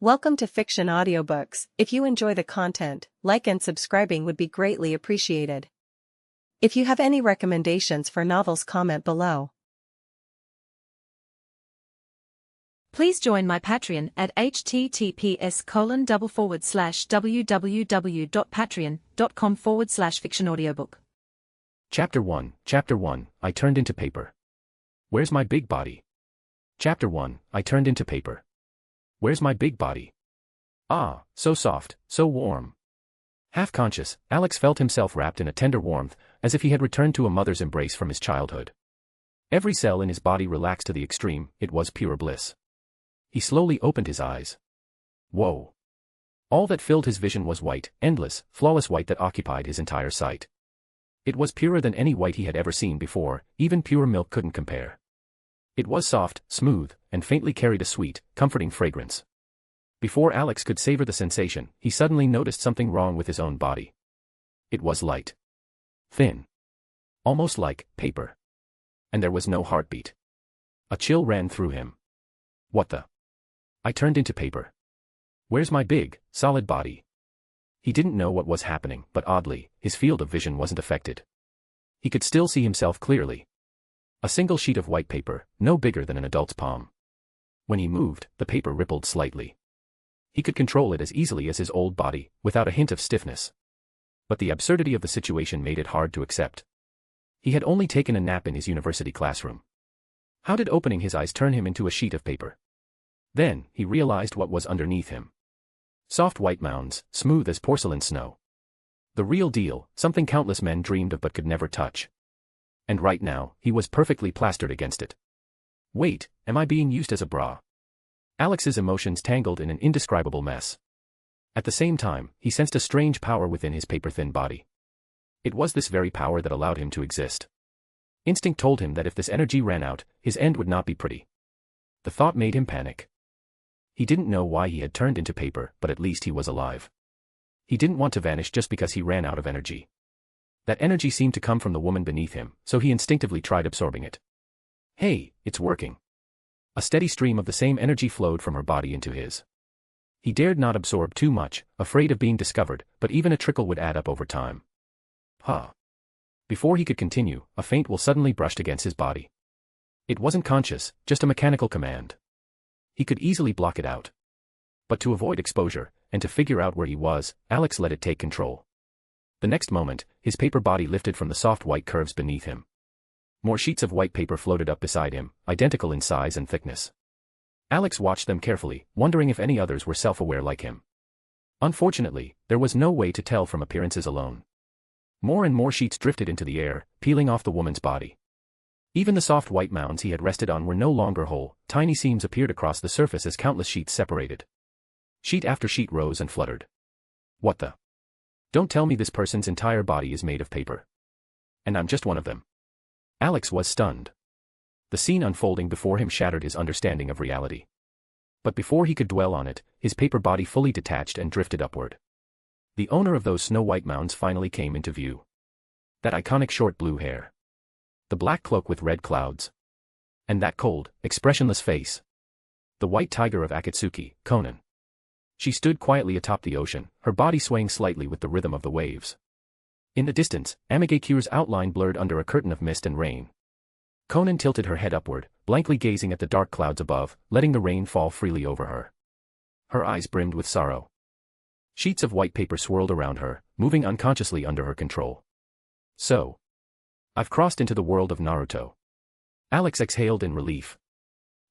Welcome to Fiction Audiobooks. If you enjoy the content, like and subscribing would be greatly appreciated. If you have any recommendations for novels, comment below. Please join my Patreon at https://www.patreon.com/fictionaudiobook. Chapter 1, I Turned into Paper. Where's my big body? Chapter 1, I Turned into Paper. Where's my big body? Ah, so soft, so warm. Half-conscious, Alex felt himself wrapped in a tender warmth, as if he had returned to a mother's embrace from his childhood. Every cell in his body relaxed to the extreme. It was pure bliss. He slowly opened his eyes. Whoa! All that filled his vision was white, endless, flawless white that occupied his entire sight. It was purer than any white he had ever seen before, even pure milk couldn't compare. It was soft, smooth, and faintly carried a sweet, comforting fragrance. Before Alex could savor the sensation, he suddenly noticed something wrong with his own body. It was light. Thin. Almost like paper. And there was no heartbeat. A chill ran through him. What the? I turned into paper. Where's my big, solid body? He didn't know what was happening, but oddly, his field of vision wasn't affected. He could still see himself clearly. A single sheet of white paper, no bigger than an adult's palm. When he moved, the paper rippled slightly. He could control it as easily as his old body, without a hint of stiffness. But the absurdity of the situation made it hard to accept. He had only taken a nap in his university classroom. How did opening his eyes turn him into a sheet of paper? Then, he realized what was underneath him. Soft white mounds, smooth as porcelain snow. The real deal, something countless men dreamed of but could never touch. And right now, he was perfectly plastered against it. Wait, am I being used as a bra? Alex's emotions tangled in an indescribable mess. At the same time, he sensed a strange power within his paper-thin body. It was this very power that allowed him to exist. Instinct told him that if this energy ran out, his end would not be pretty. The thought made him panic. He didn't know why he had turned into paper, but at least he was alive. He didn't want to vanish just because he ran out of energy. That energy seemed to come from the woman beneath him, so he instinctively tried absorbing it. Hey, it's working. A steady stream of the same energy flowed from her body into his. He dared not absorb too much, afraid of being discovered, but even a trickle would add up over time. Before he could continue, a faint will suddenly brushed against his body. It wasn't conscious, just a mechanical command. He could easily block it out. But to avoid exposure, and to figure out where he was, Alex let it take control. The next moment, his paper body lifted from the soft white curves beneath him. More sheets of white paper floated up beside him, identical in size and thickness. Alex watched them carefully, wondering if any others were self-aware like him. Unfortunately, there was no way to tell from appearances alone. More and more sheets drifted into the air, peeling off the woman's body. Even the soft white mounds he had rested on were no longer whole, tiny seams appeared across the surface as countless sheets separated. Sheet after sheet rose and fluttered. What the? Don't tell me this person's entire body is made of paper. And I'm just one of them. Alex was stunned. The scene unfolding before him shattered his understanding of reality. But before he could dwell on it, his paper body fully detached and drifted upward. The owner of those snow-white mounds finally came into view. That iconic short blue hair. The black cloak with red clouds. And that cold, expressionless face. The white tiger of Akatsuki, Konan. She stood quietly atop the ocean, her body swaying slightly with the rhythm of the waves. In the distance, Amigekure's outline blurred under a curtain of mist and rain. Konan tilted her head upward, blankly gazing at the dark clouds above, letting the rain fall freely over her. Her eyes brimmed with sorrow. Sheets of white paper swirled around her, moving unconsciously under her control. So. I've crossed into the world of Naruto. Alex exhaled in relief.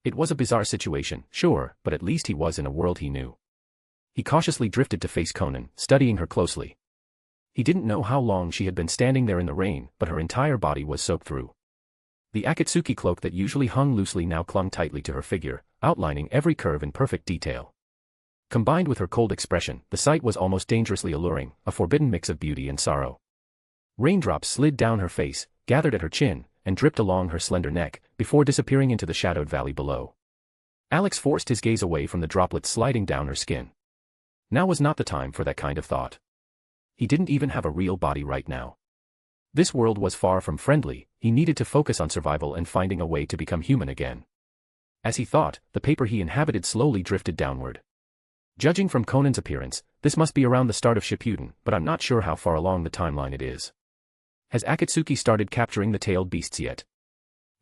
It was a bizarre situation, sure, but at least he was in a world he knew. He cautiously drifted to face Konan, studying her closely. He didn't know how long she had been standing there in the rain, but her entire body was soaked through. The Akatsuki cloak that usually hung loosely now clung tightly to her figure, outlining every curve in perfect detail. Combined with her cold expression, the sight was almost dangerously alluring, a forbidden mix of beauty and sorrow. Raindrops slid down her face, gathered at her chin, and dripped along her slender neck, before disappearing into the shadowed valley below. Alex forced his gaze away from the droplets sliding down her skin. Now was not the time for that kind of thought. He didn't even have a real body right now. This world was far from friendly, he needed to focus on survival and finding a way to become human again. As he thought, the paper he inhabited slowly drifted downward. Judging from Konan's appearance, this must be around the start of Shippuden, but I'm not sure how far along the timeline it is. Has Akatsuki started capturing the tailed beasts yet?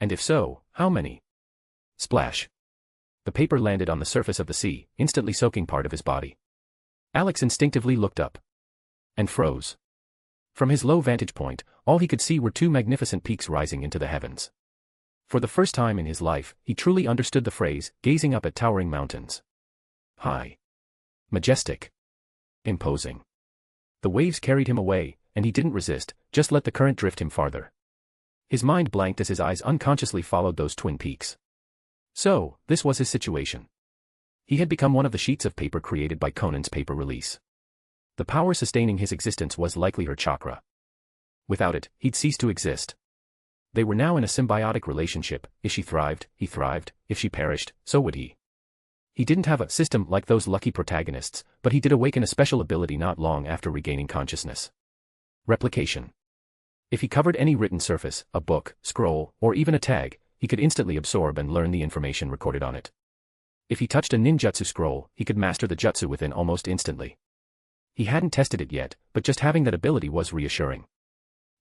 And if so, how many? Splash. The paper landed on the surface of the sea, instantly soaking part of his body. Alex instinctively looked up. And froze. From his low vantage point, all he could see were two magnificent peaks rising into the heavens. For the first time in his life, he truly understood the phrase, gazing up at towering mountains. High. Majestic. Imposing. The waves carried him away, and he didn't resist, just let the current drift him farther. His mind blanked as his eyes unconsciously followed those twin peaks. So, this was his situation. He had become one of the sheets of paper created by Konan's paper release. The power sustaining his existence was likely her chakra. Without it, he'd cease to exist. They were now in a symbiotic relationship. If she thrived, he thrived. If she perished, so would he. He didn't have a system like those lucky protagonists, but he did awaken a special ability not long after regaining consciousness. Replication. If he covered any written surface, a book, scroll, or even a tag, he could instantly absorb and learn the information recorded on it. If he touched a ninjutsu scroll, he could master the jutsu within almost instantly. He hadn't tested it yet, but just having that ability was reassuring.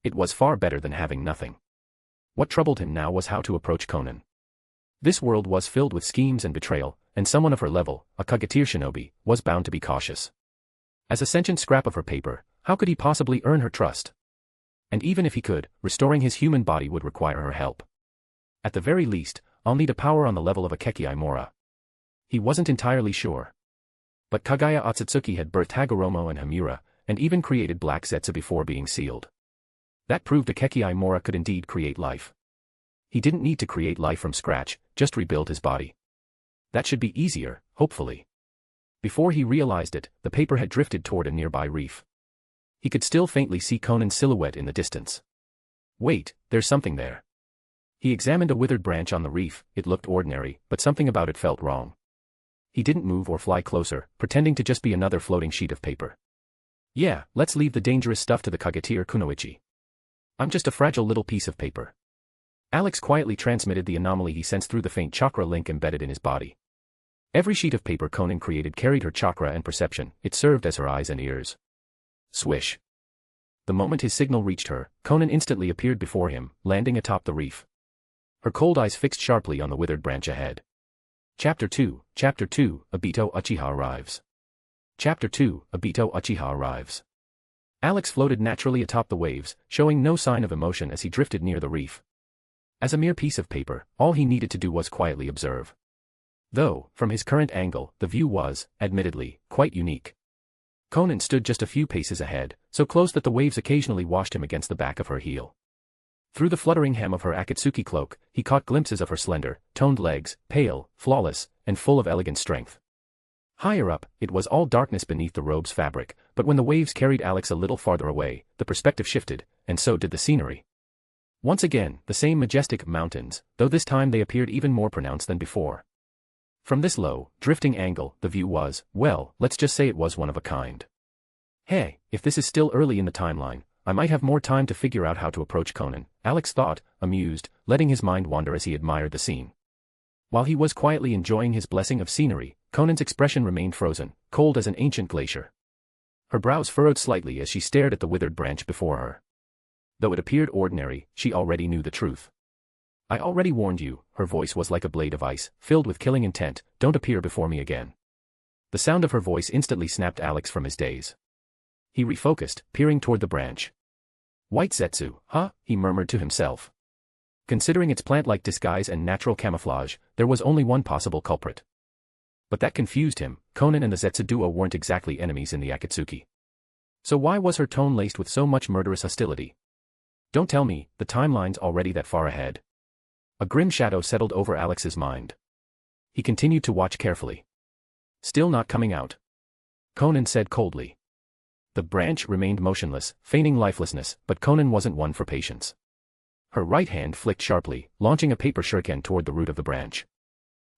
It was far better than having nothing. What troubled him now was how to approach Konan. This world was filled with schemes and betrayal, and someone of her level, a Kageteer shinobi, was bound to be cautious. As a sentient scrap of her paper, how could he possibly earn her trust? And even if he could, restoring his human body would require her help. At the very least, I'll need a power on the level of a Kekii Mora. He wasn't entirely sure. But Kagaya Otsutsuki had birthed Hagoromo and Hamura, and even created Black Zetsu before being sealed. That proved a Kekii Mora could indeed create life. He didn't need to create life from scratch, just rebuild his body. That should be easier, hopefully. Before he realized it, the paper had drifted toward a nearby reef. He could still faintly see Konan's silhouette in the distance. Wait, there's something there. He examined a withered branch on the reef. It looked ordinary, but something about it felt wrong. He didn't move or fly closer, pretending to just be another floating sheet of paper. Yeah, let's leave the dangerous stuff to the Kageteer Kunoichi. I'm just a fragile little piece of paper. Alex quietly transmitted the anomaly he sensed through the faint chakra link embedded in his body. Every sheet of paper Konan created carried her chakra and perception. It served as her eyes and ears. Swish. The moment his signal reached her, Konan instantly appeared before him, landing atop the reef. Her cold eyes fixed sharply on the withered branch ahead. Chapter 2, Obito Uchiha arrives. Chapter 2, Obito Uchiha arrives. Alex floated naturally atop the waves, showing no sign of emotion as he drifted near the reef. As a mere piece of paper, all he needed to do was quietly observe. Though, from his current angle, the view was, admittedly, quite unique. Konan stood just a few paces ahead, so close that the waves occasionally washed him against the back of her heel. Through the fluttering hem of her Akatsuki cloak, he caught glimpses of her slender, toned legs, pale, flawless, and full of elegant strength. Higher up, it was all darkness beneath the robe's fabric, but when the waves carried Alex a little farther away, the perspective shifted, and so did the scenery. Once again, the same majestic mountains, though this time they appeared even more pronounced than before. From this low, drifting angle, the view was, well, let's just say it was one of a kind. Hey, if this is still early in the timeline, I might have more time to figure out how to approach Konan, Alex thought, amused, letting his mind wander as he admired the scene. While he was quietly enjoying his blessing of scenery, Konan's expression remained frozen, cold as an ancient glacier. Her brows furrowed slightly as she stared at the withered branch before her. Though it appeared ordinary, she already knew the truth. I already warned you, her voice was like a blade of ice, filled with killing intent, don't appear before me again. The sound of her voice instantly snapped Alex from his daze. He refocused, peering toward the branch. White Zetsu, huh? He murmured to himself. Considering its plant-like disguise and natural camouflage, there was only one possible culprit. But that confused him. Konan and the Zetsu duo weren't exactly enemies in the Akatsuki. So why was her tone laced with so much murderous hostility? Don't tell me, the timeline's already that far ahead. A grim shadow settled over Alex's mind. He continued to watch carefully. Still not coming out. Konan said coldly. The branch remained motionless, feigning lifelessness, but Konan wasn't one for patience. Her right hand flicked sharply, launching a paper shuriken toward the root of the branch.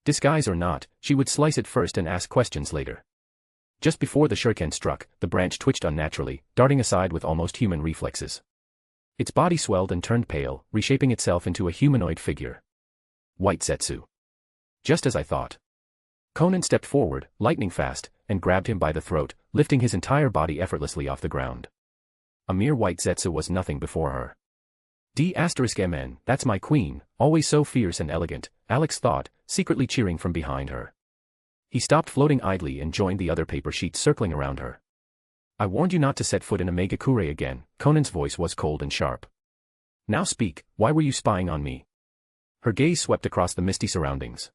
Disguise or not, she would slice it first and ask questions later. Just before the shuriken struck, the branch twitched unnaturally, darting aside with almost human reflexes. Its body swelled and turned pale, reshaping itself into a humanoid figure. White Zetsu. Just as I thought. Konan stepped forward, lightning fast, and grabbed him by the throat, lifting his entire body effortlessly off the ground. A mere white Zetsu was nothing before her. D'Mn, that's my queen, always so fierce and elegant, Alex thought, secretly cheering from behind her. He stopped floating idly and joined the other paper sheets circling around her. I warned you not to set foot in a Megakure again, Konan's voice was cold and sharp. Now speak, why were you spying on me? Her gaze swept across the misty surroundings.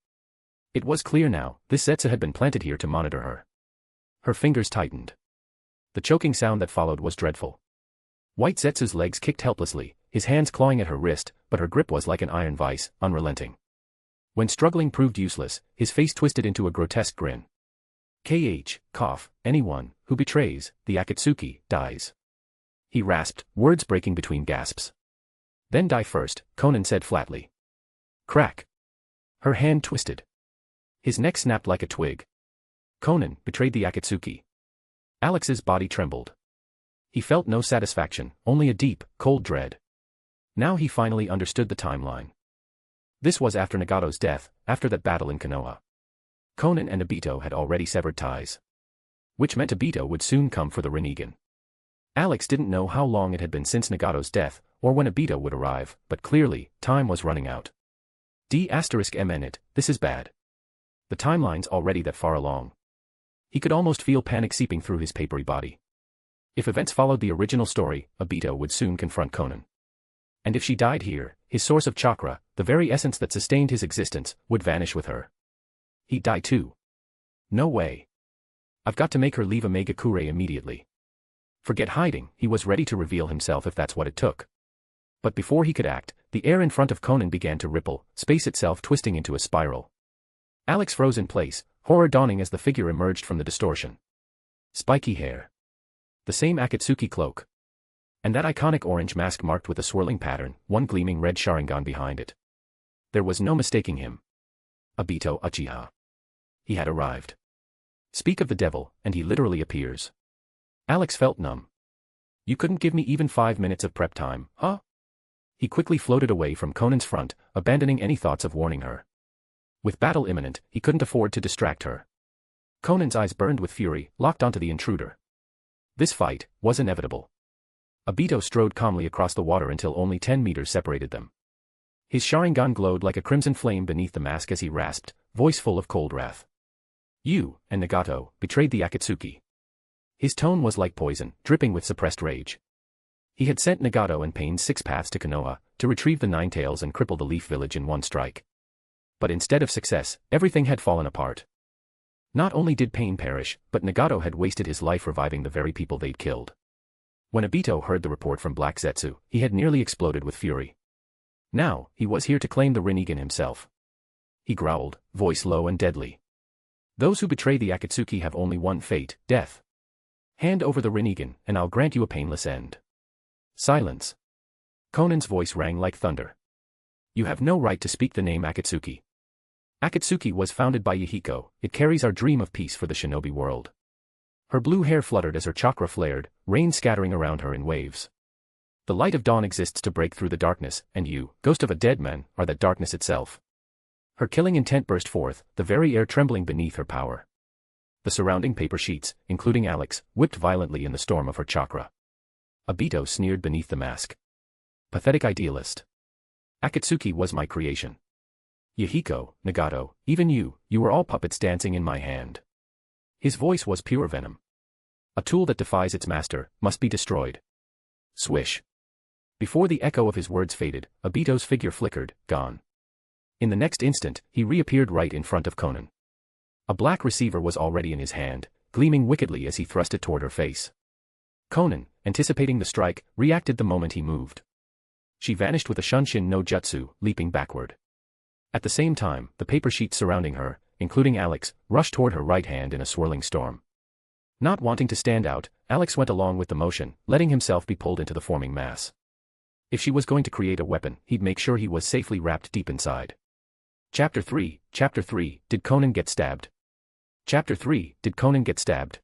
It was clear now, this Zetsu had been planted here to monitor her. Her fingers tightened. The choking sound that followed was dreadful. White Zetsu's legs kicked helplessly, his hands clawing at her wrist, but her grip was like an iron vice, unrelenting. When struggling proved useless, his face twisted into a grotesque grin. Anyone who betrays the Akatsuki dies. He rasped, words breaking between gasps. Then die first, Konan said flatly. Crack. Her hand twisted. His neck snapped like a twig. Konan betrayed the Akatsuki. Alex's body trembled. He felt no satisfaction, only a deep, cold dread. Now he finally understood the timeline. This was after Nagato's death, after that battle in Konoha. Konan and Obito had already severed ties. Which meant Obito would soon come for the Rinnegan. Alex didn't know how long it had been since Nagato's death, or when Obito would arrive, but clearly, time was running out. D'Mn, this is bad. The timeline's already that far along. He could almost feel panic seeping through his papery body. If events followed the original story, Obito would soon confront Konan. And if she died here, his source of chakra, the very essence that sustained his existence, would vanish with her. He'd die too. No way. I've got to make her leave Megakure immediately. Forget hiding, he was ready to reveal himself if that's what it took. But before he could act, the air in front of Konan began to ripple, space itself twisting into a spiral. Alex froze in place, horror dawning as the figure emerged from the distortion. Spiky hair. The same Akatsuki cloak. And that iconic orange mask marked with a swirling pattern, one gleaming red Sharingan behind it. There was no mistaking him. Obito Uchiha. He had arrived. Speak of the devil, and he literally appears. Alex felt numb. You couldn't give me even 5 minutes of prep time, huh? He quickly floated away from Konan's front, abandoning any thoughts of warning her. With battle imminent, he couldn't afford to distract her. Konan's eyes burned with fury, locked onto the intruder. This fight was inevitable. Obito strode calmly across the water until only 10 meters separated them. His Sharingan glowed like a crimson flame beneath the mask as he rasped, voice full of cold wrath. You, and Nagato, betrayed the Akatsuki. His tone was like poison, dripping with suppressed rage. He had sent Nagato and Pain's 6 paths to Konoha, to retrieve the 9 tails and cripple the Leaf Village in one strike. But instead of success, everything had fallen apart. Not only did Pain perish, but Nagato had wasted his life reviving the very people they'd killed. When Obito heard the report from Black Zetsu, he had nearly exploded with fury. Now, he was here to claim the Rinnegan himself. He growled, voice low and deadly. Those who betray the Akatsuki have only one fate, death. Hand over the Rinnegan, and I'll grant you a painless end. Silence. Konan's voice rang like thunder. You have no right to speak the name Akatsuki. Akatsuki was founded by Yahiko, it carries our dream of peace for the shinobi world. Her blue hair fluttered as her chakra flared, rain scattering around her in waves. The light of dawn exists to break through the darkness, and you, ghost of a dead man, are that darkness itself. Her killing intent burst forth, the very air trembling beneath her power. The surrounding paper sheets, including Alex, whipped violently in the storm of her chakra. Obito sneered beneath the mask. Pathetic idealist. Akatsuki was my creation. Yahiko, Nagato, even you were all puppets dancing in my hand. His voice was pure venom. A tool that defies its master, must be destroyed. Swish. Before the echo of his words faded, Obito's figure flickered, gone. In the next instant, he reappeared right in front of Konan. A black receiver was already in his hand, gleaming wickedly as he thrust it toward her face. Konan, anticipating the strike, reacted the moment he moved. She vanished with a Shunshin no Jutsu, leaping backward. At the same time, the paper sheets surrounding her, including Alex, rushed toward her right hand in a swirling storm. Not wanting to stand out, Alex went along with the motion, letting himself be pulled into the forming mass. If she was going to create a weapon, he'd make sure he was safely wrapped deep inside. Chapter 3, Did Konan get stabbed? Chapter 3, Did Konan get stabbed?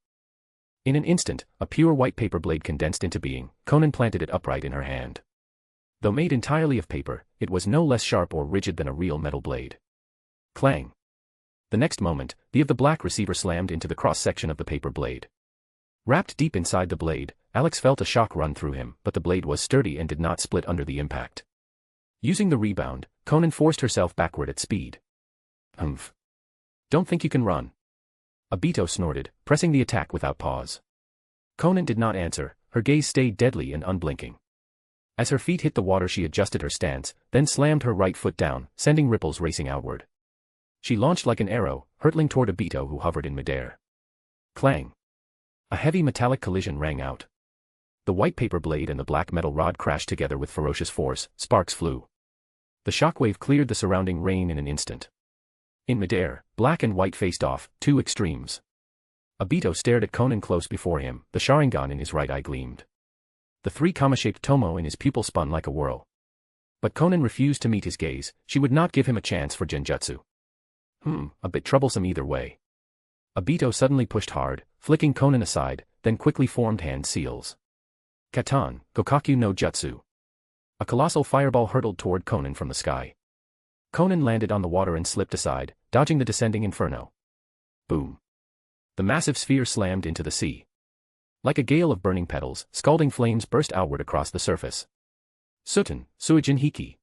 In an instant, a pure white paper blade condensed into being, Konan planted it upright in her hand. Though made entirely of paper, it was no less sharp or rigid than a real metal blade. Clang. The next moment, the black receiver slammed into the cross-section of the paper blade. Wrapped deep inside the blade, Alex felt a shock run through him, but the blade was sturdy and did not split under the impact. Using the rebound, Konan forced herself backward at speed. Humph. Don't think you can run. Obito snorted, pressing the attack without pause. Konan did not answer, her gaze stayed deadly and unblinking. As her feet hit the water she adjusted her stance, then slammed her right foot down, sending ripples racing outward. She launched like an arrow, hurtling toward Obito who hovered in midair. Clang. A heavy metallic collision rang out. The white paper blade and the black metal rod crashed together with ferocious force, sparks flew. The shockwave cleared the surrounding rain in an instant. In midair, black and white faced off, two extremes. Obito stared at Konan close before him, the Sharingan in his right eye gleamed. The three-comma-shaped tomo in his pupil spun like a whirl. But Konan refused to meet his gaze, she would not give him a chance for genjutsu. A bit troublesome either way. Obito suddenly pushed hard, flicking Konan aside, then quickly formed hand seals. Katan, Gokaku no Jutsu. A colossal fireball hurtled toward Konan from the sky. Konan landed on the water and slipped aside, dodging the descending inferno. Boom. The massive sphere slammed into the sea. Like a gale of burning petals, scalding flames burst outward across the surface. Suten, Suijin Hiki.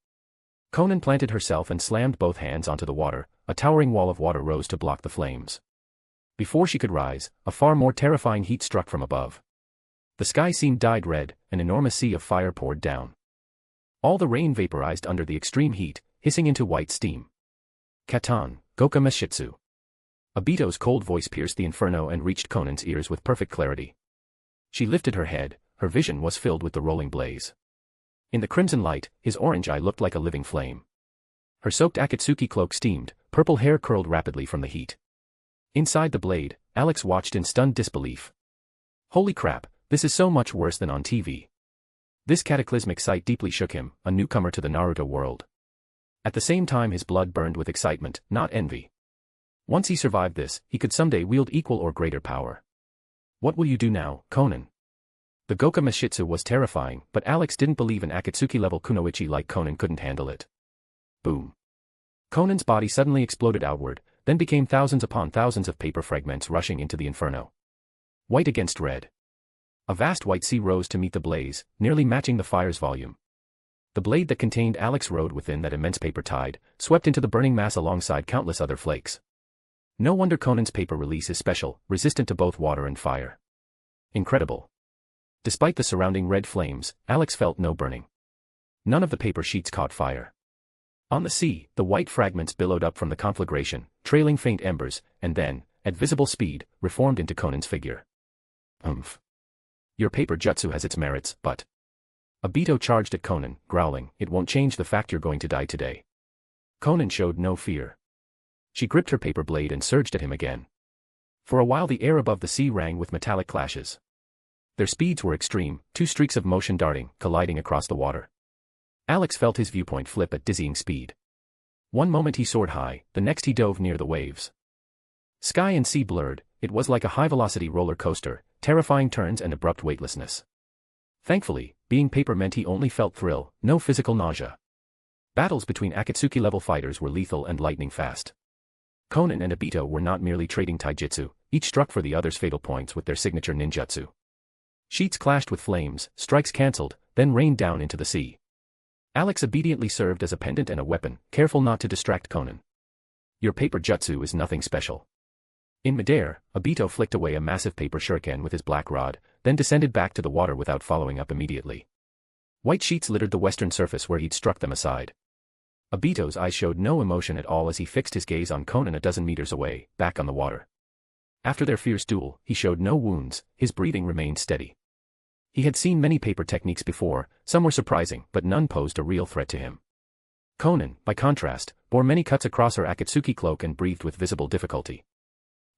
Konan planted herself and slammed both hands onto the water, a towering wall of water rose to block the flames. Before she could rise, a far more terrifying heat struck from above. The sky seemed dyed red, an enormous sea of fire poured down. All the rain vaporized under the extreme heat, hissing into white steam. Katan, Goka Meshitsu. Obito's cold voice pierced the inferno and reached Konan's ears with perfect clarity. She lifted her head, her vision was filled with the rolling blaze. In the crimson light, his orange eye looked like a living flame. Her soaked Akatsuki cloak steamed, purple hair curled rapidly from the heat. Inside the blade, Alex watched in stunned disbelief. Holy crap, this is so much worse than on TV. This cataclysmic sight deeply shook him, a newcomer to the Naruto world. At the same time his blood burned with excitement, not envy. Once he survived this, he could someday wield equal or greater power. What will you do now, Konan? The Goka Meshitsu was terrifying, but Alex didn't believe an Akatsuki-level kunoichi like Konan couldn't handle it. Boom. Konan's body suddenly exploded outward, then became thousands upon thousands of paper fragments rushing into the inferno. White against red. A vast white sea rose to meet the blaze, nearly matching the fire's volume. The blade that contained Alex rode within that immense paper tide, swept into the burning mass alongside countless other flakes. No wonder Konan's paper release is special, resistant to both water and fire. Incredible. Despite the surrounding red flames, Alex felt no burning. None of the paper sheets caught fire. On the sea, the white fragments billowed up from the conflagration, trailing faint embers, and then, at visible speed, reformed into Konan's figure. Umph. Your paper jutsu has its merits, but... Obito charged at Konan, growling, it won't change the fact you're going to die today. Konan showed no fear. She gripped her paper blade and surged at him again. For a while the air above the sea rang with metallic clashes. Their speeds were extreme, two streaks of motion darting, colliding across the water. Alex felt his viewpoint flip at dizzying speed. One moment he soared high, the next he dove near the waves. Sky and sea blurred, it was like a high-velocity roller coaster, terrifying turns and abrupt weightlessness. Thankfully, being paper meant he only felt thrill, no physical nausea. Battles between Akatsuki-level fighters were lethal and lightning fast. Konan and Obito were not merely trading taijutsu, each struck for the other's fatal points with their signature ninjutsu. Sheets clashed with flames, strikes cancelled, then rained down into the sea. Alex obediently served as a pendant and a weapon, careful not to distract Konan. Your paper jutsu is nothing special. In midair, Obito flicked away a massive paper shuriken with his black rod, then descended back to the water without following up immediately. White sheets littered the western surface where he'd struck them aside. Obito's eyes showed no emotion at all as he fixed his gaze on Konan a dozen meters away, back on the water. After their fierce duel, he showed no wounds, his breathing remained steady. He had seen many paper techniques before, some were surprising, but none posed a real threat to him. Konan, by contrast, bore many cuts across her Akatsuki cloak and breathed with visible difficulty.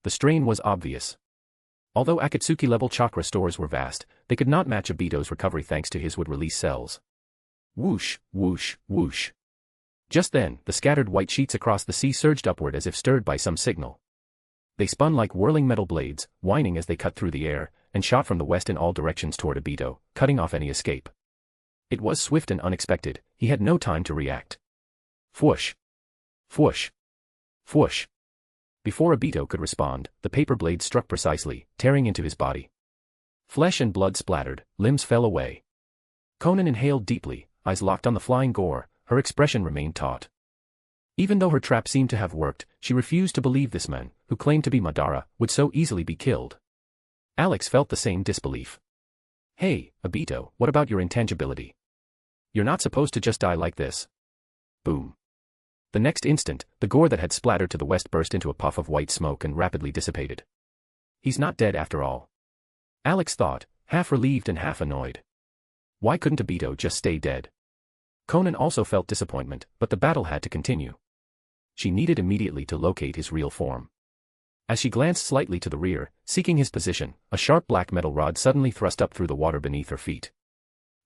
The strain was obvious. Although Akatsuki-level chakra stores were vast, they could not match Obito's recovery thanks to his would-release cells. Whoosh, whoosh, whoosh. Just then, the scattered white sheets across the sea surged upward as if stirred by some signal. They spun like whirling metal blades, whining as they cut through the air, and shot from the west in all directions toward Obito, cutting off any escape. It was swift and unexpected, he had no time to react. Fwoosh. Fwoosh. Fwoosh. Before Obito could respond, the paper blade struck precisely, tearing into his body. Flesh and blood splattered, limbs fell away. Konan inhaled deeply, eyes locked on the flying gore, her expression remained taut. Even though her trap seemed to have worked, she refused to believe this man, who claimed to be Madara, would so easily be killed. Alex felt the same disbelief. Hey, Obito, what about your intangibility? You're not supposed to just die like this. Boom. The next instant, the gore that had splattered to the west burst into a puff of white smoke and rapidly dissipated. He's not dead after all. Alex thought, half relieved and half annoyed. Why couldn't Obito just stay dead? Konan also felt disappointment, but the battle had to continue. She needed immediately to locate his real form. As she glanced slightly to the rear, seeking his position, a sharp black metal rod suddenly thrust up through the water beneath her feet.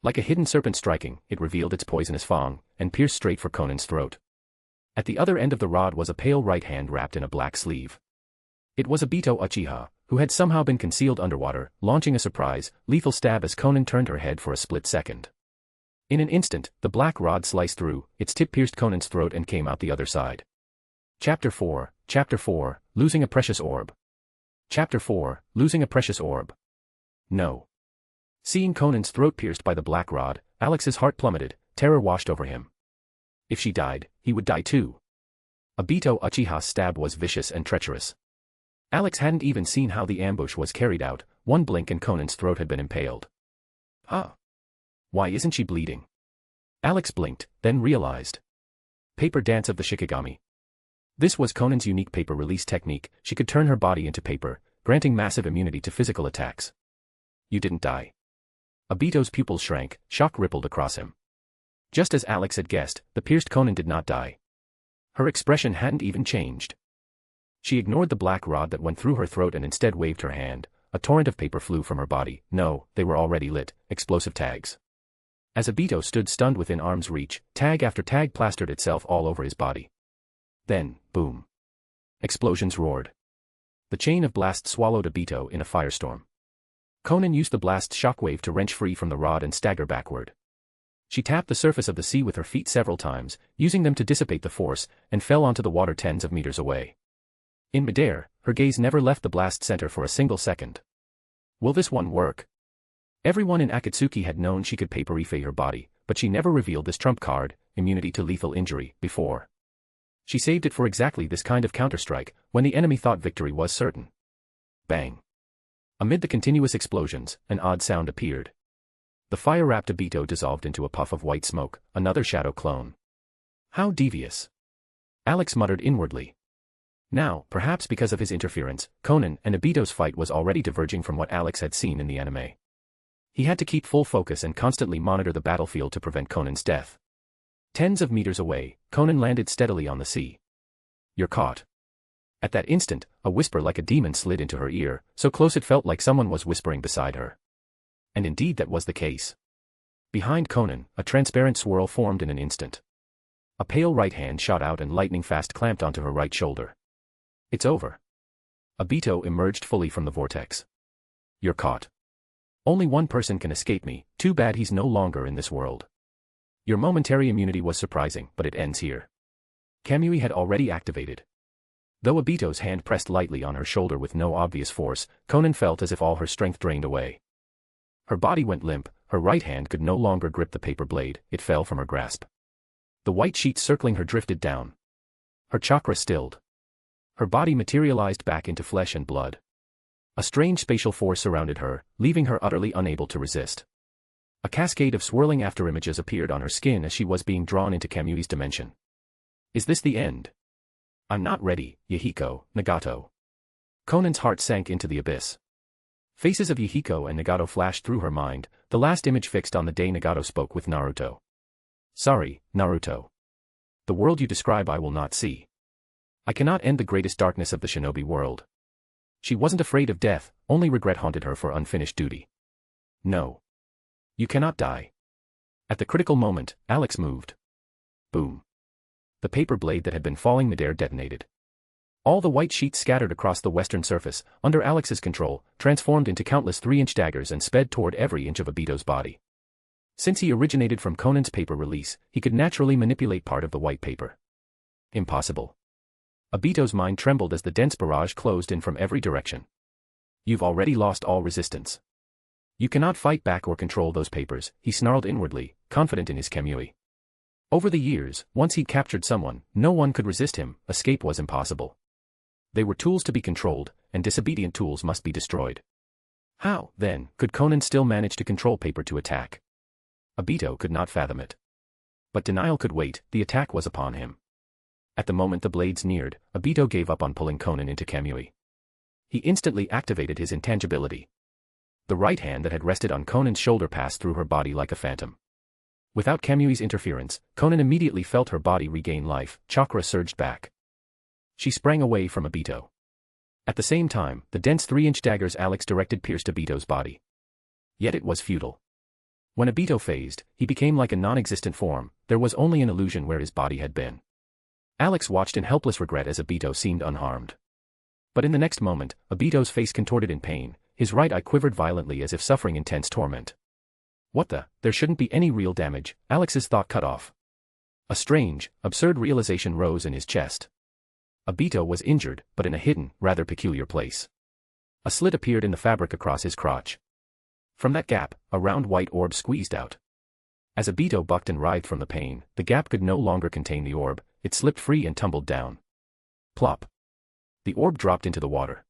Like a hidden serpent striking, it revealed its poisonous fang, and pierced straight for Konan's throat. At the other end of the rod was a pale right hand wrapped in a black sleeve. It was Obito Uchiha, who had somehow been concealed underwater, launching a surprise, lethal stab as Konan turned her head for a split second. In an instant, the black rod sliced through, its tip pierced Konan's throat and came out the other side. Chapter 4, Losing a Precious Orb. Chapter 4, Losing a Precious Orb. No. Seeing Konan's throat pierced by the black rod, Alex's heart plummeted, terror washed over him. If she died, he would die too. Obito Uchiha's stab was vicious and treacherous. Alex hadn't even seen how the ambush was carried out, one blink and Konan's throat had been impaled. Huh? Why isn't she bleeding? Alex blinked, then realized. Paper dance of the Shikigami. This was Konan's unique paper release technique. She could turn her body into paper, granting massive immunity to physical attacks. You didn't die. Obito's pupils shrank, shock rippled across him. Just as Alex had guessed, the pierced Konan did not die. Her expression hadn't even changed. She ignored the black rod that went through her throat and instead waved her hand. A torrent of paper flew from her body. No, they were already lit, explosive tags. As Obito stood stunned within arm's reach, tag after tag plastered itself all over his body. Then, boom. Explosions roared. The chain of blasts swallowed Obito in a firestorm. Konan used the blast's shockwave to wrench free from the rod and stagger backward. She tapped the surface of the sea with her feet several times, using them to dissipate the force, and fell onto the water tens of meters away. In midair, her gaze never left the blast center for a single second. Will this one work? Everyone in Akatsuki had known she could paper-efface her body, but she never revealed this trump card, immunity to lethal injury, before. She saved it for exactly this kind of counterstrike, when the enemy thought victory was certain. Bang. Amid the continuous explosions, an odd sound appeared. The fire-wrapped Obito dissolved into a puff of white smoke, another shadow clone. How devious. Alex muttered inwardly. Now, perhaps because of his interference, Konan and Obito's fight was already diverging from what Alex had seen in the anime. He had to keep full focus and constantly monitor the battlefield to prevent Konan's death. Tens of meters away, Konan landed steadily on the sea. You're caught. At that instant, a whisper like a demon slid into her ear, so close it felt like someone was whispering beside her. And indeed that was the case. Behind Konan, a transparent swirl formed in an instant. A pale right hand shot out and lightning-fast clamped onto her right shoulder. It's over. Obito emerged fully from the vortex. You're caught. Only one person can escape me, too bad he's no longer in this world. Your momentary immunity was surprising, but it ends here. Kamui had already activated. Though Obito's hand pressed lightly on her shoulder with no obvious force, Konan felt as if all her strength drained away. Her body went limp, her right hand could no longer grip the paper blade, it fell from her grasp. The white sheet circling her drifted down. Her chakra stilled. Her body materialized back into flesh and blood. A strange spatial force surrounded her, leaving her utterly unable to resist. A cascade of swirling afterimages appeared on her skin as she was being drawn into Kamui's dimension. Is this the end? I'm not ready, Yahiko, Nagato. Konan's heart sank into the abyss. Faces of Yahiko and Nagato flashed through her mind, the last image fixed on the day Nagato spoke with Naruto. Sorry, Naruto. The world you describe I will not see. I cannot end the greatest darkness of the shinobi world. She wasn't afraid of death, only regret haunted her for unfinished duty. No. You cannot die. At the critical moment, Alex moved. Boom. The paper blade that had been falling midair detonated. All the white sheets scattered across the western surface, under Alex's control, transformed into countless 3-inch daggers and sped toward every inch of Obito's body. Since he originated from Konan's paper release, he could naturally manipulate part of the white paper. Impossible. Obito's mind trembled as the dense barrage closed in from every direction. You've already lost all resistance. You cannot fight back or control those papers, he snarled inwardly, confident in his Kamui. Over the years, once he'd captured someone, no one could resist him, escape was impossible. They were tools to be controlled, and disobedient tools must be destroyed. How, then, could Konan still manage to control paper to attack? Obito could not fathom it. But denial could wait, the attack was upon him. At the moment the blades neared, Obito gave up on pulling Konan into Kamui. He instantly activated his intangibility. The right hand that had rested on Konan's shoulder passed through her body like a phantom. Without Kamui's interference, Konan immediately felt her body regain life, chakra surged back. She sprang away from Obito. At the same time, the dense 3-inch daggers Alex directed pierced Obito's body. Yet it was futile. When Obito phased, he became like a non-existent form, there was only an illusion where his body had been. Alex watched in helpless regret as Obito seemed unharmed. But in the next moment, Obito's face contorted in pain, his right eye quivered violently as if suffering intense torment. What the? There shouldn't be any real damage, Alex's thought cut off. A strange, absurd realization rose in his chest. Obito was injured, but in a hidden, rather peculiar place. A slit appeared in the fabric across his crotch. From that gap, a round white orb squeezed out. As Obito bucked and writhed from the pain, the gap could no longer contain the orb, it slipped free and tumbled down. Plop. The orb dropped into the water.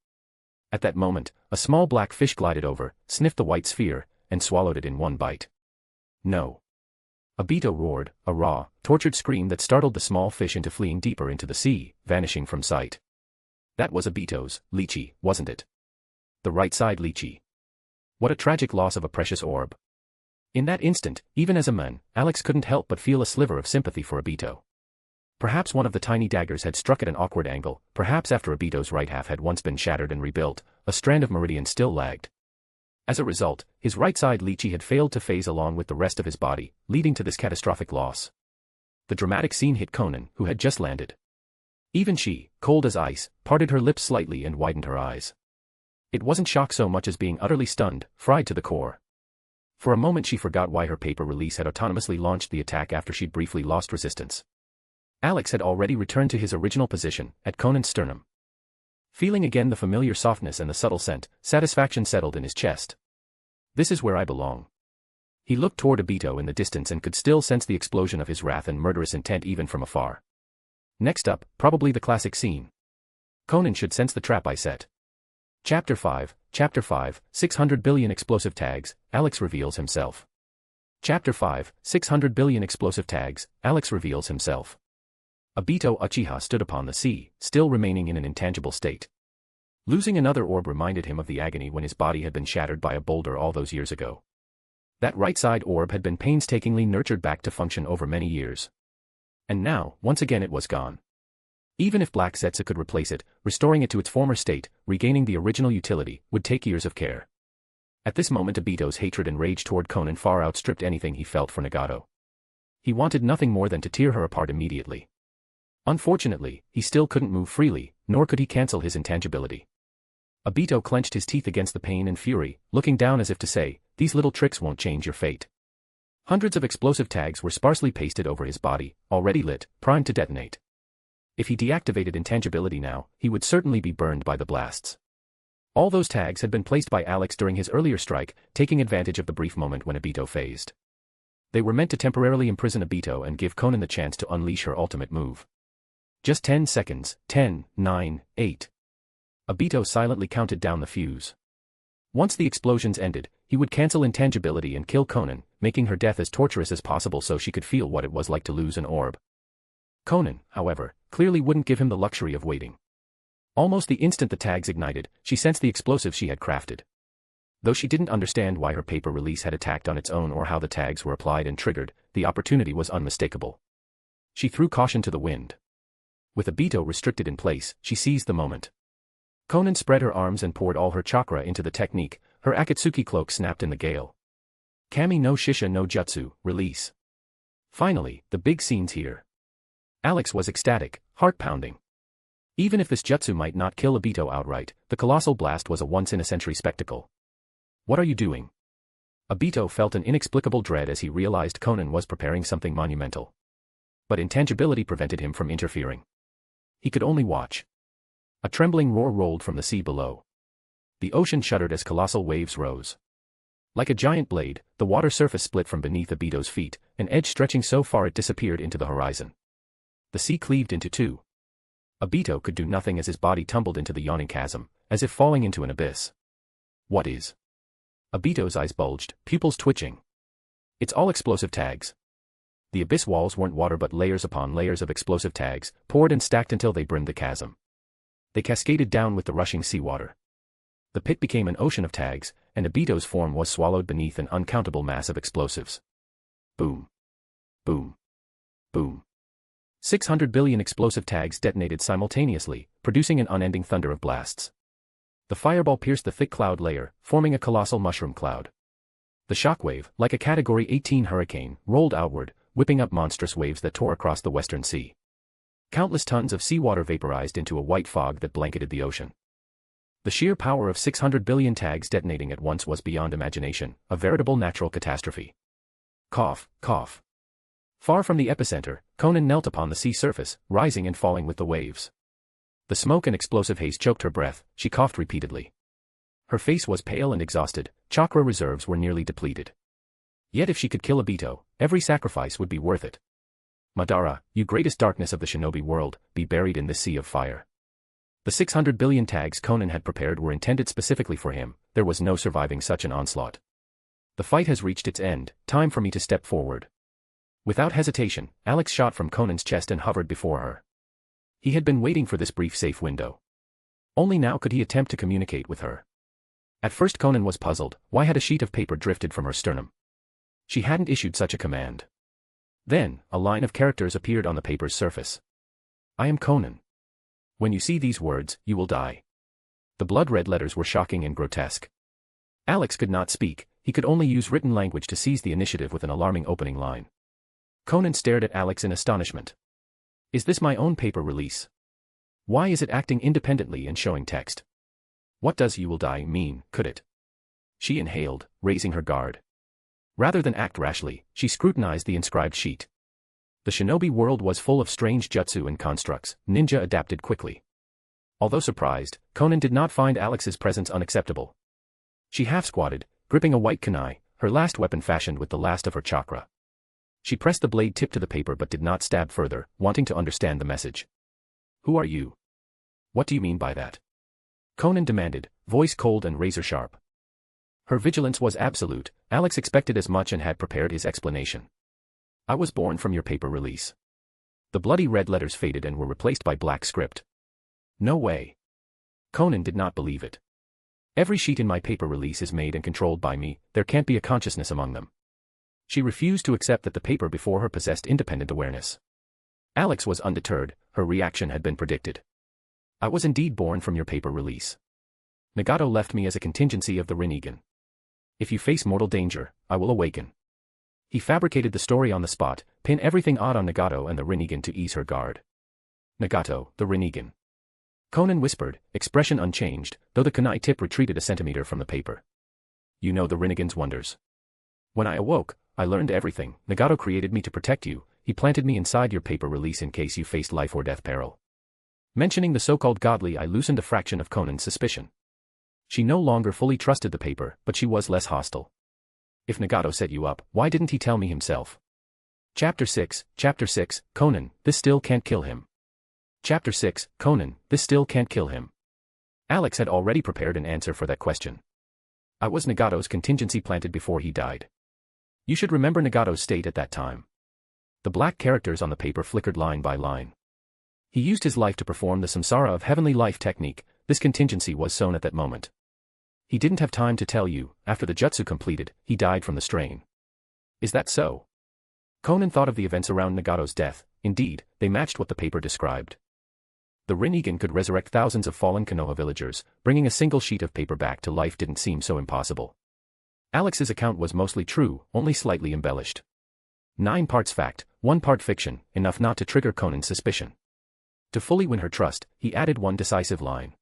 At that moment, a small black fish glided over, sniffed the white sphere, and swallowed it in one bite. No. Obito roared, a raw, tortured scream that startled the small fish into fleeing deeper into the sea, vanishing from sight. That was Obito's lychee, wasn't it? The right side lychee. What a tragic loss of a precious orb. In that instant, even as a man, Alex couldn't help but feel a sliver of sympathy for Obito. Perhaps one of the tiny daggers had struck at an awkward angle, perhaps after Obito's right half had once been shattered and rebuilt, a strand of meridian still lagged. As a result, his right side lychee had failed to phase along with the rest of his body, leading to this catastrophic loss. The dramatic scene hit Konan, who had just landed. Even she, cold as ice, parted her lips slightly and widened her eyes. It wasn't shock so much as being utterly stunned, fried to the core. For a moment she forgot why her paper release had autonomously launched the attack after she'd briefly lost resistance. Alex had already returned to his original position, at Konan's sternum. Feeling again the familiar softness and the subtle scent, satisfaction settled in his chest. This is where I belong. He looked toward Obito in the distance and could still sense the explosion of his wrath and murderous intent even from afar. Next up, probably the classic scene. Konan should sense the trap I set. Chapter 5, 600 billion explosive tags, Alex reveals himself. Chapter 5, 600 billion explosive tags, Alex reveals himself. Obito Uchiha stood upon the sea, still remaining in an intangible state. Losing another orb reminded him of the agony when his body had been shattered by a boulder all those years ago. That right side orb had been painstakingly nurtured back to function over many years. And now, once again it was gone. Even if Black Zetsu could replace it, restoring it to its former state, regaining the original utility, would take years of care. At this moment Obito's hatred and rage toward Konan far outstripped anything he felt for Nagato. He wanted nothing more than to tear her apart immediately. Unfortunately, he still couldn't move freely, nor could he cancel his intangibility. Obito clenched his teeth against the pain and fury, looking down as if to say, these little tricks won't change your fate. Hundreds of explosive tags were sparsely pasted over his body, already lit, primed to detonate. If he deactivated intangibility now, he would certainly be burned by the blasts. All those tags had been placed by Alex during his earlier strike, taking advantage of the brief moment when Obito phased. They were meant to temporarily imprison Obito and give Konan the chance to unleash her ultimate move. Just 10 seconds, 10, 9, 8. Obito silently counted down the fuse. Once the explosions ended, he would cancel intangibility and kill Konan, making her death as torturous as possible so she could feel what it was like to lose an orb. Konan, however, clearly wouldn't give him the luxury of waiting. Almost the instant the tags ignited, she sensed the explosive she had crafted. Though she didn't understand why her paper release had attacked on its own or how the tags were applied and triggered, the opportunity was unmistakable. She threw caution to the wind. With Obito restricted in place, she seized the moment. Konan spread her arms and poured all her chakra into the technique, her Akatsuki cloak snapped in the gale. Kami no Shisha no Jutsu, release. Finally, the big scene's here. Alex was ecstatic, heart-pounding. Even if this jutsu might not kill Obito outright, the colossal blast was a once-in-a-century spectacle. What are you doing? Obito felt an inexplicable dread as he realized Konan was preparing something monumental. But intangibility prevented him from interfering. He could only watch. A trembling roar rolled from the sea below. The ocean shuddered as colossal waves rose. Like a giant blade, the water surface split from beneath Obito's feet, an edge stretching so far it disappeared into the horizon. The sea cleaved into two. Obito could do nothing as his body tumbled into the yawning chasm, as if falling into an abyss. What is? Obito's eyes bulged, pupils twitching. It's all explosive tags. The abyss walls weren't water but layers upon layers of explosive tags, poured and stacked until they brimmed the chasm. They cascaded down with the rushing seawater. The pit became an ocean of tags, and Obito's form was swallowed beneath an uncountable mass of explosives. Boom. Boom. Boom. 600 billion explosive tags detonated simultaneously, producing an unending thunder of blasts. The fireball pierced the thick cloud layer, forming a colossal mushroom cloud. The shockwave, like a Category 18 hurricane, rolled outward, whipping up monstrous waves that tore across the western sea. Countless tons of seawater vaporized into a white fog that blanketed the ocean. The sheer power of 600 billion tags detonating at once was beyond imagination, a veritable natural catastrophe. Cough, cough. Far from the epicenter, Konan knelt upon the sea surface, rising and falling with the waves. The smoke and explosive haze choked her breath, she coughed repeatedly. Her face was pale and exhausted, chakra reserves were nearly depleted. Yet if she could kill Obito, every sacrifice would be worth it. Madara, you greatest darkness of the shinobi world, be buried in this sea of fire. The 600 billion tags Konan had prepared were intended specifically for him, there was no surviving such an onslaught. The fight has reached its end, time for me to step forward. Without hesitation, Alex shot from Konan's chest and hovered before her. He had been waiting for this brief safe window. Only now could he attempt to communicate with her. At first Konan was puzzled, why had a sheet of paper drifted from her sternum? She hadn't issued such a command. Then, a line of characters appeared on the paper's surface. I am Konan. When you see these words, you will die. The blood-red letters were shocking and grotesque. Alex could not speak, he could only use written language to seize the initiative with an alarming opening line. Konan stared at Alex in astonishment. Is this my own paper release? Why is it acting independently and showing text? What does you will die mean, could it? She inhaled, raising her guard. Rather than act rashly, she scrutinized the inscribed sheet. The shinobi world was full of strange jutsu and constructs, ninja adapted quickly. Although surprised, Konan did not find Alex's presence unacceptable. She half-squatted, gripping a white kunai, her last weapon fashioned with the last of her chakra. She pressed the blade tip to the paper but did not stab further, wanting to understand the message. Who are you? What do you mean by that? Konan demanded, voice cold and razor-sharp. Her vigilance was absolute, Alex expected as much and had prepared his explanation. I was born from your paper release. The bloody red letters faded and were replaced by black script. No way. Konan did not believe it. Every sheet in my paper release is made and controlled by me, there can't be a consciousness among them. She refused to accept that the paper before her possessed independent awareness. Alex was undeterred, her reaction had been predicted. I was indeed born from your paper release. Nagato left me as a contingency of the Rinnegan. If you face mortal danger, I will awaken. He fabricated the story on the spot, pin everything odd on Nagato and the Rinnegan to ease her guard. Nagato, the Rinnegan. Konan whispered, expression unchanged, though the kunai tip retreated a centimeter from the paper. You know the Rinnegan's wonders. When I awoke, I learned everything. Nagato created me to protect you, he planted me inside your paper release in case you faced life or death peril. Mentioning the so-called godly, I loosened a fraction of Konan's suspicion. She no longer fully trusted the paper, but she was less hostile. If Nagato set you up, why didn't he tell me himself? Chapter 6, Konan, this still can't kill him. Chapter 6, Konan, this still can't kill him. Alex had already prepared an answer for that question. I was Nagato's contingency planted before he died. You should remember Nagato's state at that time. The black characters on the paper flickered line by line. He used his life to perform the samsara of heavenly life technique, this contingency was sown at that moment. He didn't have time to tell you, after the jutsu completed, he died from the strain. Is that so? Konan thought of the events around Nagato's death, indeed, they matched what the paper described. The Rinnegan could resurrect thousands of fallen Konoha villagers, bringing a single sheet of paper back to life didn't seem so impossible. Alex's account was mostly true, only slightly embellished. 9 parts fact, 1 part fiction, enough not to trigger Konan's suspicion. To fully win her trust, he added one decisive line.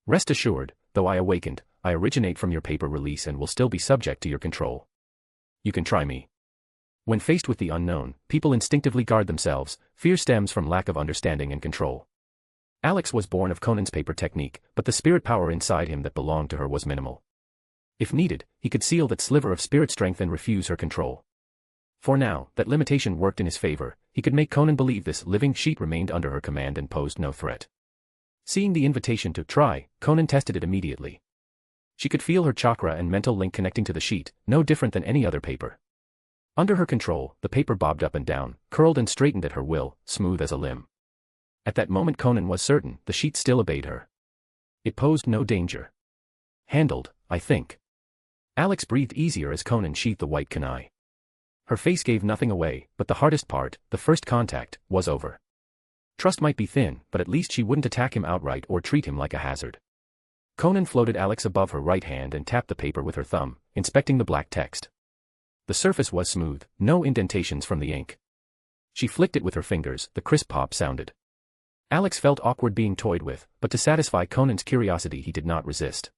Rest assured, though I awakened, I originate from your paper release and will still be subject to your control. You can try me. When faced with the unknown, people instinctively guard themselves, fear stems from lack of understanding and control. Alex was born of Konan's paper technique, but the spirit power inside him that belonged to her was minimal. If needed, he could seal that sliver of spirit strength and refuse her control. For now, that limitation worked in his favor. He could make Konan believe this living sheet remained under her command and posed no threat. Seeing the invitation to try, Konan tested it immediately. She could feel her chakra and mental link connecting to the sheet, no different than any other paper. Under her control, the paper bobbed up and down, curled and straightened at her will, smooth as a limb. At that moment Konan was certain the sheet still obeyed her. It posed no danger. Handled, I think. Alex breathed easier as Konan sheathed the white kunai. Her face gave nothing away, but the hardest part, the first contact, was over. Trust might be thin, but at least she wouldn't attack him outright or treat him like a hazard. Konan floated Alex above her right hand and tapped the paper with her thumb, inspecting the black text. The surface was smooth, no indentations from the ink. She flicked it with her fingers, the crisp pop sounded. Alex felt awkward being toyed with, but to satisfy Konan's curiosity he did not resist.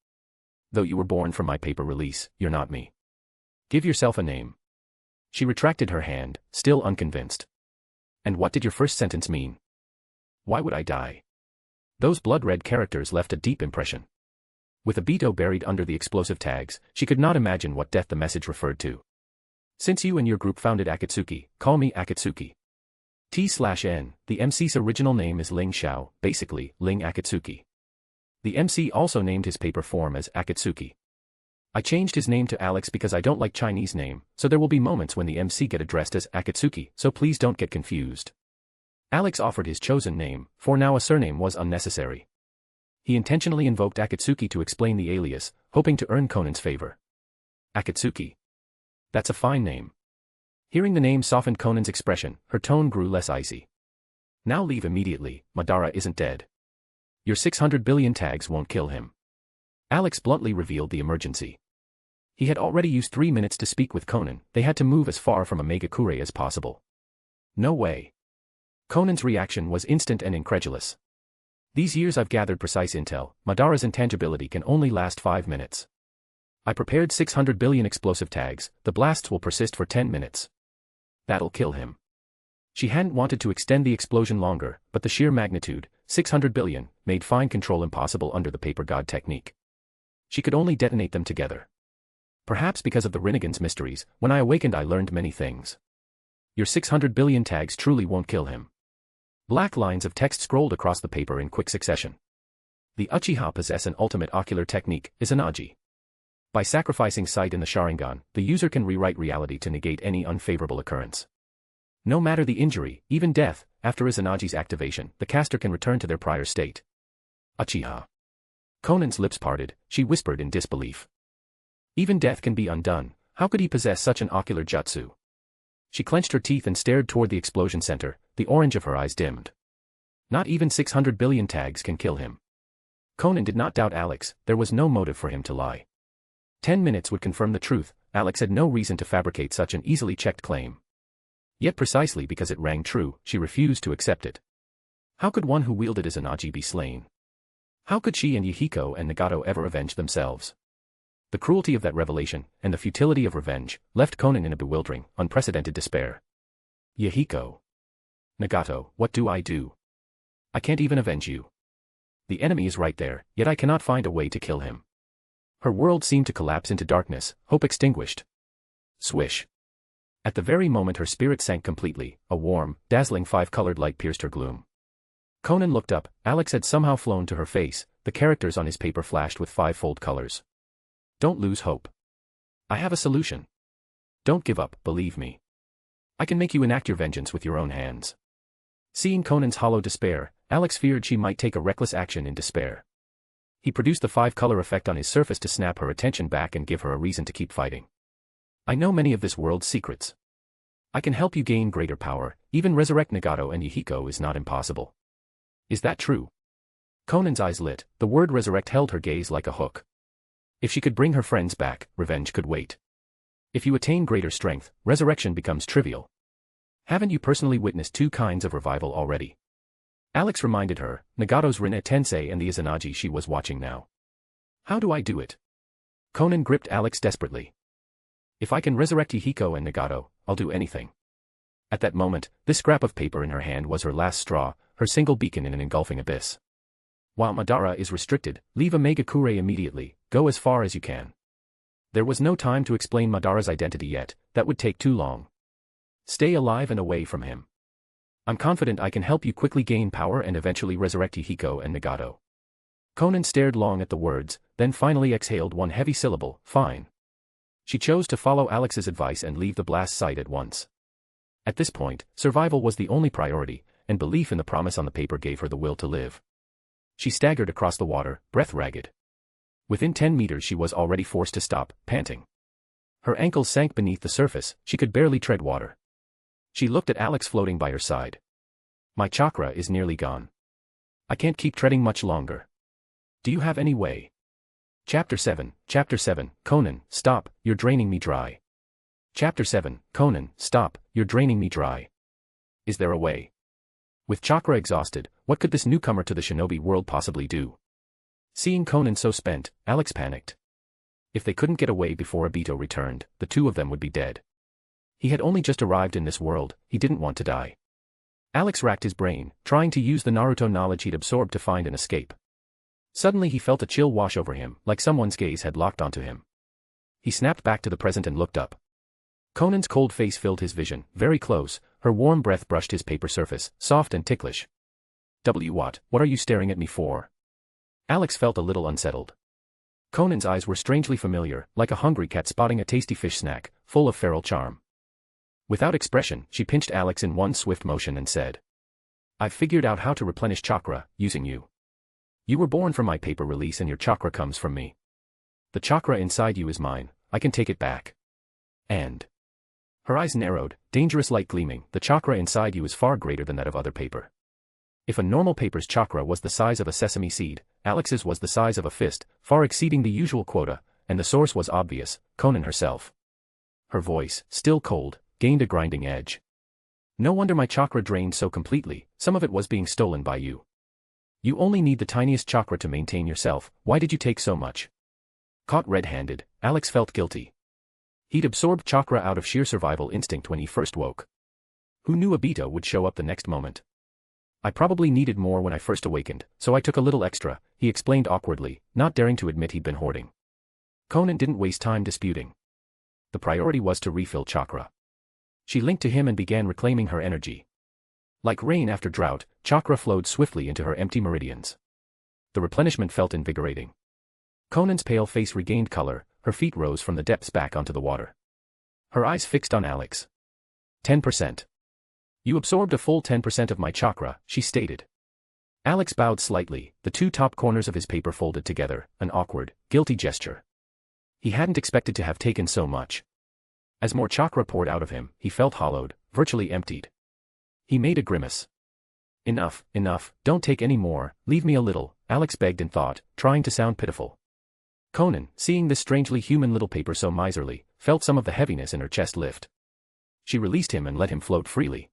Though you were born from my paper release, you're not me. Give yourself a name. She retracted her hand, still unconvinced. And what did your first sentence mean? Why would I die? Those blood-red characters left a deep impression. With a Beto buried under the explosive tags, she could not imagine what death the message referred to. Since you and your group founded Akatsuki, call me Akatsuki. T/N, the MC's original name is Ling Xiao, basically, Ling Akatsuki. The MC also named his paper form as Akatsuki. I changed his name to Alex because I don't like Chinese name, so there will be moments when the MC get addressed as Akatsuki, so please don't get confused. Alex offered his chosen name, for now a surname was unnecessary. He intentionally invoked Akatsuki to explain the alias, hoping to earn Konan's favor. Akatsuki. That's a fine name. Hearing the name softened Konan's expression, her tone grew less icy. Now leave immediately, Madara isn't dead. Your 600 billion tags won't kill him. Alex bluntly revealed the emergency. He had already used 3 minutes to speak with Konan, they had to move as far from Omegakure as possible. No way. Konan's reaction was instant and incredulous. These years I've gathered precise intel, Madara's intangibility can only last 5 minutes. I prepared 600 billion explosive tags, the blasts will persist for 10 minutes. That'll kill him. She hadn't wanted to extend the explosion longer, but the sheer magnitude, 600 billion, made fine control impossible under the paper god technique. She could only detonate them together. Perhaps because of the Rinnegan's mysteries, when I awakened I learned many things. Your 600 billion tags truly won't kill him. Black lines of text scrolled across the paper in quick succession. The Uchiha possess an ultimate ocular technique, Izanagi. By sacrificing sight in the Sharingan, the user can rewrite reality to negate any unfavorable occurrence. No matter the injury, even death, after Izanagi's activation, the caster can return to their prior state. Uchiha. Konan's lips parted, she whispered in disbelief. Even death can be undone, how could he possess such an ocular jutsu? She clenched her teeth and stared toward the explosion center, the orange of her eyes dimmed. Not even 600 billion tags can kill him. Konan did not doubt Alex, there was no motive for him to lie. 10 minutes would confirm the truth, Alex had no reason to fabricate such an easily checked claim. Yet precisely because it rang true, she refused to accept it. How could one who wielded Izanagi be slain? How could she and Yahiko and Nagato ever avenge themselves? The cruelty of that revelation, and the futility of revenge, left Konan in a bewildering, unprecedented despair. Yahiko. Nagato, what do? I can't even avenge you. The enemy is right there, yet I cannot find a way to kill him. Her world seemed to collapse into darkness, hope extinguished. Swish. At the very moment her spirit sank completely, a warm, dazzling 5-colored light pierced her gloom. Konan looked up, Alex had somehow flown to her face, the characters on his paper flashed with 5-fold colors. Don't lose hope. I have a solution. Don't give up, believe me. I can make you enact your vengeance with your own hands. Seeing Konan's hollow despair, Alex feared she might take a reckless action in despair. He produced the 5-color effect on his surface to snap her attention back and give her a reason to keep fighting. I know many of this world's secrets. I can help you gain greater power, even resurrect Nagato and Yahiko is not impossible. Is that true? Konan's eyes lit, the word resurrect held her gaze like a hook. If she could bring her friends back, revenge could wait. If you attain greater strength, resurrection becomes trivial. Haven't you personally witnessed 2 kinds of revival already? Alex reminded her, Nagato's Rinne Tensei and the Izanagi she was watching now. How do I do it? Konan gripped Alex desperately. If I can resurrect Yahiko and Nagato, I'll do anything. At that moment, this scrap of paper in her hand was her last straw, her single beacon in an engulfing abyss. While Madara is restricted, leave Omegakure immediately, go as far as you can. There was no time to explain Madara's identity yet, that would take too long. Stay alive and away from him. I'm confident I can help you quickly gain power and eventually resurrect Hihiko and Nagato. Konan stared long at the words, then finally exhaled one heavy syllable, fine. She chose to follow Alex's advice and leave the blast site at once. At this point, survival was the only priority, and belief in the promise on the paper gave her the will to live. She staggered across the water, breath ragged. Within 10 meters she was already forced to stop, panting. Her ankles sank beneath the surface, she could barely tread water. She looked at Alex floating by her side. My chakra is nearly gone. I can't keep treading much longer. Do you have any way? Chapter 7, Konan, stop, you're draining me dry. Chapter 7, Konan, stop, you're draining me dry. Is there a way? With chakra exhausted, what could this newcomer to the shinobi world possibly do? Seeing Konan so spent, Alex panicked. If they couldn't get away before Obito returned, the two of them would be dead. He had only just arrived in this world, he didn't want to die. Alex racked his brain, trying to use the Naruto knowledge he'd absorbed to find an escape. Suddenly he felt a chill wash over him, like someone's gaze had locked onto him. He snapped back to the present and looked up. Konan's cold face filled his vision, very close, her warm breath brushed his paper surface, soft and ticklish. What are you staring at me for? Alex felt a little unsettled. Konan's eyes were strangely familiar, like a hungry cat spotting a tasty fish snack, full of feral charm. Without expression, she pinched Alex in one swift motion and said, I've figured out how to replenish chakra, using you. You were born from my paper release and your chakra comes from me. The chakra inside you is mine, I can take it back. And... Her eyes narrowed, dangerous light gleaming, the chakra inside you is far greater than that of other paper. If a normal paper's chakra was the size of a sesame seed, Alex's was the size of a fist, far exceeding the usual quota, and the source was obvious, Konan herself. Her voice, still cold, gained a grinding edge. No wonder my chakra drained so completely, some of it was being stolen by you. You only need the tiniest chakra to maintain yourself, why did you take so much? Caught red-handed, Alex felt guilty. He'd absorbed chakra out of sheer survival instinct when he first woke. Who knew Obito would show up the next moment? I probably needed more when I first awakened, so I took a little extra, he explained awkwardly, not daring to admit he'd been hoarding. Konan didn't waste time disputing. The priority was to refill chakra. She linked to him and began reclaiming her energy. Like rain after drought, chakra flowed swiftly into her empty meridians. The replenishment felt invigorating. Konan's pale face regained color, her feet rose from the depths back onto the water. Her eyes fixed on Alex. 10%. You absorbed a full 10% of my chakra, she stated. Alex bowed slightly, the two top corners of his paper folded together, an awkward, guilty gesture. He hadn't expected to have taken so much. As more chakra poured out of him, he felt hollowed, virtually emptied. He made a grimace. Enough, don't take any more, leave me a little, Alex begged in thought, trying to sound pitiful. Konan, seeing this strangely human little paper so miserly, felt some of the heaviness in her chest lift. She released him and let him float freely.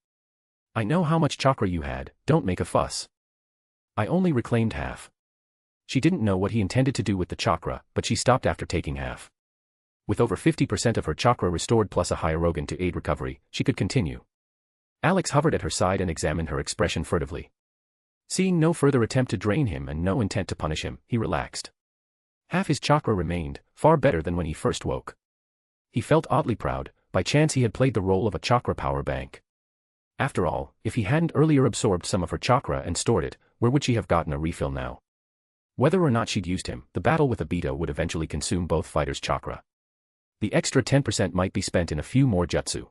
I know how much chakra you had, don't make a fuss. I only reclaimed half. She didn't know what he intended to do with the chakra, but she stopped after taking half. With over 50% of her chakra restored plus a Hyarogan to aid recovery, she could continue. Alex hovered at her side and examined her expression furtively. Seeing no further attempt to drain him and no intent to punish him, he relaxed. Half his chakra remained, far better than when he first woke. He felt oddly proud, by chance he had played the role of a chakra power bank. After all, if he hadn't earlier absorbed some of her chakra and stored it, where would she have gotten a refill now? Whether or not she'd used him, the battle with Obito would eventually consume both fighters' chakra. The extra 10% might be spent in a few more jutsu.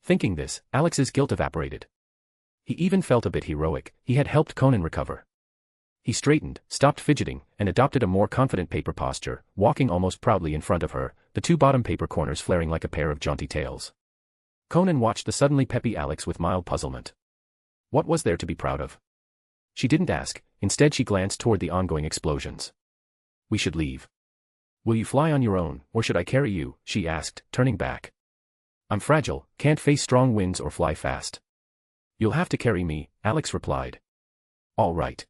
Thinking this, Alex's guilt evaporated. He even felt a bit heroic, he had helped Konan recover. He straightened, stopped fidgeting, and adopted a more confident paper posture, walking almost proudly in front of her, the two bottom paper corners flaring like a pair of jaunty tails. Konan watched the suddenly peppy Alex with mild puzzlement. What was there to be proud of? She didn't ask, instead she glanced toward the ongoing explosions. We should leave. Will you fly on your own, or should I carry you? She asked, turning back. I'm fragile, can't face strong winds or fly fast. You'll have to carry me, Alex replied. All right.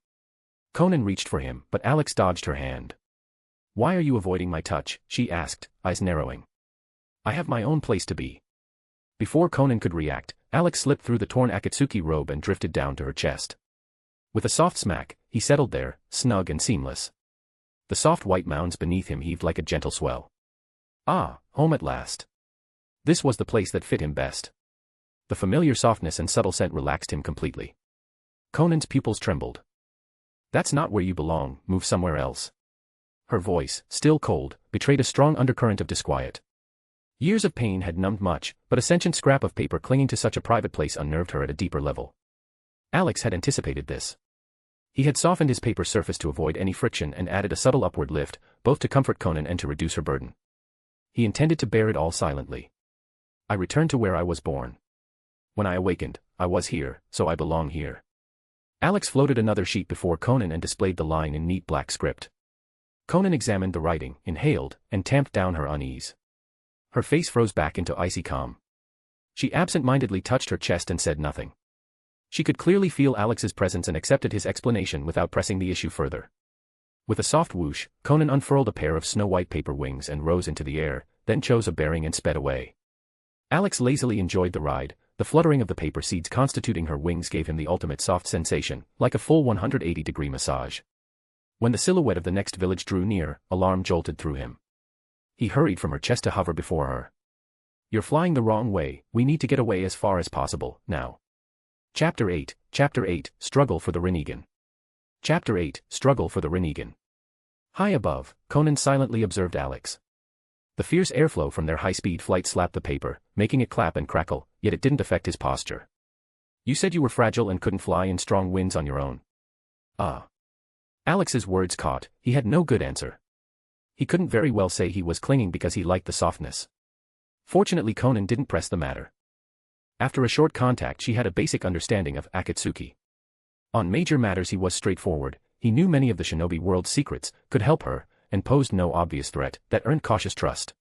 Konan reached for him, but Alex dodged her hand. Why are you avoiding my touch? She asked, eyes narrowing. I have my own place to be. Before Konan could react, Alex slipped through the torn Akatsuki robe and drifted down to her chest. With a soft smack, he settled there, snug and seamless. The soft white mounds beneath him heaved like a gentle swell. Ah, home at last. This was the place that fit him best. The familiar softness and subtle scent relaxed him completely. Konan's pupils trembled. That's not where you belong, move somewhere else. Her voice, still cold, betrayed a strong undercurrent of disquiet. Years of pain had numbed much, but a sentient scrap of paper clinging to such a private place unnerved her at a deeper level. Alex had anticipated this. He had softened his paper surface to avoid any friction and added a subtle upward lift, both to comfort Konan and to reduce her burden. He intended to bear it all silently. I returned to where I was born. When I awakened, I was here, so I belong here. Alex floated another sheet before Konan and displayed the line in neat black script. Konan examined the writing, inhaled, and tamped down her unease. Her face froze back into icy calm. She absent-mindedly touched her chest and said nothing. She could clearly feel Alex's presence and accepted his explanation without pressing the issue further. With a soft whoosh, Konan unfurled a pair of snow-white paper wings and rose into the air, then chose a bearing and sped away. Alex lazily enjoyed the ride, the fluttering of the paper seeds constituting her wings gave him the ultimate soft sensation, like a full 180-degree massage. When the silhouette of the next village drew near, alarm jolted through him. He hurried from her chest to hover before her. You're flying the wrong way, we need to get away as far as possible, now. Chapter 8, Struggle for the Rinnegan. Chapter 8, Struggle for the Rinnegan. High above, Konan silently observed Alex. The fierce airflow from their high-speed flight slapped the paper, making it clap and crackle, yet it didn't affect his posture. You said you were fragile and couldn't fly in strong winds on your own. Ah. Alex's words caught, he had no good answer. He couldn't very well say he was clinging because he liked the softness. Fortunately Konan didn't press the matter. After a short contact she had a basic understanding of Akatsuki. On major matters he was straightforward, he knew many of the shinobi world's secrets, could help her, and posed no obvious threat that earned cautious trust.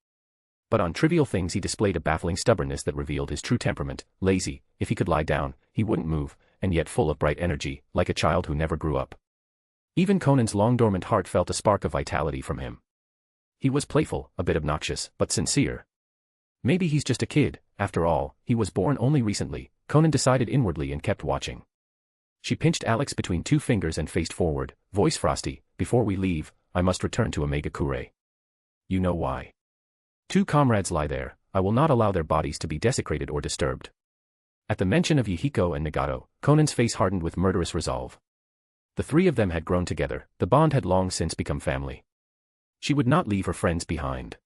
But on trivial things he displayed a baffling stubbornness that revealed his true temperament, lazy, if he could lie down, he wouldn't move, and yet full of bright energy, like a child who never grew up. Even Konan's long-dormant heart felt a spark of vitality from him. He was playful, a bit obnoxious, but sincere. Maybe he's just a kid, after all, he was born only recently, Konan decided inwardly and kept watching. She pinched Alex between two fingers and faced forward, voice frosty, before we leave, I must return to Omegakure. You know why. 2 comrades lie there, I will not allow their bodies to be desecrated or disturbed. At the mention of Yahiko and Nagato, Konan's face hardened with murderous resolve. The 3 of them had grown together, the bond had long since become family. She would not leave her friends behind.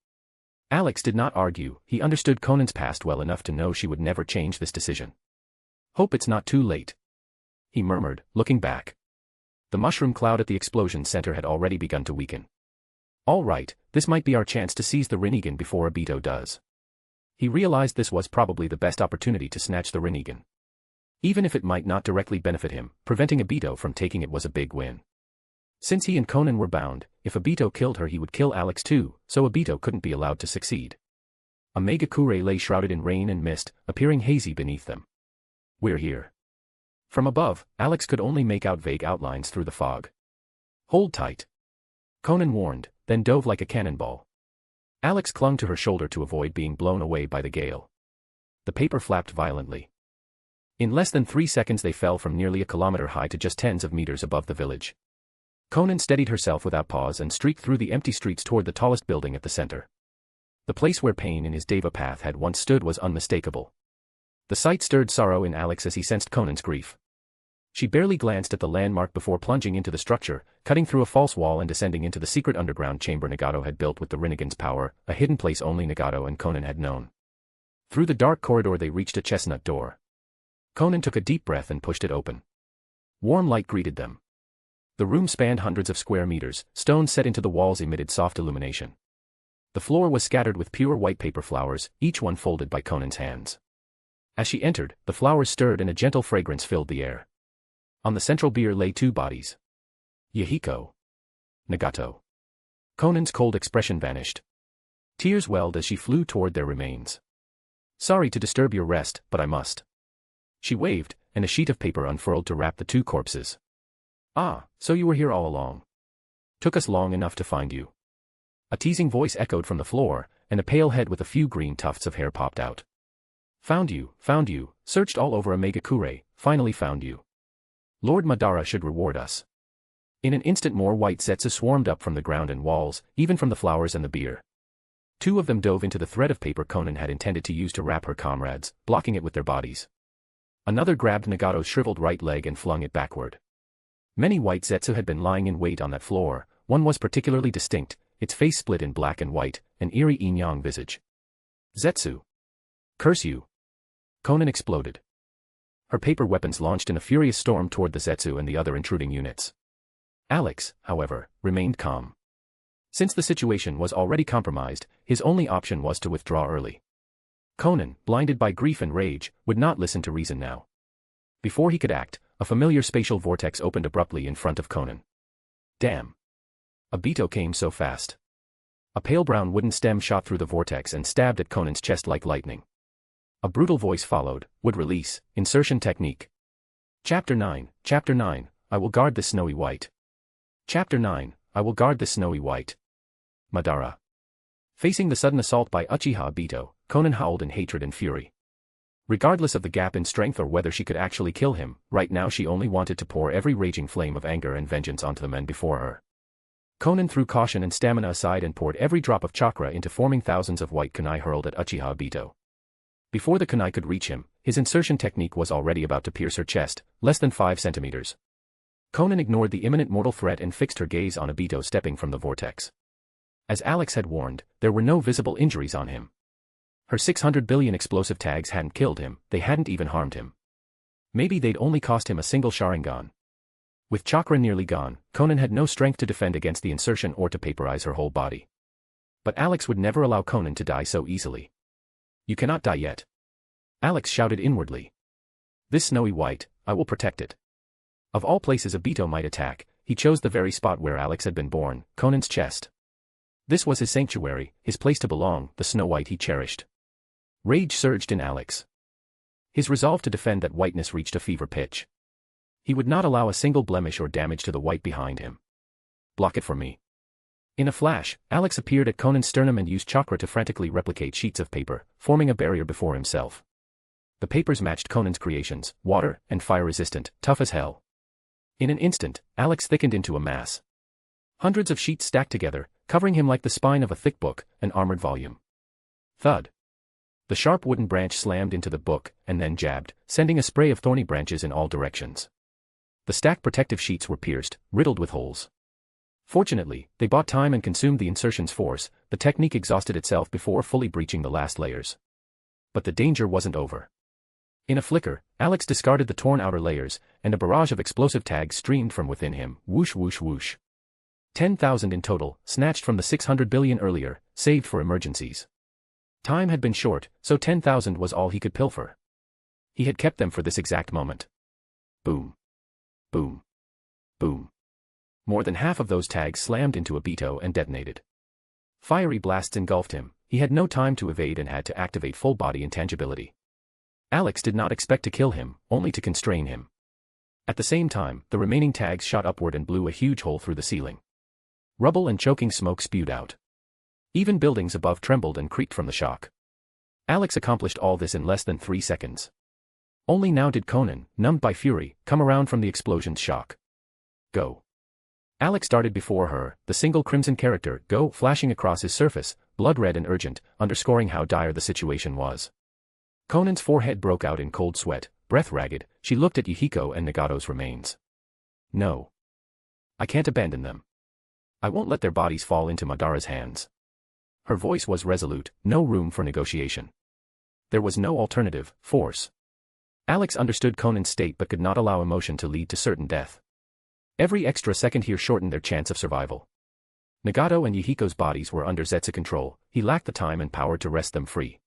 Alex did not argue, he understood Konan's past well enough to know she would never change this decision. Hope it's not too late. He murmured, looking back. The mushroom cloud at the explosion center had already begun to weaken. All right, this might be our chance to seize the Rinnegan before Obito does. He realized this was probably the best opportunity to snatch the Rinnegan. Even if it might not directly benefit him, preventing Obito from taking it was a big win. Since he and Konan were bound, if Obito killed her he would kill Alex too, so Obito couldn't be allowed to succeed. Omegakure lay shrouded in rain and mist, appearing hazy beneath them. We're here. From above, Alex could only make out vague outlines through the fog. Hold tight. Konan warned, then dove like a cannonball. Alex clung to her shoulder to avoid being blown away by the gale. The paper flapped violently. In less than 3 seconds they fell from nearly a kilometer high to just tens of meters above the village. Konan steadied herself without pause and streaked through the empty streets toward the tallest building at the center. The place where Pain in his Deva path had once stood was unmistakable. The sight stirred sorrow in Alex as he sensed Konan's grief. She barely glanced at the landmark before plunging into the structure, cutting through a false wall and descending into the secret underground chamber Nagato had built with the Rinnegan's power, a hidden place only Nagato and Konan had known. Through the dark corridor they reached a chestnut door. Konan took a deep breath and pushed it open. Warm light greeted them. The room spanned hundreds of square meters, stones set into the walls emitted soft illumination. The floor was scattered with pure white paper flowers, each one folded by Konan's hands. As she entered, the flowers stirred and a gentle fragrance filled the air. On the central bier lay 2 bodies. Yahiko. Nagato. Konan's cold expression vanished. Tears welled as she flew toward their remains. Sorry to disturb your rest, but I must. She waved, and a sheet of paper unfurled to wrap the 2 corpses. Ah, so you were here all along. Took us long enough to find you. A teasing voice echoed from the floor, and a pale head with a few green tufts of hair popped out. Found you, searched all over Omegakure, finally found you. Lord Madara should reward us. In an instant more white zetsu swarmed up from the ground and walls, even from the flowers and the beer. Two of them dove into the thread of paper Konan had intended to use to wrap her comrades, blocking it with their bodies. Another grabbed Nagato's shriveled right leg and flung it backward. Many white zetsu had been lying in wait on that floor. One was particularly distinct, its face split in black and white, an eerie yin-yang visage. Zetsu! Curse you! Konan exploded. Her paper weapons launched in a furious storm toward the zetsu and the other intruding units. Alex, however, remained calm. Since the situation was already compromised, his only option was to withdraw early. Konan, blinded by grief and rage, would not listen to reason now. Before he could act, a familiar spatial vortex opened abruptly in front of Konan. Damn! A beetle came so fast. A pale brown wooden stem shot through the vortex and stabbed at Konan's chest like lightning. A brutal voice followed, would release, insertion technique. Chapter 9, I will guard this snowy white. Chapter 9, I will guard this snowy white. Madara. Facing the sudden assault by Uchiha Obito, Konan howled in hatred and fury. Regardless of the gap in strength or whether she could actually kill him, right now she only wanted to pour every raging flame of anger and vengeance onto the men before her. Konan threw caution and stamina aside and poured every drop of chakra into forming thousands of white kunai hurled at Uchiha Obito. Before the kunai could reach him, his insertion technique was already about to pierce her chest, less than 5 centimeters. Konan ignored the imminent mortal threat and fixed her gaze on Obito stepping from the vortex. As Alex had warned, there were no visible injuries on him. Her 600 billion explosive tags hadn't killed him, they hadn't even harmed him. Maybe they'd only cost him a single Sharingan. With chakra nearly gone, Konan had no strength to defend against the insertion or to paperize her whole body. But Alex would never allow Konan to die so easily. You cannot die yet. Alex shouted inwardly. This snowy white, I will protect it. Of all places Obito might attack, he chose the very spot where Alex had been born, Konan's chest. This was his sanctuary, his place to belong, the Snow White he cherished. Rage surged in Alex. His resolve to defend that whiteness reached a fever pitch. He would not allow a single blemish or damage to the white behind him. Block it for me. In a flash, Alex appeared at Konan's sternum and used chakra to frantically replicate sheets of paper, forming a barrier before himself. The papers matched Konan's creations, water and fire-resistant, tough as hell. In an instant, Alex thickened into a mass. Hundreds of sheets stacked together, covering him like the spine of a thick book, an armored volume. Thud. The sharp wooden branch slammed into the book, and then jabbed, sending a spray of thorny branches in all directions. The stacked protective sheets were pierced, riddled with holes. Fortunately, they bought time and consumed the insertion's force, the technique exhausted itself before fully breaching the last layers. But the danger wasn't over. In a flicker, Alex discarded the torn outer layers, and a barrage of explosive tags streamed from within him, whoosh whoosh whoosh. 10,000 in total, snatched from the 600 billion earlier, saved for emergencies. Time had been short, so 10,000 was all he could pilfer. He had kept them for this exact moment. Boom. Boom. Boom. More than half of those tags slammed into Obito and detonated. Fiery blasts engulfed him, he had no time to evade and had to activate full-body intangibility. Alex did not expect to kill him, only to constrain him. At the same time, the remaining tags shot upward and blew a huge hole through the ceiling. Rubble and choking smoke spewed out. Even buildings above trembled and creaked from the shock. Alex accomplished all this in less than 3 seconds. Only now did Konan, numbed by fury, come around from the explosion's shock. Go. Alex darted before her, the single crimson character, go, flashing across his surface, blood red and urgent, underscoring how dire the situation was. Konan's forehead broke out in cold sweat, breath ragged, she looked at Yuhiko and Nagato's remains. No. I can't abandon them. I won't let their bodies fall into Madara's hands. Her voice was resolute, no room for negotiation. There was no alternative, force. Alex understood Konan's state but could not allow emotion to lead to certain death. Every extra second here shortened their chance of survival. Nagato and Yuhiko's bodies were under Zetsu control, he lacked the time and power to wrest them free.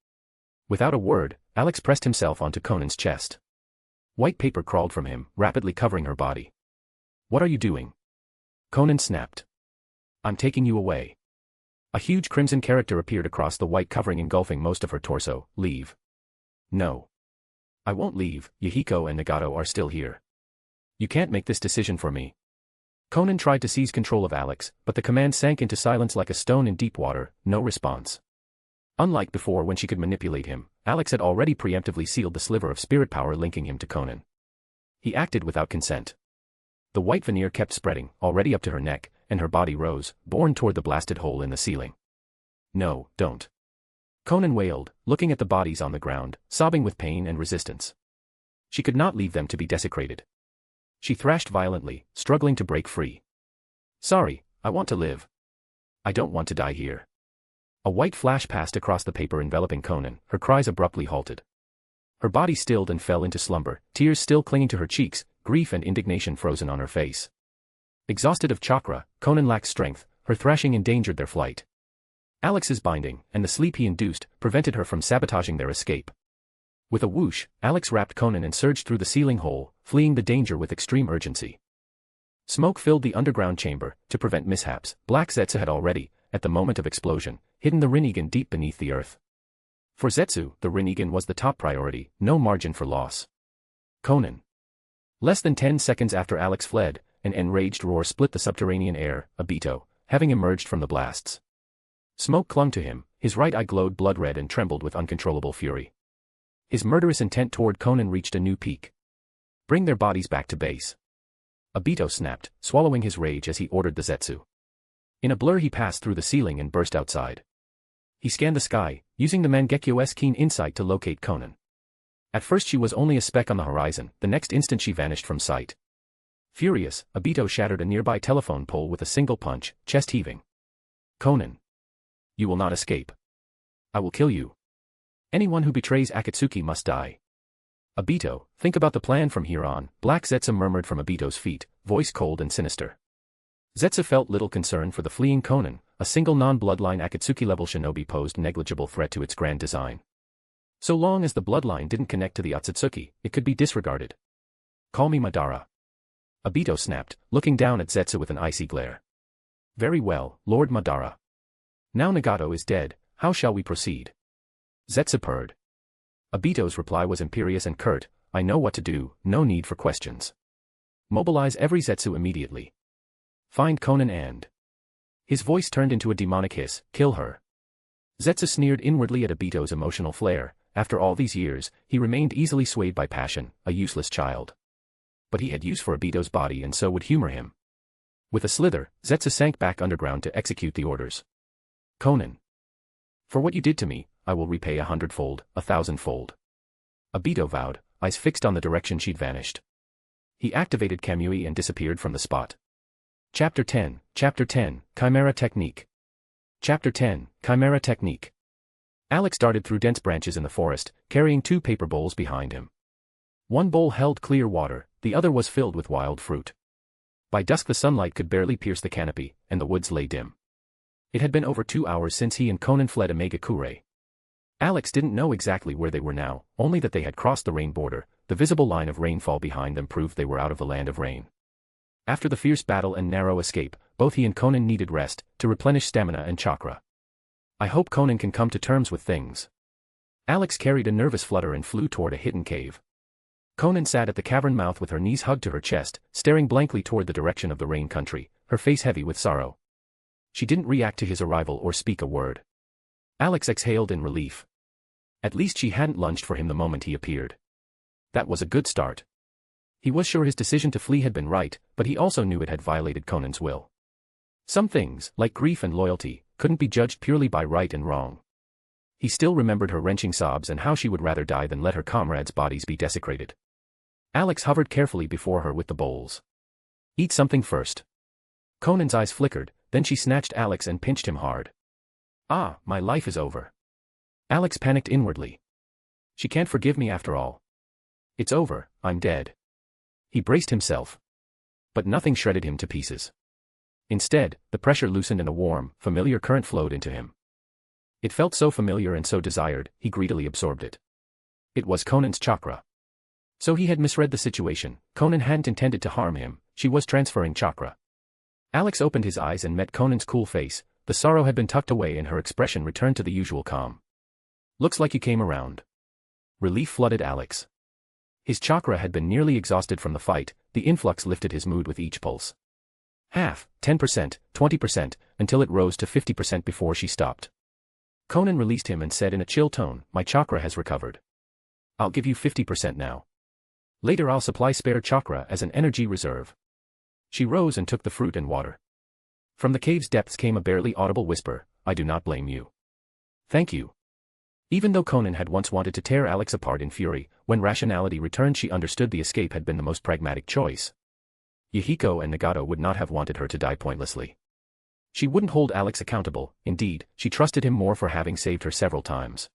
Without a word, Alex pressed himself onto Konan's chest. White paper crawled from him, rapidly covering her body. What are you doing? Konan snapped. I'm taking you away. A huge crimson character appeared across the white covering engulfing most of her torso. Leave. No. I won't leave, Yuhiko and Nagato are still here. You can't make this decision for me. Konan tried to seize control of Alex, but the command sank into silence like a stone in deep water, no response. Unlike before when she could manipulate him, Alex had already preemptively sealed the sliver of spirit power linking him to Konan. He acted without consent. The white veneer kept spreading, already up to her neck, and her body rose, borne toward the blasted hole in the ceiling. No, don't. Konan wailed, looking at the bodies on the ground, sobbing with pain and resistance. She could not leave them to be desecrated. She thrashed violently, struggling to break free. Sorry, I want to live. I don't want to die here. A white flash passed across the paper enveloping Konan, her cries abruptly halted. Her body stilled and fell into slumber, tears still clinging to her cheeks, grief and indignation frozen on her face. Exhausted of chakra, Konan lacked strength, her thrashing endangered their flight. Alex's binding, and the sleep he induced, prevented her from sabotaging their escape. With a whoosh, Alex wrapped Konan and surged through the ceiling hole, fleeing the danger with extreme urgency. Smoke filled the underground chamber. To prevent mishaps, Black Zetsu had already, at the moment of explosion, hidden the Rinnegan deep beneath the earth. For Zetsu, the Rinnegan was the top priority, no margin for loss. Konan. Less than 10 seconds after Alex fled, an enraged roar split the subterranean air, Obito, having emerged from the blasts. Smoke clung to him, his right eye glowed blood red and trembled with uncontrollable fury. His murderous intent toward Konan reached a new peak. Bring their bodies back to base. Obito snapped, swallowing his rage as he ordered the Zetsu. In a blur he passed through the ceiling and burst outside. He scanned the sky, using the Mangekyo's keen insight to locate Konan. At first she was only a speck on the horizon, the next instant she vanished from sight. Furious, Obito shattered a nearby telephone pole with a single punch, chest heaving. Konan. You will not escape. I will kill you. Anyone who betrays Akatsuki must die. Obito, think about the plan from here on, Black Zetsu murmured from Obito's feet, voice cold and sinister. Zetsu felt little concern for the fleeing Konan, a single non-bloodline Akatsuki-level shinobi posed negligible threat to its grand design. So long as the bloodline didn't connect to the Otsutsuki, it could be disregarded. Call me Madara. Obito snapped, looking down at Zetsu with an icy glare. Very well, Lord Madara. Now Nagato is dead, how shall we proceed? Zetsu purred. Obito's reply was imperious and curt, I know what to do, no need for questions. Mobilize every Zetsu immediately. Find Konan and... His voice turned into a demonic hiss, kill her. Zetsu sneered inwardly at Obito's emotional flare. After all these years, he remained easily swayed by passion, a useless child. But he had use for Obito's body and so would humor him. With a slither, Zetsu sank back underground to execute the orders. Konan. For what you did to me, I will repay 100-fold, 1,000-fold. Obito vowed, eyes fixed on the direction she'd vanished. He activated Kamui and disappeared from the spot. Chapter 10, Chimera Technique. Chapter 10, Chimera Technique. Alex darted through dense branches in the forest, carrying 2 paper bowls behind him. One bowl held clear water, the other was filled with wild fruit. By dusk the sunlight could barely pierce the canopy, and the woods lay dim. It had been over 2 hours since he and Konan fled Omega-Kure. Alex didn't know exactly where they were now, only that they had crossed the rain border. The visible line of rainfall behind them proved they were out of the land of rain. After the fierce battle and narrow escape, both he and Konan needed rest, to replenish stamina and chakra. I hope Konan can come to terms with things. Alex carried a nervous flutter and flew toward a hidden cave. Konan sat at the cavern mouth with her knees hugged to her chest, staring blankly toward the direction of the rain country, her face heavy with sorrow. She didn't react to his arrival or speak a word. Alex exhaled in relief. At least she hadn't lunged for him the moment he appeared. That was a good start. He was sure his decision to flee had been right, but he also knew it had violated Conan's will. Some things, like grief and loyalty, couldn't be judged purely by right and wrong. He still remembered her wrenching sobs and how she would rather die than let her comrades' bodies be desecrated. Alex hovered carefully before her with the bowls. Eat something first. Conan's eyes flickered, then she snatched Alex and pinched him hard. Ah, my life is over. Alex panicked inwardly. She can't forgive me after all. It's over, I'm dead. He braced himself. But nothing shredded him to pieces. Instead, the pressure loosened and a warm, familiar current flowed into him. It felt so familiar and so desired, he greedily absorbed it. It was Conan's chakra. So he had misread the situation. Konan hadn't intended to harm him, she was transferring chakra. Alex opened his eyes and met Conan's cool face. The sorrow had been tucked away and her expression returned to the usual calm. Looks like you came around. Relief flooded Alex. His chakra had been nearly exhausted from the fight, the influx lifted his mood with each pulse. Half, 10%, 20%, until it rose to 50% before she stopped. Konan released him and said in a chill tone, my chakra has recovered. I'll give you 50% now. Later I'll supply spare chakra as an energy reserve. She rose and took the fruit and water. From the cave's depths came a barely audible whisper, "I do not blame you." "Thank you." Even though Konan had once wanted to tear Alex apart in fury, when rationality returned she understood the escape had been the most pragmatic choice. Yahiko and Nagato would not have wanted her to die pointlessly. She wouldn't hold Alex accountable, indeed, she trusted him more for having saved her several times.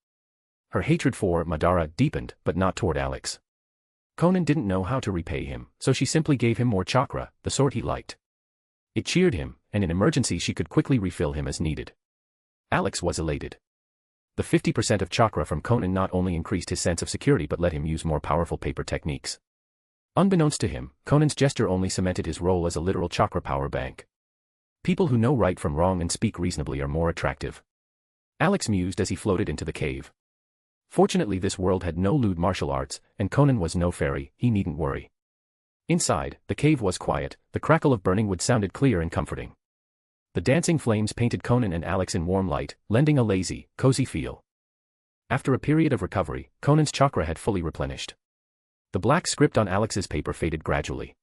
Her hatred for Madara deepened, but not toward Alex. Konan didn't know how to repay him, so she simply gave him more chakra, the sort he liked. It cheered him, and in emergency she could quickly refill him as needed. Alex was elated. The 50% of chakra from Konan not only increased his sense of security but let him use more powerful paper techniques. Unbeknownst to him, Konan's gesture only cemented his role as a literal chakra power bank. People who know right from wrong and speak reasonably are more attractive. Alex mused as he floated into the cave. Fortunately this world had no lewd martial arts, and Konan was no fairy, he needn't worry. Inside, the cave was quiet, the crackle of burning wood sounded clear and comforting. The dancing flames painted Konan and Alex in warm light, lending a lazy, cozy feel. After a period of recovery, Konan's chakra had fully replenished. The black script on Alex's paper faded gradually.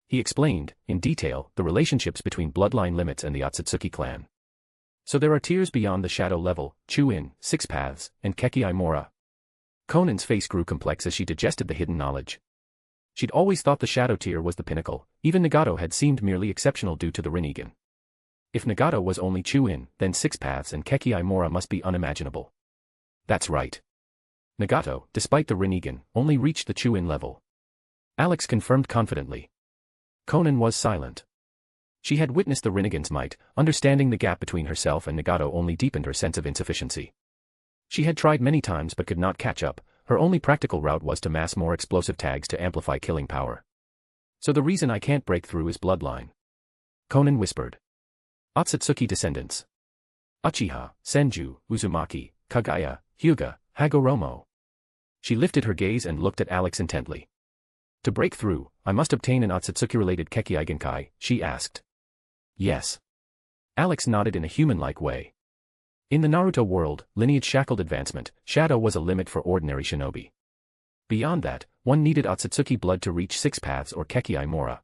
He explained, in detail, the relationships between bloodline limits and the Otsutsuki clan. So there are tiers beyond the shadow level, Chuin, Six Paths, and Keki Imora. Konan's face grew complex as she digested the hidden knowledge. She'd always thought the shadow tier was the pinnacle, even Nagato had seemed merely exceptional due to the Rinnegan. If Nagato was only Chuin, then Six Paths and Keki Imora must be unimaginable. That's right. Nagato, despite the Rinnegan, only reached the Chuin level. Alex confirmed confidently. Konan was silent. She had witnessed the Rinnegan's might, understanding the gap between herself and Nagato only deepened her sense of insufficiency. She had tried many times but could not catch up, her only practical route was to mass more explosive tags to amplify killing power. So the reason I can't break through is bloodline. Konan whispered. Otsutsuki descendants. Uchiha, Senju, Uzumaki, Kagaya, Hyuga, Hagoromo. She lifted her gaze and looked at Alex intently. To break through, I must obtain an Otsutsuki-related Keki Igenkai, she asked. Yes. Alex nodded in a human-like way. In the Naruto world, lineage-shackled advancement, shadow was a limit for ordinary shinobi. Beyond that, one needed Otsutsuki blood to reach Six Paths or Keki Imora.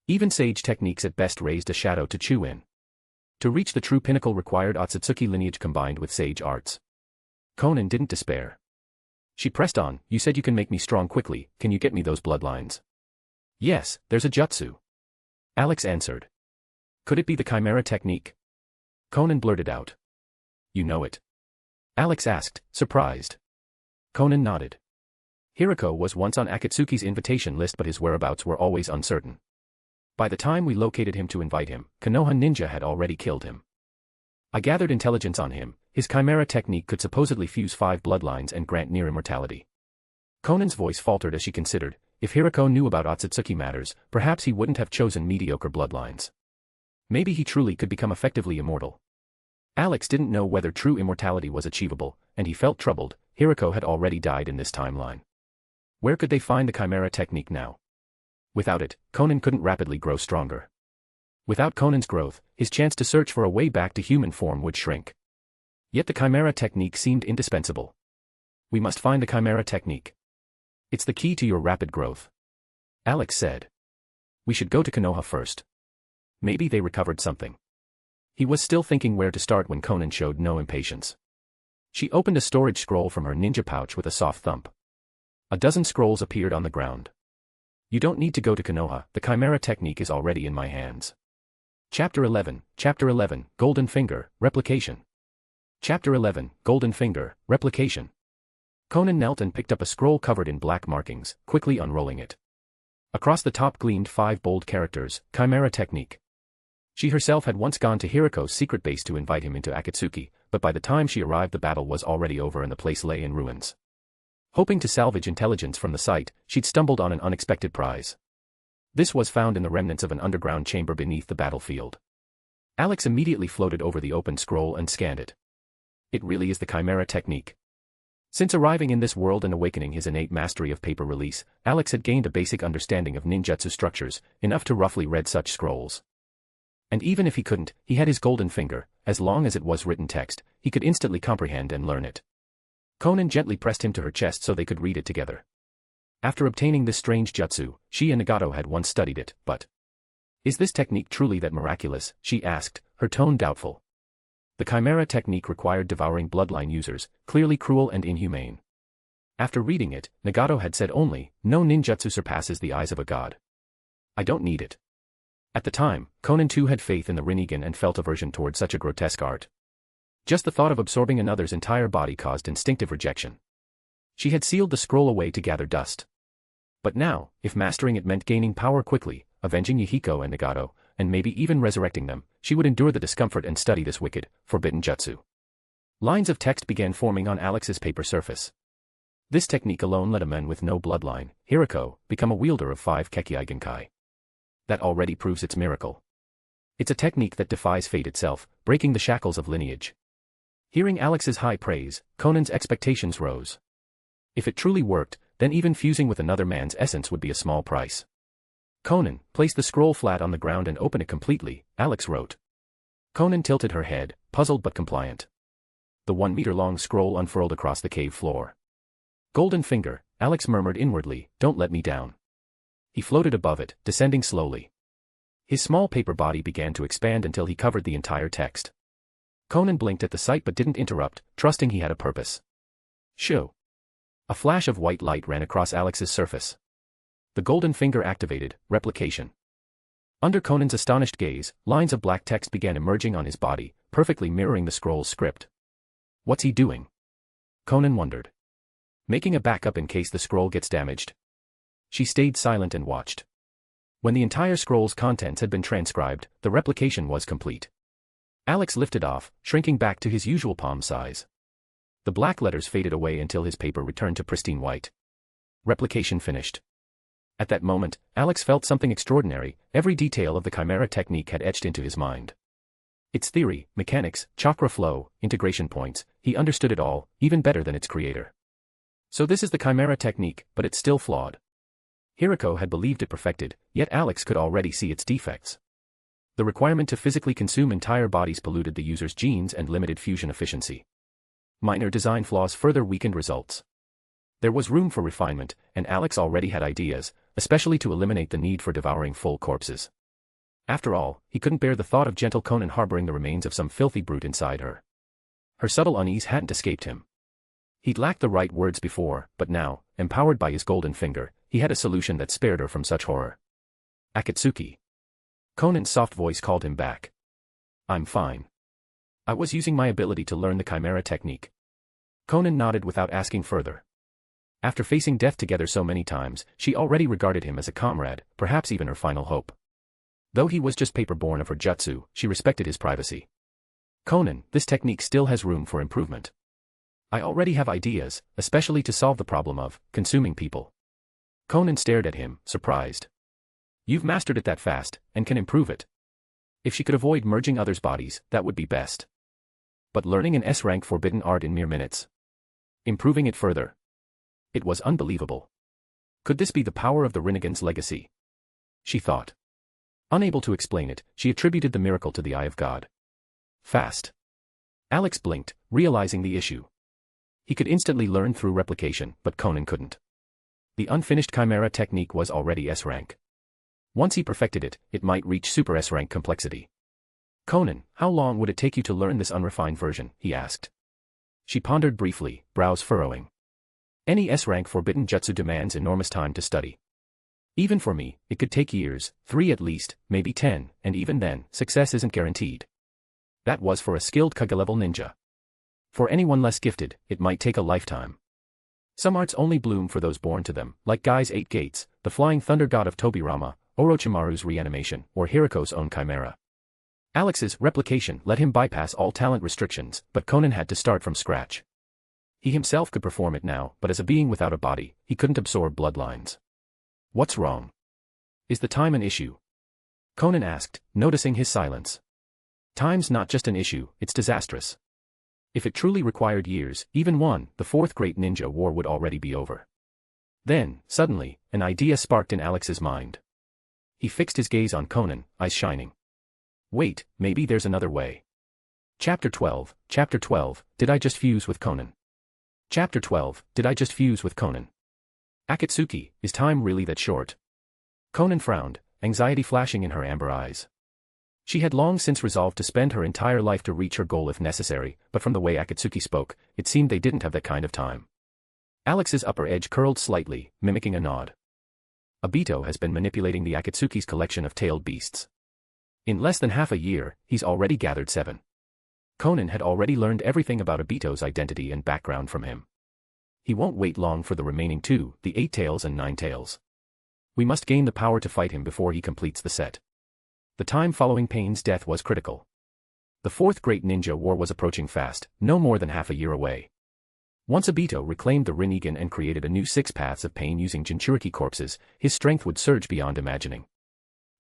Even sage techniques at best raised a shadow to Chuin. To reach the true pinnacle required Otsutsuki lineage combined with sage arts. Konan didn't despair. She pressed on, you said you can make me strong quickly, can you get me those bloodlines? Yes, there's a jutsu. Alex answered. Could it be the chimera technique? Konan blurted out. You know it? Alex asked, surprised. Konan nodded. Hirako was once on Akatsuki's invitation list but his whereabouts were always uncertain. By the time we located him to invite him, Konoha ninja had already killed him. I gathered intelligence on him, his chimera technique could supposedly fuse 5 bloodlines and grant near immortality. Konan's voice faltered as she considered, if Hirako knew about Otsutsuki matters, perhaps he wouldn't have chosen mediocre bloodlines. Maybe he truly could become effectively immortal. Alex didn't know whether true immortality was achievable, and he felt troubled, Hirako had already died in this timeline. Where could they find the chimera technique now? Without it, Konan couldn't rapidly grow stronger. Without Konan's growth, his chance to search for a way back to human form would shrink. Yet the chimera technique seemed indispensable. We must find the chimera technique. It's the key to your rapid growth. Alex said. We should go to Konoha first. Maybe they recovered something. He was still thinking where to start when Konan showed no impatience. She opened a storage scroll from her ninja pouch with a soft thump. A dozen scrolls appeared on the ground. You don't need to go to Konoha, the chimera technique is already in my hands. Chapter 11, Golden Finger, Replication. Chapter 11, Golden Finger, Replication. Konan knelt and picked up a scroll covered in black markings, quickly unrolling it. Across the top gleamed 5 bold characters, Chimera Technique. She herself had once gone to Hirako's secret base to invite him into Akatsuki, but by the time she arrived the battle was already over and the place lay in ruins. Hoping to salvage intelligence from the site, she'd stumbled on an unexpected prize. This was found in the remnants of an underground chamber beneath the battlefield. Alex immediately floated over the open scroll and scanned it. It really is the Chimera Technique. Since arriving in this world and awakening his innate mastery of paper release, Alex had gained a basic understanding of ninjutsu structures, enough to roughly read such scrolls. And even if he couldn't, he had his golden finger, as long as it was written text, he could instantly comprehend and learn it. Konan gently pressed him to her chest so they could read it together. After obtaining this strange jutsu, she and Nagato had once studied it, but Is this technique truly that miraculous? She asked, her tone doubtful. The Chimera technique required devouring bloodline users, clearly cruel and inhumane. After reading it, Nagato had said only, no ninjutsu surpasses the eyes of a god. I don't need it. At the time, Konan too had faith in the Rinnegan and felt aversion toward such a grotesque art. Just the thought of absorbing another's entire body caused instinctive rejection. She had sealed the scroll away to gather dust. But now, if mastering it meant gaining power quickly, avenging Yahiko and Nagato, and maybe even resurrecting them, she would endure the discomfort and study this wicked, forbidden jutsu. Lines of text began forming on Alex's paper surface. This technique alone let a man with no bloodline, Hiriko, become a wielder of 5 Kekkei Genkai. That already proves its miracle. It's a technique that defies fate itself, breaking the shackles of lineage. Hearing Alex's high praise, Konan's expectations rose. If it truly worked, then even fusing with another man's essence would be a small price. Konan, place the scroll flat on the ground and open it completely, Alex wrote. Konan tilted her head, puzzled but compliant. The 1-meter-long scroll unfurled across the cave floor. Golden finger, Alex murmured inwardly, don't let me down. He floated above it, descending slowly. His small paper body began to expand until he covered the entire text. Konan blinked at the sight but didn't interrupt, trusting he had a purpose. Shoo! A flash of white light ran across Alex's surface. The golden finger activated, replication. Under Konan's astonished gaze, lines of black text began emerging on his body, perfectly mirroring the scroll's script. What's he doing? Konan wondered. Making a backup in case the scroll gets damaged. She stayed silent and watched. When the entire scroll's contents had been transcribed, the replication was complete. Alex lifted off, shrinking back to his usual palm size. The black letters faded away until his paper returned to pristine white. Replication finished. At that moment, Alex felt something extraordinary. Every detail of the Chimera technique had etched into his mind. Its theory, mechanics, chakra flow, integration points, he understood it all, even better than its creator. So this is the Chimera technique, but it's still flawed. Hiriko had believed it perfected, yet Alex could already see its defects. The requirement to physically consume entire bodies polluted the user's genes and limited fusion efficiency. Minor design flaws further weakened results. There was room for refinement, and Alex already had ideas, especially to eliminate the need for devouring full corpses. After all, he couldn't bear the thought of gentle Konan harboring the remains of some filthy brute inside her. Her subtle unease hadn't escaped him. He'd lacked the right words before, but now, empowered by his golden finger, he had a solution that spared her from such horror. Akatsuki. Konan's soft voice called him back. I'm fine. I was using my ability to learn the Chimera technique. Konan nodded without asking further. After facing death together so many times, she already regarded him as a comrade, perhaps even her final hope. Though he was just paper born of her jutsu, she respected his privacy. Konan, this technique still has room for improvement. I already have ideas, especially to solve the problem of consuming people. Konan stared at him, surprised. You've mastered it that fast, and can improve it. If she could avoid merging others' bodies, that would be best. But learning an S-rank forbidden art in mere minutes. Improving it further. It was unbelievable. Could this be the power of the Rinnegan's legacy? She thought. Unable to explain it, she attributed the miracle to the eye of God. Fast. Alex blinked, realizing the issue. He could instantly learn through replication, but Konan couldn't. The unfinished Chimera technique was already S-rank. Once he perfected it, it might reach Super S-rank complexity. Konan, how long would it take you to learn this unrefined version? He asked. She pondered briefly, brows furrowing. Any S-rank forbidden jutsu demands enormous time to study. Even for me, it could take years, 3 at least, maybe 10, and even then, success isn't guaranteed. That was for a skilled Kage-level ninja. For anyone less gifted, it might take a lifetime. Some arts only bloom for those born to them, like Gai's 8 Gates, the flying thunder god of Tobirama, Orochimaru's reanimation, or Hiriko's own Chimera. Alex's replication let him bypass all talent restrictions, but Konan had to start from scratch. He himself could perform it now, but as a being without a body, he couldn't absorb bloodlines. What's wrong? Is the time an issue? Konan asked, noticing his silence. Time's not just an issue, it's disastrous. If it truly required years, even one, the 4th Great Ninja War would already be over. Then, suddenly, an idea sparked in Alex's mind. He fixed his gaze on Konan, eyes shining. Wait, maybe there's another way. Chapter 12, Did I just fuse with Konan? Chapter 12, Did I just fuse with Konan? Akatsuki, is time really that short? Konan frowned, anxiety flashing in her amber eyes. She had long since resolved to spend her entire life to reach her goal if necessary, but from the way Akatsuki spoke, it seemed they didn't have that kind of time. Alex's upper edge curled slightly, mimicking a nod. Obito has been manipulating the Akatsuki's collection of tailed beasts. In less than half a year, he's already gathered 7. Konan had already learned everything about Obito's identity and background from him. He won't wait long for the remaining 2, the 8 tails and 9 tails. We must gain the power to fight him before he completes the set. The time following Pain's death was critical. The 4th Great Ninja War was approaching fast, no more than half a year away. Once Obito reclaimed the Rinnegan and created a new 6 paths of pain using Jinchuriki corpses, his strength would surge beyond imagining.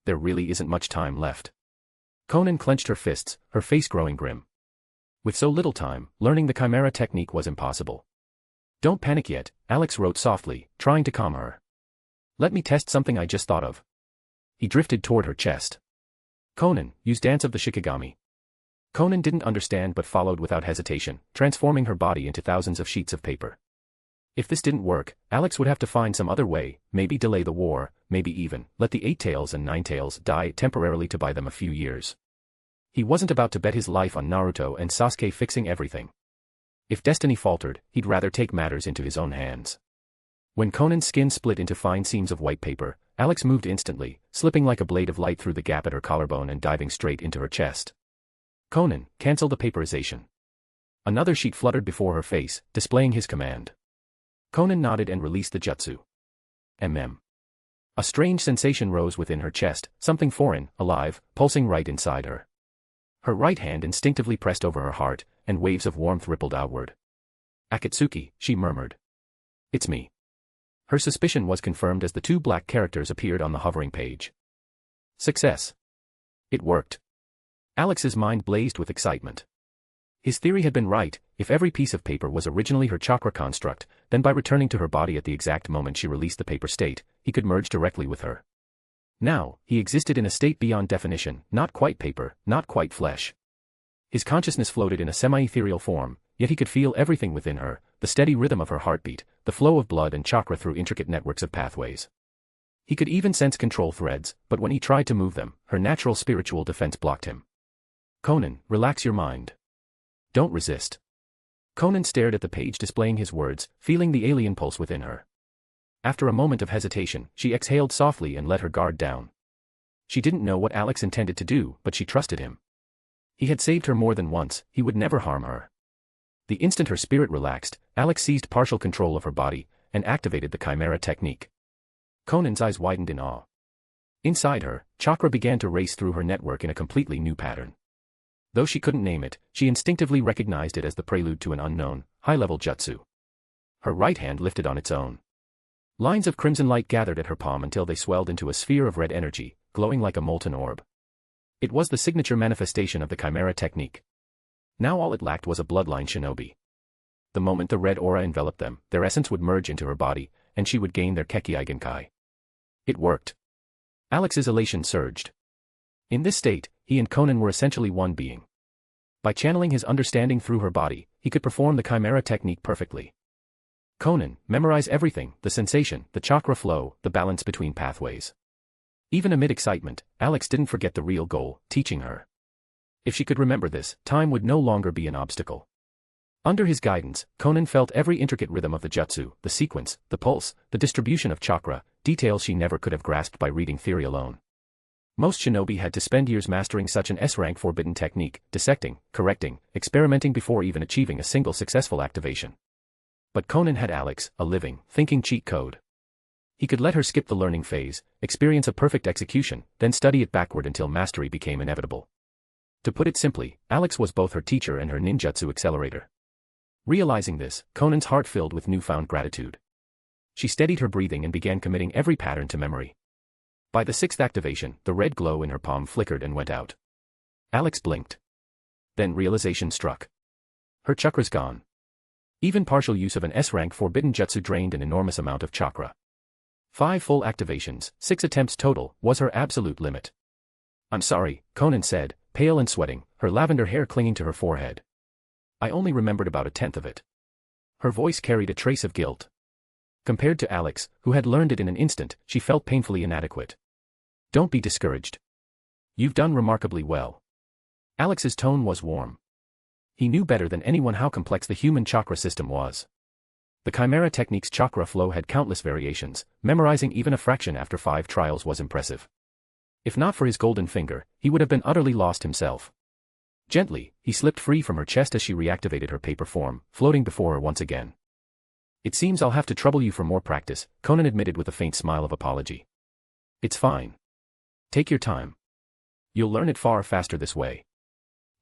There really isn't much time left. Konan clenched her fists, her face growing grim. With so little time, learning the Chimera technique was impossible. Don't panic yet, Alex wrote softly, trying to calm her. Let me test something I just thought of. He drifted toward her chest. Konan, use Dance of the Shikigami. Konan didn't understand but followed without hesitation, transforming her body into thousands of sheets of paper. If this didn't work, Alex would have to find some other way, maybe delay the war, maybe even let the 8 tails and 9 tails die temporarily to buy them a few years. He wasn't about to bet his life on Naruto and Sasuke fixing everything. If destiny faltered, he'd rather take matters into his own hands. When Konan's skin split into fine seams of white paper, Alex moved instantly, slipping like a blade of light through the gap at her collarbone and diving straight into her chest. Konan, cancel the paperization. Another sheet fluttered before her face, displaying his command. Konan nodded and released the jutsu. A strange sensation rose within her chest, something foreign, alive, pulsing right inside her. Her right hand instinctively pressed over her heart, and waves of warmth rippled outward. Akatsuki, she murmured. It's me. Her suspicion was confirmed as the 2 black characters appeared on the hovering page. Success. It worked. Alex's mind blazed with excitement. His theory had been right. If every piece of paper was originally her chakra construct, then by returning to her body at the exact moment she released the paper state, he could merge directly with her. Now, he existed in a state beyond definition, not quite paper, not quite flesh. His consciousness floated in a semi-ethereal form, yet he could feel everything within her, the steady rhythm of her heartbeat, the flow of blood and chakra through intricate networks of pathways. He could even sense control threads, but when he tried to move them, her natural spiritual defense blocked him. Konan, relax your mind. Don't resist. Konan stared at the page displaying his words, feeling the alien pulse within her. After a moment of hesitation, she exhaled softly and let her guard down. She didn't know what Alex intended to do, but she trusted him. He had saved her more than once, he would never harm her. The instant her spirit relaxed, Alex seized partial control of her body, and activated the Chimera technique. Konan's eyes widened in awe. Inside her, chakra began to race through her network in a completely new pattern. Though she couldn't name it, she instinctively recognized it as the prelude to an unknown, high-level jutsu. Her right hand lifted on its own. Lines of crimson light gathered at her palm until they swelled into a sphere of red energy, glowing like a molten orb. It was the signature manifestation of the Chimera technique. Now all it lacked was a bloodline shinobi. The moment the red aura enveloped them, their essence would merge into her body, and she would gain their Kekkei Genkai. It worked. Alex's elation surged. In this state, he and Konan were essentially one being. By channeling his understanding through her body, he could perform the Chimera technique perfectly. Konan, memorize everything, the sensation, the chakra flow, the balance between pathways. Even amid excitement, Alex didn't forget the real goal, teaching her. If she could remember this, time would no longer be an obstacle. Under his guidance, Konan felt every intricate rhythm of the jutsu, the sequence, the pulse, the distribution of chakra, details she never could have grasped by reading theory alone. Most shinobi had to spend years mastering such an S-rank forbidden technique, dissecting, correcting, experimenting before even achieving a single successful activation. But Konan had Alex, a living, thinking cheat code. He could let her skip the learning phase, experience a perfect execution, then study it backward until mastery became inevitable. To put it simply, Alex was both her teacher and her ninjutsu accelerator. Realizing this, Konan's heart filled with newfound gratitude. She steadied her breathing and began committing every pattern to memory. By the 6th activation, the red glow in her palm flickered and went out. Alex blinked. Then realization struck. Her chakra's gone. Even partial use of an S-rank forbidden jutsu drained an enormous amount of chakra. 5 full activations, 6 attempts total, was her absolute limit. I'm sorry, Konan said, pale and sweating, her lavender hair clinging to her forehead. I only remembered about 1/10 of it. Her voice carried a trace of guilt. Compared to Alex, who had learned it in an instant, she felt painfully inadequate. Don't be discouraged. You've done remarkably well. Alex's tone was warm. He knew better than anyone how complex the human chakra system was. The Chimera technique's chakra flow had countless variations, memorizing even a fraction after 5 trials was impressive. If not for his golden finger, he would have been utterly lost himself. Gently, he slipped free from her chest as she reactivated her paper form, floating before her once again. It seems I'll have to trouble you for more practice, Konan admitted with a faint smile of apology. It's fine. Take your time. You'll learn it far faster this way.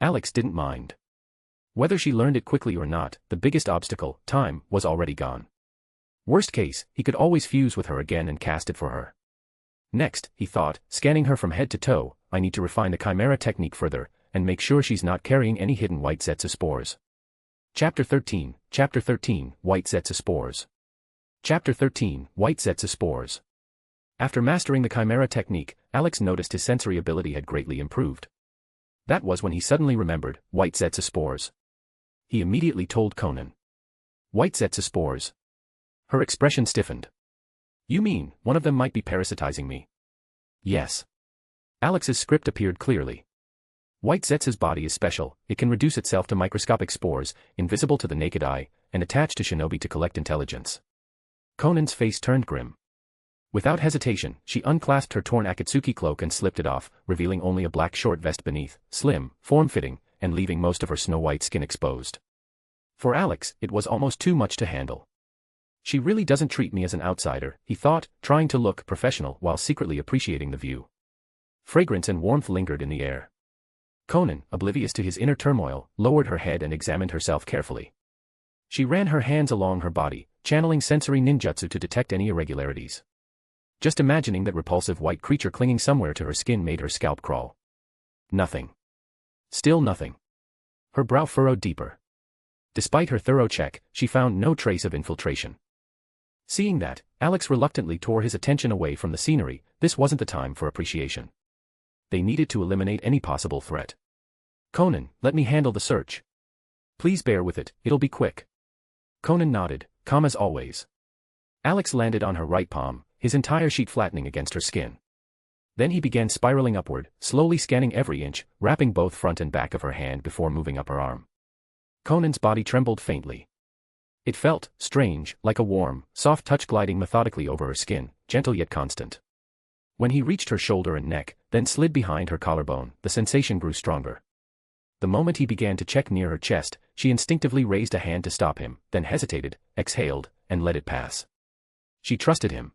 Alex didn't mind. Whether she learned it quickly or not, the biggest obstacle, time, was already gone. Worst case, he could always fuse with her again and cast it for her. Next, he thought, scanning her from head to toe, I need to refine the Chimera technique further, and make sure she's not carrying any hidden white Zetsu spores. Chapter 13, White Zetsu Spores. Chapter 13, White Zetsu Spores. After mastering the Chimera technique, Alex noticed his sensory ability had greatly improved. That was when he suddenly remembered, white Zetsu spores. He immediately told Konan. White Zetsu spores. Her expression stiffened. You mean, one of them might be parasitizing me? Yes. Alex's script appeared clearly. White Zetsu's body is special, it can reduce itself to microscopic spores, invisible to the naked eye, and attached to shinobi to collect intelligence. Konan's face turned grim. Without hesitation, she unclasped her torn Akatsuki cloak and slipped it off, revealing only a black short vest beneath, slim, form-fitting, and leaving most of her snow-white skin exposed. For Alex, it was almost too much to handle. She really doesn't treat me as an outsider, he thought, trying to look professional while secretly appreciating the view. Fragrance and warmth lingered in the air. Konan, oblivious to his inner turmoil, lowered her head and examined herself carefully. She ran her hands along her body, channeling sensory ninjutsu to detect any irregularities. Just imagining that repulsive white creature clinging somewhere to her skin made her scalp crawl. Nothing. Still nothing. Her brow furrowed deeper. Despite her thorough check, she found no trace of infiltration. Seeing that, Alex reluctantly tore his attention away from the scenery. This wasn't the time for appreciation. They needed to eliminate any possible threat. Konan, let me handle the search. Please bear with it, it'll be quick. Konan nodded, calm as always. Alex landed on her right palm, his entire sheet flattening against her skin. Then he began spiraling upward, slowly scanning every inch, wrapping both front and back of her hand before moving up her arm. Konan's body trembled faintly. It felt strange, like a warm, soft touch gliding methodically over her skin, gentle yet constant. When he reached her shoulder and neck, then slid behind her collarbone, the sensation grew stronger. The moment he began to check near her chest, she instinctively raised a hand to stop him, then hesitated, exhaled, and let it pass. She trusted him.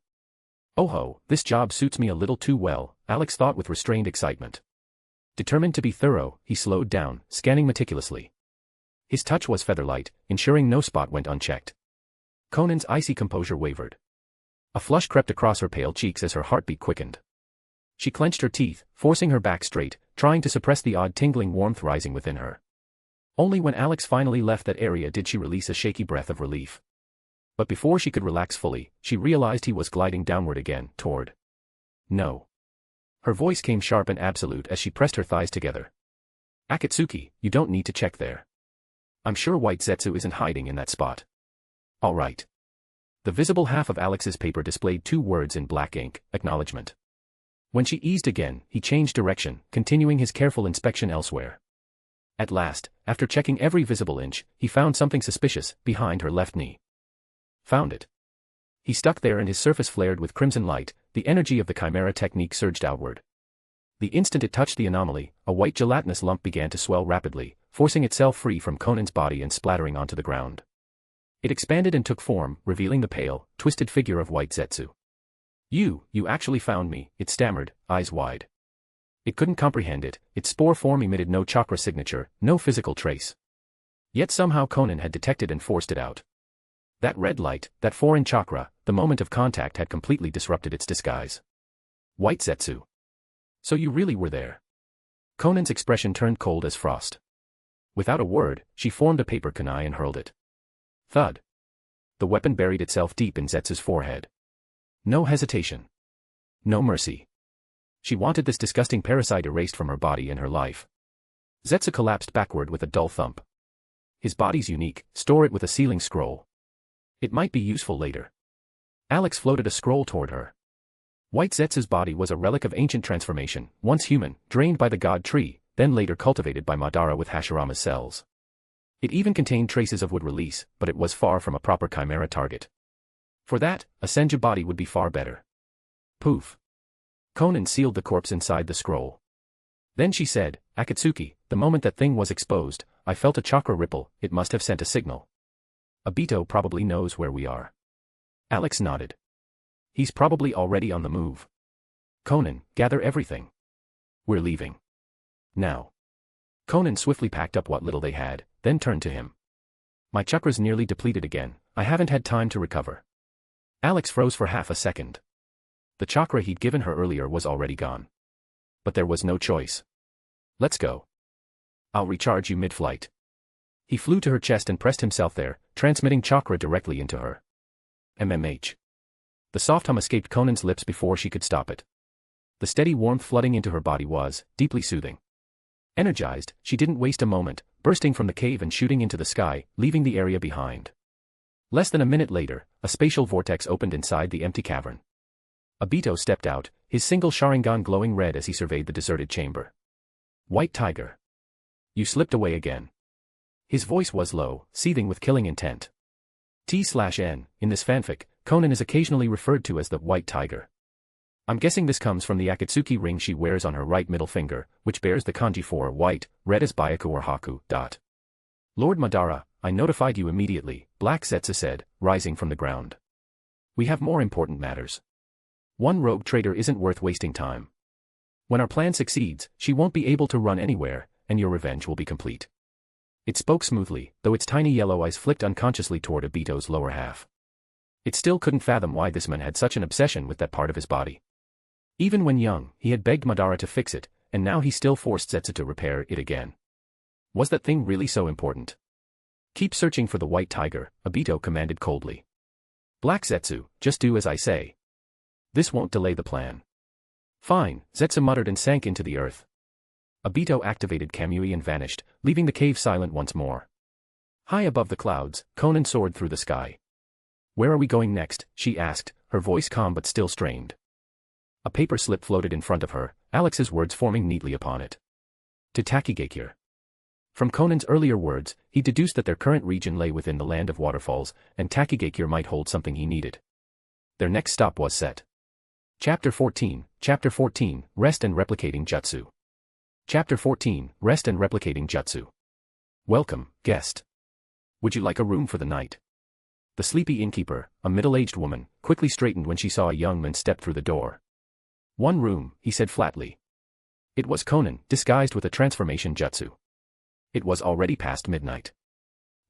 Oh ho, this job suits me a little too well, Alex thought with restrained excitement. Determined to be thorough, he slowed down, scanning meticulously. His touch was feather-light, ensuring no spot went unchecked. Konan's icy composure wavered. A flush crept across her pale cheeks as her heartbeat quickened. She clenched her teeth, forcing her back straight, trying to suppress the odd tingling warmth rising within her. Only when Alex finally left that area did she release a shaky breath of relief. But before she could relax fully, she realized he was gliding downward again, toward. No. Her voice came sharp and absolute as she pressed her thighs together. Akatsuki, you don't need to check there. I'm sure white Zetsu isn't hiding in that spot. All right. The visible half of Alex's paper displayed 2 words in black ink, acknowledgement. When she eased again, he changed direction, continuing his careful inspection elsewhere. At last, after checking every visible inch, he found something suspicious, behind her left knee. Found it. He stuck there and his surface flared with crimson light, the energy of the Chimera technique surged outward. The instant it touched the anomaly, a white gelatinous lump began to swell rapidly, forcing itself free from Konan's body and splattering onto the ground. It expanded and took form, revealing the pale, twisted figure of white Zetsu. You actually found me, it stammered, eyes wide. It couldn't comprehend it, its spore form emitted no chakra signature, no physical trace. Yet somehow Konan had detected and forced it out. That red light, that foreign chakra, the moment of contact had completely disrupted its disguise. White Zetsu. So you really were there. Konan's expression turned cold as frost. Without a word, she formed a paper kunai and hurled it. Thud. The weapon buried itself deep in Zetsu's forehead. No hesitation. No mercy. She wanted this disgusting parasite erased from her body and her life. Zetsu collapsed backward with a dull thump. His body's unique, store it with a sealing scroll. It might be useful later. Alex floated a scroll toward her. White Zetsu's body was a relic of ancient transformation, once human, drained by the god tree, then later cultivated by Madara with Hashirama's cells. It even contained traces of wood release, but it was far from a proper chimera target. For that, a Senju body would be far better. Poof. Konan sealed the corpse inside the scroll. Then she said, Akatsuki, the moment that thing was exposed, I felt a chakra ripple, it must have sent a signal. Obito probably knows where we are. Alex nodded. He's probably already on the move. Konan, gather everything. We're leaving. Now. Konan swiftly packed up what little they had, then turned to him. My chakra's nearly depleted again, I haven't had time to recover. Alex froze for half a second. The chakra he'd given her earlier was already gone. But there was no choice. Let's go. I'll recharge you mid-flight. He flew to her chest and pressed himself there, transmitting chakra directly into her. MMH. The soft hum escaped Konan's lips before she could stop it. The steady warmth flooding into her body was deeply soothing. Energized, she didn't waste a moment, bursting from the cave and shooting into the sky, leaving the area behind. Less than a minute later, a spatial vortex opened inside the empty cavern. Obito stepped out, his single Sharingan glowing red as he surveyed the deserted chamber. White Tiger. You slipped away again. His voice was low, seething with killing intent. T/N, in this fanfic, Konan is occasionally referred to as the White Tiger. I'm guessing this comes from the Akatsuki ring she wears on her right middle finger, which bears the kanji for white, red as Byaku or Haku. Lord Madara, I notified you immediately, Black Zetsu said, rising from the ground. We have more important matters. One rogue trader isn't worth wasting time. When our plan succeeds, she won't be able to run anywhere, and your revenge will be complete. It spoke smoothly, though its tiny yellow eyes flicked unconsciously toward Obito's lower half. It still couldn't fathom why this man had such an obsession with that part of his body. Even when young, he had begged Madara to fix it, and now he still forced Zetsu to repair it again. Was that thing really so important? Keep searching for the White Tiger, Obito commanded coldly. Black Zetsu, just do as I say. This won't delay the plan. Fine, Zetsu muttered and sank into the earth. Obito activated Kamui and vanished, leaving the cave silent once more. High above the clouds, Konan soared through the sky. Where are we going next? She asked, her voice calm but still strained. A paper slip floated in front of her, Alex's words forming neatly upon it. To Takigakure. From Konan's earlier words, he deduced that their current region lay within the land of waterfalls, and Takigakure might hold something he needed. Their next stop was set. Chapter 14, Rest and Replicating Jutsu. Chapter 14, Rest and Replicating Jutsu. Welcome, guest. Would you like a room for the night? The sleepy innkeeper, a middle-aged woman, quickly straightened when she saw a young man step through the door. One room, he said flatly. It was Konan, disguised with a transformation jutsu. It was already past midnight.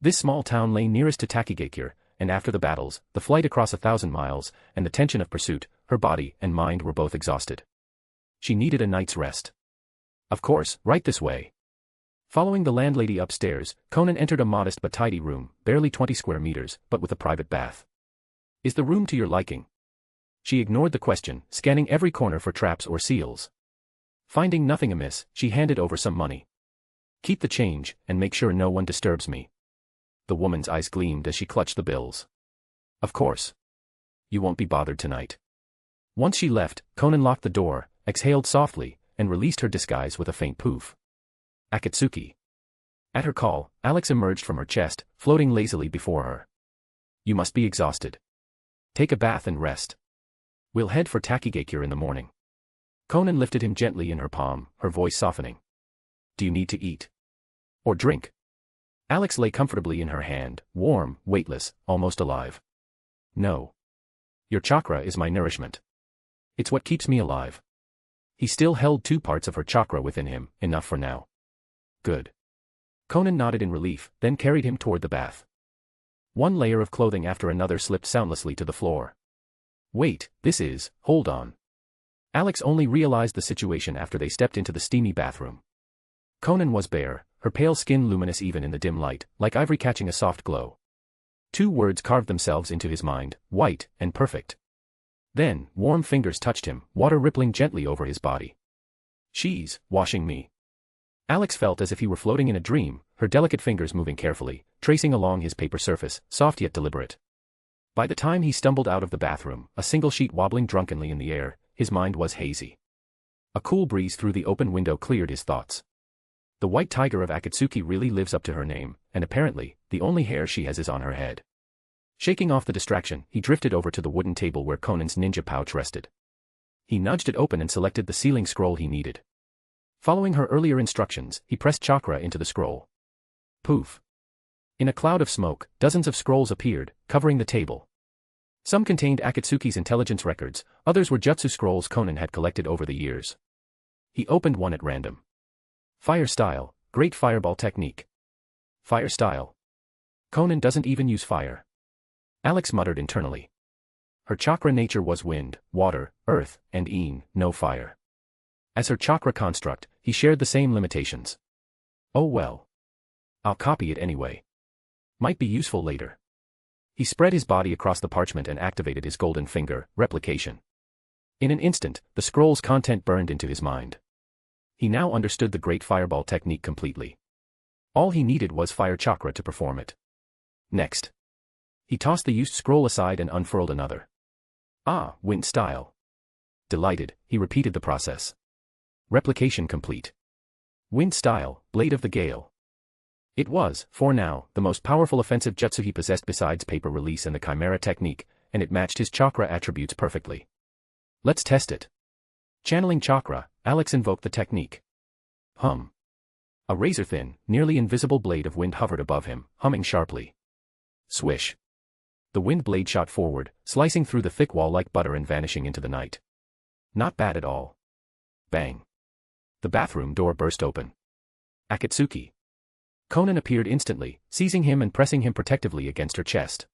This small town lay nearest to Takigakure, and after the battles, the flight across 1,000 miles, and the tension of pursuit, her body and mind were both exhausted. She needed a night's rest. Of course, right this way. Following the landlady upstairs, Konan entered a modest but tidy room, barely 20 square meters, but with a private bath. Is the room to your liking? She ignored the question, scanning every corner for traps or seals. Finding nothing amiss, she handed over some money. Keep the change, and make sure no one disturbs me. The woman's eyes gleamed as she clutched the bills. Of course. You won't be bothered tonight. Once she left, Konan locked the door, exhaled softly, and released her disguise with a faint poof. Akatsuki. At her call, Alex emerged from her chest, floating lazily before her. You must be exhausted. Take a bath and rest. We'll head for Takigakure in the morning. Konan lifted him gently in her palm, her voice softening. Do you need to eat? Or drink? Alex lay comfortably in her hand, warm, weightless, almost alive. No. Your chakra is my nourishment. It's what keeps me alive. He still held 2 parts of her chakra within him, enough for now. Good. Konan nodded in relief, then carried him toward the bath. One layer of clothing after another slipped soundlessly to the floor. Wait, hold on. Alex only realized the situation after they stepped into the steamy bathroom. Konan was bare, her pale skin luminous even in the dim light, like ivory catching a soft glow. 2 words carved themselves into his mind, white and perfect. Then, warm fingers touched him, water rippling gently over his body. She's washing me. Alex felt as if he were floating in a dream, her delicate fingers moving carefully, tracing along his paper surface, soft yet deliberate. By the time he stumbled out of the bathroom, a single sheet wobbling drunkenly in the air, his mind was hazy. A cool breeze through the open window cleared his thoughts. The white tiger of Akatsuki really lives up to her name, and apparently, the only hair she has is on her head. Shaking off the distraction, he drifted over to the wooden table where Konan's ninja pouch rested. He nudged it open and selected the sealing scroll he needed. Following her earlier instructions, he pressed chakra into the scroll. Poof! In a cloud of smoke, dozens of scrolls appeared, covering the table. Some contained Akatsuki's intelligence records, others were jutsu scrolls Konan had collected over the years. He opened one at random. Fire style, great fireball technique. Fire style. Konan doesn't even use fire. Alex muttered internally. Her chakra nature was wind, water, earth, and no fire. As her chakra construct, he shared the same limitations. Oh well. I'll copy it anyway. Might be useful later. He spread his body across the parchment and activated his golden finger, replication. In an instant, the scroll's content burned into his mind. He now understood the great fireball technique completely. All he needed was fire chakra to perform it. Next. He tossed the used scroll aside and unfurled another. Ah, wind style. Delighted, he repeated the process. Replication complete. Wind style, blade of the gale. It was, for now, the most powerful offensive jutsu he possessed besides paper release and the chimera technique, and it matched his chakra attributes perfectly. Let's test it. Channeling chakra, Alex invoked the technique. Hum. A razor-thin, nearly invisible blade of wind hovered above him, humming sharply. Swish. The wind blade shot forward, slicing through the thick wall like butter and vanishing into the night. Not bad at all. Bang. The bathroom door burst open. Akatsuki. Konan appeared instantly, seizing him and pressing him protectively against her chest.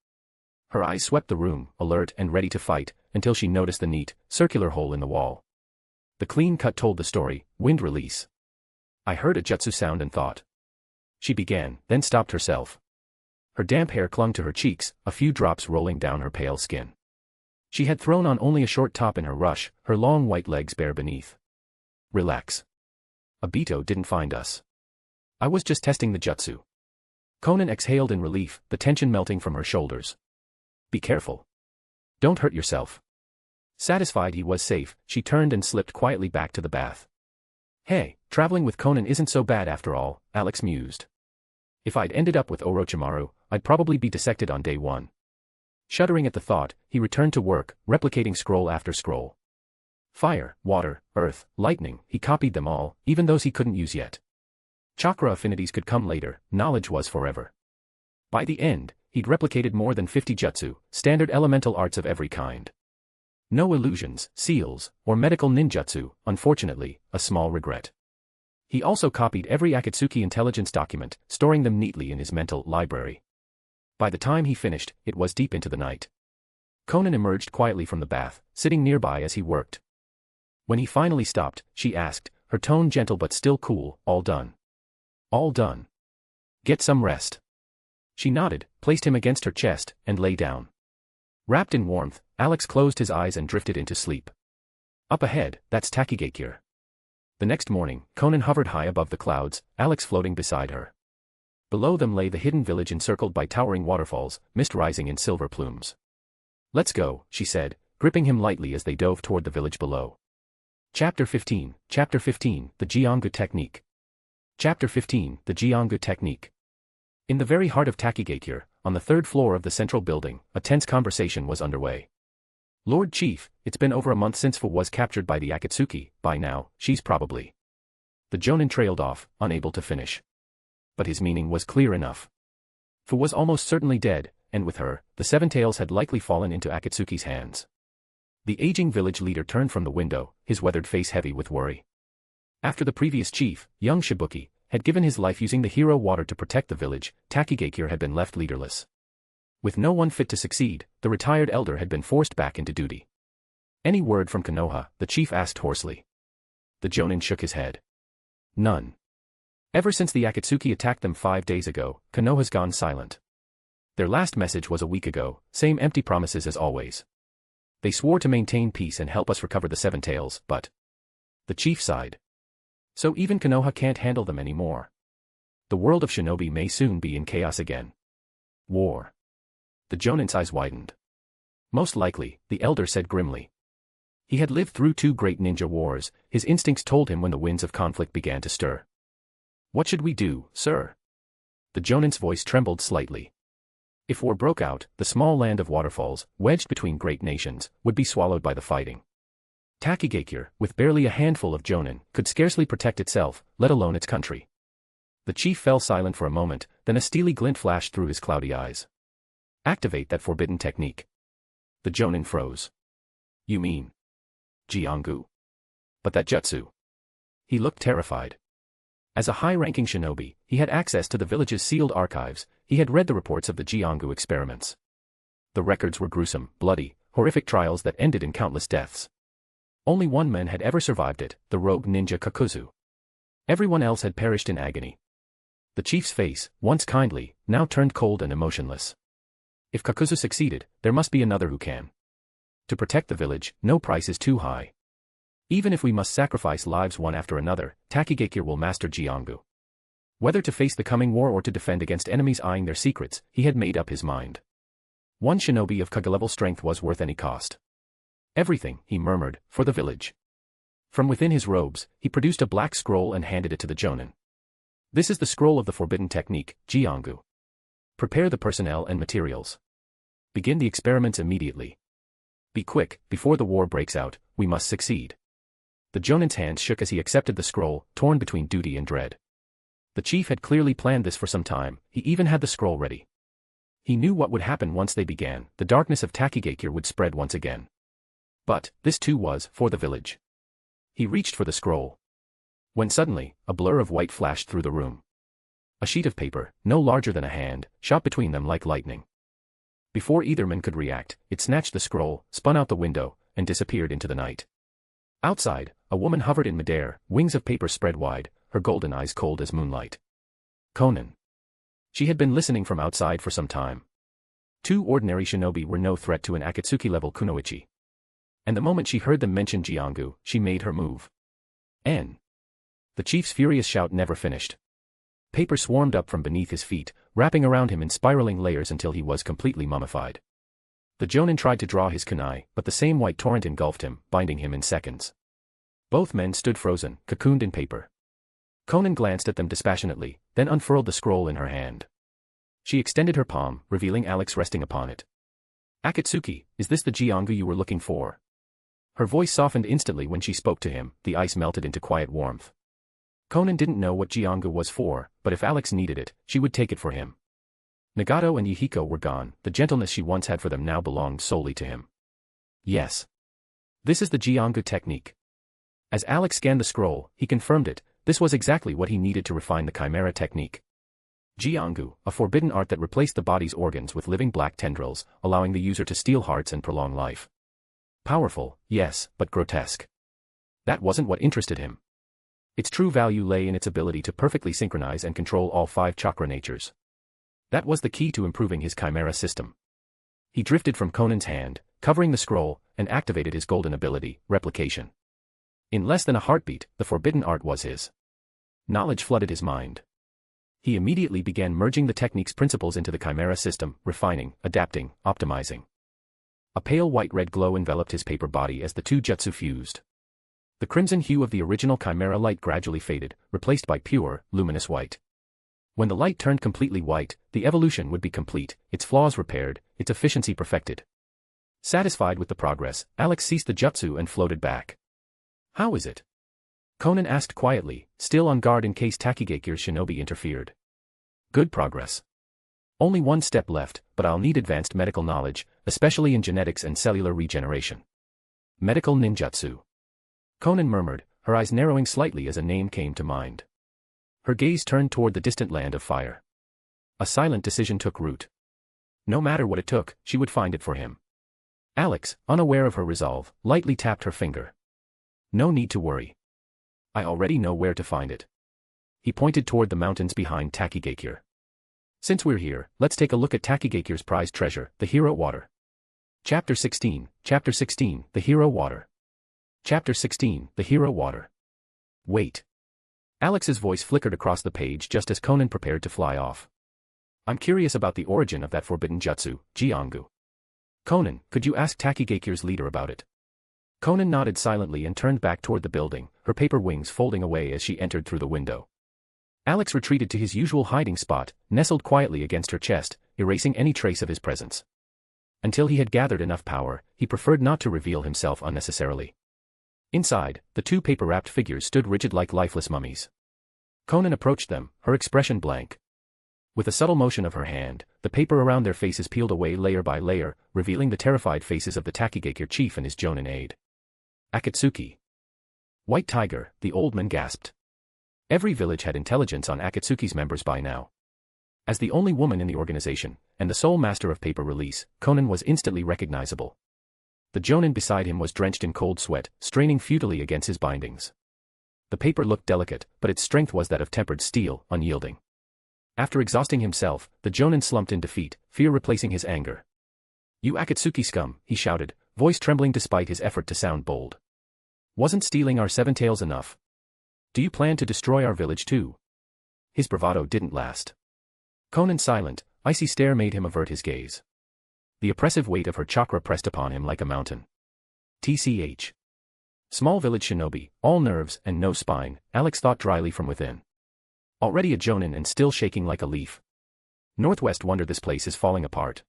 Her eyes swept the room, alert and ready to fight, until she noticed the neat, circular hole in the wall. The clean cut told the story, wind release. I heard a jutsu sound and thought. She began, then stopped herself. Her damp hair clung to her cheeks, a few drops rolling down her pale skin. She had thrown on only a short top in her rush, her long white legs bare beneath. Relax. Obito didn't find us. I was just testing the jutsu. Konan exhaled in relief, the tension melting from her shoulders. Be careful. Don't hurt yourself. Satisfied he was safe, she turned and slipped quietly back to the bath. Hey, traveling with Konan isn't so bad after all, Alex mused. If I'd ended up with Orochimaru, I'd probably be dissected on day one. Shuddering at the thought, he returned to work, replicating scroll after scroll. Fire, water, earth, lightning, he copied them all, even those he couldn't use yet. Chakra affinities could come later, knowledge was forever. By the end, he'd replicated more than 50 jutsu, standard elemental arts of every kind. No illusions, seals, or medical ninjutsu, unfortunately, a small regret. He also copied every Akatsuki intelligence document, storing them neatly in his mental library. By the time he finished, it was deep into the night. Konan emerged quietly from the bath, sitting nearby as he worked. When he finally stopped, she asked, her tone gentle but still cool, all done. All done. Get some rest. She nodded, placed him against her chest, and lay down. Wrapped in warmth, Alex closed his eyes and drifted into sleep. Up ahead, that's Takigakure. The next morning, Konan hovered high above the clouds, Alex floating beside her. Below them lay the hidden village encircled by towering waterfalls, mist rising in silver plumes. Let's go, she said, gripping him lightly as they dove toward the village below. Chapter 15, the Jiangu Technique. Chapter 15, the Jiangu Technique. In the very heart of Takigakure, on the third floor of the central building, a tense conversation was underway. Lord Chief, it's been over a month since Fu was captured by the Akatsuki, by now, she's probably... The Jonin trailed off, unable to finish. But his meaning was clear enough. Fu was almost certainly dead, and with her, the Seven Tails had likely fallen into Akatsuki's hands. The aging village leader turned from the window, his weathered face heavy with worry. After the previous chief, young Shibuki, had given his life using the hero water to protect the village, Takigakure had been left leaderless. With no one fit to succeed, the retired elder had been forced back into duty. Any word from Konoha? The chief asked hoarsely. The Jonin shook his head. None. Ever since the Akatsuki attacked them 5 days ago, Konoha's gone silent. Their last message was a week ago, same empty promises as always. They swore to maintain peace and help us recover the Seven Tails, but... The chief sighed. So even Konoha can't handle them anymore. The world of shinobi may soon be in chaos again. War. The Jonin's eyes widened. Most likely, the elder said grimly. He had lived through 2 great ninja wars, his instincts told him when the winds of conflict began to stir. "What should we do, sir?" The Jonin's voice trembled slightly. If war broke out, the small land of waterfalls, wedged between great nations, would be swallowed by the fighting. Takigakure, with barely a handful of Jonin, could scarcely protect itself, let alone its country. The chief fell silent for a moment, then a steely glint flashed through his cloudy eyes. "Activate that forbidden technique." The Jonin froze. "You mean Jiangu? But that jutsu?" He looked terrified. As a high-ranking shinobi, he had access to the village's sealed archives. He had read the reports of the Jiangu experiments. The records were gruesome, bloody, horrific trials that ended in countless deaths. Only one man had ever survived it, the rogue ninja Kakuzu. Everyone else had perished in agony. The chief's face, once kindly, now turned cold and emotionless. If Kakuzu succeeded, there must be another who can. To protect the village, no price is too high. Even if we must sacrifice lives one after another, Takigakure will master Jiangu. Whether to face the coming war or to defend against enemies eyeing their secrets, he had made up his mind. One shinobi of Kage-level strength was worth any cost. "Everything," he murmured, "for the village." From within his robes, he produced a black scroll and handed it to the Jonin. "This is the scroll of the forbidden technique, Jiangu. Prepare the personnel and materials. Begin the experiments immediately. Be quick, before the war breaks out, we must succeed." The Jonin's hands shook as he accepted the scroll, torn between duty and dread. The chief had clearly planned this for some time, he even had the scroll ready. He knew what would happen once they began, the darkness of Takigakure would spread once again. But, this too was, for the village. He reached for the scroll. When suddenly, a blur of white flashed through the room. A sheet of paper, no larger than a hand, shot between them like lightning. Before either man could react, it snatched the scroll, spun out the window, and disappeared into the night. Outside, a woman hovered in midair, wings of paper spread wide, her golden eyes cold as moonlight. Konan. She had been listening from outside for some time. 2 ordinary shinobi were no threat to an Akatsuki-level kunoichi. And the moment she heard them mention Jiangu, she made her move. N. The chief's furious shout never finished. Paper swarmed up from beneath his feet, wrapping around him in spiraling layers until he was completely mummified. The Jonin tried to draw his kunai, but the same white torrent engulfed him, binding him in seconds. Both men stood frozen, cocooned in paper. Konan glanced at them dispassionately, then unfurled the scroll in her hand. She extended her palm, revealing Alex resting upon it. "Akatsuki, is this the Jiangu you were looking for?" Her voice softened instantly when she spoke to him, the ice melted into quiet warmth. Konan didn't know what Jiangu was for, but if Alex needed it, she would take it for him. Nagato and Yihiko were gone, the gentleness she once had for them now belonged solely to him. "Yes. This is the Jiangu technique." As Alex scanned the scroll, he confirmed it, this was exactly what he needed to refine the Chimera technique. Jiangu, a forbidden art that replaced the body's organs with living black tendrils, allowing the user to steal hearts and prolong life. Powerful, yes, but grotesque. That wasn't what interested him. Its true value lay in its ability to perfectly synchronize and control all 5 chakra natures. That was the key to improving his Chimera system. He drifted from Konan's hand, covering the scroll, and activated his golden ability, replication. In less than a heartbeat, the forbidden art was his. Knowledge flooded his mind. He immediately began merging the technique's principles into the Chimera system, refining, adapting, optimizing. A pale white-red glow enveloped his paper body as the 2 jutsu fused. The crimson hue of the original Chimera light gradually faded, replaced by pure, luminous white. When the light turned completely white, the evolution would be complete, its flaws repaired, its efficiency perfected. Satisfied with the progress, Alex ceased the jutsu and floated back. "How is it?" Konan asked quietly, still on guard in case Takigakure's shinobi interfered. "Good progress. Only 1 step left, but I'll need advanced medical knowledge, especially in genetics and cellular regeneration." "Medical ninjutsu." Konan murmured, her eyes narrowing slightly as a name came to mind. Her gaze turned toward the distant land of fire. A silent decision took root. No matter what it took, she would find it for him. Alex, unaware of her resolve, lightly tapped her finger. "No need to worry. I already know where to find it." He pointed toward the mountains behind Takigakure. "Since we're here, let's take a look at Takigakure's prized treasure, the Hero Water." Chapter 16, The Hero Water. Chapter 16, The Hero Water. "Wait." Alex's voice flickered across the page just as Konan prepared to fly off. "I'm curious about the origin of that forbidden jutsu, Jiangu. Konan, could you ask Takigakure's leader about it?" Konan nodded silently and turned back toward the building, her paper wings folding away as she entered through the window. Alex retreated to his usual hiding spot, nestled quietly against her chest, erasing any trace of his presence. Until he had gathered enough power, he preferred not to reveal himself unnecessarily. Inside, the two paper-wrapped figures stood rigid like lifeless mummies. Konan approached them, her expression blank. With a subtle motion of her hand, the paper around their faces peeled away layer by layer, revealing the terrified faces of the Takigakure chief and his Jonin aide. Akatsuki. White Tiger, the old man gasped. Every village had intelligence on Akatsuki's members by now. As the only woman in the organization, and the sole master of paper release, Konan was instantly recognizable. The Jonin beside him was drenched in cold sweat, straining futilely against his bindings. The paper looked delicate, but its strength was that of tempered steel, unyielding. After exhausting himself, the Jonin slumped in defeat, fear replacing his anger. "You Akatsuki scum," he shouted, voice trembling despite his effort to sound bold. "Wasn't stealing our seven tails enough? Do you plan to destroy our village too?" His bravado didn't last. Konan's silent, icy stare made him avert his gaze. The oppressive weight of her chakra pressed upon him like a mountain. TCH. Small village shinobi, all nerves and no spine, Alex thought dryly from within. Already a Jonin and still shaking like a leaf. Northwest wonder this place is falling apart.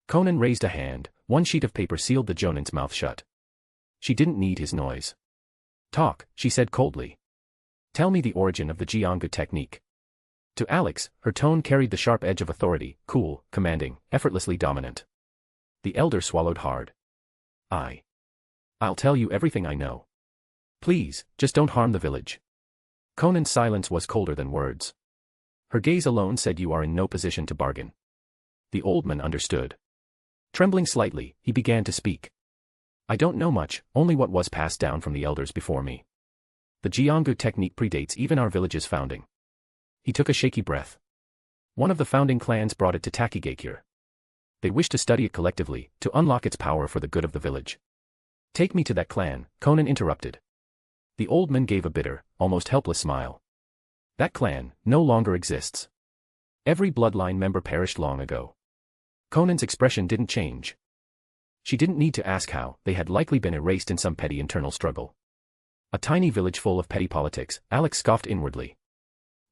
Konan raised a hand, one sheet of paper sealed the Jonin's mouth shut. She didn't need his noise. "Talk," she said coldly. "Tell me the origin of the Jiangu technique." To Alex, her tone carried the sharp edge of authority, cool, commanding, effortlessly dominant. The elder swallowed hard. I'll tell you everything I know. Please, just don't harm the village." Konan's silence was colder than words. Her gaze alone said you are in no position to bargain. The old man understood. Trembling slightly, he began to speak. "I don't know much, only what was passed down from the elders before me. The Jiangu technique predates even our village's founding." He took a shaky breath. "One of the founding clans brought it to Takigakure. They wished to study it collectively, to unlock its power for the good of the village." "Take me to that clan," Konan interrupted. The old man gave a bitter, almost helpless smile. "That clan no longer exists. Every bloodline member perished long ago." Konan's expression didn't change. She didn't need to ask how, they had likely been erased in some petty internal struggle. A tiny village full of petty politics, Alex scoffed inwardly.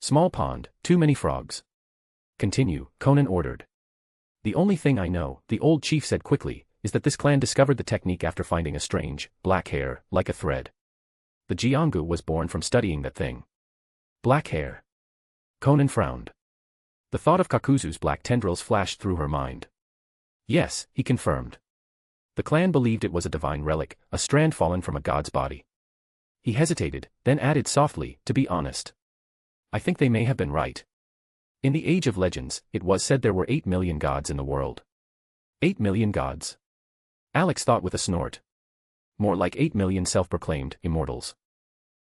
"Small pond, too many frogs." "Continue," Konan ordered. "The only thing I know," the old chief said quickly, "is that this clan discovered the technique after finding a strange, black hair, like a thread. The Jiangu was born from studying that thing." "Black hair?" Konan frowned. The thought of Kakuzu's black tendrils flashed through her mind. "Yes," he confirmed. "The clan believed it was a divine relic, a strand fallen from a god's body." He hesitated, then added softly, "To be honest, I think they may have been right. In the age of legends, it was said there were 8 million gods in the world." 8 million gods? Alex thought with a snort. More like 8 million self-proclaimed immortals.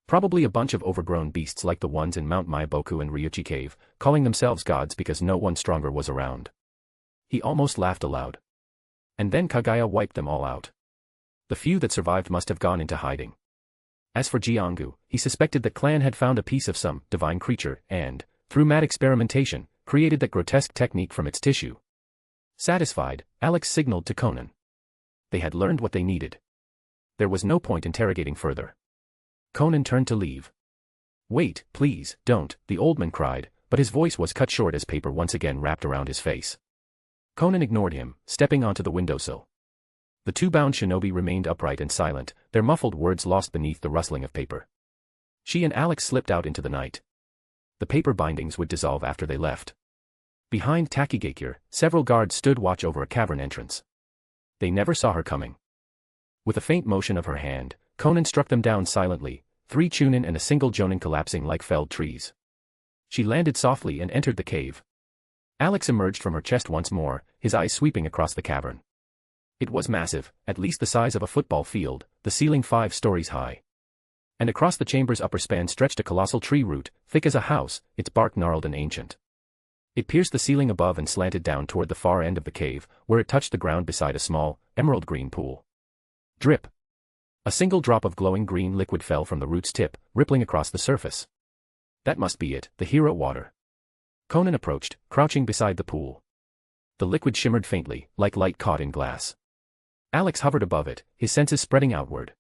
Probably a bunch of overgrown beasts like the ones in Mount Maiboku and Ryuchi Cave, calling themselves gods because no one stronger was around. He almost laughed aloud. And then Kagaya wiped them all out. The few that survived must have gone into hiding. As for Jiangu, he suspected the clan had found a piece of some divine creature and, through mad experimentation, created that grotesque technique from its tissue. Satisfied, Alex signaled to Konan. They had learned what they needed. There was no point interrogating further. Konan turned to leave. "Wait, please, don't," the old man cried, but his voice was cut short as paper once again wrapped around his face. Konan ignored him, stepping onto the windowsill. The two bound shinobi remained upright and silent, their muffled words lost beneath the rustling of paper. She and Alex slipped out into the night. The paper bindings would dissolve after they left. Behind Takigakure, several guards stood watch over a cavern entrance. They never saw her coming. With a faint motion of her hand, Konan struck them down silently, 3 chunin and a single jonin collapsing like felled trees. She landed softly and entered the cave. Alex emerged from her chest once more, his eyes sweeping across the cavern. It was massive, at least the size of a football field, the ceiling 5 stories high. And across the chamber's upper span stretched a colossal tree root, thick as a house, its bark gnarled and ancient. It pierced the ceiling above and slanted down toward the far end of the cave, where it touched the ground beside a small, emerald-green pool. Drip. A single drop of glowing green liquid fell from the root's tip, rippling across the surface. That must be it, the hero water. Konan approached, crouching beside the pool. The liquid shimmered faintly, like light caught in glass. Alex hovered above it, his senses spreading outward.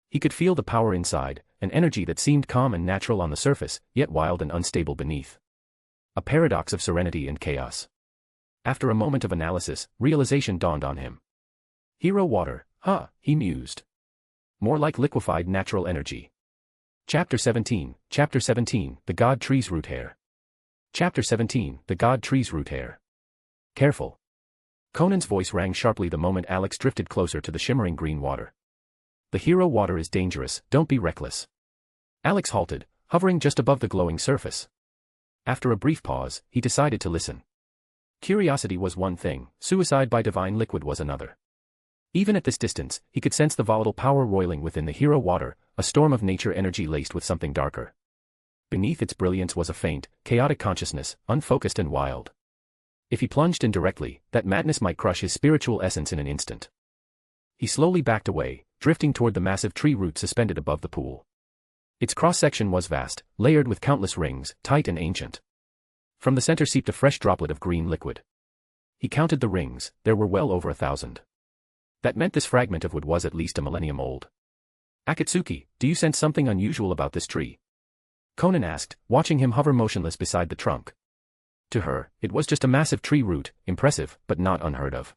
He could feel the power inside, an energy that seemed calm and natural on the surface, yet wild and unstable beneath. A paradox of serenity and chaos. After a moment of analysis, realization dawned on him. Hero water, huh, he mused. More like liquefied natural energy. Chapter 17, The God Tree's Root Hair. Chapter 17, The God Tree's Root Hair. Careful. Conan's voice rang sharply the moment Alex drifted closer to the shimmering green water. The hero water is dangerous, don't be reckless. Alex halted, hovering just above the glowing surface. After a brief pause, he decided to listen. Curiosity was one thing, suicide by divine liquid was another. Even at this distance, he could sense the volatile power roiling within the hero water, a storm of nature energy laced with something darker. Beneath its brilliance was a faint, chaotic consciousness, unfocused and wild. If he plunged in directly, that madness might crush his spiritual essence in an instant. He slowly backed away, drifting toward the massive tree root suspended above the pool. Its cross-section was vast, layered with countless rings, tight and ancient. From the center seeped a fresh droplet of green liquid. He counted the rings, there were well over 1,000. That meant this fragment of wood was at least a millennium old. Akatsuki, do you sense something unusual about this tree? Konan asked, watching him hover motionless beside the trunk. To her, it was just a massive tree root, impressive, but not unheard of.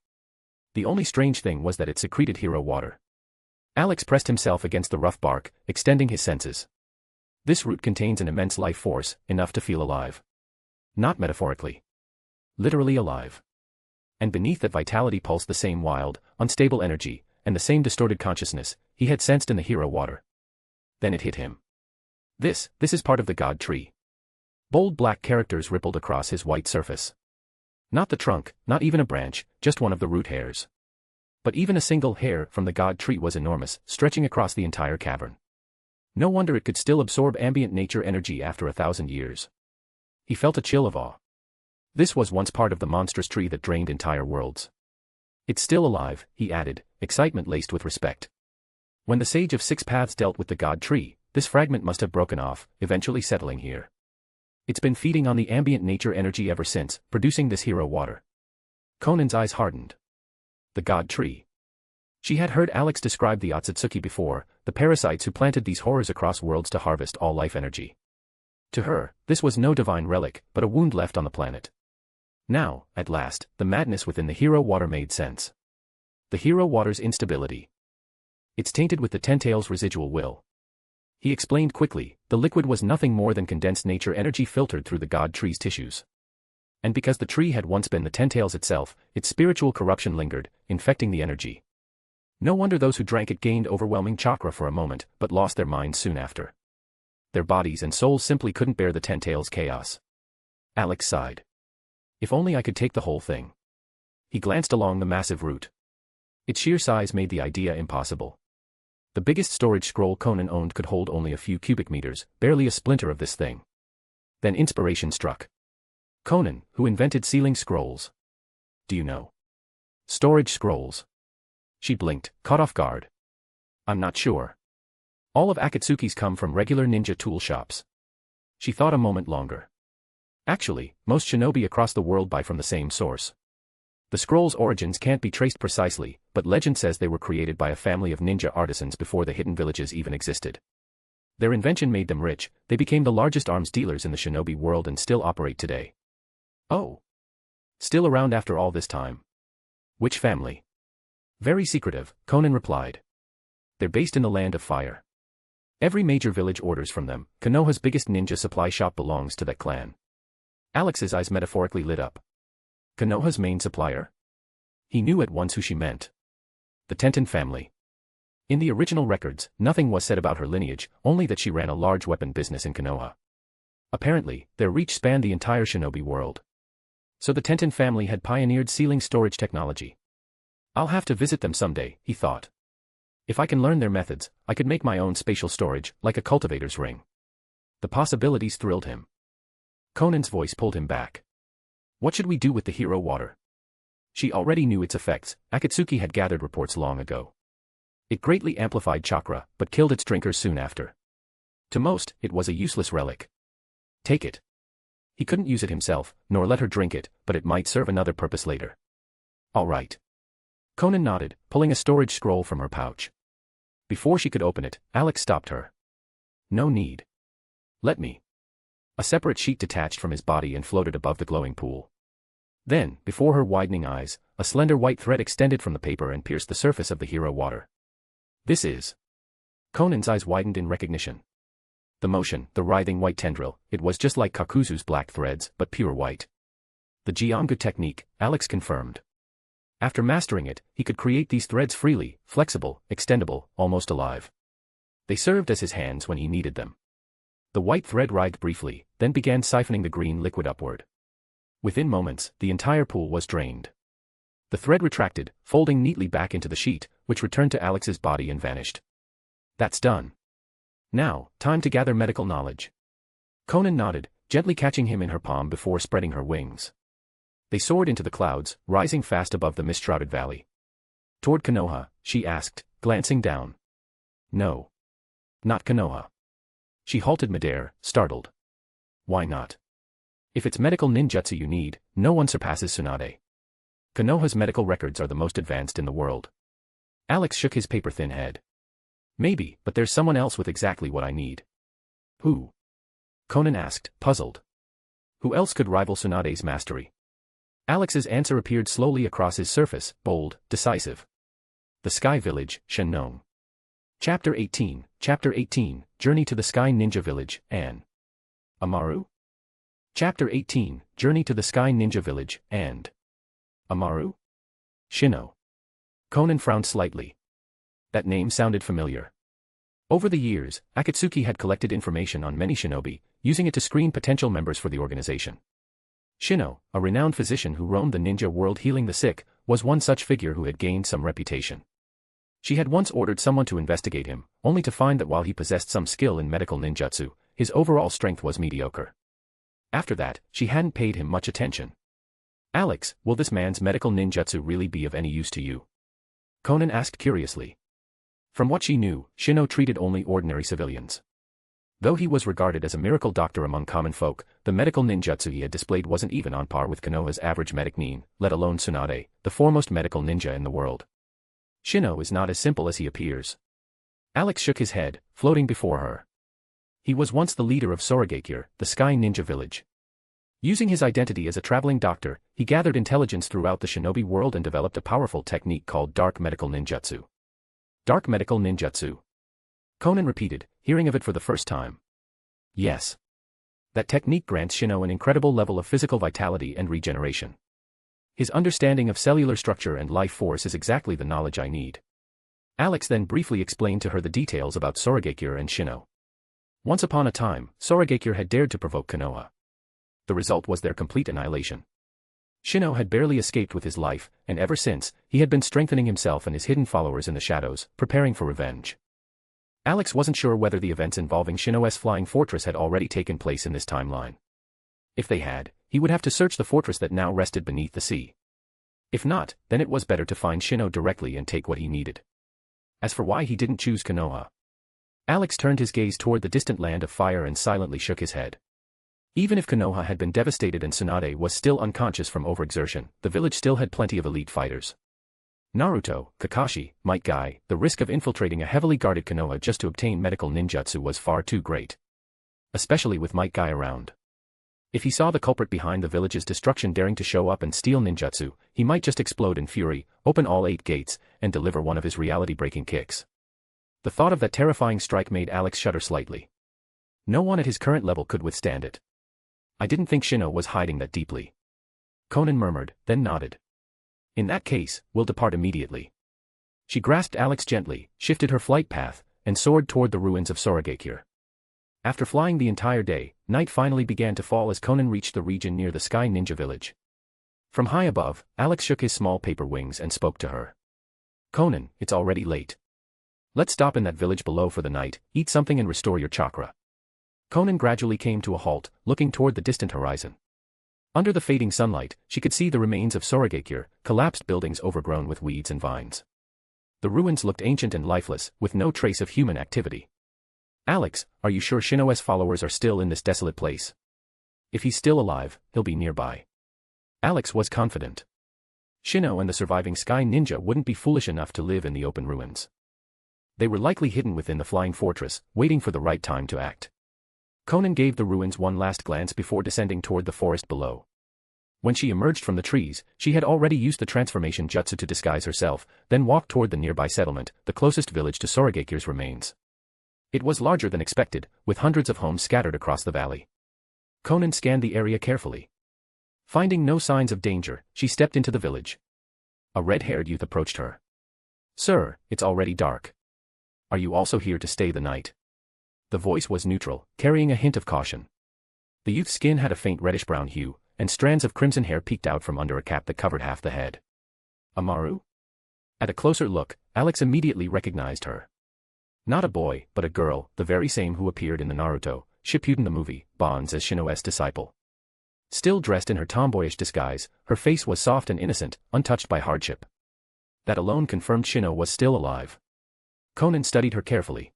The only strange thing was that it secreted hero water. Alex pressed himself against the rough bark, extending his senses. This root contains an immense life force, enough to feel alive. Not metaphorically. Literally alive. And beneath that vitality pulsed the same wild, unstable energy, and the same distorted consciousness he had sensed in the hero water. Then it hit him. This is part of the God Tree. Bold black characters rippled across his white surface. Not the trunk, not even a branch, just one of the root hairs. But even a single hair from the God Tree was enormous, stretching across the entire cavern. No wonder it could still absorb ambient nature energy after 1,000 years. He felt a chill of awe. This was once part of the monstrous tree that drained entire worlds. It's still alive, he added, excitement laced with respect. When the Sage of Six Paths dealt with the God Tree, this fragment must have broken off, eventually settling here. It's been feeding on the ambient nature energy ever since, producing this hero water. Conan's eyes hardened. The God Tree. She had heard Alex describe the Otsutsuki before, the parasites who planted these horrors across worlds to harvest all life energy. To her, this was no divine relic, but a wound left on the planet. Now, at last, the madness within the hero water made sense. The hero water's instability. It's tainted with the Tentail's residual will. He explained quickly, the liquid was nothing more than condensed nature energy filtered through the God Tree's tissues. And because the tree had once been the Tentail's itself, its spiritual corruption lingered, infecting the energy. No wonder those who drank it gained overwhelming chakra for a moment, but lost their minds soon after. Their bodies and souls simply couldn't bear the Tentail's chaos. Alex sighed. If only I could take the whole thing. He glanced along the massive root. Its sheer size made the idea impossible. The biggest storage scroll Konan owned could hold only a few cubic meters, barely a splinter of this thing. Then inspiration struck. Konan, who invented sealing scrolls. Do you know? Storage scrolls. She blinked, caught off guard. I'm not sure. All of Akatsuki's come from regular ninja tool shops. She thought a moment longer. Actually, most shinobi across the world buy from the same source. The scroll's origins can't be traced precisely, but legend says they were created by a family of ninja artisans before the hidden villages even existed. Their invention made them rich, they became the largest arms dealers in the shinobi world and still operate today. Oh. Still around after all this time. Which family? Very secretive, Konan replied. They're based in the Land of Fire. Every major village orders from them, Konoha's biggest ninja supply shop belongs to that clan. Alex's eyes metaphorically lit up. Konoha's main supplier? He knew at once who she meant. The Tenten family. In the original records, nothing was said about her lineage, only that she ran a large weapon business in Konoha. Apparently, their reach spanned the entire shinobi world. So the Tenten family had pioneered sealing storage technology. I'll have to visit them someday, he thought. If I can learn their methods, I could make my own spatial storage, like a cultivator's ring. The possibilities thrilled him. Conan's voice pulled him back. What should we do with the hero water? She already knew its effects, Akatsuki had gathered reports long ago. It greatly amplified chakra, but killed its drinkers soon after. To most, it was a useless relic. Take it. He couldn't use it himself, nor let her drink it, but it might serve another purpose later. All right. Konan nodded, pulling a storage scroll from her pouch. Before she could open it, Alex stopped her. No need. Let me. A separate sheet detached from his body and floated above the glowing pool. Then, before her widening eyes, a slender white thread extended from the paper and pierced the surface of the hero water. This is. Konan's eyes widened in recognition. The motion, the writhing white tendril, it was just like Kakuzu's black threads, but pure white. The Jiangu technique, Alex confirmed. After mastering it, he could create these threads freely, flexible, extendable, almost alive. They served as his hands when he needed them. The white thread writhed briefly, then began siphoning the green liquid upward. Within moments, the entire pool was drained. The thread retracted, folding neatly back into the sheet, which returned to Alex's body and vanished. That's done. Now, time to gather medical knowledge. Konan nodded, gently catching him in her palm before spreading her wings. They soared into the clouds, rising fast above the mist-shrouded valley. Toward Konoha, she asked, glancing down. No. Not Konoha. She halted midair, startled. Why not? If it's medical ninjutsu you need, no one surpasses Tsunade. Konoha's medical records are the most advanced in the world. Alex shook his paper-thin head. Maybe, but there's someone else with exactly what I need. Who? Konan asked, puzzled. Who else could rival Tsunade's mastery? Alex's answer appeared slowly across his surface, bold, decisive. The Sky Village, Shenong. Chapter 18, Journey to the Sky Ninja Village, Anne. Amaru? Chapter 18, Journey to the Sky Ninja Village, and Amaru? Shino. Konan frowned slightly. That name sounded familiar. Over the years, Akatsuki had collected information on many shinobi, using it to screen potential members for the organization. Shino, a renowned physician who roamed the ninja world healing the sick, was one such figure who had gained some reputation. She had once ordered someone to investigate him, only to find that while he possessed some skill in medical ninjutsu, his overall strength was mediocre. After that, she hadn't paid him much attention. Alex, will this man's medical ninjutsu really be of any use to you? Konan asked curiously. From what she knew, Shino treated only ordinary civilians. Though he was regarded as a miracle doctor among common folk, the medical ninjutsu he had displayed wasn't even on par with Konoha's average medic nin, let alone Tsunade, the foremost medical ninja in the world. Shino is not as simple as he appears. Alex shook his head, floating before her. He was once the leader of Soragekure, the Sky Ninja Village. Using his identity as a traveling doctor, he gathered intelligence throughout the shinobi world and developed a powerful technique called Dark Medical Ninjutsu. Dark Medical Ninjutsu. Konan repeated, hearing of it for the first time. Yes. That technique grants Shino an incredible level of physical vitality and regeneration. His understanding of cellular structure and life force is exactly the knowledge I need. Alex then briefly explained to her the details about Soragekure and Shino. Once upon a time, Soragekure had dared to provoke Konoha. The result was their complete annihilation. Shino had barely escaped with his life, and ever since, he had been strengthening himself and his hidden followers in the shadows, preparing for revenge. Alex wasn't sure whether the events involving Shino's flying fortress had already taken place in this timeline. If they had, he would have to search the fortress that now rested beneath the sea. If not, then it was better to find Shino directly and take what he needed. As for why he didn't choose Konoha, Alex turned his gaze toward the distant land of fire and silently shook his head. Even if Konoha had been devastated and Tsunade was still unconscious from overexertion, the village still had plenty of elite fighters. Naruto, Kakashi, Might Guy, the risk of infiltrating a heavily guarded Konoha just to obtain medical ninjutsu was far too great. Especially with Might Guy around. If he saw the culprit behind the village's destruction daring to show up and steal ninjutsu, he might just explode in fury, open all 8 gates, and deliver one of his reality-breaking kicks. The thought of that terrifying strike made Alex shudder slightly. No one at his current level could withstand it. I didn't think Shino was hiding that deeply. Konan murmured, then nodded. In that case, we'll depart immediately. She grasped Alex gently, shifted her flight path, and soared toward the ruins of Soragekure. After flying the entire day, night finally began to fall as Konan reached the region near the Sky Ninja Village. From high above, Alex shook his small paper wings and spoke to her. Konan, it's already late. Let's stop in that village below for the night, eat something and restore your chakra. Konan gradually came to a halt, looking toward the distant horizon. Under the fading sunlight, she could see the remains of Soragekure, collapsed buildings overgrown with weeds and vines. The ruins looked ancient and lifeless, with no trace of human activity. Alex, are you sure Shino's followers are still in this desolate place? If he's still alive, he'll be nearby. Alex was confident. Shino and the surviving sky ninja wouldn't be foolish enough to live in the open ruins. They were likely hidden within the flying fortress, waiting for the right time to act. Konan gave the ruins one last glance before descending toward the forest below. When she emerged from the trees, she had already used the transformation jutsu to disguise herself, then walked toward the nearby settlement, the closest village to Soragekir's remains. It was larger than expected, with hundreds of homes scattered across the valley. Konan scanned the area carefully. Finding no signs of danger, she stepped into the village. A red-haired youth approached her. "Sir, it's already dark. Are you also here to stay the night?" The voice was neutral, carrying a hint of caution. The youth's skin had a faint reddish-brown hue, and strands of crimson hair peeked out from under a cap that covered half the head. Amaru? At a closer look, Alex immediately recognized her. Not a boy, but a girl, the very same who appeared in the Naruto, Shippuden the movie, Bonds as Shino's disciple. Still dressed in her tomboyish disguise, her face was soft and innocent, untouched by hardship. That alone confirmed Shino was still alive. Konan studied her carefully.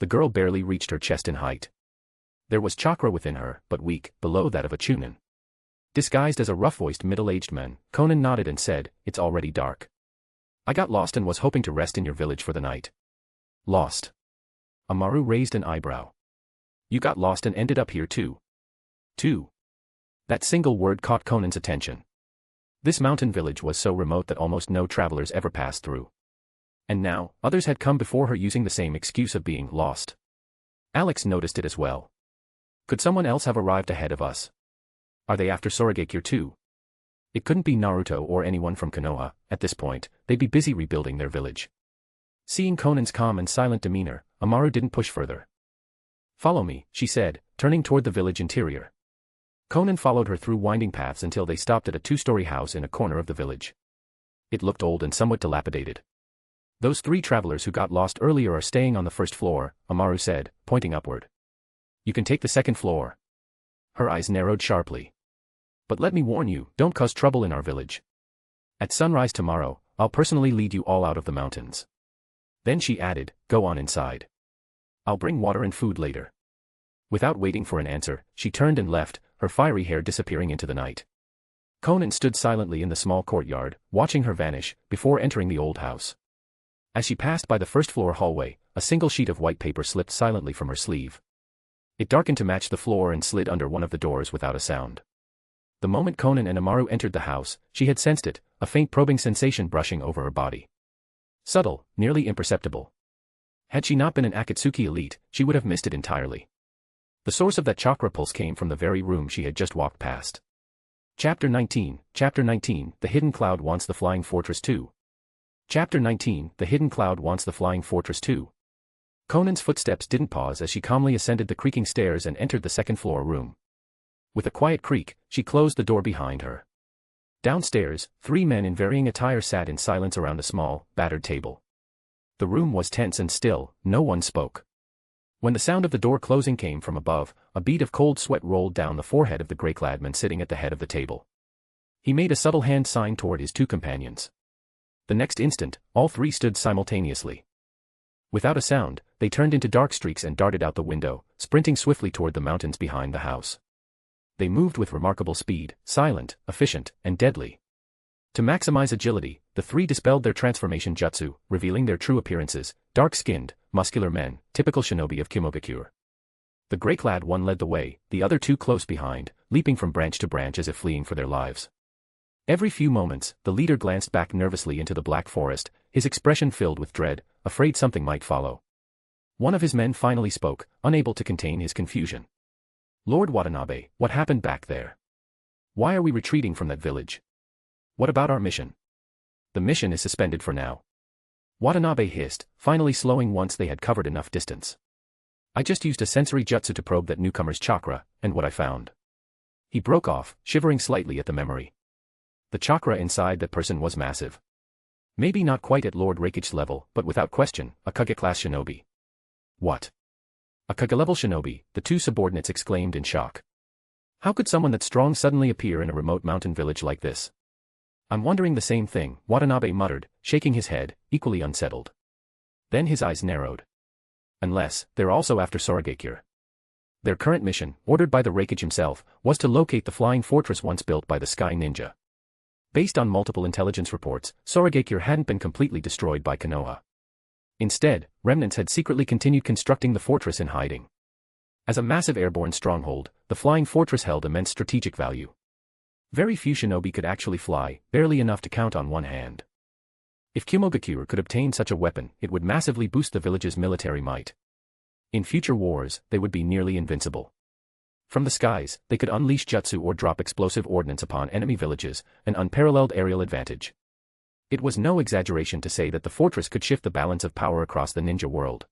The girl barely reached her chest in height. There was chakra within her, but weak, below that of a chunin. Disguised as a rough-voiced middle-aged man, Konan nodded and said, "It's already dark. I got lost and was hoping to rest in your village for the night." "Lost?" Amaru raised an eyebrow. "You got lost and ended up here too." "Too?" That single word caught Conan's attention. This mountain village was so remote that almost no travelers ever passed through. And now, others had come before her using the same excuse of being lost. Alex noticed it as well. Could someone else have arrived ahead of us? Are they after Soragekir too? It couldn't be Naruto or anyone from Konoha. At this point, they'd be busy rebuilding their village. Seeing Conan's calm and silent demeanor, Amaru didn't push further. "Follow me," she said, turning toward the village interior. Konan followed her through winding paths until they stopped at a two-story house in a corner of the village. It looked old and somewhat dilapidated. "Those 3 travelers who got lost earlier are staying on the first floor," Amaru said, pointing upward. "You can take the second floor." Her eyes narrowed sharply. "But let me warn you, don't cause trouble in our village. At sunrise tomorrow, I'll personally lead you all out of the mountains." Then she added, "Go on inside. I'll bring water and food later." Without waiting for an answer, she turned and left, her fiery hair disappearing into the night. Konan stood silently in the small courtyard, watching her vanish, before entering the old house. As she passed by the first-floor hallway, a single sheet of white paper slipped silently from her sleeve. It darkened to match the floor and slid under one of the doors without a sound. The moment Konan and Amaru entered the house, she had sensed it, a faint probing sensation brushing over her body. Subtle, nearly imperceptible. Had she not been an Akatsuki elite, she would have missed it entirely. The source of that chakra pulse came from the very room she had just walked past. Chapter 19, The Hidden Cloud Wants the Flying Fortress 2. Chapter 19, The Hidden Cloud Wants the Flying Fortress 2. Conan's footsteps didn't pause as she calmly ascended the creaking stairs and entered the second-floor room. With a quiet creak, she closed the door behind her. Downstairs, 3 men in varying attire sat in silence around a small, battered table. The room was tense and still, no one spoke. When the sound of the door closing came from above, a bead of cold sweat rolled down the forehead of the gray-clad man sitting at the head of the table. He made a subtle hand sign toward his 2 companions. The next instant, all 3 stood simultaneously. Without a sound, they turned into dark streaks and darted out the window, sprinting swiftly toward the mountains behind the house. They moved with remarkable speed, silent, efficient, and deadly. To maximize agility, the 3 dispelled their transformation jutsu, revealing their true appearances: dark-skinned, muscular men, typical shinobi of Kimogakure. The gray-clad one led the way, the other 2 close behind, leaping from branch to branch as if fleeing for their lives. Every few moments, the leader glanced back nervously into the black forest, his expression filled with dread, afraid something might follow. One of his men finally spoke, unable to contain his confusion. "Lord Watanabe, what happened back there? Why are we retreating from that village? What about our mission?" "The mission is suspended for now," Watanabe hissed, finally slowing once they had covered enough distance. "I just used a sensory jutsu to probe that newcomer's chakra, and what I found." He broke off, shivering slightly at the memory. The chakra inside that person was massive. Maybe not quite at Lord Rakich's level, but without question, a Kage-class shinobi. "What? A Kage-level shinobi?" the 2 subordinates exclaimed in shock. "How could someone that strong suddenly appear in a remote mountain village like this?" "I'm wondering the same thing," Watanabe muttered, shaking his head, equally unsettled. Then his eyes narrowed. "Unless, they're also after Soragekir. Their current mission, ordered by the Raikage himself, was to locate the flying fortress once built by the Sky Ninja. Based on multiple intelligence reports, Sorogekure hadn't been completely destroyed by Konoha. Instead, remnants had secretly continued constructing the fortress in hiding. As a massive airborne stronghold, the flying fortress held immense strategic value. Very few shinobi could actually fly, barely enough to count on one hand. If Kumogakure could obtain such a weapon, it would massively boost the village's military might. In future wars, they would be nearly invincible. From the skies, they could unleash jutsu or drop explosive ordnance upon enemy villages, an unparalleled aerial advantage. It was no exaggeration to say that the fortress could shift the balance of power across the ninja world.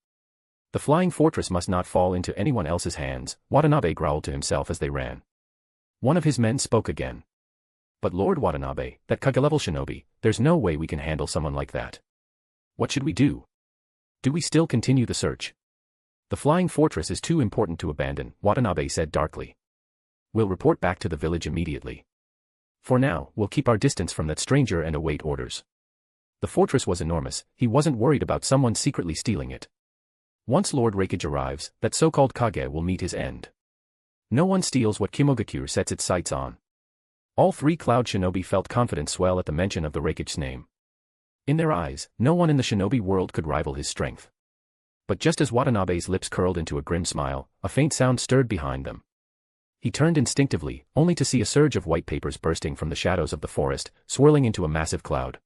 The flying fortress must not fall into anyone else's hands, Watanabe growled to himself as they ran. One of his men spoke again. But Lord Watanabe, that Kage-level shinobi, there's no way we can handle someone like that. What should we do? Do we still continue the search? The flying fortress is too important to abandon, Watanabe said darkly. We'll report back to the village immediately. For now, we'll keep our distance from that stranger and await orders. The fortress was enormous, he wasn't worried about someone secretly stealing it. Once Lord Raikage arrives, that so-called Kage will meet his end. No one steals what Kumogakure sets its sights on. All three Cloud Shinobi felt confidence swell at the mention of the Raikage's name. In their eyes, no one in the shinobi world could rival his strength. But just as Watanabe's lips curled into a grim smile, a faint sound stirred behind them. He turned instinctively, only to see a surge of white papers bursting from the shadows of the forest, swirling into a massive cloud.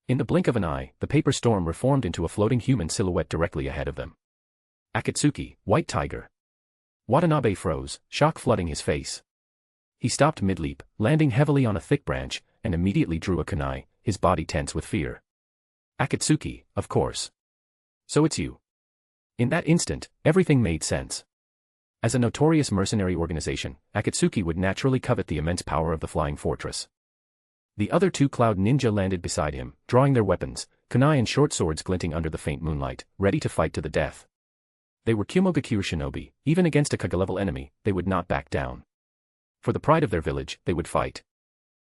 In the blink of an eye, the paper storm reformed into a floating human silhouette directly ahead of them. Akatsuki, White Tiger. Watanabe froze, shock flooding his face. He stopped mid-leap, landing heavily on a thick branch, and immediately drew a kunai, his body tense with fear. Akatsuki, of course. So it's you. In that instant, everything made sense. As a notorious mercenary organization, Akatsuki would naturally covet the immense power of the flying fortress. The other two Cloud Ninja landed beside him, drawing their weapons, kunai and short swords glinting under the faint moonlight, ready to fight to the death. They were Kumogakure shinobi, even against a Kage-level enemy, they would not back down. For the pride of their village, they would fight.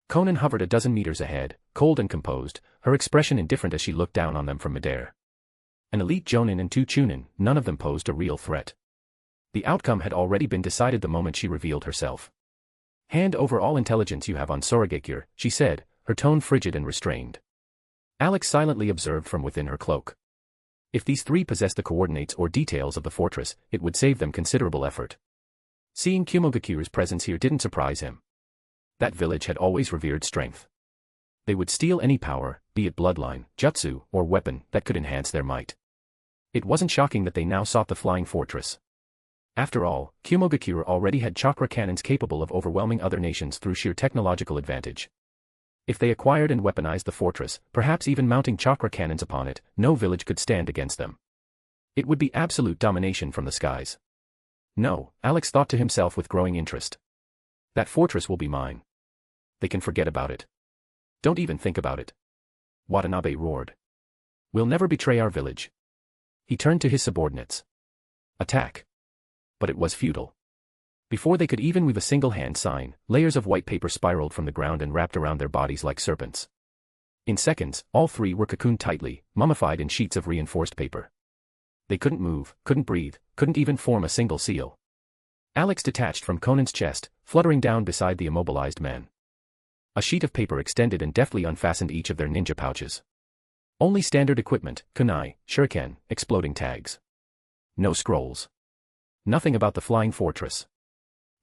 Konan hovered a dozen meters ahead, cold and composed, her expression indifferent as she looked down on them from midair. An elite Jonin and two Chunin, none of them posed a real threat. The outcome had already been decided the moment she revealed herself. Hand over all intelligence you have on Sorogekure, she said, her tone frigid and restrained. Alex silently observed from within her cloak. If these three possessed the coordinates or details of the fortress, it would save them considerable effort. Seeing Kumogakure's presence here didn't surprise him. That village had always revered strength. They would steal any power, be it bloodline, jutsu, or weapon, that could enhance their might. It wasn't shocking that they now sought the flying fortress. After all, Kumogakure already had chakra cannons capable of overwhelming other nations through sheer technological advantage. If they acquired and weaponized the fortress, perhaps even mounting chakra cannons upon it, no village could stand against them. It would be absolute domination from the skies. No, Alex thought to himself with growing interest. That fortress will be mine. They can forget about it. Don't even think about it. Watanabe roared. We'll never betray our village. He turned to his subordinates. Attack. But it was futile. Before they could even weave a single hand sign, layers of white paper spiraled from the ground and wrapped around their bodies like serpents. In seconds, all three were cocooned tightly, mummified in sheets of reinforced paper. They couldn't move, couldn't breathe, couldn't even form a single seal. Alex detached from Conan's chest, fluttering down beside the immobilized men. A sheet of paper extended and deftly unfastened each of their ninja pouches. Only standard equipment, kunai, shuriken, exploding tags. No scrolls. Nothing about the flying fortress.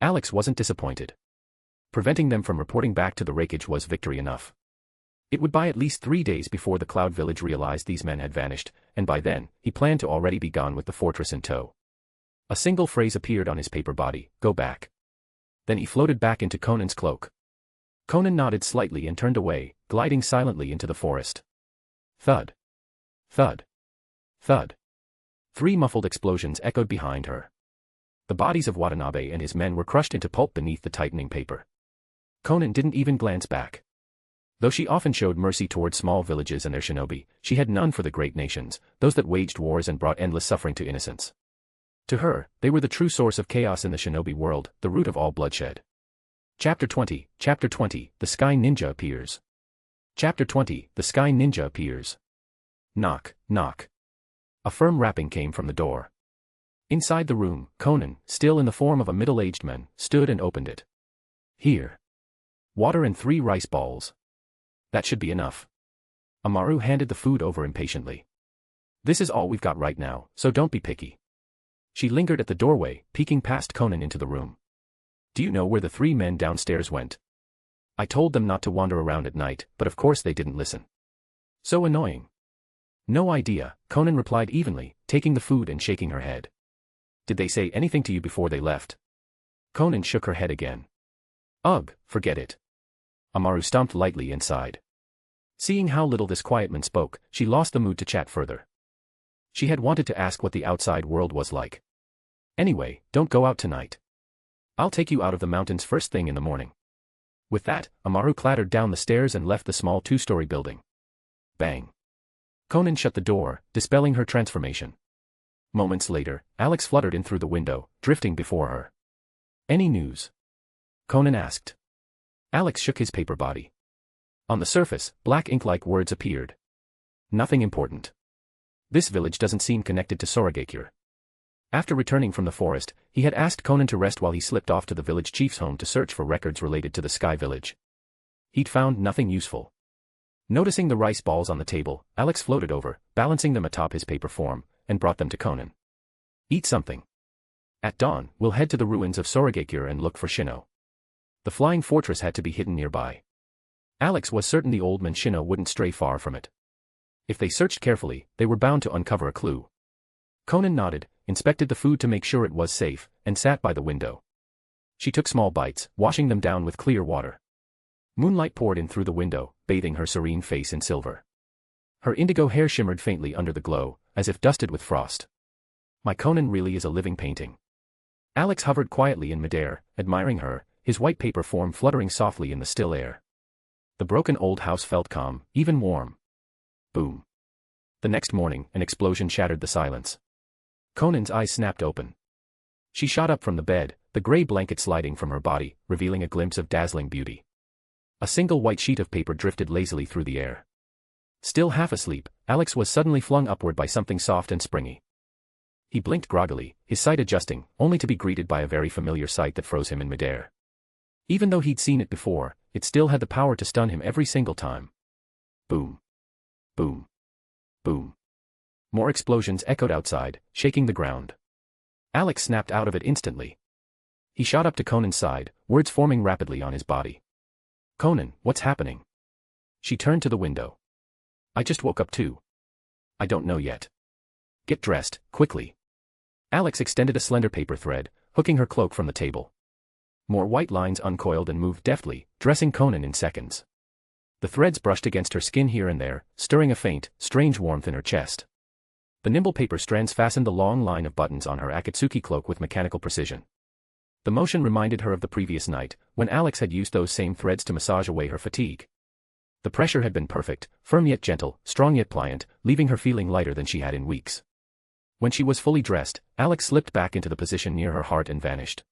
Alex wasn't disappointed. Preventing them from reporting back to the Raikage was victory enough. It would buy at least 3 days before the Cloud Village realized these men had vanished, and by then, he planned to already be gone with the fortress in tow. A single phrase appeared on his paper body, go back. Then he floated back into Conan's cloak. Konan nodded slightly and turned away, gliding silently into the forest. Thud. Thud. Thud. 3 muffled explosions echoed behind her. The bodies of Watanabe and his men were crushed into pulp beneath the tightening paper. Konan didn't even glance back. Though she often showed mercy toward small villages and their shinobi, she had none for the great nations, those that waged wars and brought endless suffering to innocents. To her, they were the true source of chaos in the shinobi world, the root of all bloodshed. Chapter 20, The Sky Ninja Appears. Chapter 20, The Sky Ninja Appears. Knock, knock. A firm rapping came from the door. Inside the room, Konan, still in the form of a middle-aged man, stood and opened it. Here. Water and 3 rice balls. That should be enough. Amaru handed the food over impatiently. This is all we've got right now, so don't be picky. She lingered at the doorway, peeking past Konan into the room. Do you know where the 3 men downstairs went? I told them not to wander around at night, but of course they didn't listen. So annoying. No idea, Konan replied evenly, taking the food and shaking her head. Did they say anything to you before they left? Konan shook her head again. Ugh, forget it. Amaru stomped lightly and sighed. Seeing how little this quiet man spoke, she lost the mood to chat further. She had wanted to ask what the outside world was like. Anyway, don't go out tonight. I'll take you out of the mountains first thing in the morning. With that, Amaru clattered down the stairs and left the small 2-story building. Bang. Konan shut the door, dispelling her transformation. Moments later, Alex fluttered in through the window, drifting before her. Any news? Konan asked. Alex shook his paper body. On the surface, black ink-like words appeared. Nothing important. This village doesn't seem connected to Sorogakure. After returning from the forest, he had asked Konan to rest while he slipped off to the village chief's home to search for records related to the Sky Village. He'd found nothing useful. Noticing the rice balls on the table, Alex floated over, balancing them atop his paper form, and brought them to Konan. Eat something. At dawn, we'll head to the ruins of Sorogakure and look for Shino. The flying fortress had to be hidden nearby. Alex was certain the old man Shino wouldn't stray far from it. If they searched carefully, they were bound to uncover a clue. Konan nodded, inspected the food to make sure it was safe, and sat by the window. She took small bites, washing them down with clear water. Moonlight poured in through the window, bathing her serene face in silver. Her indigo hair shimmered faintly under the glow, as if dusted with frost. My Konan really is a living painting. Alex hovered quietly in midair, admiring her, his white paper form fluttering softly in the still air. The broken old house felt calm, even warm. Boom. The next morning, an explosion shattered the silence. Konan's eyes snapped open. She shot up from the bed, the gray blanket sliding from her body, revealing a glimpse of dazzling beauty. A single white sheet of paper drifted lazily through the air. Still half asleep, Alex was suddenly flung upward by something soft and springy. He blinked groggily, his sight adjusting, only to be greeted by a very familiar sight that froze him in midair. Even though he'd seen it before, it still had the power to stun him every single time. Boom. Boom. Boom. More explosions echoed outside, shaking the ground. Alex snapped out of it instantly. He shot up to Konan's side, words forming rapidly on his body. Konan, what's happening? She turned to the window. I just woke up too. I don't know yet. Get dressed, quickly. Alex extended a slender paper thread, hooking her cloak from the table. More white lines uncoiled and moved deftly, dressing Konan in seconds. The threads brushed against her skin here and there, stirring a faint, strange warmth in her chest. The nimble paper strands fastened the long line of buttons on her Akatsuki cloak with mechanical precision. The motion reminded her of the previous night, when Alex had used those same threads to massage away her fatigue. The pressure had been perfect, firm yet gentle, strong yet pliant, leaving her feeling lighter than she had in weeks. When she was fully dressed, Alex slipped back into the position near her heart and vanished.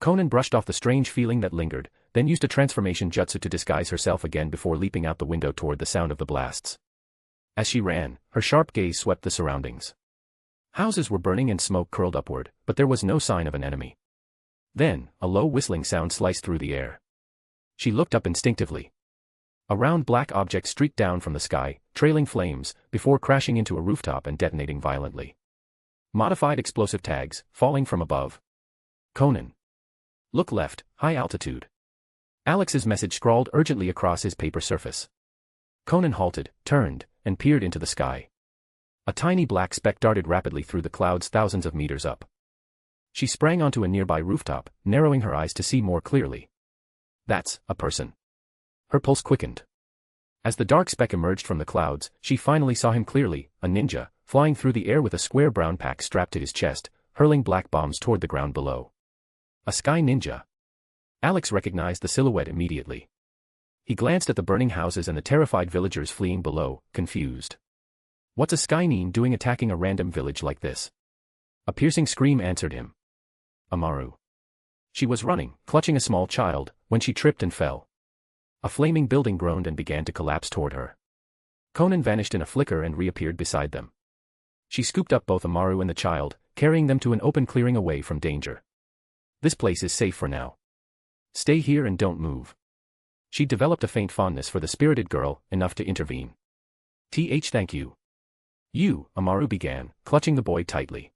Konan brushed off the strange feeling that lingered, then used a transformation jutsu to disguise herself again before leaping out the window toward the sound of the blasts. As she ran, her sharp gaze swept the surroundings. Houses were burning and smoke curled upward, but there was no sign of an enemy. Then, a low whistling sound sliced through the air. She looked up instinctively. A round black object streaked down from the sky, trailing flames, before crashing into a rooftop and detonating violently. Modified explosive tags, falling from above. Konan. Look left, high altitude. Alex's message scrawled urgently across his paper surface. Konan halted, turned, and peered into the sky. A tiny black speck darted rapidly through the clouds thousands of meters up. She sprang onto a nearby rooftop, narrowing her eyes to see more clearly. That's a person. Her pulse quickened. As the dark speck emerged from the clouds, she finally saw him clearly, a ninja, flying through the air with a square brown pack strapped to his chest, hurling black bombs toward the ground below. A sky ninja. Alex recognized the silhouette immediately. He glanced at the burning houses and the terrified villagers fleeing below, confused. What's a sky nin doing attacking a random village like this? A piercing scream answered him. Amaru. She was running, clutching a small child, when she tripped and fell. A flaming building groaned and began to collapse toward her. Konan vanished in a flicker and reappeared beside them. She scooped up both Amaru and the child, carrying them to an open clearing away from danger. This place is safe for now. Stay here and don't move. She'd developed a faint fondness for the spirited girl, enough to intervene. Thank you. You, Amaru began, clutching the boy tightly.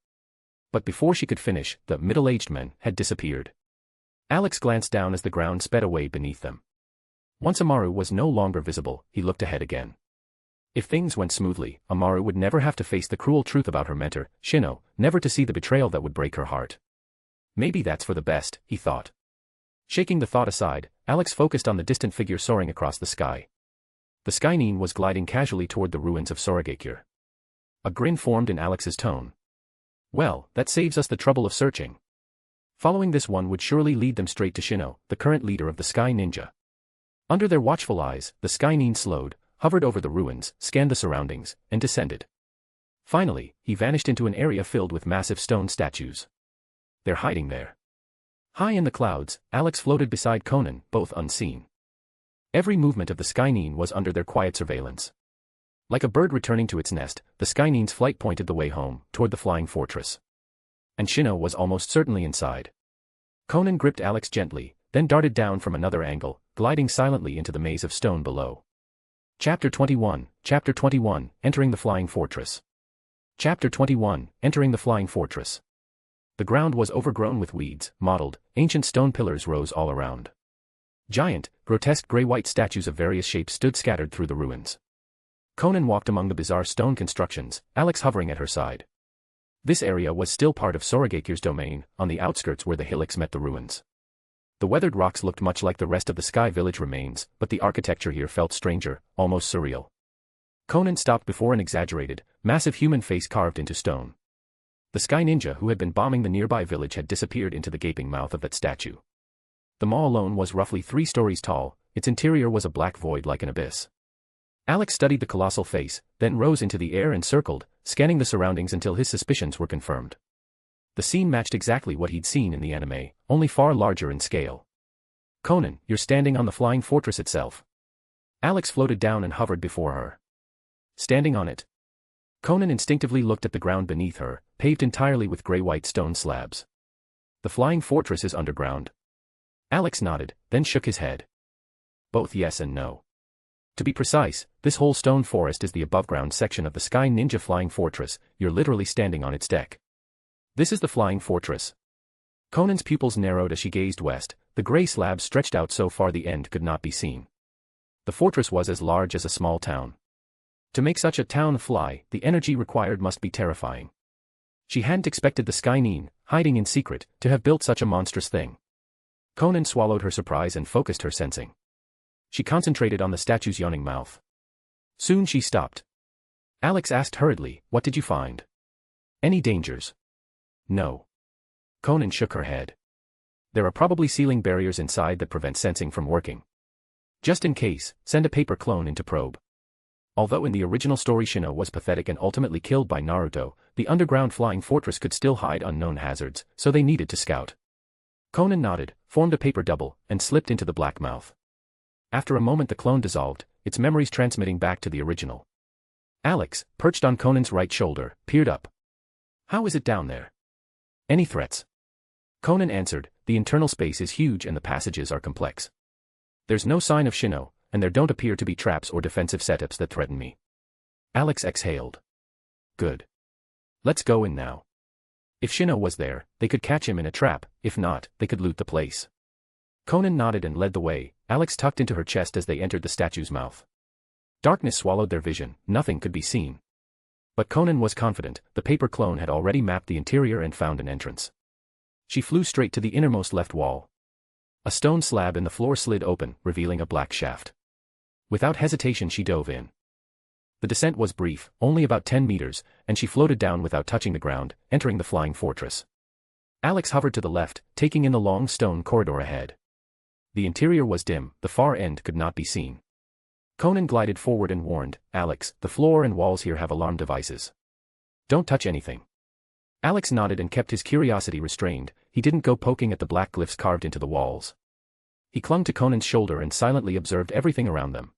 But before she could finish, the middle-aged men had disappeared. Alex glanced down as the ground sped away beneath them. Once Amaru was no longer visible, he looked ahead again. If things went smoothly, Amaru would never have to face the cruel truth about her mentor, Shino, never to see the betrayal that would break her heart. Maybe that's for the best, he thought. Shaking the thought aside, Alex focused on the distant figure soaring across the sky. The Skynin was gliding casually toward the ruins of Sorogakure. A grin formed in Alex's tone. Well, that saves us the trouble of searching. Following this one would surely lead them straight to Shino, the current leader of the Sky Ninja. Under their watchful eyes, the Skynin slowed, hovered over the ruins, scanned the surroundings, and descended. Finally, he vanished into an area filled with massive stone statues. They're hiding there. High in the clouds, Alex floated beside Konan, both unseen. Every movement of the Skynin was under their quiet surveillance. Like a bird returning to its nest, the Skynin's flight pointed the way home, toward the flying fortress. And Shino was almost certainly inside. Konan gripped Alex gently, then darted down from another angle, gliding silently into the maze of stone below. Chapter 21, Entering the Flying Fortress. Chapter 21, Entering the Flying Fortress. The ground was overgrown with weeds, mottled, ancient stone pillars rose all around. Giant, grotesque gray-white statues of various shapes stood scattered through the ruins. Konan walked among the bizarre stone constructions, Alex hovering at her side. This area was still part of Sorogakure's domain, on the outskirts where the hillocks met the ruins. The weathered rocks looked much like the rest of the Sky Village remains, but the architecture here felt stranger, almost surreal. Konan stopped before an exaggerated, massive human face carved into stone. The Sky Ninja who had been bombing the nearby village had disappeared into the gaping mouth of that statue. The maw alone was roughly 3 stories tall, its interior was a black void like an abyss. Alex studied the colossal face, then rose into the air and circled, scanning the surroundings until his suspicions were confirmed. The scene matched exactly what he'd seen in the anime, only far larger in scale. Konan, you're standing on the flying fortress itself. Alex floated down and hovered before her. Standing on it. Konan instinctively looked at the ground beneath her, paved entirely with gray-white stone slabs. The flying fortress is underground. Alex nodded, then shook his head. Both yes and no. To be precise, this whole stone forest is the above-ground section of the Sky Ninja Flying Fortress, you're literally standing on its deck. This is the flying fortress. Konan's pupils narrowed as she gazed west, the gray slabs stretched out so far the end could not be seen. The fortress was as large as a small town. To make such a town fly, the energy required must be terrifying. She hadn't expected the Skynin, hiding in secret, to have built such a monstrous thing. Konan swallowed her surprise and focused her sensing. She concentrated on the statue's yawning mouth. Soon she stopped. Alex asked hurriedly, what did you find? Any dangers? No. Konan shook her head. There are probably sealing barriers inside that prevent sensing from working. Just in case, send a paper clone in to probe. Although in the original story Shino was pathetic and ultimately killed by Naruto, the underground flying fortress could still hide unknown hazards, so they needed to scout. Konan nodded, formed a paper double, and slipped into the black mouth. After a moment the clone dissolved, its memories transmitting back to the original. Alex, perched on Konan's right shoulder, peered up. How is it down there? Any threats? Konan answered, the internal space is huge and the passages are complex. There's no sign of Shino, and there don't appear to be traps or defensive setups that threaten me. Alex exhaled. Good. Let's go in now. If Shino was there, they could catch him in a trap, if not, they could loot the place. Konan nodded and led the way, Alex tucked into her chest as they entered the statue's mouth. Darkness swallowed their vision, nothing could be seen. But Konan was confident, the paper clone had already mapped the interior and found an entrance. She flew straight to the innermost left wall. A stone slab in the floor slid open, revealing a black shaft. Without hesitation she dove in. The descent was brief, only about 10 meters, and she floated down without touching the ground, entering the flying fortress. Alex hovered to the left, taking in the long stone corridor ahead. The interior was dim, the far end could not be seen. Konan glided forward and warned, Alex, the floor and walls here have alarm devices. Don't touch anything. Alex nodded and kept his curiosity restrained, he didn't go poking at the black glyphs carved into the walls. He clung to Konan's shoulder and silently observed everything around them.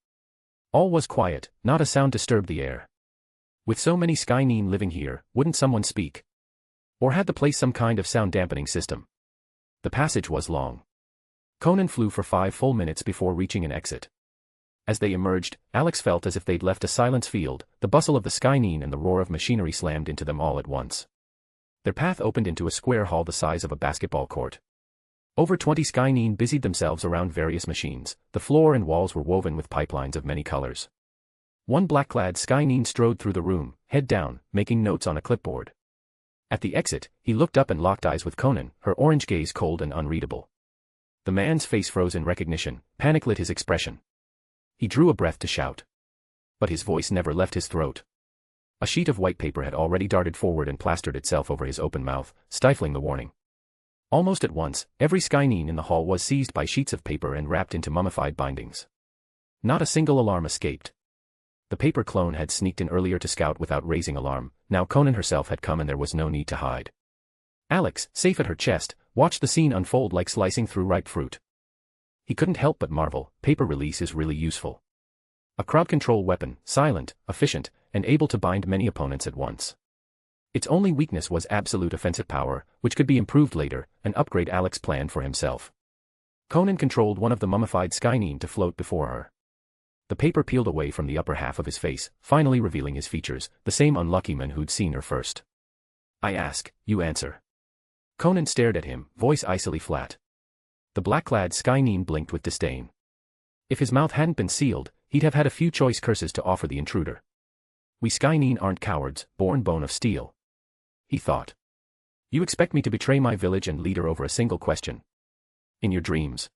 All was quiet, not a sound disturbed the air. With so many Skynin living here, wouldn't someone speak? Or had the place some kind of sound dampening system? The passage was long. Konan flew for 5 full minutes before reaching an exit. As they emerged, Alex felt as if they'd left a silence field, the bustle of the Skynine and the roar of machinery slammed into them all at once. Their path opened into a square hall the size of a basketball court. Over 20 Skynine busied themselves around various machines. The floor and walls were woven with pipelines of many colors. One black-clad Skynine strode through the room, head down, making notes on a clipboard. At the exit, he looked up and locked eyes with Konan, her orange gaze cold and unreadable. The man's face froze in recognition, panic lit his expression. He drew a breath to shout. But his voice never left his throat. A sheet of white paper had already darted forward and plastered itself over his open mouth, stifling the warning. Almost at once, every Skynine in the hall was seized by sheets of paper and wrapped into mummified bindings. Not a single alarm escaped. The paper clone had sneaked in earlier to scout without raising alarm, now Konan herself had come and there was no need to hide. Alex, safe at her chest, watched the scene unfold like slicing through ripe fruit. He couldn't help but marvel, paper release is really useful. A crowd control weapon, silent, efficient, and able to bind many opponents at once. Its only weakness was absolute offensive power, which could be improved later, an upgrade Alex planned for himself. Konan controlled one of the mummified Skynine to float before her. The paper peeled away from the upper half of his face, finally revealing his features, the same unlucky man who'd seen her first. I ask, you answer. Konan stared at him, voice icily flat. The black-clad Skynine blinked with disdain. If his mouth hadn't been sealed, he'd have had a few choice curses to offer the intruder. We Skynine aren't cowards, born bone of steel. He thought. You expect me to betray my village and leader over a single question? In your dreams.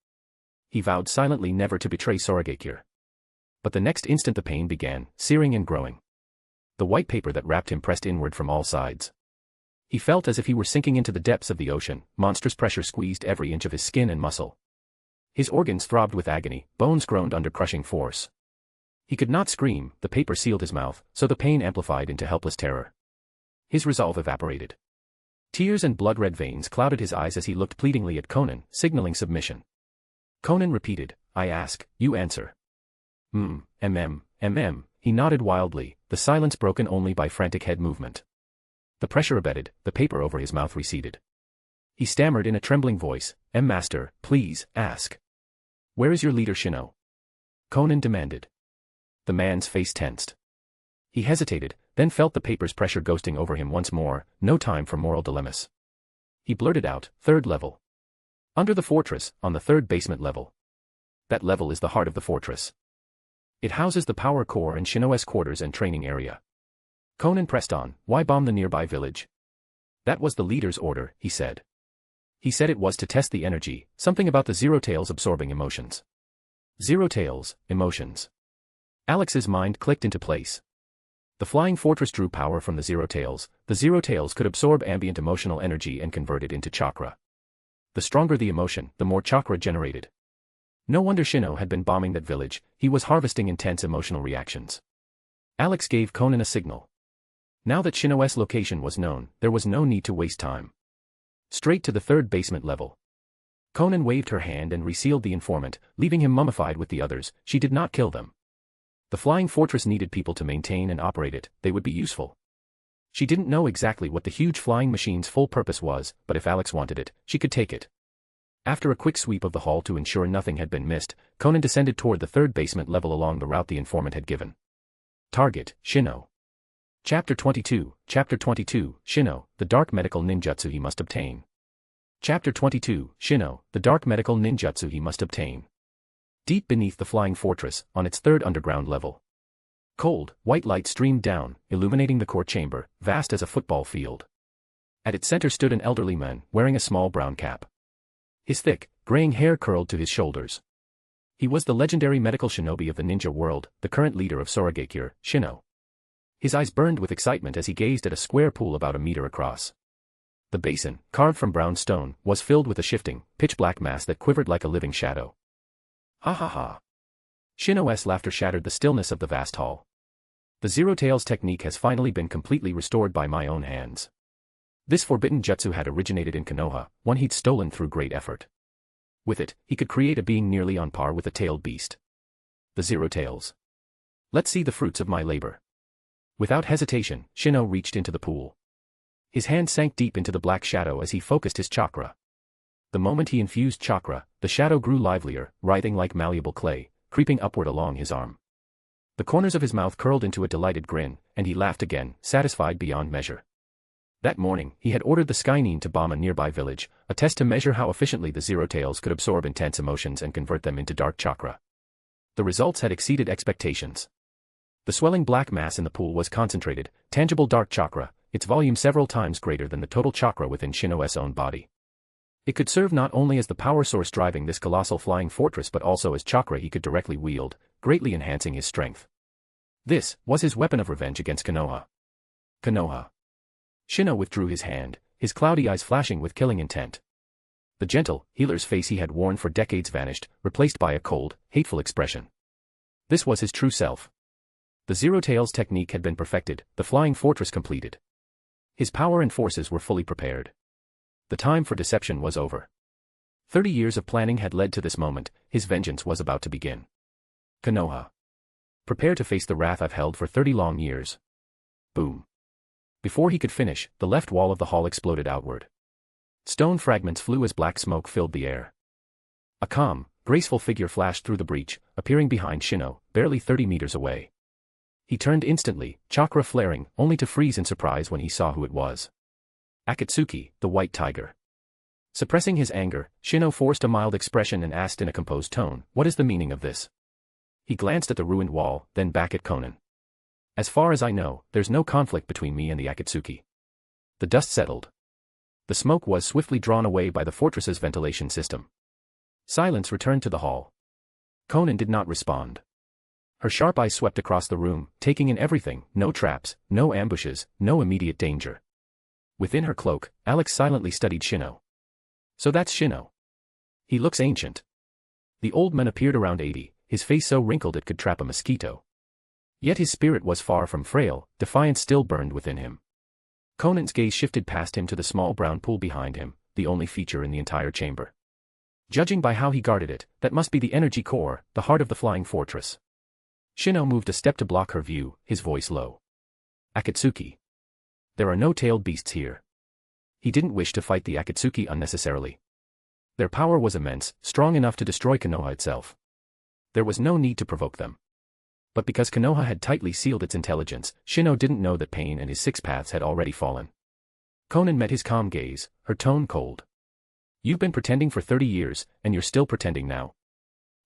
He vowed silently never to betray Sorogakure. But the next instant the pain began, searing and growing. The white paper that wrapped him pressed inward from all sides. He felt as if he were sinking into the depths of the ocean, monstrous pressure squeezed every inch of his skin and muscle. His organs throbbed with agony, bones groaned under crushing force. He could not scream, the paper sealed his mouth, so the pain amplified into helpless terror. His resolve evaporated. Tears and blood-red veins clouded his eyes as he looked pleadingly at Konan, signaling submission. Konan repeated, I ask, you answer. He nodded wildly, the silence broken only by frantic head movement. The pressure abated, the paper over his mouth receded. He stammered in a trembling voice, Master, please, ask. Where is your leader Shino? Konan demanded. The man's face tensed. He hesitated, then felt the paper's pressure ghosting over him once more, no time for moral dilemmas. He blurted out, 3rd level. Under the fortress, on the 3rd basement level. That level is the heart of the fortress. It houses the power core and Shino's quarters and training area. Konan pressed on, why bomb the nearby village? That was the leader's order, he said. He said it was to test the energy, something about the Zero Tails absorbing emotions. Zero Tails, emotions. Alex's mind clicked into place. The flying fortress drew power from the Zero Tails could absorb ambient emotional energy and convert it into chakra. The stronger the emotion, the more chakra generated. No wonder Shino had been bombing that village, he was harvesting intense emotional reactions. Alex gave Konan a signal. Now that Shino's location was known, there was no need to waste time. Straight to the 3rd basement level. Konan waved her hand and resealed the informant, leaving him mummified with the others. She did not kill them. The flying fortress needed people to maintain and operate it, they would be useful. She didn't know exactly what the huge flying machine's full purpose was, but if Alex wanted it, she could take it. After a quick sweep of the hall to ensure nothing had been missed, Konan descended toward the 3rd basement level along the route the informant had given. Target, Shino. Chapter 22, Shino, the dark medical ninjutsu he must obtain. Chapter 22, Shino, the dark medical ninjutsu he must obtain. Deep beneath the flying fortress, on its 3rd underground level. Cold, white light streamed down, illuminating the core chamber, vast as a football field. At its center stood an elderly man, wearing a small brown cap. His thick, graying hair curled to his shoulders. He was the legendary medical shinobi of the ninja world, the current leader of Sorogakure, Shino. His eyes burned with excitement as he gazed at a square pool about a meter across. The basin, carved from brown stone, was filled with a shifting, pitch-black mass that quivered like a living shadow. Ha ha ha. Shino's laughter shattered the stillness of the vast hall. The Zero Tails technique has finally been completely restored by my own hands. This forbidden jutsu had originated in Konoha, one he'd stolen through great effort. With it, he could create a being nearly on par with a tailed beast. The Zero Tails. Let's see the fruits of my labor. Without hesitation, Shino reached into the pool. His hand sank deep into the black shadow as he focused his chakra. The moment he infused chakra, the shadow grew livelier, writhing like malleable clay, creeping upward along his arm. The corners of his mouth curled into a delighted grin, and he laughed again, satisfied beyond measure. That morning, he had ordered the Skynean to bomb a nearby village, a test to measure how efficiently the Zero Tails could absorb intense emotions and convert them into dark chakra. The results had exceeded expectations. The swelling black mass in the pool was concentrated, tangible dark chakra, its volume several times greater than the total chakra within Shino's own body. It could serve not only as the power source driving this colossal flying fortress but also as chakra he could directly wield, greatly enhancing his strength. This was his weapon of revenge against Konoha. Konoha. Shino withdrew his hand, his cloudy eyes flashing with killing intent. The gentle, healer's face he had worn for decades vanished, replaced by a cold, hateful expression. This was his true self. The Zero Tails technique had been perfected, the flying fortress completed. His power and forces were fully prepared. The time for deception was over. 30 years of planning had led to this moment, his vengeance was about to begin. Konoha. Prepare to face the wrath I've held for 30 long years. Boom. Before he could finish, the left wall of the hall exploded outward. Stone fragments flew as black smoke filled the air. A calm, graceful figure flashed through the breach, appearing behind Shino, barely 30 meters away. He turned instantly, chakra flaring, only to freeze in surprise when he saw who it was. Akatsuki, the White Tiger. Suppressing his anger, Shino forced a mild expression and asked in a composed tone, "What is the meaning of this?" He glanced at the ruined wall, then back at Konan. "As far as I know, there's no conflict between me and the Akatsuki." The dust settled. The smoke was swiftly drawn away by the fortress's ventilation system. Silence returned to the hall. Konan did not respond. Her sharp eyes swept across the room, taking in everything, no traps, no ambushes, no immediate danger. Within her cloak, Alex silently studied Shino. So that's Shino. He looks ancient. The old man appeared around 80, his face so wrinkled it could trap a mosquito. Yet his spirit was far from frail, defiance still burned within him. Conan's gaze shifted past him to the small brown pool behind him, the only feature in the entire chamber. Judging by how he guarded it, that must be the energy core, the heart of the flying fortress. Shino moved a step to block her view, his voice low. "Akatsuki. There are no tailed beasts here." He didn't wish to fight the Akatsuki unnecessarily. Their power was immense, strong enough to destroy Konoha itself. There was no need to provoke them. But because Konoha had tightly sealed its intelligence, Shino didn't know that Pain and his 6 paths had already fallen. Konan met his calm gaze, her tone cold. "You've been pretending for 30 years, and you're still pretending now.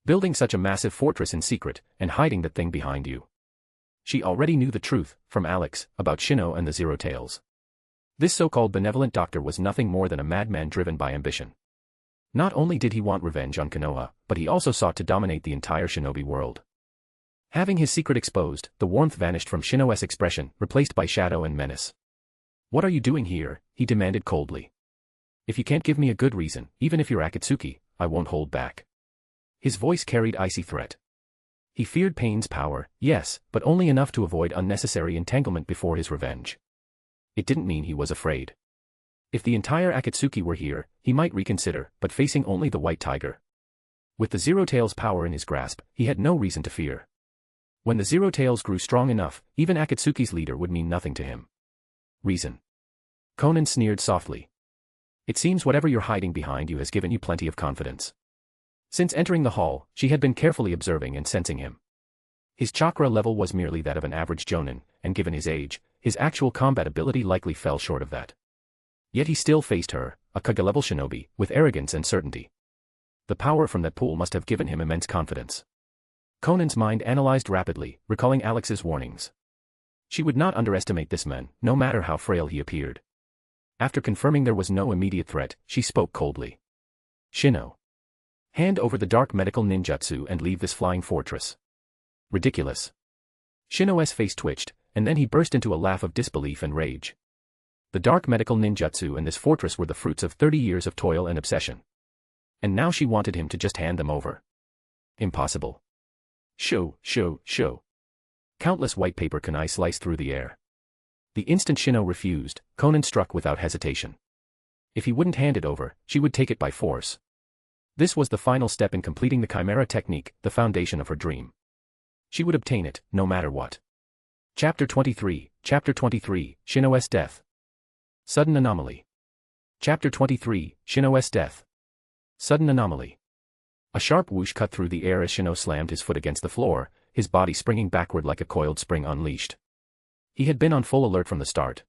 Building such a massive fortress in secret, and hiding that thing behind you." She already knew the truth, from Alex, about Shino and the Zero Tails. This so-called benevolent doctor was nothing more than a madman driven by ambition. Not only did he want revenge on Konoha, but he also sought to dominate the entire shinobi world. Having his secret exposed, the warmth vanished from Shino's expression, replaced by shadow and menace. "What are you doing here?" he demanded coldly. "If you can't give me a good reason, even if you're Akatsuki, I won't hold back." His voice carried icy threat. He feared Pain's power, yes, but only enough to avoid unnecessary entanglement before his revenge. It didn't mean he was afraid. If the entire Akatsuki were here, he might reconsider, but facing only the White Tiger. With the Zero Tails' power in his grasp, he had no reason to fear. When the Zero Tails grew strong enough, even Akatsuki's leader would mean nothing to him. "Reason." Konan sneered softly. "It seems whatever you're hiding behind you has given you plenty of confidence." Since entering the hall, she had been carefully observing and sensing him. His chakra level was merely that of an average jonin, and given his age, his actual combat ability likely fell short of that. Yet he still faced her, a Kage-level shinobi, with arrogance and certainty. The power from that pool must have given him immense confidence. Conan's mind analyzed rapidly, recalling Alex's warnings. She would not underestimate this man, no matter how frail he appeared. After confirming there was no immediate threat, she spoke coldly. "Shino. Hand over the dark medical ninjutsu and leave this flying fortress." "Ridiculous." Shino's face twitched, and then he burst into a laugh of disbelief and rage. The dark medical ninjutsu and this fortress were the fruits of 30 years of toil and obsession. And now she wanted him to just hand them over. Impossible. Show. Countless white paper kunai sliced through the air. The instant Shino refused, Konan struck without hesitation. If he wouldn't hand it over, she would take it by force. This was the final step in completing the Chimera technique, the foundation of her dream. She would obtain it, no matter what. Chapter 23, Shino's Death. Sudden Anomaly. Chapter 23, Shino's Death. Sudden anomaly. A sharp whoosh cut through the air as Shino slammed his foot against the floor, his body springing backward like a coiled spring unleashed. He had been on full alert from the start.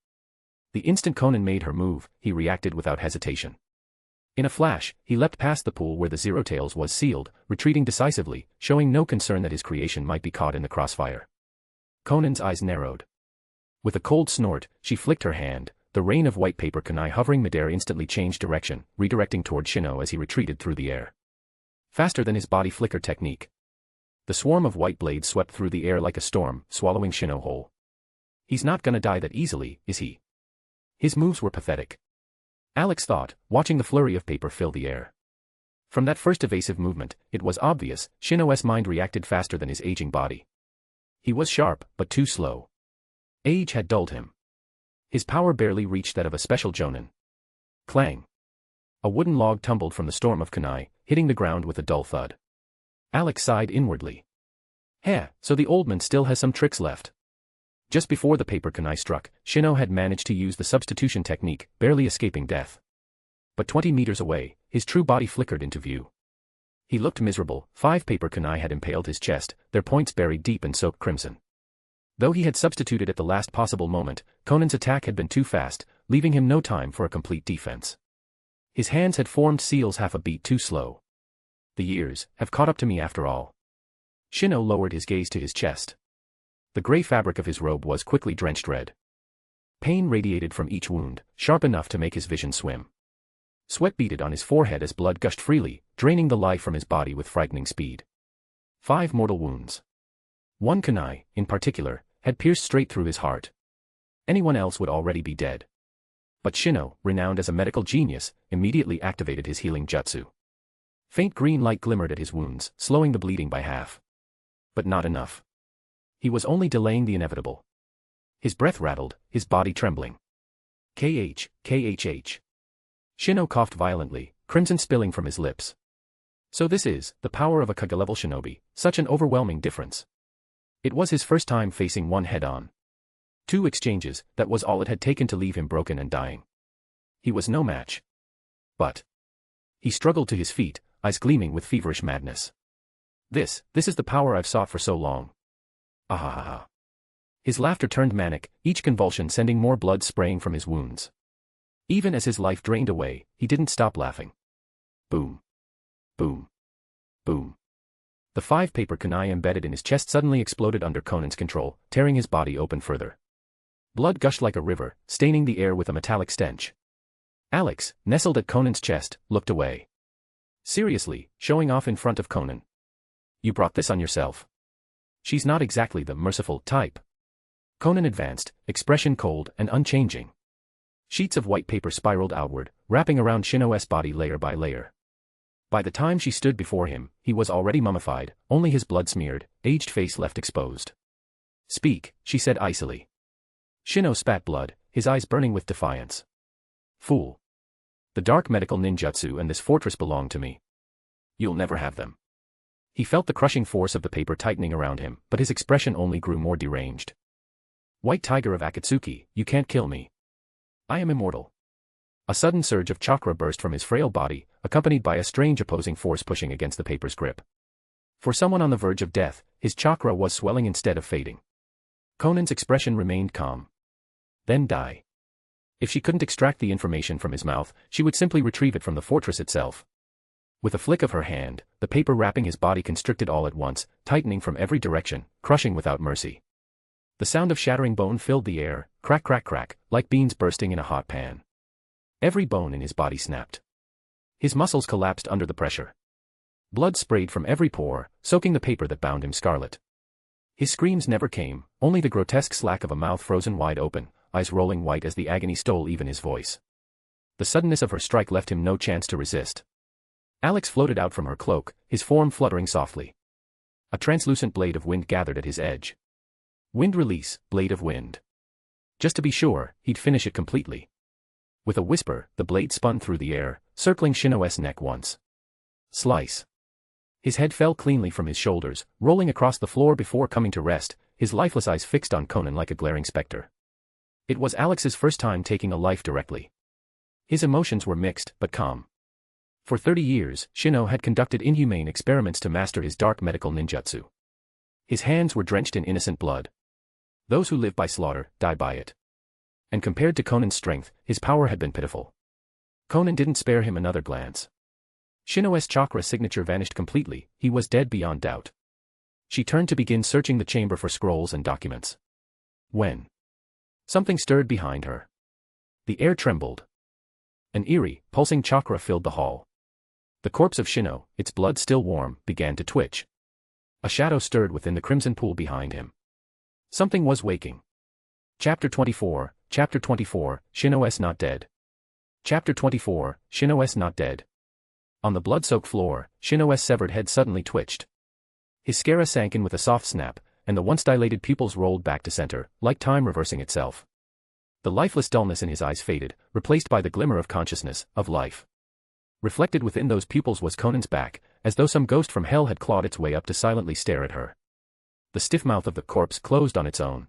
The instant Konan made her move, he reacted without hesitation. In a flash, he leapt past the pool where the Zero Tails was sealed, retreating decisively, showing no concern that his creation might be caught in the crossfire. Konan's eyes narrowed. With a cold snort, she flicked her hand, the rain of white paper kunai hovering midair instantly changed direction, redirecting toward Shino as he retreated through the air. Faster than his body flicker technique. The swarm of white blades swept through the air like a storm, swallowing Shino whole. He's not gonna die that easily, is he? His moves were pathetic. Alex thought, watching the flurry of paper fill the air. From that first evasive movement, it was obvious, Shino's mind reacted faster than his aging body. He was sharp, but too slow. Age had dulled him. His power barely reached that of a special jonin. Clang. A wooden log tumbled from the storm of kunai, hitting the ground with a dull thud. Alex sighed inwardly. Heh, so the old man still has some tricks left. Just before the paper kunai struck, Shino had managed to use the substitution technique, barely escaping death. But 20 meters away, his true body flickered into view. He looked miserable. 5 paper kunai had impaled his chest, their points buried deep in soaked crimson. Though he had substituted at the last possible moment, Konan's attack had been too fast, leaving him no time for a complete defense. His hands had formed seals half a beat too slow. The years have caught up to me after all. Shino lowered his gaze to his chest. The gray fabric of his robe was quickly drenched red. Pain radiated from each wound, sharp enough to make his vision swim. Sweat beaded on his forehead as blood gushed freely, draining the life from his body with frightening speed. 5 mortal wounds. One kunai, in particular, had pierced straight through his heart. Anyone else would already be dead. But Shino, renowned as a medical genius, immediately activated his healing jutsu. Faint green light glimmered at his wounds, slowing the bleeding by half. But not enough. He was only delaying the inevitable. His breath rattled, his body trembling. KHKHH. Shino coughed violently, crimson spilling from his lips. So this is the power of a Kage-level shinobi, such an overwhelming difference. It was his first time facing one head-on. 2 exchanges, that was all it had taken to leave him broken and dying. He was no match. But he struggled to his feet, eyes gleaming with feverish madness. This is the power I've sought for so long. Ahahaha. His laughter turned manic, each convulsion sending more blood spraying from his wounds. Even as his life drained away, he didn't stop laughing. Boom. Boom. Boom. The 5 paper kunai embedded in his chest suddenly exploded under Konan's control, tearing his body open further. Blood gushed like a river, staining the air with a metallic stench. Alex, nestled at Konan's chest, looked away. Seriously, showing off in front of Konan. You brought this on yourself. She's not exactly the merciful type. Konan advanced, expression cold and unchanging. Sheets of white paper spiraled outward, wrapping around Shino's body layer by layer. By the time she stood before him, he was already mummified, only his blood-smeared, aged face left exposed. Speak, she said icily. Shino spat blood, his eyes burning with defiance. Fool. The dark medical ninjutsu and this fortress belong to me. You'll never have them. He felt the crushing force of the paper tightening around him, but his expression only grew more deranged. White Tiger of Akatsuki, you can't kill me. I am immortal. A sudden surge of chakra burst from his frail body, accompanied by a strange opposing force pushing against the paper's grip. For someone on the verge of death, his chakra was swelling instead of fading. Konan's expression remained calm. Then die. If she couldn't extract the information from his mouth, she would simply retrieve it from the fortress itself. With a flick of her hand, the paper wrapping his body constricted all at once, tightening from every direction, crushing without mercy. The sound of shattering bone filled the air, crack crack crack, like beans bursting in a hot pan. Every bone in his body snapped. His muscles collapsed under the pressure. Blood sprayed from every pore, soaking the paper that bound him scarlet. His screams never came, only the grotesque slack of a mouth frozen wide open, eyes rolling white as the agony stole even his voice. The suddenness of her strike left him no chance to resist. Alex floated out from her cloak, his form fluttering softly. A translucent blade of wind gathered at his edge. Wind release, blade of wind. Just to be sure, he'd finish it completely. With a whisper, the blade spun through the air, circling Shino's neck once. Slice. His head fell cleanly from his shoulders, rolling across the floor before coming to rest, his lifeless eyes fixed on Konan like a glaring specter. It was Alex's first time taking a life directly. His emotions were mixed, but calm. For 30 years, Shino had conducted inhumane experiments to master his dark medical ninjutsu. His hands were drenched in innocent blood. Those who live by slaughter, die by it. And compared to Konan's strength, his power had been pitiful. Konan didn't spare him another glance. Shino's chakra signature vanished completely, he was dead beyond doubt. She turned to begin searching the chamber for scrolls and documents. When something stirred behind her. The air trembled. An eerie, pulsing chakra filled the hall. The corpse of Shino, its blood still warm, began to twitch. A shadow stirred within the crimson pool behind him. Something was waking. Chapter 24, Shino's not dead. Chapter 24, Shino's not dead. On the blood-soaked floor, Shino's severed head suddenly twitched. His sclera sank in with a soft snap, and the once dilated pupils rolled back to center, like time reversing itself. The lifeless dullness in his eyes faded, replaced by the glimmer of consciousness, of life. Reflected within those pupils was Konan's back, as though some ghost from hell had clawed its way up to silently stare at her. The stiff mouth of the corpse closed on its own.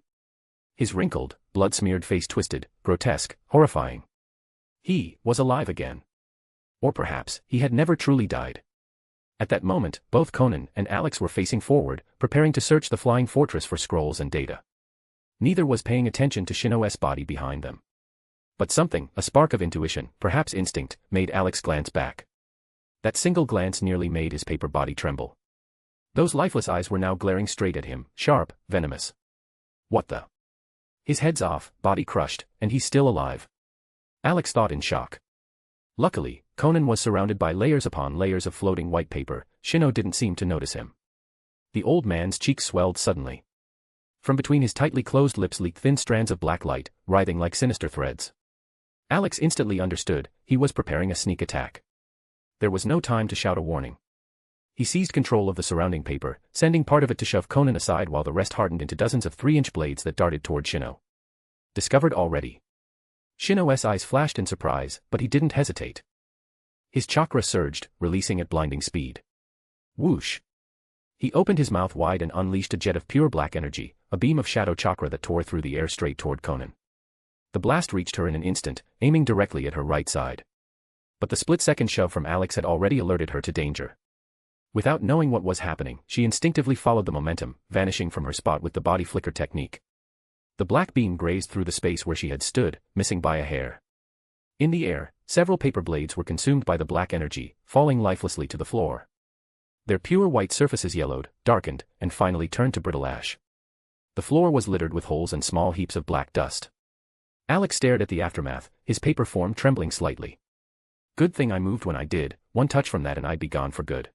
His wrinkled, blood-smeared face twisted, grotesque, horrifying. He was alive again. Or perhaps, he had never truly died. At that moment, both Konan and Alex were facing forward, preparing to search the flying fortress for scrolls and data. Neither was paying attention to Shino's body behind them. But something, a spark of intuition, perhaps instinct, made Alex glance back. That single glance nearly made his paper body tremble. Those lifeless eyes were now glaring straight at him, sharp, venomous. What the? His head's off, body crushed, and he's still alive. Alex thought in shock. Luckily, Konan was surrounded by layers upon layers of floating white paper. Shino didn't seem to notice him. The old man's cheeks swelled suddenly. From between his tightly closed lips leaked thin strands of black light, writhing like sinister threads. Alex instantly understood, he was preparing a sneak attack. There was no time to shout a warning. He seized control of the surrounding paper, sending part of it to shove Konan aside while the rest hardened into dozens of 3-inch blades that darted toward Shino. Discovered already. Shino's eyes flashed in surprise, but he didn't hesitate. His chakra surged, releasing at blinding speed. Whoosh! He opened his mouth wide and unleashed a jet of pure black energy, a beam of shadow chakra that tore through the air straight toward Konan. The blast reached her in an instant, aiming directly at her right side. But the split-second shove from Alex had already alerted her to danger. Without knowing what was happening, she instinctively followed the momentum, vanishing from her spot with the body flicker technique. The black beam grazed through the space where she had stood, missing by a hair. In the air, several paper blades were consumed by the black energy, falling lifelessly to the floor. Their pure white surfaces yellowed, darkened, and finally turned to brittle ash. The floor was littered with holes and small heaps of black dust. Alex stared at the aftermath, his paper form trembling slightly. Good thing I moved when I did, one touch from that and I'd be gone for good.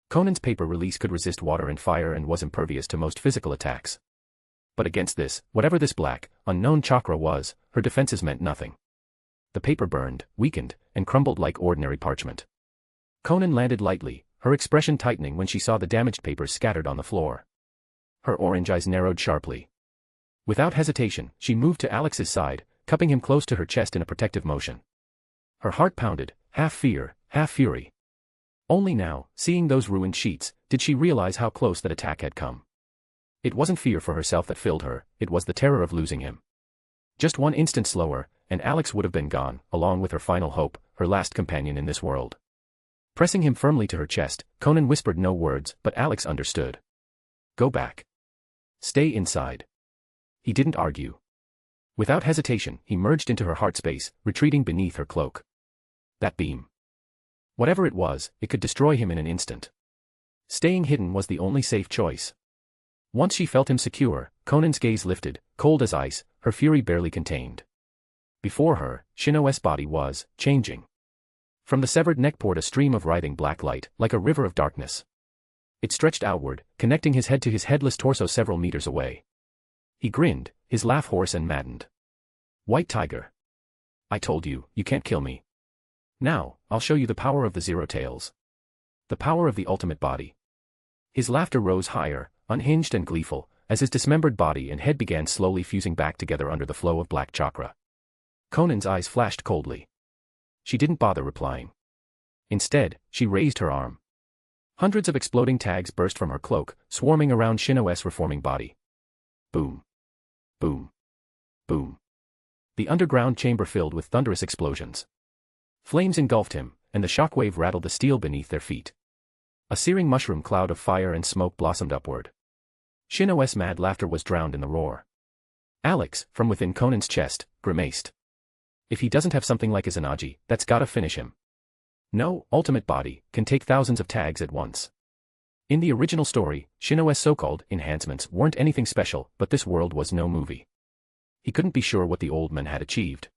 Konan's paper release could resist water and fire and was impervious to most physical attacks. But against this, whatever this black, unknown chakra was, her defenses meant nothing. The paper burned, weakened, and crumbled like ordinary parchment. Konan landed lightly, her expression tightening when she saw the damaged papers scattered on the floor. Her orange eyes narrowed sharply. Without hesitation, she moved to Alex's side, cupping him close to her chest in a protective motion. Her heart pounded, half fear, half fury. Only now, seeing those ruined sheets, did she realize how close that attack had come. It wasn't fear for herself that filled her, it was the terror of losing him. Just one instant slower, and Alex would have been gone, along with her final hope, her last companion in this world. Pressing him firmly to her chest, Konan whispered no words, but Alex understood. Go back. Stay inside. He didn't argue. Without hesitation, he merged into her heart space, retreating beneath her cloak. That beam. Whatever it was, it could destroy him in an instant. Staying hidden was the only safe choice. Once she felt him secure, Konan's gaze lifted, cold as ice, her fury barely contained. Before her, Shino's body was changing. From the severed neck poured a stream of writhing black light, like a river of darkness. It stretched outward, connecting his head to his headless torso several meters away. He grinned, his laugh hoarse and maddened. White Tiger. I told you, you can't kill me. Now, I'll show you the power of the Zero Tails. The power of the ultimate body. His laughter rose higher, unhinged and gleeful, as his dismembered body and head began slowly fusing back together under the flow of black chakra. Konan's eyes flashed coldly. She didn't bother replying. Instead, she raised her arm. Hundreds of exploding tags burst from her cloak, swarming around Shino's reforming body. Boom. Boom. Boom. The underground chamber filled with thunderous explosions. Flames engulfed him, and the shockwave rattled the steel beneath their feet. A searing mushroom cloud of fire and smoke blossomed upward. Shino's mad laughter was drowned in the roar. Alex, from within Konan's chest, grimaced. If he doesn't have something like Izanagi, that's gotta finish him. No, ultimate body, can take thousands of tags at once. In the original story, Shino's so-called enhancements weren't anything special, but this world was no movie. He couldn't be sure what the old man had achieved.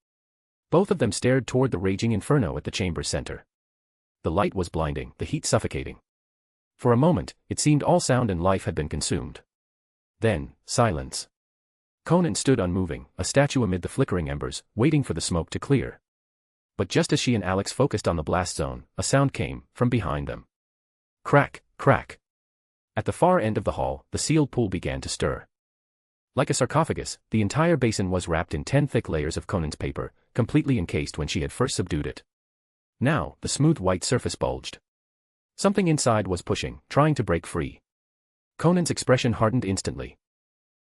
Both of them stared toward the raging inferno at the chamber's center. The light was blinding, the heat suffocating. For a moment, it seemed all sound and life had been consumed. Then, silence. Konan stood unmoving, a statue amid the flickering embers, waiting for the smoke to clear. But just as she and Alex focused on the blast zone, a sound came from behind them. Crack, crack. At the far end of the hall, the sealed pool began to stir. Like a sarcophagus, the entire basin was wrapped in 10 thick layers of Konan's paper, completely encased when she had first subdued it. Now, the smooth white surface bulged. Something inside was pushing, trying to break free. Konan's expression hardened instantly.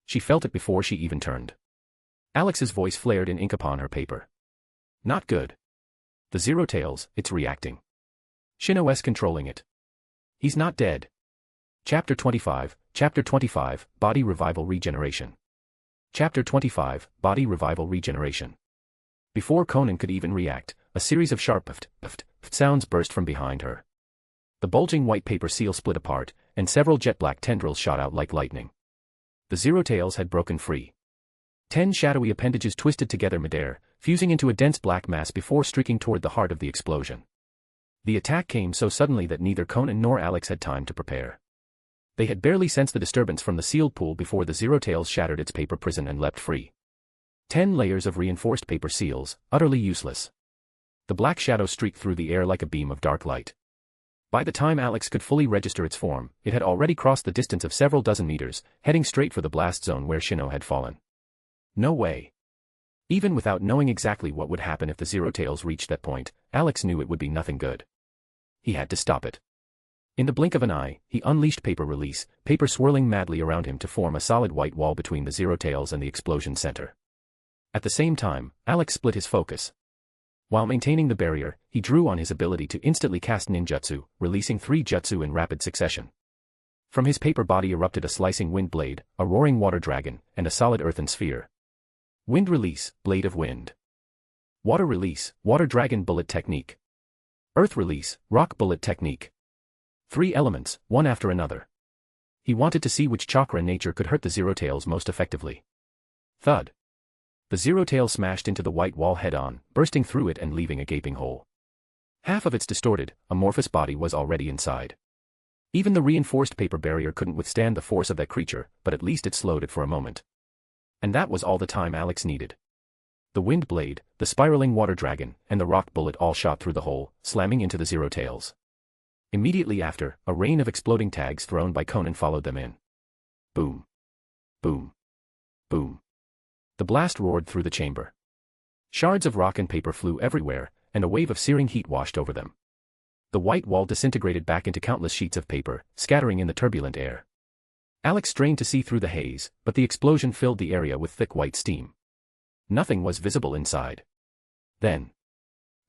She felt it before she even turned. Alex's voice flared in ink upon her paper. Not good. The Zero Tails, it's reacting. Shino's controlling it. He's not dead. Chapter 25, Body Revival Regeneration. Chapter 25, Body Revival Regeneration. Before Konan could even react, a series of sharp puff sounds burst from behind her. The bulging white paper seal split apart, and several jet-black tendrils shot out like lightning. The Zero Tails had broken free. 10 shadowy appendages twisted together midair, fusing into a dense black mass before streaking toward the heart of the explosion. The attack came so suddenly that neither Konan nor Alex had time to prepare. They had barely sensed the disturbance from the sealed pool before the Zero Tails shattered its paper prison and leapt free. 10 layers of reinforced paper seals, utterly useless. The black shadow streaked through the air like a beam of dark light. By the time Alex could fully register its form, it had already crossed the distance of several dozen meters, heading straight for the blast zone where Shino had fallen. No way. Even without knowing exactly what would happen if the Zero Tails reached that point, Alex knew it would be nothing good. He had to stop it. In the blink of an eye, he unleashed paper release, paper swirling madly around him to form a solid white wall between the Zero Tails and the explosion center. At the same time, Alex split his focus. While maintaining the barrier, he drew on his ability to instantly cast ninjutsu, releasing 3 jutsu in rapid succession. From his paper body erupted a slicing wind blade, a roaring water dragon, and a solid earthen sphere. Wind release, blade of wind. Water release, water dragon bullet technique. Earth release, rock bullet technique. 3 elements, one after another. He wanted to see which chakra nature could hurt the Zero Tails most effectively. Thud. The Zero Tail smashed into the white wall head-on, bursting through it and leaving a gaping hole. Half of its distorted, amorphous body was already inside. Even the reinforced paper barrier couldn't withstand the force of that creature, but at least it slowed it for a moment. And that was all the time Alex needed. The wind blade, the spiraling water dragon, and the rock bullet all shot through the hole, slamming into the Zero Tails. Immediately after, a rain of exploding tags thrown by Konan followed them in. Boom. Boom. Boom. The blast roared through the chamber. Shards of rock and paper flew everywhere, and a wave of searing heat washed over them. The white wall disintegrated back into countless sheets of paper, scattering in the turbulent air. Alex strained to see through the haze, but the explosion filled the area with thick white steam. Nothing was visible inside. Then.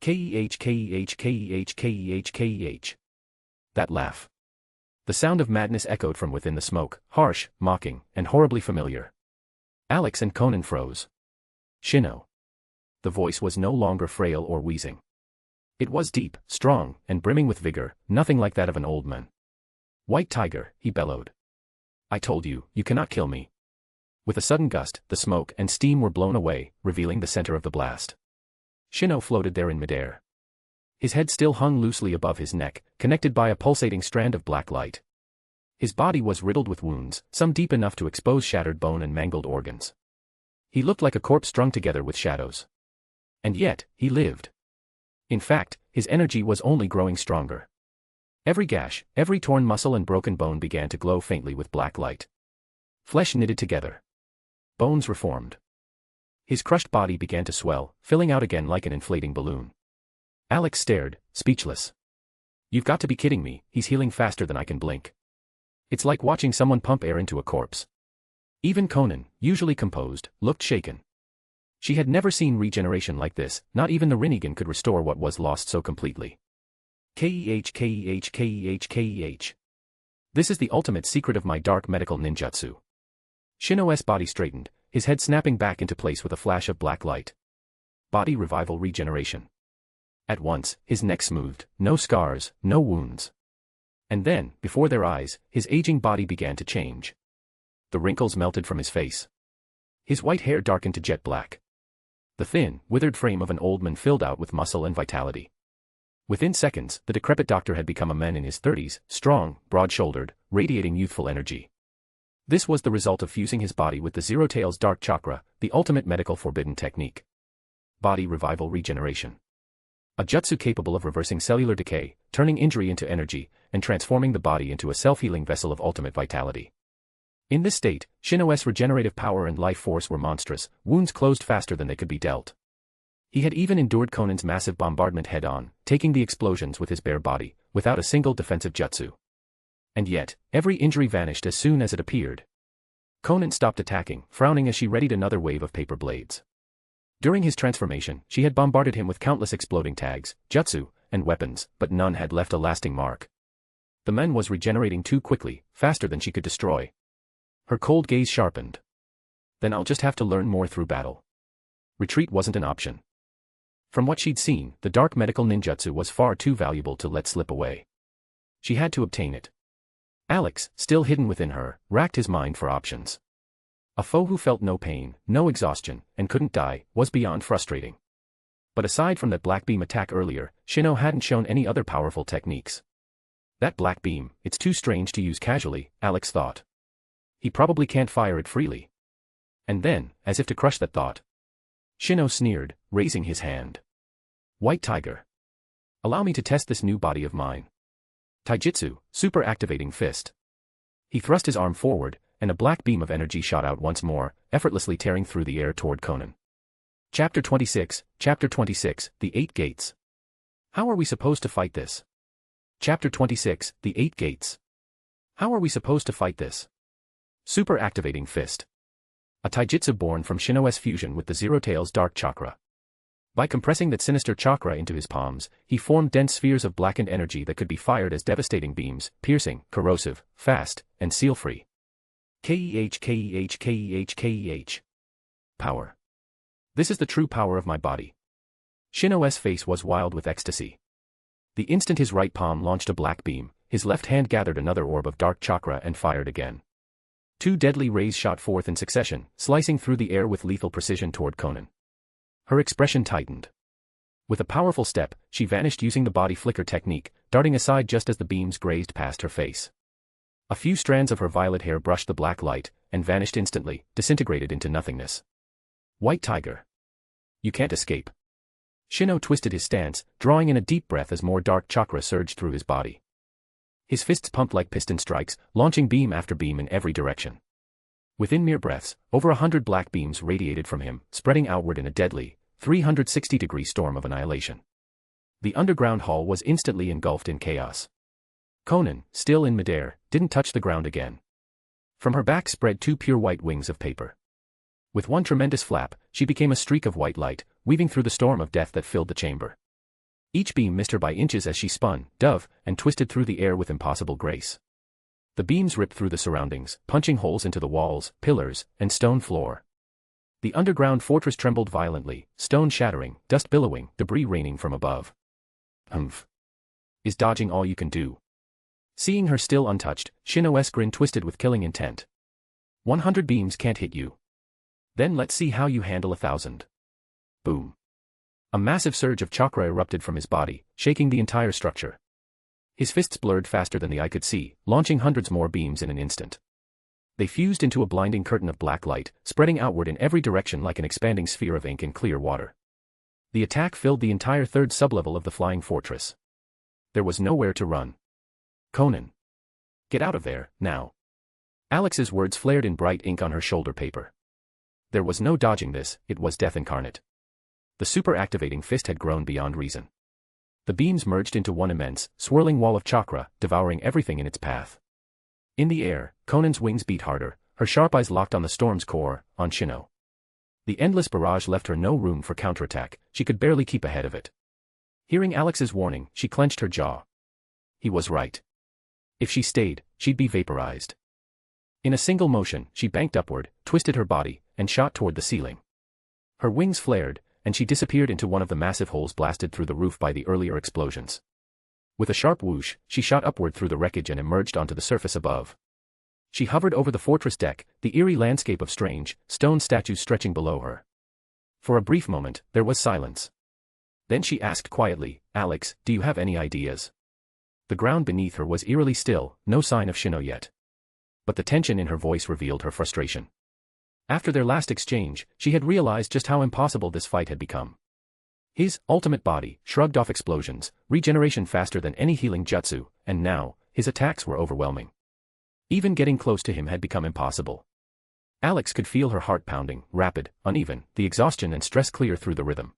Keh. That laugh. The sound of madness echoed from within the smoke, harsh, mocking, and horribly familiar. Alex and Konan froze. Shino. The voice was no longer frail or wheezing. It was deep, strong, and brimming with vigor, nothing like that of an old man. White Tiger, he bellowed. I told you, you cannot kill me. With a sudden gust, the smoke and steam were blown away, revealing the center of the blast. Shino floated there in midair. His head still hung loosely above his neck, connected by a pulsating strand of black light. His body was riddled with wounds, some deep enough to expose shattered bone and mangled organs. He looked like a corpse strung together with shadows. And yet, he lived. In fact, his energy was only growing stronger. Every gash, every torn muscle and broken bone began to glow faintly with black light. Flesh knitted together. Bones reformed. His crushed body began to swell, filling out again like an inflating balloon. Alex stared, speechless. You've got to be kidding me, he's healing faster than I can blink. It's like watching someone pump air into a corpse. Even Konan, usually composed, looked shaken. She had never seen regeneration like this, not even the Rinnegan could restore what was lost so completely. Keh. This is the ultimate secret of my dark medical ninjutsu. Shino's body straightened, his head snapping back into place with a flash of black light. Body revival regeneration. At once, his neck smoothed, no scars, no wounds. And then, before their eyes, his aging body began to change. The wrinkles melted from his face. His white hair darkened to jet black. The thin, withered frame of an old man filled out with muscle and vitality. Within seconds, the decrepit doctor had become a man in his 30s, strong, broad-shouldered, radiating youthful energy. This was the result of fusing his body with the Zero Tail's dark chakra, the ultimate medical forbidden technique. Body revival regeneration. A jutsu capable of reversing cellular decay, turning injury into energy, and transforming the body into a self-healing vessel of ultimate vitality. In this state, Shino's regenerative power and life force were monstrous, wounds closed faster than they could be dealt. He had even endured Konan's massive bombardment head-on, taking the explosions with his bare body, without a single defensive jutsu. And yet, every injury vanished as soon as it appeared. Konan stopped attacking, frowning as she readied another wave of paper blades. During his transformation, she had bombarded him with countless exploding tags, jutsu, and weapons, but none had left a lasting mark. The man was regenerating too quickly, faster than she could destroy. Her cold gaze sharpened. Then I'll just have to learn more through battle. Retreat wasn't an option. From what she'd seen, the dark medical ninjutsu was far too valuable to let slip away. She had to obtain it. Alex, still hidden within her, racked his mind for options. A foe who felt no pain, no exhaustion, and couldn't die, was beyond frustrating. But aside from that black beam attack earlier, Shino hadn't shown any other powerful techniques. That black beam, it's too strange to use casually, Alex thought. He probably can't fire it freely. And then, as if to crush that thought, Shino sneered, raising his hand. White Tiger. Allow me to test this new body of mine. Taijutsu, super activating fist. He thrust his arm forward, and a black beam of energy shot out once more, effortlessly tearing through the air toward Konan. Chapter 26, The Eight Gates. How are we supposed to fight this? Chapter 26, The Eight Gates. How are we supposed to fight this? Super activating fist. A taijutsu born from Shino's fusion with the Zero Tail's dark chakra. By compressing that sinister chakra into his palms, he formed dense spheres of blackened energy that could be fired as devastating beams, piercing, corrosive, fast, and seal-free. Keh. Power. This is the true power of my body. Shino's face was wild with ecstasy. The instant his right palm launched a black beam, his left hand gathered another orb of dark chakra and fired again. Two deadly rays shot forth in succession, slicing through the air with lethal precision toward Konan. Her expression tightened. With a powerful step, she vanished using the body flicker technique, darting aside just as the beams grazed past her face. A few strands of her violet hair brushed the black light, and vanished instantly, disintegrated into nothingness. White Tiger. You can't escape. Shino twisted his stance, drawing in a deep breath as more dark chakra surged through his body. His fists pumped like piston strikes, launching beam after beam in every direction. Within mere breaths, over 100 black beams radiated from him, spreading outward in a deadly, 360-degree storm of annihilation. The underground hall was instantly engulfed in chaos. Konan, still in midair, didn't touch the ground again. From her back spread two pure white wings of paper. With one tremendous flap, she became a streak of white light, weaving through the storm of death that filled the chamber. Each beam missed her by inches as she spun, dove, and twisted through the air with impossible grace. The beams ripped through the surroundings, punching holes into the walls, pillars, and stone floor. The underground fortress trembled violently, stone shattering, dust billowing, debris raining from above. Humph. Is dodging all you can do? Seeing her still untouched, Shino's grin twisted with killing intent. 100 beams can't hit you. Then let's see how you handle 1,000. Boom. A massive surge of chakra erupted from his body, shaking the entire structure. His fists blurred faster than the eye could see, launching hundreds more beams in an instant. They fused into a blinding curtain of black light, spreading outward in every direction like an expanding sphere of ink in clear water. The attack filled the entire third sublevel of the flying fortress. There was nowhere to run. Konan. Get out of there, now. Alex's words flared in bright ink on her shoulder paper. There was no dodging this, it was death incarnate. The super-activating fist had grown beyond reason. The beams merged into one immense, swirling wall of chakra, devouring everything in its path. In the air, Konan's wings beat harder, her sharp eyes locked on the storm's core, on Shino. The endless barrage left her no room for counterattack, she could barely keep ahead of it. Hearing Alex's warning, she clenched her jaw. He was right. If she stayed, she'd be vaporized. In a single motion, she banked upward, twisted her body, and shot toward the ceiling. Her wings flared, and she disappeared into one of the massive holes blasted through the roof by the earlier explosions. With a sharp whoosh, she shot upward through the wreckage and emerged onto the surface above. She hovered over the fortress deck, the eerie landscape of strange, stone statues stretching below her. For a brief moment, there was silence. Then she asked quietly, "Alex, do you have any ideas?" The ground beneath her was eerily still, no sign of Shino yet. But the tension in her voice revealed her frustration. After their last exchange, she had realized just how impossible this fight had become. His ultimate body shrugged off explosions, regeneration faster than any healing jutsu, and now, his attacks were overwhelming. Even getting close to him had become impossible. Alex could feel her heart pounding, rapid, uneven, the exhaustion and stress clear through the rhythm.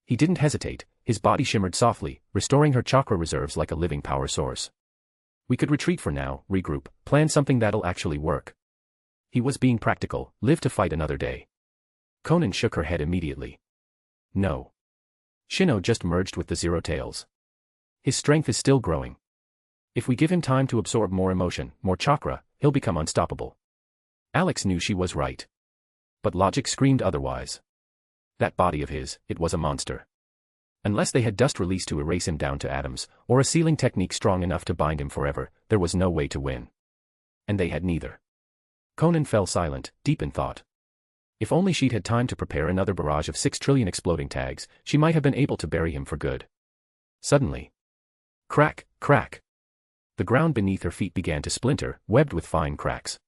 He didn't hesitate, his body shimmered softly, restoring her chakra reserves like a living power source. "We could retreat for now, regroup, plan something that'll actually work." He was being practical, live to fight another day. Konan shook her head immediately. "No. Shino just merged with the Zero Tails. His strength is still growing. If we give him time to absorb more emotion, more chakra, he'll become unstoppable." Alex knew she was right. But logic screamed otherwise. That body of his, it was a monster. Unless they had dust release to erase him down to atoms, or a sealing technique strong enough to bind him forever, there was no way to win. And they had neither. Konan fell silent, deep in thought. If only she'd had time to prepare another barrage of 6 trillion exploding tags, she might have been able to bury him for good. Suddenly. Crack, crack. The ground beneath her feet began to splinter, webbed with fine cracks.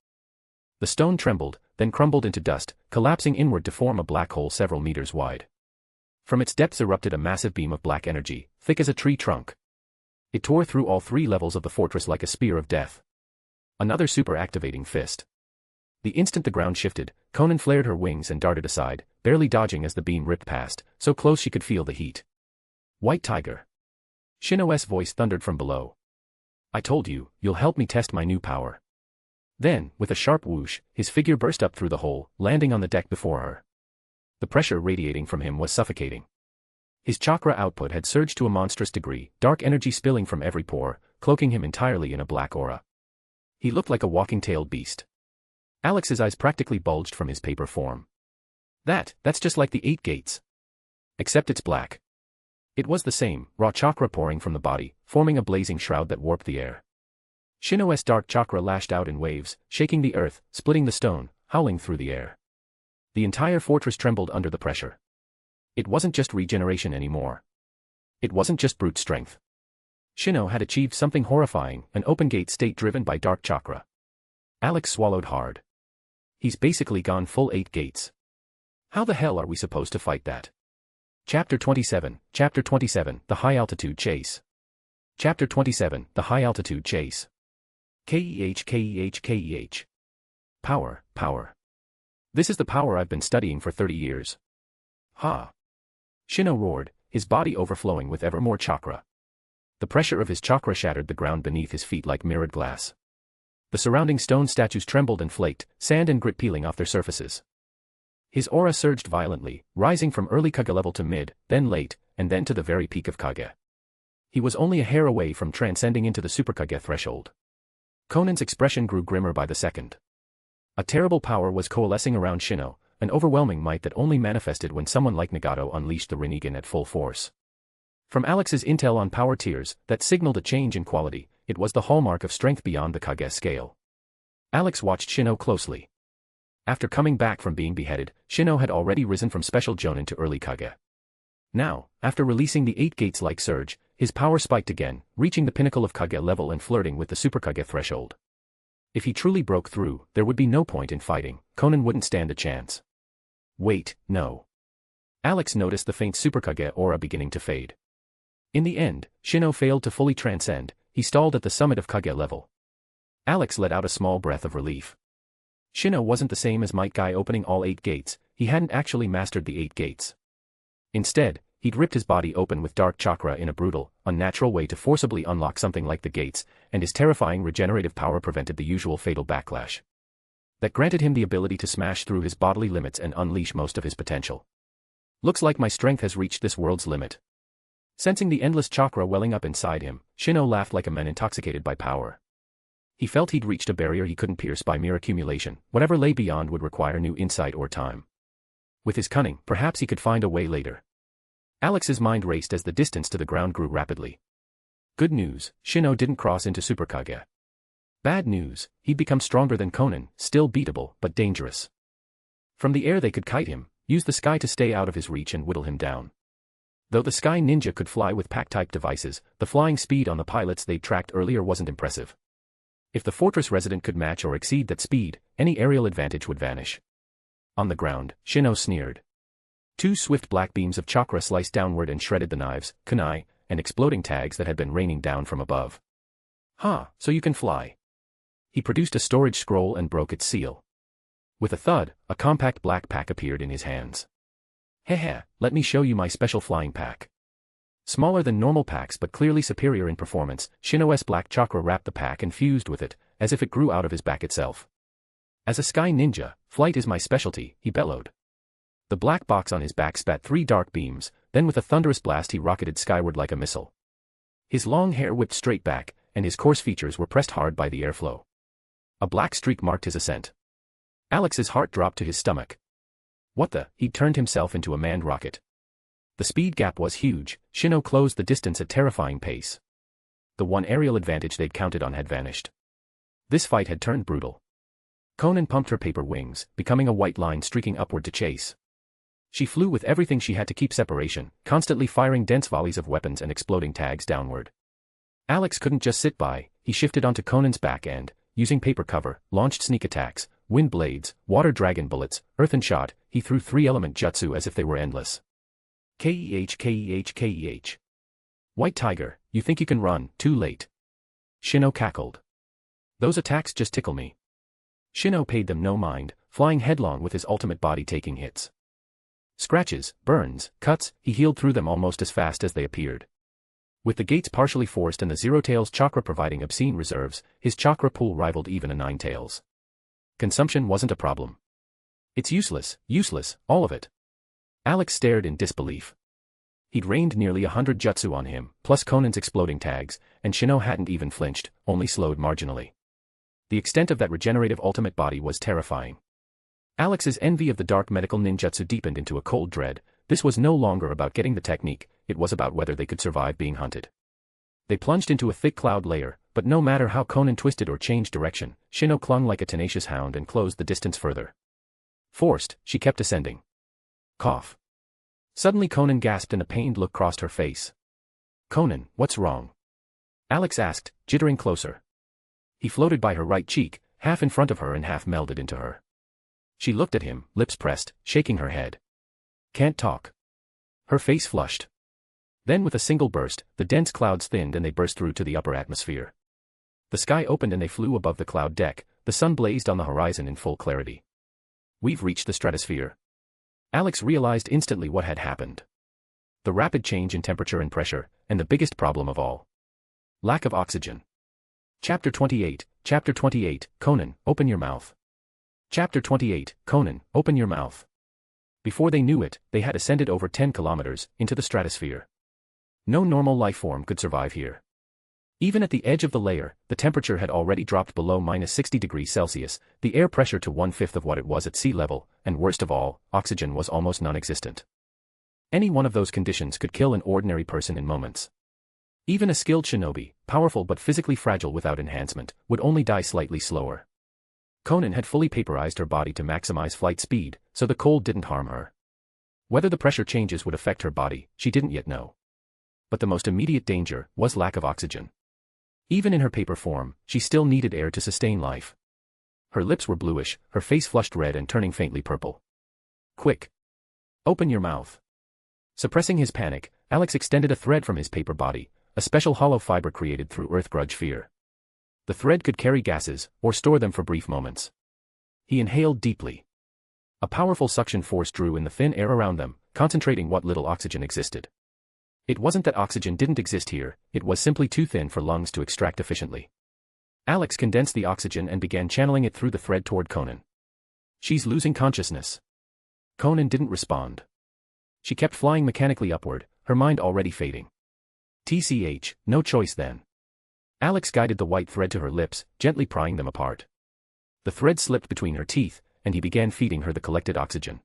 The stone trembled, then crumbled into dust, collapsing inward to form a black hole several meters wide. From its depths erupted a massive beam of black energy, thick as a tree trunk. It tore through all 3 levels of the fortress like a spear of death. Another super-activating fist. The instant the ground shifted, Konan flared her wings and darted aside, barely dodging as the beam ripped past, so close she could feel the heat. "White Tiger." Shino's voice thundered from below. "I told you, you'll help me test my new power." Then, with a sharp whoosh, his figure burst up through the hole, landing on the deck before her. The pressure radiating from him was suffocating. His chakra output had surged to a monstrous degree, dark energy spilling from every pore, cloaking him entirely in a black aura. He looked like a walking tailed beast. Alex's eyes practically bulged from his paper form. That's just like the 8 gates. Except it's black. It was the same, raw chakra pouring from the body, forming a blazing shroud that warped the air. Shino's dark chakra lashed out in waves, shaking the earth, splitting the stone, howling through the air. The entire fortress trembled under the pressure. It wasn't just regeneration anymore. It wasn't just brute strength. Shino had achieved something horrifying, an open gate state driven by dark chakra. Alex swallowed hard. He's basically gone full 8 gates. How the hell are we supposed to fight that? Chapter 27, The High-Altitude Chase. Chapter 27, The High-Altitude Chase. Keh. Power, power. This is the power I've been studying for 30 years. Ha! Shino roared, his body overflowing with ever more chakra. The pressure of his chakra shattered the ground beneath his feet like mirrored glass. The surrounding stone statues trembled and flaked, sand and grit peeling off their surfaces. His aura surged violently, rising from early Kage level to mid, then late, and then to the very peak of Kage. He was only a hair away from transcending into the Super Kage threshold. Konan's expression grew grimmer by the second. A terrible power was coalescing around Shino, an overwhelming might that only manifested when someone like Nagato unleashed the Rinnegan at full force. From Alex's intel on power tiers, that signaled a change in quality, it was the hallmark of strength beyond the Kage scale. Alex watched Shino closely. After coming back from being beheaded, Shino had already risen from special Jonin to early Kage. Now, after releasing the 8 gates-like surge, his power spiked again, reaching the pinnacle of Kage level and flirting with the Super Kage threshold. If he truly broke through, there would be no point in fighting, Konan wouldn't stand a chance. Wait, no. Alex noticed the faint Super Kage aura beginning to fade. In the end, Shino failed to fully transcend, he stalled at the summit of Kage level. Alex let out a small breath of relief. Shino wasn't the same as Might Guy opening all 8 gates, he hadn't actually mastered the 8 gates. Instead, he'd ripped his body open with dark chakra in a brutal, unnatural way to forcibly unlock something like the gates, and his terrifying regenerative power prevented the usual fatal backlash. That granted him the ability to smash through his bodily limits and unleash most of his potential. Looks like my strength has reached this world's limit. Sensing the endless chakra welling up inside him, Shino laughed like a man intoxicated by power. He felt he'd reached a barrier he couldn't pierce by mere accumulation. Whatever lay beyond would require new insight or time. With his cunning, perhaps he could find a way later. Alex's mind raced as the distance to the ground grew rapidly. Good news, Shino didn't cross into Superkage. Bad news, he'd become stronger than Konan, still beatable, but dangerous. From the air they could kite him, use the sky to stay out of his reach and whittle him down. Though the Sky Ninja could fly with pack-type devices, the flying speed on the pilots they'd tracked earlier wasn't impressive. If the fortress resident could match or exceed that speed, any aerial advantage would vanish. On the ground, Shino sneered. Two swift black beams of chakra sliced downward and shredded the knives, kunai, and exploding tags that had been raining down from above. So you can fly. He produced a storage scroll and broke its seal. With a thud, a compact black pack appeared in his hands. Hehe, let me show you my special flying pack. Smaller than normal packs but clearly superior in performance, Shino's black chakra wrapped the pack and fused with it, as if it grew out of his back itself. As a sky ninja, flight is my specialty, he bellowed. The black box on his back spat 3 dark beams, then with a thunderous blast he rocketed skyward like a missile. His long hair whipped straight back, and his coarse features were pressed hard by the airflow. A black streak marked his ascent. Alex's heart dropped to his stomach. What the? He'd turned himself into a manned rocket. The speed gap was huge, Shino closed the distance at terrifying pace. The one aerial advantage they'd counted on had vanished. This fight had turned brutal. Konan pumped her paper wings, becoming a white line streaking upward to chase. She flew with everything she had to keep separation, constantly firing dense volleys of weapons and exploding tags downward. Alex couldn't just sit by, he shifted onto Konan's back and, using paper cover, launched sneak attacks, wind blades, water dragon bullets, earthen shot, he threw 3-element jutsu as if they were endless. Keh. White Tiger, you think you can run, too late. Shino cackled. Those attacks just tickle me. Shino paid them no mind, flying headlong with his ultimate body taking hits. Scratches, burns, cuts, he healed through them almost as fast as they appeared. With the gates partially forced and the Zero Tails chakra providing obscene reserves, his chakra pool rivaled even a Nine Tails. Consumption wasn't a problem. It's useless, all of it. Alex stared in disbelief. He'd rained nearly 100 jutsu on him, plus Konan's exploding tags, and Shino hadn't even flinched, only slowed marginally. The extent of that regenerative ultimate body was terrifying. Alex's envy of the dark medical ninjutsu deepened into a cold dread. This was no longer about getting the technique, it was about whether they could survive being hunted. They plunged into a thick cloud layer, but no matter how Konan twisted or changed direction, Shino clung like a tenacious hound and closed the distance further. Forced, she kept ascending. Cough. Suddenly Konan gasped and a pained look crossed her face. Konan, what's wrong? Alex asked, jittering closer. He floated by her right cheek, half in front of her and half melded into her. She looked at him, lips pressed, shaking her head. Can't talk. Her face flushed. Then with a single burst, the dense clouds thinned and they burst through to the upper atmosphere. The sky opened and they flew above the cloud deck, the sun blazed on the horizon in full clarity. We've reached the stratosphere. Alex realized instantly what had happened. The rapid change in temperature and pressure, and the biggest problem of all. Lack of oxygen. Chapter 28, Konan, open your mouth. Chapter 28, Konan, open your mouth. Before they knew it, they had ascended over 10 kilometers, into the stratosphere. No normal life form could survive here. Even at the edge of the layer, the temperature had already dropped below -60°C, the air pressure to 1/5 of what it was at sea level, and worst of all, oxygen was almost non-existent. Any one of those conditions could kill an ordinary person in moments. Even a skilled shinobi, powerful but physically fragile without enhancement, would only die slightly slower. Konan had fully vaporized her body to maximize flight speed, so the cold didn't harm her. Whether the pressure changes would affect her body, she didn't yet know. But the most immediate danger was lack of oxygen. Even in her paper form, she still needed air to sustain life. Her lips were bluish, her face flushed red and turning faintly purple. Quick! Open your mouth. Suppressing his panic, Alex extended a thread from his paper body, a special hollow fiber created through earth grudge fear. The thread could carry gases, or store them for brief moments. He inhaled deeply. A powerful suction force drew in the thin air around them, concentrating what little oxygen existed. It wasn't that oxygen didn't exist here, it was simply too thin for lungs to extract efficiently. Alex condensed the oxygen and began channeling it through the thread toward Konan. She's losing consciousness. Konan didn't respond. She kept flying mechanically upward, her mind already fading. TCH, no choice then. Alex guided the white thread to her lips, gently prying them apart. The thread slipped between her teeth, and he began feeding her the collected oxygen.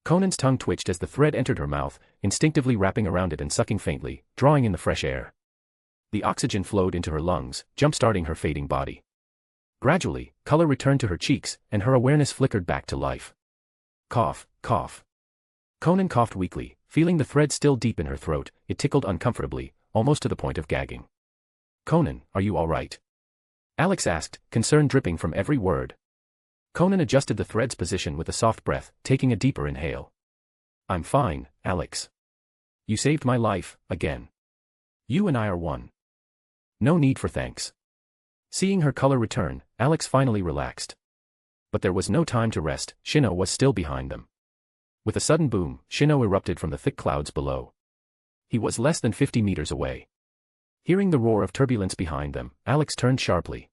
Konan's tongue twitched as the thread entered her mouth, instinctively wrapping around it and sucking faintly, drawing in the fresh air. The oxygen flowed into her lungs, jump-starting her fading body. Gradually, color returned to her cheeks, and her awareness flickered back to life. Cough, cough. Konan coughed weakly, feeling the thread still deep in her throat. It tickled uncomfortably, almost to the point of gagging. Konan, are you all right? Alex asked, concern dripping from every word. Konan adjusted the thread's position with a soft breath, taking a deeper inhale. I'm fine, Alex. You saved my life, again. You and I are one. No need for thanks. Seeing her color return, Alex finally relaxed. But there was no time to rest. Shino was still behind them. With a sudden boom, Shino erupted from the thick clouds below. He was less than 50 meters away. Hearing the roar of turbulence behind them, Alex turned sharply.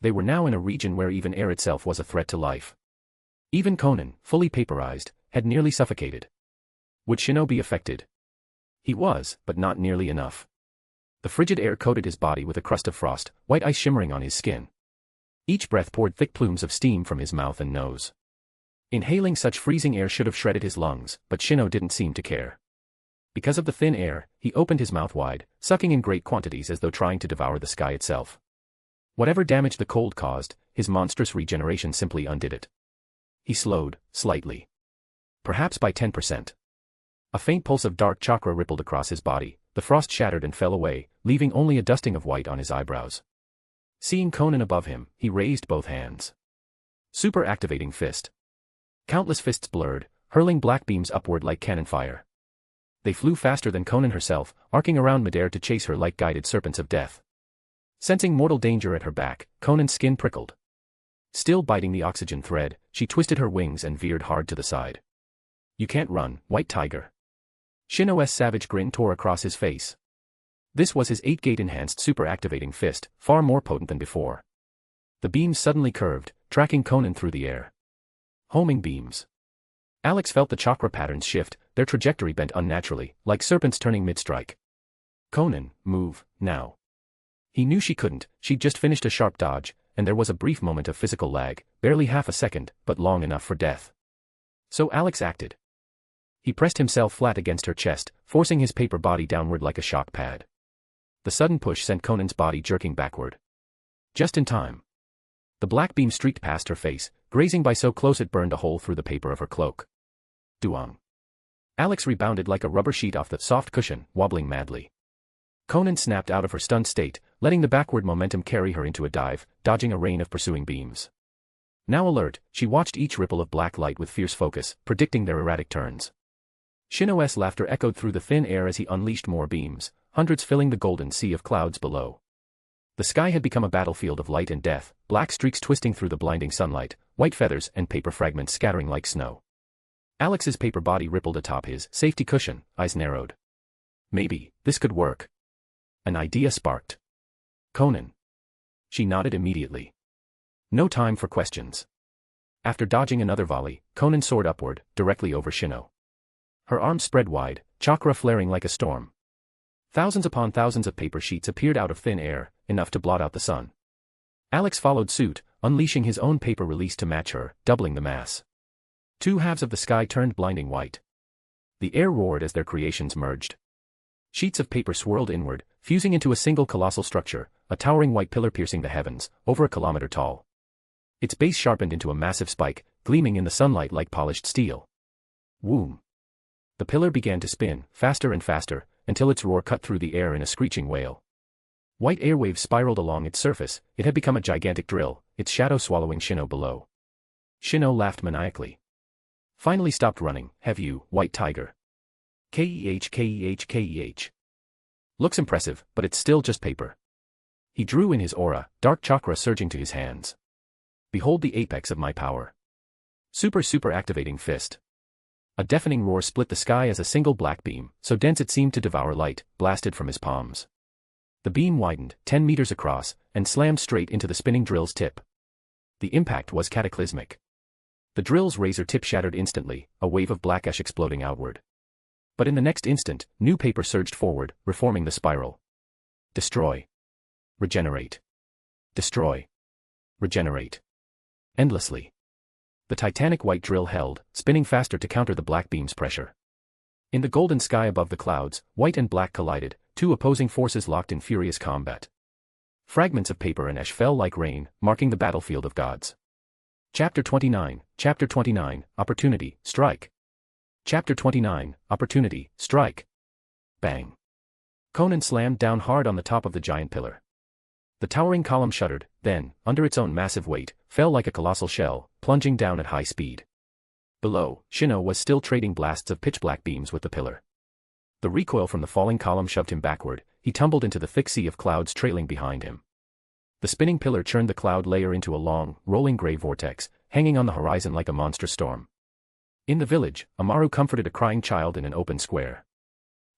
They were now in a region where even air itself was a threat to life. Even Konan, fully vaporized, had nearly suffocated. Would Shino be affected? He was, but not nearly enough. The frigid air coated his body with a crust of frost, white ice shimmering on his skin. Each breath poured thick plumes of steam from his mouth and nose. Inhaling such freezing air should have shredded his lungs, but Shino didn't seem to care. Because of the thin air, he opened his mouth wide, sucking in great quantities as though trying to devour the sky itself. Whatever damage the cold caused, his monstrous regeneration simply undid it. He slowed, slightly. Perhaps by 10%. A faint pulse of dark chakra rippled across his body, the frost shattered and fell away, leaving only a dusting of white on his eyebrows. Seeing Konan above him, he raised both hands. Super activating fist. Countless fists blurred, hurling black beams upward like cannon fire. They flew faster than Konan herself, arcing around midair to chase her like guided serpents of death. Sensing mortal danger at her back, Konan's skin prickled. Still biting the oxygen thread, she twisted her wings and veered hard to the side. You can't run, white tiger. Shino's savage grin tore across his face. This was his 8-gate enhanced super activating fist, far more potent than before. The beams suddenly curved, tracking Konan through the air. Homing beams. Alex felt the chakra patterns shift, their trajectory bent unnaturally, like serpents turning mid-strike. Konan, move, now. He knew she couldn't, she'd just finished a sharp dodge, and there was a brief moment of physical lag, barely half a second, but long enough for death. So Alex acted. He pressed himself flat against her chest, forcing his paper body downward like a shock pad. The sudden push sent Konan's body jerking backward. Just in time. The black beam streaked past her face, grazing by so close it burned a hole through the paper of her cloak. Duong. Alex rebounded like a rubber sheet off the soft cushion, wobbling madly. Konan snapped out of her stunned state, letting the backward momentum carry her into a dive, dodging a rain of pursuing beams. Now alert, she watched each ripple of black light with fierce focus, predicting their erratic turns. Shino's laughter echoed through the thin air as he unleashed more beams, hundreds filling the golden sea of clouds below. The sky had become a battlefield of light and death, black streaks twisting through the blinding sunlight, white feathers and paper fragments scattering like snow. Alex's paper body rippled atop his safety cushion, eyes narrowed. Maybe, this could work. An idea sparked. Konan. She nodded immediately. No time for questions. After dodging another volley, Konan soared upward, directly over Shino. Her arms spread wide, chakra flaring like a storm. Thousands upon thousands of paper sheets appeared out of thin air, enough to blot out the sun. Alex followed suit, unleashing his own paper release to match her, doubling the mass. Two halves of the sky turned blinding white. The air roared as their creations merged. Sheets of paper swirled inward, fusing into a single colossal structure, a towering white pillar piercing the heavens, over a kilometer tall. Its base sharpened into a massive spike, gleaming in the sunlight like polished steel. Whoom. The pillar began to spin, faster and faster, until its roar cut through the air in a screeching wail. White airwaves spiraled along its surface, it had become a gigantic drill, its shadow swallowing Shino below. Shino laughed maniacally. Finally stopped running, have you, white tiger? Keh. Looks impressive, but it's still just paper. He drew in his aura, dark chakra surging to his hands. Behold the apex of my power. Super activating fist. A deafening roar split the sky as a single black beam, so dense it seemed to devour light, blasted from his palms. The beam widened, 10 meters across, and slammed straight into the spinning drill's tip. The impact was cataclysmic. The drill's razor tip shattered instantly, a wave of black ash exploding outward. But in the next instant, new paper surged forward, reforming the spiral. Destroy. Regenerate. Destroy. Regenerate. Endlessly. The titanic white drill held, spinning faster to counter the black beam's pressure. In the golden sky above the clouds, white and black collided, two opposing forces locked in furious combat. Fragments of paper and ash fell like rain, marking the battlefield of gods. Chapter 29, Opportunity, Strike. Chapter 29, Opportunity, Strike. Bang. Konan slammed down hard on the top of the giant pillar. The towering column shuddered, then, under its own massive weight, fell like a colossal shell, plunging down at high speed. Below, Shino was still trading blasts of pitch-black beams with the pillar. The recoil from the falling column shoved him backward, he tumbled into the thick sea of clouds trailing behind him. The spinning pillar churned the cloud layer into a long, rolling gray vortex, hanging on the horizon like a monstrous storm. In the village, Amaru comforted a crying child in an open square.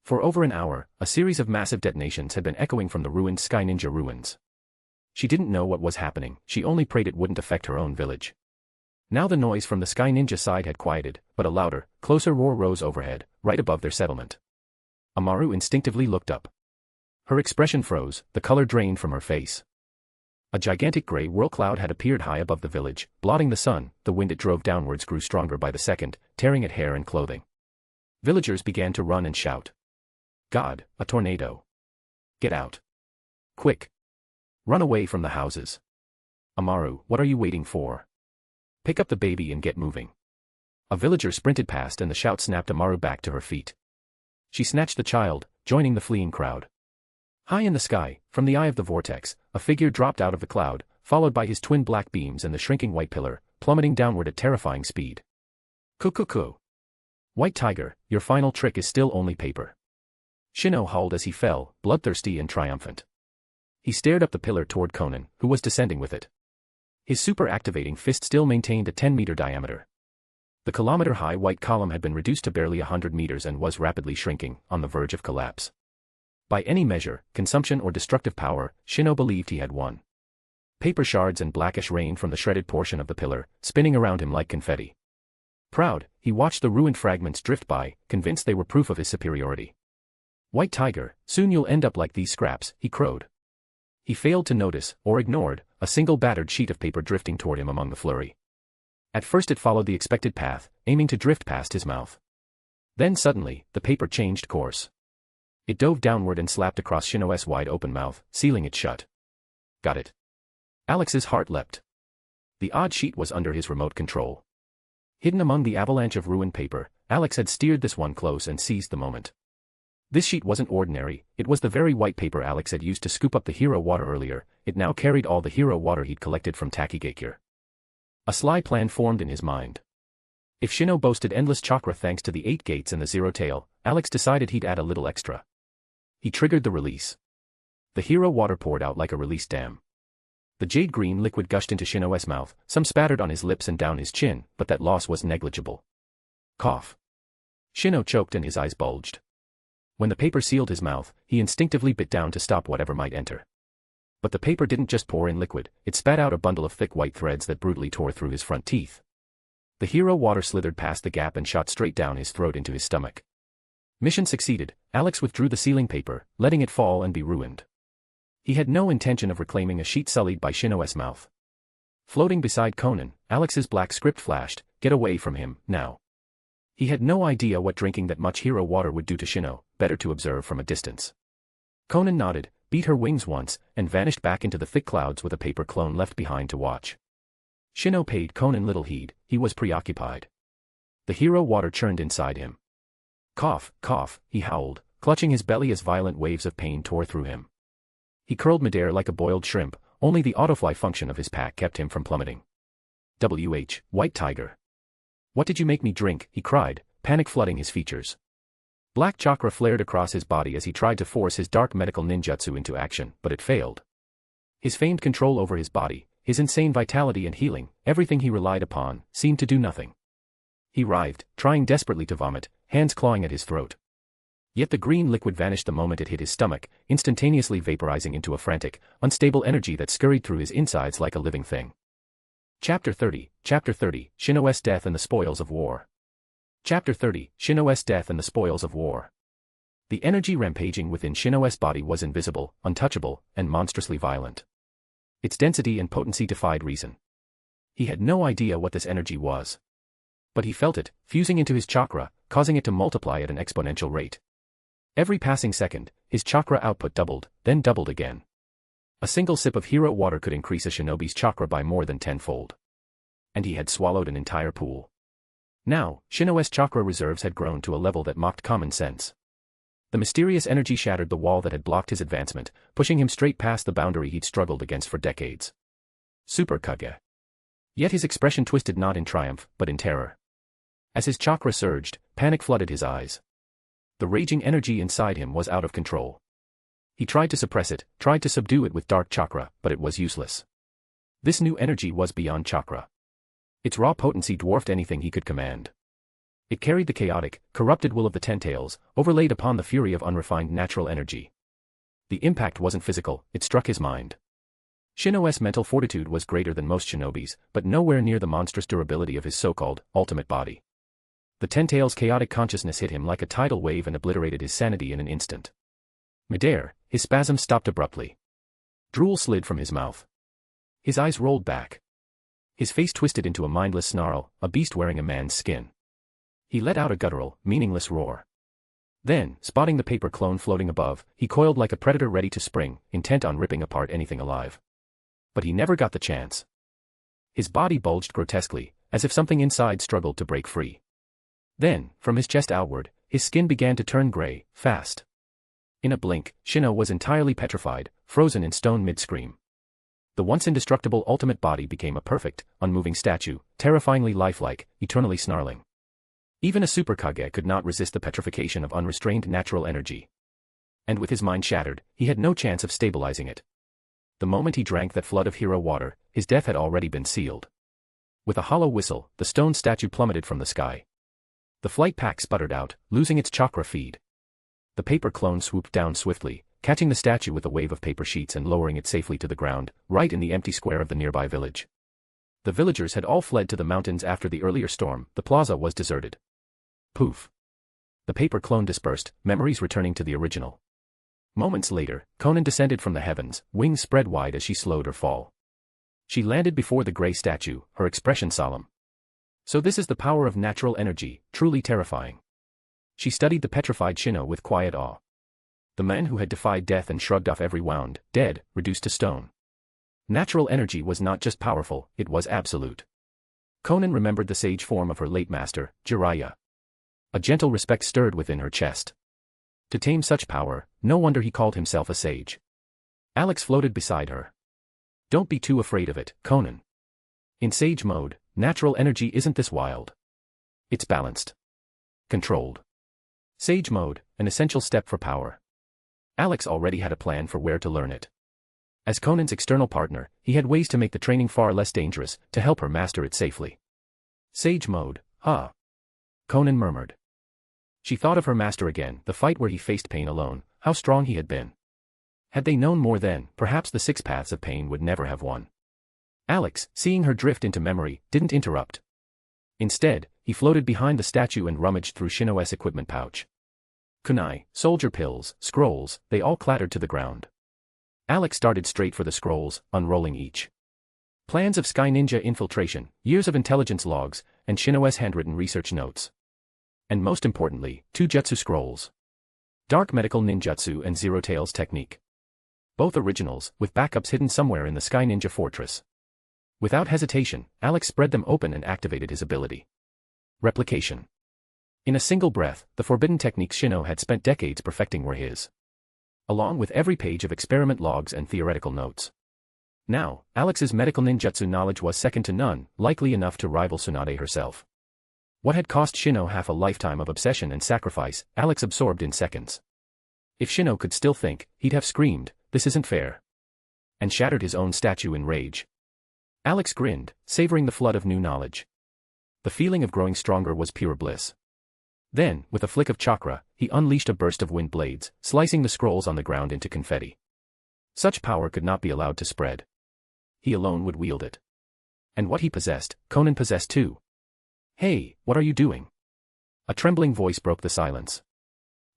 For over an hour, a series of massive detonations had been echoing from the ruined Sky Ninja ruins. She didn't know what was happening, she only prayed it wouldn't affect her own village. Now the noise from the Sky Ninja side had quieted, but a louder, closer roar rose overhead, right above their settlement. Amaru instinctively looked up. Her expression froze, the color drained from her face. A gigantic gray whirl cloud had appeared high above the village, blotting the sun. The wind it drove downwards grew stronger by the second, tearing at hair and clothing. Villagers began to run and shout. God, a tornado. Get out. Quick. Run away from the houses. Amaru, what are you waiting for? Pick up the baby and get moving. A villager sprinted past and the shout snapped Amaru back to her feet. She snatched the child, joining the fleeing crowd. High in the sky, from the eye of the vortex, a figure dropped out of the cloud, followed by his twin black beams and the shrinking white pillar, plummeting downward at terrifying speed. Cuckoo. White Tiger, your final trick is still only paper. Shino howled as he fell, bloodthirsty and triumphant. He stared up the pillar toward Konan, who was descending with it. His super-activating fist still maintained a 10-meter diameter. The kilometer-high white column had been reduced to barely 100 meters and was rapidly shrinking, on the verge of collapse. By any measure, consumption or destructive power, Shino believed he had won. Paper shards and blackish rain from the shredded portion of the pillar, spinning around him like confetti. Proud, he watched the ruined fragments drift by, convinced they were proof of his superiority. White Tiger, soon you'll end up like these scraps, he crowed. He failed to notice, or ignored, a single battered sheet of paper drifting toward him among the flurry. At first it followed the expected path, aiming to drift past his mouth. Then suddenly, the paper changed course. It dove downward and slapped across Shino's wide-open mouth, sealing it shut. Got it. Alex's heart leapt. The odd sheet was under his remote control. Hidden among the avalanche of ruined paper, Alex had steered this one close and seized the moment. This sheet wasn't ordinary, it was the very white paper Alex had used to scoop up the hero water earlier. It now carried all the hero water he'd collected from Takigakure. A sly plan formed in his mind. If Shino boasted endless chakra thanks to the 8 gates and the 0 tail, Alex decided he'd add a little extra. He triggered the release. The hero water poured out like a release dam. The jade green liquid gushed into Shino's mouth, some spattered on his lips and down his chin, but that loss was negligible. Cough. Shino choked and his eyes bulged. When the paper sealed his mouth, he instinctively bit down to stop whatever might enter. But the paper didn't just pour in liquid, it spat out a bundle of thick white threads that brutally tore through his front teeth. The hero water slithered past the gap and shot straight down his throat into his stomach. Mission succeeded, Alex withdrew the sealing paper, letting it fall and be ruined. He had no intention of reclaiming a sheet sullied by Shino's mouth. Floating beside Konan, Alex's black script flashed, get away from him, now. He had no idea what drinking that much hero water would do to Shino, better to observe from a distance. Konan nodded, beat her wings once, and vanished back into the thick clouds with a paper clone left behind to watch. Shino paid Konan little heed, he was preoccupied. The hero water churned inside him. Cough, he howled, clutching his belly as violent waves of pain tore through him. He curled midair like a boiled shrimp, only the autofly function of his pack kept him from plummeting. White Tiger. What did you make me drink, he cried, panic flooding his features. Black chakra flared across his body as he tried to force his dark medical ninjutsu into action, but it failed. His famed control over his body, his insane vitality and healing, everything he relied upon, seemed to do nothing. He writhed, trying desperately to vomit, hands clawing at his throat. Yet the green liquid vanished the moment it hit his stomach, instantaneously vaporizing into a frantic, unstable energy that scurried through his insides like a living thing. Chapter 30, Shino's Death and the Spoils of War. Chapter 30, Shino's Death and the Spoils of War. The energy rampaging within Shino's body was invisible, untouchable, and monstrously violent. Its density and potency defied reason. He had no idea what this energy was. But he felt it, fusing into his chakra, causing it to multiply at an exponential rate. Every passing second, his chakra output doubled, then doubled again. A single sip of hero water could increase a shinobi's chakra by more than tenfold. And he had swallowed an entire pool. Now, Shino's chakra reserves had grown to a level that mocked common sense. The mysterious energy shattered the wall that had blocked his advancement, pushing him straight past the boundary he'd struggled against for decades. Super Kage. Yet his expression twisted not in triumph, but in terror. As his chakra surged, panic flooded his eyes. The raging energy inside him was out of control. He tried to suppress it, tried to subdue it with dark chakra, but it was useless. This new energy was beyond chakra. Its raw potency dwarfed anything he could command. It carried the chaotic, corrupted will of the Ten-Tails, overlaid upon the fury of unrefined natural energy. The impact wasn't physical, it struck his mind. Shino's mental fortitude was greater than most shinobis, but nowhere near the monstrous durability of his so-called ultimate body. The Ten-Tails' chaotic consciousness hit him like a tidal wave and obliterated his sanity in an instant. Midair, his spasms stopped abruptly. Drool slid from his mouth. His eyes rolled back. His face twisted into a mindless snarl, a beast wearing a man's skin. He let out a guttural, meaningless roar. Then, spotting the paper clone floating above, he coiled like a predator ready to spring, intent on ripping apart anything alive. But he never got the chance. His body bulged grotesquely, as if something inside struggled to break free. Then, from his chest outward, his skin began to turn gray, fast. In a blink, Shino was entirely petrified, frozen in stone mid-scream. The once indestructible ultimate body became a perfect, unmoving statue, terrifyingly lifelike, eternally snarling. Even a Super Kage could not resist the petrification of unrestrained natural energy. And with his mind shattered, he had no chance of stabilizing it. The moment he drank that flood of hero water, his death had already been sealed. With a hollow whistle, the stone statue plummeted from the sky. The flight pack sputtered out, losing its chakra feed. The paper clone swooped down swiftly, catching the statue with a wave of paper sheets and lowering it safely to the ground, right in the empty square of the nearby village. The villagers had all fled to the mountains after the earlier storm, the plaza was deserted. Poof. The paper clone dispersed, memories returning to the original. Moments later, Konan descended from the heavens, wings spread wide as she slowed her fall. She landed before the gray statue, her expression solemn. So this is the power of natural energy, truly terrifying. She studied the petrified Shino with quiet awe. The man who had defied death and shrugged off every wound, dead, reduced to stone. Natural energy was not just powerful, it was absolute. Konan remembered the sage form of her late master, Jiraiya. A gentle respect stirred within her chest. To tame such power, no wonder he called himself a sage. Alex floated beside her. Don't be too afraid of it, Konan. In sage mode, natural energy isn't this wild. It's balanced. Controlled. Sage mode, an essential step for power. Alex already had a plan for where to learn it. As Konan's external partner, he had ways to make the training far less dangerous, to help her master it safely. Sage mode, huh? Konan murmured. She thought of her master again, the fight where he faced pain alone, how strong he had been. Had they known more then, perhaps the 6 paths of pain would never have won. Alex, seeing her drift into memory, didn't interrupt. Instead, he floated behind the statue and rummaged through Shino's equipment pouch. Kunai, soldier pills, scrolls, they all clattered to the ground. Alex started straight for the scrolls, unrolling each. Plans of Sky Ninja infiltration, years of intelligence logs, and Shino's handwritten research notes. And most importantly, 2 jutsu scrolls. Dark medical ninjutsu and Zero Tails technique. Both originals, with backups hidden somewhere in the Sky Ninja fortress. Without hesitation, Alex spread them open and activated his ability. Replication. In a single breath, the forbidden techniques Shino had spent decades perfecting were his. Along with every page of experiment logs and theoretical notes. Now, Alex's medical ninjutsu knowledge was second to none, likely enough to rival Tsunade herself. What had cost Shino half a lifetime of obsession and sacrifice, Alex absorbed in seconds. If Shino could still think, he'd have screamed, "This isn't fair," and shattered his own statue in rage. Alex grinned, savoring the flood of new knowledge. The feeling of growing stronger was pure bliss. Then, with a flick of chakra, he unleashed a burst of wind blades, slicing the scrolls on the ground into confetti. Such power could not be allowed to spread. He alone would wield it. And what he possessed, Konan possessed too. "Hey, what are you doing?" A trembling voice broke the silence.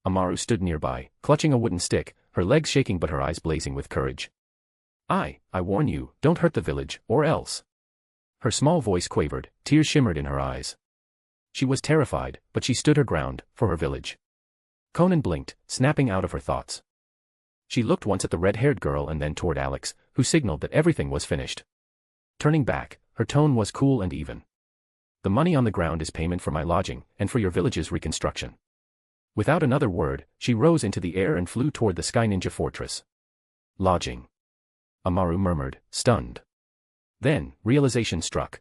Amaru stood nearby, clutching a wooden stick, her legs shaking but her eyes blazing with courage. I warn you, don't hurt the village, or else. Her small voice quavered, tears shimmered in her eyes. She was terrified, but she stood her ground, for her village. Konan blinked, snapping out of her thoughts. She looked once at the red-haired girl and then toward Alex, who signaled that everything was finished. Turning back, her tone was cool and even. The money on the ground is payment for my lodging, and for your village's reconstruction. Without another word, she rose into the air and flew toward the Sky Ninja Fortress. Lodging. Amaru murmured, stunned. Then, realization struck.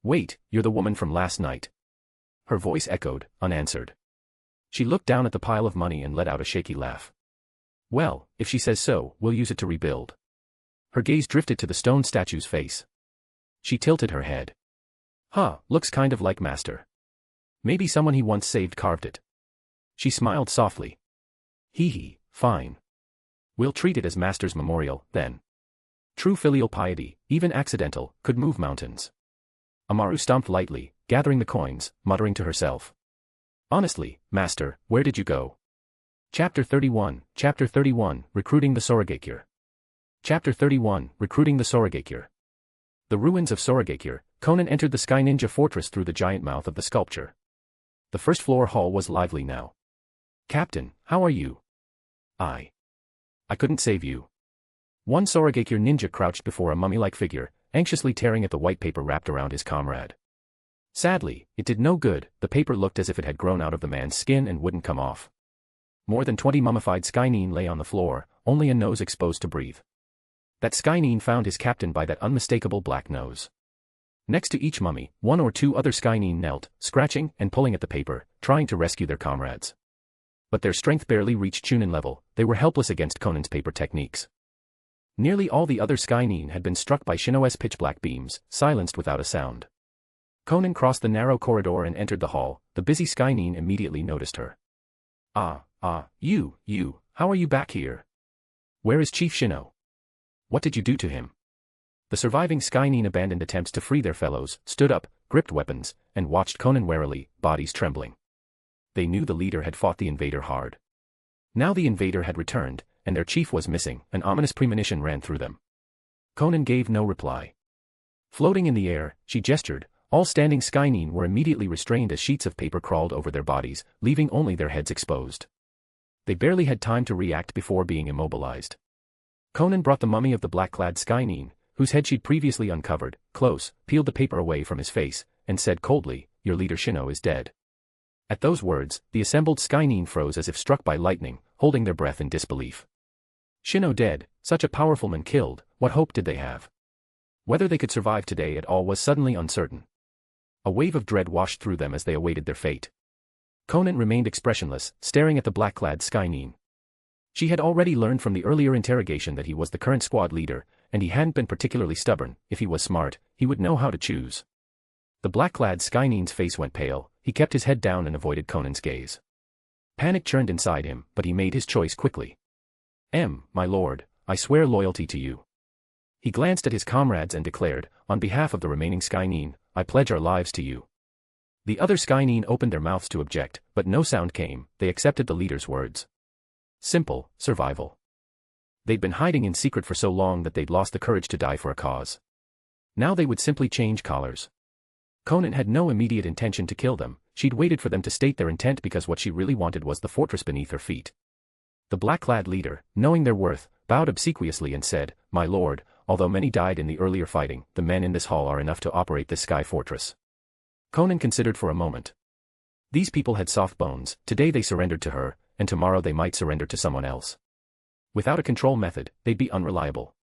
Wait, you're the woman from last night. Her voice echoed, unanswered. She looked down at the pile of money and let out a shaky laugh. Well, if she says so, we'll use it to rebuild. Her gaze drifted to the stone statue's face. She tilted her head. Huh, looks kind of like Master. Maybe someone he once saved carved it. She smiled softly. Hee, fine. We'll treat it as Master's memorial, then. True filial piety, even accidental, could move mountains. Amaru stomped lightly, gathering the coins, muttering to herself. Honestly, Master, where did you go? Chapter 31, Recruiting the Sorogakure. Chapter 31, Recruiting the Sorogakure. The ruins of Sorogakure, Konan entered the Sky Ninja Fortress through the giant mouth of the sculpture. The first floor hall was lively now. Captain, how are you? I couldn't save you. One Sorogakure ninja crouched before a mummy-like figure, anxiously tearing at the white paper wrapped around his comrade. Sadly, it did no good, the paper looked as if it had grown out of the man's skin and wouldn't come off. More than 20 mummified Skynin lay on the floor, only a nose exposed to breathe. That Skynin found his captain by that unmistakable black nose. Next to each mummy, one or two other Skynin knelt, scratching and pulling at the paper, trying to rescue their comrades. But their strength barely reached Chunin level, they were helpless against Konan's paper techniques. Nearly all the other Skynin had been struck by Shinoe's pitch-black beams, silenced without a sound. Konan crossed the narrow corridor and entered the hall, the busy Skynin immediately noticed her. You, how are you back here? Where is Chief Shino? What did you do to him? The surviving Skynin abandoned attempts to free their fellows, stood up, gripped weapons, and watched Konan warily, bodies trembling. They knew the leader had fought the invader hard. Now the invader had returned, and their chief was missing, an ominous premonition ran through them. Konan gave no reply. Floating in the air, she gestured, all standing Skynin were immediately restrained as sheets of paper crawled over their bodies, leaving only their heads exposed. They barely had time to react before being immobilized. Konan brought the mummy of the black-clad Skynin, whose head she'd previously uncovered, close, peeled the paper away from his face, and said coldly, "Your leader Shino is dead." At those words, the assembled Skynin froze as if struck by lightning, holding their breath in disbelief. Shino dead, such a powerful man killed, what hope did they have? Whether they could survive today at all was suddenly uncertain. A wave of dread washed through them as they awaited their fate. Konan remained expressionless, staring at the black-clad Skynin. She had already learned from the earlier interrogation that he was the current squad leader, and he hadn't been particularly stubborn. If he was smart, he would know how to choose. The black-clad Skynin's face went pale, he kept his head down and avoided Konan's gaze. Panic churned inside him, but he made his choice quickly. My lord, I swear loyalty to you." He glanced at his comrades and declared, "On behalf of the remaining Skynin, I pledge our lives to you." The other Skynin opened their mouths to object, but no sound came, they accepted the leader's words. Simple, survival. They'd been hiding in secret for so long that they'd lost the courage to die for a cause. Now they would simply change collars. Konan had no immediate intention to kill them, she'd waited for them to state their intent because what she really wanted was the fortress beneath her feet. The black-clad leader, knowing their worth, bowed obsequiously and said, "My lord, although many died in the earlier fighting, the men in this hall are enough to operate this sky fortress." Konan considered for a moment. These people had soft bones, today they surrendered to her, and tomorrow they might surrender to someone else. Without a control method, they'd be unreliable.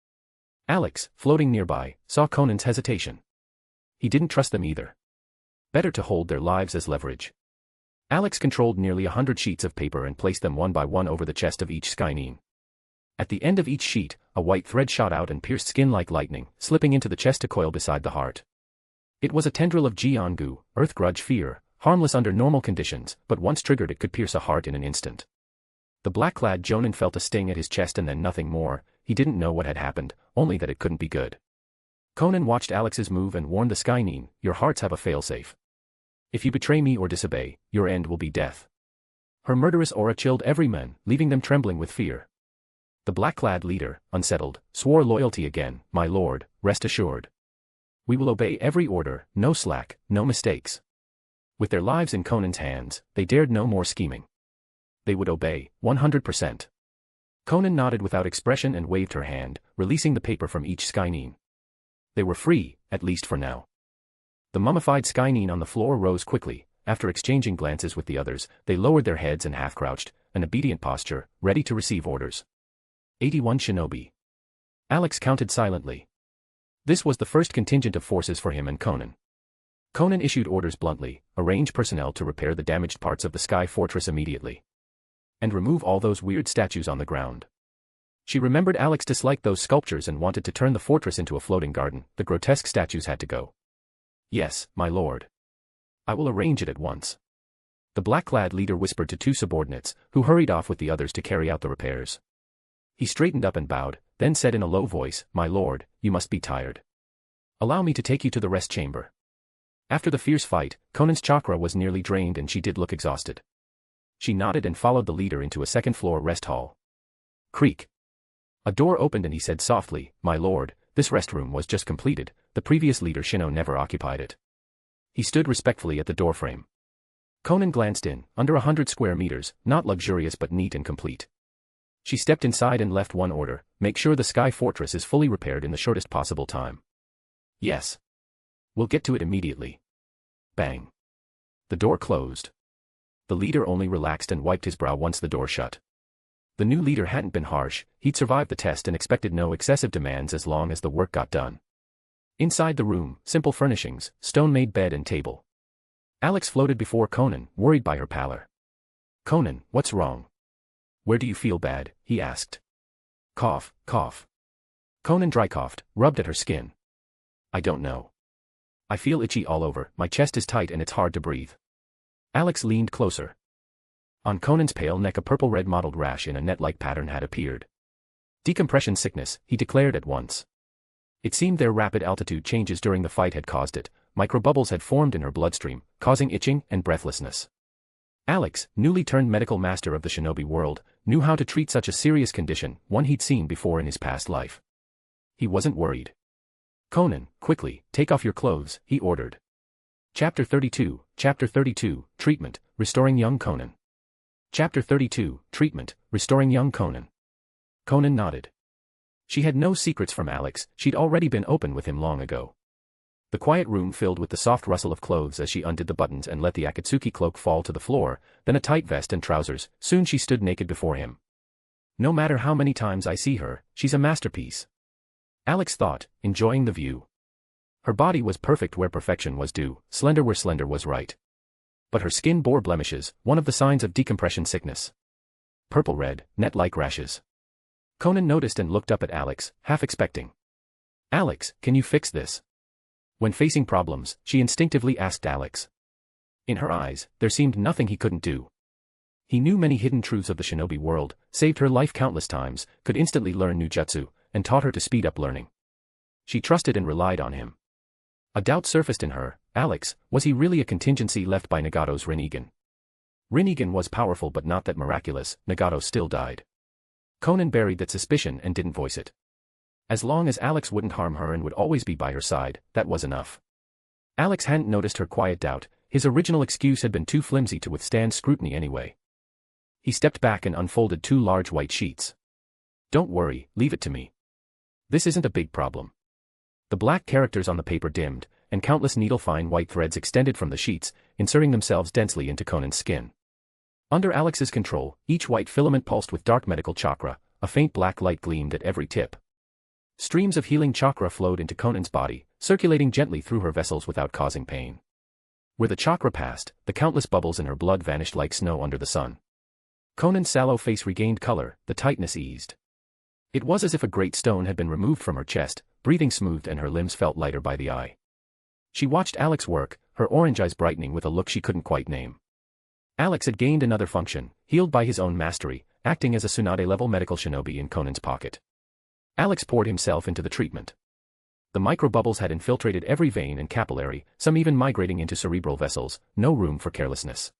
Alex, floating nearby, saw Konan's hesitation. He didn't trust them either. Better to hold their lives as leverage. Alex controlled nearly 100 sheets of paper and placed them one by one over the chest of each Skynin. At the end of each sheet, a white thread shot out and pierced skin like lightning, slipping into the chest to coil beside the heart. It was a tendril of Jiangu, earth grudge fear, harmless under normal conditions, but once triggered it could pierce a heart in an instant. The black-clad Jonin felt a sting at his chest and then nothing more, he didn't know what had happened, only that it couldn't be good. Konan watched Alex's move and warned the Skynin, "Your hearts have a failsafe. If you betray me or disobey, your end will be death. Her murderous aura chilled every man, leaving them trembling with fear. The black-clad leader, unsettled, swore loyalty again. My lord, rest assured. We will obey every order, no slack, no mistakes. With their lives in Konan's hands, they dared no more scheming. They would obey, 100%. Konan nodded without expression and waved her hand, releasing the paper from each Skyneen. They were free, at least for now. The mummified Skyneen on the floor rose quickly. After exchanging glances with the others, they lowered their heads and half-crouched, an obedient posture, ready to receive orders. 81 shinobi. Alex counted silently. This was the first contingent of forces for him and Konan. Konan issued orders bluntly: arrange personnel to repair the damaged parts of the Sky Fortress immediately. And remove all those weird statues on the ground. She remembered Alex disliked those sculptures and wanted to turn the fortress into a floating garden. The grotesque statues had to go. Yes, my lord. I will arrange it at once. The black-clad leader whispered to two subordinates, who hurried off with the others to carry out the repairs. He straightened up and bowed, then said in a low voice, my lord, you must be tired. Allow me to take you to the rest chamber. After the fierce fight, Konan's chakra was nearly drained and she did look exhausted. She nodded and followed the leader into a second-floor rest hall. Creak. A door opened and he said softly, my lord, this restroom was just completed. The previous leader Shino never occupied it. He stood respectfully at the doorframe. Konan glanced in, under 100 square meters, not luxurious but neat and complete. She stepped inside and left one order: make sure the Sky Fortress is fully repaired in the shortest possible time. Yes. We'll get to it immediately. Bang. The door closed. The leader only relaxed and wiped his brow once the door shut. The new leader hadn't been harsh, he'd survived the test and expected no excessive demands as long as the work got done. Inside the room, simple furnishings, stone-made bed and table. Alex floated before Konan, worried by her pallor. Konan, what's wrong? Where do you feel bad? He asked. Cough, cough. Konan dry coughed, rubbed at her skin. I don't know. I feel itchy all over, my chest is tight and it's hard to breathe. Alex leaned closer. On Konan's pale neck a purple-red mottled rash in a net-like pattern had appeared. Decompression sickness, he declared at once. It seemed their rapid altitude changes during the fight had caused it. Microbubbles had formed in her bloodstream, causing itching and breathlessness. Alex, newly turned medical master of the shinobi world, knew how to treat such a serious condition, one he'd seen before in his past life. He wasn't worried. Konan, quickly, take off your clothes, he ordered. Chapter 32, Treatment, Restoring Young Konan. Chapter 32, Treatment, Restoring Young Konan. Konan nodded. She had no secrets from Alex, she'd already been open with him long ago. The quiet room filled with the soft rustle of clothes as she undid the buttons and let the Akatsuki cloak fall to the floor, then a tight vest and trousers. Soon she stood naked before him. No matter how many times I see her, she's a masterpiece. Alex thought, enjoying the view. Her body was perfect where perfection was due, slender where slender was right. But her skin bore blemishes, one of the signs of decompression sickness. Purple-red, net-like rashes. Konan noticed and looked up at Alex, half expecting. Alex, can you fix this? When facing problems, she instinctively asked Alex. In her eyes, there seemed nothing he couldn't do. He knew many hidden truths of the shinobi world, saved her life countless times, could instantly learn new jutsu, and taught her to speed up learning. She trusted and relied on him. A doubt surfaced in her: Alex, was he really a contingency left by Nagato's Rinnegan? Rinnegan was powerful but not that miraculous. Nagato still died. Konan buried that suspicion and didn't voice it. As long as Alex wouldn't harm her and would always be by her side, that was enough. Alex hadn't noticed her quiet doubt, his original excuse had been too flimsy to withstand scrutiny anyway. He stepped back and unfolded two large white sheets. Don't worry, leave it to me. This isn't a big problem. The black characters on the paper dimmed, and countless needle-fine white threads extended from the sheets, inserting themselves densely into Konan's skin. Under Alex's control, each white filament pulsed with dark medical chakra, a faint black light gleamed at every tip. Streams of healing chakra flowed into Konan's body, circulating gently through her vessels without causing pain. Where the chakra passed, the countless bubbles in her blood vanished like snow under the sun. Konan's sallow face regained color, the tightness eased. It was as if a great stone had been removed from her chest, breathing smoothed and her limbs felt lighter by the eye. She watched Alex work, her orange eyes brightening with a look she couldn't quite name. Alex had gained another function, healed by his own mastery, acting as a Tsunade-level medical shinobi in Konan's pocket. Alex poured himself into the treatment. The microbubbles had infiltrated every vein and capillary, some even migrating into cerebral vessels, no room for carelessness.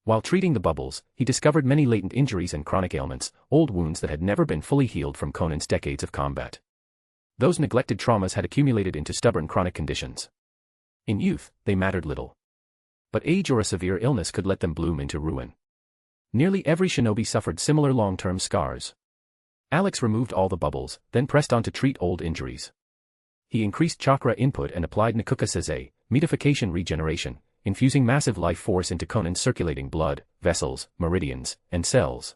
While treating the bubbles, he discovered many latent injuries and chronic ailments, old wounds that had never been fully healed from Konan's decades of combat. Those neglected traumas had accumulated into stubborn chronic conditions. In youth, they mattered little. But age or a severe illness could let them bloom into ruin. Nearly every shinobi suffered similar long-term scars. Alex removed all the bubbles, then pressed on to treat old injuries. He increased chakra input and applied Nikuka Seize, metification regeneration, infusing massive life force into Konan's circulating blood, vessels, meridians, and cells.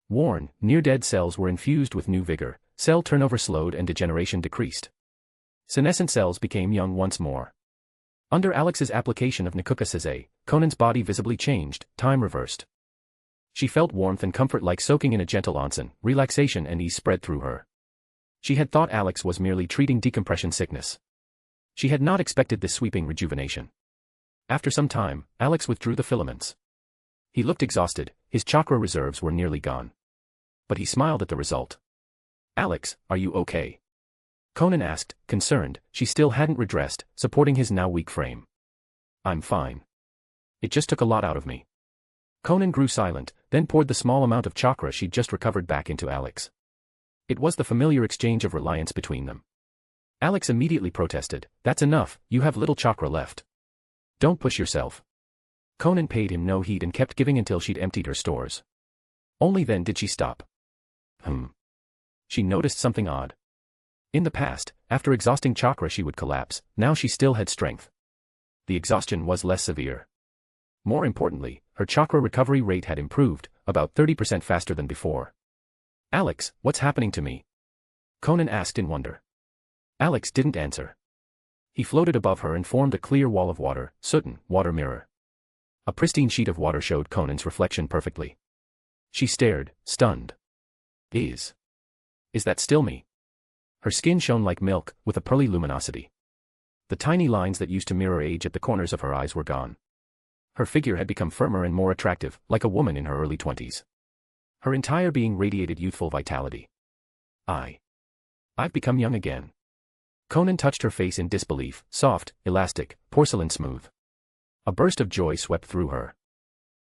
Worn, near-dead cells were infused with new vigor, cell turnover slowed and degeneration decreased. Senescent cells became young once more. Under Alex's application of Nikuka Seize, Konan's body visibly changed, time reversed. She felt warmth and comfort like soaking in a gentle onsen, relaxation and ease spread through her. She had thought Alex was merely treating decompression sickness. She had not expected this sweeping rejuvenation. After some time, Alex withdrew the filaments. He looked exhausted, his chakra reserves were nearly gone. But he smiled at the result. "Alex, are you okay?" Konan asked, concerned. She still hadn't redressed, supporting his now weak frame. "I'm fine. It just took a lot out of me." Konan grew silent, then poured the small amount of chakra she'd just recovered back into Alex. It was the familiar exchange of reliance between them. Alex immediately protested, "That's enough, you have little chakra left. Don't push yourself." Konan paid him no heed and kept giving until she'd emptied her stores. Only then did she stop. She noticed something odd. In the past, after exhausting chakra she would collapse, now she still had strength. The exhaustion was less severe. More importantly, her chakra recovery rate had improved, about 30% faster than before. "Alex, what's happening to me?" Konan asked in wonder. Alex didn't answer. He floated above her and formed a clear wall of water, soot'n, water mirror. A pristine sheet of water showed Konan's reflection perfectly. She stared, stunned. Is that still me?" Her skin shone like milk, with a pearly luminosity. The tiny lines that used to mirror age at the corners of her eyes were gone. Her figure had become firmer and more attractive, like a woman in her early 20s. Her entire being radiated youthful vitality. I've become young again." Konan touched her face in disbelief, soft, elastic, porcelain smooth. A burst of joy swept through her.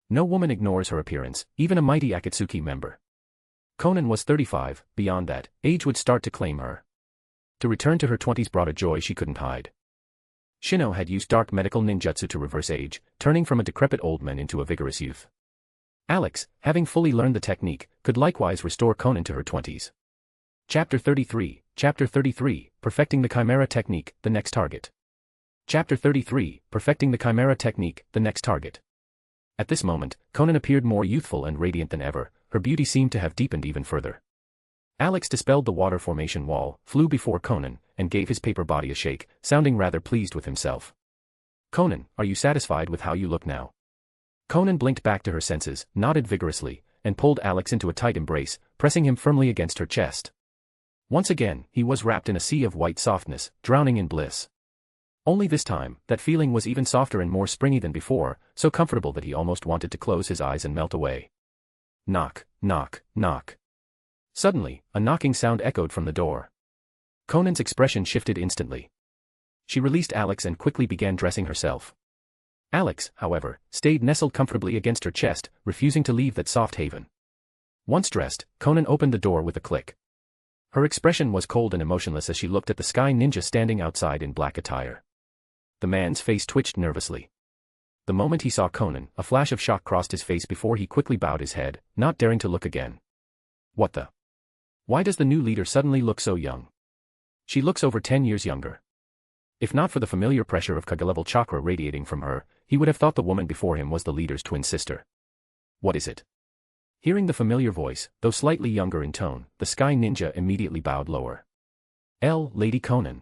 No woman ignores her appearance, even a mighty Akatsuki member. Konan was 35, beyond that, age would start to claim her. To return to her 20s brought a joy she couldn't hide. Shino had used dark medical ninjutsu to reverse age, turning from a decrepit old man into a vigorous youth. Alex, having fully learned the technique, could likewise restore Konan to her 20s. Chapter 33, Perfecting the Chimera Technique, the next target. Chapter 33, Perfecting the Chimera Technique, the next target. At this moment, Konan appeared more youthful and radiant than ever, her beauty seemed to have deepened even further. Alex dispelled the water formation wall, flew before Konan, and gave his paper body a shake, sounding rather pleased with himself. "Konan, are you satisfied with how you look now?" Konan blinked back to her senses, nodded vigorously, and pulled Alex into a tight embrace, pressing him firmly against her chest. Once again, he was wrapped in a sea of white softness, drowning in bliss. Only this time, that feeling was even softer and more springy than before, so comfortable that he almost wanted to close his eyes and melt away. Knock, knock, knock. Suddenly, a knocking sound echoed from the door. Konan's expression shifted instantly. She released Alex and quickly began dressing herself. Alex, however, stayed nestled comfortably against her chest, refusing to leave that soft haven. Once dressed, Konan opened the door with a click. Her expression was cold and emotionless as she looked at the sky ninja standing outside in black attire. The man's face twitched nervously. The moment he saw Konan, a flash of shock crossed his face before he quickly bowed his head, not daring to look again. What the? Why does the new leader suddenly look so young? She looks over 10 years younger. If not for the familiar pressure of Kage-level chakra radiating from her, he would have thought the woman before him was the leader's twin sister. What is it? Hearing the familiar voice, though slightly younger in tone, the sky ninja immediately bowed lower. Lady Konan.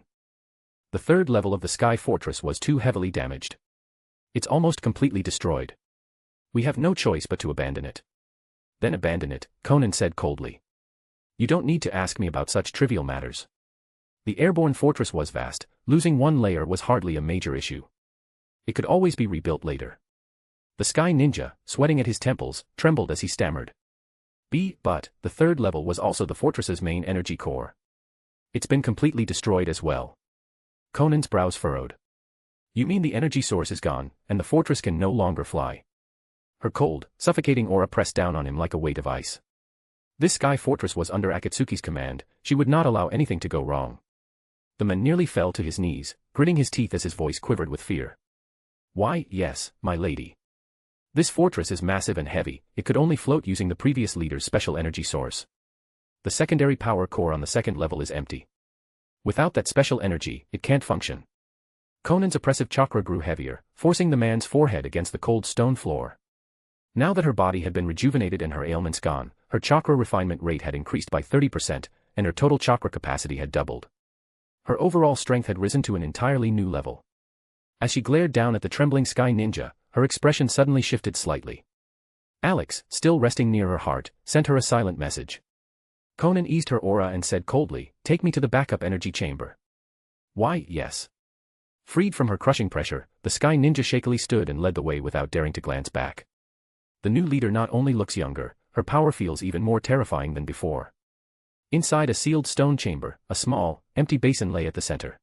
The third level of the sky fortress was too heavily damaged. It's almost completely destroyed. We have no choice but to abandon it. Then abandon it, Konan said coldly. You don't need to ask me about such trivial matters. The airborne fortress was vast, losing one layer was hardly a major issue. It could always be rebuilt later. The sky ninja, sweating at his temples, trembled as he stammered. But, the third level was also the fortress's main energy core. It's been completely destroyed as well. Conan's brows furrowed. You mean the energy source is gone, and the fortress can no longer fly? Her cold, suffocating aura pressed down on him like a weight of ice. This sky fortress was under Akatsuki's command, she would not allow anything to go wrong. The man nearly fell to his knees, gritting his teeth as his voice quivered with fear. Why, yes, my lady. This fortress is massive and heavy, it could only float using the previous leader's special energy source. The secondary power core on the second level is empty. Without that special energy, it can't function. Conan's oppressive chakra grew heavier, forcing the man's forehead against the cold stone floor. Now that her body had been rejuvenated and her ailments gone, her chakra refinement rate had increased by 30%, and her total chakra capacity had doubled. Her overall strength had risen to an entirely new level. As she glared down at the trembling sky ninja, her expression suddenly shifted slightly. Alex, still resting near her heart, sent her a silent message. Konan eased her aura and said coldly, "Take me to the backup energy chamber." Why, yes. Freed from her crushing pressure, the sky ninja shakily stood and led the way without daring to glance back. The new leader not only looks younger, her power feels even more terrifying than before. Inside a sealed stone chamber, a small, empty basin lay at the center.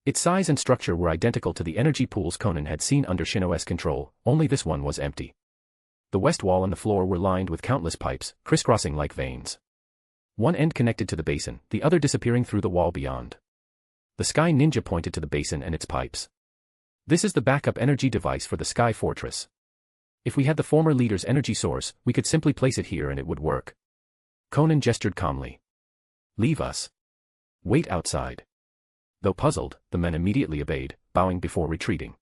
Its size and structure were identical to the energy pools Konan had seen under Shino's control, only this one was empty. The west wall and the floor were lined with countless pipes, crisscrossing like veins. One end connected to the basin, the other disappearing through the wall beyond. The sky ninja pointed to the basin and its pipes. This is the backup energy device for the sky fortress. If we had the former leader's energy source, we could simply place it here and it would work. Konan gestured calmly. Leave us. Wait outside. Though puzzled, the men immediately obeyed, bowing before retreating.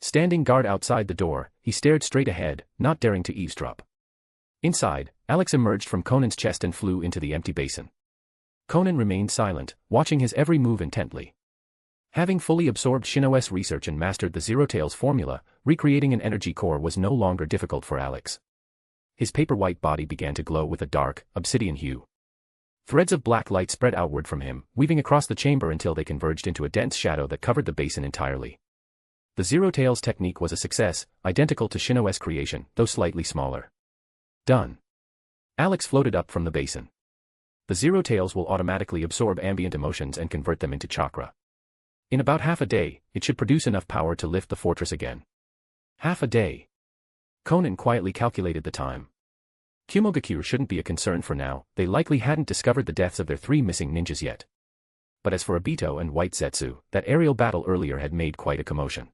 Standing guard outside the door, he stared straight ahead, not daring to eavesdrop. Inside, Alex emerged from Conan's chest and flew into the empty basin. Konan remained silent, watching his every move intently. Having fully absorbed Shino's research and mastered the Zero Tails formula, recreating an energy core was no longer difficult for Alex. His paper-white body began to glow with a dark, obsidian hue. Threads of black light spread outward from him, weaving across the chamber until they converged into a dense shadow that covered the basin entirely. The Zero Tails technique was a success, identical to Shino's creation, though slightly smaller. Done. Alex floated up from the basin. The Zero Tails will automatically absorb ambient emotions and convert them into chakra. In about half a day, it should produce enough power to lift the fortress again. Half a day. Konan quietly calculated the time. Kumogakure shouldn't be a concern for now, they likely hadn't discovered the deaths of their 3 missing ninjas yet. But as for Obito and White Zetsu, that aerial battle earlier had made quite a commotion.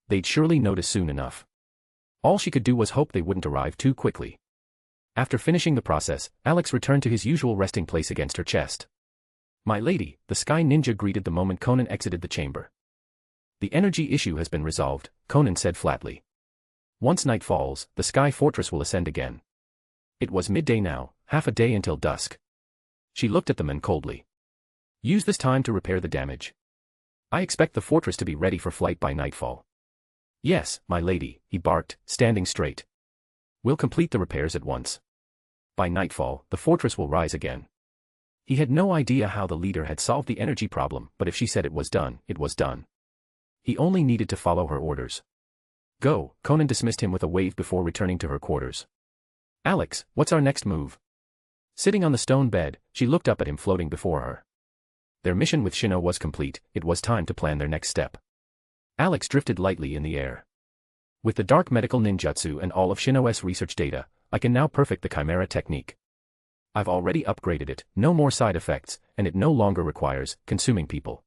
They'd surely notice soon enough. All she could do was hope they wouldn't arrive too quickly. After finishing the process, Alex returned to his usual resting place against her chest. My lady, the sky ninja greeted the moment Konan exited the chamber. The energy issue has been resolved, Konan said flatly. Once night falls, the sky fortress will ascend again. It was midday now, half a day until dusk. She looked at the man coldly. Use this time to repair the damage. I expect the fortress to be ready for flight by nightfall. Yes, my lady, he barked, standing straight. We'll complete the repairs at once. By nightfall, the fortress will rise again. He had no idea how the leader had solved the energy problem, but if she said it was done, it was done. He only needed to follow her orders. Go, Konan dismissed him with a wave before returning to her quarters. Alex, what's our next move? Sitting on the stone bed, she looked up at him floating before her. Their mission with Shino was complete, it was time to plan their next step. Alex drifted lightly in the air. With the dark medical ninjutsu and all of Shino's research data, I can now perfect the Chimera technique. I've already upgraded it, no more side effects, and it no longer requires consuming people.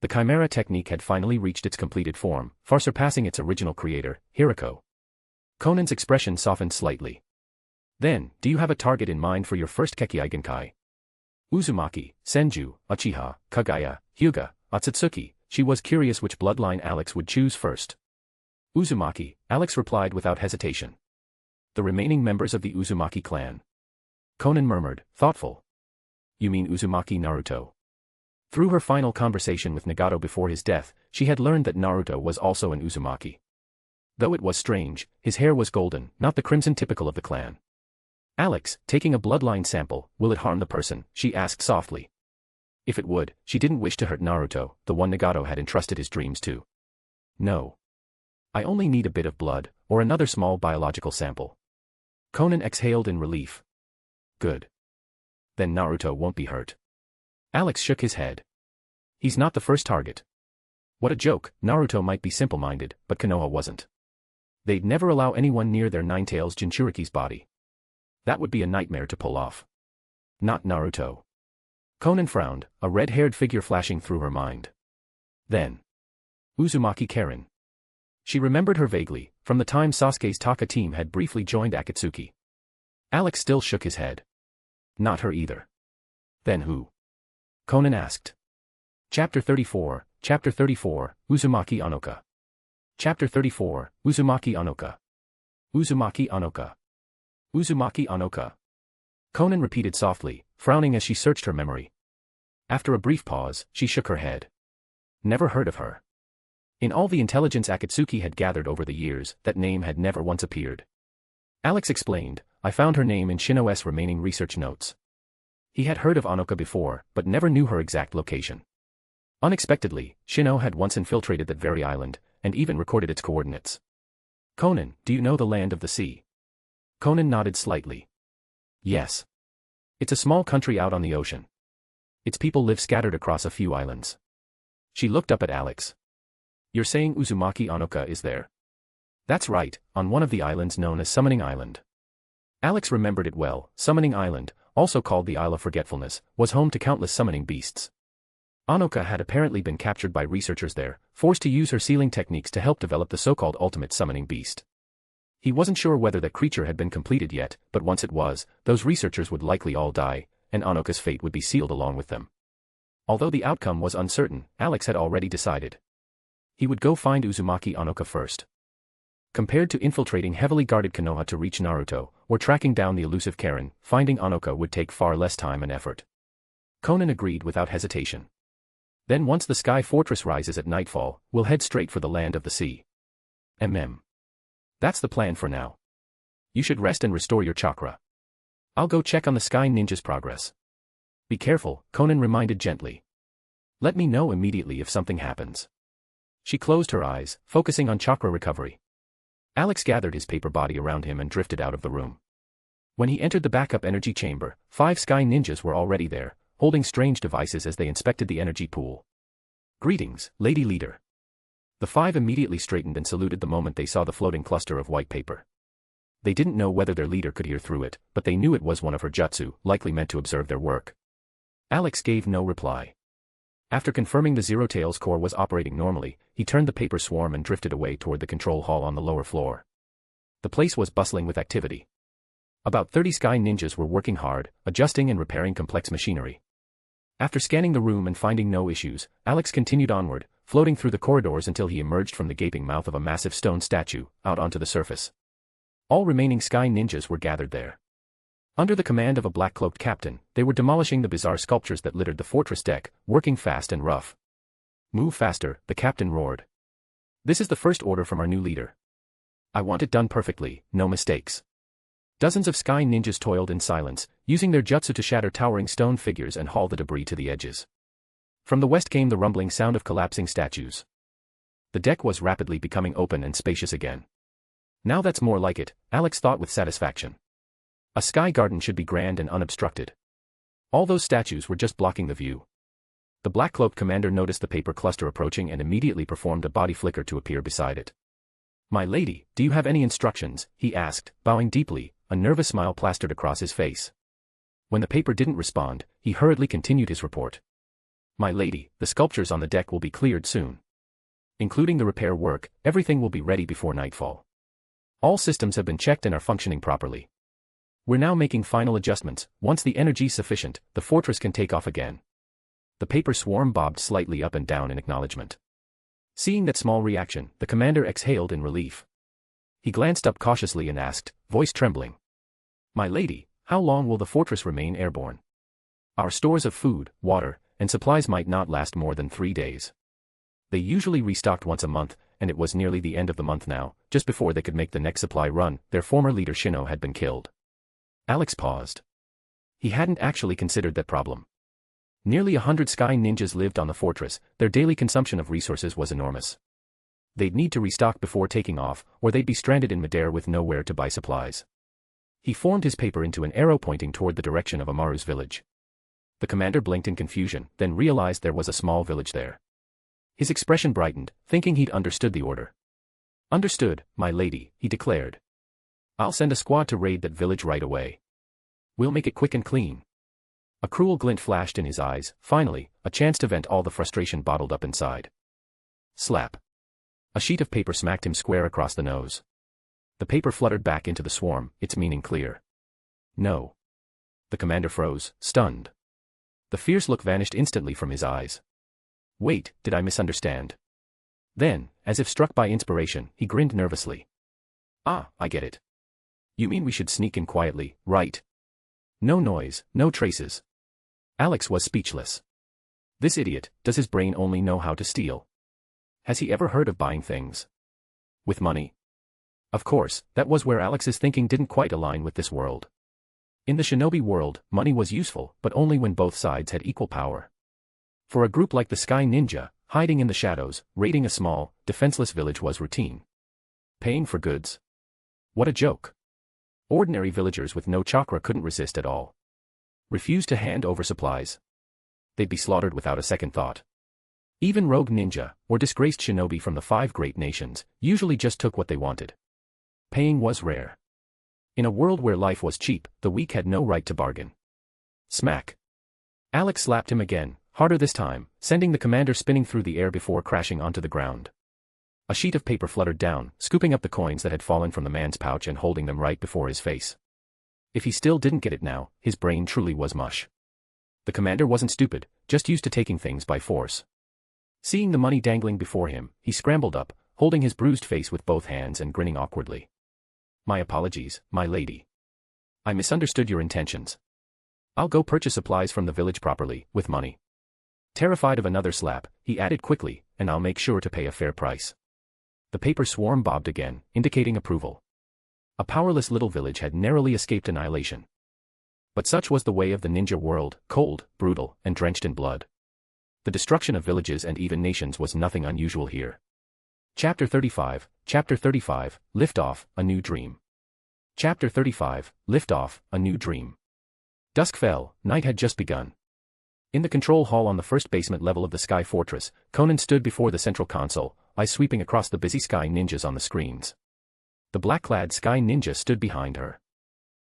The Chimera technique had finally reached its completed form, far surpassing its original creator, Hirako. Konan's expression softened slightly. Then, do you have a target in mind for your first Kekkei Genkai? Uzumaki, Senju, Uchiha, Kagaya, Hyuga, Otsutsuki, she was curious which bloodline Alex would choose first. Uzumaki, Alex replied without hesitation. The remaining members of the Uzumaki clan. Konan murmured, thoughtful. You mean Uzumaki Naruto? Through her final conversation with Nagato before his death, she had learned that Naruto was also an Uzumaki. Though it was strange, his hair was golden, not the crimson typical of the clan. Alex, taking a bloodline sample, will it harm the person? She asked softly. If it would, she didn't wish to hurt Naruto, the one Nagato had entrusted his dreams to. No. I only need a bit of blood, or another small biological sample. Konan exhaled in relief. Good. Then Naruto won't be hurt. Alex shook his head. He's not the first target. What a joke, Naruto might be simple-minded, but Konoha wasn't. They'd never allow anyone near their Nine-Tails Jinchuriki's body. That would be a nightmare to pull off. Not Naruto. Konan frowned, a red-haired figure flashing through her mind. Then. Uzumaki Karen. She remembered her vaguely, from the time Sasuke's Taka team had briefly joined Akatsuki. Alex still shook his head. Not her either. Then who? Konan asked. Chapter 34, Uzumaki Anoka. Chapter 34, Uzumaki Anoka. Uzumaki Anoka. Uzumaki Anoka. Konan repeated softly, frowning as she searched her memory. After a brief pause, she shook her head. Never heard of her. In all the intelligence Akatsuki had gathered over the years, that name had never once appeared. Alex explained, I found her name in Shino's remaining research notes. He had heard of Anoka before, but never knew her exact location. Unexpectedly, Shino had once infiltrated that very island, and even recorded its coordinates. Konan, do you know the land of the sea? Konan nodded slightly. Yes. It's a small country out on the ocean. Its people live scattered across a few islands. She looked up at Alex. You're saying Uzumaki Anoka is there? That's right, on one of the islands known as Summoning Island. Alex remembered it well. Summoning Island, also called the Isle of Forgetfulness, was home to countless summoning beasts. Anoka had apparently been captured by researchers there, forced to use her sealing techniques to help develop the so-called ultimate summoning beast. He wasn't sure whether the creature had been completed yet, but once it was, those researchers would likely all die, and Anoka's fate would be sealed along with them. Although the outcome was uncertain, Alex had already decided. He would go find Uzumaki Anoka first. Compared to infiltrating heavily guarded Konoha to reach Naruto, or tracking down the elusive Karen, finding Anoka would take far less time and effort. Konan agreed without hesitation. Then once the Sky Fortress rises at nightfall, we'll head straight for the land of the sea. That's the plan for now. You should rest and restore your chakra. I'll go check on the Sky Ninja's progress. Be careful, Konan reminded gently. Let me know immediately if something happens. She closed her eyes, focusing on chakra recovery. Alex gathered his paper body around him and drifted out of the room. When he entered the backup energy chamber, 5 Sky Ninjas were already there, holding strange devices as they inspected the energy pool. Greetings, Lady Leader. The 5 immediately straightened and saluted the moment they saw the floating cluster of white paper. They didn't know whether their leader could hear through it, but they knew it was one of her jutsu, likely meant to observe their work. Alex gave no reply. After confirming the Zero Tails core was operating normally, he turned the paper swarm and drifted away toward the control hall on the lower floor. The place was bustling with activity. About 30 Sky Ninjas were working hard, adjusting and repairing complex machinery. After scanning the room and finding no issues, Alex continued onward, floating through the corridors until he emerged from the gaping mouth of a massive stone statue, out onto the surface. All remaining Sky Ninjas were gathered there. Under the command of a black-cloaked captain, they were demolishing the bizarre sculptures that littered the fortress deck, working fast and rough. Move faster, the captain roared. This is the first order from our new leader. I want it done perfectly, no mistakes. Dozens of Sky Ninjas toiled in silence, using their jutsu to shatter towering stone figures and haul the debris to the edges. From the west came the rumbling sound of collapsing statues. The deck was rapidly becoming open and spacious again. Now that's more like it, Alex thought with satisfaction. A sky garden should be grand and unobstructed. All those statues were just blocking the view. The black-cloaked commander noticed the paper cluster approaching and immediately performed a body flicker to appear beside it. My lady, do you have any instructions? He asked, bowing deeply, a nervous smile plastered across his face. When the paper didn't respond, he hurriedly continued his report. My lady, the sculptures on the deck will be cleared soon. Including the repair work, everything will be ready before nightfall. All systems have been checked and are functioning properly. We're now making final adjustments. Once the energy's sufficient, the fortress can take off again. The paper swarm bobbed slightly up and down in acknowledgement. Seeing that small reaction, the commander exhaled in relief. He glanced up cautiously and asked, voice trembling. My lady, how long will the fortress remain airborne? Our stores of food, water, and supplies might not last more than 3 days. They usually restocked once a month, and it was nearly the end of the month now. Just before they could make the next supply run, their former leader Shino had been killed. Alex paused. He hadn't actually considered that problem. Nearly 100 Sky Ninjas lived on the fortress, their daily consumption of resources was enormous. They'd need to restock before taking off, or they'd be stranded in midair with nowhere to buy supplies. He formed his paper into an arrow pointing toward the direction of Amaru's village. The commander blinked in confusion, then realized there was a small village there. His expression brightened, thinking he'd understood the order. "Understood, my lady," he declared. "I'll send a squad to raid that village right away. We'll make it quick and clean." A cruel glint flashed in his eyes, finally, a chance to vent all the frustration bottled up inside. Slap. A sheet of paper smacked him square across the nose. The paper fluttered back into the swarm, its meaning clear. "No." The commander froze, stunned. The fierce look vanished instantly from his eyes. "Wait, did I misunderstand?" Then, as if struck by inspiration, he grinned nervously. "Ah, I get it. You mean we should sneak in quietly, right? No noise, no traces." Alex was speechless. This idiot, does his brain only know how to steal? Has he ever heard of buying things with money? Of course, that was where Alex's thinking didn't quite align with this world. In the shinobi world, money was useful, but only when both sides had equal power. For a group like the Sky Ninja, hiding in the shadows, raiding a small, defenseless village was routine. Paying for goods? What a joke. Ordinary villagers with no chakra couldn't resist at all. Refused to hand over supplies. They'd be slaughtered without a second thought. Even rogue ninja, or disgraced shinobi from the 5 great nations, usually just took what they wanted. Paying was rare. In a world where life was cheap, the weak had no right to bargain. Smack. Alex slapped him again, harder this time, sending the commander spinning through the air before crashing onto the ground. A sheet of paper fluttered down, scooping up the coins that had fallen from the man's pouch and holding them right before his face. If he still didn't get it now, his brain truly was mush. The commander wasn't stupid, just used to taking things by force. Seeing the money dangling before him, he scrambled up, holding his bruised face with both hands and grinning awkwardly. "My apologies, my lady. I misunderstood your intentions. I'll go purchase supplies from the village properly, with money." Terrified of another slap, he added quickly, "And I'll make sure to pay a fair price." The paper swarm bobbed again, indicating approval. A powerless little village had narrowly escaped annihilation. But such was the way of the ninja world, cold, brutal, and drenched in blood. The destruction of villages and even nations was nothing unusual here. Chapter 35, Liftoff, A New Dream. Chapter 35, Liftoff, A New Dream. Dusk fell, night had just begun. In the control hall on the first basement level of the Sky Fortress, Konan stood before the central console, eyes sweeping across the busy Sky Ninjas on the screens. The black-clad Sky Ninja stood behind her.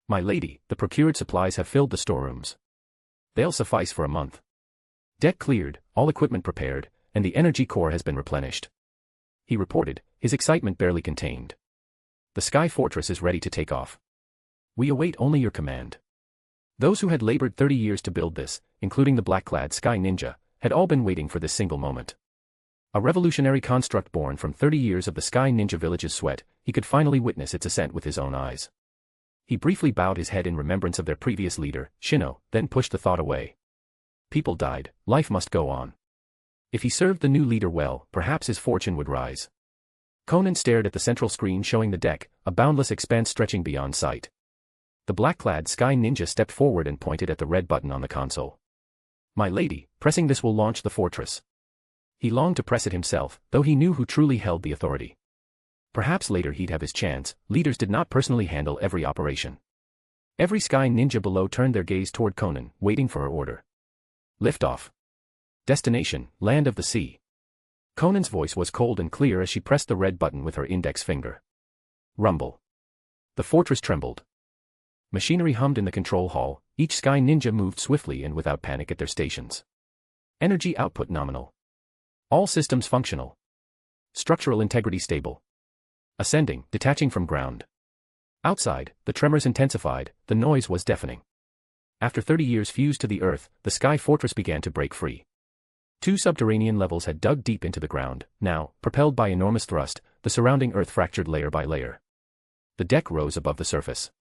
"My lady, the procured supplies have filled the storerooms. They'll suffice for a month. Deck cleared, all equipment prepared, and the energy core has been replenished," he reported, his excitement barely contained. "The Sky Fortress is ready to take off. We await only your command." Those who had labored 30 years to build this, including the black-clad Sky Ninja, had all been waiting for this single moment. A revolutionary construct born from 30 years of the Sky Ninja village's sweat, he could finally witness its ascent with his own eyes. He briefly bowed his head in remembrance of their previous leader, Shino, then pushed the thought away. People died, life must go on. If he served the new leader well, perhaps his fortune would rise. Konan stared at the central screen showing the deck, a boundless expanse stretching beyond sight. The black-clad Sky Ninja stepped forward and pointed at the red button on the console. "My lady, pressing this will launch the fortress." He longed to press it himself, though he knew who truly held the authority. Perhaps later he'd have his chance. Leaders did not personally handle every operation. Every Sky Ninja below turned their gaze toward Konan, waiting for her order. Liftoff. Destination, Land of the Sea. Conan's voice was cold and clear as she pressed the red button with her index finger. Rumble. The fortress trembled. Machinery hummed in the control hall, each Sky Ninja moved swiftly and without panic at their stations. Energy output nominal. All systems functional. Structural integrity stable. Ascending, detaching from ground. Outside, the tremors intensified, the noise was deafening. After 30 years fused to the earth, the Sky Fortress began to break free. 2 subterranean levels had dug deep into the ground. Now, propelled by enormous thrust, the surrounding earth fractured layer by layer. The deck rose above the surface.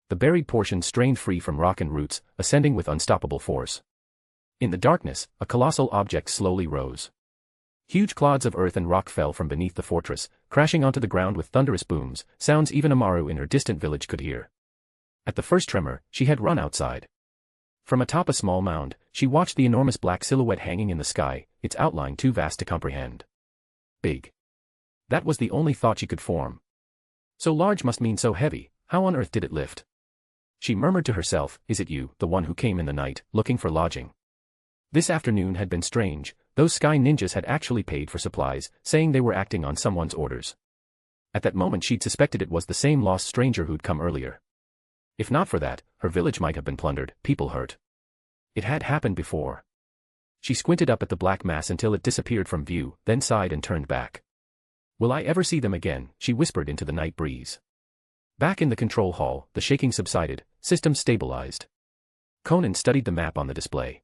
The buried portion strained free from rock and roots, ascending with unstoppable force. In the darkness, a colossal object slowly rose. Huge clods of earth and rock fell from beneath the fortress, crashing onto the ground with thunderous booms, sounds even Amaru in her distant village could hear. At the first tremor, she had run outside. From atop a small mound, she watched the enormous black silhouette hanging in the sky, its outline too vast to comprehend. Big. That was the only thought she could form. So large must mean so heavy. How on earth did it lift? She murmured to herself, "Is it you, the one who came in the night, looking for lodging?" This afternoon had been strange. Those sky ninjas had actually paid for supplies, saying they were acting on someone's orders. At that moment she'd suspected it was the same lost stranger who'd come earlier. If not for that, her village might have been plundered, people hurt. It had happened before. She squinted up at the black mass until it disappeared from view, then sighed and turned back. "Will I ever see them again?" she whispered into the night breeze. Back in the control hall, the shaking subsided, systems stabilized. Konan studied the map on the display.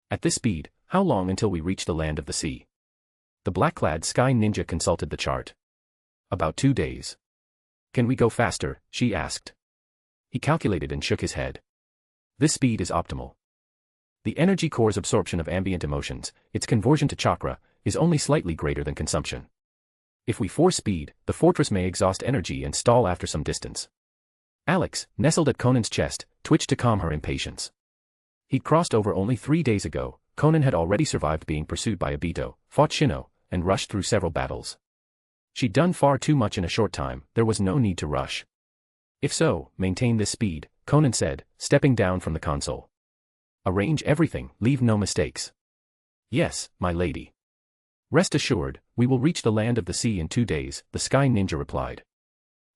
At this speed, how long until we reach the land of the sea? The black-clad sky ninja consulted the chart. "About 2 days. Can we go faster?" she asked. He calculated and shook his head. "This speed is optimal. The energy core's absorption of ambient emotions, its conversion to chakra, is only slightly greater than consumption. If we force speed, the fortress may exhaust energy and stall after some distance." Alex, nestled at Konan's chest, twitched to calm her impatience. He'd crossed over only 3 days ago. Konan had already survived being pursued by Obito, fought Shino, and rushed through several battles. She'd done far too much in a short time, there was no need to rush. "If so, maintain this speed," Konan said, stepping down from the console. "Arrange everything, leave no mistakes." "Yes, my lady." "Rest assured, we will reach the land of the sea in 2 days," the sky ninja replied.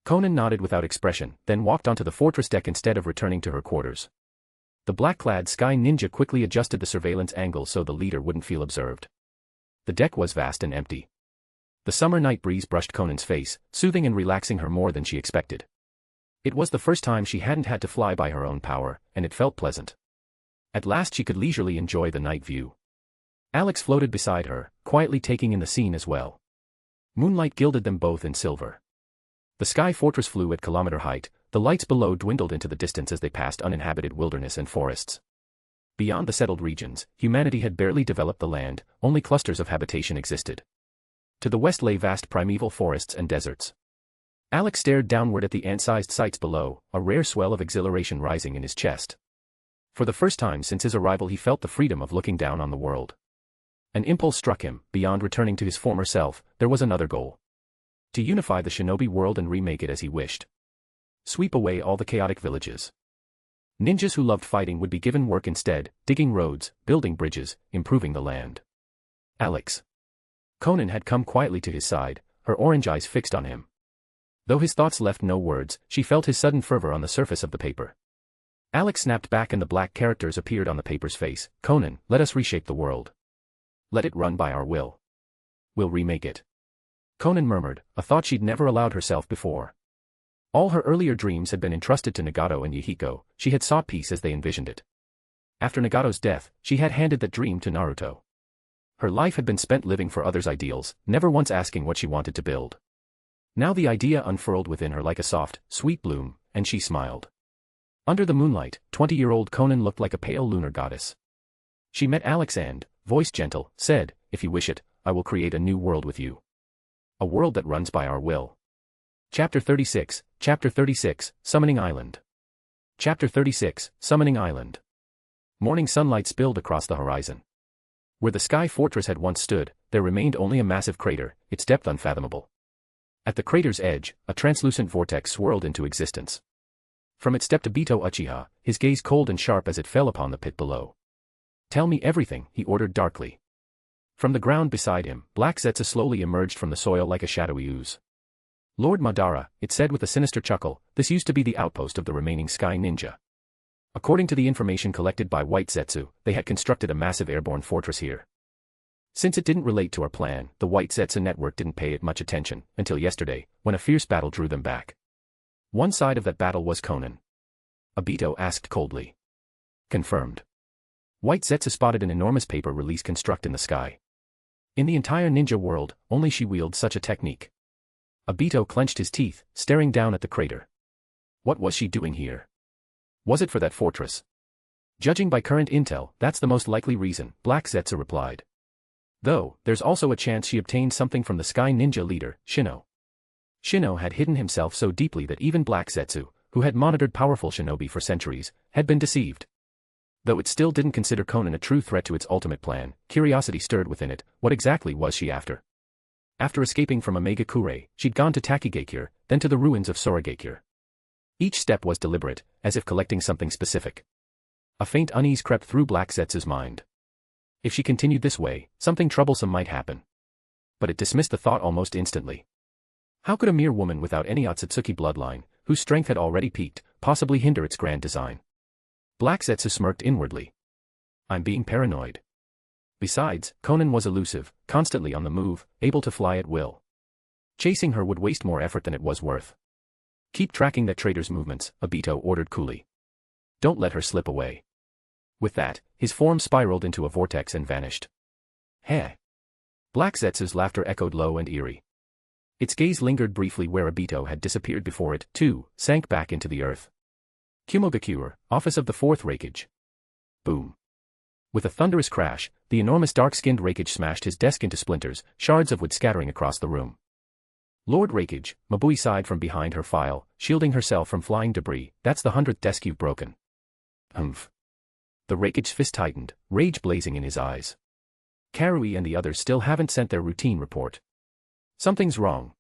Konan nodded without expression, then walked onto the fortress deck instead of returning to her quarters. The black-clad sky ninja quickly adjusted the surveillance angle so the leader wouldn't feel observed. The deck was vast and empty. The summer night breeze brushed Konan's face, soothing and relaxing her more than she expected. It was the first time she hadn't had to fly by her own power, and it felt pleasant. At last she could leisurely enjoy the night view. Alex floated beside her, quietly taking in the scene as well. Moonlight gilded them both in silver. The sky fortress flew at kilometer height, the lights below dwindled into the distance as they passed uninhabited wilderness and forests. Beyond the settled regions, humanity had barely developed the land, only clusters of habitation existed. To the west lay vast primeval forests and deserts. Alex stared downward at the ant-sized sights below, a rare swell of exhilaration rising in his chest. For the first time since his arrival he felt the freedom of looking down on the world. An impulse struck him, beyond returning to his former self, there was another goal. To unify the shinobi world and remake it as he wished. Sweep away all the chaotic villages. Ninjas who loved fighting would be given work instead, digging roads, building bridges, improving the land. "Alex." Konan had come quietly to his side, her orange eyes fixed on him. Though his thoughts left no words, she felt his sudden fervor on the surface of the paper. Alex snapped back and the black characters appeared on the paper's face. "Konan, let us reshape the world. Let it run by our will. We'll remake it." Konan murmured, a thought she'd never allowed herself before. All her earlier dreams had been entrusted to Nagato and Yahiko, she had sought peace as they envisioned it. After Nagato's death, she had handed that dream to Naruto. Her life had been spent living for others' ideals, never once asking what she wanted to build. Now the idea unfurled within her like a soft, sweet bloom, and she smiled. Under the moonlight, 20-year-old Konan looked like a pale lunar goddess. She met Alex and, voice gentle, said, "If you wish it, I will create a new world with you. A world that runs by our will." Chapter 36, Summoning Island. Chapter 36, Summoning Island. Morning sunlight spilled across the horizon. Where the sky fortress had once stood, there remained only a massive crater, its depth unfathomable. At the crater's edge, a translucent vortex swirled into existence. From it stepped Obito Uchiha, his gaze cold and sharp as it fell upon the pit below. "Tell me everything," he ordered darkly. From the ground beside him, Black Zetsu slowly emerged from the soil like a shadowy ooze. "Lord Madara," it said with a sinister chuckle, "this used to be the outpost of the remaining Sky Ninja. According to the information collected by White Zetsu, they had constructed a massive airborne fortress here. Since it didn't relate to our plan, the White Zetsu network didn't pay it much attention, until yesterday, when a fierce battle drew them back. One side of that battle was Konan." Obito asked coldly. "Confirmed." White Zetsu spotted an enormous paper release construct in the sky. In the entire ninja world, only she wielded such a technique. Obito clenched his teeth, staring down at the crater. What was she doing here? Was it for that fortress? Judging by current intel, that's the most likely reason, Black Zetsu replied. Though, there's also a chance she obtained something from the Sky Ninja leader, Shino. Shino had hidden himself so deeply that even Black Zetsu, who had monitored powerful shinobi for centuries, had been deceived. Though it still didn't consider Konan a true threat to its ultimate plan, curiosity stirred within it. What exactly was she after? After escaping from Omega-Kure, she'd gone to Takigakure, then to the ruins of Soragakure. Each step was deliberate, as if collecting something specific. A faint unease crept through Black Setz's mind. If she continued this way, something troublesome might happen. But it dismissed the thought almost instantly. How could a mere woman without any Otsutsuki bloodline, whose strength had already peaked, possibly hinder its grand design? Black Zetsu smirked inwardly. I'm being paranoid. Besides, Konan was elusive, constantly on the move, able to fly at will. Chasing her would waste more effort than it was worth. Keep tracking that traitor's movements, Obito ordered coolly. Don't let her slip away. With that, his form spiraled into a vortex and vanished. Heh. Black Zetsu's laughter echoed low and eerie. Its gaze lingered briefly where Obito had disappeared before it, too, sank back into the earth. Kumogakure, office of the 4th Raikage. Boom. With a thunderous crash, the enormous dark-skinned Raikage smashed his desk into splinters, shards of wood scattering across the room. Lord Raikage, Mabui sighed from behind her file, shielding herself from flying debris. That's the 100th desk you've broken. Humph. The Raikage's fist tightened, rage blazing in his eyes. Karui and the others still haven't sent their routine report. Something's wrong.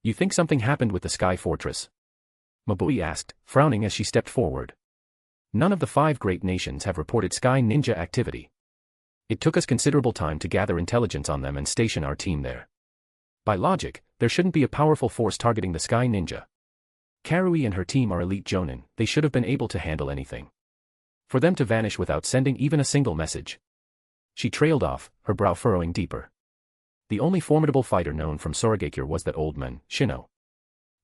You think something happened with the Sky Fortress? Mabui asked, frowning as she stepped forward. None of the 5 great nations have reported Sky Ninja activity. It took us considerable time to gather intelligence on them and station our team there. By logic, there shouldn't be a powerful force targeting the Sky Ninja. Karui and her team are elite Jonin, they should have been able to handle anything. For them to vanish without sending even a single message. She trailed off, her brow furrowing deeper. The only formidable fighter known from Sorogakure was that old man, Shino.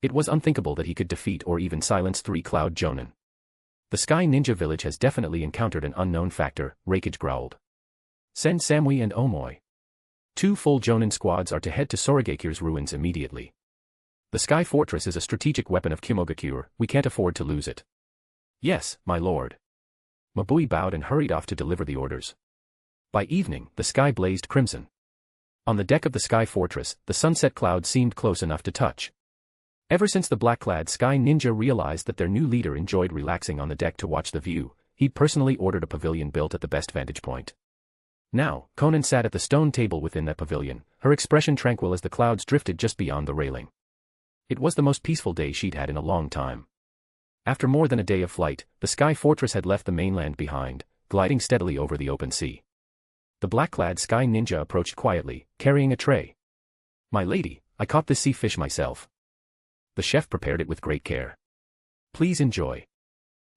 It was unthinkable that he could defeat or even silence 3 Cloud Jonin. The Sky Ninja village has definitely encountered an unknown factor, Raikage growled. Send Samui and Omoi. 2 full Jonin squads are to head to Sorogakure's ruins immediately. The Sky Fortress is a strategic weapon of Kumogakure, we can't afford to lose it. Yes, my lord. Mabui bowed and hurried off to deliver the orders. By evening, the sky blazed crimson. On the deck of the Sky Fortress, the sunset cloud seemed close enough to touch. Ever since the black-clad Sky Ninja realized that their new leader enjoyed relaxing on the deck to watch the view, he'd personally ordered a pavilion built at the best vantage point. Now, Konan sat at the stone table within that pavilion, her expression tranquil as the clouds drifted just beyond the railing. It was the most peaceful day she'd had in a long time. After more than a day of flight, the Sky Fortress had left the mainland behind, gliding steadily over the open sea. The black-clad Sky Ninja approached quietly, carrying a tray. My lady, I caught this sea fish myself. The chef prepared it with great care. Please enjoy.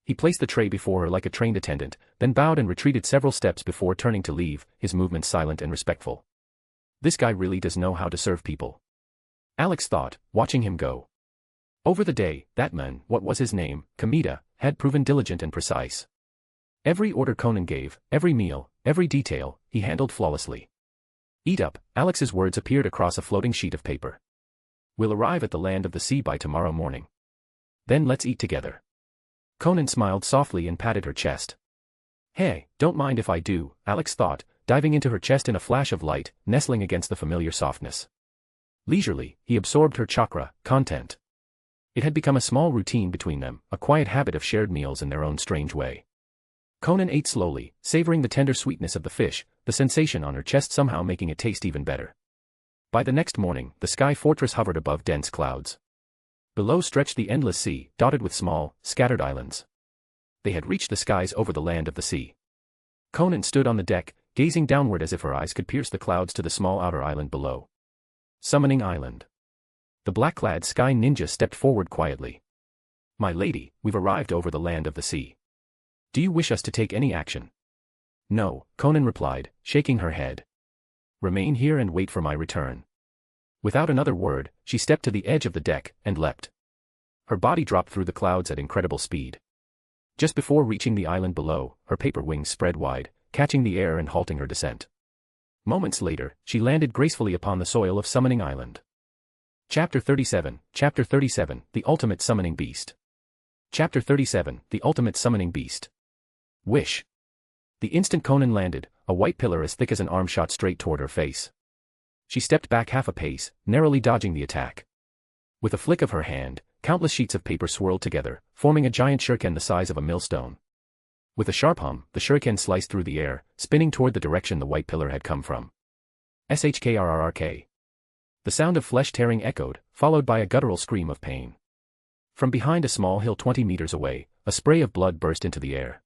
He placed the tray before her like a trained attendant, then bowed and retreated several steps before turning to leave, his movements silent and respectful. This guy really does know how to serve people. Alex thought, watching him go. Over the day, that man, what was his name, Kamita, had proven diligent and precise. Every order Konan gave, every meal, every detail, he handled flawlessly. Eat up, Alex's words appeared across a floating sheet of paper. We'll arrive at the land of the sea by tomorrow morning. Then let's eat together. Konan smiled softly and patted her chest. Hey, don't mind if I do, Alex thought, diving into her chest in a flash of light, nestling against the familiar softness. Leisurely, he absorbed her chakra, content. It had become a small routine between them, a quiet habit of shared meals in their own strange way. Konan ate slowly, savoring the tender sweetness of the fish, the sensation on her chest somehow making it taste even better. By the next morning, the Sky Fortress hovered above dense clouds. Below stretched the endless sea, dotted with small, scattered islands. They had reached the skies over the land of the sea. Konan stood on the deck, gazing downward as if her eyes could pierce the clouds to the small outer island below. Summoning Island. The black-clad Sky Ninja stepped forward quietly. My lady, we've arrived over the land of the sea. Do you wish us to take any action? No, Konan replied, shaking her head. Remain here and wait for my return. Without another word, she stepped to the edge of the deck, and leapt. Her body dropped through the clouds at incredible speed. Just before reaching the island below, her paper wings spread wide, catching the air and halting her descent. Moments later, she landed gracefully upon the soil of Summoning Island. Chapter 37, The Ultimate Summoning Beast. Chapter 37, The Ultimate Summoning Beast. Wish. The instant Konan landed, a white pillar as thick as an arm shot straight toward her face. She stepped back half a pace, narrowly dodging the attack. With a flick of her hand, countless sheets of paper swirled together, forming a giant shuriken the size of a millstone. With a sharp hum, the shuriken sliced through the air, spinning toward the direction the white pillar had come from. Shkrrrk. The sound of flesh tearing echoed, followed by a guttural scream of pain. From behind a small hill 20 meters away, a spray of blood burst into the air.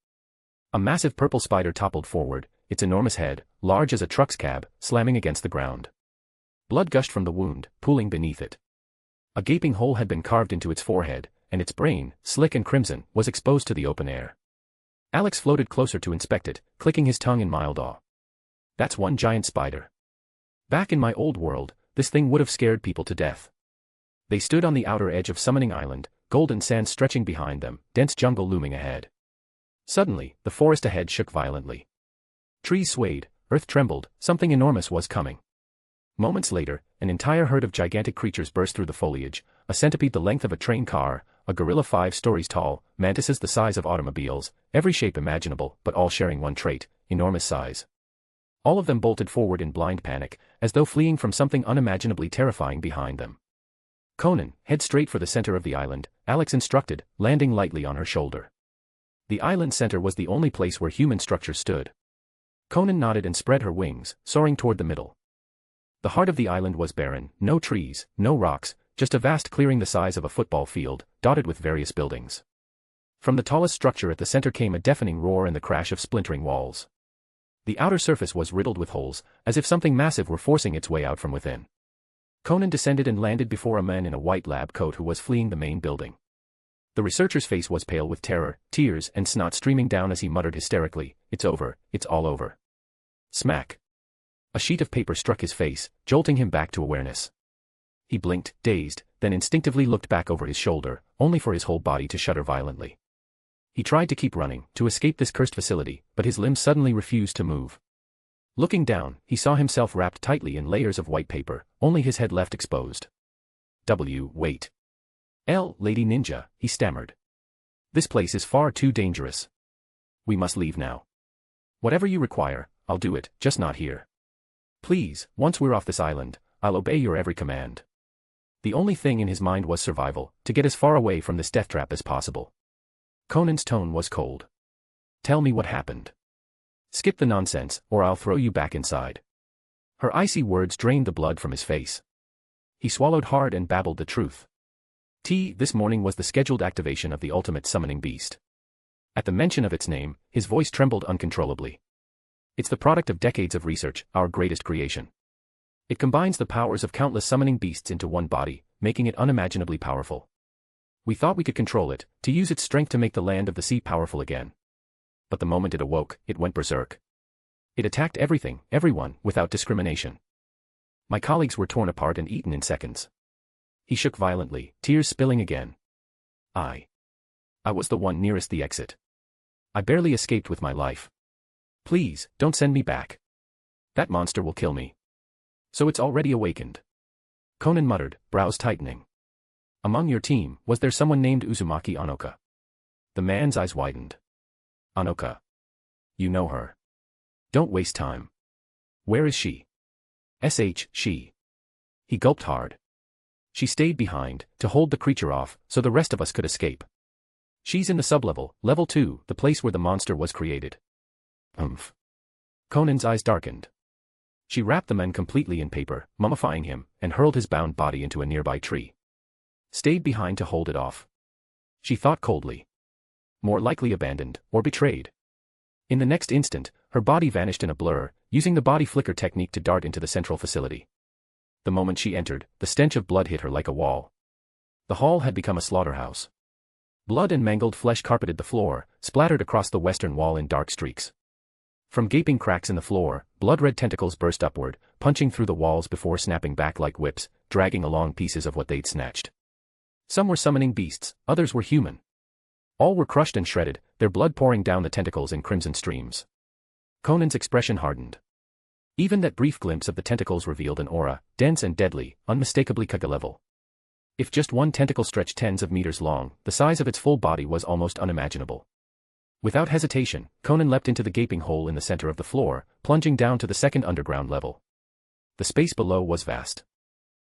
A massive purple spider toppled forward, its enormous head, large as a truck's cab, slamming against the ground. Blood gushed from the wound, pooling beneath it. A gaping hole had been carved into its forehead, and its brain, slick and crimson, was exposed to the open air. Alex floated closer to inspect it, clicking his tongue in mild awe. That's one giant spider. Back in my old world, this thing would have scared people to death. They stood on the outer edge of Summoning Island, golden sand stretching behind them, dense jungle looming ahead. Suddenly, the forest ahead shook violently. Trees swayed, earth trembled, something enormous was coming. Moments later, an entire herd of gigantic creatures burst through the foliage, a centipede the length of a train car, a gorilla 5 stories tall, mantises the size of automobiles, every shape imaginable, but all sharing one trait, enormous size. All of them bolted forward in blind panic, as though fleeing from something unimaginably terrifying behind them. Konan, head straight for the center of the island, Alex instructed, landing lightly on her shoulder. The island center was the only place where human structure stood. Konan nodded and spread her wings, soaring toward the middle. The heart of the island was barren, no trees, no rocks, just a vast clearing the size of a football field, dotted with various buildings. From the tallest structure at the center came a deafening roar and the crash of splintering walls. The outer surface was riddled with holes, as if something massive were forcing its way out from within. Konan descended and landed before a man in a white lab coat who was fleeing the main building. The researcher's face was pale with terror, tears and snot streaming down as he muttered hysterically, "It's over, it's all over." Smack. A sheet of paper struck his face, jolting him back to awareness. He blinked, dazed, then instinctively looked back over his shoulder, only for his whole body to shudder violently. He tried to keep running, to escape this cursed facility, but his limbs suddenly refused to move. Looking down, he saw himself wrapped tightly in layers of white paper, only his head left exposed. Wait. Lady Ninja, he stammered. This place is far too dangerous. We must leave now. Whatever you require, I'll do it, just not here. Please, once we're off this island, I'll obey your every command. The only thing in his mind was survival, to get as far away from this death trap as possible. Conan's tone was cold. Tell me what happened. Skip the nonsense, or I'll throw you back inside. Her icy words drained the blood from his face. He swallowed hard and babbled the truth. This morning was the scheduled activation of the ultimate summoning beast. At the mention of its name, his voice trembled uncontrollably. It's the product of decades of research, our greatest creation. It combines the powers of countless summoning beasts into one body, making it unimaginably powerful. We thought we could control it, to use its strength to make the land of the sea powerful again. But the moment it awoke, it went berserk. It attacked everything, everyone, without discrimination. My colleagues were torn apart and eaten in seconds. He shook violently, tears spilling again. I was the one nearest the exit. I barely escaped with my life. Please, don't send me back. That monster will kill me. So it's already awakened. Konan muttered, brows tightening. Among your team, was there someone named Uzumaki Anoka? The man's eyes widened. Anoka. You know her. Don't waste time. Where is she? She. He gulped hard. She stayed behind, to hold the creature off, so the rest of us could escape. She's in the sublevel, level 2, the place where the monster was created. Conan's eyes darkened. She wrapped the man completely in paper, mummifying him, and hurled his bound body into a nearby tree. Stayed behind to hold it off. She thought coldly. More likely abandoned, or betrayed. In the next instant, her body vanished in a blur, using the body flicker technique to dart into the central facility. The moment she entered, the stench of blood hit her like a wall. The hall had become a slaughterhouse. Blood and mangled flesh carpeted the floor, splattered across the western wall in dark streaks. From gaping cracks in the floor, blood-red tentacles burst upward, punching through the walls before snapping back like whips, dragging along pieces of what they'd snatched. Some were summoning beasts, others were human. All were crushed and shredded, their blood pouring down the tentacles in crimson streams. Conan's expression hardened. Even that brief glimpse of the tentacles revealed an aura, dense and deadly, unmistakably Kaga-level. If just one tentacle stretched tens of meters long, the size of its full body was almost unimaginable. Without hesitation, Konan leapt into the gaping hole in the center of the floor, plunging down to the second underground level. The space below was vast.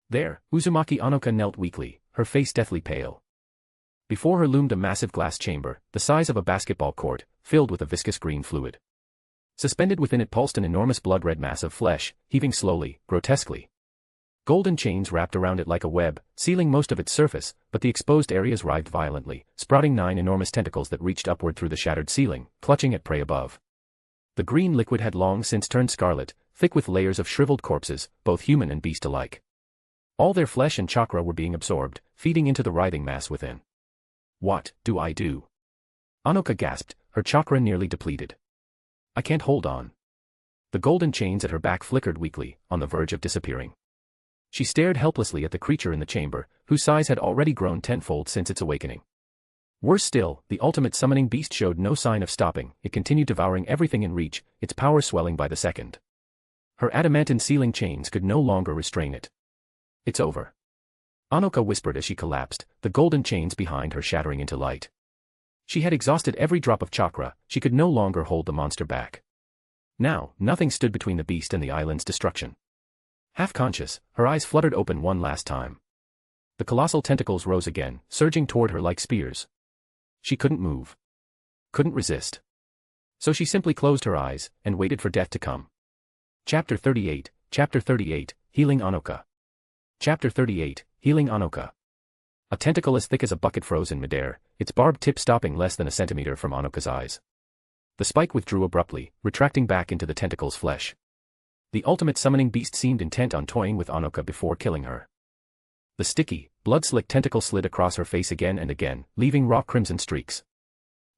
There, Uzumaki Anoka knelt weakly, her face deathly pale. Before her loomed a massive glass chamber, the size of a basketball court, filled with a viscous green fluid. Suspended within it pulsed an enormous blood-red mass of flesh, heaving slowly, grotesquely. Golden chains wrapped around it like a web, sealing most of its surface, but the exposed areas writhed violently, sprouting 9 enormous tentacles that reached upward through the shattered ceiling, clutching at prey above. The green liquid had long since turned scarlet, thick with layers of shriveled corpses, both human and beast alike. All their flesh and chakra were being absorbed, feeding into the writhing mass within. What do I do? Anoka gasped, her chakra nearly depleted. I can't hold on. The golden chains at her back flickered weakly, on the verge of disappearing. She stared helplessly at the creature in the chamber, whose size had already grown tenfold since its awakening. Worse still, the ultimate summoning beast showed no sign of stopping. It continued devouring everything in reach, its power swelling by the second. Her adamantine sealing chains could no longer restrain it. It's over. Anoka whispered as she collapsed, the golden chains behind her shattering into light. She had exhausted every drop of chakra, she could no longer hold the monster back. Now, nothing stood between the beast and the island's destruction. Half conscious, her eyes fluttered open one last time. The colossal tentacles rose again, surging toward her like spears. She couldn't move. Couldn't resist. So she simply closed her eyes, and waited for death to come. Chapter 38, Healing Anoka. Chapter 38, Healing Anoka. A tentacle as thick as a bucket froze in midair, its barbed tip stopping less than a centimeter from Anoka's eyes. The spike withdrew abruptly, retracting back into the tentacle's flesh. The ultimate summoning beast seemed intent on toying with Anoka before killing her. The sticky, blood-slick tentacle slid across her face again and again, leaving raw crimson streaks.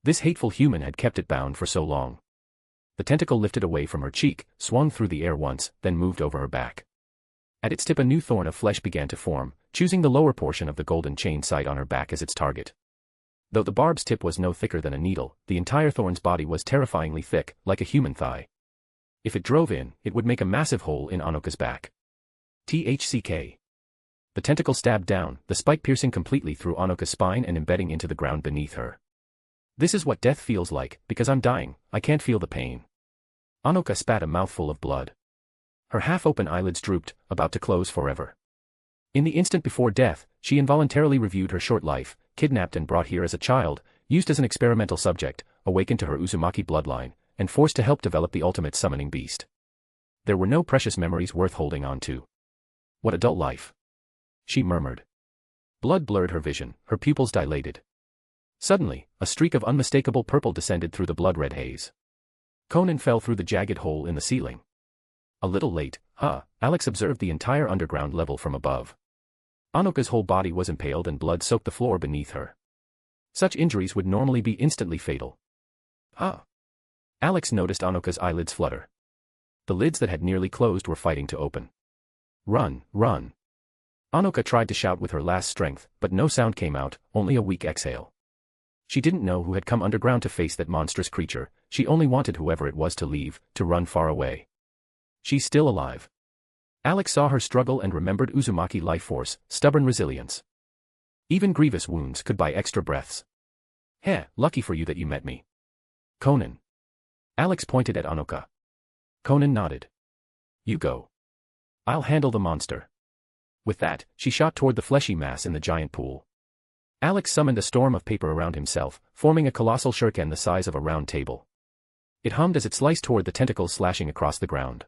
This hateful human had kept it bound for so long. The tentacle lifted away from her cheek, swung through the air once, then moved over her back. At its tip a new thorn of flesh began to form, choosing the lower portion of the golden chain sight on her back as its target. Though the barb's tip was no thicker than a needle, the entire thorn's body was terrifyingly thick, like a human thigh. If it drove in, it would make a massive hole in Anoka's back. THCK. The tentacle stabbed down, the spike piercing completely through Anoka's spine and embedding into the ground beneath her. This is what death feels like, because I'm dying, I can't feel the pain. Anoka spat a mouthful of blood. Her half-open eyelids drooped, about to close forever. In the instant before death, she involuntarily reviewed her short life, kidnapped and brought here as a child, used as an experimental subject, awakened to her Uzumaki bloodline, and forced to help develop the ultimate summoning beast. There were no precious memories worth holding on to. What adult life? She murmured. Blood blurred her vision, her pupils dilated. Suddenly, a streak of unmistakable purple descended through the blood-red haze. Konan fell through the jagged hole in the ceiling. A little late, Alex observed the entire underground level from above. Anoka's whole body was impaled and blood soaked the floor beneath her. Such injuries would normally be instantly fatal. Alex noticed Anoka's eyelids flutter. The lids that had nearly closed were fighting to open. Run, run. Anoka tried to shout with her last strength, but no sound came out, only a weak exhale. She didn't know who had come underground to face that monstrous creature, she only wanted whoever it was to leave, to run far away. She's still alive. Alex saw her struggle and remembered Uzumaki life force, stubborn resilience. Even grievous wounds could buy extra breaths. Lucky for you that you met me. Konan. Alex pointed at Anoka. Konan nodded. You go. I'll handle the monster. With that, she shot toward the fleshy mass in the giant pool. Alex summoned a storm of paper around himself, forming a colossal shuriken the size of a round table. It hummed as it sliced toward the tentacles slashing across the ground.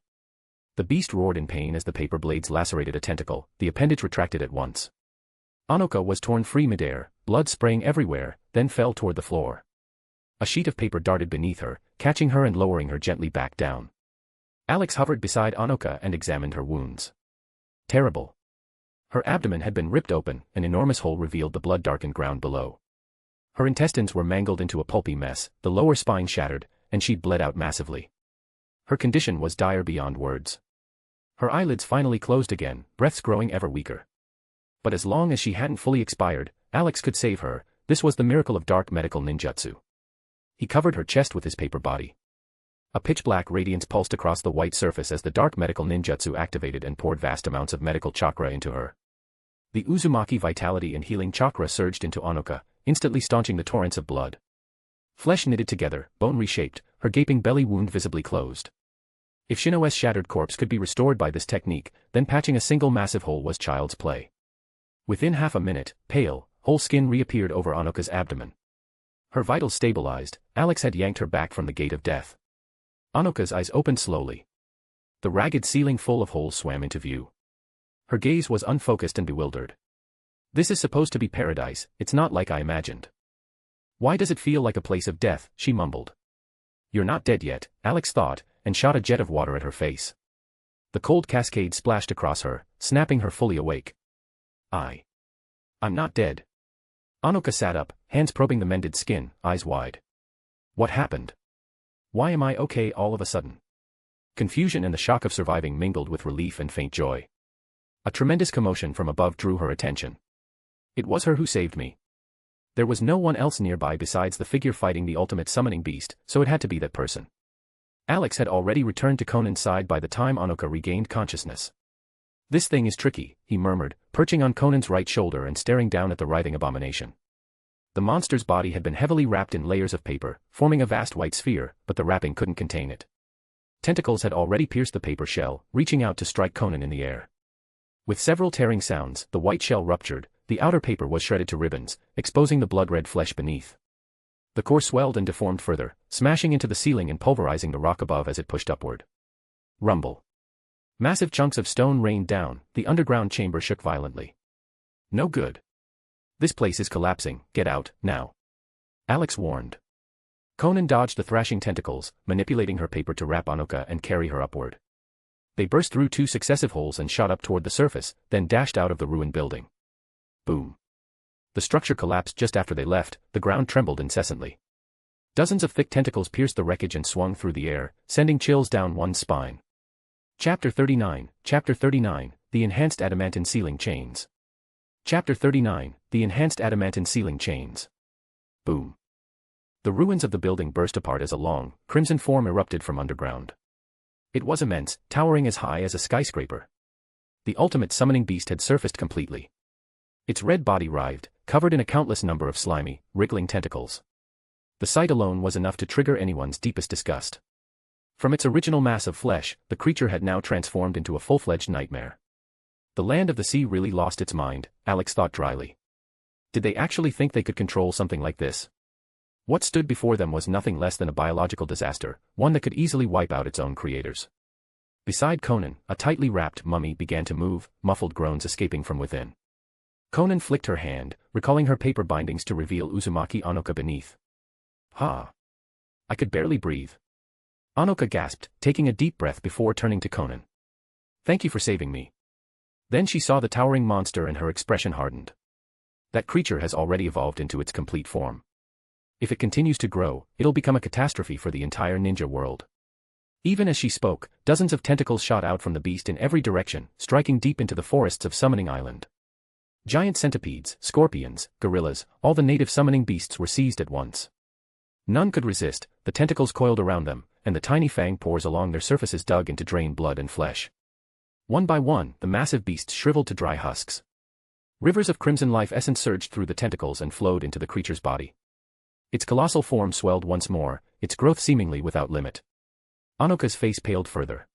The beast roared in pain as the paper blades lacerated a tentacle, the appendage retracted at once. Anoka was torn free midair, blood spraying everywhere, then fell toward the floor. A sheet of paper darted beneath her, catching her and lowering her gently back down. Alex hovered beside Anoka and examined her wounds. Terrible. Her abdomen had been ripped open, an enormous hole revealed the blood-darkened ground below. Her intestines were mangled into a pulpy mess, the lower spine shattered, and she'd bled out massively. Her condition was dire beyond words. Her eyelids finally closed again, breaths growing ever weaker. But as long as she hadn't fully expired, Alex could save her. This was the miracle of dark medical ninjutsu. He covered her chest with his paper body. A pitch-black radiance pulsed across the white surface as the dark medical ninjutsu activated and poured vast amounts of medical chakra into her. The Uzumaki vitality and healing chakra surged into Anoka, instantly staunching the torrents of blood. Flesh knitted together, bone reshaped, her gaping belly wound visibly closed. If Shinoe's shattered corpse could be restored by this technique, then patching a single massive hole was child's play. Within half a minute, pale, whole skin reappeared over Anoka's abdomen. Her vitals stabilized, Alex had yanked her back from the gate of death. Anoka's eyes opened slowly. The ragged ceiling full of holes swam into view. Her gaze was unfocused and bewildered. This is supposed to be paradise, it's not like I imagined. Why does it feel like a place of death, she mumbled. You're not dead yet, Alex thought, and shot a jet of water at her face. The cold cascade splashed across her, snapping her fully awake. I'm not dead. Anoka sat up, hands probing the mended skin, eyes wide. What happened? Why am I okay all of a sudden? Confusion and the shock of surviving mingled with relief and faint joy. A tremendous commotion from above drew her attention. It was her who saved me. There was no one else nearby besides the figure fighting the ultimate summoning beast, so it had to be that person. Alex had already returned to Konan's side by the time Anoka regained consciousness. This thing is tricky, he murmured, perching on Konan's right shoulder and staring down at the writhing abomination. The monster's body had been heavily wrapped in layers of paper, forming a vast white sphere, but the wrapping couldn't contain it. Tentacles had already pierced the paper shell, reaching out to strike Konan in the air. With several tearing sounds, the white shell ruptured, the outer paper was shredded to ribbons, exposing the blood-red flesh beneath. The core swelled and deformed further, smashing into the ceiling and pulverizing the rock above as it pushed upward. Rumble. Massive chunks of stone rained down, the underground chamber shook violently. No good. This place is collapsing, get out, now. Alex warned. Konan dodged the thrashing tentacles, manipulating her paper to wrap Anoka and carry her upward. They burst through 2 successive holes and shot up toward the surface, then dashed out of the ruined building. Boom. The structure collapsed just after they left, the ground trembled incessantly. Dozens of thick tentacles pierced the wreckage and swung through the air, sending chills down one's spine. Chapter 39, The Enhanced Adamantine Sealing Chains. Chapter 39, The Enhanced Adamantine Sealing Chains. Boom. The ruins of the building burst apart as a long, crimson form erupted from underground. It was immense, towering as high as a skyscraper. The ultimate summoning beast had surfaced completely. Its red body writhed, covered in a countless number of slimy, wriggling tentacles. The sight alone was enough to trigger anyone's deepest disgust. From its original mass of flesh, the creature had now transformed into a full-fledged nightmare. The land of the sea really lost its mind, Alex thought dryly. Did they actually think they could control something like this? What stood before them was nothing less than a biological disaster, one that could easily wipe out its own creators. Beside Konan, a tightly wrapped mummy began to move, muffled groans escaping from within. Konan flicked her hand, recalling her paper bindings to reveal Uzumaki Anoka beneath. I could barely breathe. Anoka gasped, taking a deep breath before turning to Konan. Thank you for saving me. Then she saw the towering monster and her expression hardened. That creature has already evolved into its complete form. If it continues to grow, it'll become a catastrophe for the entire ninja world. Even as she spoke, dozens of tentacles shot out from the beast in every direction, striking deep into the forests of Summoning Island. Giant centipedes, scorpions, gorillas, all the native summoning beasts were seized at once. None could resist, the tentacles coiled around them, and the tiny fang pores along their surfaces dug in to drain blood and flesh. One by one, the massive beasts shriveled to dry husks. Rivers of crimson life essence surged through the tentacles and flowed into the creature's body. Its colossal form swelled once more, its growth seemingly without limit. Anoka's face paled further.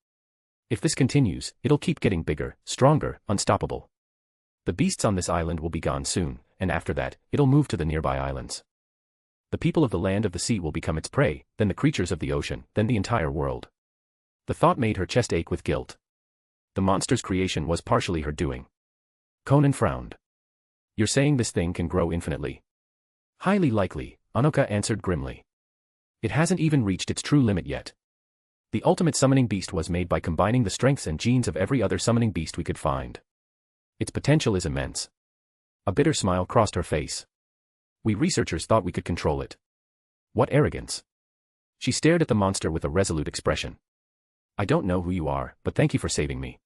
If this continues, it'll keep getting bigger, stronger, unstoppable. The beasts on this island will be gone soon, and after that, it'll move to the nearby islands. The people of the land of the sea will become its prey, then the creatures of the ocean, then the entire world. The thought made her chest ache with guilt. The monster's creation was partially her doing. Konan frowned. You're saying this thing can grow infinitely? Highly likely, Anoka answered grimly. It hasn't even reached its true limit yet. The ultimate summoning beast was made by combining the strengths and genes of every other summoning beast we could find. Its potential is immense. A bitter smile crossed her face. We researchers thought we could control it. What arrogance. She stared at the monster with a resolute expression. I don't know who you are, but thank you for saving me.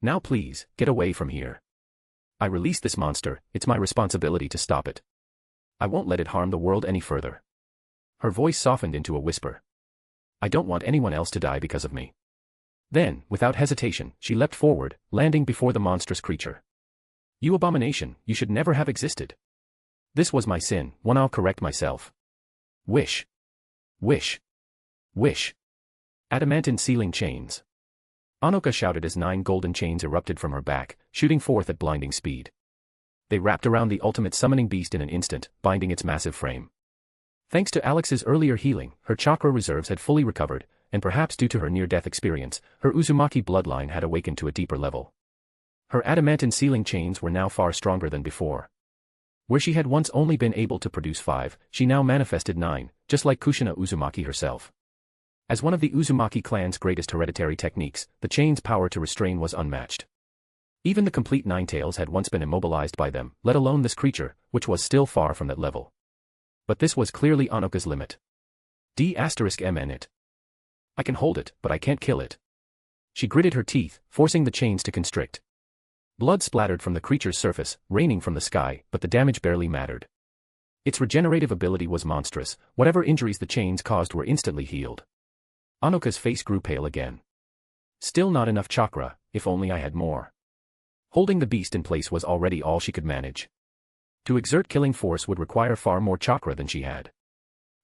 Now please, get away from here. I released this monster, it's my responsibility to stop it. I won't let it harm the world any further. Her voice softened into a whisper. I don't want anyone else to die because of me. Then, without hesitation, she leapt forward, landing before the monstrous creature. You abomination, you should never have existed. This was my sin, one I'll correct myself. Wish. Wish. Wish. Adamantine sealing chains. Anoka shouted as 9 golden chains erupted from her back, shooting forth at blinding speed. They wrapped around the ultimate summoning beast in an instant, binding its massive frame. Thanks to Alex's earlier healing, her chakra reserves had fully recovered, and perhaps due to her near-death experience, her Uzumaki bloodline had awakened to a deeper level. Her adamantine sealing chains were now far stronger than before. Where she had once only been able to produce 5, she now manifested 9, just like Kushina Uzumaki herself. As one of the Uzumaki clan's greatest hereditary techniques, the chain's power to restrain was unmatched. Even the complete Ninetales had once been immobilized by them, let alone this creature, which was still far from that level. But this was clearly Anoka's limit. D*MN it. I can hold it, but I can't kill it. She gritted her teeth, forcing the chains to constrict. Blood splattered from the creature's surface, raining from the sky, but the damage barely mattered. Its regenerative ability was monstrous, whatever injuries the chains caused were instantly healed. Anoka's face grew pale again. Still not enough chakra, if only I had more. Holding the beast in place was already all she could manage. To exert killing force would require far more chakra than she had.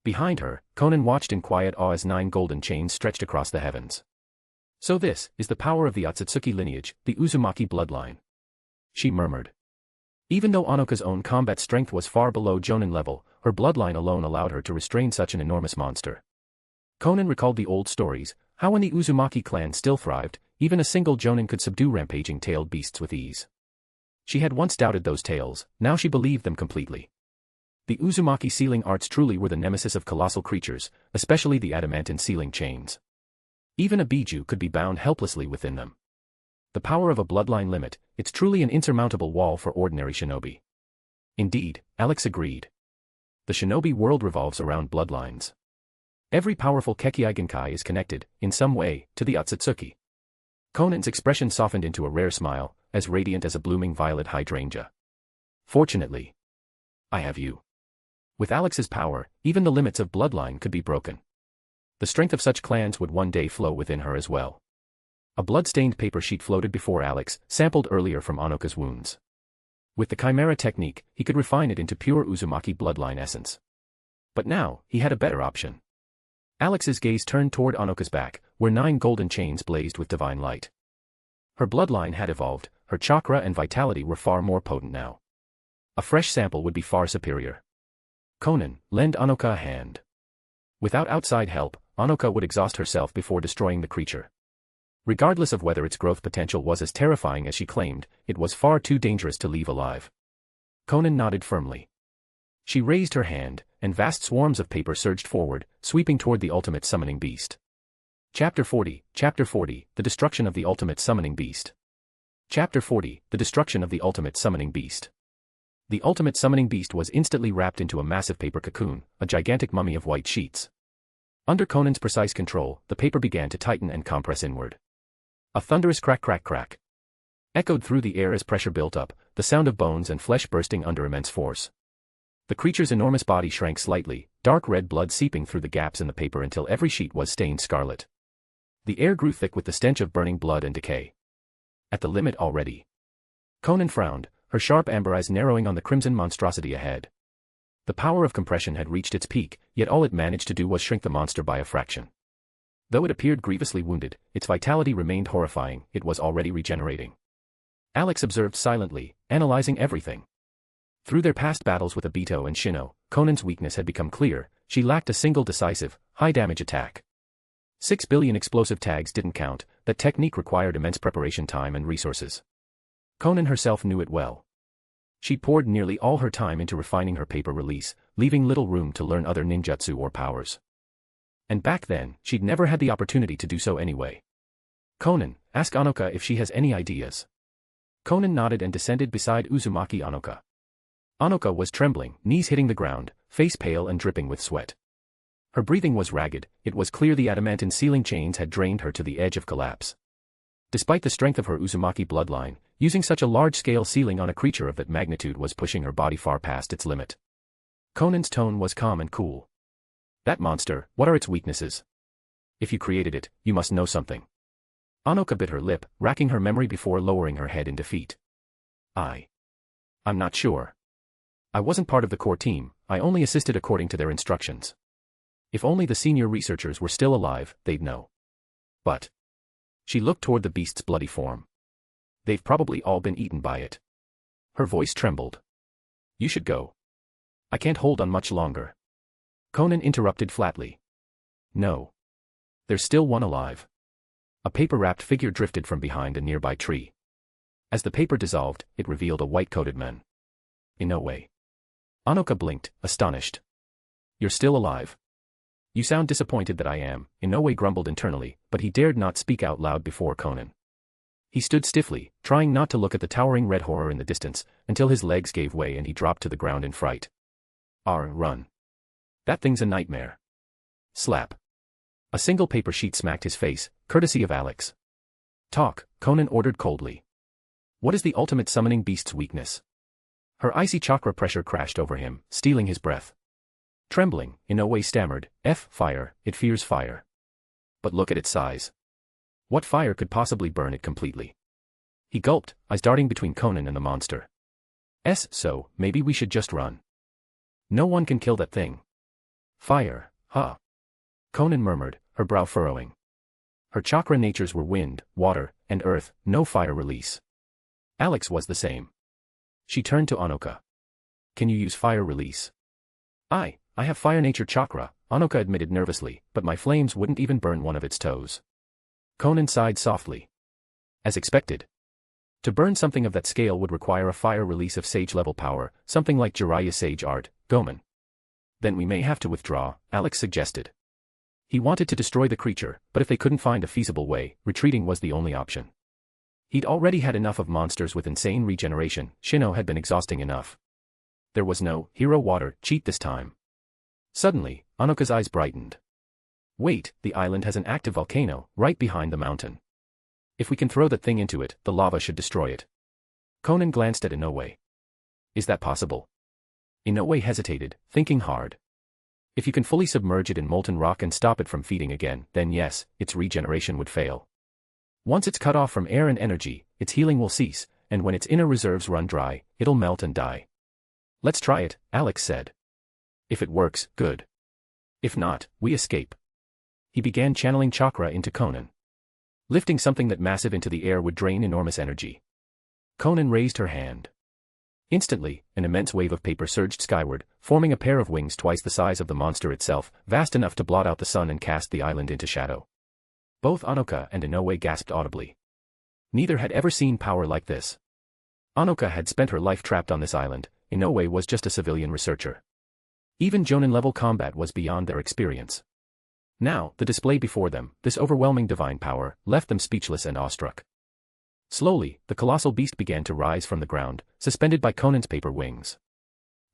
Behind her, Konan watched in quiet awe as 9 golden chains stretched across the heavens. So this is the power of the Otsutsuki lineage, the Uzumaki bloodline. She murmured. Even though Anoka's own combat strength was far below Jonin level, her bloodline alone allowed her to restrain such an enormous monster. Konan recalled the old stories, how when the Uzumaki clan still thrived, even a single Jonin could subdue rampaging tailed beasts with ease. She had once doubted those tales, now she believed them completely. The Uzumaki sealing arts truly were the nemesis of colossal creatures, especially the adamantine sealing chains. Even a Biju could be bound helplessly within them. The power of a bloodline limit, it's truly an insurmountable wall for ordinary shinobi. Indeed, Alex agreed. The shinobi world revolves around bloodlines. Every powerful Kekkei Genkai is connected, in some way, to the Otsutsuki. Konan's expression softened into a rare smile, as radiant as a blooming violet hydrangea. Fortunately, I have you. With Alex's power, even the limits of bloodline could be broken. The strength of such clans would one day flow within her as well. A blood-stained paper sheet floated before Alex, sampled earlier from Anoka's wounds. With the Chimera technique, he could refine it into pure Uzumaki bloodline essence. But now, he had a better option. Alex's gaze turned toward Anoka's back, where 9 golden chains blazed with divine light. Her bloodline had evolved, her chakra and vitality were far more potent now. A fresh sample would be far superior. Konan, lend Anoka a hand. Without outside help, Anoka would exhaust herself before destroying the creature. Regardless of whether its growth potential was as terrifying as she claimed, it was far too dangerous to leave alive. Konan nodded firmly. She raised her hand, and vast swarms of paper surged forward, sweeping toward the ultimate summoning beast. Chapter 40, The Destruction of the Ultimate Summoning Beast. Chapter 40, The Destruction of the Ultimate Summoning Beast. The ultimate summoning beast was instantly wrapped into a massive paper cocoon, a gigantic mummy of white sheets. Under Konan's precise control, the paper began to tighten and compress inward. A thunderous crack crack crack echoed through the air as pressure built up, the sound of bones and flesh bursting under immense force. The creature's enormous body shrank slightly, dark red blood seeping through the gaps in the paper until every sheet was stained scarlet. The air grew thick with the stench of burning blood and decay. At the limit already. Konan frowned, her sharp amber eyes narrowing on the crimson monstrosity ahead. The power of compression had reached its peak, yet all it managed to do was shrink the monster by a fraction. Though it appeared grievously wounded, its vitality remained horrifying, it was already regenerating. Alex observed silently, analyzing everything. Through their past battles with Obito and Shino, Konan's weakness had become clear, she lacked a single decisive, high-damage attack. 6 billion explosive tags didn't count, that technique required immense preparation time and resources. Konan herself knew it well. She poured nearly all her time into refining her paper release, leaving little room to learn other ninjutsu or powers. And back then, she'd never had the opportunity to do so anyway. Konan, ask Anoka if she has any ideas. Konan nodded and descended beside Uzumaki Anoka. Anoka was trembling, knees hitting the ground, face pale and dripping with sweat. Her breathing was ragged, it was clear the adamantine sealing chains had drained her to the edge of collapse. Despite the strength of her Uzumaki bloodline, using such a large-scale sealing on a creature of that magnitude was pushing her body far past its limit. Konan's tone was calm and cool. That monster, what are its weaknesses? If you created it, you must know something. Anoka bit her lip, racking her memory before lowering her head in defeat. I'm not sure. I wasn't part of the core team, I only assisted according to their instructions. If only the senior researchers were still alive, they'd know. But she looked toward the beast's bloody form. They've probably all been eaten by it. Her voice trembled. You should go. I can't hold on much longer. Konan interrupted flatly. No. There's still one alive. A paper-wrapped figure drifted from behind a nearby tree. As the paper dissolved, it revealed a white-coated man. Inoue. Anoka blinked, astonished. You're still alive. You sound disappointed that I am, Inoue grumbled internally, but he dared not speak out loud before Konan. He stood stiffly, trying not to look at the towering red horror in the distance, until his legs gave way and he dropped to the ground in fright. Run. That thing's a nightmare. Slap. A single paper sheet smacked his face, courtesy of Alex. Talk, Konan ordered coldly. What is the ultimate summoning beast's weakness? Her icy chakra pressure crashed over him, stealing his breath. Trembling, Inoue stammered, fire, it fears fire. But look at its size. What fire could possibly burn it completely? He gulped, eyes darting between Konan and the monster. So, maybe we should just run. No one can kill that thing. Fire, huh? Konan murmured, her brow furrowing. Her chakra natures were wind, water, and earth, no fire release. Alex was the same. She turned to Anoka. Can you use fire release? I have fire nature chakra, Anoka admitted nervously, but my flames wouldn't even burn one of its toes. Konan sighed softly. As expected. To burn something of that scale would require a fire release of sage-level power, something like Jiraiya sage art, Gomen. Then we may have to withdraw, Alex suggested. He wanted to destroy the creature, but if they couldn't find a feasible way, retreating was the only option. He'd already had enough of monsters with insane regeneration, Shino had been exhausting enough. There was no hero water cheat this time. Suddenly, Anoka's eyes brightened. Wait, the island has an active volcano, right behind the mountain. If we can throw that thing into it, the lava should destroy it. Konan glanced at Inoue. Is that possible? Inoue hesitated, thinking hard. If you can fully submerge it in molten rock and stop it from feeding again, then yes, its regeneration would fail. Once it's cut off from air and energy, its healing will cease, and when its inner reserves run dry, it'll melt and die. Let's try it, Alex said. If it works, good. If not, we escape. He began channeling chakra into Konan. Lifting something that massive into the air would drain enormous energy. Konan raised her hand. Instantly, an immense wave of paper surged skyward, forming a pair of wings twice the size of the monster itself, vast enough to blot out the sun and cast the island into shadow. Both Anoka and Inoue gasped audibly. Neither had ever seen power like this. Anoka had spent her life trapped on this island, Inoue was just a civilian researcher. Even Jonin-level combat was beyond their experience. Now, the display before them, this overwhelming divine power, left them speechless and awestruck. Slowly, the colossal beast began to rise from the ground, suspended by Konan's paper wings.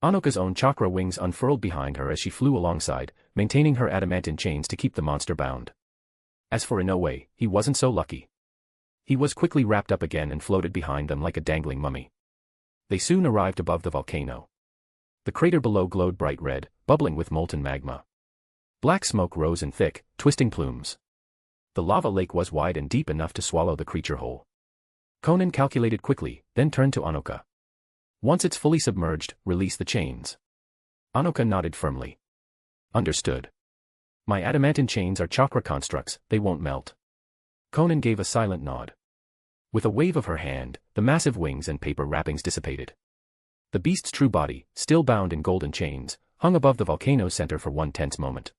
Anoka's own chakra wings unfurled behind her as she flew alongside, maintaining her adamantine chains to keep the monster bound. As for Inoue, he wasn't so lucky. He was quickly wrapped up again and floated behind them like a dangling mummy. They soon arrived above the volcano. The crater below glowed bright red, bubbling with molten magma. Black smoke rose in thick, twisting plumes. The lava lake was wide and deep enough to swallow the creature whole. Konan calculated quickly, then turned to Anoka. Once it's fully submerged, release the chains. Anoka nodded firmly. Understood. My adamantine chains are chakra constructs, they won't melt. Konan gave a silent nod. With a wave of her hand, the massive wings and paper wrappings dissipated. The beast's true body, still bound in golden chains, hung above the volcano's center for one tense moment.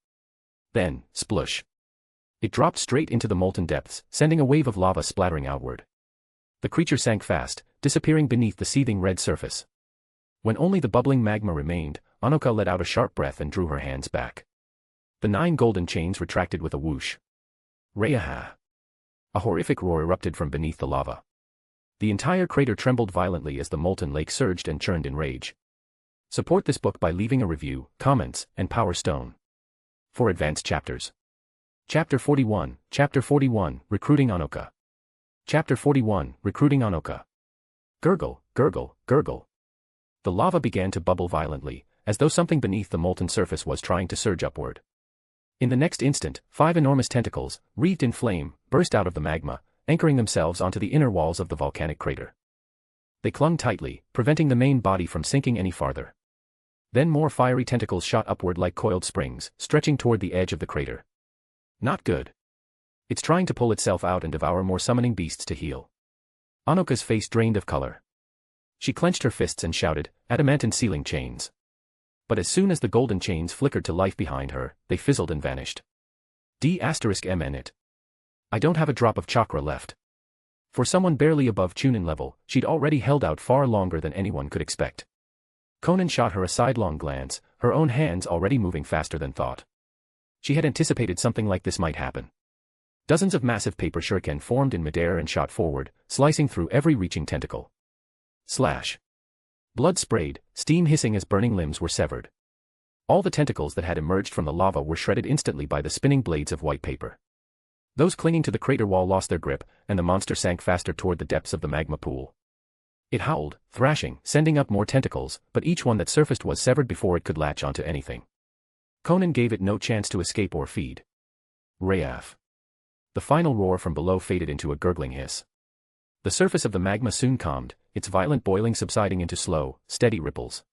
Then, splush. It dropped straight into the molten depths, sending a wave of lava splattering outward. The creature sank fast, disappearing beneath the seething red surface. When only the bubbling magma remained, Anoka let out a sharp breath and drew her hands back. The 9 golden chains retracted with a whoosh. Reaha! A horrific roar erupted from beneath the lava. The entire crater trembled violently as the molten lake surged and churned in rage. Support this book by leaving a review, comments, and Power Stone. For advanced chapters. Chapter 41, Recruiting Anoka. Chapter 41, Recruiting Anoka. Gurgle, gurgle, gurgle. The lava began to bubble violently, as though something beneath the molten surface was trying to surge upward. In the next instant, 5 enormous tentacles, wreathed in flame, burst out of the magma, anchoring themselves onto the inner walls of the volcanic crater. They clung tightly, preventing the main body from sinking any farther. Then more fiery tentacles shot upward like coiled springs, stretching toward the edge of the crater. Not good. It's trying to pull itself out and devour more summoning beasts to heal. Anoka's face drained of color. She clenched her fists and shouted, adamantine sealing chains. But as soon as the golden chains flickered to life behind her, they fizzled and vanished. D***mn it. I don't have a drop of chakra left. For someone barely above Chunin level, she'd already held out far longer than anyone could expect. Konan shot her a sidelong glance, her own hands already moving faster than thought. She had anticipated something like this might happen. Dozens of massive paper shuriken formed in midair and shot forward, slicing through every reaching tentacle. Slash. Blood sprayed, steam hissing as burning limbs were severed. All the tentacles that had emerged from the lava were shredded instantly by the spinning blades of white paper. Those clinging to the crater wall lost their grip, and the monster sank faster toward the depths of the magma pool. It howled, thrashing, sending up more tentacles, but each one that surfaced was severed before it could latch onto anything. Konan gave it no chance to escape or feed. Rayaf. The final roar from below faded into a gurgling hiss. The surface of the magma soon calmed, its violent boiling subsiding into slow, steady ripples.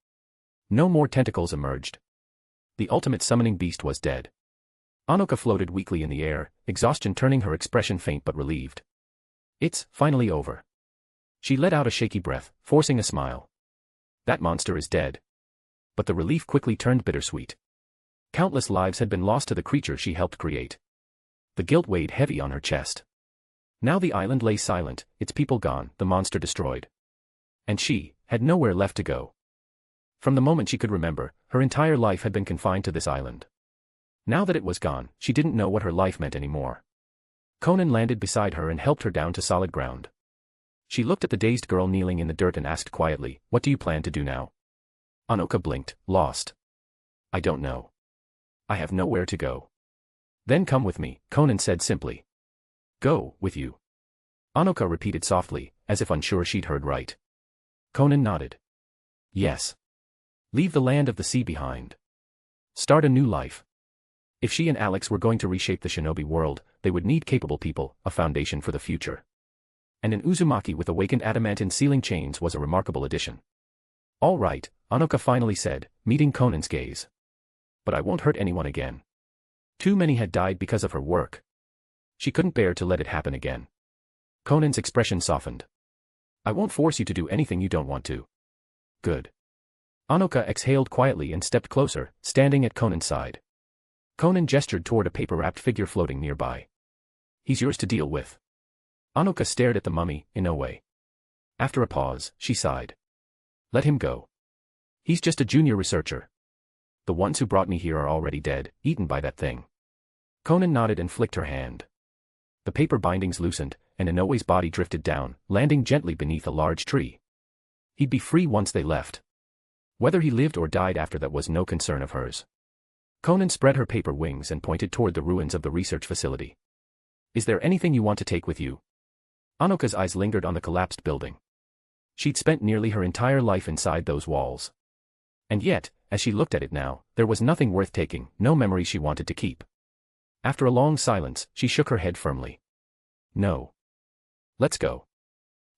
No more tentacles emerged. The ultimate summoning beast was dead. Anoka floated weakly in the air, exhaustion turning her expression faint but relieved. It's finally over. She let out a shaky breath, forcing a smile. That monster is dead. But the relief quickly turned bittersweet. Countless lives had been lost to the creature she helped create. The guilt weighed heavy on her chest. Now the island lay silent, its people gone, the monster destroyed. And she had nowhere left to go. From the moment she could remember, her entire life had been confined to this island. Now that it was gone, she didn't know what her life meant anymore. Konan landed beside her and helped her down to solid ground. She looked at the dazed girl kneeling in the dirt and asked quietly, "What do you plan to do now?" Anoka blinked, lost. "I don't know. I have nowhere to go." "Then come with me," Konan said simply. "Go, with you?" Anoka repeated softly, as if unsure she'd heard right. Konan nodded. "Yes. Leave the land of the sea behind. Start a new life." If she and Alex were going to reshape the shinobi world, they would need capable people, a foundation for the future. And an Uzumaki with awakened adamantine sealing chains was a remarkable addition. "All right," Anoka finally said, meeting Konan's gaze. "But I won't hurt anyone again." Too many had died because of her work. She couldn't bear to let it happen again. Konan's expression softened. "I won't force you to do anything you don't want to." "Good." Anoka exhaled quietly and stepped closer, standing at Konan's side. Konan gestured toward a paper-wrapped figure floating nearby. "He's yours to deal with." Anoka stared at the mummy, in no way. After a pause, she sighed. "Let him go. He's just a junior researcher. The ones who brought me here are already dead, eaten by that thing." Konan nodded and flicked her hand. The paper bindings loosened, and Inoue's body drifted down, landing gently beneath a large tree. He'd be free once they left. Whether he lived or died after that was no concern of hers. Konan spread her paper wings and pointed toward the ruins of the research facility. "Is there anything you want to take with you?" Anoka's eyes lingered on the collapsed building. She'd spent nearly her entire life inside those walls. And yet, as she looked at it now, there was nothing worth taking, no memory she wanted to keep. After a long silence, she shook her head firmly. "No. Let's go."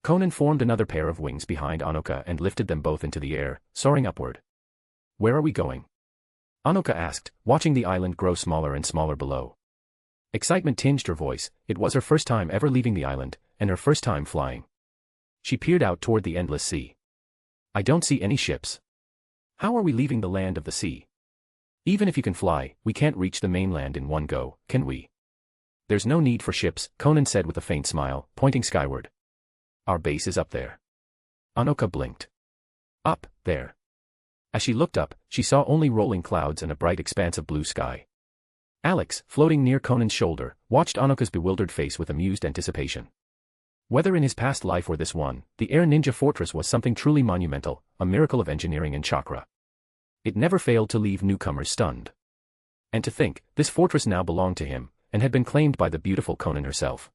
Konan formed another pair of wings behind Anoka and lifted them both into the air, soaring upward. "Where are we going?" Anoka asked, watching the island grow smaller and smaller below. Excitement tinged her voice. It was her first time ever leaving the island, and her first time flying. She peered out toward the endless sea. "I don't see any ships. How are we leaving the land of the sea? Even if you can fly, we can't reach the mainland in one go, can we?" "There's no need for ships," Konan said with a faint smile, pointing skyward. "Our base is up there." Anoka blinked. "Up, there." As she looked up, she saw only rolling clouds and a bright expanse of blue sky. Alex, floating near Konan's shoulder, watched Anoka's bewildered face with amused anticipation. Whether in his past life or this one, the Air Ninja Fortress was something truly monumental, a miracle of engineering and chakra. It never failed to leave newcomers stunned. And to think, this fortress now belonged to him, and had been claimed by the beautiful Konan herself.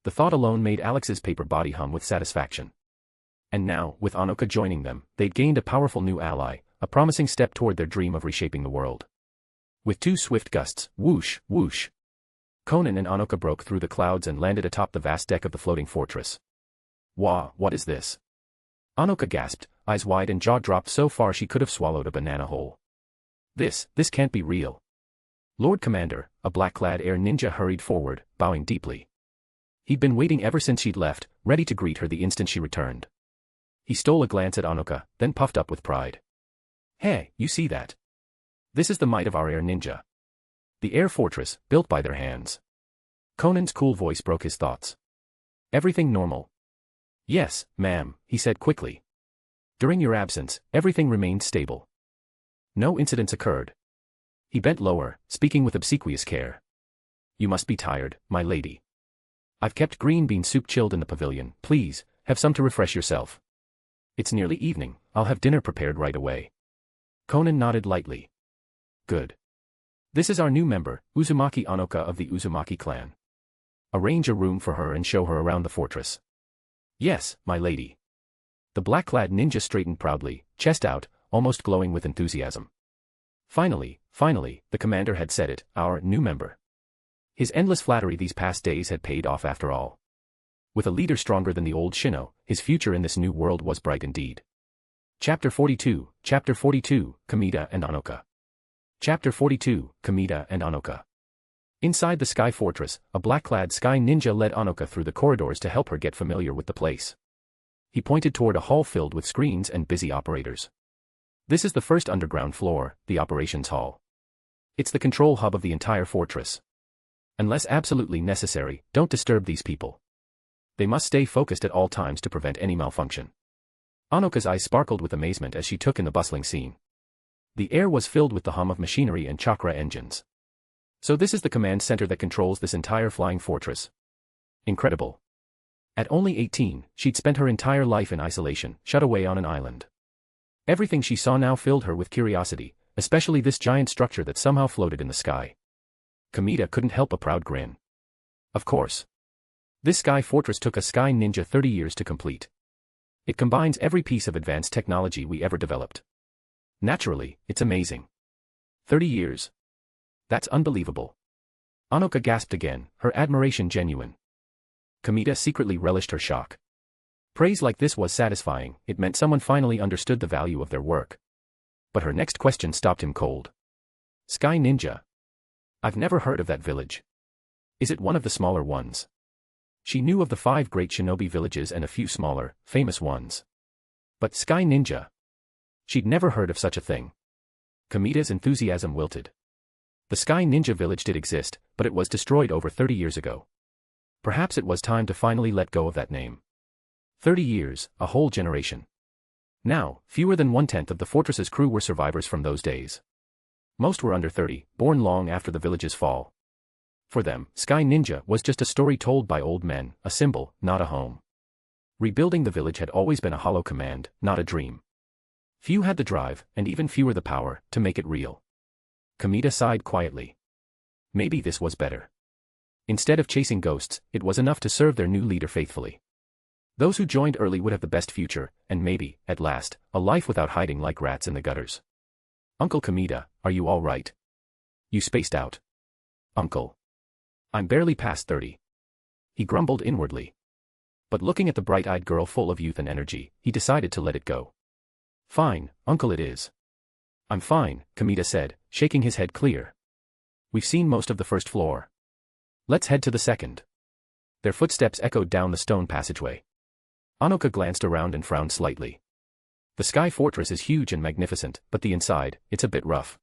The thought alone made Alex's paper body hum with satisfaction. And now, with Anoka joining them, they'd gained a powerful new ally, a promising step toward their dream of reshaping the world. With two swift gusts, whoosh, whoosh, Konan and Anoka broke through the clouds and landed atop the vast deck of the floating fortress. "Wah, what is this?" Anoka gasped, eyes wide and jaw dropped so far she could have swallowed a banana whole. This can't be real." Lord Commander, a black-clad air ninja hurried forward, bowing deeply. He'd been waiting ever since she'd left, ready to greet her the instant she returned. He stole a glance at Anoka, then puffed up with pride. "Hey, you see that? This is the might of our air ninja. The air fortress, built by their hands." Konan's cool voice broke his thoughts. Everything normal? Yes, ma'am, he said quickly. During your absence, everything remained stable. No incidents occurred. He bent lower, speaking with obsequious care. You must be tired, my lady. I've kept green bean soup chilled in the pavilion. Please, have some to refresh yourself. It's nearly evening, I'll have dinner prepared right away. Konan nodded lightly. Good. This is our new member, Uzumaki Anoka of the Uzumaki clan. Arrange a room for her and show her around the fortress. Yes, my lady. The black-clad ninja straightened proudly, chest out, almost glowing with enthusiasm. Finally, the commander had said it, our new member. His endless flattery these past days had paid off after all. With a leader stronger than the old Shino, his future in this new world was bright indeed. Chapter 42, Kamita and Anoka. Chapter 42, Kamita and Anoka. Inside the Sky Fortress, a black-clad Sky Ninja led Anoka through the corridors to help her get familiar with the place. He pointed toward a hall filled with screens and busy operators. This is the first underground floor, the operations hall. It's the control hub of the entire fortress. Unless absolutely necessary, don't disturb these people. They must stay focused at all times to prevent any malfunction. Anoka's eyes sparkled with amazement as she took in the bustling scene. The air was filled with the hum of machinery and chakra engines. So this is the command center that controls this entire flying fortress. Incredible. At only 18, she'd spent her entire life in isolation, shut away on an island. Everything she saw now filled her with curiosity, especially this giant structure that somehow floated in the sky. Kamita couldn't help a proud grin. Of course. This Sky Fortress took a Sky Ninja 30 years to complete. It combines every piece of advanced technology we ever developed. Naturally, it's amazing. 30 years. That's unbelievable. Anoka gasped again, her admiration genuine. Kamita secretly relished her shock. Praise like this was satisfying, it meant someone finally understood the value of their work. But her next question stopped him cold. Sky Ninja. I've never heard of that village. Is it one of the smaller ones? She knew of the 5 great shinobi villages and a few smaller, famous ones. But Sky Ninja? She'd never heard of such a thing. Kamita's enthusiasm wilted. The Sky Ninja village did exist, but it was destroyed over 30 years ago. Perhaps it was time to finally let go of that name. 30 years, a whole generation. Now, fewer than 1/10 of the fortress's crew were survivors from those days. Most were under 30, born long after the village's fall. For them, Sky Ninja was just a story told by old men, a symbol, not a home. Rebuilding the village had always been a hollow command, not a dream. Few had the drive, and even fewer the power, to make it real. Kamita sighed quietly. Maybe this was better. Instead of chasing ghosts, it was enough to serve their new leader faithfully. Those who joined early would have the best future, and maybe, at last, a life without hiding like rats in the gutters. Uncle Kamita, are you all right? You spaced out. Uncle. I'm barely past 30. He grumbled inwardly. But looking at the bright-eyed girl full of youth and energy, he decided to let it go. Fine, uncle it is. I'm fine, Kamita said, shaking his head clear. We've seen most of the first floor. Let's head to the second. Their footsteps echoed down the stone passageway. Anoka glanced around and frowned slightly. The Sky Fortress is huge and magnificent, but the inside, it's a bit rough.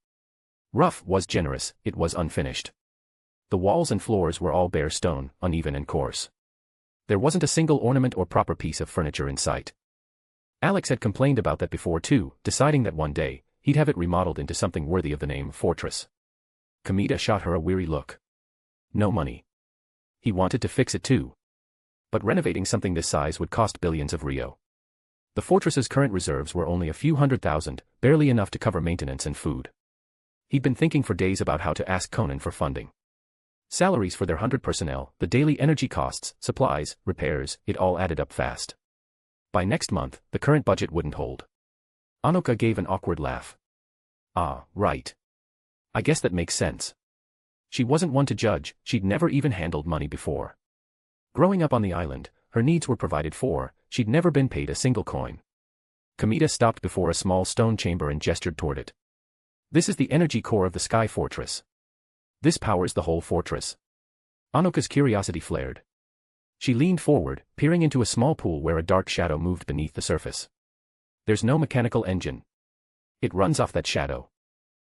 Rough was generous, it was unfinished. The walls and floors were all bare stone, uneven and coarse. There wasn't a single ornament or proper piece of furniture in sight. Alex had complained about that before too, deciding that one day, he'd have it remodeled into something worthy of the name fortress. Kamita shot her a weary look. No money. He wanted to fix it too. But renovating something this size would cost billions of Rio. The fortress's current reserves were only a few 100,000, barely enough to cover maintenance and food. He'd been thinking for days about how to ask Konan for funding. Salaries for their 100 personnel, the daily energy costs, supplies, repairs, it all added up fast. By next month, the current budget wouldn't hold. Anoka gave an awkward laugh. Ah, right. I guess that makes sense. She wasn't one to judge, she'd never even handled money before. Growing up on the island, her needs were provided for, she'd never been paid a single coin. Kamita stopped before a small stone chamber and gestured toward it. This is the energy core of the Sky Fortress. This powers the whole fortress. Anoka's curiosity flared. She leaned forward, peering into a small pool where a dark shadow moved beneath the surface. There's no mechanical engine. It runs off that shadow.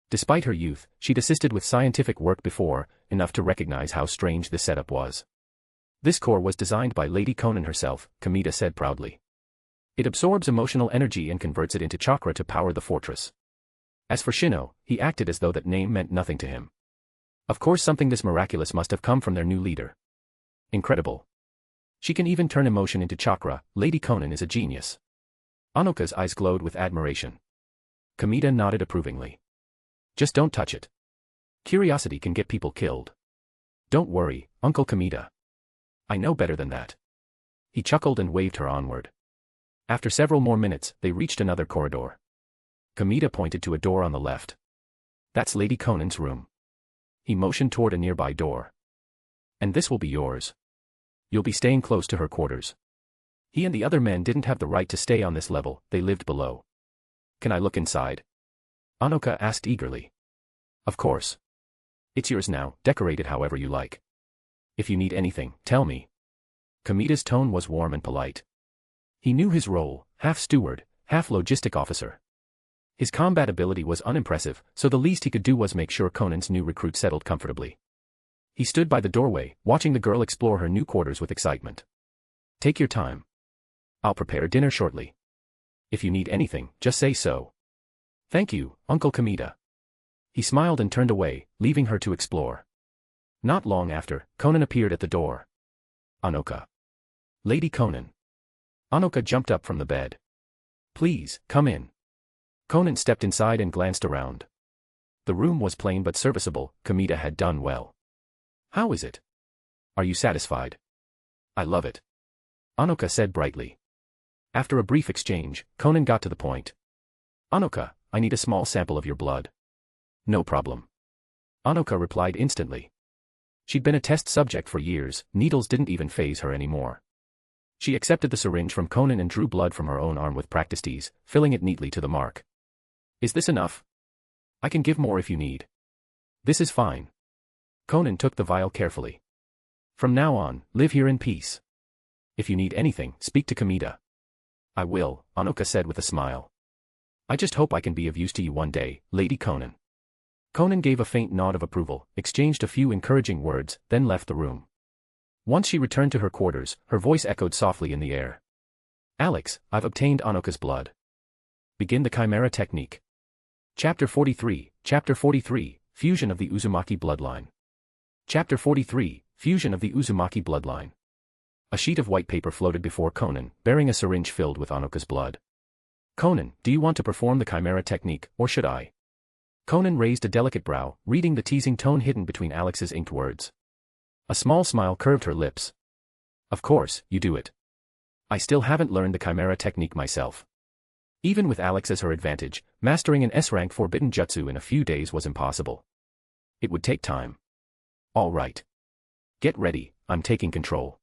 Despite her youth, she'd assisted with scientific work before, enough to recognize how strange this setup was. This core was designed by Lady Konan herself, Kamita said proudly. It absorbs emotional energy and converts it into chakra to power the fortress. As for Shino, he acted as though that name meant nothing to him. Of course something this miraculous must have come from their new leader. Incredible. She can even turn emotion into chakra. Lady Konan is a genius. Anoka's eyes glowed with admiration. Kamita nodded approvingly. Just don't touch it. Curiosity can get people killed. Don't worry, Uncle Kamita. I know better than that. He chuckled and waved her onward. After several more minutes, they reached another corridor. Kamita pointed to a door on the left. That's Lady Konan's room. He motioned toward a nearby door. And this will be yours. You'll be staying close to her quarters. He and the other men didn't have the right to stay on this level, they lived below. Can I look inside? Anoka asked eagerly. Of course. It's yours now, decorate it however you like. If you need anything, tell me. Kamita's tone was warm and polite. He knew his role, half steward, half logistic officer. His combat ability was unimpressive, so the least he could do was make sure Konan's new recruit settled comfortably. He stood by the doorway, watching the girl explore her new quarters with excitement. Take your time. I'll prepare dinner shortly. If you need anything, just say so. Thank you, Uncle Kamita. He smiled and turned away, leaving her to explore. Not long after, Konan appeared at the door. Anoka. Lady Konan. Anoka jumped up from the bed. Please, come in. Konan stepped inside and glanced around. The room was plain but serviceable. Kamita had done well. How is it? Are you satisfied? I love it. Anoka said brightly. After a brief exchange, Konan got to the point. Anoka, I need a small sample of your blood. No problem. Anoka replied instantly. She'd been a test subject for years, needles didn't even faze her anymore. She accepted the syringe from Konan and drew blood from her own arm with practiced ease, filling it neatly to the mark. Is this enough? I can give more if you need. This is fine. Konan took the vial carefully. From now on, live here in peace. If you need anything, speak to Kamita. I will, Anoka said with a smile. I just hope I can be of use to you one day, Lady Konan. Konan gave a faint nod of approval, exchanged a few encouraging words, then left the room. Once she returned to her quarters, her voice echoed softly in the air. Alex, I've obtained Anoka's blood. Begin the Chimera technique. Chapter 43, Fusion of the Uzumaki Bloodline. Chapter 43, Fusion of the Uzumaki Bloodline. A sheet of white paper floated before Konan, bearing a syringe filled with Anoka's blood. Konan, do you want to perform the Chimera technique, or should I? Konan raised a delicate brow, reading the teasing tone hidden between Alex's inked words. A small smile curved her lips. Of course, you do it. I still haven't learned the Chimera technique myself. Even with Alex as her advantage, mastering an S-rank forbidden jutsu in a few days was impossible. It would take time. All right. Get ready, I'm taking control.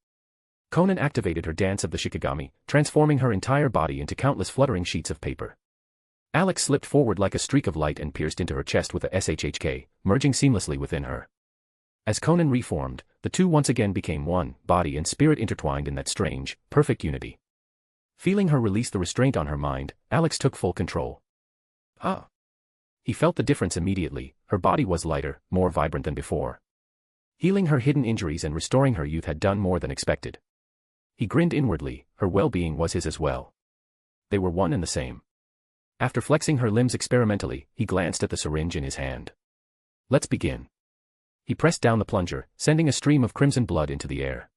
Konan activated her dance of the Shikigami, transforming her entire body into countless fluttering sheets of paper. Alex slipped forward like a streak of light and pierced into her chest with a SHHK, merging seamlessly within her. As Konan reformed, the two once again became one, body and spirit intertwined in that strange, perfect unity. Feeling her release the restraint on her mind, Alex took full control. Ah! He felt the difference immediately, her body was lighter, more vibrant than before. Healing her hidden injuries and restoring her youth had done more than expected. He grinned inwardly, her well-being was his as well. They were one and the same. After flexing her limbs experimentally, he glanced at the syringe in his hand. Let's begin. He pressed down the plunger, sending a stream of crimson blood into the air.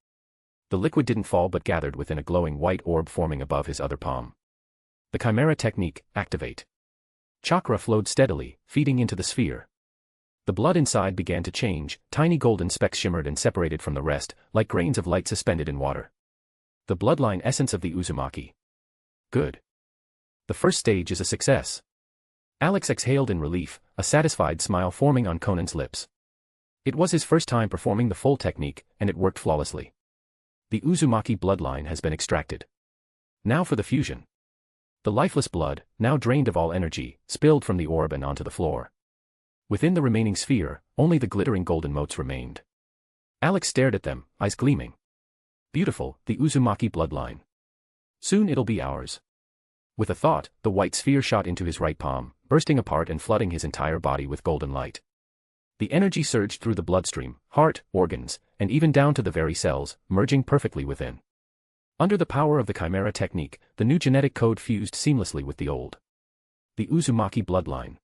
The liquid didn't fall but gathered within a glowing white orb forming above his other palm. The Chimera technique, activate. Chakra flowed steadily, feeding into the sphere. The blood inside began to change, tiny golden specks shimmered and separated from the rest, like grains of light suspended in water. The bloodline essence of the Uzumaki. Good. The first stage is a success. Alex exhaled in relief, a satisfied smile forming on Konan's lips. It was his first time performing the full technique, and it worked flawlessly. The Uzumaki bloodline has been extracted. Now for the fusion. The lifeless blood, now drained of all energy, spilled from the orb and onto the floor. Within the remaining sphere, only the glittering golden motes remained. Alex stared at them, eyes gleaming. Beautiful, the Uzumaki bloodline. Soon it'll be ours. With a thought, the white sphere shot into his right palm, bursting apart and flooding his entire body with golden light. The energy surged through the bloodstream, heart, organs, and even down to the very cells, merging perfectly within. Under the power of the Chimera technique, the new genetic code fused seamlessly with the old. The Uzumaki bloodline.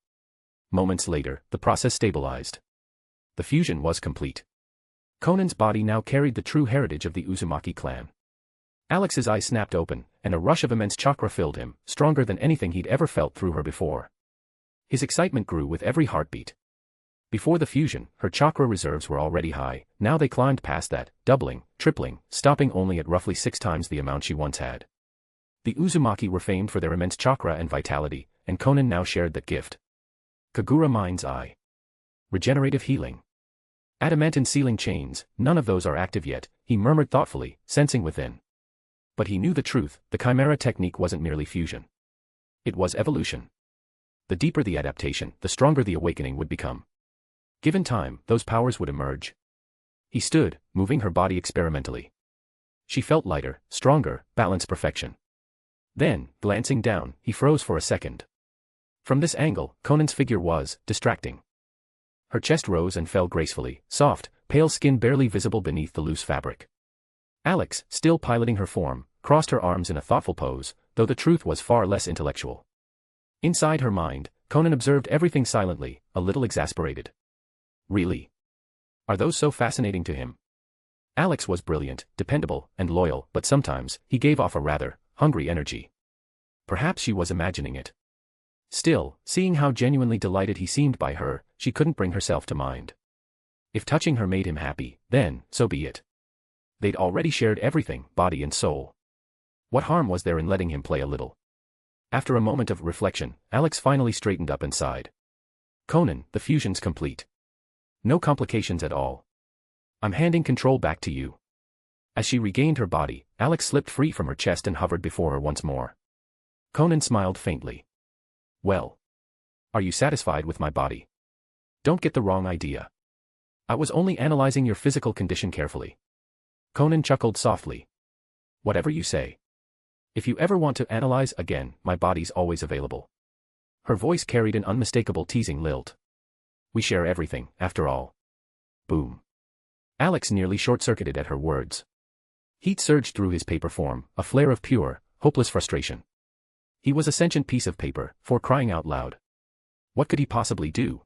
Moments later, the process stabilized. The fusion was complete. Konan's body now carried the true heritage of the Uzumaki clan. Alex's eyes snapped open, and a rush of immense chakra filled him, stronger than anything he'd ever felt through her before. His excitement grew with every heartbeat. Before the fusion, her chakra reserves were already high, now they climbed past that, doubling, tripling, stopping only at roughly 6 times the amount she once had. The Uzumaki were famed for their immense chakra and vitality, and Konan now shared that gift. Kagura Mind's Eye. Regenerative healing. Adamantine sealing chains, none of those are active yet, he murmured thoughtfully, sensing within. But he knew the truth, the Chimera technique wasn't merely fusion. It was evolution. The deeper the adaptation, the stronger the awakening would become. Given time, those powers would emerge. He stood, moving her body experimentally. She felt lighter, stronger, balanced perfection. Then, glancing down, he froze for a second. From this angle, Konan's figure was distracting. Her chest rose and fell gracefully, soft, pale skin barely visible beneath the loose fabric. Alex, still piloting her form, crossed her arms in a thoughtful pose, though the truth was far less intellectual. Inside her mind, Konan observed everything silently, a little exasperated. Really? Are those so fascinating to him? Alex was brilliant, dependable, and loyal, but sometimes, he gave off a rather hungry energy. Perhaps she was imagining it. Still, seeing how genuinely delighted he seemed by her, she couldn't bring herself to mind. If touching her made him happy, then, so be it. They'd already shared everything, body and soul. What harm was there in letting him play a little? After a moment of reflection, Alex finally straightened up and sighed. Konan, the fusion's complete. No complications at all. I'm handing control back to you. As she regained her body, Alex slipped free from her chest and hovered before her once more. Konan smiled faintly. Well. Are you satisfied with my body? Don't get the wrong idea. I was only analyzing your physical condition carefully. Konan chuckled softly. Whatever you say. If you ever want to analyze again, my body's always available. Her voice carried an unmistakable teasing lilt. We share everything, after all. Boom. Alex nearly short-circuited at her words. Heat surged through his paper form, a flare of pure, hopeless frustration. He was a sentient piece of paper, for crying out loud. What could he possibly do?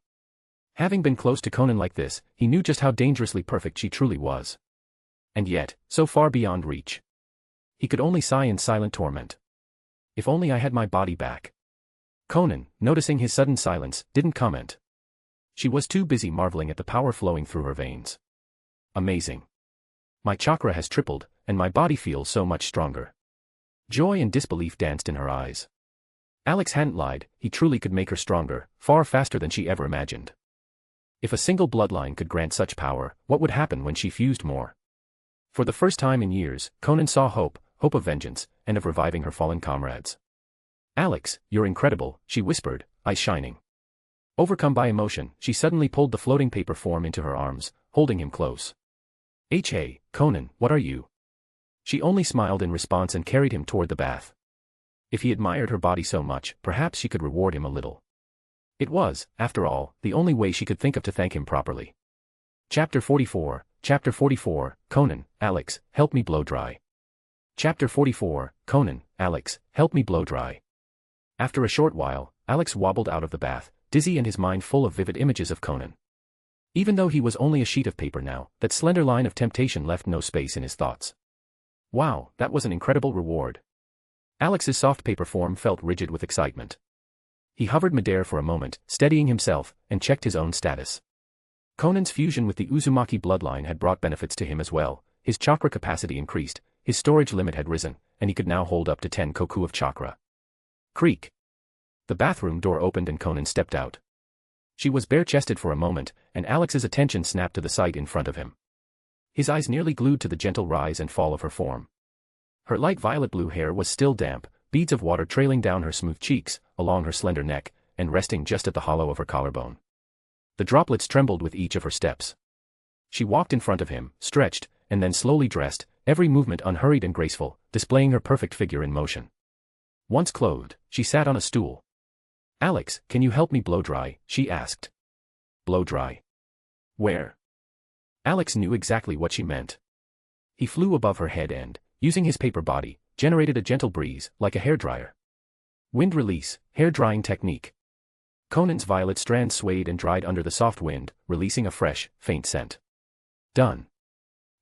Having been close to Konan like this, he knew just how dangerously perfect she truly was. And yet, so far beyond reach. He could only sigh in silent torment. If only I had my body back. Konan, noticing his sudden silence, didn't comment. She was too busy marveling at the power flowing through her veins. Amazing. My chakra has tripled, and my body feels so much stronger. Joy and disbelief danced in her eyes. Alex hadn't lied, he truly could make her stronger, far faster than she ever imagined. If a single bloodline could grant such power, what would happen when she fused more? For the first time in years, Konan saw hope of vengeance, and of reviving her fallen comrades. Alex, you're incredible, she whispered, eyes shining. Overcome by emotion, she suddenly pulled the floating paper form into her arms, holding him close. Hey, Konan, what are you? She only smiled in response and carried him toward the bath. If he admired her body so much, perhaps she could reward him a little. It was, after all, the only way she could think of to thank him properly. Chapter 44, Konan, Alex, help me blow dry. Chapter 44, Konan, Alex, help me blow dry. After a short while, Alex wobbled out of the bath, dizzy and his mind full of vivid images of Konan. Even though he was only a sheet of paper now, that slender line of temptation left no space in his thoughts. Wow, that was an incredible reward. Alex's soft paper form felt rigid with excitement. He hovered midair for a moment, steadying himself, and checked his own status. Konan's fusion with the Uzumaki bloodline had brought benefits to him as well. His chakra capacity increased, his storage limit had risen, and he could now hold up to 10 koku of chakra. Creak. The bathroom door opened and Konan stepped out. She was bare-chested for a moment, and Alex's attention snapped to the sight in front of him. His eyes nearly glued to the gentle rise and fall of her form. Her light violet-blue hair was still damp, beads of water trailing down her smooth cheeks, along her slender neck, and resting just at the hollow of her collarbone. The droplets trembled with each of her steps. She walked in front of him, stretched, and then slowly dressed, every movement unhurried and graceful, displaying her perfect figure in motion. Once clothed, she sat on a stool. Alex, can you help me blow dry? She asked. Blow dry. Where? Alex knew exactly what she meant. He flew above her head and, using his paper body, generated a gentle breeze, like a hairdryer. Wind release, hair drying technique. Konan's violet strands swayed and dried under the soft wind, releasing a fresh, faint scent. Done.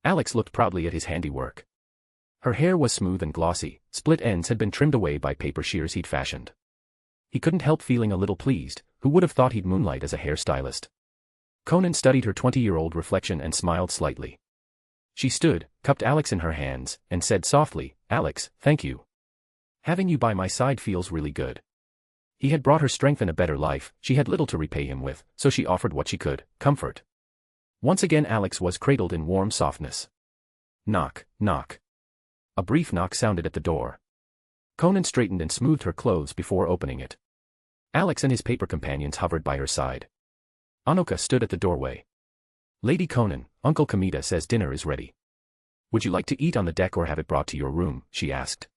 Alex looked proudly at his handiwork. Her hair was smooth and glossy, split ends had been trimmed away by paper shears he'd fashioned. He couldn't help feeling a little pleased. Who would have thought he'd moonlight as a hairstylist? Konan studied her 20-year-old reflection and smiled slightly. She stood, cupped Alex in her hands, and said softly, "Alex, thank you. Having you by my side feels really good." He had brought her strength and a better life, she had little to repay him with, so she offered what she could, comfort. Once again Alex was cradled in warm softness. Knock, knock. A brief knock sounded at the door. Konan straightened and smoothed her clothes before opening it. Alex and his paper companions hovered by her side. Anoka stood at the doorway. "Lady Konan, Uncle Kamita says dinner is ready. Would you like to eat on the deck or have it brought to your room?" she asked.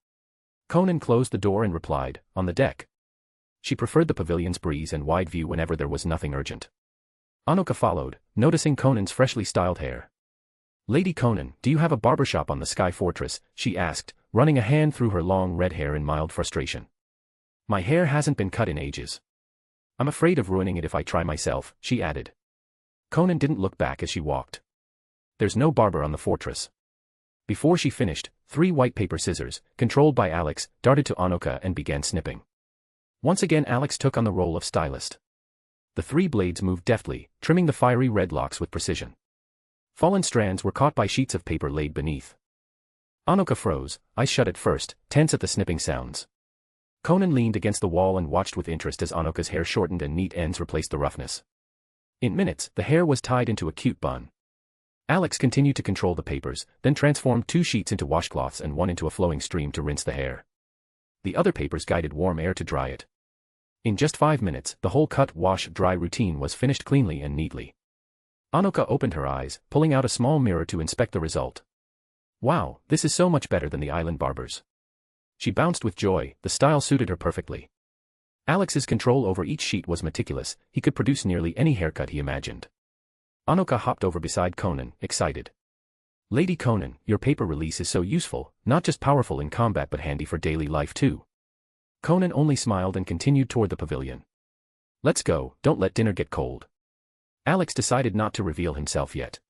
Konan closed the door and replied, "On the deck." She preferred the pavilion's breeze and wide view whenever there was nothing urgent. Anoka followed, noticing Konan's freshly styled hair. "Lady Konan, do you have a barbershop on the Sky Fortress?" she asked, running a hand through her long red hair in mild frustration. "My hair hasn't been cut in ages. I'm afraid of ruining it if I try myself," she added. Konan didn't look back as she walked. "There's no barber on the fortress." Before she finished, 3 white paper scissors, controlled by Alex, darted to Anoka and began snipping. Once again Alex took on the role of stylist. The 3 blades moved deftly, trimming the fiery red locks with precision. Fallen strands were caught by sheets of paper laid beneath. Anoka froze, eyes shut at first, tense at the snipping sounds. Konan leaned against the wall and watched with interest as Anoka's hair shortened and neat ends replaced the roughness. In minutes, the hair was tied into a cute bun. Alex continued to control the papers, then transformed 2 sheets into washcloths and 1 into a flowing stream to rinse the hair. The other papers guided warm air to dry it. In just 5 minutes, the whole cut, wash, dry routine was finished cleanly and neatly. Anoka opened her eyes, pulling out a small mirror to inspect the result. "Wow, this is so much better than the island barbers." She bounced with joy, the style suited her perfectly. Alex's control over each sheet was meticulous, he could produce nearly any haircut he imagined. Anoka hopped over beside Konan, excited. "Lady Konan, your paper release is so useful, not just powerful in combat but handy for daily life too." Konan only smiled and continued toward the pavilion. "Let's go, don't let dinner get cold." Alex decided not to reveal himself yet.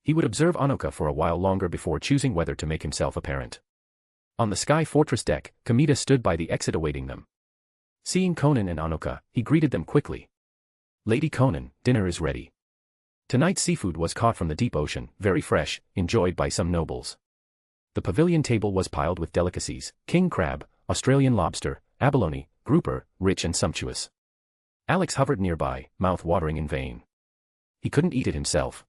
He would observe Anoka for a while longer before choosing whether to make himself apparent. On the Sky Fortress deck, Kamita stood by the exit awaiting them. Seeing Konan and Anoka, he greeted them quickly. "Lady Konan, dinner is ready. Tonight's seafood was caught from the deep ocean, very fresh, enjoyed by some nobles." The pavilion table was piled with delicacies: king crab, Australian lobster, abalone, grouper, rich and sumptuous. Alex hovered nearby, mouth watering in vain. He couldn't eat it himself.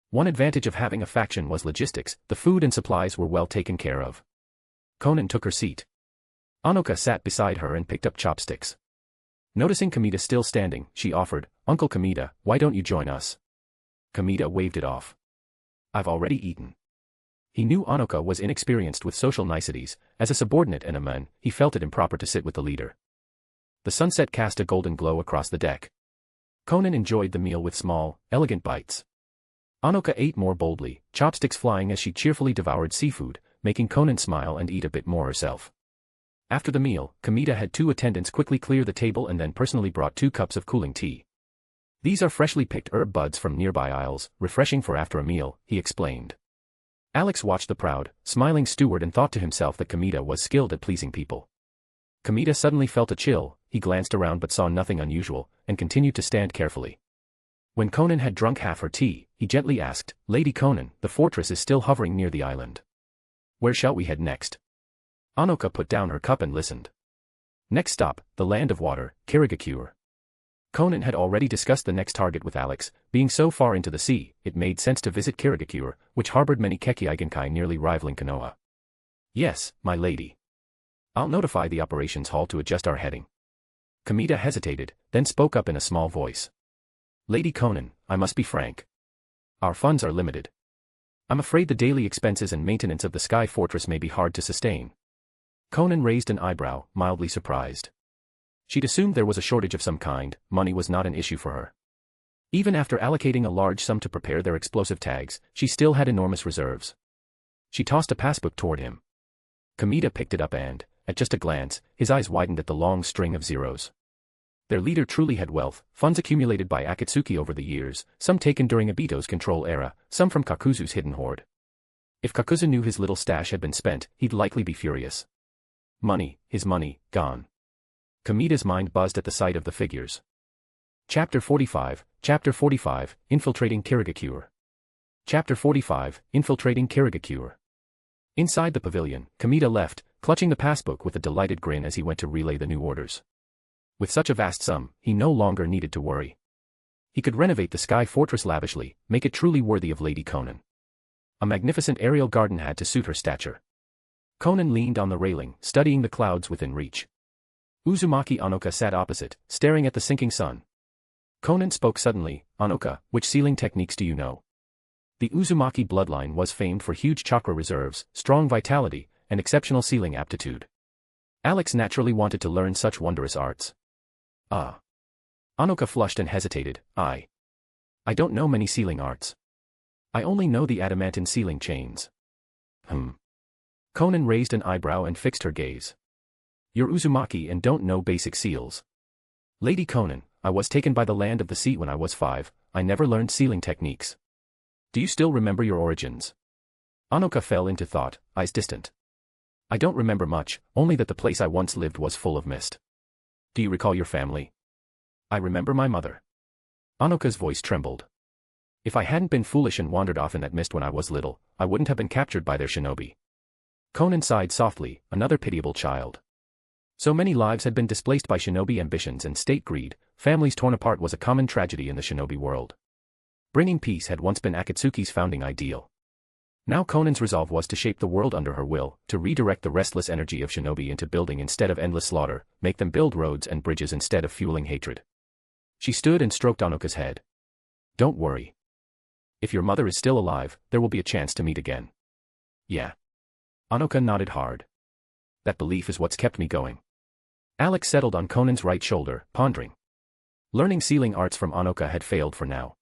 One advantage of having a faction was logistics, the food and supplies were well taken care of. Konan took her seat. Anoka sat beside her and picked up chopsticks. Noticing Kamita still standing, she offered, "Uncle Kamita, why don't you join us?" Kamita waved it off. "I've already eaten." He knew Anoka was inexperienced with social niceties. As a subordinate and a man, he felt it improper to sit with the leader. The sunset cast a golden glow across the deck. Konan enjoyed the meal with small, elegant bites. Anoka ate more boldly, chopsticks flying as she cheerfully devoured seafood, making Konan smile and eat a bit more herself. After the meal, Kamita had 2 attendants quickly clear the table and then personally brought 2 cups of cooling tea. "These are freshly picked herb buds from nearby isles, refreshing for after a meal," he explained. Alex watched the proud, smiling steward and thought to himself that Kamita was skilled at pleasing people. Kamita suddenly felt a chill, he glanced around but saw nothing unusual, and continued to stand carefully. When Konan had drunk half her tea, he gently asked, "Lady Konan, the fortress is still hovering near the island. Where shall we head next?" Anoka put down her cup and listened. Next stop, the land of water, Kirigakure. Konan had already discussed the next target with Alex. Being so far into the sea, it made sense to visit Kirigakure, which harbored many Kekiigenkai nearly rivaling Konoha. "Yes, my lady. I'll notify the operations hall to adjust our heading." Kamita hesitated, then spoke up in a small voice. "Lady Konan, I must be frank. Our funds are limited. I'm afraid the daily expenses and maintenance of the Sky Fortress may be hard to sustain." Konan raised an eyebrow, mildly surprised. She'd assumed there was a shortage of some kind, money was not an issue for her. Even after allocating a large sum to prepare their explosive tags, she still had enormous reserves. She tossed a passbook toward him. Kamita picked it up and, at just a glance, his eyes widened at the long string of zeros. Their leader truly had wealth, funds accumulated by Akatsuki over the years, some taken during Obito's control era, some from Kakuzu's hidden hoard. If Kakuzu knew his little stash had been spent, he'd likely be furious. Money, his money, gone. Kamita's mind buzzed at the sight of the figures. Chapter 45, Infiltrating Kirigakure. Chapter 45, Infiltrating Kirigakure. Inside the pavilion, Kamita left, clutching the passbook with a delighted grin as he went to relay the new orders. With such a vast sum, he no longer needed to worry. He could renovate the Sky Fortress lavishly, make it truly worthy of Lady Konan. A magnificent aerial garden had to suit her stature. Konan leaned on the railing, studying the clouds within reach. Uzumaki Anoka sat opposite, staring at the sinking sun. Konan spoke suddenly. Anoka, which sealing techniques do you know? The Uzumaki bloodline was famed for huge chakra reserves, strong vitality, and exceptional sealing aptitude. Alex naturally wanted to learn such wondrous arts. Ah. Anoka flushed and hesitated. I don't know many sealing arts. I only know the adamantine sealing chains. Konan raised an eyebrow and fixed her gaze. You're Uzumaki and don't know basic seals. Lady Konan, I was taken by the land of the sea when I was 5, I never learned sealing techniques. Do you still remember your origins? Anoka fell into thought, eyes distant. I don't remember much, only that the place I once lived was full of mist. Do you recall your family? I remember my mother. Anoka's voice trembled. If I hadn't been foolish and wandered off in that mist when I was little, I wouldn't have been captured by their shinobi. Konan sighed softly, another pitiable child. So many lives had been displaced by shinobi ambitions and state greed, families torn apart was a common tragedy in the shinobi world. Bringing peace had once been Akatsuki's founding ideal. Now Konan's resolve was to shape the world under her will, to redirect the restless energy of shinobi into building instead of endless slaughter, make them build roads and bridges instead of fueling hatred. She stood and stroked Anoka's head. Don't worry. If your mother is still alive, there will be a chance to meet again. Yeah. Anoka nodded hard. That belief is what's kept me going. Alex settled on Konan's right shoulder, pondering. Learning sealing arts from Anoka had failed for now.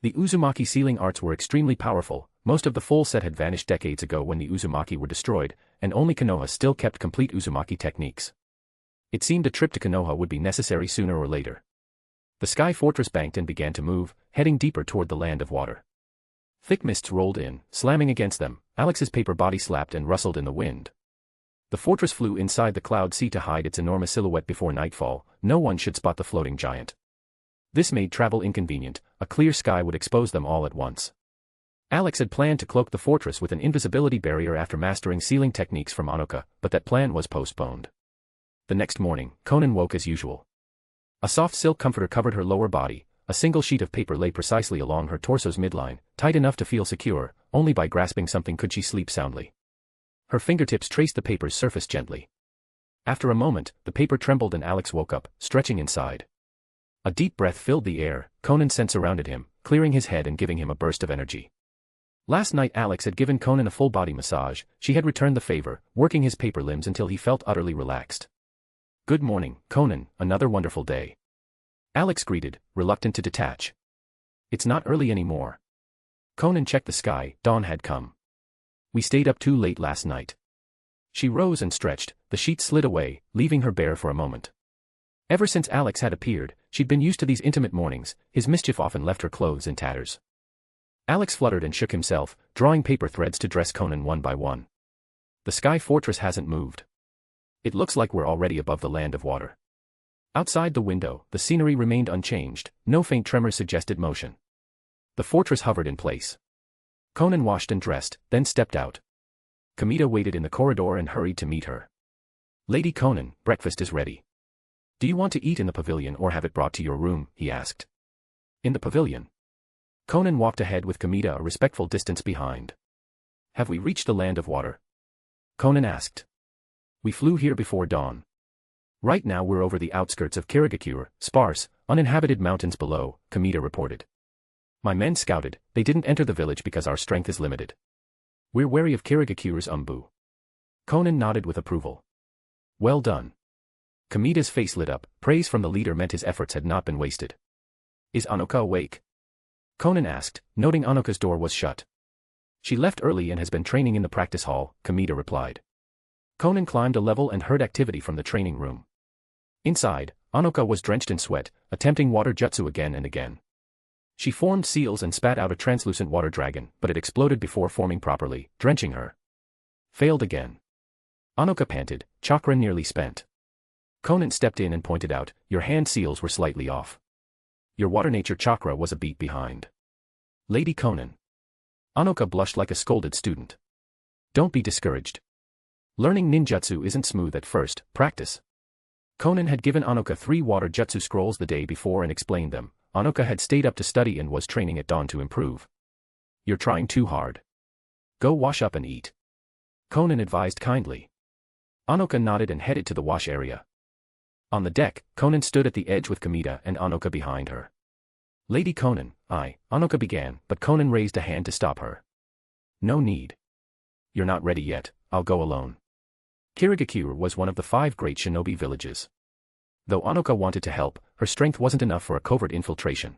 The Uzumaki sealing arts were extremely powerful, most of the full set had vanished decades ago when the Uzumaki were destroyed, and only Konoha still kept complete Uzumaki techniques. It seemed a trip to Konoha would be necessary sooner or later. The Sky Fortress banked and began to move, heading deeper toward the land of water. Thick mists rolled in, slamming against them, Alex's paper body slapped and rustled in the wind. The fortress flew inside the cloud sea to hide its enormous silhouette before nightfall, no one should spot the floating giant. This made travel inconvenient, a clear sky would expose them all at once. Alex had planned to cloak the fortress with an invisibility barrier after mastering sealing techniques from Anoka, but that plan was postponed. The next morning, Konan woke as usual. A soft silk comforter covered her lower body, a single sheet of paper lay precisely along her torso's midline, tight enough to feel secure, only by grasping something could she sleep soundly. Her fingertips traced the paper's surface gently. After a moment, the paper trembled and Alex woke up, stretching inside. A deep breath filled the air, Konan's scent surrounded him, clearing his head and giving him a burst of energy. Last night Alex had given Konan a full body massage, she had returned the favor, working his paper limbs until he felt utterly relaxed. Good morning, Konan, another wonderful day. Alex greeted, reluctant to detach. It's not early anymore. Konan checked the sky, dawn had come. We stayed up too late last night. She rose and stretched, the sheet slid away, leaving her bare for a moment. Ever since Alex had appeared, she'd been used to these intimate mornings, his mischief often left her clothes in tatters. Alex fluttered and shook himself, drawing paper threads to dress Konan one by one. The Sky Fortress hasn't moved. It looks like we're already above the land of water. Outside the window, the scenery remained unchanged, no faint tremors suggested motion. The fortress hovered in place. Konan washed and dressed, then stepped out. Kamita waited in the corridor and hurried to meet her. Lady Konan, breakfast is ready. Do you want to eat in the pavilion or have it brought to your room? He asked. In the pavilion. Konan walked ahead with Kamita a respectful distance behind. Have we reached the land of water? Konan asked. We flew here before dawn. Right now we're over the outskirts of Kirigakure, sparse, uninhabited mountains below, Kamita reported. My men scouted, they didn't enter the village because our strength is limited. We're wary of Kirigakure's umbu. Konan nodded with approval. Well done. Kamita's face lit up, praise from the leader meant his efforts had not been wasted. Is Anoka awake? Konan asked, noting Anoka's door was shut. She left early and has been training in the practice hall, Kamita replied. Konan climbed a level and heard activity from the training room. Inside, Anoka was drenched in sweat, attempting water jutsu again and again. She formed seals and spat out a translucent water dragon, but it exploded before forming properly, drenching her. Failed again. Anoka panted, chakra nearly spent. Konan stepped in and pointed out, your hand seals were slightly off. Your water nature chakra was a beat behind. Lady Konan. Anoka blushed like a scolded student. Don't be discouraged. Learning ninjutsu isn't smooth at first, practice. Konan had given Anoka 3 water jutsu scrolls the day before and explained them. Anoka had stayed up to study and was training at dawn to improve. You're trying too hard. Go wash up and eat. Konan advised kindly. Anoka nodded and headed to the wash area. On the deck, Konan stood at the edge with Kamita and Anoka behind her. Lady Konan, Anoka began, but Konan raised a hand to stop her. No need. You're not ready yet, I'll go alone. Kirigakure was one of the 5 great shinobi villages. Though Anoka wanted to help, her strength wasn't enough for a covert infiltration.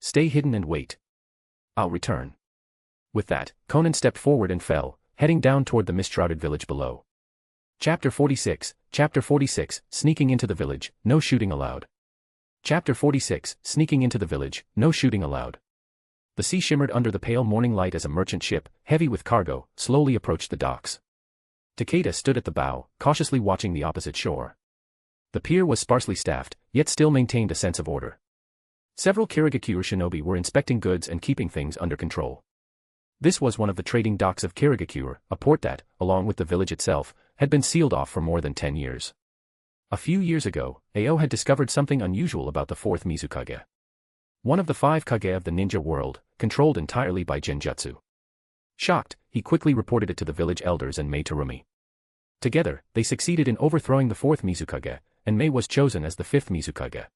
Stay hidden and wait. I'll return. With that, Konan stepped forward and fell, heading down toward the mist-shrouded village below. Chapter 46, Sneaking into the village, no shooting allowed. Chapter 46, Sneaking into the village, no shooting allowed. The sea shimmered under the pale morning light as a merchant ship, heavy with cargo, slowly approached the docks. Takeda stood at the bow, cautiously watching the opposite shore. The pier was sparsely staffed, yet still maintained a sense of order. Several Kirigakure shinobi were inspecting goods and keeping things under control. This was one of the trading docks of Kirigakure, a port that, along with the village itself, had been sealed off for more than 10 years. A few years ago, Ao had discovered something unusual about the 4th Mizukage. One of the 5 kage of the ninja world, controlled entirely by genjutsu. Shocked, he quickly reported it to the village elders and Mei Terumi. Together, they succeeded in overthrowing the 4th Mizukage, and Mei was chosen as the 5th Mizukage.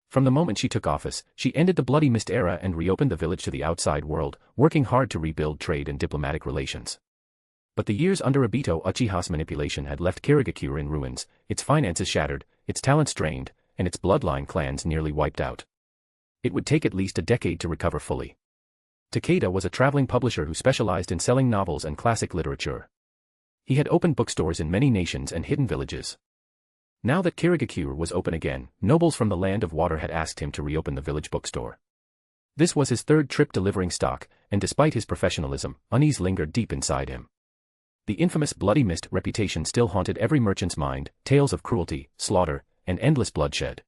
From the moment she took office, she ended the Bloody Mist era and reopened the village to the outside world, working hard to rebuild trade and diplomatic relations. But the years under Obito Uchiha's manipulation had left Kirigakure in ruins, its finances shattered, its talents drained, and its bloodline clans nearly wiped out. It would take at least a decade to recover fully. Takeda was a traveling publisher who specialized in selling novels and classic literature. He had opened bookstores in many nations and hidden villages. Now that Kirigakure was open again, nobles from the Land of Water had asked him to reopen the village bookstore. This was his 3rd trip delivering stock, and despite his professionalism, unease lingered deep inside him. The infamous Bloody Mist reputation still haunted every merchant's mind, tales of cruelty, slaughter, and endless bloodshed.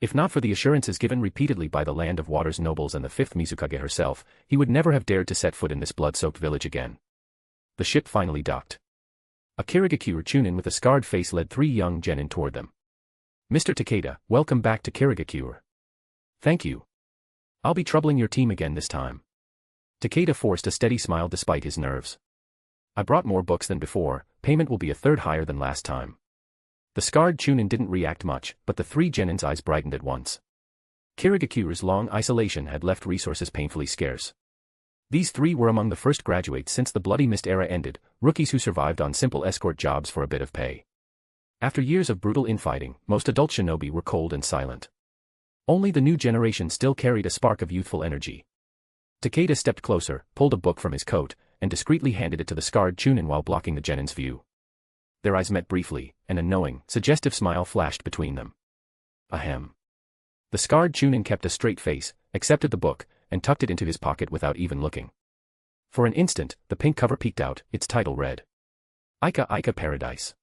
If not for the assurances given repeatedly by the Land of Water's nobles and the 5th Mizukage herself, he would never have dared to set foot in this blood-soaked village again. The ship finally docked. A Kirigakure chunin with a scarred face led 3 young genin toward them. Mr. Takeda, welcome back to Kirigakure. Thank you. I'll be troubling your team again this time. Takeda forced a steady smile despite his nerves. I brought more books than before, payment will be a 3rd higher than last time. The scarred chunin didn't react much, but the 3 genin's eyes brightened at once. Kirigakure's long isolation had left resources painfully scarce. These 3 were among the first graduates since the Bloody Mist era ended, rookies who survived on simple escort jobs for a bit of pay. After years of brutal infighting, most adult shinobi were cold and silent. Only the new generation still carried a spark of youthful energy. Takeda stepped closer, pulled a book from his coat, and discreetly handed it to the scarred chunin while blocking the genin's view. Their eyes met briefly, and a knowing, suggestive smile flashed between them. Ahem. The scarred chunin kept a straight face, accepted the book, and tucked it into his pocket without even looking. For an instant, the pink cover peeked out, its title read. Ika Ika Paradise.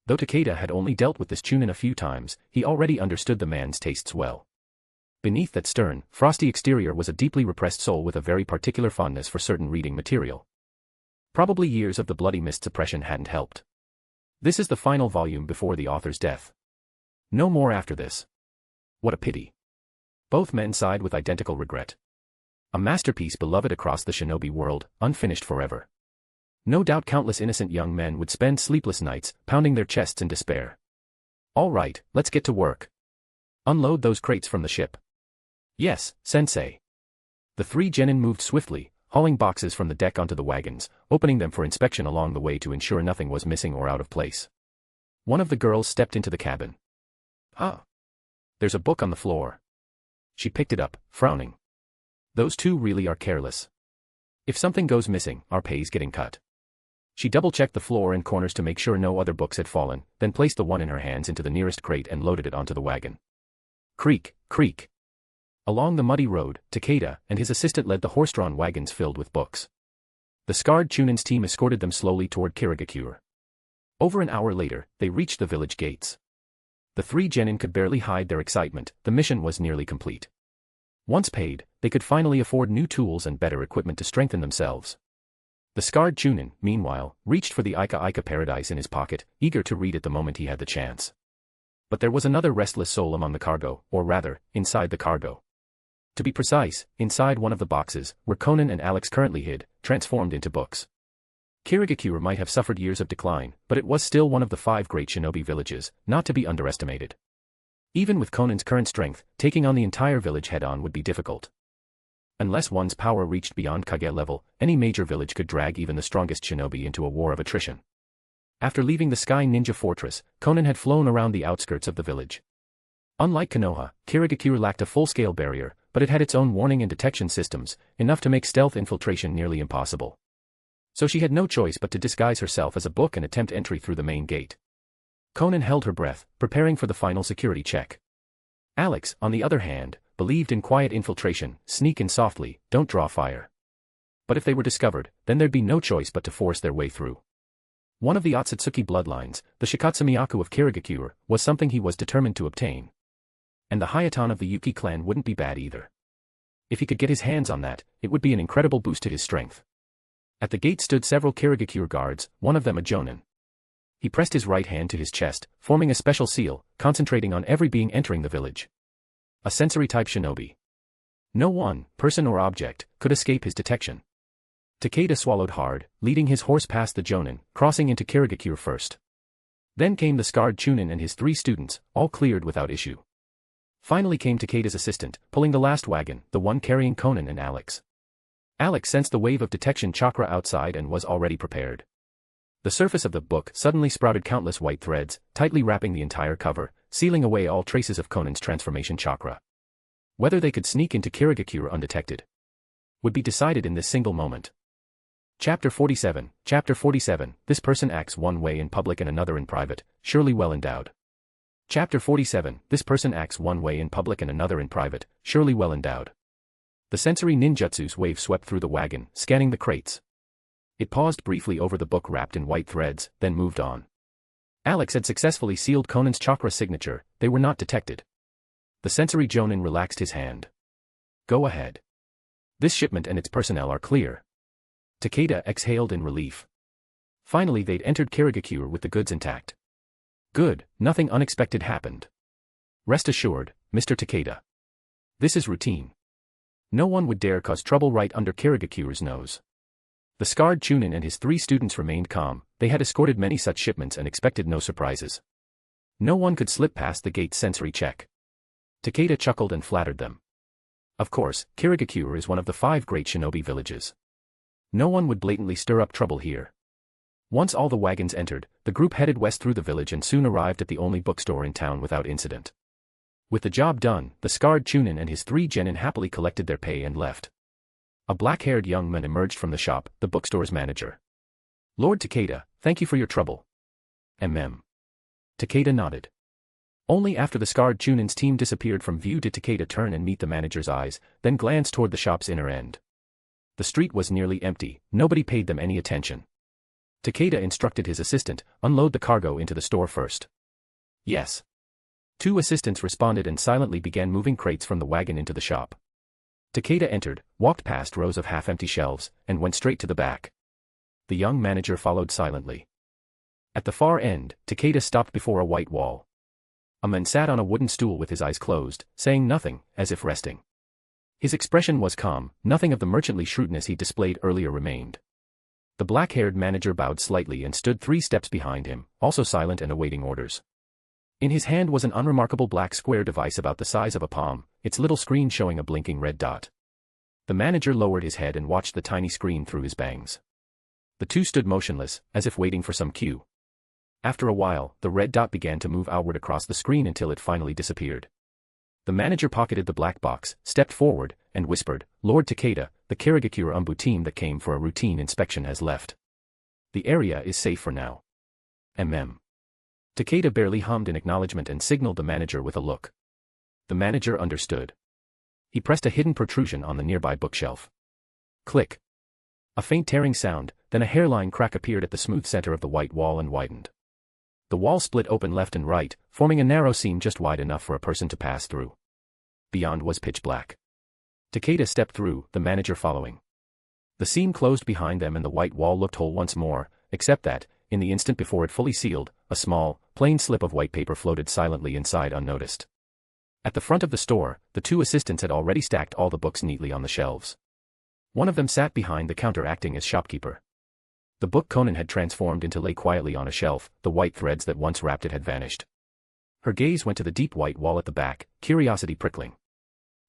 Though Takeda had only dealt with this chunin a few times, he already understood the man's tastes well. Beneath that stern, frosty exterior was a deeply repressed soul with a very particular fondness for certain reading material. Probably years of the Bloody Mist suppression hadn't helped. This is the final volume before the author's death. No more after this. What a pity. Both men sighed with identical regret. A masterpiece beloved across the shinobi world, unfinished forever. No doubt countless innocent young men would spend sleepless nights, pounding their chests in despair. All right, let's get to work. Unload those crates from the ship. Yes, sensei. The 3 genin moved swiftly, hauling boxes from the deck onto the wagons, opening them for inspection along the way to ensure nothing was missing or out of place. One of the girls stepped into the cabin. Ah. There's a book on the floor. She picked it up, frowning. Those two really are careless. If something goes missing, our pay's getting cut. She double-checked the floor and corners to make sure no other books had fallen, then placed the one in her hands into the nearest crate and loaded it onto the wagon. Creak, creak. Along the muddy road, Takeda and his assistant led the horse-drawn wagons filled with books. The scarred Chunin's team escorted them slowly toward Kirigakure. Over an hour later, they reached the village gates. The three genin could barely hide their excitement. The mission was nearly complete. Once paid, they could finally afford new tools and better equipment to strengthen themselves. The scarred Chunin, meanwhile, reached for the Ika Paradise in his pocket, eager to read it the moment he had the chance. But there was another restless soul among the cargo, or rather, inside the cargo. To be precise, inside one of the boxes, where Konan and Alex currently hid, transformed into books. Kirigakure might have suffered years of decline, but it was still one of the 5 great shinobi villages, not to be underestimated. Even with Konan's current strength, taking on the entire village head-on would be difficult. Unless one's power reached beyond Kage level, any major village could drag even the strongest shinobi into a war of attrition. After leaving the Sky Ninja Fortress, Konan had flown around the outskirts of the village. Unlike Konoha, Kirigakure lacked a full-scale barrier, but it had its own warning and detection systems, enough to make stealth infiltration nearly impossible. So she had no choice but to disguise herself as a book and attempt entry through the main gate. Konan held her breath, preparing for the final security check. Alex, on the other hand, believed in quiet infiltration, sneak in softly, don't draw fire. But if they were discovered, then there'd be no choice but to force their way through. One of the Otsutsuki bloodlines, the Shikatsumiyaku of Kirigakure, was something he was determined to obtain. And the Hayatan of the Yuki clan wouldn't be bad either. If he could get his hands on that, it would be an incredible boost to his strength. At the gate stood several Kirigakure guards, one of them a jonin. He pressed his right hand to his chest, forming a special seal, concentrating on every being entering the village. A sensory-type shinobi. No one, person or object, could escape his detection. Takeda swallowed hard, leading his horse past the jonin, crossing into Kirigakure first. Then came the scarred Chunin and his 3 students, all cleared without issue. Finally came Takeda's assistant, pulling the last wagon, the one carrying Konan and Alex. Alex sensed the wave of detection chakra outside and was already prepared. The surface of the book suddenly sprouted countless white threads, tightly wrapping the entire cover, sealing away all traces of Konan's transformation chakra. Whether they could sneak into Kirigakure undetected would be decided in this single moment. Chapter 47, this person acts one way in public and another in private, surely well endowed. Chapter 47, this person acts one way in public and another in private, surely well endowed. The sensory ninjutsu's wave swept through the wagon, scanning the crates. It paused briefly over the book wrapped in white threads, then moved on. Alex had successfully sealed Konan's chakra signature, they were not detected. The sensory jonin relaxed his hand. Go ahead. This shipment and its personnel are clear. Takeda exhaled in relief. Finally they'd entered Kirigakure with the goods intact. Good, nothing unexpected happened. Rest assured, Mr. Takeda. This is routine. No one would dare cause trouble right under Kirigakure's nose. The scarred Chunin and his 3 students remained calm, they had escorted many such shipments and expected no surprises. No one could slip past the gate's sensory check. Takeda chuckled and flattered them. Of course, Kirigakure is one of the 5 great shinobi villages. No one would blatantly stir up trouble here. Once all the wagons entered, the group headed west through the village and soon arrived at the only bookstore in town without incident. With the job done, the scarred Chunin and his 3 genin happily collected their pay and left. A black-haired young man emerged from the shop, the bookstore's manager. Lord Takeda, thank you for your trouble. Takeda nodded. Only after the scarred Chunin's team disappeared from view did Takeda turn and meet the manager's eyes, then glance toward the shop's inner end. The street was nearly empty, nobody paid them any attention. Takeda instructed his assistant, unload the cargo into the store first. Yes. 2 assistants responded and silently began moving crates from the wagon into the shop. Takeda entered, walked past rows of half-empty shelves, and went straight to the back. The young manager followed silently. At the far end, Takeda stopped before a white wall. A man sat on a wooden stool with his eyes closed, saying nothing, as if resting. His expression was calm, nothing of the merchantly shrewdness he displayed earlier remained. The black-haired manager bowed slightly and stood 3 steps behind him, also silent and awaiting orders. In his hand was an unremarkable black square device about the size of a palm, its little screen showing a blinking red dot. The manager lowered his head and watched the tiny screen through his bangs. The 2 stood motionless, as if waiting for some cue. After a while, the red dot began to move outward across the screen until it finally disappeared. The manager pocketed the black box, stepped forward, and whispered, "Lord Takeda, the Kirigakure Umbu team that came for a routine inspection has left. The area is safe for now." Takeda barely hummed in acknowledgement and signaled the manager with a look. The manager understood. He pressed a hidden protrusion on the nearby bookshelf. Click. A faint tearing sound, then a hairline crack appeared at the smooth center of the white wall and widened. The wall split open left and right, forming a narrow seam just wide enough for a person to pass through. Beyond was pitch black. Takeda stepped through, the manager following. The seam closed behind them and the white wall looked whole once more, except that, in the instant before it fully sealed, a small, plain slip of white paper floated silently inside unnoticed. At the front of the store, the two assistants had already stacked all the books neatly on the shelves. One of them sat behind the counter acting as shopkeeper. The book Konan had transformed into lay quietly on a shelf, the white threads that once wrapped it had vanished. Her gaze went to the deep white wall at the back, curiosity prickling.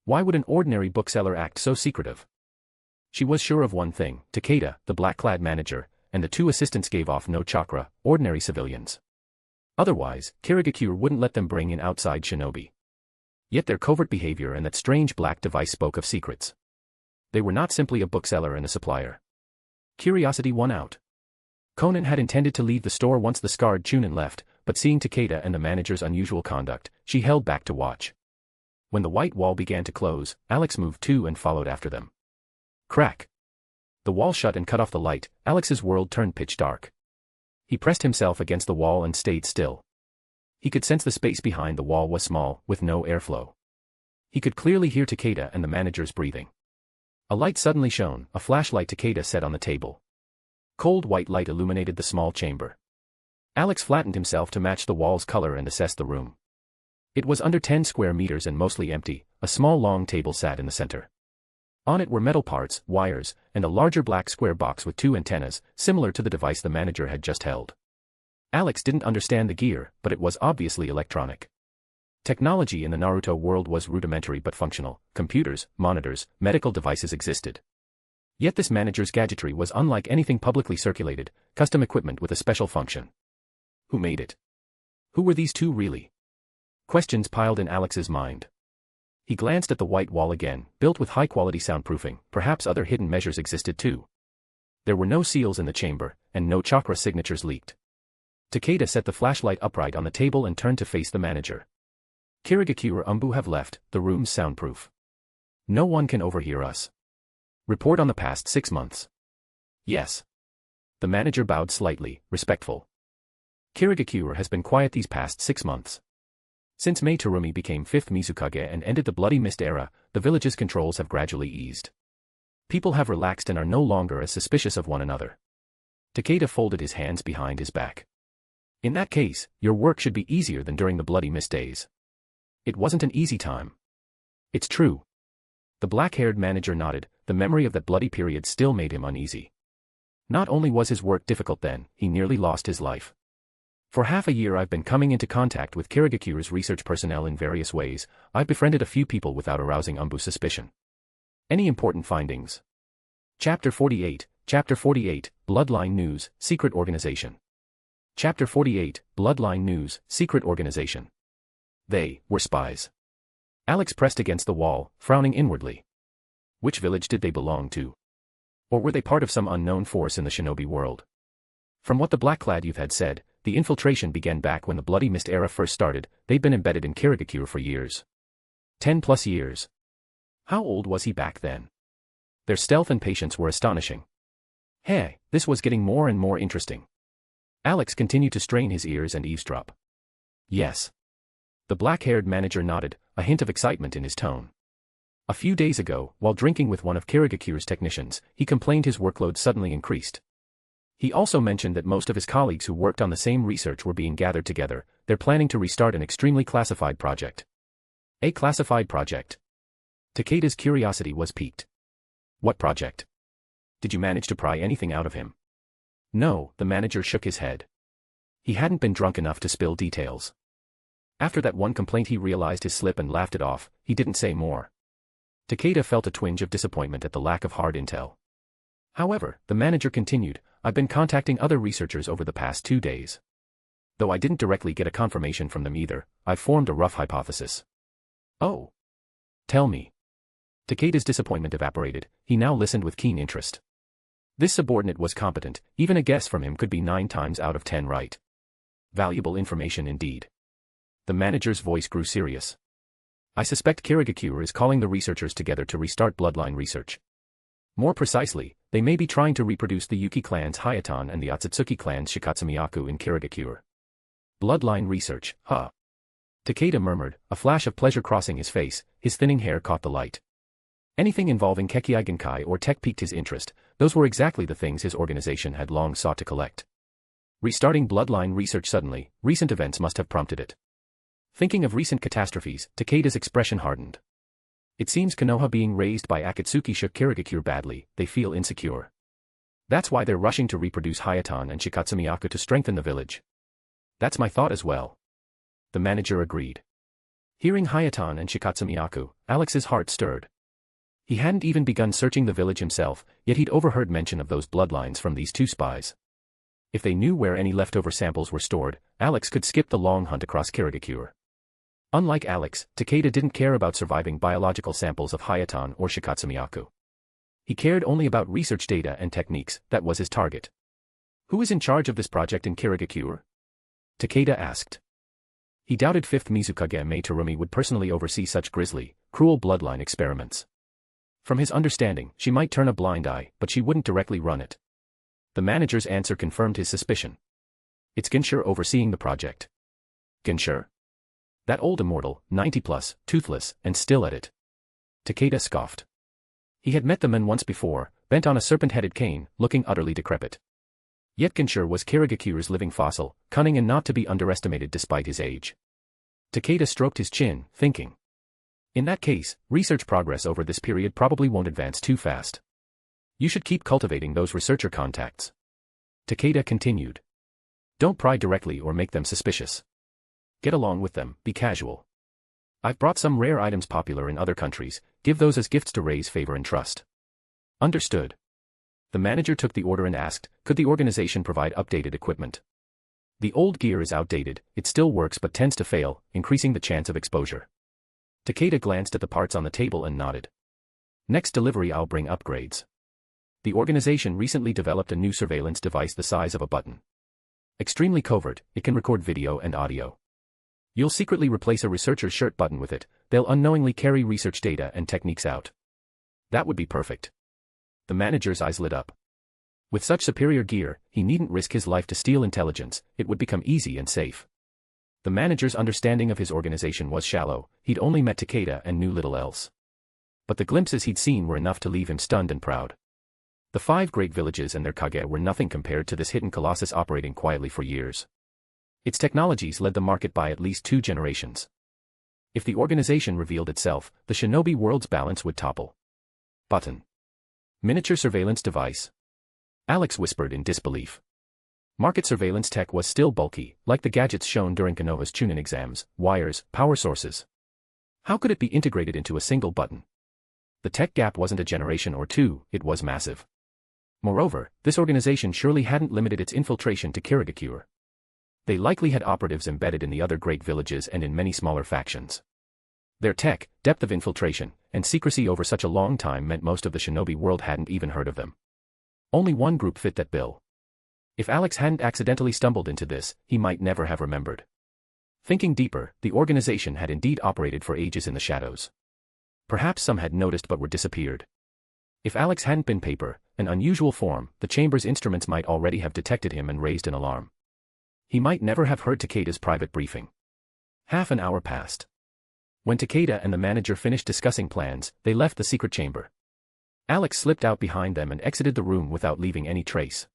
Why would an ordinary bookseller act so secretive? She was sure of one thing: Takeda, the black-clad manager, and the two assistants gave off no chakra, ordinary civilians. Otherwise, Kirigakure wouldn't let them bring in outside shinobi. Yet their covert behavior and that strange black device spoke of secrets. They were not simply a bookseller and a supplier. Curiosity won out. Konan had intended to leave the store once the scarred Chunin left, but seeing Takeda and the manager's unusual conduct, she held back to watch. When the white wall began to close, Alex moved too and followed after them. Crack. The wall shut and cut off the light. Alex's world turned pitch dark. He pressed himself against the wall and stayed still. He could sense the space behind the wall was small, with no airflow. He could clearly hear Takeda and the manager's breathing. A light suddenly shone, a flashlight Takeda set on the table. Cold white light illuminated the small chamber. Alex flattened himself to match the wall's color and assessed the room. It was under 10 square meters and mostly empty. A small long table sat in the center. On it were metal parts, wires, and a larger black square box with two antennas, similar to the device the manager had just held. Alex didn't understand the gear, but it was obviously electronic. Technology in the Naruto world was rudimentary but functional. Computers, monitors, medical devices existed. Yet this manager's gadgetry was unlike anything publicly circulated, custom equipment with a special function. Who made it? Who were these two really? Questions piled in Alex's mind. He glanced at the white wall again, built with high-quality soundproofing. Perhaps other hidden measures existed too. There were no seals in the chamber, and no chakra signatures leaked. Takeda set the flashlight upright on the table and turned to face the manager. Kirigakure Umbu have left, the room's soundproof. No one can overhear us. Report on the past 6 months. Yes. The manager bowed slightly, respectful. Kirigakure has been quiet these past 6 months. Since Mei Terumi became 5th Mizukage and ended the Bloody Mist era, the village's controls have gradually eased. People have relaxed and are no longer as suspicious of one another. Takeda folded his hands behind his back. In that case, your work should be easier than during the Bloody Mist days. It wasn't an easy time. It's true. The black-haired manager nodded. The memory of that bloody period still made him uneasy. Not only was his work difficult then, he nearly lost his life. For half a year I've been coming into contact with Kirigakure's research personnel in various ways. I've befriended a few people without arousing Umbu suspicion. Any important findings? Chapter 48, Bloodline News, Secret Organization. Chapter 48, Bloodline News, Secret Organization. They were spies. Alex pressed against the wall, frowning inwardly. Which village did they belong to? Or were they part of some unknown force in the shinobi world? From what the black-clad youth had said, the infiltration began back when the Bloody Mist era first started. They'd been embedded in Kirigakure for years. 10+ years. How old was he back then? Their stealth and patience were astonishing. Hey, this was getting more and more interesting. Alex continued to strain his ears and eavesdrop. Yes. The black-haired manager nodded, a hint of excitement in his tone. A few days ago, while drinking with one of Kirigakure's technicians, he complained his workload suddenly increased. He also mentioned that most of his colleagues who worked on the same research were being gathered together. They're planning to restart an extremely classified project. A classified project? Takeda's curiosity was piqued. What project? Did you manage to pry anything out of him? No, the manager shook his head. He hadn't been drunk enough to spill details. After that one complaint he realized his slip and laughed it off. He didn't say more. Takeda felt a twinge of disappointment at the lack of hard intel. However, the manager continued, I've been contacting other researchers over the past 2 days. Though I didn't directly get a confirmation from them either, I've formed a rough hypothesis. Oh. Tell me. Takeda's disappointment evaporated, he now listened with keen interest. This subordinate was competent, even a guess from him could be 9 times out of 10 right. Valuable information indeed. The manager's voice grew serious. I suspect Kirigakure is calling the researchers together to restart bloodline research. More precisely, they may be trying to reproduce the Yuki clan's Hayatan and the Otsutsuki clan's Shikatsumiyaku in Kirigakure. Bloodline research, huh? Takeda murmured, a flash of pleasure crossing his face, his thinning hair caught the light. Anything involving Kekkei Genkai or tech piqued his interest, those were exactly the things his organization had long sought to collect. Restarting bloodline research suddenly, recent events must have prompted it. Thinking of recent catastrophes, Takeda's expression hardened. It seems Konoha being raised by Akatsuki shook Kirigakure badly, they feel insecure. That's why they're rushing to reproduce Hayatan and Shikatsumiyaku to strengthen the village. That's my thought as well. The manager agreed. Hearing Hayatan and Shikatsumiyaku, Alex's heart stirred. He hadn't even begun searching the village himself, yet he'd overheard mention of those bloodlines from these 2 spies. If they knew where any leftover samples were stored, Alex could skip the long hunt across Kirigakure. Unlike Alex, Takeda didn't care about surviving biological samples of Hayatan or Shikatsumiyaku. He cared only about research data and techniques, that was his target. Who is in charge of this project in Kirigakure? Takeda asked. He doubted 5th Mizukage Mei Terumi would personally oversee such grisly, cruel bloodline experiments. From his understanding, she might turn a blind eye, but she wouldn't directly run it. The manager's answer confirmed his suspicion. It's Gensher overseeing the project. Gensher? That old immortal, 90+, toothless, and still at it. Takeda scoffed. He had met the man once before, bent on a serpent-headed cane, looking utterly decrepit. Yet Gensher was Kirigakure's living fossil, cunning and not to be underestimated despite his age. Takeda stroked his chin, thinking. In that case, research progress over this period probably won't advance too fast. You should keep cultivating those researcher contacts. Takeda continued. Don't pry directly or make them suspicious. Get along with them, be casual. I've brought some rare items popular in other countries, give those as gifts to raise favor and trust. Understood. The manager took the order and asked, could the organization provide updated equipment? The old gear is outdated, it still works but tends to fail, increasing the chance of exposure. Takeda glanced at the parts on the table and nodded. Next delivery I'll bring upgrades. The organization recently developed a new surveillance device the size of a button. Extremely covert, it can record video and audio. You'll secretly replace a researcher's shirt button with it, they'll unknowingly carry research data and techniques out. That would be perfect. The manager's eyes lit up. With such superior gear, he needn't risk his life to steal intelligence, it would become easy and safe. The manager's understanding of his organization was shallow, he'd only met Takeda and knew little else. But the glimpses he'd seen were enough to leave him stunned and proud. The 5 great villages and their kage were nothing compared to this hidden colossus operating quietly for years. Its technologies led the market by at least 2 generations. If the organization revealed itself, the shinobi world's balance would topple. Button. Miniature surveillance device. Alex whispered in disbelief. Market surveillance tech was still bulky, like the gadgets shown during Konoha's Chunin exams, wires, power sources. How could it be integrated into a single button? The tech gap wasn't a generation or 2, it was massive. Moreover, this organization surely hadn't limited its infiltration to Kirigakure. They likely had operatives embedded in the other great villages and in many smaller factions. Their tech, depth of infiltration, and secrecy over such a long time meant most of the shinobi world hadn't even heard of them. Only one group fit that bill. If Alex hadn't accidentally stumbled into this, he might never have remembered. Thinking deeper, the organization had indeed operated for ages in the shadows. Perhaps some had noticed but were disappeared. If Alex hadn't been paper, an unusual form, the chamber's instruments might already have detected him and raised an alarm. He might never have heard Takeda's private briefing. Half an hour passed. When Takeda and the manager finished discussing plans, they left the secret chamber. Alex slipped out behind them and exited the room without leaving any trace.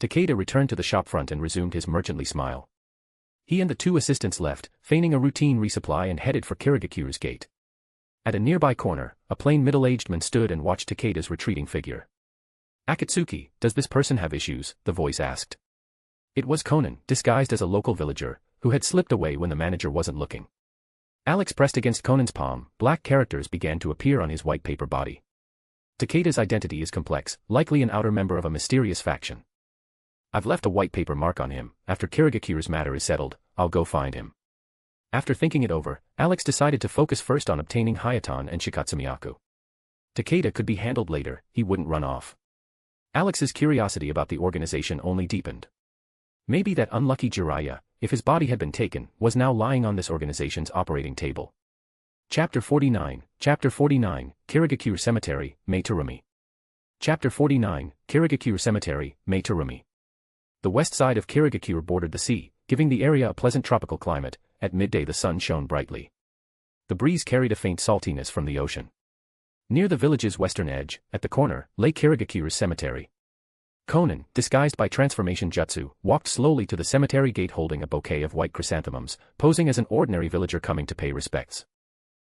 Takeda returned to the shopfront and resumed his merchantly smile. He and the 2 assistants left, feigning a routine resupply and headed for Kirigakure's gate. At a nearby corner, a plain middle-aged man stood and watched Takeda's retreating figure. Akatsuki, does this person have issues? The voice asked. It was Konan, disguised as a local villager, who had slipped away when the manager wasn't looking. Alex pressed against Konan's palm, black characters began to appear on his white paper body. Takeda's identity is complex, likely an outer member of a mysterious faction. I've left a white paper mark on him, after Kirigakure's matter is settled, I'll go find him. After thinking it over, Alex decided to focus first on obtaining Hayatan and Shikatsumiyaku. Takeda could be handled later, he wouldn't run off. Alex's curiosity about the organization only deepened. Maybe that unlucky Jiraiya, if his body had been taken, was now lying on this organization's operating table. Chapter 49, Kirigakure Cemetery, Meitarumi. Chapter 49, Kirigakure Cemetery, Meitarumi. The west side of Kirigakure bordered the sea, giving the area a pleasant tropical climate. At midday the sun shone brightly. The breeze carried a faint saltiness from the ocean. Near the village's western edge, at the corner, lay Kirigakure's cemetery. Konan, disguised by transformation jutsu, walked slowly to the cemetery gate holding a bouquet of white chrysanthemums, posing as an ordinary villager coming to pay respects.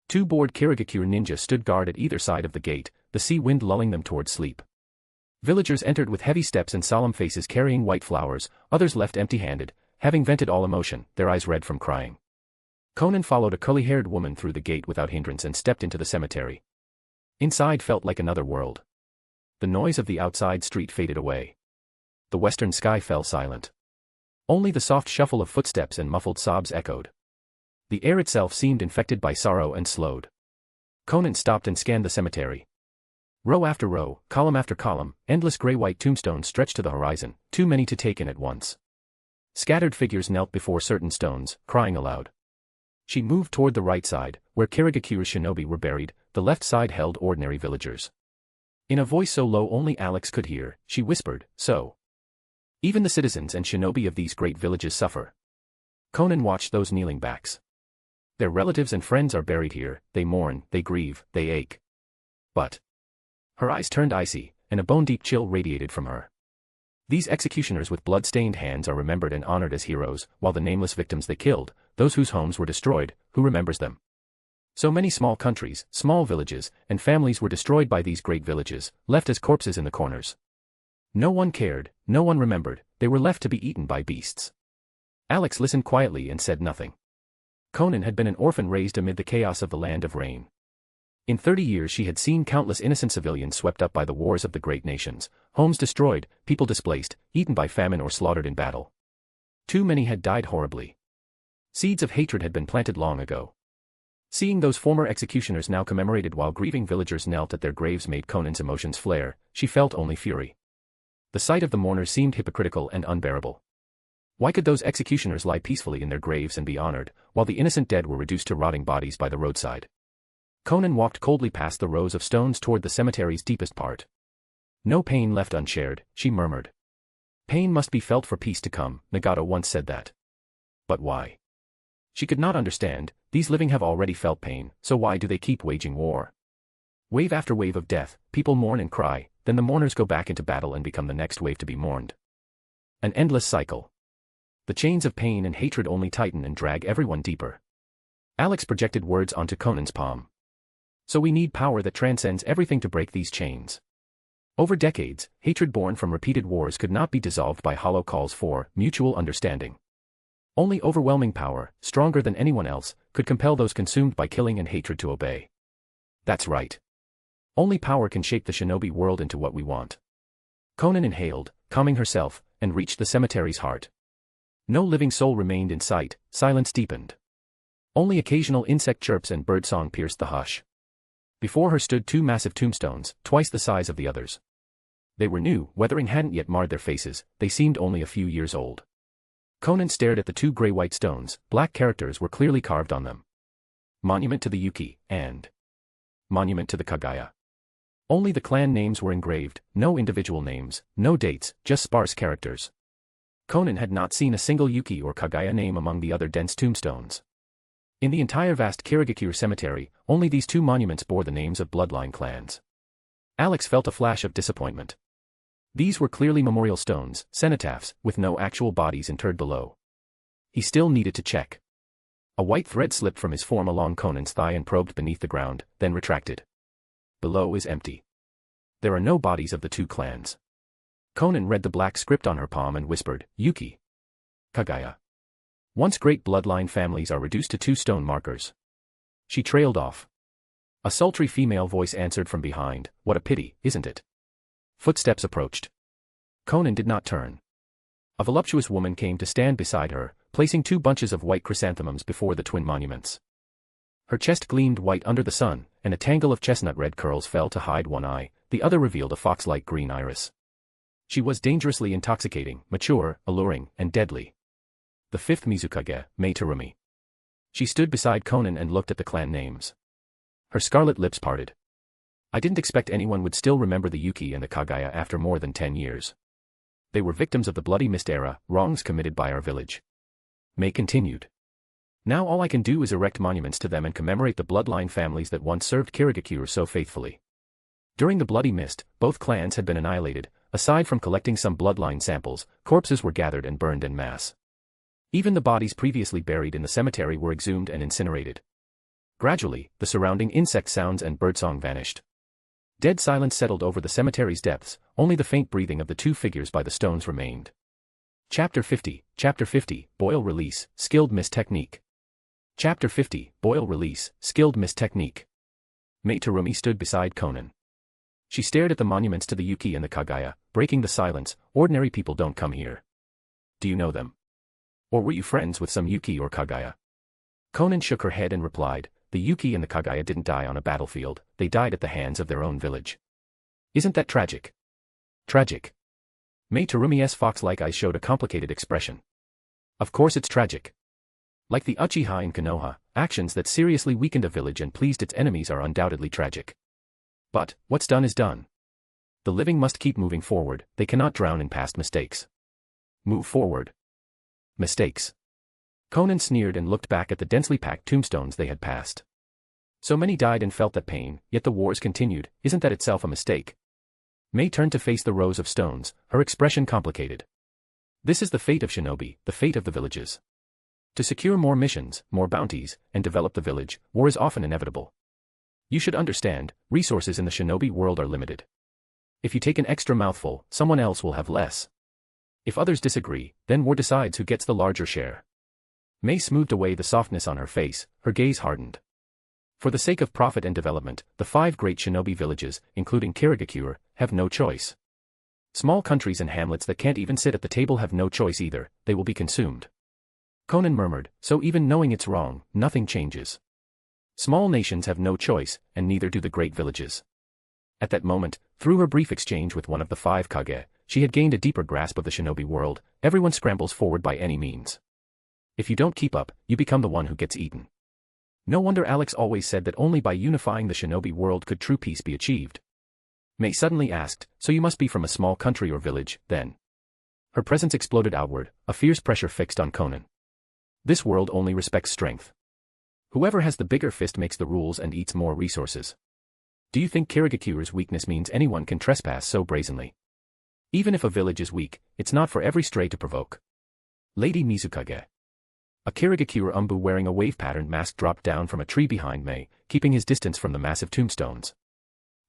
Two bored Kirigakure ninja stood guard at either side of the gate, the sea wind lulling them toward sleep. Villagers entered with heavy steps and solemn faces carrying white flowers, others left empty-handed, having vented all emotion, their eyes red from crying. Konan followed a curly-haired woman through the gate without hindrance and stepped into the cemetery. Inside felt like another world. The noise of the outside street faded away. The western sky fell silent. Only the soft shuffle of footsteps and muffled sobs echoed. The air itself seemed infected by sorrow and slowed. Konan stopped and scanned the cemetery. Row after row, column after column, endless gray-white tombstones stretched to the horizon, too many to take in at once. Scattered figures knelt before certain stones, crying aloud. She moved toward the right side, where Kirigakure's shinobi were buried, the left side held ordinary villagers. In a voice so low only Alex could hear, she whispered, "So. Even the citizens and shinobi of these great villages suffer." Konan watched those kneeling backs. Their relatives and friends are buried here, they mourn, they grieve, they ache. But. Her eyes turned icy, and a bone-deep chill radiated from her. These executioners with blood-stained hands are remembered and honored as heroes, while the nameless victims they killed, those whose homes were destroyed, who remembers them? So many small countries, small villages, and families were destroyed by these great villages, left as corpses in the corners. No one cared, no one remembered, they were left to be eaten by beasts. Alex listened quietly and said nothing. Konan had been an orphan raised amid the chaos of the land of rain. In 30 years she had seen countless innocent civilians swept up by the wars of the great nations, homes destroyed, people displaced, eaten by famine or slaughtered in battle. Too many had died horribly. Seeds of hatred had been planted long ago. Seeing those former executioners now commemorated while grieving villagers knelt at their graves made Konan's emotions flare, she felt only fury. The sight of the mourners seemed hypocritical and unbearable. Why could those executioners lie peacefully in their graves and be honored, while the innocent dead were reduced to rotting bodies by the roadside? Konan walked coldly past the rows of stones toward the cemetery's deepest part. No pain left unshared, she murmured. Pain must be felt for peace to come, Nagato once said that. But why? She could not understand, these living have already felt pain, so why do they keep waging war? Wave after wave of death, people mourn and cry, then the mourners go back into battle and become the next wave to be mourned. An endless cycle. The chains of pain and hatred only tighten and drag everyone deeper. Alex projected words onto Konan's palm. So we need power that transcends everything to break these chains. Over decades, hatred born from repeated wars could not be dissolved by hollow calls for mutual understanding. Only overwhelming power, stronger than anyone else, could compel those consumed by killing and hatred to obey. That's right. Only power can shape the shinobi world into what we want. Konan inhaled, calming herself, and reached the cemetery's heart. No living soul remained in sight, silence deepened. Only occasional insect chirps and birdsong pierced the hush. Before her stood two massive tombstones, twice the size of the others. They were new, weathering hadn't yet marred their faces, they seemed only a few years old. Konan stared at the two gray-white stones, black characters were clearly carved on them. Monument to the Yuki, and Monument to the Kagaya. Only the clan names were engraved, no individual names, no dates, just sparse characters. Konan had not seen a single Yuki or Kagaya name among the other dense tombstones. In the entire vast Kirigakure cemetery, only these two monuments bore the names of bloodline clans. Alex felt a flash of disappointment. These were clearly memorial stones, cenotaphs, with no actual bodies interred below. He still needed to check. A white thread slipped from his form along Konan's thigh and probed beneath the ground, then retracted. Below is empty. There are no bodies of the two clans. Konan read the black script on her palm and whispered, Yuki. Kagaya. Once great bloodline families are reduced to two stone markers. She trailed off. A sultry female voice answered from behind, what a pity, isn't it? Footsteps approached. Konan did not turn. A voluptuous woman came to stand beside her, placing 2 bunches of white chrysanthemums before the twin monuments. Her chest gleamed white under the sun, and a tangle of chestnut-red curls fell to hide one eye, the other revealed a fox-like green iris. She was dangerously intoxicating, mature, alluring, and deadly. The 5th Mizukage, Mei Terumi. She stood beside Konan and looked at the clan names. Her scarlet lips parted. I didn't expect anyone would still remember the Yuki and the Kagaya after more than 10 years. They were victims of the Bloody Mist era, wrongs committed by our village. Mei continued. Now all I can do is erect monuments to them and commemorate the bloodline families that once served Kirigakure so faithfully. During the Bloody Mist, both clans had been annihilated. Aside from collecting some bloodline samples, corpses were gathered and burned en masse. Even the bodies previously buried in the cemetery were exhumed and incinerated. Gradually, the surrounding insect sounds and birdsong vanished. Dead silence settled over the cemetery's depths, only the faint breathing of the 2 figures by the stones remained. Chapter 50, Boil Release, Skilled Mist Technique. Chapter 50, Boil Release, Skilled Mist Technique. Mei Terumi stood beside Konan. She stared at the monuments to the Yuki and the Kagaya, breaking the silence. Ordinary people don't come here. Do you know them? Or were you friends with some Yuki or Kagaya? Konan shook her head and replied, the Yuki and the Kagaya didn't die on a battlefield, they died at the hands of their own village. Isn't that tragic? Tragic. Mei Terumi's fox-like eyes showed a complicated expression. Of course it's tragic. Like the Uchiha in Konoha, actions that seriously weakened a village and pleased its enemies are undoubtedly tragic. But, what's done is done. The living must keep moving forward, they cannot drown in past mistakes. Move forward. Mistakes. Konan sneered and looked back at the densely packed tombstones they had passed. So many died and felt that pain, yet the wars continued, isn't that itself a mistake? Mei turned to face the rows of stones, her expression complicated. This is the fate of shinobi, the fate of the villages. To secure more missions, more bounties, and develop the village, war is often inevitable. You should understand, resources in the shinobi world are limited. If you take an extra mouthful, someone else will have less. If others disagree, then war decides who gets the larger share. Mei smoothed away the softness on her face, her gaze hardened. For the sake of profit and development, the 5 great shinobi villages, including Kirigakure, have no choice. Small countries and hamlets that can't even sit at the table have no choice either, they will be consumed. Konan murmured, so even knowing it's wrong, nothing changes. Small nations have no choice, and neither do the great villages. At that moment, through her brief exchange with one of the 5 Kage, she had gained a deeper grasp of the shinobi world. Everyone scrambles forward by any means. If you don't keep up, you become the one who gets eaten. No wonder Alex always said that only by unifying the shinobi world could true peace be achieved. Mei suddenly asked, so you must be from a small country or village, then. Her presence exploded outward, a fierce pressure fixed on Konan. This world only respects strength. Whoever has the bigger fist makes the rules and eats more resources. Do you think Kirigakure's weakness means anyone can trespass so brazenly? Even if a village is weak, it's not for every stray to provoke. Lady Mizukage. A Kirigakure umbu wearing a wave-patterned mask dropped down from a tree behind Mei, keeping his distance from the massive tombstones.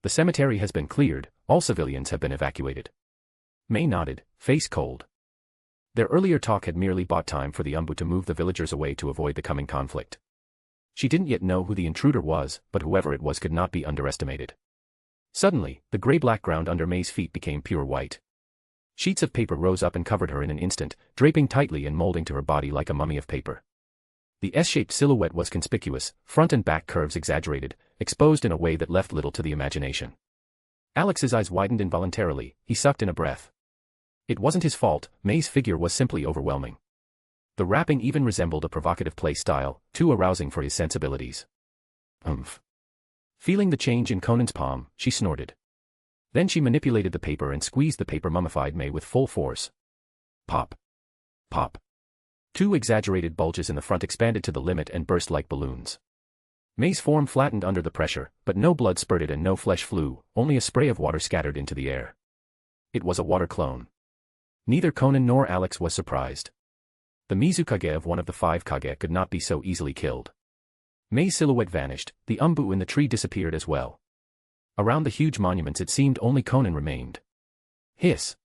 The cemetery has been cleared, all civilians have been evacuated. Mei nodded, face cold. Their earlier talk had merely bought time for the umbu to move the villagers away to avoid the coming conflict. She didn't yet know who the intruder was, but whoever it was could not be underestimated. Suddenly, the gray-black ground under Mei's feet became pure white. Sheets of paper rose up and covered her in an instant, draping tightly and molding to her body like a mummy of paper. The S-shaped silhouette was conspicuous, front and back curves exaggerated, exposed in a way that left little to the imagination. Alex's eyes widened involuntarily, he sucked in a breath. It wasn't his fault, Mei's figure was simply overwhelming. The wrapping even resembled a provocative play style, too arousing for his sensibilities. Feeling the change in Conan's palm, she snorted. Then she manipulated the paper and squeezed the paper mummified Mei with full force. Pop. Pop. 2 exaggerated bulges in the front expanded to the limit and burst like balloons. Mei's form flattened under the pressure, but no blood spurted and no flesh flew, only a spray of water scattered into the air. It was a water clone. Neither Konan nor Alex was surprised. The Mizukage of one of the 5 Kage could not be so easily killed. Mei's silhouette vanished, the umbu in the tree disappeared as well. Around the huge monuments it seemed only Konan remained. Hiss.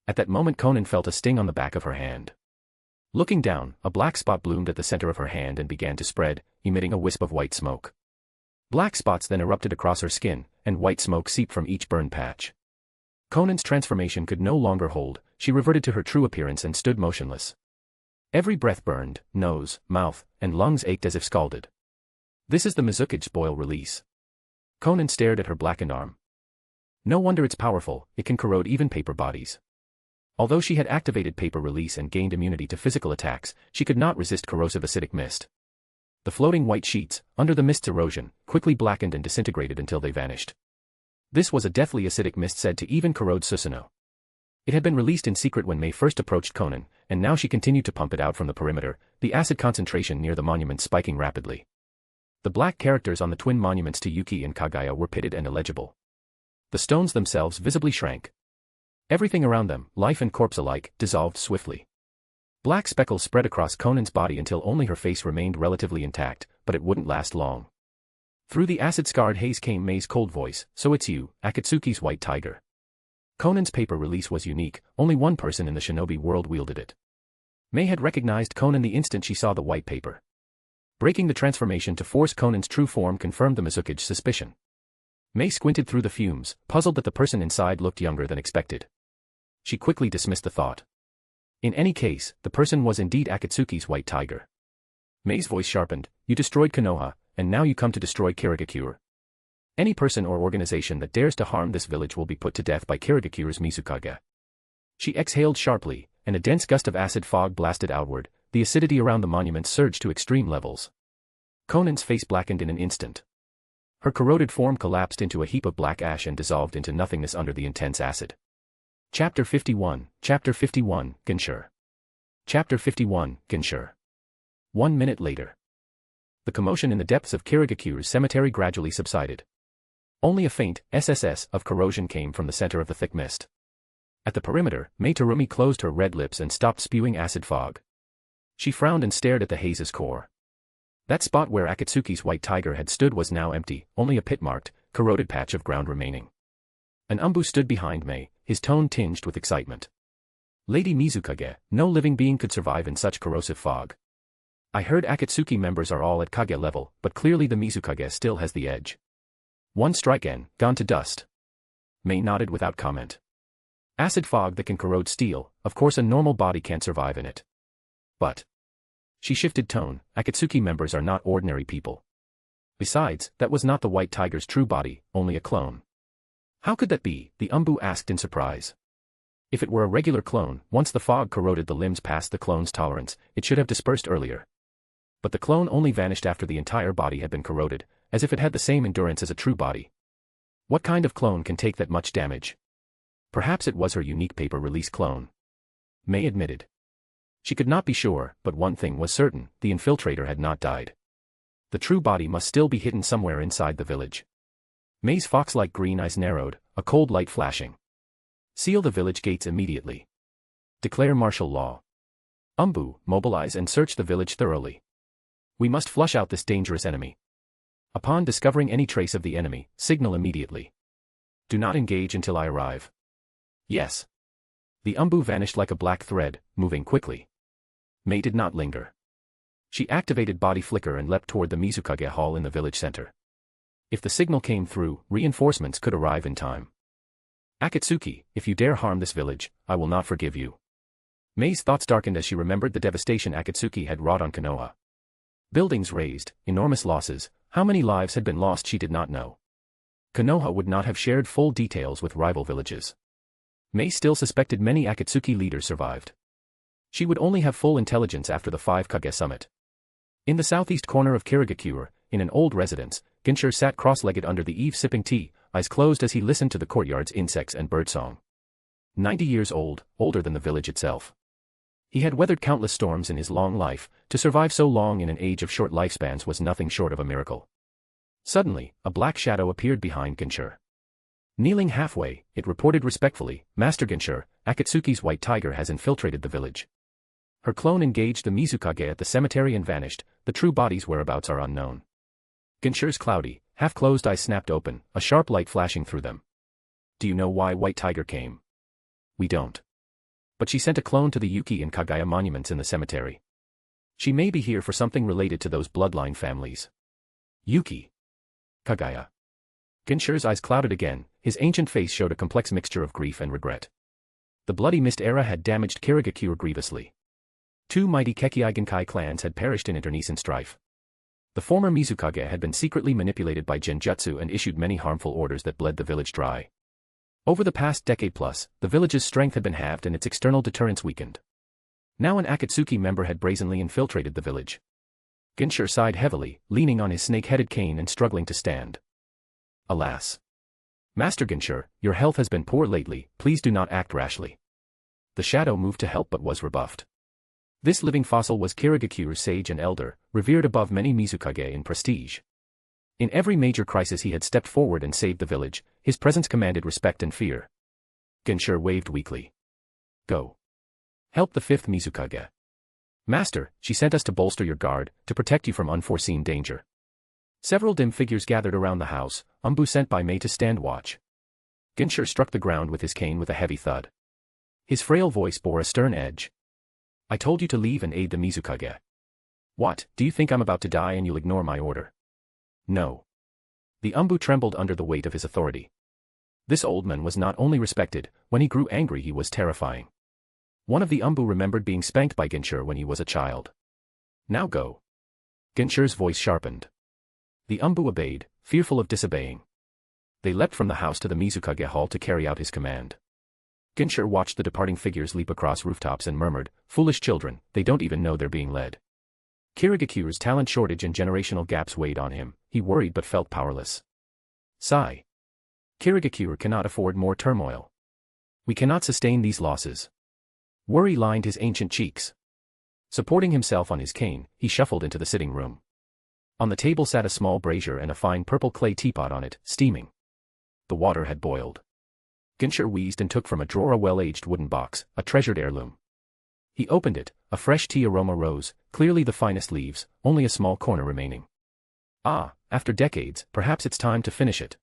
At that moment Konan felt a sting on the back of her hand. Looking down, a black spot bloomed at the center of her hand and began to spread, emitting a wisp of white smoke. Black spots then erupted across her skin, and white smoke seeped from each burn patch. Conan's transformation could no longer hold, she reverted to her true appearance and stood motionless. Every breath burned, nose, mouth, and lungs ached as if scalded. This is the Mizukage boil release. Konan stared at her blackened arm. No wonder it's powerful, it can corrode even paper bodies. Although she had activated paper release and gained immunity to physical attacks, she could not resist corrosive acidic mist. The floating white sheets, under the mist's erosion, quickly blackened and disintegrated until they vanished. This was a deathly acidic mist said to even corrode Susanoo. It had been released in secret when Mei first approached Konan, and now she continued to pump it out from the perimeter, the acid concentration near the monument spiking rapidly. The black characters on the twin monuments to Yuki and Kagaya were pitted and illegible. The stones themselves visibly shrank. Everything around them, life and corpse alike, dissolved swiftly. Black speckles spread across Konan's body until only her face remained relatively intact, but it wouldn't last long. Through the acid-scarred haze came Mei's cold voice, "So it's you, Akatsuki's white tiger." Konan's paper release was unique, only one person in the shinobi world wielded it. Mei had recognized Konan the instant she saw the white paper. Breaking the transformation to force Konan's true form confirmed the Mizukage suspicion. Mei squinted through the fumes, puzzled that the person inside looked younger than expected. She quickly dismissed the thought. In any case, the person was indeed Akatsuki's white tiger. Mei's voice sharpened, "You destroyed Konoha, and now you come to destroy Kirigakure. Any person or organization that dares to harm this village will be put to death by Kirigakure's Mizukage." She exhaled sharply, and a dense gust of acid fog blasted outward, the acidity around the monument surged to extreme levels. Konan's face blackened in an instant. Her corroded form collapsed into a heap of black ash and dissolved into nothingness under the intense acid. Chapter 51, Genshur. Chapter 51, Genshur. 1 minute later. The commotion in the depths of Kirigakure's cemetery gradually subsided. Only a faint SSS of corrosion came from the center of the thick mist. At the perimeter, Mei Terumi closed her red lips and stopped spewing acid fog. She frowned and stared at the haze's core. That spot where Akatsuki's white tiger had stood was now empty, only a pit-marked, corroded patch of ground remaining. An umbu stood behind Mei, his tone tinged with excitement. "Lady Mizukage, no living being could survive in such corrosive fog. I heard Akatsuki members are all at Kage level, but clearly the Mizukage still has the edge. One strike and gone to dust." Mei nodded without comment. Acid fog that can corrode steel, of course a normal body can't survive in it. But. She shifted tone, Akatsuki members are not ordinary people. Besides, that was not the white tiger's true body, only a clone. How could that be? The umbu asked in surprise. If it were a regular clone, once the fog corroded the limbs past the clone's tolerance, it should have dispersed earlier. But the clone only vanished after the entire body had been corroded, as if it had the same endurance as a true body. What kind of clone can take that much damage? Perhaps it was her unique paper release clone. Mei admitted. She could not be sure, but one thing was certain, the infiltrator had not died. The true body must still be hidden somewhere inside the village. Mei's fox-like green eyes narrowed, a cold light flashing. "Seal the village gates immediately. Declare martial law. Umbu, mobilize and search the village thoroughly. We must flush out this dangerous enemy. Upon discovering any trace of the enemy, signal immediately. Do not engage until I arrive." "Yes." The umbu vanished like a black thread, moving quickly. Mei did not linger. She activated body flicker and leapt toward the Mizukage hall in the village center. If the signal came through, reinforcements could arrive in time. "Akatsuki, if you dare harm this village, I will not forgive you." Mei's thoughts darkened as she remembered the devastation Akatsuki had wrought on Konoha. Buildings razed, enormous losses, how many lives had been lost she did not know. Konoha would not have shared full details with rival villages. Mei still suspected many Akatsuki leaders survived. She would only have full intelligence after the 5 Kage summit. In the southeast corner of Kirigakure, in an old residence, Genshur sat cross-legged under the eave sipping tea, eyes closed as he listened to the courtyard's insects and birdsong. 90 years old, older than the village itself. He had weathered countless storms in his long life, to survive so long in an age of short lifespans was nothing short of a miracle. Suddenly, a black shadow appeared behind Genshur. Kneeling halfway, it reported respectfully, "Master Genshur, Akatsuki's white tiger has infiltrated the village. Her clone engaged the Mizukage at the cemetery and vanished, the true body's whereabouts are unknown." Genshur's cloudy, half-closed eyes snapped open, a sharp light flashing through them. "Do you know why White Tiger came?" "We don't. But she sent a clone to the Yuki and Kagaya monuments in the cemetery. She may be here for something related to those bloodline families." "Yuki. Kagaya." Genshur's eyes clouded again, his ancient face showed a complex mixture of grief and regret. The Bloody Mist era had damaged Kirigakure grievously. Two mighty Kekkei clans had perished in internecine strife. The former Mizukage had been secretly manipulated by genjutsu and issued many harmful orders that bled the village dry. Over the past decade plus, the village's strength had been halved and its external deterrence weakened. Now an Akatsuki member had brazenly infiltrated the village. Ginshur sighed heavily, leaning on his snake-headed cane and struggling to stand. Alas. Master Ginshur, your health has been poor lately, please do not act rashly. The shadow moved to help but was rebuffed. This living fossil was Kirigakuru's sage and elder, revered above many Mizukage in prestige. In every major crisis he had stepped forward and saved the village, his presence commanded respect and fear. Ginshur waved weakly. Go. Help the fifth Mizukage. Master, she sent us to bolster your guard, to protect you from unforeseen danger. Several dim figures gathered around the house, Umbu sent by Mei to stand watch. Ginshur struck the ground with his cane with a heavy thud. His frail voice bore a stern edge. I told you to leave and aid the Mizukage. What, do you think I'm about to die and you'll ignore my order? No. The Umbu trembled under the weight of his authority. This old man was not only respected, when he grew angry he was terrifying. One of the Umbu remembered being spanked by Ginshur when he was a child. Now go. Ginshur's voice sharpened. The Umbu obeyed, fearful of disobeying. They leapt from the house to the Mizukage hall to carry out his command. Ginshur watched the departing figures leap across rooftops and murmured, foolish children, they don't even know they're being led. Kirigakuru's talent shortage and generational gaps weighed on him, he worried but felt powerless. Sigh. Kirigakuru cannot afford more turmoil. We cannot sustain these losses. Worry lined his ancient cheeks. Supporting himself on his cane, he shuffled into the sitting room. On the table sat a small brazier and a fine purple clay teapot on it, steaming. The water had boiled. Ginshur wheezed and took from a drawer a well-aged wooden box, a treasured heirloom. He opened it, a fresh tea aroma rose, clearly the finest leaves, only a small corner remaining. Ah, after decades, perhaps it's time to finish it.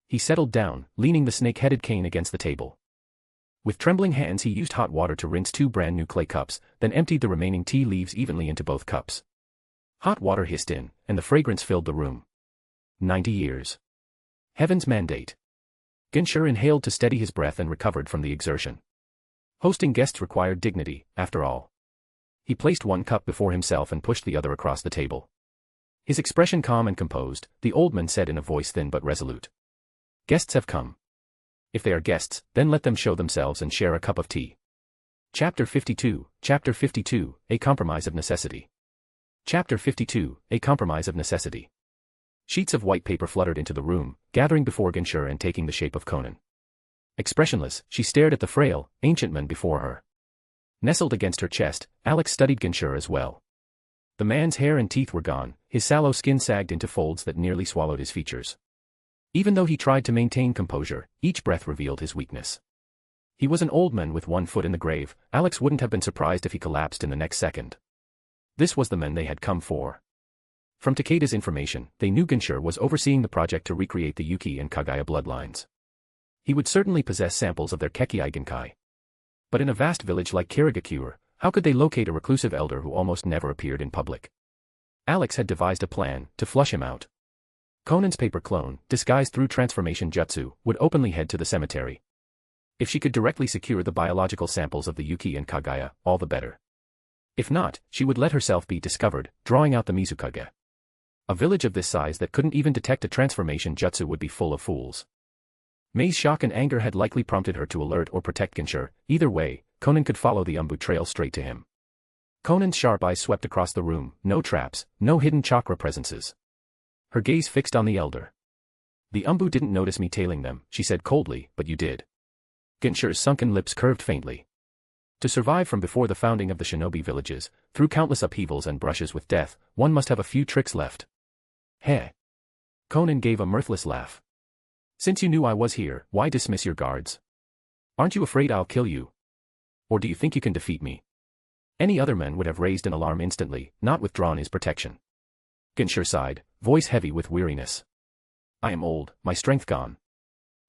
He settled down, leaning the snake-headed cane against the table. With trembling hands he used hot water to rinse two brand-new clay cups, then emptied the remaining tea leaves evenly into both cups. Hot water hissed in, and the fragrance filled the room. 90 years. Heaven's mandate. Ginshur inhaled to steady his breath and recovered from the exertion. Hosting guests required dignity, after all. He placed one cup before himself and pushed the other across the table. His expression calm and composed, the old man said in a voice thin but resolute. Guests have come. If they are guests, then let them show themselves and share a cup of tea. Chapter 52, A Compromise of Necessity. Chapter 52, A Compromise of Necessity. Sheets of white paper fluttered into the room, gathering before Ginshur and taking the shape of Konan. Expressionless, she stared at the frail, ancient man before her. Nestled against her chest, Alex studied Ginshur as well. The man's hair and teeth were gone, his sallow skin sagged into folds that nearly swallowed his features. Even though he tried to maintain composure, each breath revealed his weakness. He was an old man with one foot in the grave, Alex wouldn't have been surprised if he collapsed in the next second. This was the man they had come for. From Takeda's information, they knew Ginshur was overseeing the project to recreate the Yuki and Kagaya bloodlines. He would certainly possess samples of their Kekkei. But in a vast village like Kirigakure, how could they locate a reclusive elder who almost never appeared in public? Alex had devised a plan to flush him out. Konan's paper clone, disguised through transformation jutsu, would openly head to the cemetery. If she could directly secure the biological samples of the Yuki and Kagaya, all the better. If not, she would let herself be discovered, drawing out the Mizukage. A village of this size that couldn't even detect a transformation jutsu would be full of fools. Mei's shock and anger had likely prompted her to alert or protect Ginshur. Either way, Konan could follow the Umbu trail straight to him. Konan's sharp eyes swept across the room, no traps, no hidden chakra presences. Her gaze fixed on the elder. The Umbu didn't notice me tailing them, she said coldly, but you did. Ginshur's sunken lips curved faintly. To survive from before the founding of the shinobi villages, through countless upheavals and brushes with death, one must have a few tricks left. Heh. Konan gave a mirthless laugh. Since you knew I was here, why dismiss your guards? Aren't you afraid I'll kill you? Or do you think you can defeat me? Any other man would have raised an alarm instantly, not withdrawn his protection. Ginshur sighed, voice heavy with weariness. I am old, my strength gone.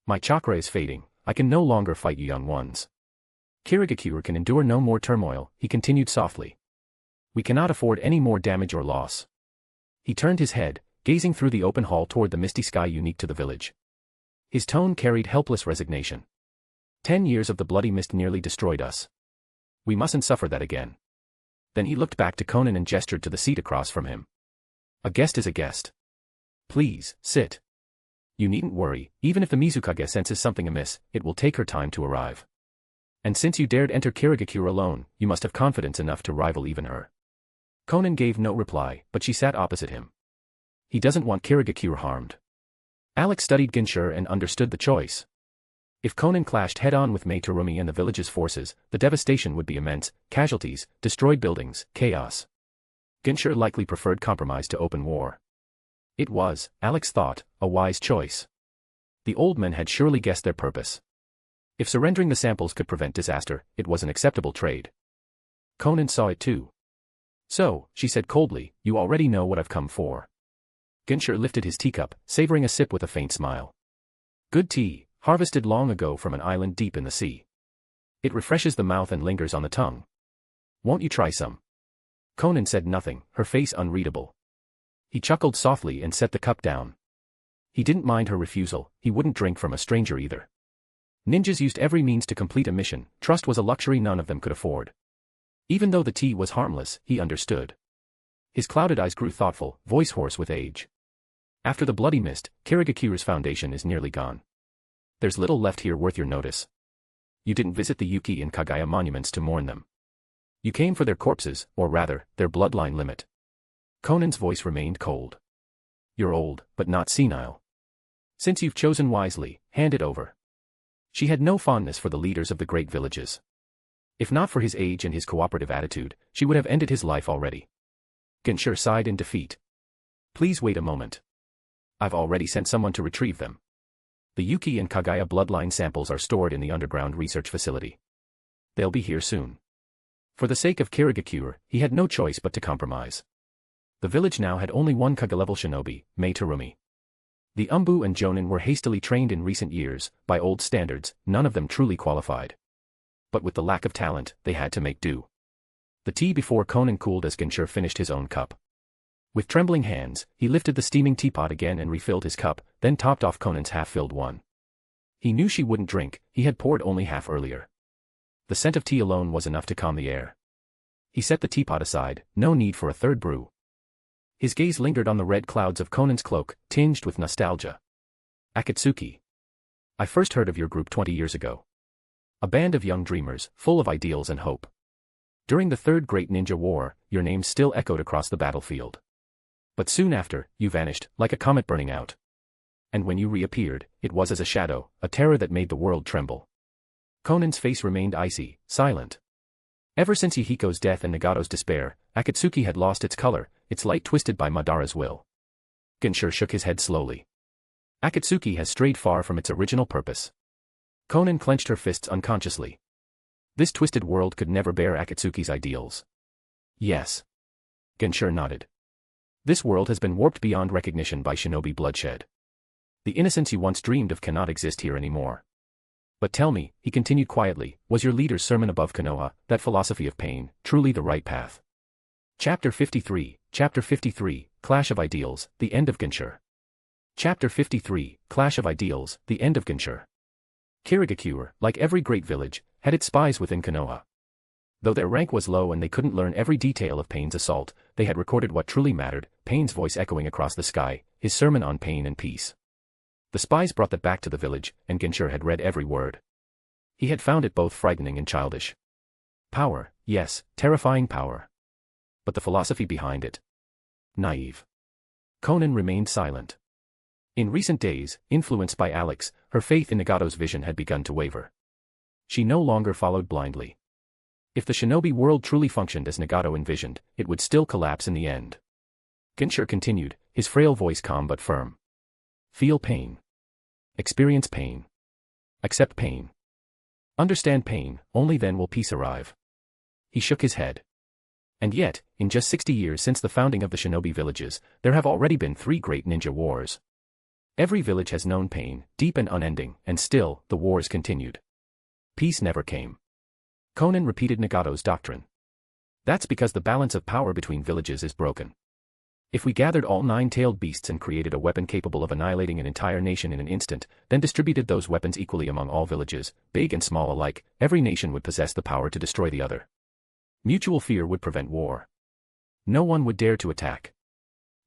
My chakra is fading, I can no longer fight you young ones. Kirigakure can endure no more turmoil, he continued softly. We cannot afford any more damage or loss. He turned his head, gazing through the open hall toward the misty sky unique to the village. His tone carried helpless resignation. 10 years of the bloody mist nearly destroyed us. We mustn't suffer that again. Then he looked back to Konan and gestured to the seat across from him. A guest is a guest. Please, sit. You needn't worry, even if the Mizukage senses something amiss, it will take her time to arrive. And since you dared enter Kirigakure alone, you must have confidence enough to rival even her. Konan gave no reply, but she sat opposite him. He doesn't want Kirigakure harmed. Alex studied Ginshur and understood the choice. If Konan clashed head-on with Mei Terumi and the village's forces, the devastation would be immense: casualties, destroyed buildings, chaos. Ginshur likely preferred compromise to open war. It was, Alex thought, a wise choice. The old men had surely guessed their purpose. If surrendering the samples could prevent disaster, it was an acceptable trade. Konan saw it too. So, she said coldly, you already know what I've come for. Ginshur lifted his teacup, savoring a sip with a faint smile. Good tea, harvested long ago from an island deep in the sea. It refreshes the mouth and lingers on the tongue. Won't you try some? Konan said nothing, her face unreadable. He chuckled softly and set the cup down. He didn't mind her refusal, he wouldn't drink from a stranger either. Ninjas used every means to complete a mission, trust was a luxury none of them could afford. Even though the tea was harmless, he understood. His clouded eyes grew thoughtful, voice hoarse with age. After the bloody mist, Kirigakure's foundation is nearly gone. There's little left here worth your notice. You didn't visit the Yuki and Kagaya monuments to mourn them. You came for their corpses, or rather, their bloodline limit. Konan's voice remained cold. You're old, but not senile. Since you've chosen wisely, hand it over. She had no fondness for the leaders of the great villages. If not for his age and his cooperative attitude, she would have ended his life already. Ginshur sighed in defeat. Please wait a moment. I've already sent someone to retrieve them. The Yuki and Kagaya bloodline samples are stored in the underground research facility. They'll be here soon. For the sake of Kirigakure, he had no choice but to compromise. The village now had only one Kage-level shinobi, Mei Terumi. The Umbu and Jonin were hastily trained in recent years, by old standards, none of them truly qualified. But with the lack of talent, they had to make do. The tea before Konan cooled as Ginshur finished his own cup. With trembling hands, he lifted the steaming teapot again and refilled his cup, then topped off Konan's half-filled one. He knew she wouldn't drink, he had poured only half earlier. The scent of tea alone was enough to calm the air. He set the teapot aside, no need for a third brew. His gaze lingered on the red clouds of Konan's cloak, tinged with nostalgia. Akatsuki. I first heard of your group 20 years ago. A band of young dreamers, full of ideals and hope. During the Third Great Ninja War, your name still echoed across the battlefield. But soon after, you vanished, like a comet burning out. And when you reappeared, it was as a shadow, a terror that made the world tremble. Konan's face remained icy, silent. Ever since Yahiko's death and Nagato's despair, Akatsuki had lost its color, its light twisted by Madara's will. Ginshur shook his head slowly. Akatsuki has strayed far from its original purpose. Konan clenched her fists unconsciously. This twisted world could never bear Akatsuki's ideals. Yes. Ginshur nodded. This world has been warped beyond recognition by shinobi bloodshed. The innocence you once dreamed of cannot exist here anymore. But tell me, he continued quietly, was your leader's sermon above Konoha, that philosophy of pain, truly the right path? Chapter 53, Clash of Ideals, the End of Ginshur. Chapter 53, Clash of Ideals, the End of Ginshur. Kirigakure, like every great village, had its spies within Konoha. Though their rank was low and they couldn't learn every detail of Pain's assault, they had recorded what truly mattered, Pain's voice echoing across the sky, his sermon on pain and peace. The spies brought that back to the village, and Ginshur had read every word. He had found it both frightening and childish. Power, yes, terrifying power. But the philosophy behind it? Naive. Konan remained silent. In recent days, influenced by Alex, her faith in Nagato's vision had begun to waver. She no longer followed blindly. If the shinobi world truly functioned as Nagato envisioned, it would still collapse in the end. Ginshur continued, his frail voice calm but firm. Feel pain. Experience pain. Accept pain. Understand pain, only then will peace arrive. He shook his head. And yet, in just 60 years since the founding of the shinobi villages, there have already been 3 great ninja wars. Every village has known pain, deep and unending, and still, the wars continued. Peace never came. Konan repeated Nagato's doctrine. That's because the balance of power between villages is broken. If we gathered all 9-tailed beasts and created a weapon capable of annihilating an entire nation in an instant, then distributed those weapons equally among all villages, big and small alike, every nation would possess the power to destroy the other. Mutual fear would prevent war. No one would dare to attack.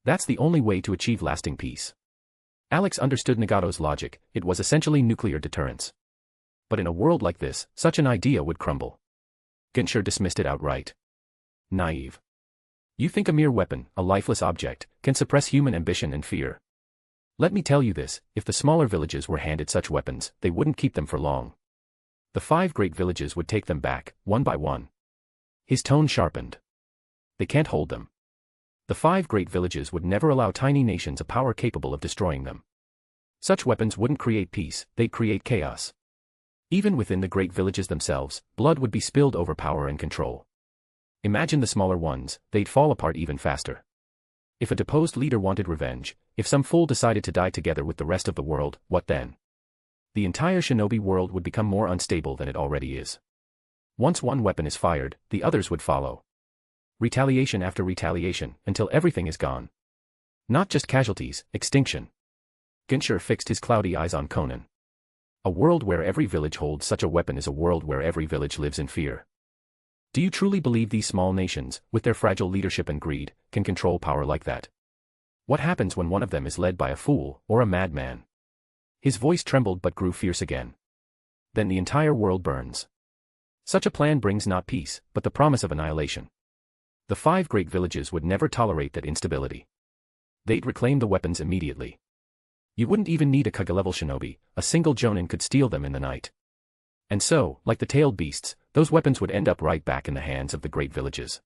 That's the only way to achieve lasting peace. Alex understood Nagato's logic, it was essentially nuclear deterrence. But in a world like this, such an idea would crumble. Genscher dismissed it outright. Naive. You think a mere weapon, a lifeless object, can suppress human ambition and fear? Let me tell you this, if the smaller villages were handed such weapons, they wouldn't keep them for long. The 5 great villages would take them back, one by one. His tone sharpened. They can't hold them. The 5 great villages would never allow tiny nations a power capable of destroying them. Such weapons wouldn't create peace, they'd create chaos. Even within the great villages themselves, blood would be spilled over power and control. Imagine the smaller ones, they'd fall apart even faster. If a deposed leader wanted revenge, if some fool decided to die together with the rest of the world, what then? The entire shinobi world would become more unstable than it already is. Once one weapon is fired, the others would follow. Retaliation after retaliation, until everything is gone. Not just casualties, extinction. Genscher fixed his cloudy eyes on Konan. A world where every village holds such a weapon is a world where every village lives in fear. Do you truly believe these small nations, with their fragile leadership and greed, can control power like that? What happens when one of them is led by a fool, or a madman? His voice trembled but grew fierce again. Then the entire world burns. Such a plan brings not peace, but the promise of annihilation. The 5 great villages would never tolerate that instability. They'd reclaim the weapons immediately. You wouldn't even need a Kage-level shinobi, a single jonin could steal them in the night. And so, like the tailed beasts, those weapons would end up right back in the hands of the great villages.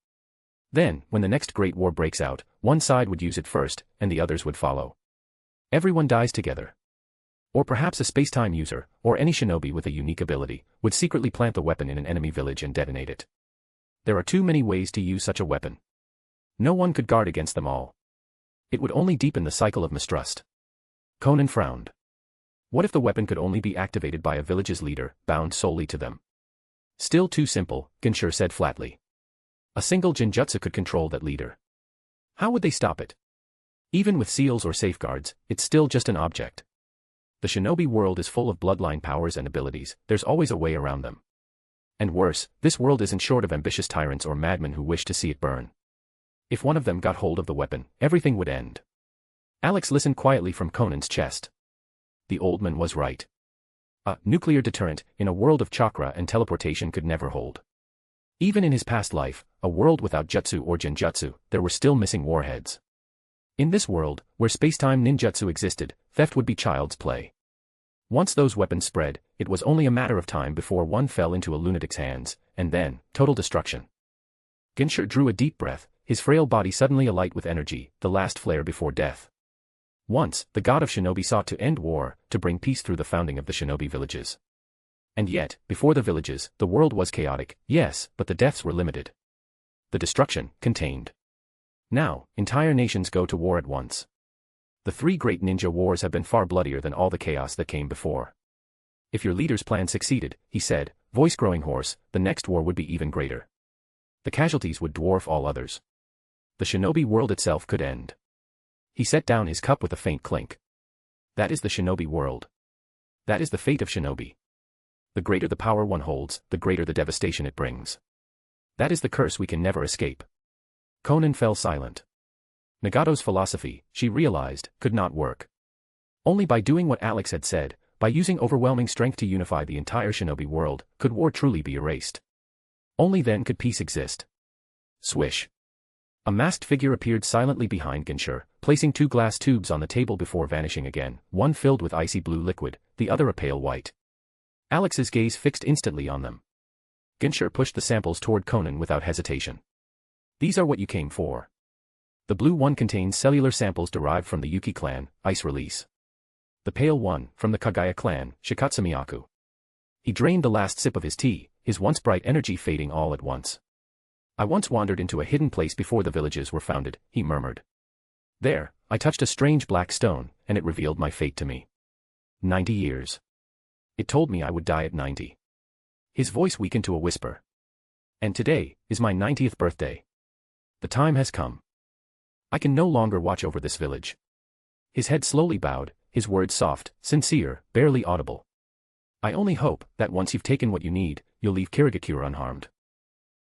Then, when the next great war breaks out, one side would use it first, and the others would follow. Everyone dies together. Or perhaps a space-time user, or any shinobi with a unique ability, would secretly plant the weapon in an enemy village and detonate it. There are too many ways to use such a weapon. No one could guard against them all. It would only deepen the cycle of mistrust. Konan frowned. What if the weapon could only be activated by a village's leader, bound solely to them? Still too simple, Genscher said flatly. A single ninjutsu could control that leader. How would they stop it? Even with seals or safeguards, it's still just an object. The shinobi world is full of bloodline powers and abilities, there's always a way around them. And worse, this world isn't short of ambitious tyrants or madmen who wish to see it burn. If one of them got hold of the weapon, everything would end. Alex listened quietly from Konan's chest. The old man was right. A nuclear deterrent, in a world of chakra and teleportation could never hold. Even in his past life, a world without jutsu or genjutsu, there were still missing warheads. In this world, where space-time ninjutsu existed, theft would be child's play. Once those weapons spread, it was only a matter of time before one fell into a lunatic's hands, and then, total destruction. Genscher drew a deep breath, his frail body suddenly alight with energy, the last flare before death. Once, the god of shinobi sought to end war, to bring peace through the founding of the shinobi villages. And yet, before the villages, the world was chaotic, yes, but the deaths were limited. The destruction, contained. Now, entire nations go to war at once. The 3 great ninja wars have been far bloodier than all the chaos that came before. If your leader's plan succeeded, he said, voice growing hoarse, the next war would be even greater. The casualties would dwarf all others. The shinobi world itself could end. He set down his cup with a faint clink. That is the shinobi world. That is the fate of shinobi. The greater the power one holds, the greater the devastation it brings. That is the curse we can never escape. Konan fell silent. Nagato's philosophy, she realized, could not work. Only by doing what Alex had said, by using overwhelming strength to unify the entire shinobi world, could war truly be erased. Only then could peace exist. Swish. A masked figure appeared silently behind Genscher, placing 2 glass tubes on the table before vanishing again, one filled with icy blue liquid, the other a pale white. Alex's gaze fixed instantly on them. Genscher pushed the samples toward Konan without hesitation. These are what you came for. The blue one contains cellular samples derived from the Yuki clan, ice release. The pale one, from the Kagaya clan, Shikatsumiyaku. He drained the last sip of his tea, his once bright energy fading all at once. I once wandered into a hidden place before the villages were founded, he murmured. There, I touched a strange black stone, and it revealed my fate to me. 90 years. It told me I would die at 90. His voice weakened to a whisper. And today, is my 90th birthday. The time has come. I can no longer watch over this village. His head slowly bowed, his words soft, sincere, barely audible. I only hope that once you've taken what you need, you'll leave Kirigakura unharmed.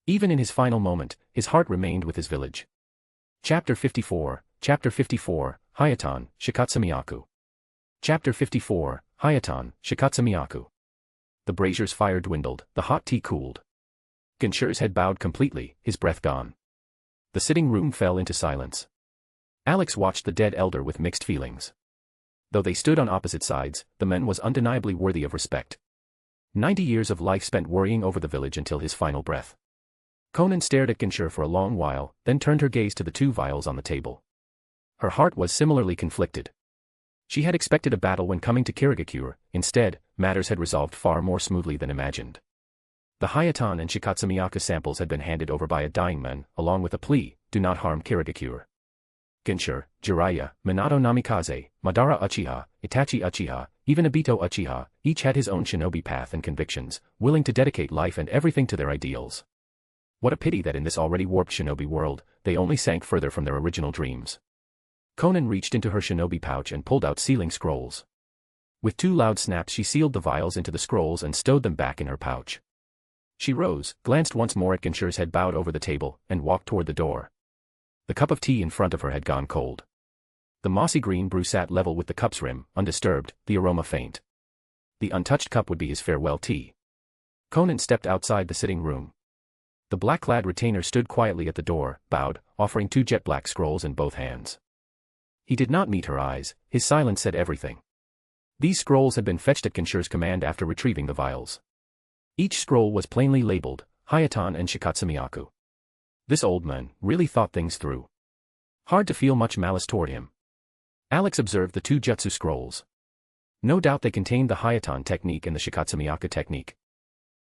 Even in his final moment, his heart remained with his village. Chapter 54, Hayatan, Shikatsumiyaku. Chapter 54, Hayatan, Shikatsumiyaku. The brazier's fire dwindled, the hot tea cooled. Genshiro's head bowed completely, his breath gone. The sitting room fell into silence. Alex watched the dead elder with mixed feelings. Though they stood on opposite sides, the man was undeniably worthy of respect. 90 years of life spent worrying over the village until his final breath. Konan stared at Genshiro for a long while, then turned her gaze to the two vials on the table. Her heart was similarly conflicted. She had expected a battle when coming to Kirigakure, instead, matters had resolved far more smoothly than imagined. The Hayatan and Shikatsumiyaku samples had been handed over by a dying man, along with a plea, do not harm Kirigakure. Genshiro, Jiraiya, Minato Namikaze, Madara Uchiha, Itachi Uchiha, even Obito Uchiha, each had his own shinobi path and convictions, willing to dedicate life and everything to their ideals. What a pity that in this already warped shinobi world, they only sank further from their original dreams. Konan reached into her shinobi pouch and pulled out sealing scrolls. With 2 loud snaps she sealed the vials into the scrolls and stowed them back in her pouch. She rose, glanced once more at Genshiro's head bowed over the table, and walked toward the door. The cup of tea in front of her had gone cold. The mossy green brew sat level with the cup's rim, undisturbed, the aroma faint. The untouched cup would be his farewell tea. Konan stepped outside the sitting room. The black-clad retainer stood quietly at the door, bowed, offering 2 jet-black scrolls in both hands. He did not meet her eyes, his silence said everything. These scrolls had been fetched at Genshiro's command after retrieving the vials. Each scroll was plainly labeled, Hayatan and Shikatsumiyaku. This old man really thought things through. Hard to feel much malice toward him. Alex observed the 2 jutsu scrolls. No doubt they contained the Hayatan technique and the Shikatsumiyaku technique.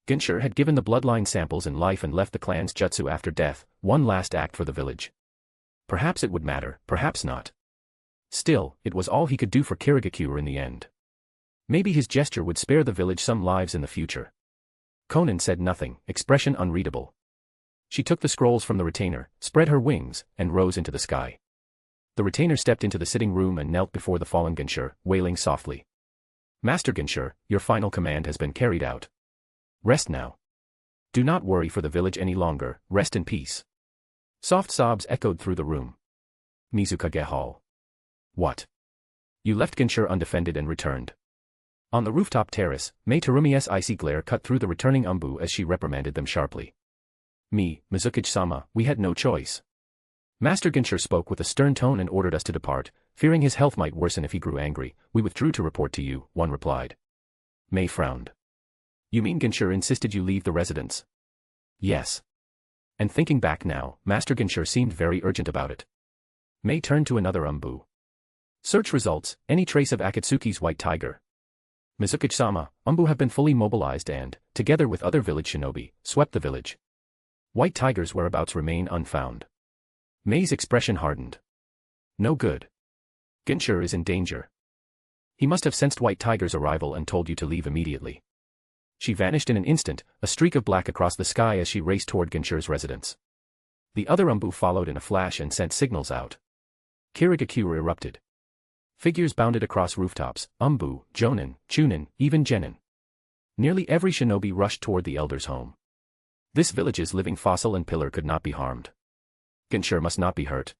Genshiro had given the bloodline samples in life and left the clan's jutsu after death, one last act for the village. Perhaps it would matter, perhaps not. Still, it was all he could do for Kirigakure in the end. Maybe his gesture would spare the village some lives in the future. Konan said nothing, expression unreadable. She took the scrolls from the retainer, spread her wings, and rose into the sky. The retainer stepped into the sitting room and knelt before the fallen Genshiro, wailing softly. Master Genshiro, your final command has been carried out. Rest now. Do not worry for the village any longer, rest in peace. Soft sobs echoed through the room. Mizukage Hall. What? You left Genshiro undefended and returned. On the rooftop terrace, Mei Terumi's icy glare cut through the returning Umbu as she reprimanded them sharply. Mizukage-sama, we had no choice. Master Genshiro spoke with a stern tone and ordered us to depart, fearing his health might worsen if he grew angry. We withdrew to report to you, one replied. Mei frowned. You mean Genshiro insisted you leave the residence? Yes. And thinking back now, Master Genshiro seemed very urgent about it. Mei turned to another Umbu. Search results, any trace of Akatsuki's white tiger. Mizukage-sama, Umbu have been fully mobilized and, together with other village shinobi, swept the village. White tiger's whereabouts remain unfound. Mei's expression hardened. No good. Genshiro is in danger. He must have sensed White Tiger's arrival and told you to leave immediately. She vanished in an instant, a streak of black across the sky as she raced toward Genshiro's residence. The other Umbu followed in a flash and sent signals out. Kirigakure erupted. Figures bounded across rooftops, Umbu, Jonin, Chunin, even Genin. Nearly every shinobi rushed toward the elder's home. This village's living fossil and pillar could not be harmed. Genshiro must not be hurt.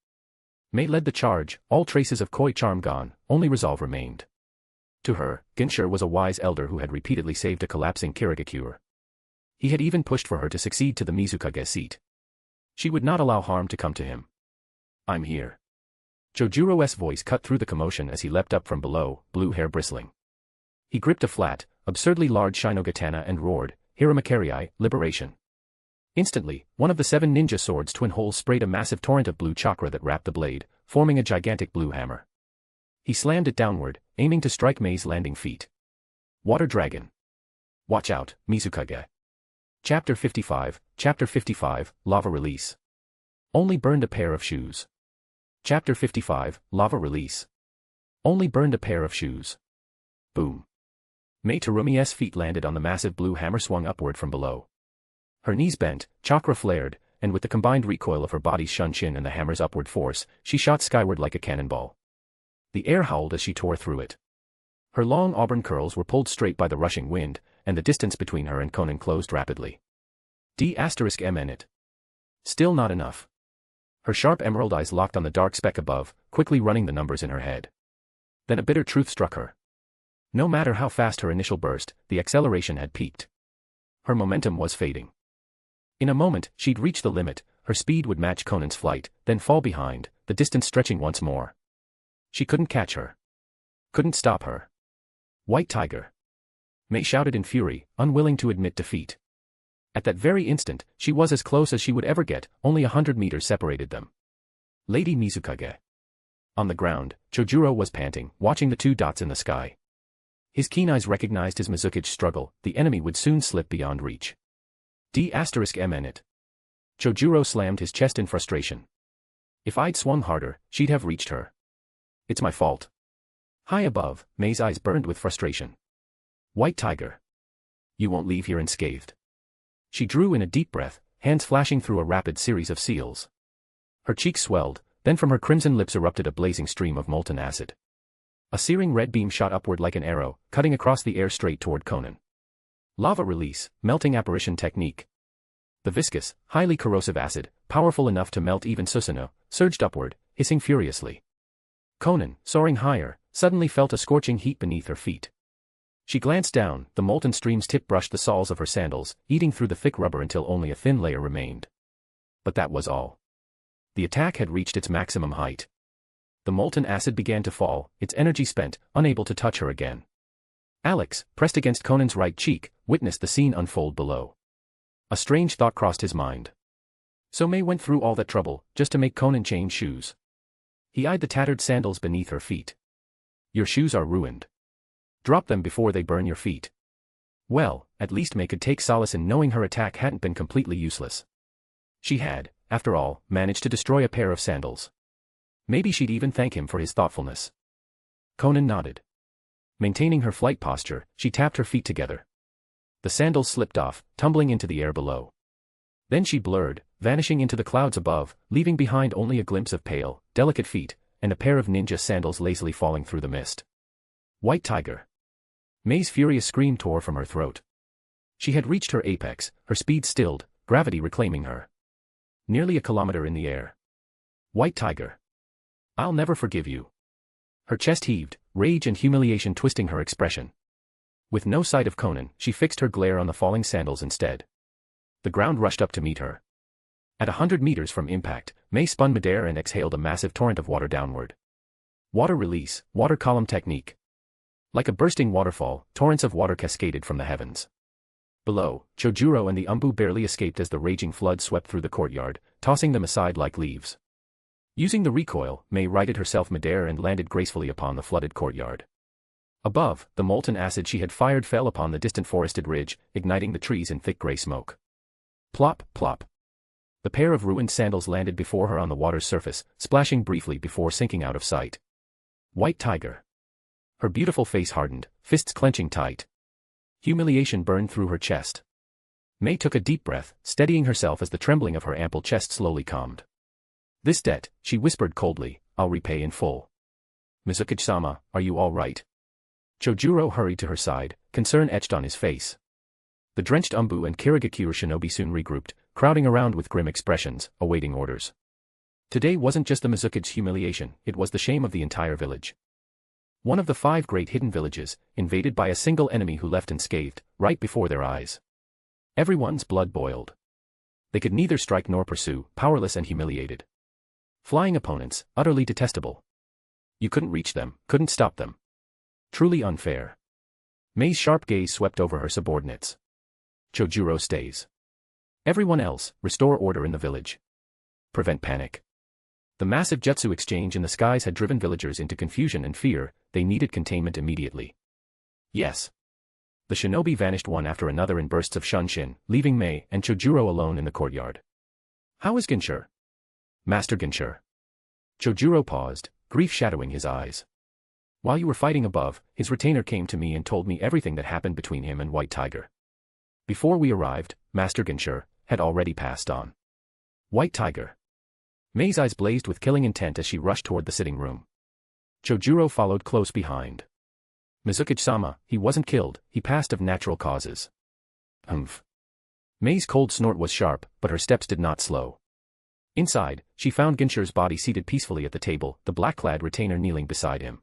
Mei led the charge, all traces of Koi charm gone, only resolve remained. To her, Genshiro was a wise elder who had repeatedly saved a collapsing Kirigakure. He had even pushed for her to succeed to the Mizukage seat. She would not allow harm to come to him. I'm here. Chojuro's voice cut through the commotion as he leapt up from below, blue hair bristling. He gripped a flat, absurdly large Shinogatana and roared, Hiramakarei, liberation. Instantly, one of the 7 ninja swords' twin holes sprayed a massive torrent of blue chakra that wrapped the blade, forming a gigantic blue hammer. He slammed it downward, aiming to strike Mei's landing feet. Water Dragon. Watch out, Mizukage. Chapter 55, Lava Release. Only burned a pair of shoes. Chapter 55, Lava Release. Only burned a pair of shoes. Boom. Mei Terumi's feet landed on the massive blue hammer swung upward from below. Her knees bent, chakra flared, and with the combined recoil of her body's shunshin and the hammer's upward force, she shot skyward like a cannonball. The air howled as she tore through it. Her long auburn curls were pulled straight by the rushing wind, and the distance between her and Konan closed rapidly. D***mn it. Still not enough. Her sharp emerald eyes locked on the dark speck above, quickly running the numbers in her head. Then a bitter truth struck her. No matter how fast her initial burst, the acceleration had peaked. Her momentum was fading. In a moment, she'd reach the limit, her speed would match Konan's flight, then fall behind, the distance stretching once more. She couldn't catch her. Couldn't stop her. White Tiger. Mei shouted in fury, unwilling to admit defeat. At that very instant, she was as close as she would ever get, only 100 meters separated them. Lady Mizukage. On the ground, Chojuro was panting, watching the two dots in the sky. His keen eyes recognized his Mizukage's struggle, the enemy would soon slip beyond reach. D***mn it. Chojuro slammed his chest in frustration. If I'd swung harder, she'd have reached her. It's my fault. High above, Mei's eyes burned with frustration. White Tiger. You won't leave here unscathed. She drew in a deep breath, hands flashing through a rapid series of seals. Her cheeks swelled, then from her crimson lips erupted a blazing stream of molten acid. A searing red beam shot upward like an arrow, cutting across the air straight toward Konan. Lava release, melting apparition technique. The viscous, highly corrosive acid, powerful enough to melt even Susanoo, surged upward, hissing furiously. Konan, soaring higher, suddenly felt a scorching heat beneath her feet. She glanced down, the molten stream's tip brushed the soles of her sandals, eating through the thick rubber until only a thin layer remained. But that was all. The attack had reached its maximum height. The molten acid began to fall, its energy spent, unable to touch her again. Alex, pressed against Konan's right cheek, witnessed the scene unfold below. A strange thought crossed his mind. So Mei went through all that trouble, just to make Konan change shoes. He eyed the tattered sandals beneath her feet. Your shoes are ruined. Drop them before they burn your feet. Well, at least Mei could take solace in knowing her attack hadn't been completely useless. She had, after all, managed to destroy a pair of sandals. Maybe she'd even thank him for his thoughtfulness. Konan nodded. Maintaining her flight posture, she tapped her feet together. The sandals slipped off, tumbling into the air below. Then she blurred, vanishing into the clouds above, leaving behind only a glimpse of pale, delicate feet, and a pair of ninja sandals lazily falling through the mist. White Tiger. Mei's furious scream tore from her throat. She had reached her apex, her speed stilled, gravity reclaiming her. Nearly a kilometer in the air. White Tiger. I'll never forgive you. Her chest heaved, rage and humiliation twisting her expression. With no sight of Konan, she fixed her glare on the falling sandals instead. The ground rushed up to meet her. At 100 meters from impact, Mei spun midair and exhaled a massive torrent of water downward. Water release, water column technique. Like a bursting waterfall, torrents of water cascaded from the heavens. Below, Chojuro and the Umbu barely escaped as the raging flood swept through the courtyard, tossing them aside like leaves. Using the recoil, Mei righted herself midair and landed gracefully upon the flooded courtyard. Above, the molten acid she had fired fell upon the distant forested ridge, igniting the trees in thick gray smoke. Plop, plop. The pair of ruined sandals landed before her on the water's surface, splashing briefly before sinking out of sight. White Tiger. Her beautiful face hardened, fists clenching tight. Humiliation burned through her chest. Mei took a deep breath, steadying herself as the trembling of her ample chest slowly calmed. This debt, she whispered coldly, I'll repay in full. Mizukage-sama, are you all right? Chojuro hurried to her side, concern etched on his face. The drenched Umbu and Kirigakure shinobi soon regrouped, crowding around with grim expressions, awaiting orders. Today wasn't just the Mizukage's humiliation, it was the shame of the entire village. One of the 5 great hidden villages, invaded by a single enemy who left unscathed, right before their eyes. Everyone's blood boiled. They could neither strike nor pursue, powerless and humiliated. Flying opponents, utterly detestable. You couldn't reach them, couldn't stop them. Truly unfair. Mei's sharp gaze swept over her subordinates. Chojuro stays. Everyone else, restore order in the village. Prevent panic. The massive jutsu exchange in the skies had driven villagers into confusion and fear, they needed containment immediately. Yes. The shinobi vanished one after another in bursts of shunshin, leaving Mei and Chojuro alone in the courtyard. How is Genshur? Master Genshur. Chojuro paused, grief shadowing his eyes. While you were fighting above, his retainer came to me and told me everything that happened between him and White Tiger. Before we arrived, Master Genshur had already passed on. White Tiger. Mei's eyes blazed with killing intent as she rushed toward the sitting room. Chojuro followed close behind. Mizukage-sama, he wasn't killed, he passed of natural causes. Humph. Mei's cold snort was sharp, but her steps did not slow. Inside, she found Ginshir's body seated peacefully at the table, the black-clad retainer kneeling beside him.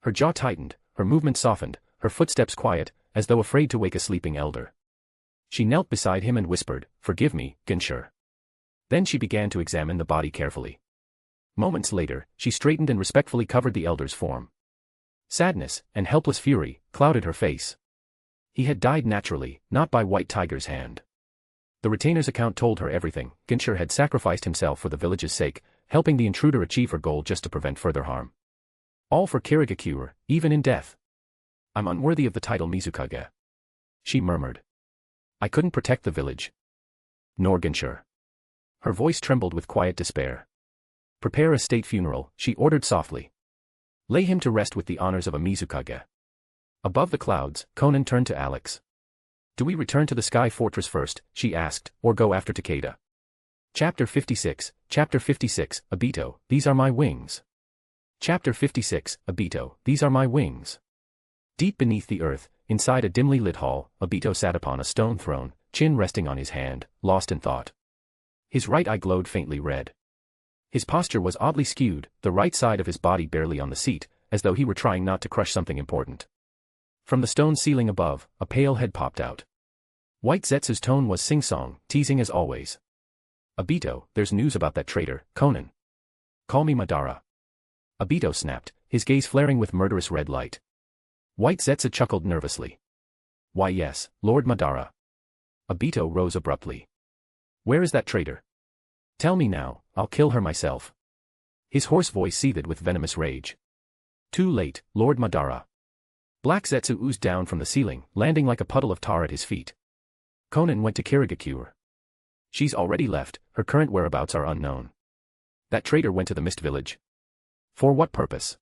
Her jaw tightened, her movement softened, her footsteps quiet, as though afraid to wake a sleeping elder. She knelt beside him and whispered, "Forgive me, Ginshir." Then she began to examine the body carefully. Moments later, she straightened and respectfully covered the elder's form. Sadness, and helpless fury, clouded her face. He had died naturally, not by White Tiger's hand. The retainer's account told her everything. Ginshir had sacrificed himself for the village's sake, helping the intruder achieve her goal just to prevent further harm. All for Kirigakure, even in death. "I'm unworthy of the title Mizukage," she murmured. "I couldn't protect the village. Nor Ginshir." Her voice trembled with quiet despair. "Prepare a state funeral," she ordered softly. "Lay him to rest with the honors of a Mizukage." Above the clouds, Konan turned to Alex. "Do we return to the Sky Fortress first," she asked, "or go after Takeda?" Chapter 56, Obito, these are my wings. Chapter 56, Obito, these are my wings. Deep beneath the earth, inside a dimly lit hall, Obito sat upon a stone throne, chin resting on his hand, lost in thought. His right eye glowed faintly red. His posture was oddly skewed, the right side of his body barely on the seat, as though he were trying not to crush something important. From the stone ceiling above, a pale head popped out. White Zetsu's tone was sing-song, teasing as always. "Obito, there's news about that traitor, Konan. Call me Madara." Obito snapped, his gaze flaring with murderous red light. White Zetsu chuckled nervously. "Why yes, Lord Madara." Obito rose abruptly. "Where is that traitor? Tell me now, I'll kill her myself." His hoarse voice seethed with venomous rage. "Too late, Lord Madara." Black Zetsu oozed down from the ceiling, landing like a puddle of tar at his feet. Konan went to Kirigakure. She's already left, her current whereabouts are unknown. That traitor went to the Mist Village. For what purpose?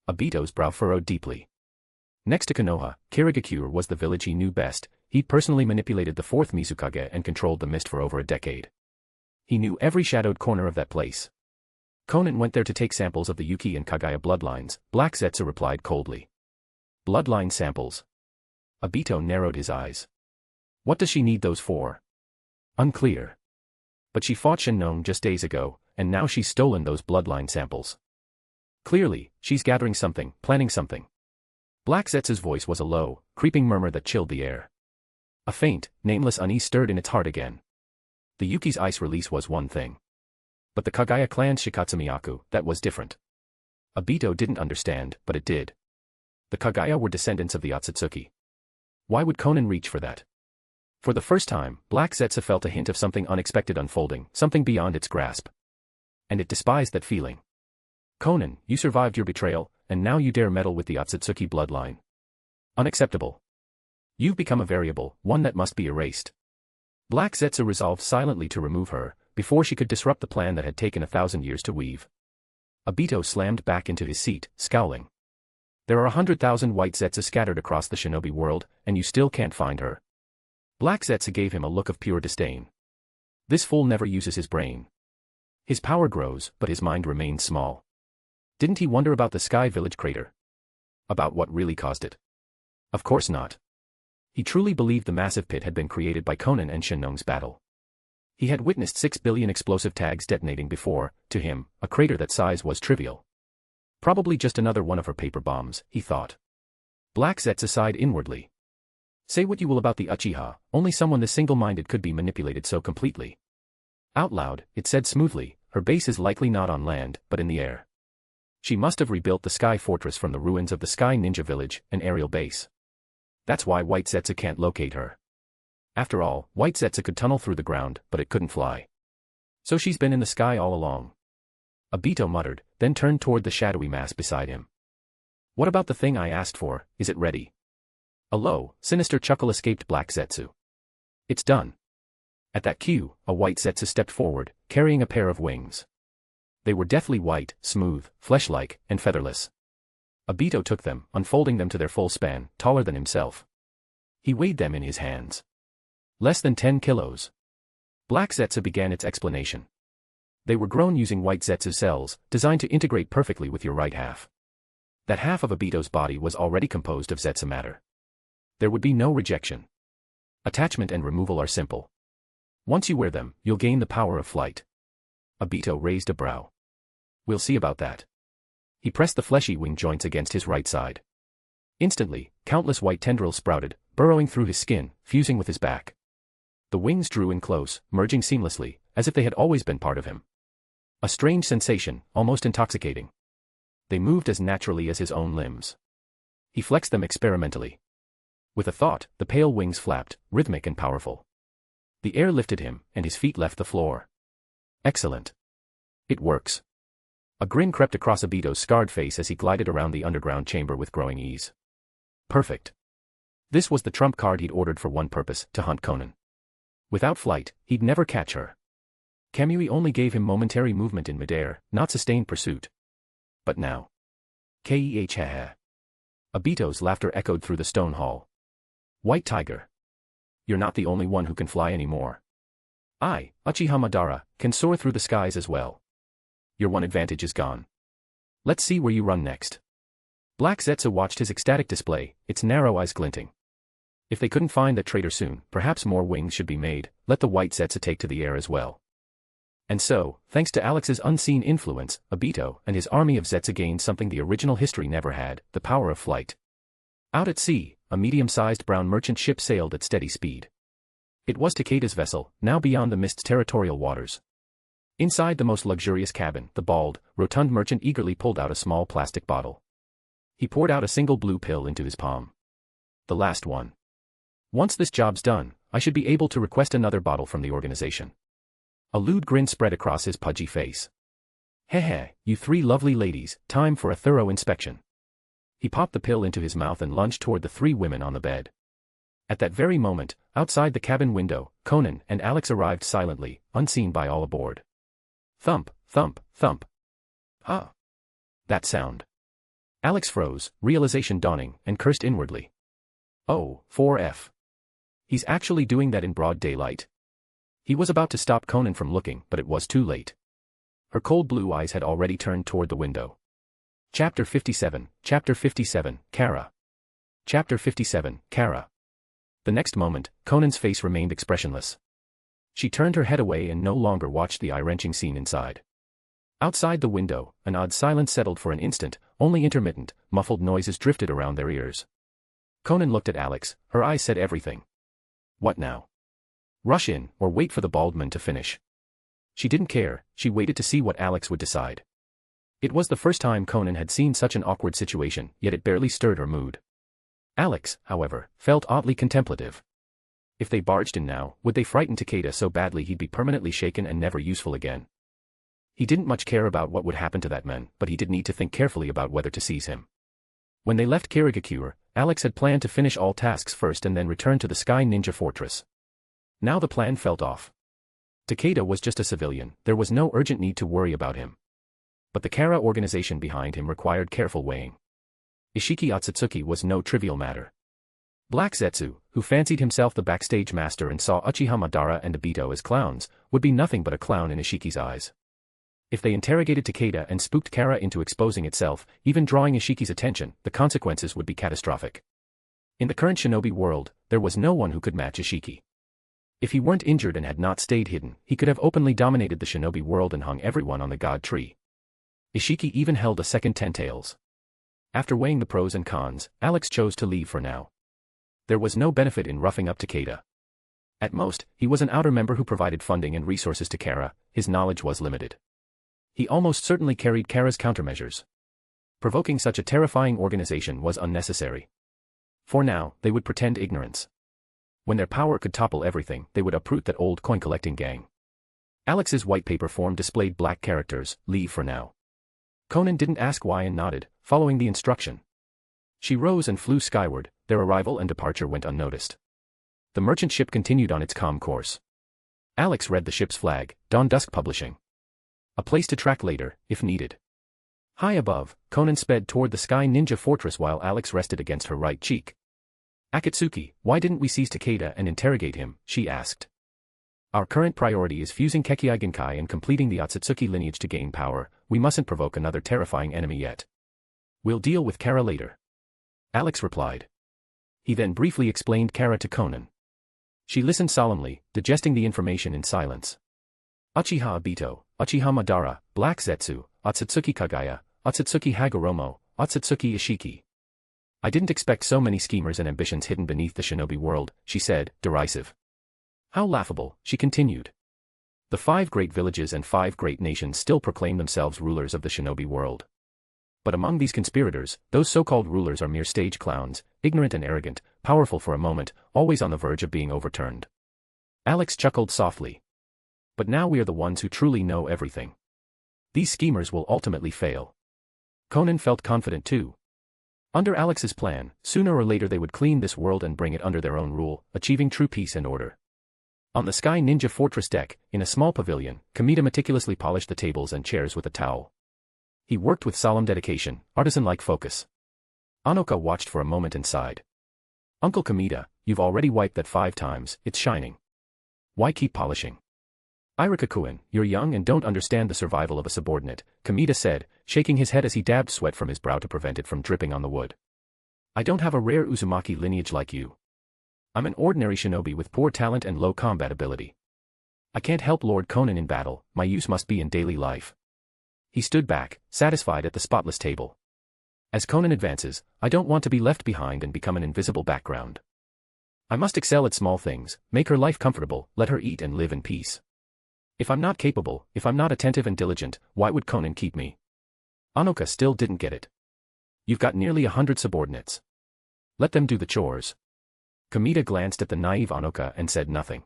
Obito's brow furrowed deeply. Next to Konoha, Kirigakure was the village he knew best. He'd personally manipulated the fourth Mizukage and controlled the mist for over a decade. He knew every shadowed corner of that place. Konan went there to take samples of the Yuki and Kagaya bloodlines, Black Zetsu replied coldly. Bloodline samples. Obito narrowed his eyes. What does she need those for? Unclear. But she fought Shinnon just days ago, and now she's stolen those bloodline samples. Clearly, she's gathering something, planning something. Black Zetsu's voice was a low, creeping murmur that chilled the air. A faint, nameless unease stirred in its heart again. The Yuki's ice release was one thing. But the Kagaya clan's Shikatsumiyaku, that was different. Obito didn't understand, but it did. The Kagaya were descendants of the Otsutsuki. Why would Konan reach for that? For the first time, Black Zetsu felt a hint of something unexpected unfolding, something beyond its grasp. And it despised that feeling. Konan, you survived your betrayal, and now you dare meddle with the Otsutsuki bloodline. Unacceptable. You've become a variable, one that must be erased. Black Zetsu resolved silently to remove her, before she could disrupt the plan that had taken 1,000 years to weave. Obito slammed back into his seat, scowling. There are 100,000 White Zetsu scattered across the shinobi world, and you still can't find her. Black Zetsu gave him a look of pure disdain. This fool never uses his brain. His power grows, but his mind remains small. Didn't he wonder about the Sky Village crater? About what really caused it? Of course not. He truly believed the massive pit had been created by Konan and Shinnon's battle. He had witnessed 6 billion explosive tags detonating before. To him, a crater that size was trivial. Probably just another one of her paper bombs, he thought. Black Zetsu sighed inwardly. Say what you will about the Uchiha, only someone this single-minded could be manipulated so completely. Out loud, it said smoothly, her base is likely not on land, but in the air. She must have rebuilt the Sky Fortress from the ruins of the Sky Ninja Village, an aerial base. That's why White Zetsu can't locate her. After all, White Zetsu could tunnel through the ground, but it couldn't fly. So she's been in the sky all along. Obito muttered, then turned toward the shadowy mass beside him. What about the thing I asked for, is it ready? A low, sinister chuckle escaped Black Zetsu. It's done. At that cue, a White Zetsu stepped forward, carrying a pair of wings. They were deathly white, smooth, flesh-like, and featherless. Obito took them, unfolding them to their full span, taller than himself. He weighed them in his hands. Less than 10 kilos. Black Zetsu began its explanation. They were grown using White Zetsu cells, designed to integrate perfectly with your right half. That half of Obito's body was already composed of Zetsu matter. There would be no rejection. Attachment and removal are simple. Once you wear them, you'll gain the power of flight. Obito raised a brow. We'll see about that. He pressed the fleshy wing joints against his right side. Instantly, countless white tendrils sprouted, burrowing through his skin, fusing with his back. The wings drew in close, merging seamlessly, as if they had always been part of him. A strange sensation, almost intoxicating. They moved as naturally as his own limbs. He flexed them experimentally. With a thought, the pale wings flapped, rhythmic and powerful. The air lifted him, and his feet left the floor. Excellent. It works. A grin crept across Obito's scarred face as he glided around the underground chamber with growing ease. Perfect. This was the trump card he'd ordered for one purpose, to hunt Konan. Without flight, he'd never catch her. Kamui only gave him momentary movement in midair, not sustained pursuit. But now. Keh. Obito's laughter echoed through the stone hall. White Tiger. You're not the only one who can fly anymore. I, Uchiha Madara, can soar through the skies as well. Your one advantage is gone. Let's see where you run next. Black Zetsu watched his ecstatic display, its narrow eyes glinting. If they couldn't find that traitor soon, perhaps more wings should be made, let the white Zetsu take to the air as well. And so, thanks to Alex's unseen influence, Obito and his army of Zetsu gained something the original history never had, the power of flight. Out at sea, a medium-sized brown merchant ship sailed at steady speed. It was Takeda's vessel, now beyond the mist's territorial waters. Inside the most luxurious cabin, the bald, rotund merchant eagerly pulled out a small plastic bottle. He poured out a single blue pill into his palm. The last one. Once this job's done, I should be able to request another bottle from the organization. A lewd grin spread across his pudgy face. Heh, you three lovely ladies, time for a thorough inspection. He popped the pill into his mouth and lunged toward the three women on the bed. At that very moment, outside the cabin window, Konan and Alex arrived silently, unseen by all aboard. Thump, thump, thump. Ah. That sound. Alex froze, realization dawning, and cursed inwardly. Oh, 4F. He's actually doing that in broad daylight. He was about to stop Konan from looking, but it was too late. Her cold blue eyes had already turned toward the window. Chapter 57, Kara. Chapter 57, Kara. The next moment, Konan's face remained expressionless. She turned her head away and no longer watched the eye-wrenching scene inside. Outside the window, an odd silence settled for an instant, only intermittent, muffled noises drifted around their ears. Konan looked at Alex, her eyes said everything. What now? Rush in, or wait for the bald man to finish. She didn't care, she waited to see what Alex would decide. It was the first time Konan had seen such an awkward situation, yet it barely stirred her mood. Alex, however, felt oddly contemplative. If they barged in now, would they frighten Takeda so badly he'd be permanently shaken and never useful again? He didn't much care about what would happen to that man, but he did need to think carefully about whether to seize him. When they left Kirigakure, Alex had planned to finish all tasks first and then return to the Sky Ninja Fortress. Now the plan felt off. Takeda was just a civilian, there was no urgent need to worry about him. But the Kara organization behind him required careful weighing. Ishiki Otsutsuki was no trivial matter. Black Zetsu, who fancied himself the backstage master and saw Uchiha Madara and Obito as clowns, would be nothing but a clown in Ishiki's eyes. If they interrogated Takeda and spooked Kara into exposing itself, even drawing Ishiki's attention, the consequences would be catastrophic. In the current shinobi world, there was no one who could match Ishiki. If he weren't injured and had not stayed hidden, he could have openly dominated the shinobi world and hung everyone on the god tree. Ishiki even held a second 10 tails. After weighing the pros and cons, Alex chose to leave for now. There was no benefit in roughing up Takeda. At most, he was an outer member who provided funding and resources to Kara, his knowledge was limited. He almost certainly carried Kara's countermeasures. Provoking such a terrifying organization was unnecessary. For now, they would pretend ignorance. When their power could topple everything, they would uproot that old coin-collecting gang. Alex's white paper form displayed black characters, leave for now. Konan didn't ask why and nodded, following the instruction. She rose and flew skyward, their arrival and departure went unnoticed. The merchant ship continued on its calm course. Alex read the ship's flag, Dawn Dusk Publishing. A place to track later, if needed. High above, Konan sped toward the Sky Ninja Fortress while Alex rested against her right cheek. Akatsuki, why didn't we seize Takeda and interrogate him, she asked. Our current priority is fusing Kekkei Genkai and completing the Otsutsuki lineage to gain power, we mustn't provoke another terrifying enemy yet. We'll deal with Kara later. Alex replied. He then briefly explained Kara to Konan. She listened solemnly, digesting the information in silence. Uchiha Obito, Uchiha Madara, Black Zetsu, Otsutsuki Kagaya, Otsutsuki Hagoromo, Otsutsuki Ishiki. I didn't expect so many schemers and ambitions hidden beneath the shinobi world, she said, derisive. How laughable, she continued. The 5 great villages and 5 great nations still proclaim themselves rulers of the shinobi world. But among these conspirators, those so-called rulers are mere stage clowns, ignorant and arrogant, powerful for a moment, always on the verge of being overturned. Alex chuckled softly. But now we are the ones who truly know everything. These schemers will ultimately fail. Konan felt confident too. Under Alex's plan, sooner or later they would clean this world and bring it under their own rule, achieving true peace and order. On the Sky Ninja Fortress deck, in a small pavilion, Kamita meticulously polished the tables and chairs with a towel. He worked with solemn dedication, artisan-like focus. Anoka watched for a moment and sighed. Uncle Kamita, you've already wiped that 5 times, it's shining. Why keep polishing? Irika-kun, you're young and don't understand the survival of a subordinate, Kamita said, shaking his head as he dabbed sweat from his brow to prevent it from dripping on the wood. I don't have a rare Uzumaki lineage like you. I'm an ordinary shinobi with poor talent and low combat ability. I can't help Lord Konan in battle, my use must be in daily life. He stood back, satisfied at the spotless table. As Konan advances, I don't want to be left behind and become an invisible background. I must excel at small things, make her life comfortable, let her eat and live in peace. If I'm not capable, if I'm not attentive and diligent, why would Konan keep me? Anoka still didn't get it. You've got nearly 100 subordinates. Let them do the chores. Kamita glanced at the naive Anoka and said nothing.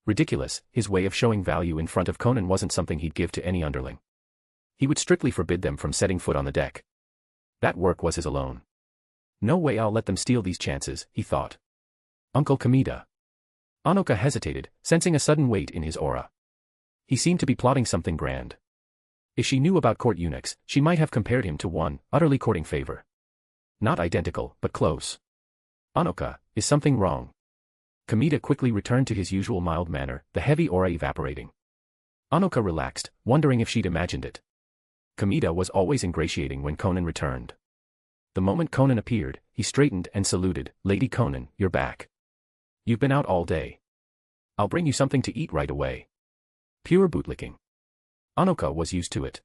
Ridiculous, his way of showing value in front of Konan wasn't something he'd give to any underling. He would strictly forbid them from setting foot on the deck. That work was his alone. No way I'll let them steal these chances, he thought. Uncle Kamita. Anoka hesitated, sensing a sudden weight in his aura. He seemed to be plotting something grand. If she knew about court eunuchs, she might have compared him to one, utterly courting favor. Not identical, but close. Anoka, is something wrong? Kamita quickly returned to his usual mild manner, the heavy aura evaporating. Anoka relaxed, wondering if she'd imagined it. Kamita was always ingratiating when Konan returned. The moment Konan appeared, he straightened and saluted, Lady Konan, you're back. You've been out all day. I'll bring you something to eat right away. Pure bootlicking. Anoka was used to it.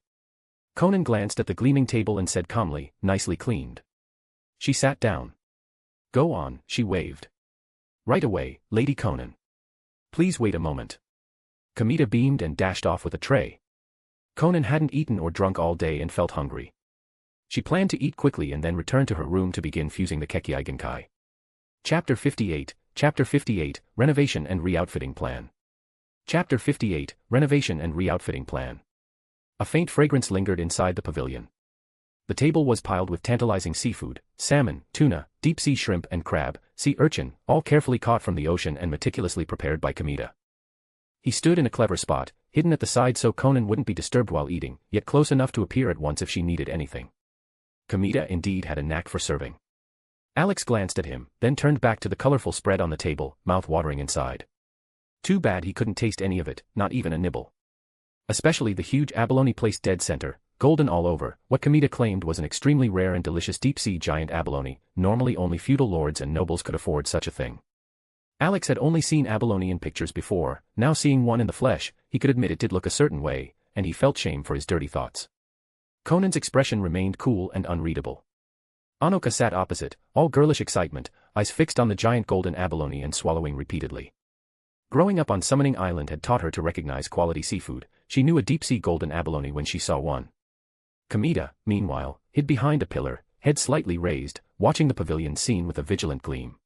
Konan glanced at the gleaming table and said calmly, nicely cleaned. She sat down. Go on, she waved. Right away, Lady Konan. Please wait a moment. Kamita beamed and dashed off with a tray. Konan hadn't eaten or drunk all day and felt hungry. She planned to eat quickly and then return to her room to begin fusing the Kekkei Genkai. Chapter 58, Renovation and Re-Outfitting Plan. Chapter 58, Renovation and Re-Outfitting Plan. A faint fragrance lingered inside the pavilion. The table was piled with tantalizing seafood, salmon, tuna, deep-sea shrimp and crab, sea urchin, all carefully caught from the ocean and meticulously prepared by Kamita. He stood in a clever spot, hidden at the side so Konan wouldn't be disturbed while eating, yet close enough to appear at once if she needed anything. Kamita indeed had a knack for serving. Alex glanced at him, then turned back to the colorful spread on the table, mouth watering inside. Too bad he couldn't taste any of it, not even a nibble. Especially the huge abalone placed dead center, golden all over, what Kamita claimed was an extremely rare and delicious deep-sea giant abalone. Normally only feudal lords and nobles could afford such a thing. Alex had only seen abalone in pictures before, now seeing one in the flesh, he could admit it did look a certain way, and he felt shame for his dirty thoughts. Konan's expression remained cool and unreadable. Anoka sat opposite, all girlish excitement, eyes fixed on the giant golden abalone and swallowing repeatedly. Growing up on Summoning Island had taught her to recognize quality seafood. She knew a deep-sea golden abalone when she saw one. Kamita, meanwhile, hid behind a pillar, head slightly raised, watching the pavilion scene with a vigilant gleam.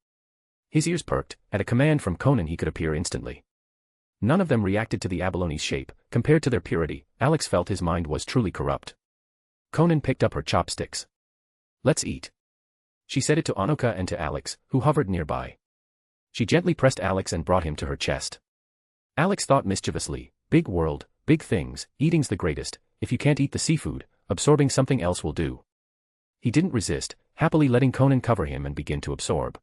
His ears perked. At a command from Konan he could appear instantly. None of them reacted to the abalone's shape. Compared to their purity, Alex felt his mind was truly corrupt. Konan picked up her chopsticks. Let's eat. She said it to Anoka and to Alex, who hovered nearby. She gently pressed Alex and brought him to her chest. Alex thought mischievously, big world, big things, eating's the greatest. If you can't eat the seafood, absorbing something else will do. He didn't resist, happily letting Konan cover him and begin to absorb.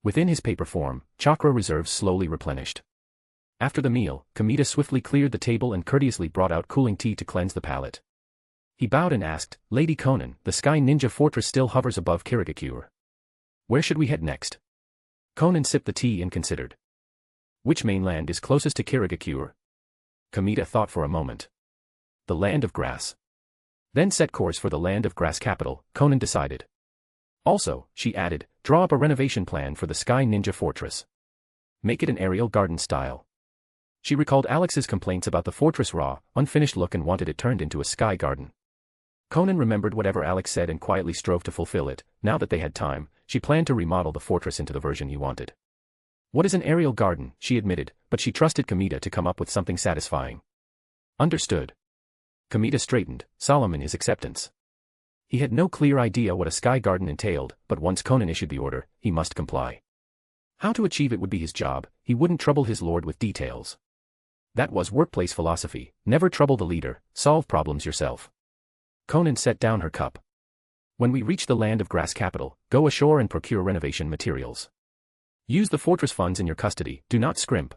Within his paper form, chakra reserves slowly replenished. After the meal, Kamita swiftly cleared the table and courteously brought out cooling tea to cleanse the palate. He bowed and asked, Lady Konan, the Sky Ninja Fortress still hovers above Kirigakure. Where should we head next? Konan sipped the tea and considered. Which mainland is closest to Kirigakure? Kamita thought for a moment. The land of grass. Then set course for the land of grass capital, Konan decided. Also, she added, draw up a renovation plan for the Sky Ninja Fortress. Make it an aerial garden style. She recalled Alex's complaints about the fortress' raw, unfinished look and wanted it turned into a sky garden. Konan remembered whatever Alex said and quietly strove to fulfill it. Now that they had time, she planned to remodel the fortress into the version he wanted. What is an aerial garden, she admitted, but she trusted Kamita to come up with something satisfying. Understood. Kamita straightened, solemn in his acceptance. He had no clear idea what a sky garden entailed, but once Konan issued the order, he must comply. How to achieve it would be his job, he wouldn't trouble his lord with details. That was workplace philosophy, never trouble the leader, solve problems yourself. Konan set down her cup. When we reach the land of grass capital, go ashore and procure renovation materials. Use the fortress funds in your custody, do not scrimp.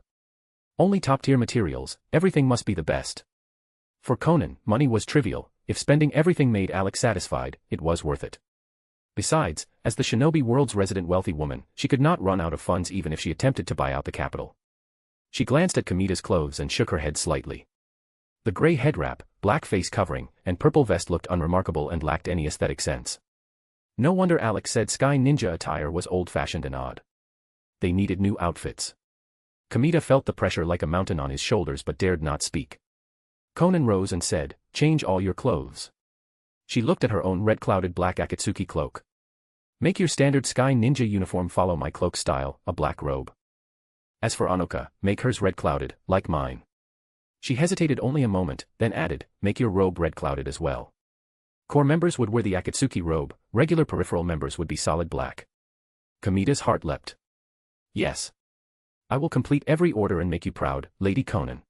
Only top-tier materials, everything must be the best. For Konan, money was trivial, if spending everything made Alex satisfied, it was worth it. Besides, as the shinobi world's resident wealthy woman, she could not run out of funds even if she attempted to buy out the capital. She glanced at Kamita's clothes and shook her head slightly. The gray head wrap, black face covering, and purple vest looked unremarkable and lacked any aesthetic sense. No wonder Alex said Sky Ninja attire was old-fashioned and odd. They needed new outfits. Kamita felt the pressure like a mountain on his shoulders but dared not speak. Konan rose and said, change all your clothes. She looked at her own red-clouded black Akatsuki cloak. Make your standard Sky Ninja uniform follow my cloak style, a black robe. As for Anoka, make hers red-clouded, like mine. She hesitated only a moment, then added, make your robe red-clouded as well. Core members would wear the Akatsuki robe, regular peripheral members would be solid black. Kamita's heart leapt. Yes. I will complete every order and make you proud, Lady Konan.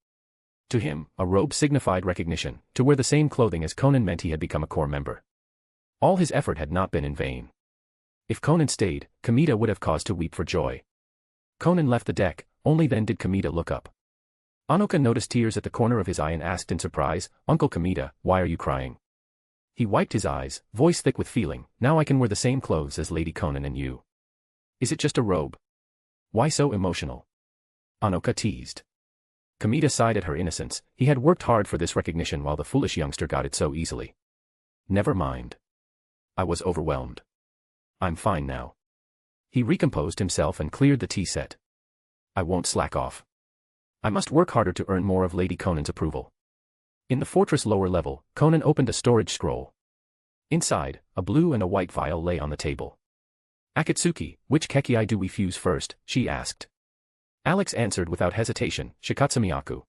To him, a robe signified recognition, to wear the same clothing as Konan meant he had become a core member. All his effort had not been in vain. If Konan stayed, Kamita would have cause to weep for joy. Konan left the deck, only then did Kamita look up. Anoka noticed tears at the corner of his eye and asked in surprise, Uncle Kamita, why are you crying? He wiped his eyes, voice thick with feeling, now I can wear the same clothes as Lady Konan and you. Is it just a robe? Why so emotional? Anoka teased. Kamita sighed at her innocence, he had worked hard for this recognition while the foolish youngster got it so easily. Never mind. I was overwhelmed. I'm fine now. He recomposed himself and cleared the tea set. I won't slack off. I must work harder to earn more of Lady Konan's approval. In the fortress lower level, Konan opened a storage scroll. Inside, a blue and a white vial lay on the table. Akatsuki, which kekii do we fuse first? She asked. Alex answered without hesitation, Shikatsumiyaku.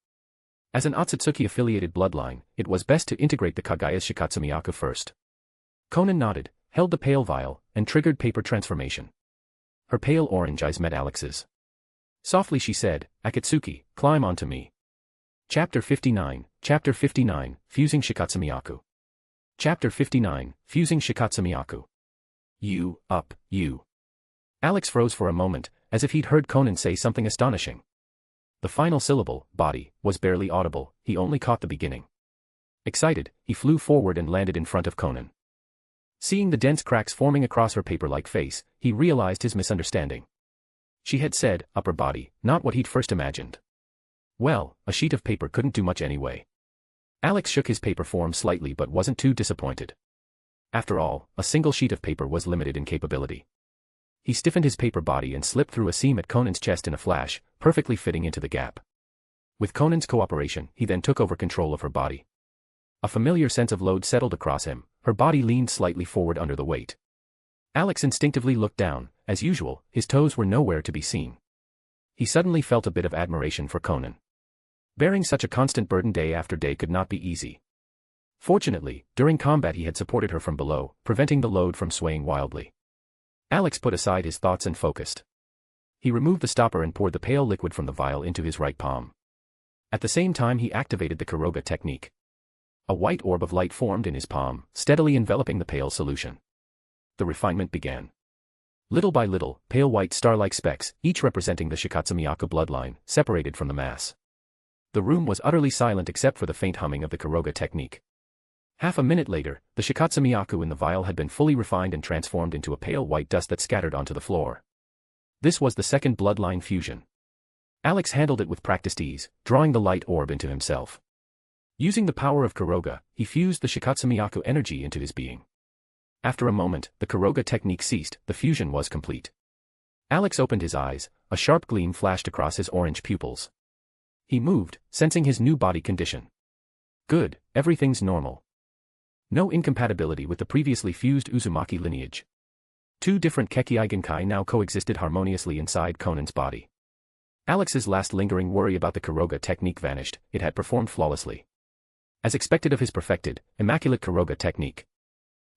As an Otsutsuki-affiliated bloodline, it was best to integrate the Kagaya's Shikatsumiyaku first. Konan nodded, held the pale vial, and triggered paper transformation. Her pale orange eyes met Alex's. Softly she said, Akatsuki, climb onto me. Chapter 59, Fusing Shikatsumiyaku. Chapter 59, Fusing Shikatsumiyaku. You, up, you. Alex froze for a moment, as if he'd heard Konan say something astonishing. The final syllable, body, was barely audible, he only caught the beginning. Excited, he flew forward and landed in front of Konan. Seeing the dense cracks forming across her paper-like face, he realized his misunderstanding. She had said, upper body, not what he'd first imagined. Well, a sheet of paper couldn't do much anyway. Alex shook his paper form slightly but wasn't too disappointed. After all, a single sheet of paper was limited in capability. He stiffened his paper body and slipped through a seam at Konan's chest in a flash, perfectly fitting into the gap. With Konan's cooperation, he then took over control of her body. A familiar sense of load settled across him, her body leaned slightly forward under the weight. Alex instinctively looked down, as usual, his toes were nowhere to be seen. He suddenly felt a bit of admiration for Konan. Bearing such a constant burden day after day could not be easy. Fortunately, during combat he had supported her from below, preventing the load from swaying wildly. Alex put aside his thoughts and focused. He removed the stopper and poured the pale liquid from the vial into his right palm. At the same time he activated the Kuroga technique. A white orb of light formed in his palm, steadily enveloping the pale solution. The refinement began. Little by little, pale white star-like specks, each representing the Shikatsumiyaku bloodline, separated from the mass. The room was utterly silent except for the faint humming of the Kuroga technique. Half a minute later, the Shikatsumiyaku in the vial had been fully refined and transformed into a pale white dust that scattered onto the floor. This was the second bloodline fusion. Alex handled it with practiced ease, drawing the light orb into himself. Using the power of Kuroga, he fused the Shikatsumiyaku energy into his being. After a moment, the Kuroga technique ceased, the fusion was complete. Alex opened his eyes, a sharp gleam flashed across his orange pupils. He moved, sensing his new body condition. Good, everything's normal. No incompatibility with the previously fused Uzumaki lineage. Two different Kekkei Genkai now coexisted harmoniously inside Konan's body. Alex's last lingering worry about the Kuroga technique vanished, it had performed flawlessly. As expected of his perfected, immaculate Kuroga technique.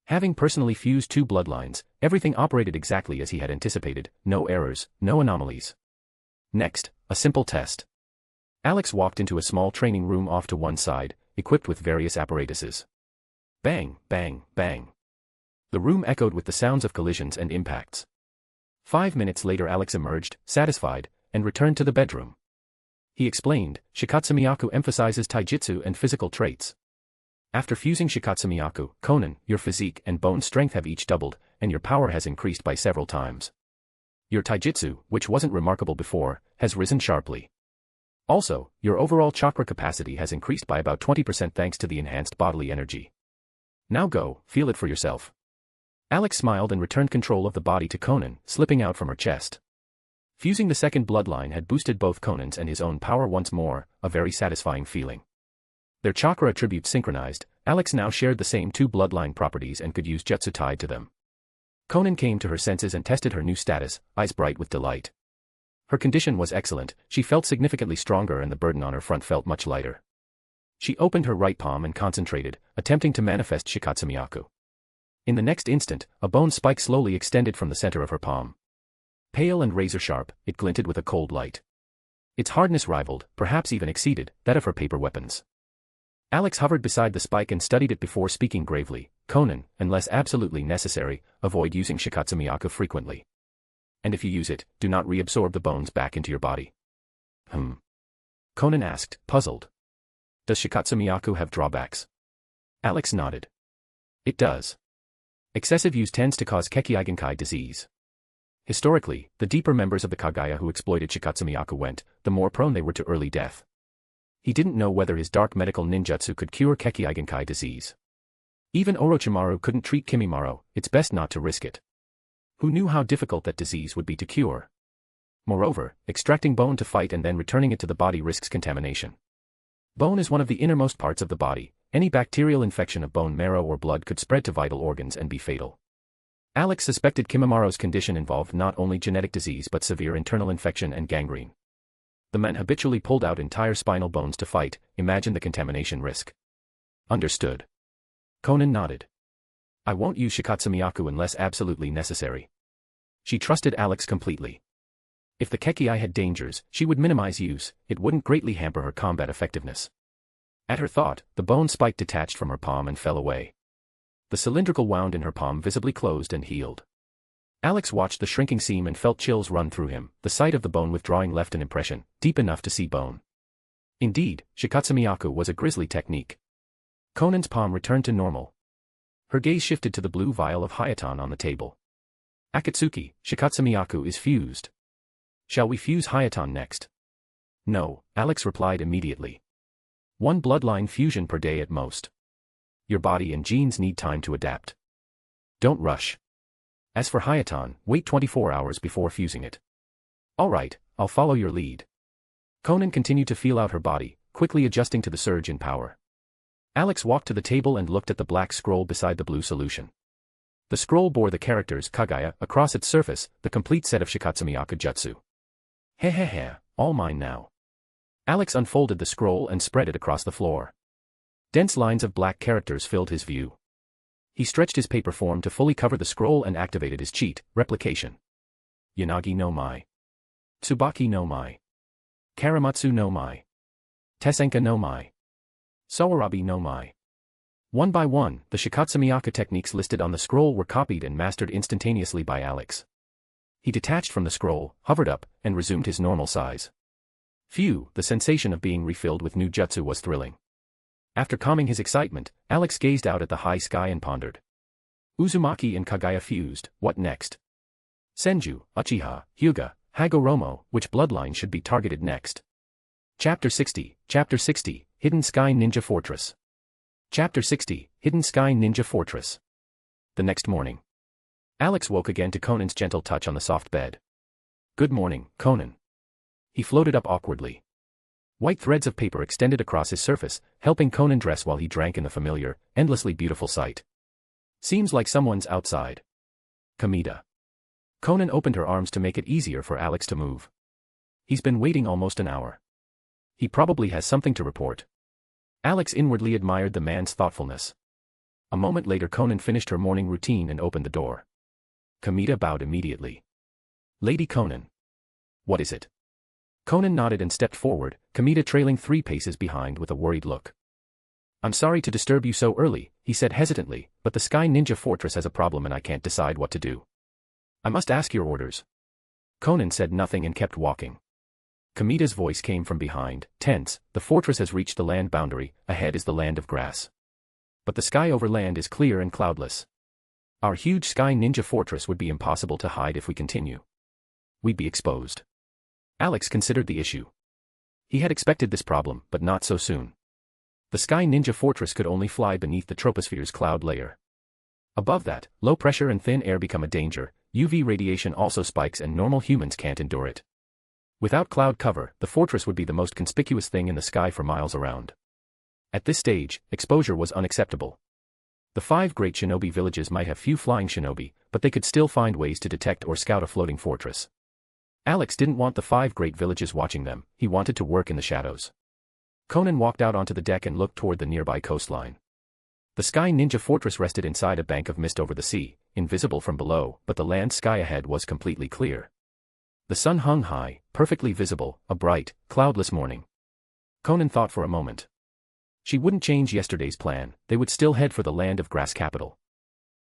Having personally fused two bloodlines, everything operated exactly as he had anticipated, no errors, no anomalies. Next, a simple test. Alex walked into a small training room off to one side, equipped with various apparatuses. Bang, bang, bang. The room echoed with the sounds of collisions and impacts. 5 minutes later Alex emerged, satisfied, and returned to the bedroom. He explained, Shikatsumiyaku emphasizes taijutsu and physical traits. After fusing Shikatsumiyaku, Konan, your physique and bone strength have each doubled, and your power has increased by several times. Your taijutsu, which wasn't remarkable before, has risen sharply. Also, your overall chakra capacity has increased by about 20% thanks to the enhanced bodily energy. Now go, feel it for yourself. Alex smiled and returned control of the body to Konan, slipping out from her chest. Fusing the second bloodline had boosted both Konan's and his own power once more, a very satisfying feeling. Their chakra attributes synchronized, Alex now shared the same two bloodline properties and could use jutsu tied to them. Konan came to her senses and tested her new status, eyes bright with delight. Her condition was excellent, she felt significantly stronger and the burden on her front felt much lighter. She opened her right palm and concentrated, attempting to manifest Shikatsumiyaku. In the next instant, a bone spike slowly extended from the center of her palm. Pale and razor-sharp, it glinted with a cold light. Its hardness rivaled, perhaps even exceeded, that of her paper weapons. Alex hovered beside the spike and studied it before speaking gravely, Konan, unless absolutely necessary, avoid using Shikatsumiyaku frequently. And if you use it, do not reabsorb the bones back into your body. Konan asked, puzzled. Does Shikatsumiyaku have drawbacks? Alex nodded. It does. Excessive use tends to cause Kekkei Genkai disease. Historically, the deeper members of the Kagaya who exploited Shikatsumiyaku went, the more prone they were to early death. He didn't know whether his dark medical ninjutsu could cure Kekkei Genkai disease. Even Orochimaru couldn't treat Kimimaro, it's best not to risk it. Who knew how difficult that disease would be to cure? Moreover, extracting bone to fight and then returning it to the body risks contamination. Bone is one of the innermost parts of the body, any bacterial infection of bone marrow or blood could spread to vital organs and be fatal. Alex suspected Kimimaro's condition involved not only genetic disease but severe internal infection and gangrene. The men habitually pulled out entire spinal bones to fight, imagine the contamination risk. Understood. Konan nodded. I won't use Shikatsumiyaku unless absolutely necessary. She trusted Alex completely. If the Kekkei had dangers, she would minimize use, it wouldn't greatly hamper her combat effectiveness. At her thought, the bone spike detached from her palm and fell away. The cylindrical wound in her palm visibly closed and healed. Alex watched the shrinking seam and felt chills run through him, the sight of the bone withdrawing left an impression, deep enough to see bone. Indeed, Shikatsumiyaku was a grisly technique. Konan's palm returned to normal. Her gaze shifted to the blue vial of Hayaton on the table. Akatsuki, Shikatsumiyaku is fused. Shall we fuse Hayaton next? No, Alex replied immediately. 1 bloodline fusion per day at most. Your body and genes need time to adapt. Don't rush. As for Hayaton, wait 24 hours before fusing it. Alright, I'll follow your lead. Konan continued to feel out her body, quickly adjusting to the surge in power. Alex walked to the table and looked at the black scroll beside the blue solution. The scroll bore the characters Kagaya across its surface, the complete set of Shikatsumiyaku jutsu. Hehehe, all mine now. Alex unfolded the scroll and spread it across the floor. Dense lines of black characters filled his view. He stretched his paper form to fully cover the scroll and activated his cheat, replication. Yanagi no Mai. Tsubaki no Mai. Karamatsu no Mai. Tesenka no Mai. Sawarabi no Mai. One by one, the Shikatsumiyaku techniques listed on the scroll were copied and mastered instantaneously by Alex. He detached from the scroll, hovered up, and resumed his normal size. Phew, the sensation of being refilled with new jutsu was thrilling. After calming his excitement, Alex gazed out at the high sky and pondered. Uzumaki and Kagaya fused, what next? Senju, Uchiha, Hyuga, Hagoromo, which bloodline should be targeted next? Chapter 60, Hidden Sky Ninja Fortress. Chapter 60, Hidden Sky Ninja Fortress. The next morning. Alex woke again to Conan's gentle touch on the soft bed. Good morning, Konan. He floated up awkwardly. White threads of paper extended across his surface, helping Konan dress while he drank in the familiar, endlessly beautiful sight. Seems like someone's outside. Kamita. Konan opened her arms to make it easier for Alex to move. He's been waiting almost an hour. He probably has something to report. Alex inwardly admired the man's thoughtfulness. A moment later Konan finished her morning routine and opened the door. Kamita bowed immediately. Lady Konan. What is it? Konan nodded and stepped forward, Kamita trailing 3 paces behind with a worried look. I'm sorry to disturb you so early, he said hesitantly, but the Sky Ninja Fortress has a problem and I can't decide what to do. I must ask your orders. Konan said nothing and kept walking. Kamita's voice came from behind, tense, the fortress has reached the land boundary, ahead is the land of grass. But the sky over land is clear and cloudless. Our huge Sky Ninja Fortress would be impossible to hide if we continue. We'd be exposed. Alex considered the issue. He had expected this problem, but not so soon. The Sky Ninja Fortress could only fly beneath the troposphere's cloud layer. Above that, low pressure and thin air become a danger, UV radiation also spikes and normal humans can't endure it. Without cloud cover, the fortress would be the most conspicuous thing in the sky for miles around. At this stage, exposure was unacceptable. The 5 great shinobi villages might have few flying shinobi, but they could still find ways to detect or scout a floating fortress. Alex didn't want the 5 great villages watching them, he wanted to work in the shadows. Konan walked out onto the deck and looked toward the nearby coastline. The Sky Ninja Fortress rested inside a bank of mist over the sea, invisible from below, but the land sky ahead was completely clear. The sun hung high, perfectly visible, a bright, cloudless morning. Konan thought for a moment. She wouldn't change yesterday's plan, they would still head for the land of grass capital.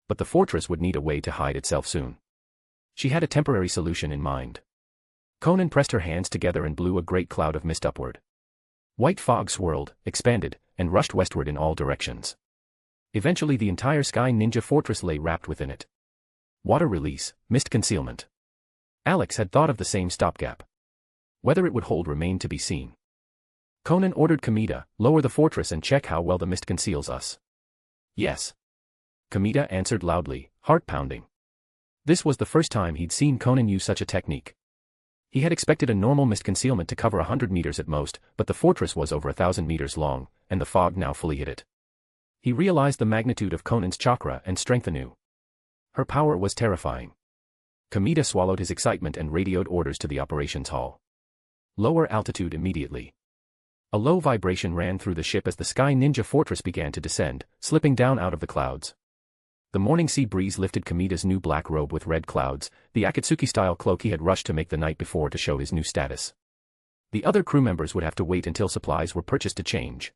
But the fortress would need a way to hide itself soon. She had a temporary solution in mind. Konan pressed her hands together and blew a great cloud of mist upward. White fog swirled, expanded, and rushed westward in all directions. Eventually the entire Sky Ninja Fortress lay wrapped within it. Water release, mist concealment. Alex had thought of the same stopgap. Whether it would hold remained to be seen. Konan ordered Kamita, lower the fortress and check how well the mist conceals us. Yes. Kamita answered loudly, heart pounding. This was the first time he'd seen Konan use such a technique. He had expected a normal mist concealment to cover 100 meters at most, but the fortress was over 1,000 meters long, and the fog now fully hid it. He realized the magnitude of Konan's chakra and strength anew. Her power was terrifying. Kamita swallowed his excitement and radioed orders to the operations hall. Lower altitude immediately. A low vibration ran through the ship as the Sky Ninja Fortress began to descend, slipping down out of the clouds. The morning sea breeze lifted Kamita's new black robe with red clouds, the Akatsuki-style cloak he had rushed to make the night before to show his new status. The other crew members would have to wait until supplies were purchased to change.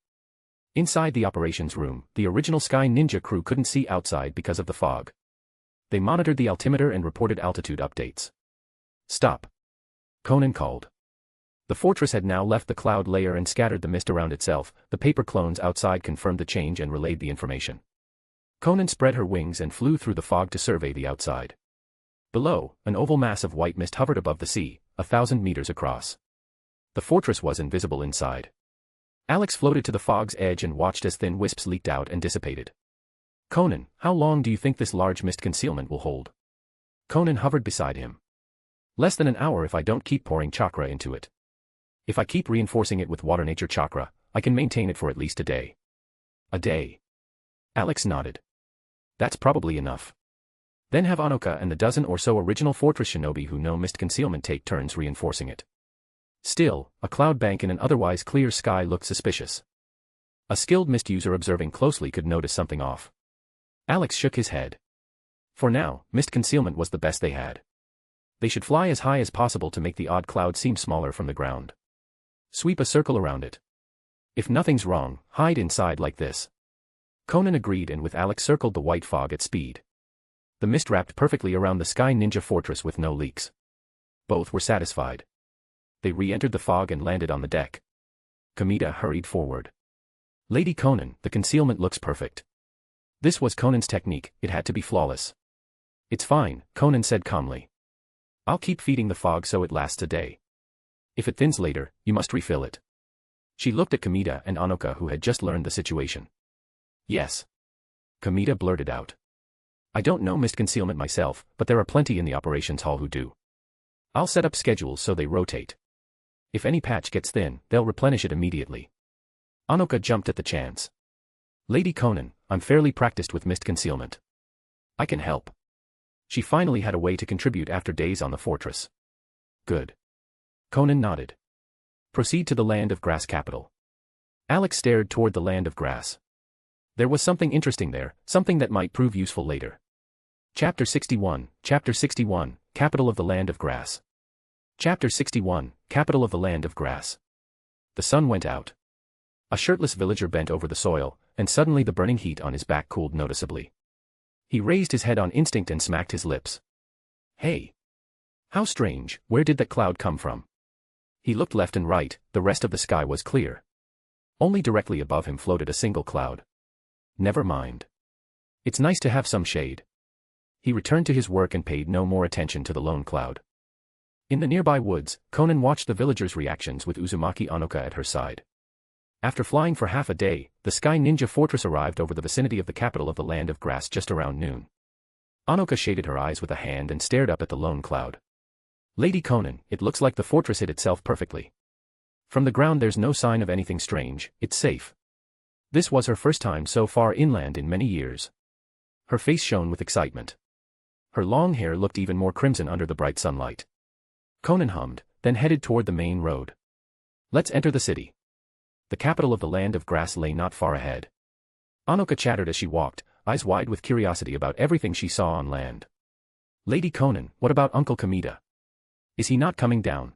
Inside the operations room, the original Sky Ninja crew couldn't see outside because of the fog. They monitored the altimeter and reported altitude updates. Stop. Konan called. The fortress had now left the cloud layer and scattered the mist around itself, the paper clones outside confirmed the change and relayed the information. Konan spread her wings and flew through the fog to survey the outside. Below, an oval mass of white mist hovered above the sea, 1,000 meters across. The fortress was invisible inside. Alex floated to the fog's edge and watched as thin wisps leaked out and dissipated. Konan, how long do you think this large mist concealment will hold? Konan hovered beside him. Less than an hour if I don't keep pouring chakra into it. If I keep reinforcing it with water nature chakra, I can maintain it for at least a day. A day. Alex nodded. That's probably enough. Then have Anoka and the dozen or so original fortress shinobi who know mist concealment take turns reinforcing it. Still, a cloud bank in an otherwise clear sky looked suspicious. A skilled mist user observing closely could notice something off. Alex shook his head. For now, mist concealment was the best they had. They should fly as high as possible to make the odd cloud seem smaller from the ground. Sweep a circle around it. If nothing's wrong, hide inside like this. Konan agreed and with Alex circled the white fog at speed. The mist wrapped perfectly around the Sky Ninja Fortress with no leaks. Both were satisfied. They re-entered the fog and landed on the deck. Kamita hurried forward. Lady Konan, the concealment looks perfect. This was Konan's technique, it had to be flawless. It's fine, Konan said calmly. I'll keep feeding the fog so it lasts a day. If it thins later, you must refill it. She looked at Kamita and Anoka, who had just learned the situation. Yes. Kamita blurted out. I don't know mist concealment myself, but there are plenty in the operations hall who do. I'll set up schedules so they rotate. If any patch gets thin, they'll replenish it immediately. Anoka jumped at the chance. Lady Konan, I'm fairly practiced with mist concealment. I can help. She finally had a way to contribute after days on the fortress. Good. Konan nodded. Proceed to the Land of Grass capital. Alex stared toward the Land of Grass. There was something interesting there, something that might prove useful later. Chapter 61, Capital of the Land of Grass. Chapter 61, Capital of the Land of Grass. The sun went out. A shirtless villager bent over the soil, and suddenly the burning heat on his back cooled noticeably. He raised his head on instinct and smacked his lips. Hey! How strange, where did that cloud come from? He looked left and right, the rest of the sky was clear. Only directly above him floated a single cloud. Never mind. It's nice to have some shade. He returned to his work and paid no more attention to the lone cloud. In the nearby woods, Konan watched the villagers' reactions with Uzumaki Anoka at her side. After flying for half a day, the Sky Ninja Fortress arrived over the vicinity of the capital of the Land of Grass just around noon. Anoka shaded her eyes with a hand and stared up at the lone cloud. Lady Konan, it looks like the fortress hid itself perfectly. From the ground there's no sign of anything strange, it's safe. This was her first time so far inland in many years. Her face shone with excitement. Her long hair looked even more crimson under the bright sunlight. Konan hummed, then headed toward the main road. Let's enter the city. The capital of the Land of Grass lay not far ahead. Anoka chattered as she walked, eyes wide with curiosity about everything she saw on land. Lady Konan, what about Uncle Kamita? Is he not coming down?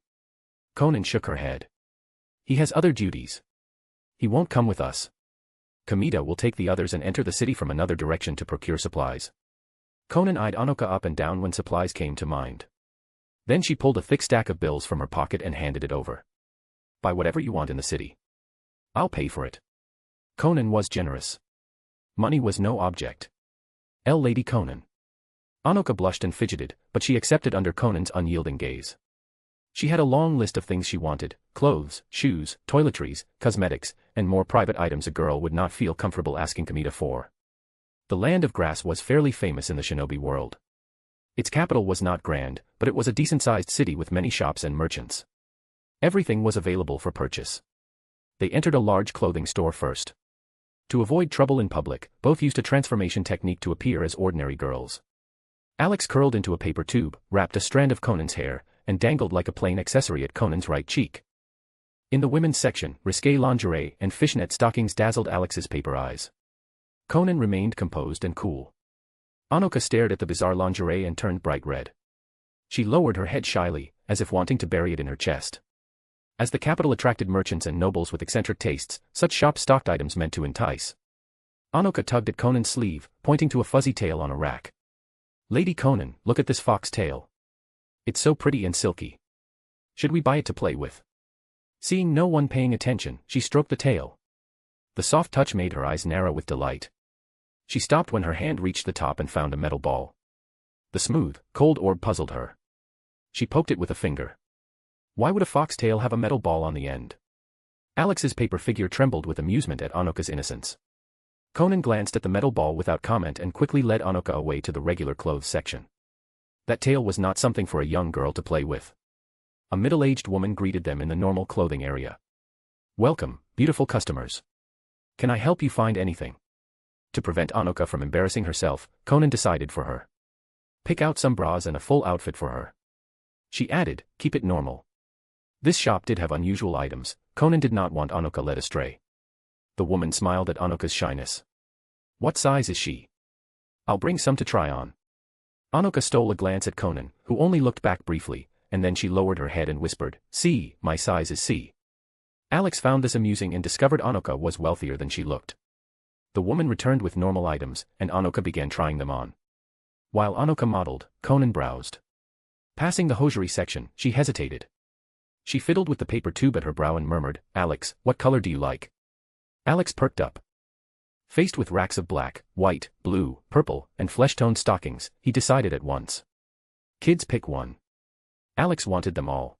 Konan shook her head. He has other duties. He won't come with us. Kamita will take the others and enter the city from another direction to procure supplies. Konan eyed Anoka up and down when supplies came to mind. Then she pulled a thick stack of bills from her pocket and handed it over. Buy whatever you want in the city. I'll pay for it. Konan was generous. Money was no object. Lady Konan. Anoka blushed and fidgeted, but she accepted under Konan's unyielding gaze. She had a long list of things she wanted: clothes, shoes, toiletries, cosmetics, and more private items a girl would not feel comfortable asking Kamita for. The Land of Grass was fairly famous in the shinobi world. Its capital was not grand, but it was a decent-sized city with many shops and merchants. Everything was available for purchase. They entered a large clothing store first. To avoid trouble in public, both used a transformation technique to appear as ordinary girls. Alex curled into a paper tube, wrapped a strand of Konan's hair, and dangled like a plain accessory at Konan's right cheek. In the women's section, risque lingerie and fishnet stockings dazzled Alex's paper eyes. Konan remained composed and cool. Anoka stared at the bizarre lingerie and turned bright red. She lowered her head shyly, as if wanting to bury it in her chest. As the capital attracted merchants and nobles with eccentric tastes, such shops stocked items meant to entice. Anoka tugged at Konan's sleeve, pointing to a fuzzy tail on a rack. Lady Konan, look at this fox tail. It's so pretty and silky. Should we buy it to play with? Seeing no one paying attention, she stroked the tail. The soft touch made her eyes narrow with delight. She stopped when her hand reached the top and found a metal ball. The smooth, cold orb puzzled her. She poked it with a finger. Why would a fox tail have a metal ball on the end? Alex's paper figure trembled with amusement at Anoka's innocence. Konan glanced at the metal ball without comment and quickly led Anoka away to the regular clothes section. That tail was not something for a young girl to play with. A middle-aged woman greeted them in the normal clothing area. Welcome, beautiful customers. Can I help you find anything? To prevent Anoka from embarrassing herself, Konan decided for her. Pick out some bras and a full outfit for her. She added, keep it normal. This shop did have unusual items. Konan did not want Anoka led astray. The woman smiled at Anoka's shyness. What size is she? I'll bring some to try on. Anoka stole a glance at Konan, who only looked back briefly, and then she lowered her head and whispered, C, my size is C. Alex found this amusing and discovered Anoka was wealthier than she looked. The woman returned with normal items, and Anoka began trying them on. While Anoka modeled, Konan browsed. Passing the hosiery section, she hesitated. She fiddled with the paper tube at her brow and murmured, Alex, what color do you like? Alex perked up. Faced with racks of black, white, blue, purple, and flesh-toned stockings, he decided at once. Kids pick one. Alex wanted them all.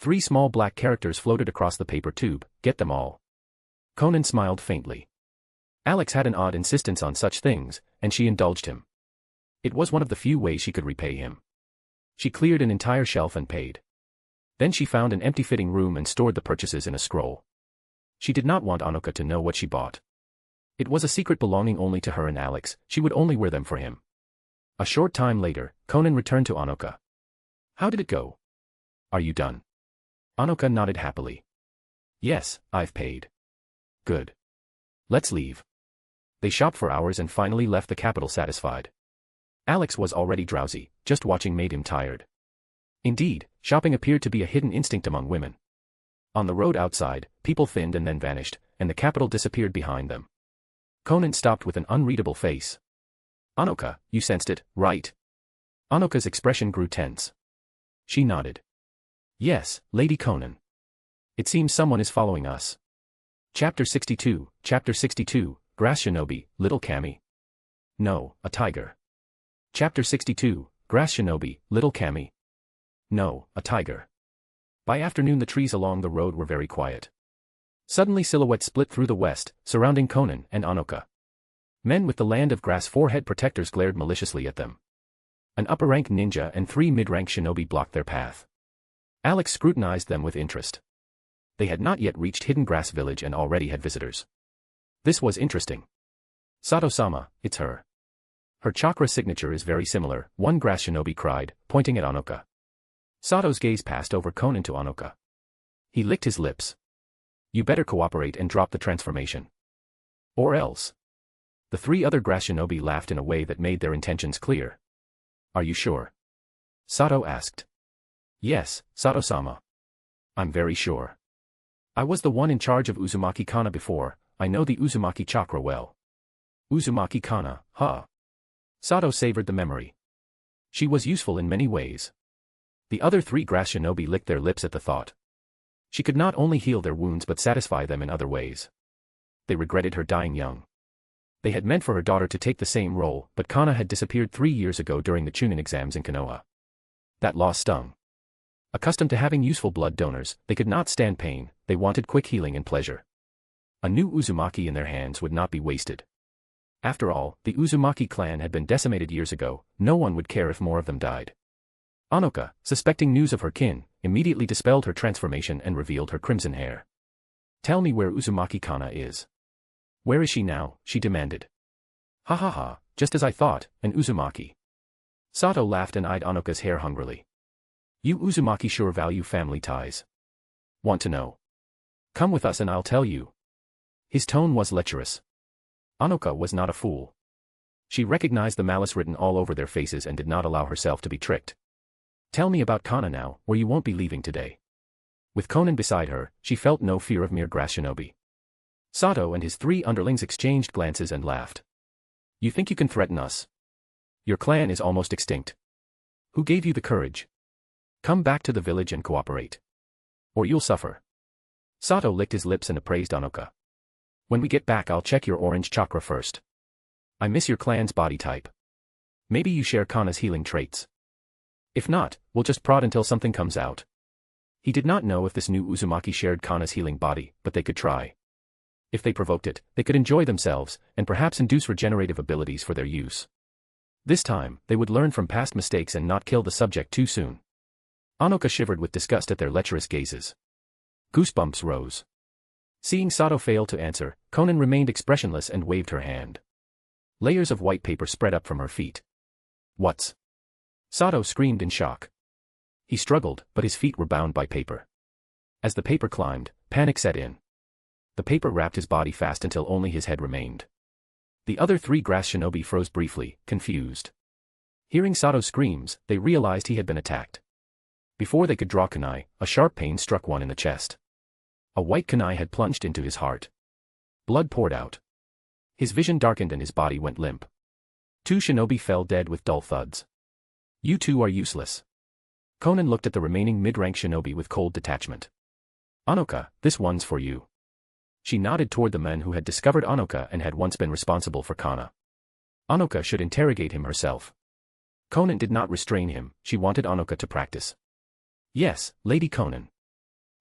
3 small black characters floated across the paper tube, get them all. Konan smiled faintly. Alex had an odd insistence on such things, and she indulged him. It was one of the few ways she could repay him. She cleared an entire shelf and paid. Then she found an empty fitting room and stored the purchases in a scroll. She did not want Anoka to know what she bought. It was a secret belonging only to her and Alex, she would only wear them for him. A short time later, Konan returned to Anoka. How did it go? Are you done? Anoka nodded happily. Yes, I've paid. Good. Let's leave. They shopped for hours and finally left the capital satisfied. Alex was already drowsy, just watching made him tired. Indeed, shopping appeared to be a hidden instinct among women. On the road outside, people thinned and then vanished, and the capital disappeared behind them. Konan stopped with an unreadable face. Anoka, you sensed it, right? Anoka's expression grew tense. She nodded. Yes, Lady Konan. It seems someone is following us. Chapter 62, Grass Shinobi, Little Kami. No, a tiger. Chapter 62, Grass Shinobi, Little Kami. No, a tiger. By afternoon the trees along the road were very quiet. Suddenly silhouettes split through the west, surrounding Konan and Anoka. Men with the Land of Grass forehead protectors glared maliciously at them. An upper-rank ninja and 3 mid-rank shinobi blocked their path. Alex scrutinized them with interest. They had not yet reached Hidden Grass Village and already had visitors. This was interesting. Sato-sama, it's her. Her chakra signature is very similar, one grass shinobi cried, pointing at Anoka. Sato's gaze passed over Konan to Anoka. He licked his lips. You better cooperate and drop the transformation. Or else. The 3 other grass shinobi laughed in a way that made their intentions clear. Are you sure? Sato asked. Yes, Sato-sama. I'm very sure. I was the one in charge of Uzumaki Kana before, I know the Uzumaki chakra well. Uzumaki Kana, huh? Sato savored the memory. She was useful in many ways. The other 3 grass shinobi licked their lips at the thought. She could not only heal their wounds but satisfy them in other ways. They regretted her dying young. They had meant for her daughter to take the same role, but Kana had disappeared 3 years ago during the Chunin exams in Konoha. That loss stung. Accustomed to having useful blood donors, they could not stand pain, they wanted quick healing and pleasure. A new Uzumaki in their hands would not be wasted. After all, the Uzumaki clan had been decimated years ago, no one would care if more of them died. Anoka, suspecting news of her kin, immediately dispelled her transformation and revealed her crimson hair. Tell me where Uzumaki Kana is. Where is she now? She demanded. Ha ha ha, just as I thought, an Uzumaki. Sato laughed and eyed Anoka's hair hungrily. You Uzumaki sure value family ties. Want to know? Come with us and I'll tell you. His tone was lecherous. Anoka was not a fool. She recognized the malice written all over their faces and did not allow herself to be tricked. Tell me about Kana now, or you won't be leaving today. With Konan beside her, she felt no fear of mere grass shinobi. Sato and his 3 underlings exchanged glances and laughed. You think you can threaten us? Your clan is almost extinct. Who gave you the courage? Come back to the village and cooperate. Or you'll suffer. Sato licked his lips and appraised Anoka. When we get back I'll check your orange chakra first. I miss your clan's body type. Maybe you share Kana's healing traits. If not, we'll just prod until something comes out. He did not know if this new Uzumaki shared Kana's healing body, but they could try. If they provoked it, they could enjoy themselves, and perhaps induce regenerative abilities for their use. This time, they would learn from past mistakes and not kill the subject too soon. Anoka shivered with disgust at their lecherous gazes. Goosebumps rose. Seeing Sato fail to answer, Konan remained expressionless and waved her hand. Layers of white paper spread up from her feet. What's? Sato screamed in shock. He struggled, but his feet were bound by paper. As the paper climbed, panic set in. The paper wrapped his body fast until only his head remained. The other 3 grass shinobi froze briefly, confused. Hearing Sato's screams, they realized he had been attacked. Before they could draw kunai, a sharp pain struck one in the chest. A white kunai had plunged into his heart. Blood poured out. His vision darkened and his body went limp. 2 shinobi fell dead with dull thuds. You 2 are useless. Konan looked at the remaining mid-rank shinobi with cold detachment. Anoka, this one's for you. She nodded toward the men who had discovered Anoka and had once been responsible for Kana. Anoka should interrogate him herself. Konan did not restrain him, she wanted Anoka to practice. Yes, Lady Konan.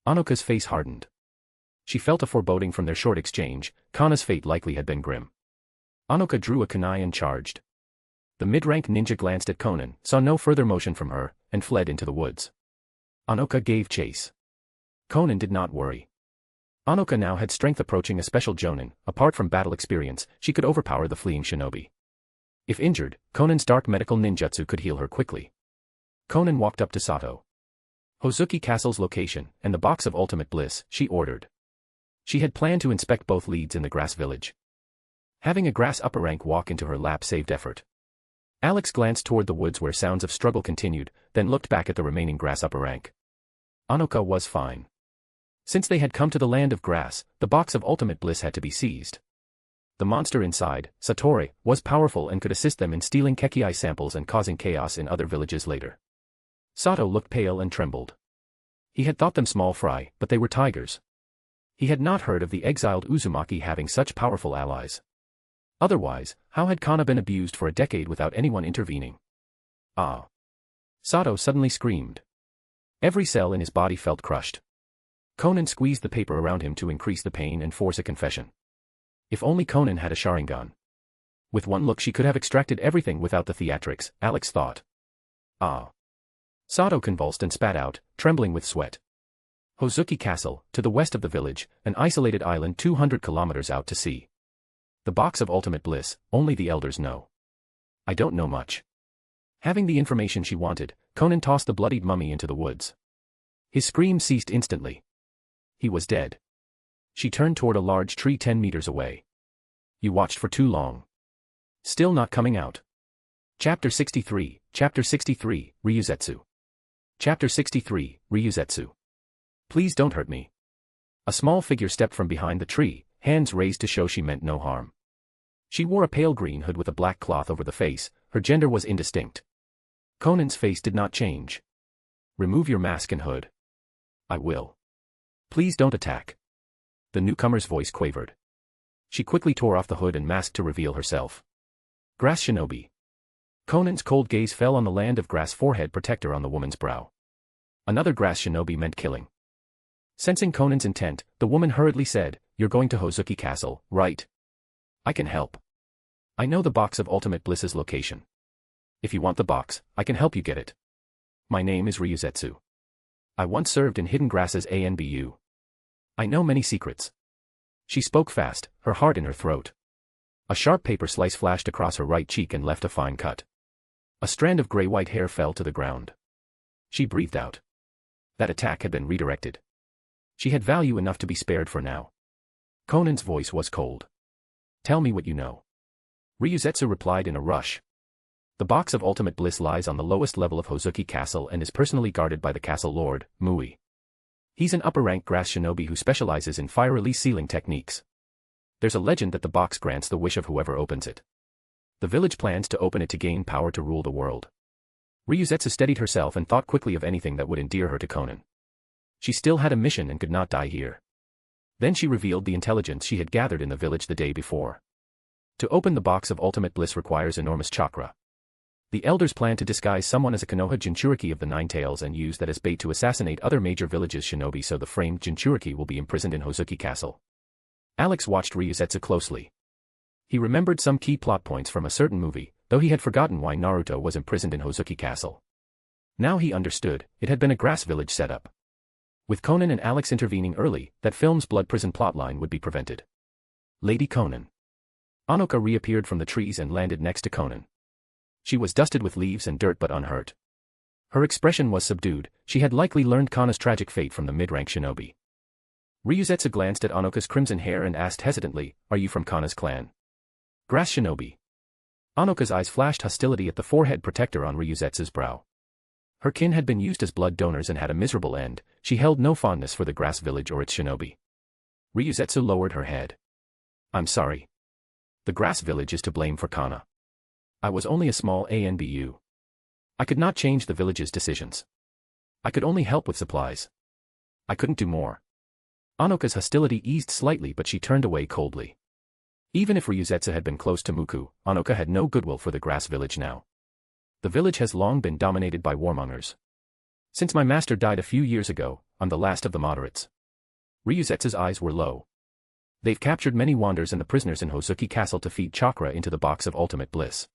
Anoka's face hardened. She felt a foreboding from their short exchange. Kana's fate likely had been grim. Anoka drew a kunai and charged. The mid-rank ninja glanced at Konan, saw no further motion from her, and fled into the woods. Anoka gave chase. Konan did not worry. Anoka now had strength approaching a special jonin. Apart from battle experience, she could overpower the fleeing shinobi. If injured, Konan's dark medical ninjutsu could heal her quickly. Konan walked up to Sato. Hozuki Castle's location, and the box of ultimate bliss, she ordered. She had planned to inspect both leads in the grass village. Having a grass upper rank walk into her lap saved effort. Alex glanced toward the woods where sounds of struggle continued, then looked back at the remaining grass upper rank. Anoka was fine. Since they had come to the land of grass, the box of ultimate bliss had to be seized. The monster inside, Satori, was powerful and could assist them in stealing Kekiai samples and causing chaos in other villages later. Sato looked pale and trembled. He had thought them small fry, but they were tigers. He had not heard of the exiled Uzumaki having such powerful allies. Otherwise, how had Kana been abused for a decade without anyone intervening? Ah! Sato suddenly screamed. Every cell in his body felt crushed. Konan squeezed the paper around him to increase the pain and force a confession. If only Konan had a Sharingan. With one look she could have extracted everything without the theatrics, Alex thought. Ah! Sato convulsed and spat out, trembling with sweat. Hozuki Castle, to the west of the village, an isolated island 200 kilometers out to sea. The box of ultimate bliss, only the elders know. I don't know much. Having the information she wanted, Konan tossed the bloodied mummy into the woods. His scream ceased instantly. He was dead. She turned toward a large tree 10 meters away. You watched for too long. Still not coming out. Chapter 63, Ryuzetsu. Chapter 63, Ryuzetsu. Please don't hurt me. A small figure stepped from behind the tree, hands raised to show she meant no harm. She wore a pale green hood with a black cloth over the face, her gender was indistinct. Konan's face did not change. Remove your mask and hood. I will. Please don't attack. The newcomer's voice quavered. She quickly tore off the hood and mask to reveal herself. Grass Shinobi. Konan's cold gaze fell on the land of grass forehead protector on the woman's brow. Another grass shinobi meant killing. Sensing Konan's intent, the woman hurriedly said, You're going to Hozuki Castle, right? I can help. I know the box of ultimate bliss's location. If you want the box, I can help you get it. My name is Ryuzetsu. I once served in Hidden Grass's ANBU. I know many secrets. She spoke fast, her heart in her throat. A sharp paper slice flashed across her right cheek and left a fine cut. A strand of gray-white hair fell to the ground. She breathed out. That attack had been redirected. She had value enough to be spared for now. Konan's voice was cold. Tell me what you know. Ryuzetsu replied in a rush. The box of ultimate bliss lies on the lowest level of Hozuki Castle and is personally guarded by the castle lord, Mui. He's an upper-rank grass shinobi who specializes in fire-release sealing techniques. There's a legend that the box grants the wish of whoever opens it. The village plans to open it to gain power to rule the world. Ryuzetsu steadied herself and thought quickly of anything that would endear her to Konan. She still had a mission and could not die here. Then she revealed the intelligence she had gathered in the village the day before. To open the box of ultimate bliss requires enormous chakra. The elders plan to disguise someone as a Konoha Jinchuriki of the Nine Tails and use that as bait to assassinate other major villages shinobi so the framed Jinchuriki will be imprisoned in Hozuki Castle. Alex watched Ryuzetsu closely. He remembered some key plot points from a certain movie, though he had forgotten why Naruto was imprisoned in Hozuki Castle. Now he understood, it had been a grass village setup. With Konan and Alex intervening early, that film's blood prison plotline would be prevented. Lady Konan. Anoka reappeared from the trees and landed next to Konan. She was dusted with leaves and dirt but unhurt. Her expression was subdued, she had likely learned Kana's tragic fate from the mid-rank shinobi. Ryuzetsu glanced at Anoka's crimson hair and asked hesitantly, Are you from Kana's clan? Grass shinobi. Anoka's eyes flashed hostility at the forehead protector on Ryuzetsu's brow. Her kin had been used as blood donors and had a miserable end, she held no fondness for the grass village or its shinobi. Ryuzetsu lowered her head. I'm sorry. The grass village is to blame for Kana. I was only a small ANBU. I could not change the village's decisions. I could only help with supplies. I couldn't do more. Anoka's hostility eased slightly but she turned away coldly. Even if Ryuzetsu had been close to Muku, Anoka had no goodwill for the grass village now. The village has long been dominated by warmongers. Since my master died a few years ago, I'm the last of the moderates. Ryuzetsu's eyes were low. They've captured many wanders and the prisoners in Hozuki Castle to feed chakra into the box of ultimate bliss.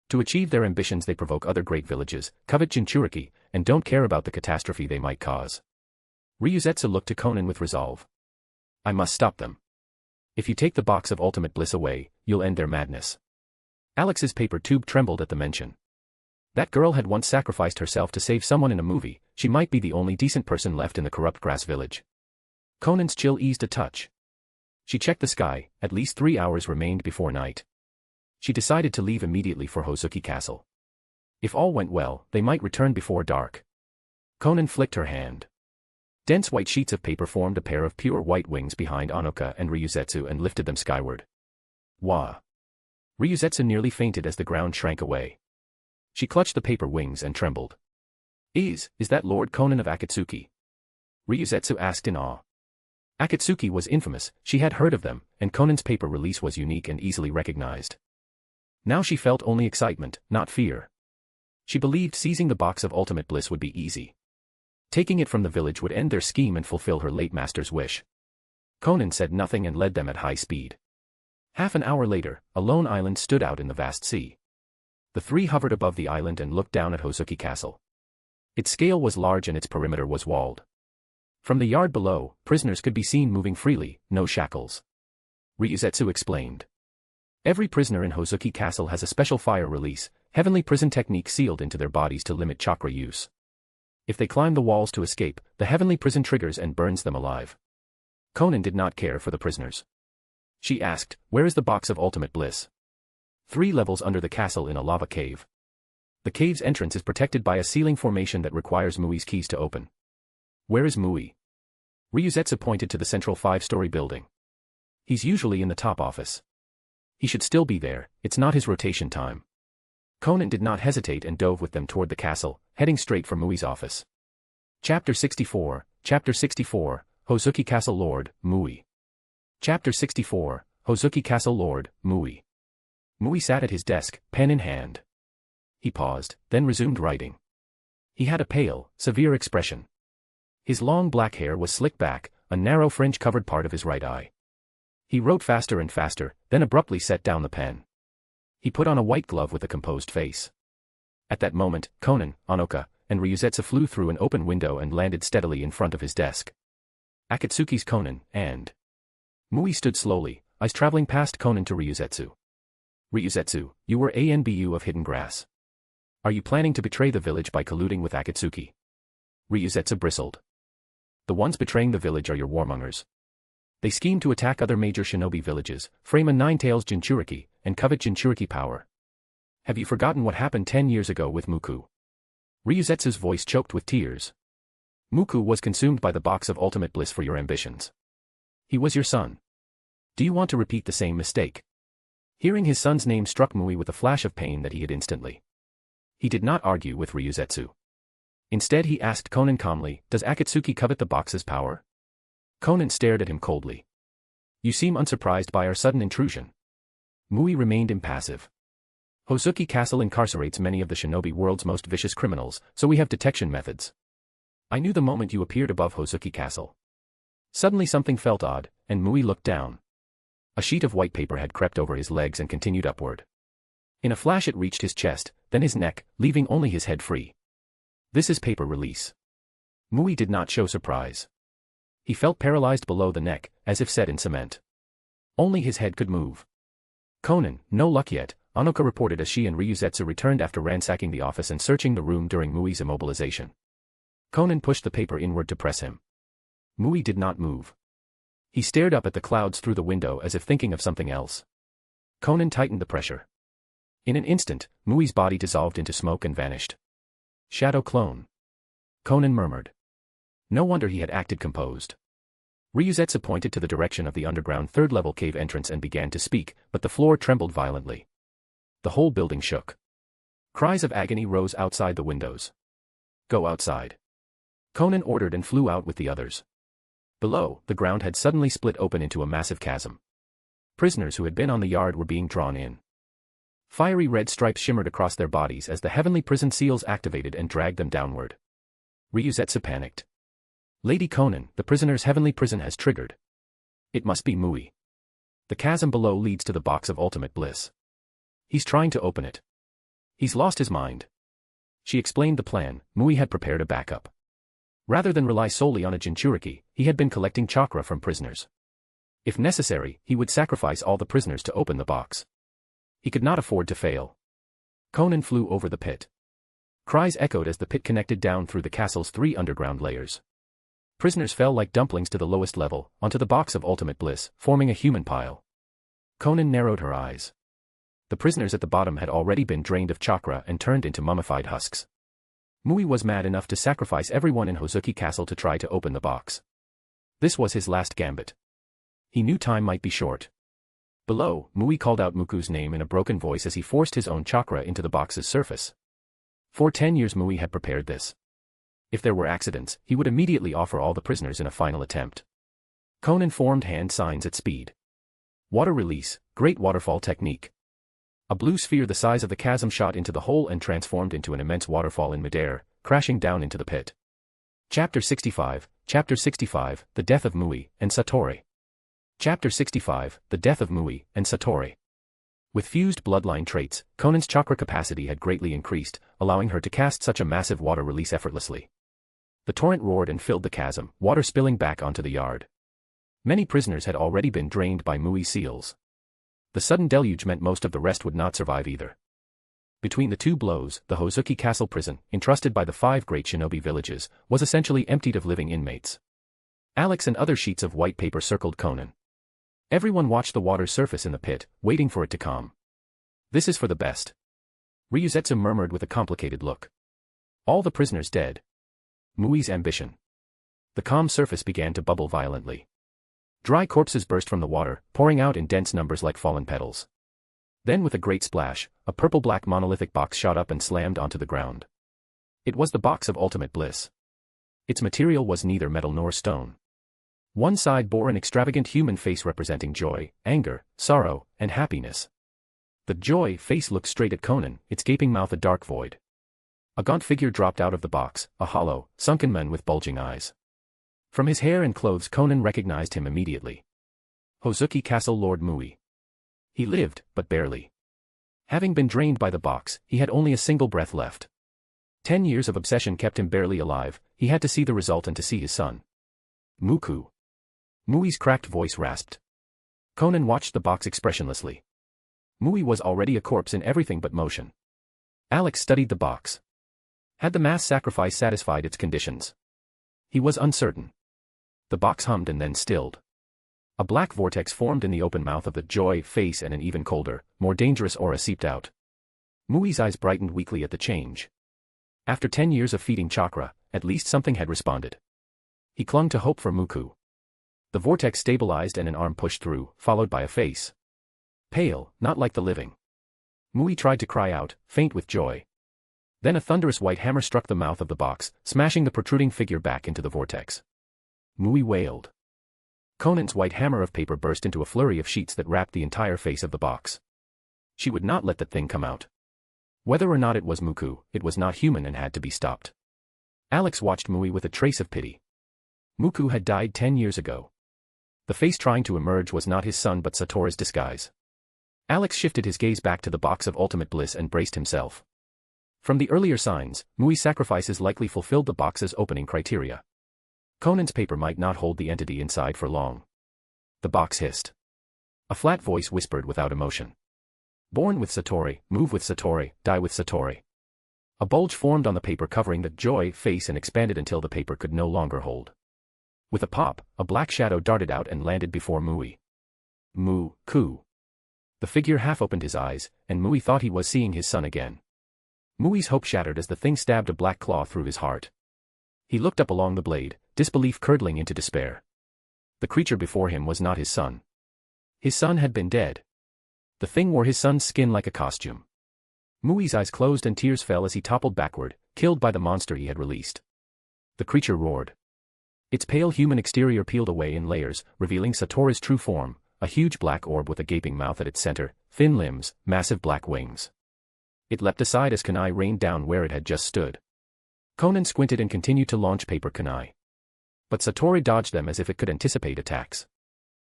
To achieve their ambitions they provoke other great villages, covet Jinchuriki, and don't care about the catastrophe they might cause. Ryuzetsu looked to Konan with resolve. I must stop them. If you take the box of ultimate bliss away, you'll end their madness. Alex's paper tube trembled at the mention. That girl had once sacrificed herself to save someone in a movie, she might be the only decent person left in the corrupt grass village. Konan's chill eased a touch. She checked the sky, at least 3 hours remained before night. She decided to leave immediately for Hozuki Castle. If all went well, they might return before dark. Konan flicked her hand. Dense white sheets of paper formed a pair of pure white wings behind Anoka and Ryuzetsu and lifted them skyward. Wah! Ryuzetsu nearly fainted as the ground shrank away. She clutched the paper wings and trembled. Is that Lord Konan of Akatsuki? Ryuzetsu asked in awe. Akatsuki was infamous, she had heard of them, and Konan's paper release was unique and easily recognized. Now she felt only excitement, not fear. She believed seizing the box of ultimate bliss would be easy. Taking it from the village would end their scheme and fulfill her late master's wish. Konan said nothing and led them at high speed. Half an hour later, a lone island stood out in the vast sea. The three hovered above the island and looked down at Hozuki Castle. Its scale was large and its perimeter was walled. From the yard below, prisoners could be seen moving freely, no shackles. Ryuzetsu explained. Every prisoner in Hozuki Castle has a special fire release, heavenly prison technique sealed into their bodies to limit chakra use. If they climb the walls to escape, the heavenly prison triggers and burns them alive. Konan did not care for the prisoners. She asked, where is the box of ultimate bliss? 3 levels under the castle in a lava cave. The cave's entrance is protected by a ceiling formation that requires Mui's keys to open. Where is Mui? Ryuzetsu pointed to the central 5-story building. He's usually in the top office. He should still be there, it's not his rotation time. Konan did not hesitate and dove with them toward the castle, heading straight for Mui's office. Chapter 64, Hozuki Castle Lord, Mui. Chapter 64, Hozuki Castle Lord, Mui. Mui sat at his desk, pen in hand. He paused, then resumed writing. He had a pale, severe expression. His long black hair was slicked back, a narrow fringe covered part of his right eye. He wrote faster and faster, then abruptly set down the pen. He put on a white glove with a composed face. At that moment, Konan, Anoka, and Ryuzetsu flew through an open window and landed steadily in front of his desk. Akatsuki's Konan, and Mui stood slowly, eyes traveling past Konan to Ryuzetsu. Ryuzetsu, you were ANBU of Hidden Grass. Are you planning to betray the village by colluding with Akatsuki? Ryuzetsu bristled. The ones betraying the village are your warmongers. They scheme to attack other major shinobi villages, frame a nine-tails Jinchuriki, and covet Jinchuriki power. Have you forgotten what happened 10 years ago with Muku? Ryuzetsu's voice choked with tears. Muku was consumed by the box of ultimate bliss for your ambitions. He was your son. Do you want to repeat the same mistake? Hearing his son's name struck Mui with a flash of pain that he hid instantly. He did not argue with Ryuzetsu. Instead he asked Konan calmly, does Akatsuki covet the box's power? Konan stared at him coldly. You seem unsurprised by our sudden intrusion. Mui remained impassive. Hozuki Castle incarcerates many of the shinobi world's most vicious criminals, so we have detection methods. I knew the moment you appeared above Hozuki Castle. Suddenly something felt odd, and Mui looked down. A sheet of white paper had crept over his legs and continued upward. In a flash it reached his chest, then his neck, leaving only his head free. This is paper release. Mui did not show surprise. He felt paralyzed below the neck, as if set in cement. Only his head could move. Konan, no luck yet, Anoka reported as she and Ryuzetsu returned after ransacking the office and searching the room during Mui's immobilization. Konan pushed the paper inward to press him. Mui did not move. He stared up at the clouds through the window as if thinking of something else. Konan tightened the pressure. In an instant, Mui's body dissolved into smoke and vanished. Shadow clone. Konan murmured. No wonder he had acted composed. Ryuzetsu pointed to the direction of the underground third-level cave entrance and began to speak, but the floor trembled violently. The whole building shook. Cries of agony rose outside the windows. Go outside. Konan ordered and flew out with the others. Below, the ground had suddenly split open into a massive chasm. Prisoners who had been on the yard were being drawn in. Fiery red stripes shimmered across their bodies as the heavenly prison seals activated and dragged them downward. Ryuzetsu panicked. Lady Konan, the prisoner's heavenly prison has triggered. It must be Mui. The chasm below leads to the box of ultimate bliss. He's trying to open it. He's lost his mind. She explained the plan. Mui had prepared a backup. Rather than rely solely on a Jinchuriki, he had been collecting chakra from prisoners. If necessary, he would sacrifice all the prisoners to open the box. He could not afford to fail. Konan flew over the pit. Cries echoed as the pit connected down through the castle's 3 underground layers. Prisoners fell like dumplings to the lowest level, onto the box of ultimate bliss, forming a human pile. Konan narrowed her eyes. The prisoners at the bottom had already been drained of chakra and turned into mummified husks. Mui was mad enough to sacrifice everyone in Hozuki Castle to try to open the box. This was his last gambit. He knew time might be short. Below, Mui called out Muku's name in a broken voice as he forced his own chakra into the box's surface. For 10 years Mui had prepared this. If there were accidents, he would immediately offer all the prisoners in a final attempt. Konan formed hand signs at speed. Water release, great waterfall technique. A blue sphere the size of the chasm shot into the hole and transformed into an immense waterfall in midair, crashing down into the pit. Chapter 65, The Death of Mui and Satori. Chapter 65, The Death of Mui and Satori. With fused bloodline traits, Konan's chakra capacity had greatly increased, allowing her to cast such a massive water release effortlessly. The torrent roared and filled the chasm, water spilling back onto the yard. Many prisoners had already been drained by Mui's seals. The sudden deluge meant most of the rest would not survive either. Between the 2 blows, the Hozuki Castle prison, entrusted by the 5 great shinobi villages, was essentially emptied of living inmates. Alex and other sheets of white paper circled Konan. Everyone watched the water's surface in the pit, waiting for it to calm. This is for the best. Ryuzetsu murmured with a complicated look. All the prisoners dead. Mui's ambition. The calm surface began to bubble violently. Dry corpses burst from the water, pouring out in dense numbers like fallen petals. Then with a great splash, a purple-black monolithic box shot up and slammed onto the ground. It was the box of ultimate bliss. Its material was neither metal nor stone. One side bore an extravagant human face representing joy, anger, sorrow, and happiness. The joy face looked straight at Konan, its gaping mouth a dark void. A gaunt figure dropped out of the box, a hollow, sunken man with bulging eyes. From his hair and clothes Konan recognized him immediately. Hozuki Castle Lord Mui. He lived, but barely. Having been drained by the box, he had only a single breath left. 10 years of obsession kept him barely alive, he had to see the result and to see his son. Muku. Mui's cracked voice rasped. Konan watched the box expressionlessly. Mui was already a corpse in everything but motion. Alex studied the box. Had the mass sacrifice satisfied its conditions? He was uncertain. The box hummed and then stilled. A black vortex formed in the open mouth of the joy face and an even colder, more dangerous aura seeped out. Mui's eyes brightened weakly at the change. After 10 years of feeding chakra, at least something had responded. He clung to hope for Muku. The vortex stabilized and an arm pushed through, followed by a face. Pale, not like the living. Mui tried to cry out, faint with joy. Then a thunderous white hammer struck the mouth of the box, smashing the protruding figure back into the vortex. Mui wailed. Konan's white hammer of paper burst into a flurry of sheets that wrapped the entire face of the box. She would not let that thing come out. Whether or not it was Muku, it was not human and had to be stopped. Alex watched Mui with a trace of pity. Muku had died 10 years ago. The face trying to emerge was not his son but Satori's disguise. Alex shifted his gaze back to the box of ultimate bliss and braced himself. From the earlier signs, Mui's sacrifices likely fulfilled the box's opening criteria. Konan's paper might not hold the entity inside for long. The box hissed. A flat voice whispered without emotion. Born with Satori, move with Satori, die with Satori. A bulge formed on the paper covering the joy face and expanded until the paper could no longer hold. With a pop, a black shadow darted out and landed before Mui. Mu-ku. The figure half opened his eyes, and Mui thought he was seeing his son again. Mui's hope shattered as the thing stabbed a black claw through his heart. He looked up along the blade, disbelief curdling into despair. The creature before him was not his son. His son had been dead. The thing wore his son's skin like a costume. Mui's eyes closed and tears fell as he toppled backward, killed by the monster he had released. The creature roared. Its pale human exterior peeled away in layers, revealing Satori's true form, a huge black orb with a gaping mouth at its center, thin limbs, massive black wings. It leapt aside as kunai rained down where it had just stood. Konan squinted and continued to launch paper kunai. But Satori dodged them as if it could anticipate attacks.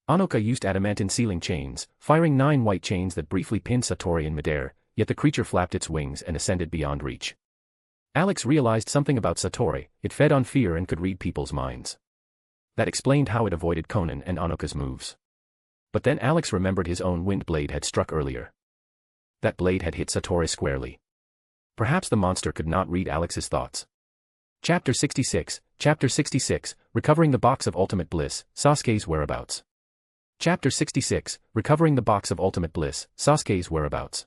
Anoka used adamantine sealing chains, firing 9 white chains that briefly pinned Satori in midair, yet the creature flapped its wings and ascended beyond reach. Alex realized something about Satori: it fed on fear and could read people's minds. That explained how it avoided Konan and Anoka's moves. But then Alex remembered his own wind blade had struck earlier. That blade had hit Satori squarely. Perhaps the monster could not read Alex's thoughts. Chapter 66, Recovering the Box of Ultimate Bliss, Sasuke's Whereabouts. Chapter 66, Recovering the Box of Ultimate Bliss, Sasuke's Whereabouts.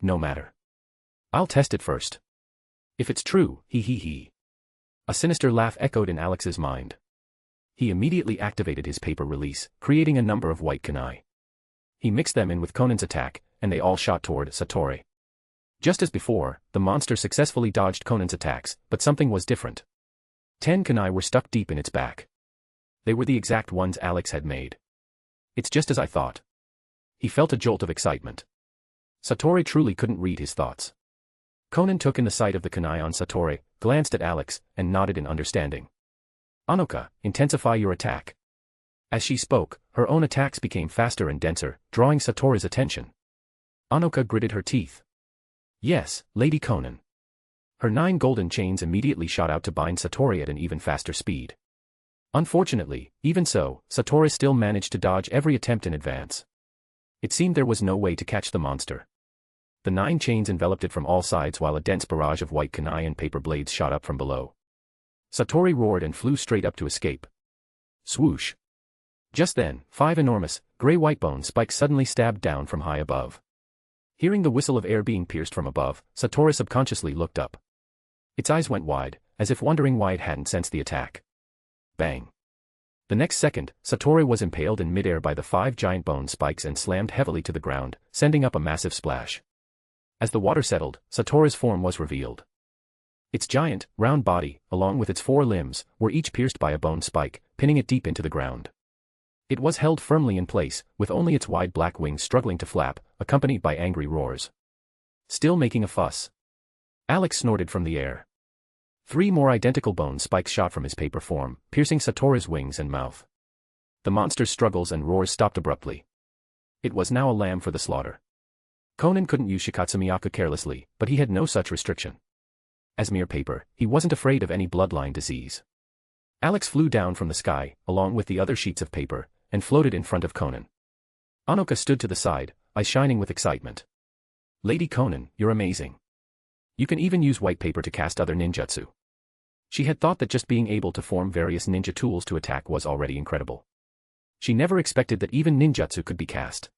No matter. I'll test it first. If it's true, he. A sinister laugh echoed in Alex's mind. He immediately activated his paper release, creating a number of white kunai. He mixed them in with Konan's attack, and they all shot toward Satori. Just as before, the monster successfully dodged Konan's attacks, but something was different. 10 kunai were stuck deep in its back. They were the exact ones Alex had made. It's just as I thought. He felt a jolt of excitement. Satori truly couldn't read his thoughts. Konan took in the sight of the kunai on Satori, glanced at Alex, and nodded in understanding. Anoka, intensify your attack. As she spoke, her own attacks became faster and denser, drawing Satori's attention. Anoka gritted her teeth. Yes, Lady Konan. Her 9 golden chains immediately shot out to bind Satori at an even faster speed. Unfortunately, even so, Satori still managed to dodge every attempt in advance. It seemed there was no way to catch the monster. The 9 chains enveloped it from all sides while a dense barrage of white kunai and paper blades shot up from below. Satori roared and flew straight up to escape. Swoosh. Just then, 5 enormous, gray-white bone spikes suddenly stabbed down from high above. Hearing the whistle of air being pierced from above, Satori subconsciously looked up. Its eyes went wide, as if wondering why it hadn't sensed the attack. Bang. The next second, Satori was impaled in midair by the 5 giant bone spikes and slammed heavily to the ground, sending up a massive splash. As the water settled, Satori's form was revealed. Its giant, round body, along with its 4 limbs, were each pierced by a bone spike, pinning it deep into the ground. It was held firmly in place, with only its wide black wings struggling to flap, accompanied by angry roars. Still making a fuss. Alex snorted from the air. 3 more identical bone spikes shot from his paper form, piercing Satori's wings and mouth. The monster's struggles and roars stopped abruptly. It was now a lamb for the slaughter. Konan couldn't use Shikatsumiyaku carelessly, but he had no such restriction. As mere paper, he wasn't afraid of any bloodline disease. Alex flew down from the sky, along with the other sheets of paper, and floated in front of Konan. Anoka stood to the side, eyes shining with excitement. Lady Konan, you're amazing. You can even use white paper to cast other ninjutsu. She had thought that just being able to form various ninja tools to attack was already incredible. She never expected that even ninjutsu could be cast.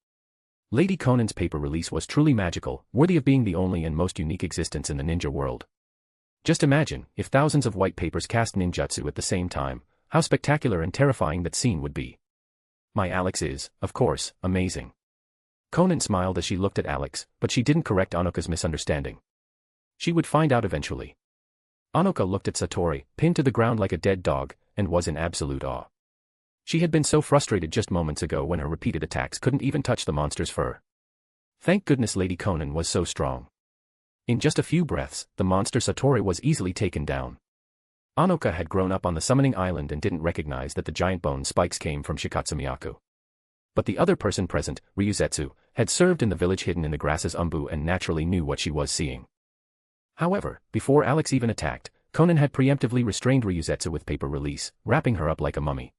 Lady Konan's paper release was truly magical, worthy of being the only and most unique existence in the ninja world. Just imagine, if thousands of white papers cast ninjutsu at the same time, how spectacular and terrifying that scene would be. My Alex is, of course, amazing. Konan smiled as she looked at Alex, but she didn't correct Anoka's misunderstanding. She would find out eventually. Anoka looked at Satori, pinned to the ground like a dead dog, and was in absolute awe. She had been so frustrated just moments ago when her repeated attacks couldn't even touch the monster's fur. Thank goodness Lady Konan was so strong. In just a few breaths, the monster Satori was easily taken down. Anoka had grown up on the summoning island and didn't recognize that the giant bone spikes came from Shikatsumiyaku. But the other person present, Ryuzetsu, had served in the village hidden in the grasses Umbu and naturally knew what she was seeing. However, before Alex even attacked, Konan had preemptively restrained Ryuzetsu with paper release, wrapping her up like a mummy.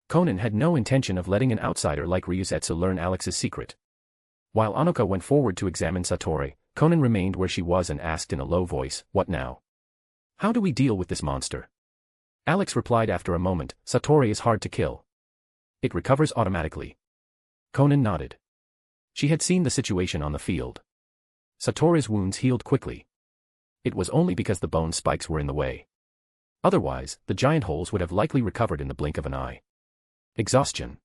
Konan had no intention of letting an outsider like Ryuzetsu learn Alex's secret. While Anoka went forward to examine Satori, Konan remained where she was and asked in a low voice, "What now? How do we deal with this monster?" Alex replied after a moment, "Satori is hard to kill. It recovers automatically." Konan nodded. She had seen the situation on the field. Satori's wounds healed quickly. It was only because the bone spikes were in the way. Otherwise, the giant holes would have likely recovered in the blink of an eye. Exhaustion.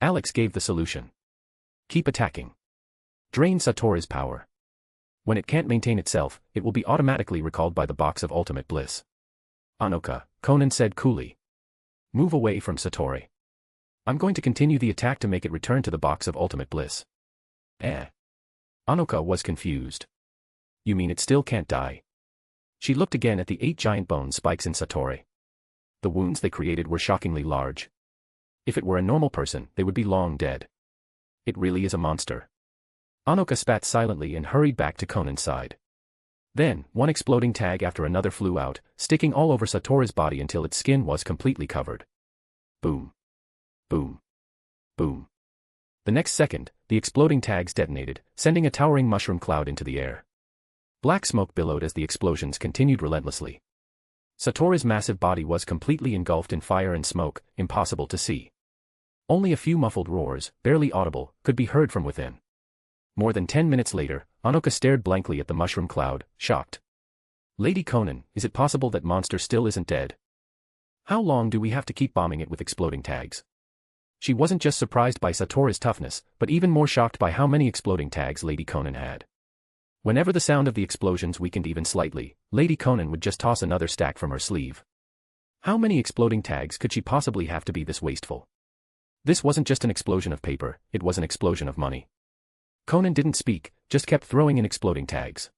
Alex gave the solution. Keep attacking. Drain Satori's power. When it can't maintain itself, it will be automatically recalled by the box of ultimate bliss. Anoka, Konan said coolly. Move away from Satori. I'm going to continue the attack to make it return to the box of ultimate bliss. Anoka was confused. You mean it still can't die? She looked again at the 8 giant bone spikes in Satori. The wounds they created were shockingly large. If it were a normal person, they would be long dead. It really is a monster. Anoka spat silently and hurried back to Konan's side. Then, one exploding tag after another flew out, sticking all over Satori's body until its skin was completely covered. Boom. Boom. Boom. The next second, the exploding tags detonated, sending a towering mushroom cloud into the air. Black smoke billowed as the explosions continued relentlessly. Satori's massive body was completely engulfed in fire and smoke, impossible to see. Only a few muffled roars, barely audible, could be heard from within. More than 10 minutes later, Anoka stared blankly at the mushroom cloud, shocked. Lady Konan, is it possible that monster still isn't dead? How long do we have to keep bombing it with exploding tags? She wasn't just surprised by Satori's toughness, but even more shocked by how many exploding tags Lady Konan had. Whenever the sound of the explosions weakened even slightly, Lady Konan would just toss another stack from her sleeve. How many exploding tags could she possibly have to be this wasteful? This wasn't just an explosion of paper, it was an explosion of money. Konan didn't speak, just kept throwing in exploding tags.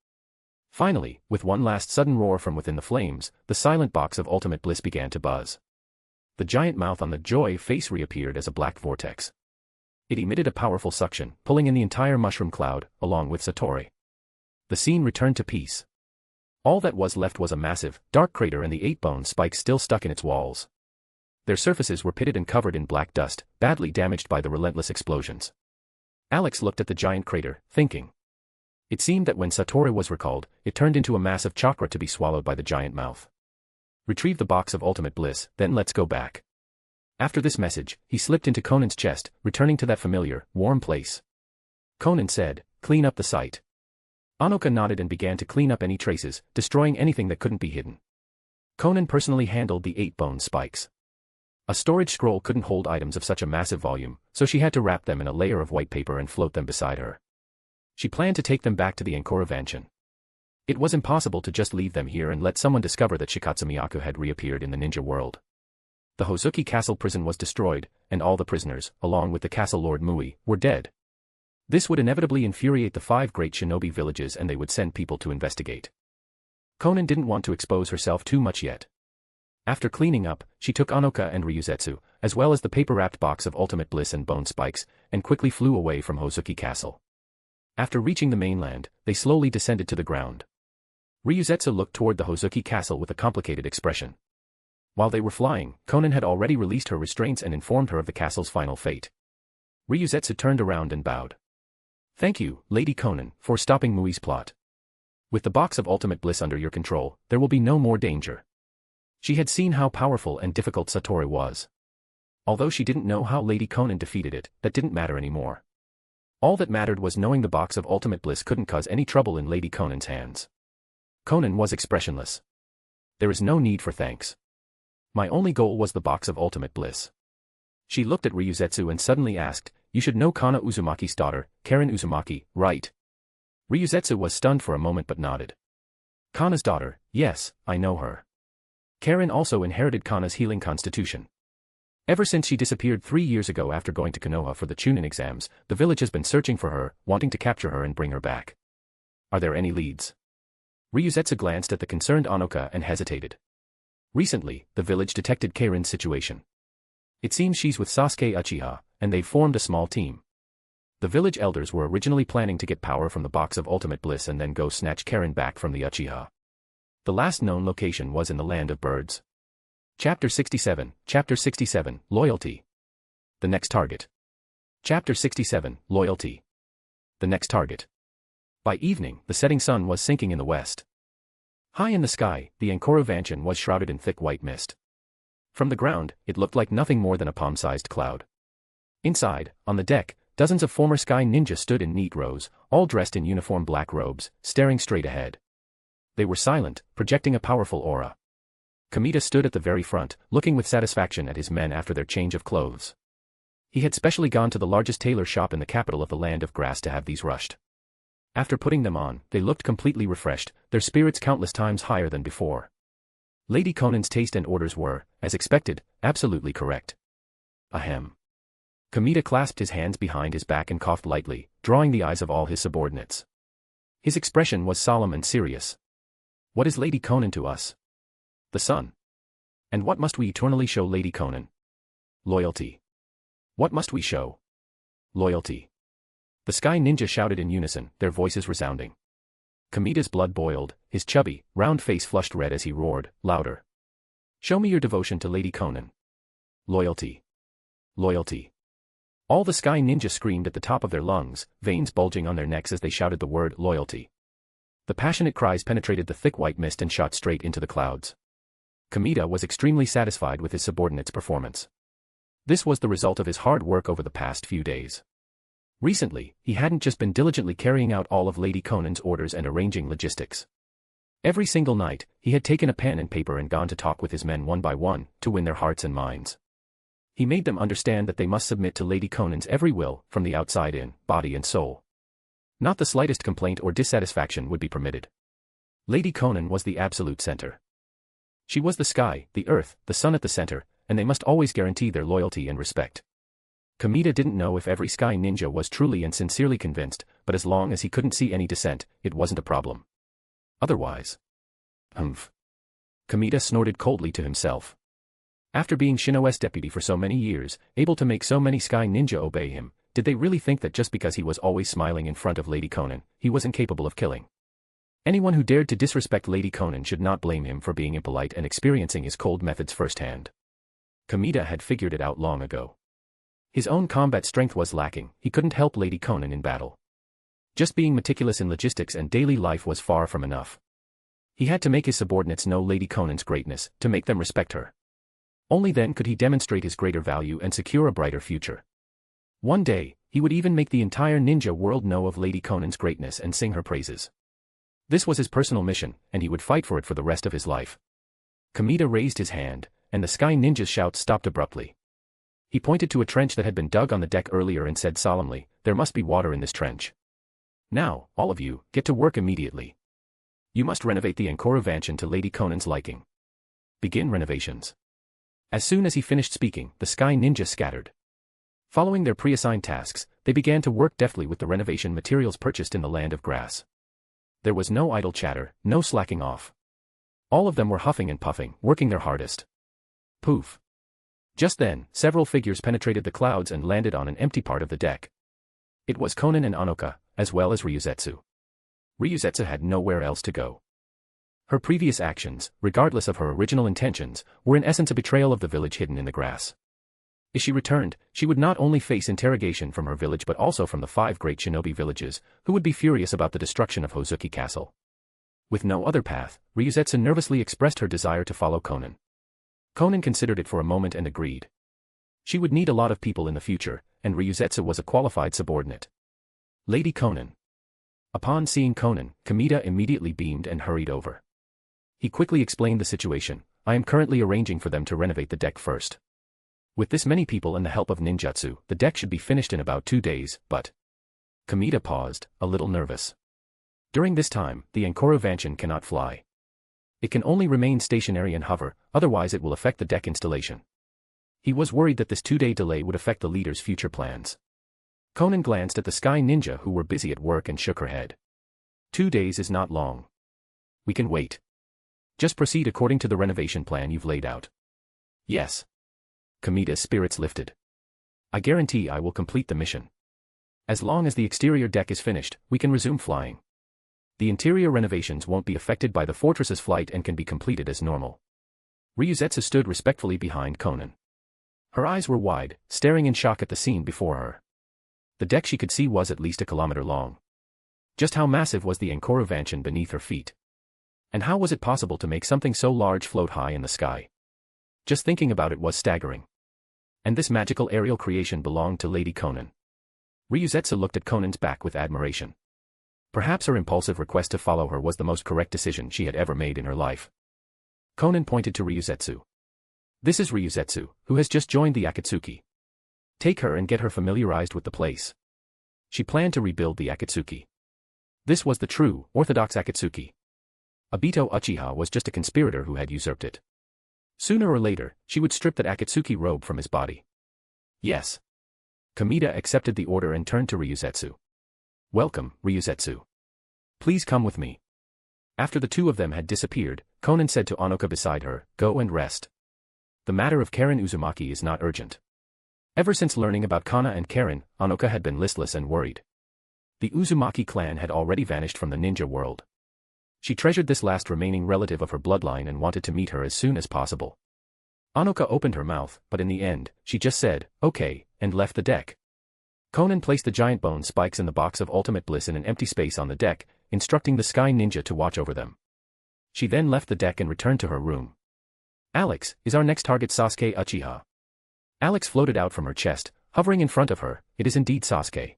Finally, with one last sudden roar from within the flames, the silent box of ultimate bliss began to buzz. The giant mouth on the joy face reappeared as a black vortex. It emitted a powerful suction, pulling in the entire mushroom cloud, along with Satori. The scene returned to peace. All that was left was a massive, dark crater and the 8 bone spikes still stuck in its walls. Their surfaces were pitted and covered in black dust, badly damaged by the relentless explosions. Alex looked at the giant crater, thinking. It seemed that when Satori was recalled, it turned into a massive chakra to be swallowed by the giant mouth. Retrieve the box of ultimate bliss, then let's go back. After this message, he slipped into Konan's chest, returning to that familiar, warm place. Konan said, clean up the site. Anoka nodded and began to clean up any traces, destroying anything that couldn't be hidden. Konan personally handled the 8 bone spikes. A storage scroll couldn't hold items of such a massive volume, so she had to wrap them in a layer of white paper and float them beside her. She planned to take them back to the Ankora Mansion. It was impossible to just leave them here and let someone discover that Shikatsu Miyako had reappeared in the ninja world. The Hozuki Castle prison was destroyed, and all the prisoners, along with the Castle Lord Mui, were dead. This would inevitably infuriate the 5 great shinobi villages and they would send people to investigate. Konan didn't want to expose herself too much yet. After cleaning up, she took Anoka and Ryuzetsu, as well as the paper-wrapped box of ultimate bliss and bone spikes, and quickly flew away from Hozuki Castle. After reaching the mainland, they slowly descended to the ground. Ryuzetsu looked toward the Hozuki Castle with a complicated expression. While they were flying, Konan had already released her restraints and informed her of the castle's final fate. Ryuzetsu turned around and bowed. Thank you, Lady Konan, for stopping Mui's plot. With the box of ultimate bliss under your control, there will be no more danger. She had seen how powerful and difficult Satori was. Although she didn't know how Lady Konan defeated it, that didn't matter anymore. All that mattered was knowing the box of ultimate bliss couldn't cause any trouble in Lady Konan's hands. Konan was expressionless. There is no need for thanks. My only goal was the box of ultimate bliss. She looked at Ryuzetsu and suddenly asked, you should know Kana Uzumaki's daughter, Karen Uzumaki, right? Ryuzetsu was stunned for a moment but nodded. Kana's daughter, yes, I know her. Karen also inherited Kana's healing constitution. Ever since she disappeared 3 years ago after going to Konoha for the Chunin exams, the village has been searching for her, wanting to capture her and bring her back. Are there any leads? Ryuzetsu glanced at the concerned Anoka and hesitated. Recently, the village detected Karen's situation. It seems she's with Sasuke Uchiha, and they've formed a small team. The village elders were originally planning to get power from the box of ultimate bliss and then go snatch Karen back from the Uchiha. The last known location was in the Land of Birds. Chapter 67, Loyalty. The next target. Chapter 67, Loyalty. The next target. By evening, the setting sun was sinking in the west. High in the sky, the Ankora Mansion was shrouded in thick white mist. From the ground, it looked like nothing more than a palm-sized cloud. Inside, on the deck, dozens of former sky ninjas stood in neat rows, all dressed in uniform black robes, staring straight ahead. They were silent, projecting a powerful aura. Kamita stood at the very front, looking with satisfaction at his men after their change of clothes. He had specially gone to the largest tailor shop in the capital of the Land of Grass to have these rushed. After putting them on, they looked completely refreshed, their spirits countless times higher than before. Lady Konan's taste and orders were, as expected, absolutely correct. Ahem. Kamita clasped his hands behind his back and coughed lightly, drawing the eyes of all his subordinates. His expression was solemn and serious. What is Lady Konan to us? The sun. And what must we eternally show Lady Konan? Loyalty. What must we show? Loyalty. The Sky Ninja shouted in unison, their voices resounding. Kamida's blood boiled, his chubby, round face flushed red as he roared, louder. Show me your devotion to Lady Konan. Loyalty. Loyalty. All the Sky Ninja screamed at the top of their lungs, veins bulging on their necks as they shouted the word loyalty. The passionate cries penetrated the thick white mist and shot straight into the clouds. Kamida was extremely satisfied with his subordinate's performance. This was the result of his hard work over the past few days. Recently, he hadn't just been diligently carrying out all of Lady Konan's orders and arranging logistics. Every single night, he had taken a pen and paper and gone to talk with his men one by one, to win their hearts and minds. He made them understand that they must submit to Lady Konan's every will, from the outside in, body and soul. Not the slightest complaint or dissatisfaction would be permitted. Lady Konan was the absolute center. She was the sky, the earth, the sun at the center, and they must always guarantee their loyalty and respect. Kamida didn't know if every Sky Ninja was truly and sincerely convinced, but as long as he couldn't see any dissent, it wasn't a problem. Otherwise. Humph. Kamida snorted coldly to himself. After being Shino's deputy for so many years, able to make so many Sky Ninja obey him, did they really think that just because he was always smiling in front of Lady Konan, he was incapable of killing? Anyone who dared to disrespect Lady Konan should not blame him for being impolite and experiencing his cold methods firsthand. Kamida had figured it out long ago. His own combat strength was lacking, he couldn't help Lady Konan in battle. Just being meticulous in logistics and daily life was far from enough. He had to make his subordinates know Lady Konan's greatness, to make them respect her. Only then could he demonstrate his greater value and secure a brighter future. One day, he would even make the entire ninja world know of Lady Konan's greatness and sing her praises. This was his personal mission, and he would fight for it for the rest of his life. Kamida raised his hand, and the Sky Ninja's shouts stopped abruptly. He pointed to a trench that had been dug on the deck earlier and said solemnly, "There must be water in this trench. Now, all of you, get to work immediately. You must renovate the Ankara Mansion to Lady Konan's liking. Begin renovations." As soon as he finished speaking, the Sky Ninja scattered. Following their pre-assigned tasks, they began to work deftly with the renovation materials purchased in the Land of Grass. There was no idle chatter, no slacking off. All of them were huffing and puffing, working their hardest. Poof. Just then, several figures penetrated the clouds and landed on an empty part of the deck. It was Konan and Anoka, as well as Ryuzetsu. Ryuzetsu had nowhere else to go. Her previous actions, regardless of her original intentions, were in essence a betrayal of the village hidden in the grass. If she returned, she would not only face interrogation from her village but also from the 5 great shinobi villages, who would be furious about the destruction of Hozuki Castle. With no other path, Ryuzetsu nervously expressed her desire to follow Konan. Konan considered it for a moment and agreed. She would need a lot of people in the future, and Ryuzetsu was a qualified subordinate. Lady Konan. Upon seeing Konan, Kamida immediately beamed and hurried over. He quickly explained the situation. "I am currently arranging for them to renovate the deck first. With this many people and the help of ninjutsu, the deck should be finished in about 2 days, but..." Kamida paused, a little nervous. During this time, the Ankara Mansion cannot fly. It can only remain stationary and hover, otherwise it will affect the deck installation. He was worried that this 2-day delay would affect the leader's future plans. Konan glanced at the Sky Ninja who were busy at work and shook her head. 2 days is not long. We can wait. Just proceed according to the renovation plan you've laid out. Yes. Kamida's spirits lifted. I guarantee I will complete the mission. As long as the exterior deck is finished, we can resume flying. The interior renovations won't be affected by the fortress's flight and can be completed as normal. Ryuzetsu stood respectfully behind Konan. Her eyes were wide, staring in shock at the scene before her. The deck she could see was at least a kilometer long. Just how massive was the Ankara Mansion beneath her feet? And how was it possible to make something so large float high in the sky? Just thinking about it was staggering. And this magical aerial creation belonged to Lady Konan. Ryuzetsu looked at Konan's back with admiration. Perhaps her impulsive request to follow her was the most correct decision she had ever made in her life. Konan pointed to Ryuzetsu. This is Ryuzetsu, who has just joined the Akatsuki. Take her and get her familiarized with the place. She planned to rebuild the Akatsuki. This was the true, orthodox Akatsuki. Obito Uchiha was just a conspirator who had usurped it. Sooner or later, she would strip that Akatsuki robe from his body. Yes. Kamida accepted the order and turned to Ryuzetsu. Welcome, Ryuzetsu. Please come with me. After the two of them had disappeared, Konan said to Anoka beside her, "Go and rest. The matter of Karen Uzumaki is not urgent." Ever since learning about Kana and Karen, Anoka had been listless and worried. The Uzumaki clan had already vanished from the ninja world. She treasured this last remaining relative of her bloodline and wanted to meet her as soon as possible. Anoka opened her mouth, but in the end, she just said, "Okay," and left the deck. Konan placed the giant bone spikes in the box of ultimate bliss in an empty space on the deck, instructing the Sky Ninja to watch over them. She then left the deck and returned to her room. "Alex, is our next target Sasuke Uchiha?" Alex floated out from her chest, hovering in front of her. It is indeed Sasuke.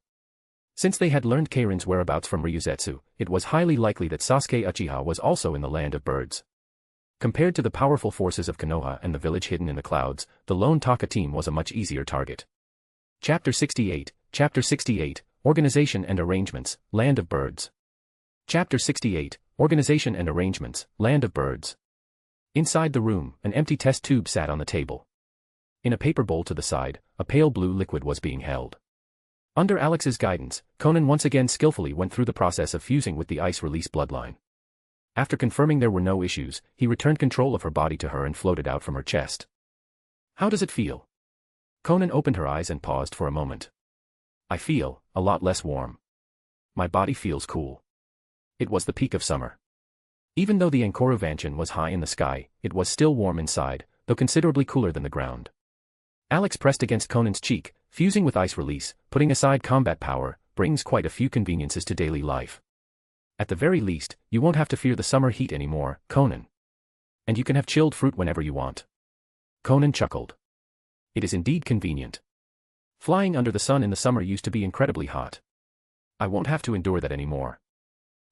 Since they had learned Karen's whereabouts from Ryuzetsu, it was highly likely that Sasuke Uchiha was also in the land of birds. Compared to the powerful forces of Konoha and the village hidden in the clouds, the lone Taka team was a much easier target. Chapter 68, Organization and Arrangements, Land of Birds. Chapter 68, Organization and Arrangements, Land of Birds. Inside the room, an empty test tube sat on the table. In a paper bowl to the side, a pale blue liquid was being held. Under Alex's guidance, Konan once again skillfully went through the process of fusing with the ice release bloodline. After confirming there were no issues, he returned control of her body to her and floated out from her chest. "How does it feel?" Konan opened her eyes and paused for a moment. "I feel a lot less warm. My body feels cool." It was the peak of summer. Even though the Ankoru Mansion was high in the sky, it was still warm inside, though considerably cooler than the ground. Alex pressed against Konan's cheek. Fusing with ice release, putting aside combat power, brings quite a few conveniences to daily life. At the very least, you won't have to fear the summer heat anymore, Konan. And you can have chilled fruit whenever you want. Konan chuckled. It is indeed convenient. Flying under the sun in the summer used to be incredibly hot. I won't have to endure that anymore.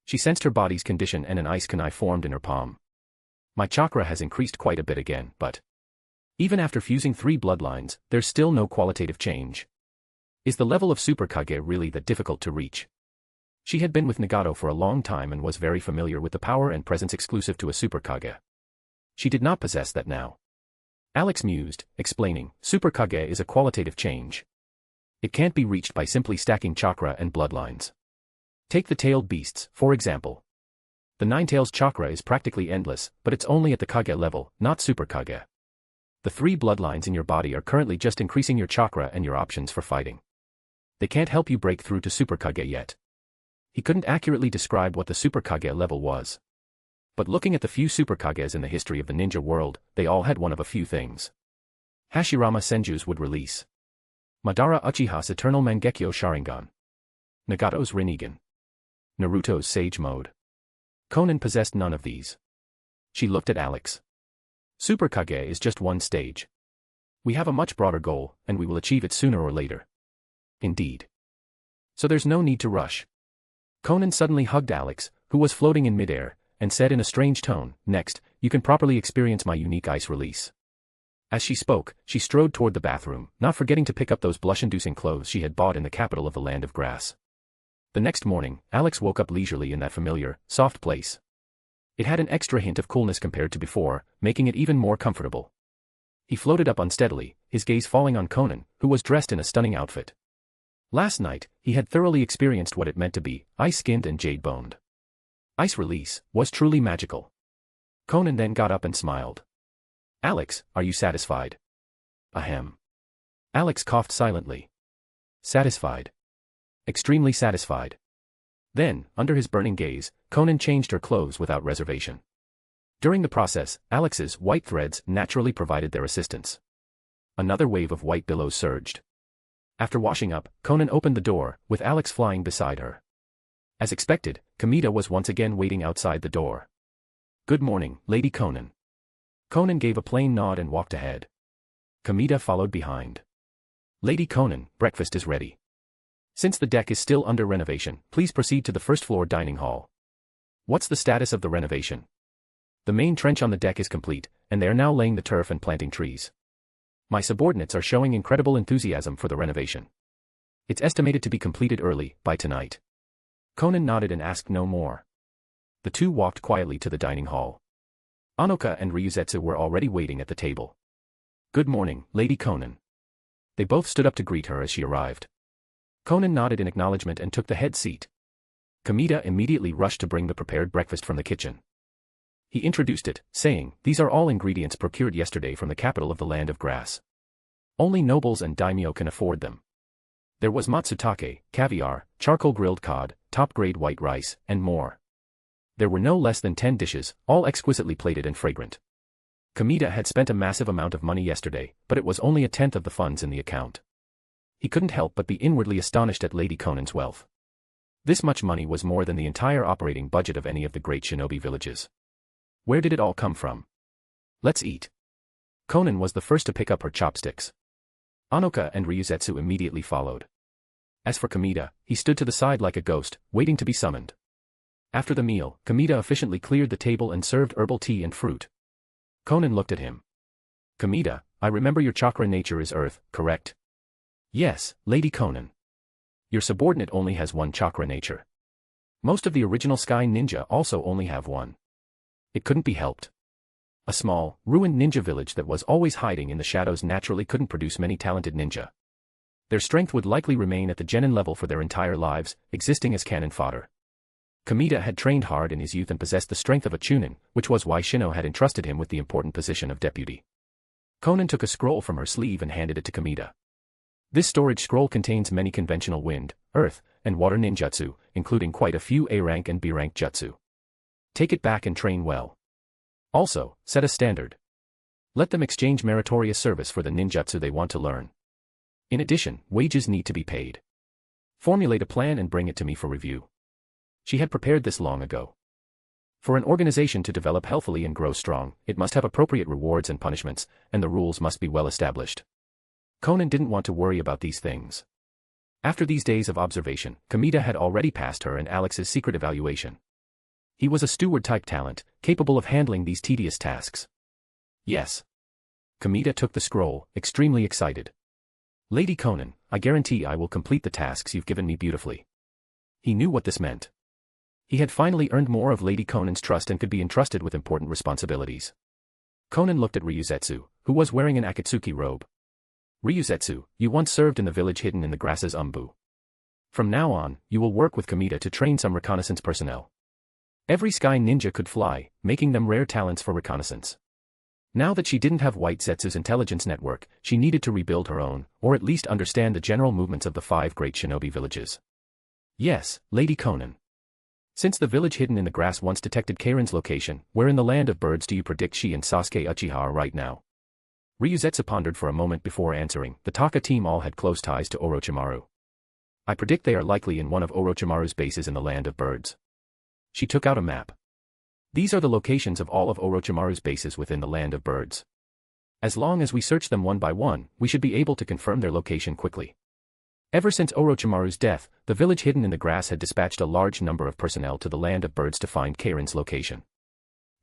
She sensed her body's condition and an ice kunai formed in her palm. My chakra has increased quite a bit again, but even after fusing 3 bloodlines, there's still no qualitative change. Is the level of Super Kage really that difficult to reach? She had been with Nagato for a long time and was very familiar with the power and presence exclusive to a Super Kage. She did not possess that now. Alex mused, explaining, Super Kage is a qualitative change. It can't be reached by simply stacking chakra and bloodlines. Take the tailed beasts, for example. The Nine-Tails chakra is practically endless, but it's only at the Kage level, not Super Kage. The 3 bloodlines in your body are currently just increasing your chakra and your options for fighting. They can't help you break through to Super Kage yet. He couldn't accurately describe what the Super Kage level was. But looking at the few Super Kages in the history of the ninja world, they all had one of a few things. Hashirama Senju's would release. Madara Uchiha's Eternal Mangekyo Sharingan. Nagato's Rinnegan. Naruto's Sage Mode. Konan possessed none of these. She looked at Alex. Super Kage is just one stage. We have a much broader goal, and we will achieve it sooner or later. Indeed. So there's no need to rush. Konan suddenly hugged Alex, who was floating in midair, and said in a strange tone, "Next, you can properly experience my unique ice release." As she spoke, she strode toward the bathroom, not forgetting to pick up those blush-inducing clothes she had bought in the capital of the Land of Grass. The next morning, Alex woke up leisurely in that familiar, soft place. It had an extra hint of coolness compared to before, making it even more comfortable. He floated up unsteadily, his gaze falling on Konan, who was dressed in a stunning outfit. Last night, he had thoroughly experienced what it meant to be ice-skinned and jade-boned. Ice release was truly magical. Konan then got up and smiled. "Alex, are you satisfied?" "Ahem." Alex coughed silently. "Satisfied. Extremely satisfied." Then, under his burning gaze, Konan changed her clothes without reservation. During the process, Alex's white threads naturally provided their assistance. Another wave of white billows surged. After washing up, Konan opened the door, with Alex flying beside her. As expected, Kamita was once again waiting outside the door. "Good morning, Lady Konan." Konan gave a plain nod and walked ahead. Kamita followed behind. "Lady Konan, breakfast is ready. Since the deck is still under renovation, please proceed to the first-floor dining hall." "What's the status of the renovation?" "The main trench on the deck is complete, and they are now laying the turf and planting trees. My subordinates are showing incredible enthusiasm for the renovation. It's estimated to be completed early, by tonight." Konan nodded and asked no more. The two walked quietly to the dining hall. Anoka and Ryuzetsu were already waiting at the table. "Good morning, Lady Konan." They both stood up to greet her as she arrived. Konan nodded in acknowledgement and took the head seat. Kamita immediately rushed to bring the prepared breakfast from the kitchen. He introduced it, saying, "These are all ingredients procured yesterday from the capital of the land of grass. Only nobles and daimyo can afford them." There was matsutake, caviar, charcoal grilled cod, top-grade white rice, and more. There were no less than 10 dishes, all exquisitely plated and fragrant. Kamita had spent a massive amount of money yesterday, but it was only a tenth of the funds in the account. He couldn't help but be inwardly astonished at Lady Konan's wealth. This much money was more than the entire operating budget of any of the great shinobi villages. Where did it all come from? Let's eat. Konan was the first to pick up her chopsticks. Anoka and Ryuzetsu immediately followed. As for Kamita, he stood to the side like a ghost, waiting to be summoned. After the meal, Kamita efficiently cleared the table and served herbal tea and fruit. Konan looked at him. "Kamita, I remember your chakra nature is earth, correct?" "Yes, Lady Konan. Your subordinate only has one chakra nature. Most of the original Sky Ninja also only have one. It couldn't be helped. A small, ruined ninja village that was always hiding in the shadows naturally couldn't produce many talented ninja. Their strength would likely remain at the genin level for their entire lives, existing as cannon fodder." Kamita had trained hard in his youth and possessed the strength of a chunin, which was why Shino had entrusted him with the important position of deputy. Konan took a scroll from her sleeve and handed it to Kamita. This storage scroll contains many conventional wind, earth, and water ninjutsu, including quite a few A-rank and B-rank jutsu. Take it back and train well. Also, set a standard. Let them exchange meritorious service for the ninjutsu they want to learn. In addition, wages need to be paid. Formulate a plan and bring it to me for review. She had prepared this long ago. For an organization to develop healthily and grow strong, it must have appropriate rewards and punishments, and the rules must be well established. Konan didn't want to worry about these things. After these days of observation, Kamita had already passed her and Alex's secret evaluation. He was a steward-type talent, capable of handling these tedious tasks. Yes. Kamita took the scroll, extremely excited. "Lady Konan, I guarantee I will complete the tasks you've given me beautifully." He knew what this meant. He had finally earned more of Lady Konan's trust and could be entrusted with important responsibilities. Konan looked at Ryuzetsu, who was wearing an Akatsuki robe. "Ryuzetsu, you once served in the village hidden in the grasses Umbu. From now on, you will work with Kamita to train some reconnaissance personnel. Every Sky Ninja could fly, making them rare talents for reconnaissance. Now that she didn't have White Zetsu's intelligence network, she needed to rebuild her own, or at least understand the general movements of the 5 great shinobi villages." "Yes, Lady Konan. Since the village hidden in the grass once detected Karen's location, where in the land of birds do you predict she and Sasuke Uchiha are right now?" Ryuzetsu pondered for a moment before answering. The Taka team all had close ties to Orochimaru. "I predict they are likely in one of Orochimaru's bases in the land of birds." She took out a map. "These are the locations of all of Orochimaru's bases within the land of birds. As long as we search them one by one, we should be able to confirm their location quickly." Ever since Orochimaru's death, the village hidden in the grass had dispatched a large number of personnel to the land of birds to find Karen's location.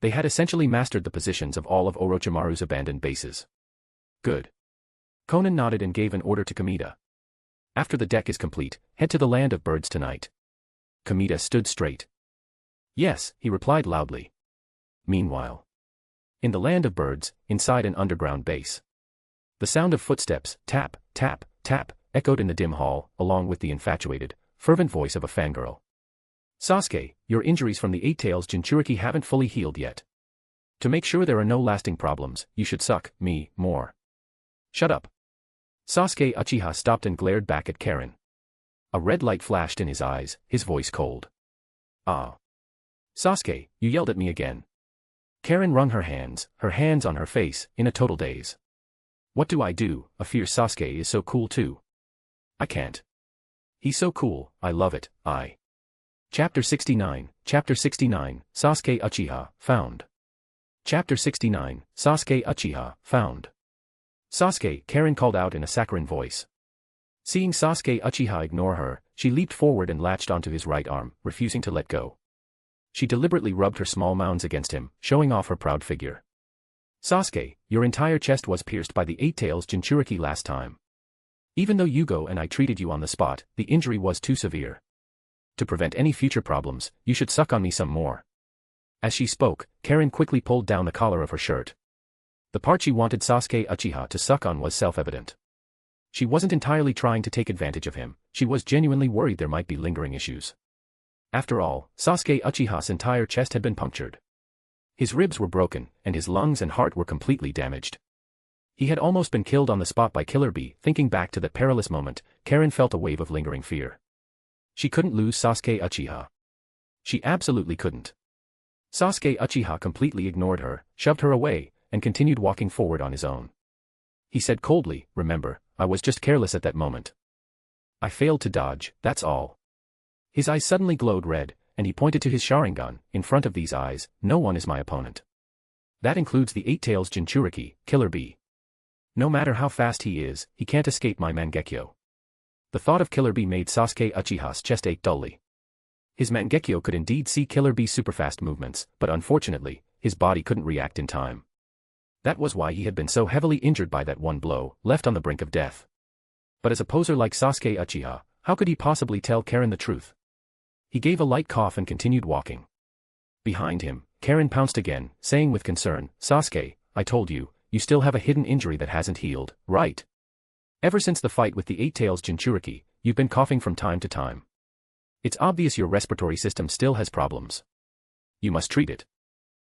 They had essentially mastered the positions of all of Orochimaru's abandoned bases. "Good." Konan nodded and gave an order to Kamita. "After the deck is complete, head to the land of birds tonight." Kamita stood straight. "Yes," he replied loudly. Meanwhile, in the land of birds, inside an underground base, the sound of footsteps, tap, tap, tap, echoed in the dim hall, along with the infatuated, fervent voice of a fangirl. "Sasuke, your injuries from the 8 Tails Jinchuriki haven't fully healed yet. To make sure there are no lasting problems, you should suck me more." "Shut up." Sasuke Uchiha stopped and glared back at Karen. A red light flashed in his eyes, his voice cold. "Ah. Sasuke, you yelled at me again." Karen wrung her hands on her face, in a total daze. "What do? A fierce Sasuke is so cool too. I can't. He's so cool, I love it, Chapter 69, Sasuke Uchiha, found. Chapter 69, Sasuke Uchiha, found. "Sasuke," Karen called out in a saccharine voice. Seeing Sasuke Uchiha ignore her, she leaped forward and latched onto his right arm, refusing to let go. She deliberately rubbed her small mounds against him, showing off her proud figure. "Sasuke, your entire chest was pierced by the 8 Tails Jinchuriki last time. Even though Yugo and I treated you on the spot, the injury was too severe. To prevent any future problems, you should suck on me some more." As she spoke, Karen quickly pulled down the collar of her shirt. The part she wanted Sasuke Uchiha to suck on was self-evident. She wasn't entirely trying to take advantage of him, she was genuinely worried there might be lingering issues. After all, Sasuke Uchiha's entire chest had been punctured. His ribs were broken, and his lungs and heart were completely damaged. He had almost been killed on the spot by Killer Bee. Thinking back to that perilous moment, Karen felt a wave of lingering fear. She couldn't lose Sasuke Uchiha. She absolutely couldn't. Sasuke Uchiha completely ignored her, shoved her away, and continued walking forward on his own. He said coldly, "Remember, I was just careless at that moment. I failed to dodge, that's all." His eyes suddenly glowed red, and he pointed to his Sharingan. "In front of these eyes, no one is my opponent. That includes the Eight Tails Jinchuriki, Killer Bee. No matter how fast he is, he can't escape my Mangekyo." The thought of Killer Bee made Sasuke Uchiha's chest ache dully. His Mangekyo could indeed see Killer Bee's superfast movements, but unfortunately, his body couldn't react in time. That was why he had been so heavily injured by that one blow, left on the brink of death. But as a poser like Sasuke Uchiha, how could he possibly tell Karen the truth? He gave a light cough and continued walking. Behind him, Karen pounced again, saying with concern, "Sasuke, I told you, you still have a hidden injury that hasn't healed, right? Ever since the fight with the Eight Tails Jinchuriki, you've been coughing from time to time. It's obvious your respiratory system still has problems. You must treat it."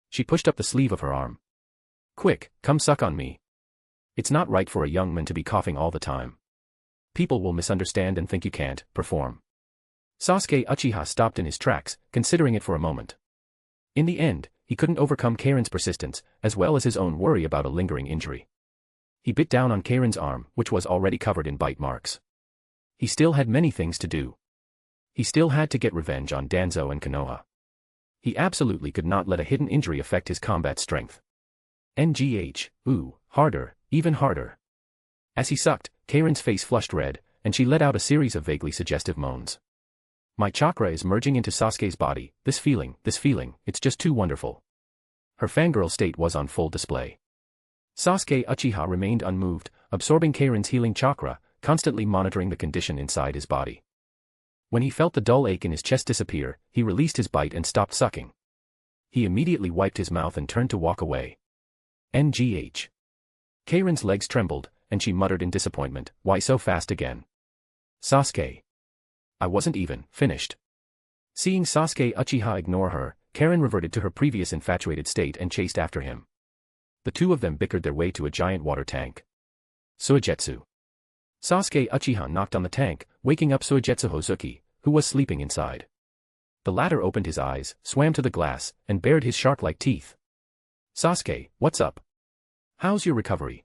She pushed up the sleeve of her arm. "Quick, come suck on me. It's not right for a young man to be coughing all the time. People will misunderstand and think you can't perform." Sasuke Uchiha stopped in his tracks, considering it for a moment. In the end, he couldn't overcome Karen's persistence, as well as his own worry about a lingering injury. He bit down on Karen's arm, which was already covered in bite marks. He still had many things to do. He still had to get revenge on Danzo and Konoha. He absolutely could not let a hidden injury affect his combat strength. NGH, ooh, harder, even harder. As he sucked, Karen's face flushed red, and she let out a series of vaguely suggestive moans. "My chakra is merging into Sasuke's body, this feeling, it's just too wonderful." Her fangirl state was on full display. Sasuke Uchiha remained unmoved, absorbing Karen's healing chakra, constantly monitoring the condition inside his body. When he felt the dull ache in his chest disappear, he released his bite and stopped sucking. He immediately wiped his mouth and turned to walk away. NGH. Karen's legs trembled, and she muttered in disappointment, "Why so fast again? Sasuke. I wasn't even finished." Seeing Sasuke Uchiha ignore her, Karen reverted to her previous infatuated state and chased after him. The two of them bickered their way to a giant water tank. Suigetsu. Sasuke Uchiha knocked on the tank, waking up Suigetsu Hozuki, who was sleeping inside. The latter opened his eyes, swam to the glass, and bared his shark-like teeth. "Sasuke, what's up? How's your recovery?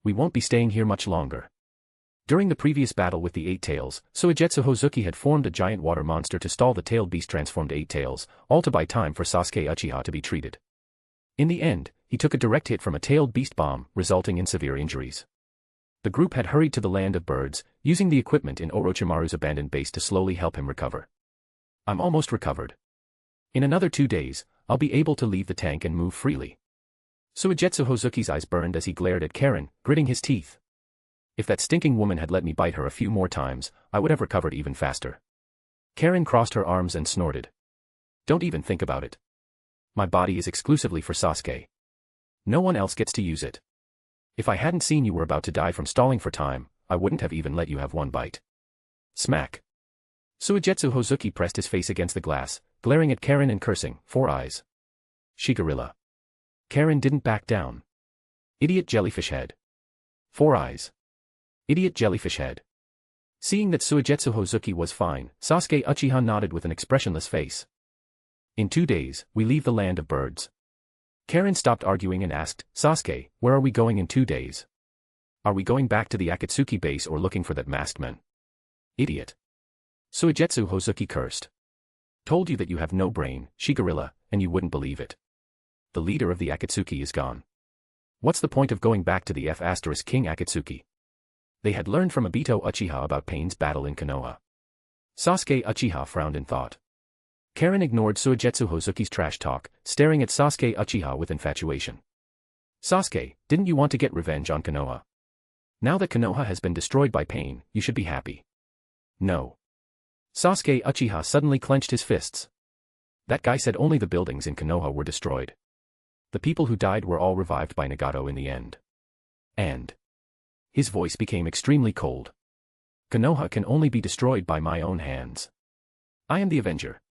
We won't be staying here much longer." During the previous battle with the Eight Tails, Suigetsu Hozuki had formed a giant water monster to stall the tailed beast transformed Eight Tails, all to buy time for Sasuke Uchiha to be treated. In the end, he took a direct hit from a tailed beast bomb, resulting in severe injuries. The group had hurried to the land of birds, using the equipment in Orochimaru's abandoned base to slowly help him recover. "I'm almost recovered. In another 2 days, I'll be able to leave the tank and move freely." Suigetsu Hozuki's eyes burned as he glared at Karen, gritting his teeth. "If that stinking woman had let me bite her a few more times, I would have recovered even faster." Karen crossed her arms and snorted. "Don't even think about it. My body is exclusively for Sasuke. No one else gets to use it. If I hadn't seen you were about to die from stalling for time, I wouldn't have even let you have one bite." Smack. Suigetsu Hozuki pressed his face against the glass, glaring at Karen and cursing, "Four eyes. She gorilla." Karen didn't back down. "Idiot jellyfish head. Four eyes. Idiot jellyfish head." Seeing that Suigetsu Hozuki was fine, Sasuke Uchiha nodded with an expressionless face. "In 2 days, we leave the land of birds." Karen stopped arguing and asked, "Sasuke, where are we going in 2 days? Are we going back to the Akatsuki base or looking for that masked man?" "Idiot." Suigetsu Hozuki cursed. "Told you that you have no brain, she-gorilla, and you wouldn't believe it. The leader of the Akatsuki is gone. What's the point of going back to the King Akatsuki?" They had learned from Obito Uchiha about Pain's battle in Konoha. Sasuke Uchiha frowned in thought. Karen ignored Suigetsu Hozuki's trash talk, staring at Sasuke Uchiha with infatuation. "Sasuke, didn't you want to get revenge on Konoha? Now that Konoha has been destroyed by Pain, you should be happy." "No." Sasuke Uchiha suddenly clenched his fists. "That guy said only the buildings in Konoha were destroyed. The people who died were all revived by Nagato in the end. And..." His voice became extremely cold. "Konoha can only be destroyed by my own hands. I am the Avenger.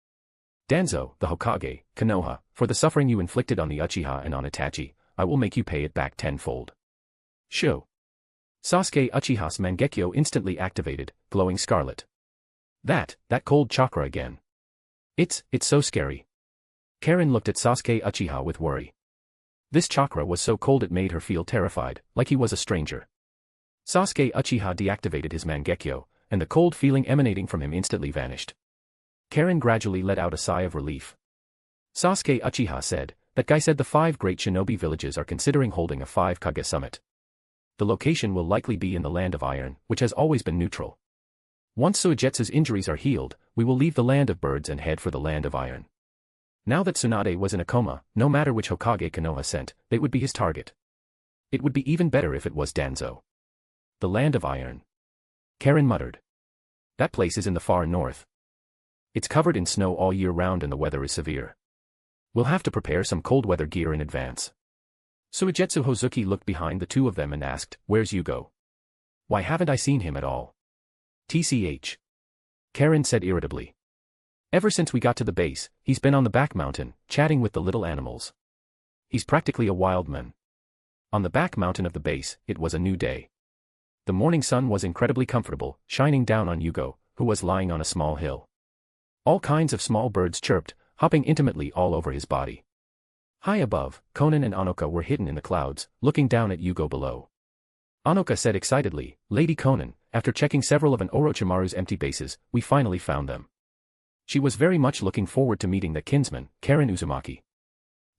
Danzo, the Hokage, Konoha, for the suffering you inflicted on the Uchiha and on Itachi, I will make you pay it back tenfold. Sho. Sasuke Uchiha's Mangekyo instantly activated, glowing scarlet. That cold chakra again. It's so scary. Karen looked at Sasuke Uchiha with worry. This chakra was so cold it made her feel terrified, like he was a stranger. Sasuke Uchiha deactivated his Mangekyo, and the cold feeling emanating from him instantly vanished. Karen gradually let out a sigh of relief. Sasuke Uchiha said, that guy said the 5 great shinobi villages are considering holding a 5 Kage summit. The location will likely be in the Land of Iron, which has always been neutral. Once Suigetsu's injuries are healed, we will leave the Land of Birds and head for the Land of Iron. Now that Tsunade was in a coma, no matter which Hokage Konoha sent, they would be his target. It would be even better if it was Danzo. The Land of Iron. Karen muttered. That place is in the far north. It's covered in snow all year round and the weather is severe. We'll have to prepare some cold weather gear in advance. Suigetsu Hozuki looked behind the two of them and asked, where's Yugo? Why haven't I seen him at all? TCH. Karen said irritably. Ever since we got to the base, he's been on the back mountain, chatting with the little animals. He's practically a wildman. On the back mountain of the base, it was a new day. The morning sun was incredibly comfortable, shining down on Yugo, who was lying on a small hill. All kinds of small birds chirped, hopping intimately all over his body. High above, Konan and Anoka were hidden in the clouds, looking down at Yugo below. Anoka said excitedly, Lady Konan, after checking several of an Orochimaru's empty bases, we finally found them. She was very much looking forward to meeting the kinsman, Karen Uzumaki.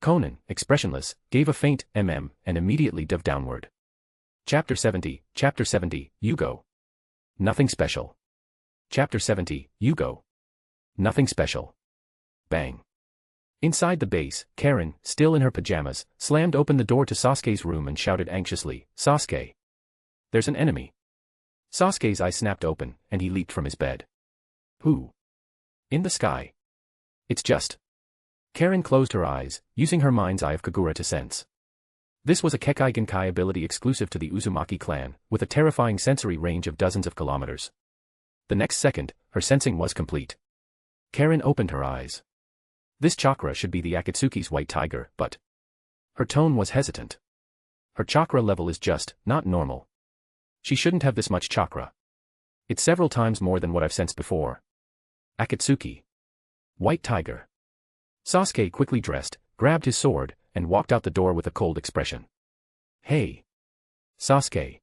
Konan, expressionless, gave a faint and immediately dove downward. Chapter 70, Yugo. Nothing special. Chapter 70, Yugo. Nothing special. Bang. Inside the base, Karen, still in her pajamas, slammed open the door to Sasuke's room and shouted anxiously, Sasuke. There's an enemy. Sasuke's eyes snapped open, and he leaped from his bed. Who? In the sky. It's just. Karen closed her eyes, using her mind's eye of Kagura to sense. This was a Kekkei Genkai ability exclusive to the Uzumaki clan, with a terrifying sensory range of dozens of kilometers. The next second, her sensing was complete. Karen opened her eyes. This chakra should be the Akatsuki's white tiger, but her tone was hesitant. Her chakra level is just not normal. She shouldn't have this much chakra. It's several times more than what I've sensed before. Akatsuki. White tiger. Sasuke quickly dressed, grabbed his sword, and walked out the door with a cold expression. Hey. Sasuke.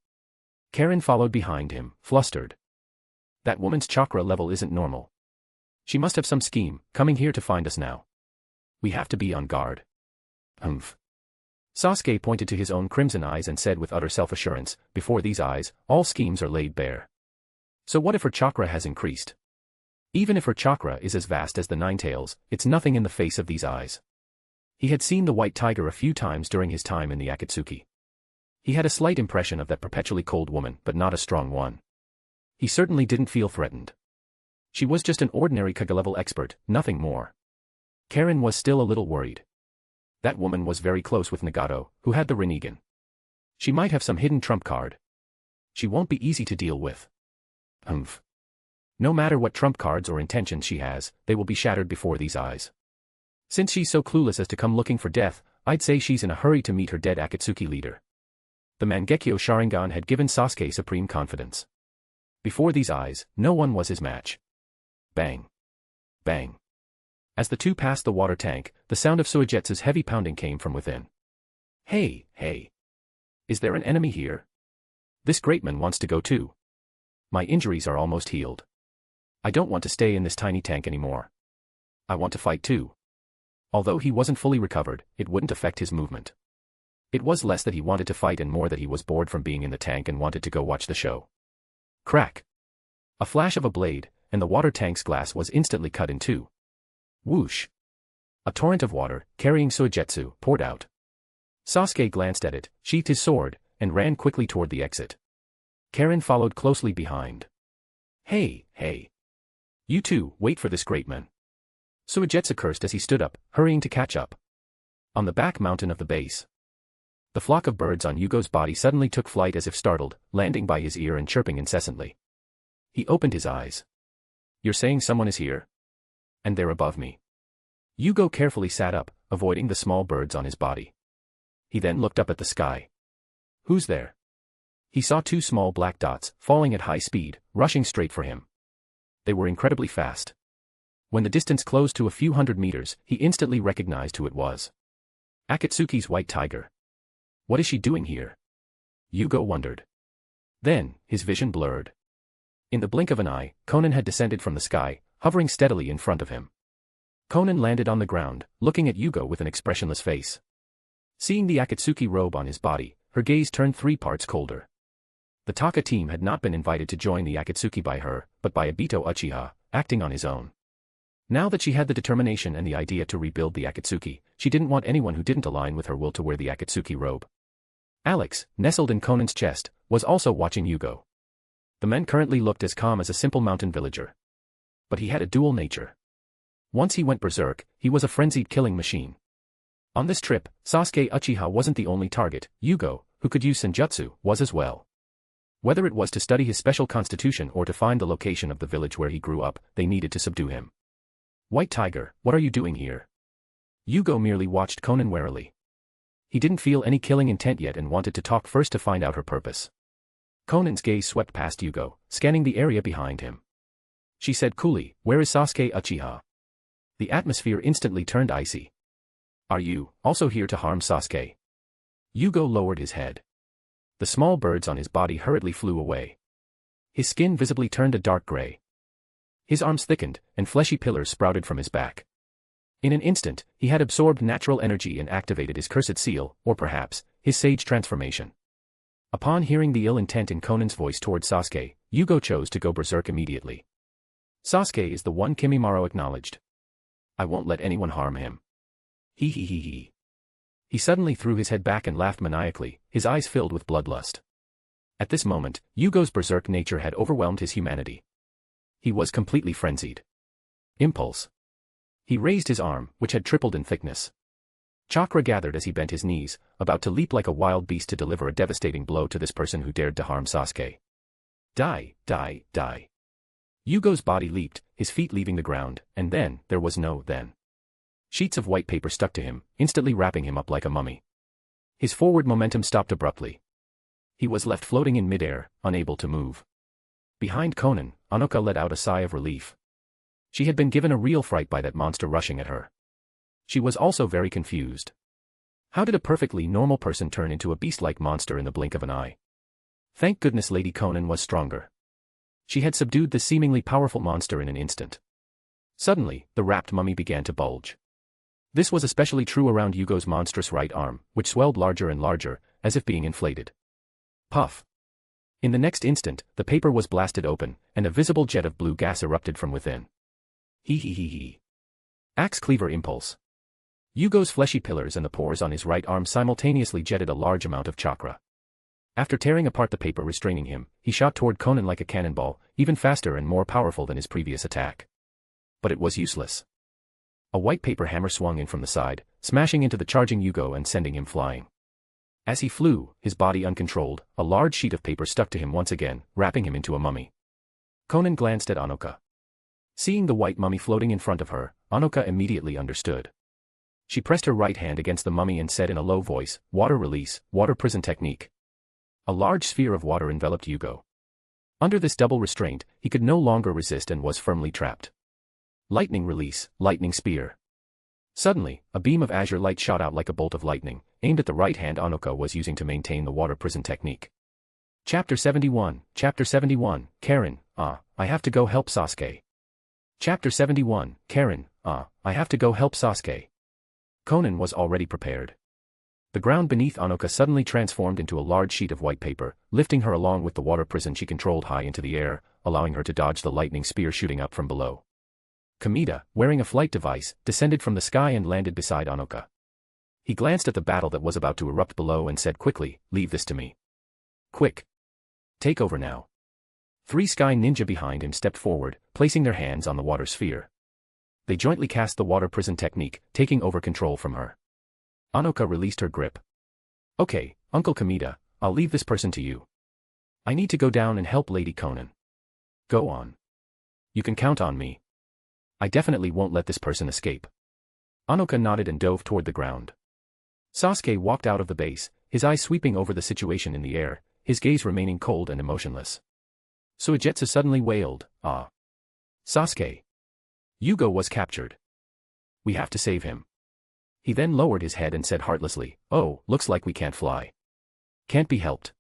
Karen followed behind him, flustered. That woman's chakra level isn't normal. She must have some scheme, coming here to find us now. We have to be on guard. Humph. Sasuke pointed to his own crimson eyes and said with utter self-assurance, before these eyes, all schemes are laid bare. So what if her chakra has increased? Even if her chakra is as vast as the Nine Tails, it's nothing in the face of these eyes. He had seen the white tiger a few times during his time in the Akatsuki. He had a slight impression of that perpetually cold woman, but not a strong one. He certainly didn't feel threatened. She was just an ordinary Kage-level expert, nothing more. Karen was still a little worried. That woman was very close with Nagato, who had the Rinnegan. She might have some hidden trump card. She won't be easy to deal with. Humph. No matter what trump cards or intentions she has, they will be shattered before these eyes. Since she's so clueless as to come looking for death, I'd say she's in a hurry to meet her dead Akatsuki leader. The Mangekyo Sharingan had given Sasuke supreme confidence. Before these eyes, no one was his match. Bang. Bang. As the two passed the water tank, the sound of Suigetsu's heavy pounding came from within. Hey. Is there an enemy here? This great man wants to go too. My injuries are almost healed. I don't want to stay in this tiny tank anymore. I want to fight too. Although he wasn't fully recovered, it wouldn't affect his movement. It was less that he wanted to fight and more that he was bored from being in the tank and wanted to go watch the show. Crack. A flash of a blade, and the water tank's glass was instantly cut in two. Whoosh. A torrent of water, carrying Suigetsu, poured out. Sasuke glanced at it, sheathed his sword, and ran quickly toward the exit. Karen followed closely behind. Hey. You two, wait for this great man. Suigetsu cursed as he stood up, hurrying to catch up. On the back mountain of the base. The flock of birds on Yugo's body suddenly took flight as if startled, landing by his ear and chirping incessantly. He opened his eyes. You're saying someone is here? And they're above me. Yugo carefully sat up, avoiding the small birds on his body. He then looked up at the sky. Who's there? He saw two small black dots, falling at high speed, rushing straight for him. They were incredibly fast. When the distance closed to a few hundred meters, he instantly recognized who it was. Akatsuki's white tiger. What is she doing here? Yugo wondered. Then, his vision blurred. In the blink of an eye, Konan had descended from the sky, hovering steadily in front of him. Konan landed on the ground, looking at Yugo with an expressionless face. Seeing the Akatsuki robe on his body, her gaze turned 3 parts colder. The Taka team had not been invited to join the Akatsuki by her, but by Obito Uchiha, acting on his own. Now that she had the determination and the idea to rebuild the Akatsuki, she didn't want anyone who didn't align with her will to wear the Akatsuki robe. Alex, nestled in Konan's chest, was also watching Yugo. The man currently looked as calm as a simple mountain villager. But he had a dual nature. Once he went berserk, he was a frenzied killing machine. On this trip, Sasuke Uchiha wasn't the only target. Yugo, who could use ninjutsu, was as well. Whether it was to study his special constitution or to find the location of the village where he grew up, they needed to subdue him. White Tiger, what are you doing here? Yugo merely watched Konan warily. He didn't feel any killing intent yet and wanted to talk first to find out her purpose. Konan's gaze swept past Yugo, scanning the area behind him. She said coolly, "Where is Sasuke Uchiha?" The atmosphere instantly turned icy. "Are you also here to harm Sasuke?" Yugo lowered his head. The small birds on his body hurriedly flew away. His skin visibly turned a dark gray. His arms thickened, and fleshy pillars sprouted from his back. In an instant, he had absorbed natural energy and activated his cursed seal, or perhaps, his sage transformation. Upon hearing the ill intent in Konan's voice toward Sasuke, Yugo chose to go berserk immediately. Sasuke is the one Kimimaro acknowledged. I won't let anyone harm him. He. He suddenly threw his head back and laughed maniacally, his eyes filled with bloodlust. At this moment, Yugo's berserk nature had overwhelmed his humanity. He was completely frenzied. Impulse. He raised his arm, which had tripled in thickness. Chakra gathered as he bent his knees, about to leap like a wild beast to deliver a devastating blow to this person who dared to harm Sasuke. Die. Yugo's body leaped, his feet leaving the ground, and then, there was no then. Sheets of white paper stuck to him, instantly wrapping him up like a mummy. His forward momentum stopped abruptly. He was left floating in midair, unable to move. Behind Konan, Anoka let out a sigh of relief. She had been given a real fright by that monster rushing at her. She was also very confused. How did a perfectly normal person turn into a beast-like monster in the blink of an eye? Thank goodness Lady Konan was stronger. She had subdued the seemingly powerful monster in an instant. Suddenly, the wrapped mummy began to bulge. This was especially true around Yugo's monstrous right arm, which swelled larger and larger, as if being inflated. Puff. In the next instant, the paper was blasted open, and a visible jet of blue gas erupted from within. He. Axe cleaver impulse. Yugo's fleshy pillars and the pores on his right arm simultaneously jetted a large amount of chakra. After tearing apart the paper restraining him, he shot toward Konan like a cannonball, even faster and more powerful than his previous attack. But it was useless. A white paper hammer swung in from the side, smashing into the charging Yugo and sending him flying. As he flew, his body uncontrolled, a large sheet of paper stuck to him once again, wrapping him into a mummy. Konan glanced at Anoka. Seeing the white mummy floating in front of her, Anoka immediately understood. She pressed her right hand against the mummy and said in a low voice, "Water release, water prison technique." A large sphere of water enveloped Yugo. Under this double restraint, he could no longer resist and was firmly trapped. Lightning release, lightning spear. Suddenly, a beam of azure light shot out like a bolt of lightning, aimed at the right hand Anoka was using to maintain the water prison technique. Chapter 71, Karen, I have to go help Sasuke. Chapter 71, Karen, I have to go help Sasuke. Konan was already prepared. The ground beneath Anoka suddenly transformed into a large sheet of white paper, lifting her along with the water prison she controlled high into the air, allowing her to dodge the lightning spear shooting up from below. Kamida, wearing a flight device, descended from the sky and landed beside Anoka. He glanced at the battle that was about to erupt below and said quickly, "Leave this to me. Quick. Take over now." 3 sky ninja behind him stepped forward, placing their hands on the water sphere. They jointly cast the water prison technique, taking over control from her. Anoka released her grip. "Okay, Uncle Kamida, I'll leave this person to you. I need to go down and help Lady Konan." "Go on. You can count on me. I definitely won't let this person escape." Anoka nodded and dove toward the ground. Sasuke walked out of the base, his eyes sweeping over the situation in the air, his gaze remaining cold and emotionless. Suigetsu suddenly wailed, "Ah! Sasuke! Yugo was captured. We have to save him." He then lowered his head and said heartlessly, "Oh, looks like we can't fly. Can't be helped.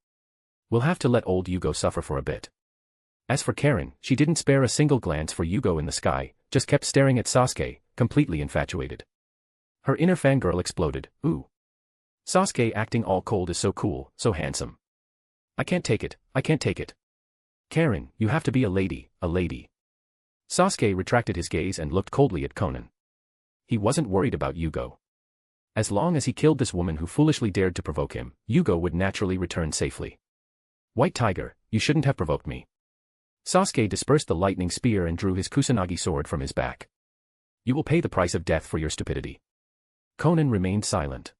We'll have to let old Yugo suffer for a bit." As for Karen, she didn't spare a single glance for Yugo in the sky, just kept staring at Sasuke, completely infatuated. Her inner fangirl exploded, "Ooh. Sasuke acting all cold is so cool, so handsome. I can't take it, I can't take it. Karen, you have to be a lady, a lady." Sasuke retracted his gaze and looked coldly at Konan. He wasn't worried about Yugo. As long as he killed this woman who foolishly dared to provoke him, Yugo would naturally return safely. "White Tiger, you shouldn't have provoked me." Sasuke dispersed the lightning spear and drew his Kusanagi sword from his back. "You will pay the price of death for your stupidity." Konan remained silent.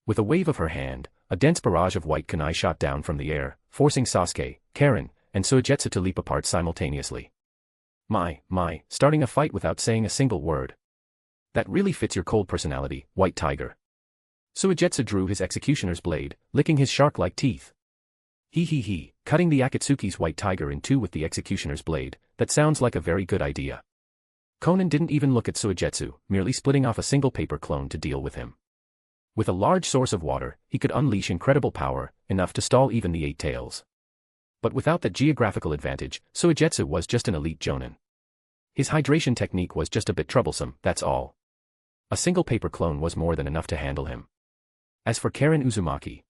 With a wave of her hand, a dense barrage of white kunai shot down from the air, forcing Sasuke, Karen, and Suigetsu to leap apart simultaneously. My, starting a fight without saying a single word. That really fits your cold personality, White Tiger." Suigetsu drew his executioner's blade, licking his shark-like teeth. He, cutting the Akatsuki's White Tiger in two with the executioner's blade, that sounds like a very good idea. Konan didn't even look at Suigetsu, merely splitting off a single paper clone to deal with him. With a large source of water, he could unleash incredible power, enough to stall even the Eight Tails. But without that geographical advantage, Suigetsu was just an elite jonin. His hydration technique was just a bit troublesome, that's all. A single paper clone was more than enough to handle him. As for Karen Uzumaki,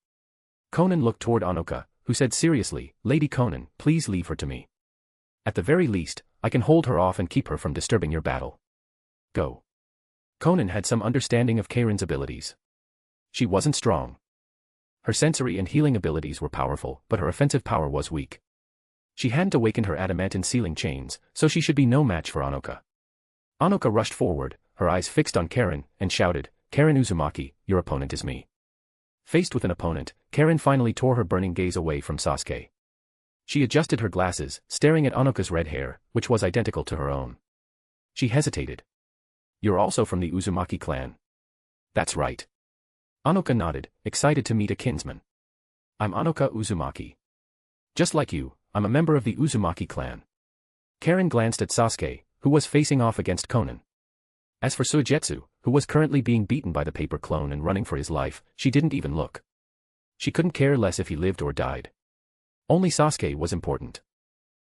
Konan looked toward Anoka, who said seriously, "Lady Konan, please leave her to me. At the very least, I can hold her off and keep her from disturbing your battle. Go." Konan had some understanding of Karen's abilities. She wasn't strong. Her sensory and healing abilities were powerful, but her offensive power was weak. She hadn't awakened her adamantine sealing chains, so she should be no match for Anoka. Anoka rushed forward, her eyes fixed on Karen, and shouted, "Karen Uzumaki, your opponent is me." Faced with an opponent, Karen finally tore her burning gaze away from Sasuke. She adjusted her glasses, staring at Anoka's red hair, which was identical to her own. She hesitated. "You're also from the Uzumaki clan." "That's right." Anoka nodded, excited to meet a kinsman. "I'm Anoka Uzumaki. Just like you, I'm a member of the Uzumaki clan." Karen glanced at Sasuke, who was facing off against Konan. As for Suigetsu, who was currently being beaten by the paper clone and running for his life, she didn't even look. She couldn't care less if he lived or died. Only Sasuke was important.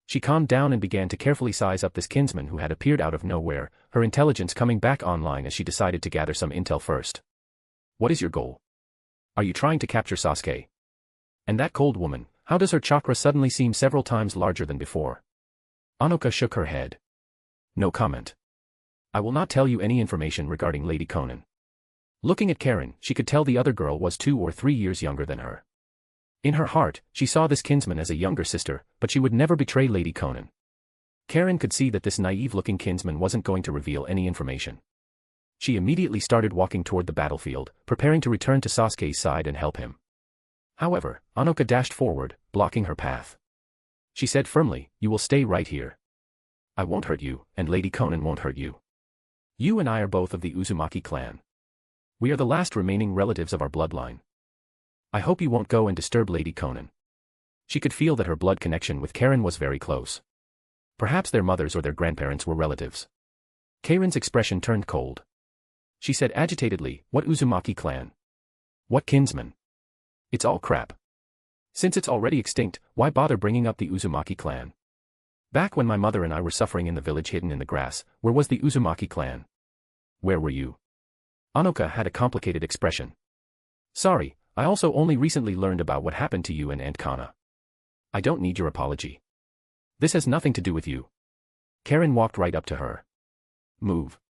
She calmed down and began to carefully size up this kinsman who had appeared out of nowhere, her intelligence coming back online as she decided to gather some intel first. "What is your goal? Are you trying to capture Sasuke? And that cold woman, how does her chakra suddenly seem several times larger than before?" Anoka shook her head. "No comment. I will not tell you any information regarding Lady Konan." Looking at Karen, she could tell the other girl was 2 or 3 years younger than her. In her heart, she saw this kinsman as a younger sister, but she would never betray Lady Konan. Karen could see that this naive-looking kinsman wasn't going to reveal any information. She immediately started walking toward the battlefield, preparing to return to Sasuke's side and help him. However, Anoka dashed forward, blocking her path. She said firmly, "You will stay right here. I won't hurt you, and Lady Konan won't hurt you. You and I are both of the Uzumaki clan. We are the last remaining relatives of our bloodline. I hope you won't go and disturb Lady Konan." She could feel that her blood connection with Karen was very close. Perhaps their mothers or their grandparents were relatives. Karen's expression turned cold. She said agitatedly, "What Uzumaki clan? What kinsman? It's all crap. Since it's already extinct, why bother bringing up the Uzumaki clan? Back when my mother and I were suffering in the village hidden in the grass, where was the Uzumaki clan? Where were you?" Anoka had a complicated expression. "Sorry, I also only recently learned about what happened to you and Aunt Kana. I don't need your apology. This has nothing to do with you." Karen walked right up to her. "Move.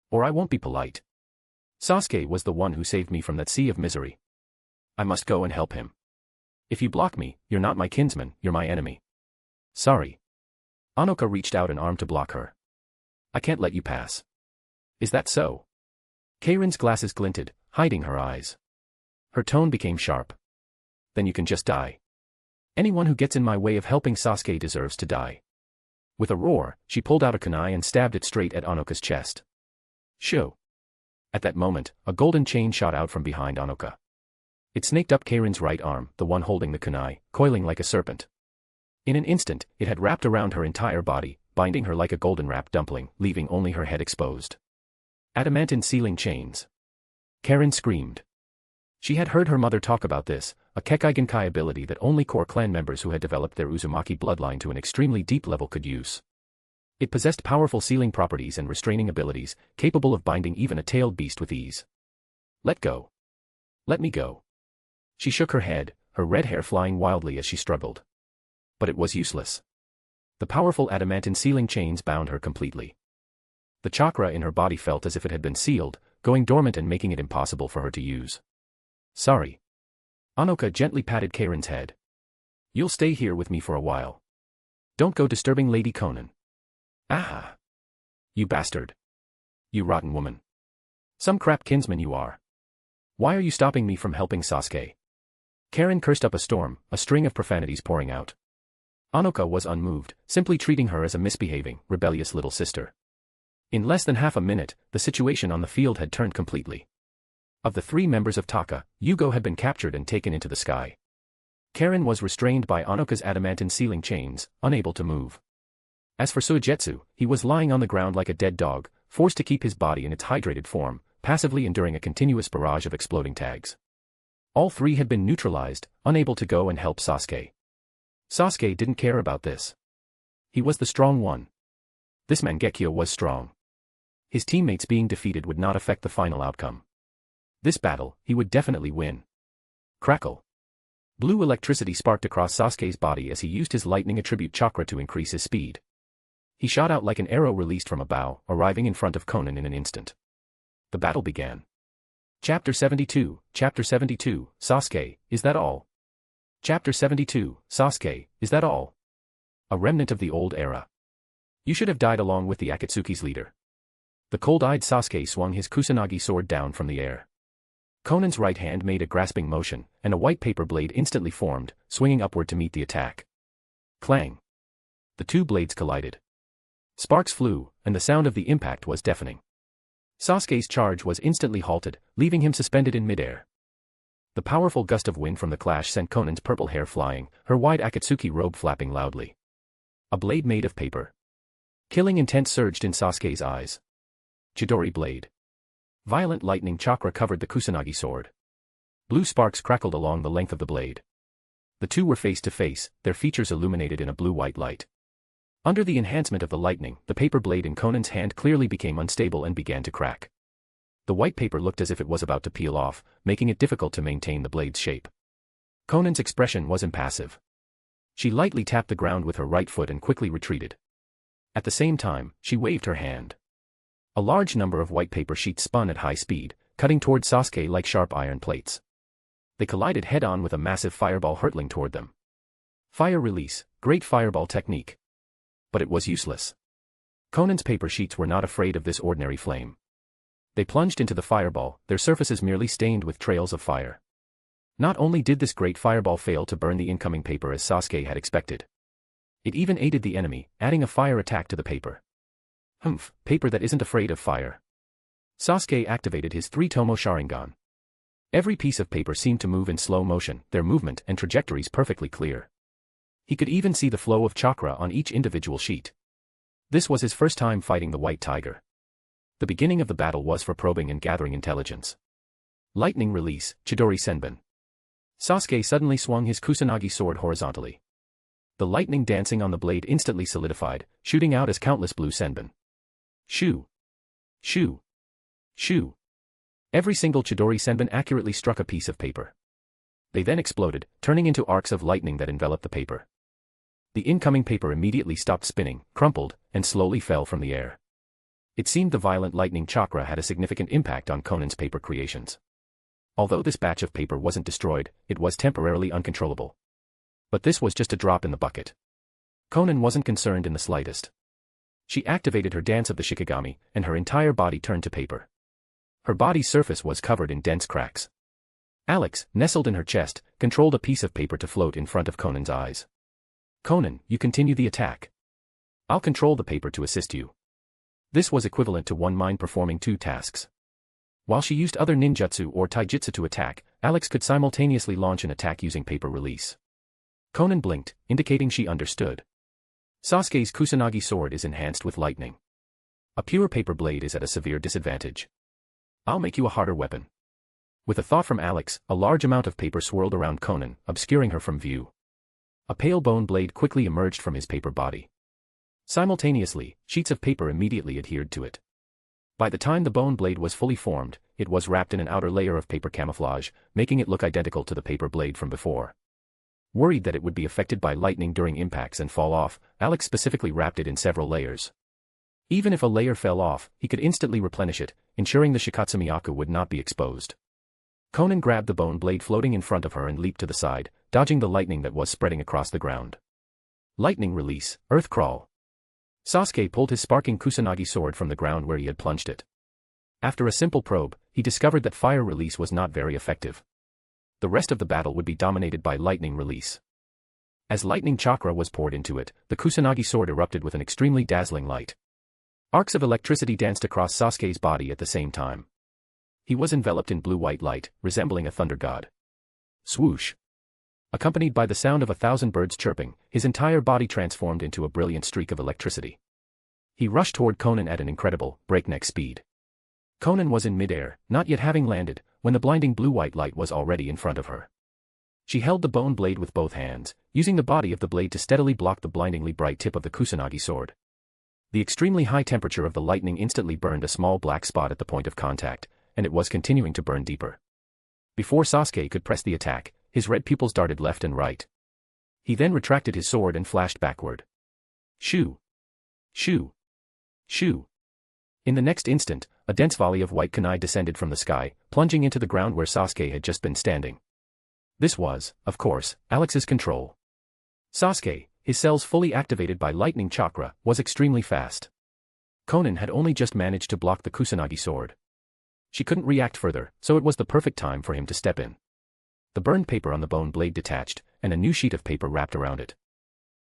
Or I won't be polite. Sasuke was the one who saved me from that sea of misery. I must go and help him. If you block me, you're not my kinsman, you're my enemy." "Sorry." Anoka reached out an arm to block her. "I can't let you pass." "Is that so?" Karen's glasses glinted, hiding her eyes. Her tone became sharp. "Then you can just die. Anyone who gets in my way of helping Sasuke deserves to die." With a roar, she pulled out a kunai and stabbed it straight at Anoka's chest. "Shoo." At that moment, a golden chain shot out from behind Anoka. It snaked up Karen's right arm, the one holding the kunai, coiling like a serpent. In an instant, it had wrapped around her entire body, binding her like a golden-wrapped dumpling, leaving only her head exposed. Adamantine sealing chains. Karen screamed. She had heard her mother talk about this, a Kekkaigenkai ability that only core clan members who had developed their Uzumaki bloodline to an extremely deep level could use. It possessed powerful sealing properties and restraining abilities, capable of binding even a tailed beast with ease. Let go. Let me go. She shook her head, her red hair flying wildly as she struggled. But it was useless. The powerful adamantine sealing chains bound her completely. The chakra in her body felt as if it had been sealed, going dormant and making it impossible for her to use. Sorry. Anoka gently patted Karen's head. You'll stay here with me for a while. Don't go disturbing Lady Konan. Ah! You bastard. You rotten woman. Some crap kinsman you are. Why are you stopping me from helping Sasuke? Karen cursed up a storm, a string of profanities pouring out. Anoka was unmoved, simply treating her as a misbehaving, rebellious little sister. In less than half a minute, the situation on the field had turned completely. Of the 3 members of Taka, Yugo had been captured and taken into the sky. Karen was restrained by Anoka's adamantine sealing chains, unable to move. As for Suigetsu, he was lying on the ground like a dead dog, forced to keep his body in its hydrated form, passively enduring a continuous barrage of exploding tags. All 3 had been neutralized, unable to go and help Sasuke. Sasuke didn't care about this. He was the strong one. This Mangekyo was strong. His teammates being defeated would not affect the final outcome. This battle, he would definitely win. Crackle. Blue electricity sparked across Sasuke's body as he used his lightning attribute chakra to increase his speed. He shot out like an arrow released from a bow, arriving in front of Konan in an instant. The battle began. Chapter 72, Sasuke, is that all? Chapter 72, Sasuke, is that all? A remnant of the old era. You should have died along with the Akatsuki's leader. The cold-eyed Sasuke swung his Kusanagi sword down from the air. Konan's right hand made a grasping motion, and a white paper blade instantly formed, swinging upward to meet the attack. Clang. The 2 blades collided. Sparks flew, and the sound of the impact was deafening. Sasuke's charge was instantly halted, leaving him suspended in midair. The powerful gust of wind from the clash sent Konan's purple hair flying, her wide Akatsuki robe flapping loudly. A blade made of paper. Killing intent surged in Sasuke's eyes. Chidori blade. Violent lightning chakra covered the Kusanagi sword. Blue sparks crackled along the length of the blade. The 2 were face to face, their features illuminated in a blue-white light. Under the enhancement of the lightning, the paper blade in Konan's hand clearly became unstable and began to crack. The white paper looked as if it was about to peel off, making it difficult to maintain the blade's shape. Konan's expression was impassive. She lightly tapped the ground with her right foot and quickly retreated. At the same time, she waved her hand. A large number of white paper sheets spun at high speed, cutting toward Sasuke like sharp iron plates. They collided head-on with a massive fireball hurtling toward them. Fire release, great fireball technique. But it was useless. Konan's paper sheets were not afraid of this ordinary flame. They plunged into the fireball, their surfaces merely stained with trails of fire. Not only did this great fireball fail to burn the incoming paper as Sasuke had expected. It even aided the enemy, adding a fire attack to the paper. Humph, paper that isn't afraid of fire. Sasuke activated his 3-tomo Sharingan. Every piece of paper seemed to move in slow motion, their movement and trajectories perfectly clear. He could even see the flow of chakra on each individual sheet. This was his first time fighting the White Tiger. The beginning of the battle was for probing and gathering intelligence. Lightning release, Chidori Senbon. Sasuke suddenly swung his Kusanagi sword horizontally. The lightning dancing on the blade instantly solidified, shooting out as countless blue Senbon. Shoo! Shoo! Shoo! Every single Chidori Senbon accurately struck a piece of paper. They then exploded, turning into arcs of lightning that enveloped the paper. The incoming paper immediately stopped spinning, crumpled, and slowly fell from the air. It seemed the violent lightning chakra had a significant impact on Konan's paper creations. Although this batch of paper wasn't destroyed, it was temporarily uncontrollable. But this was just a drop in the bucket. Konan wasn't concerned in the slightest. She activated her dance of the Shikigami, and her entire body turned to paper. Her body's surface was covered in dense cracks. Alex, nestled in her chest, controlled a piece of paper to float in front of Konan's eyes. Konan, you continue the attack. I'll control the paper to assist you. This was equivalent to one mind performing 2 tasks. While she used other ninjutsu or taijutsu to attack, Alex could simultaneously launch an attack using paper release. Konan blinked, indicating she understood. Sasuke's Kusanagi sword is enhanced with lightning. A pure paper blade is at a severe disadvantage. I'll make you a harder weapon. With a thought from Alex, a large amount of paper swirled around Konan, obscuring her from view. A pale bone blade quickly emerged from his paper body. Simultaneously, sheets of paper immediately adhered to it. By the time the bone blade was fully formed, it was wrapped in an outer layer of paper camouflage, making it look identical to the paper blade from before. Worried that it would be affected by lightning during impacts and fall off, Alex specifically wrapped it in several layers. Even if a layer fell off, he could instantly replenish it, ensuring the Shikatsumiyaku would not be exposed. Konan grabbed the bone blade floating in front of her and leaped to the side, dodging the lightning that was spreading across the ground. Lightning release, earth crawl. Sasuke pulled his sparking Kusanagi sword from the ground where he had plunged it. After a simple probe, he discovered that fire release was not very effective. The rest of the battle would be dominated by lightning release. As lightning chakra was poured into it, the Kusanagi sword erupted with an extremely dazzling light. Arcs of electricity danced across Sasuke's body at the same time. He was enveloped in blue-white light, resembling a thunder god. Swoosh! Accompanied by the sound of 1,000 birds chirping, his entire body transformed into a brilliant streak of electricity. He rushed toward Konan at an incredible, breakneck speed. Konan was in midair, not yet having landed, when the blinding blue-white light was already in front of her. She held the bone blade with both hands, using the body of the blade to steadily block the blindingly bright tip of the Kusanagi sword. The extremely high temperature of the lightning instantly burned a small black spot at the point of contact, and it was continuing to burn deeper. Before Sasuke could press the attack, his red pupils darted left and right. He then retracted his sword and flashed backward. Shoo! Shoo! Shoo! In the next instant, a dense volley of white kunai descended from the sky, plunging into the ground where Sasuke had just been standing. This was, of course, Alex's control. Sasuke, his cells fully activated by lightning chakra, was extremely fast. Konan had only just managed to block the Kusanagi sword. She couldn't react further, so it was the perfect time for him to step in. The burned paper on the bone blade detached, and a new sheet of paper wrapped around it.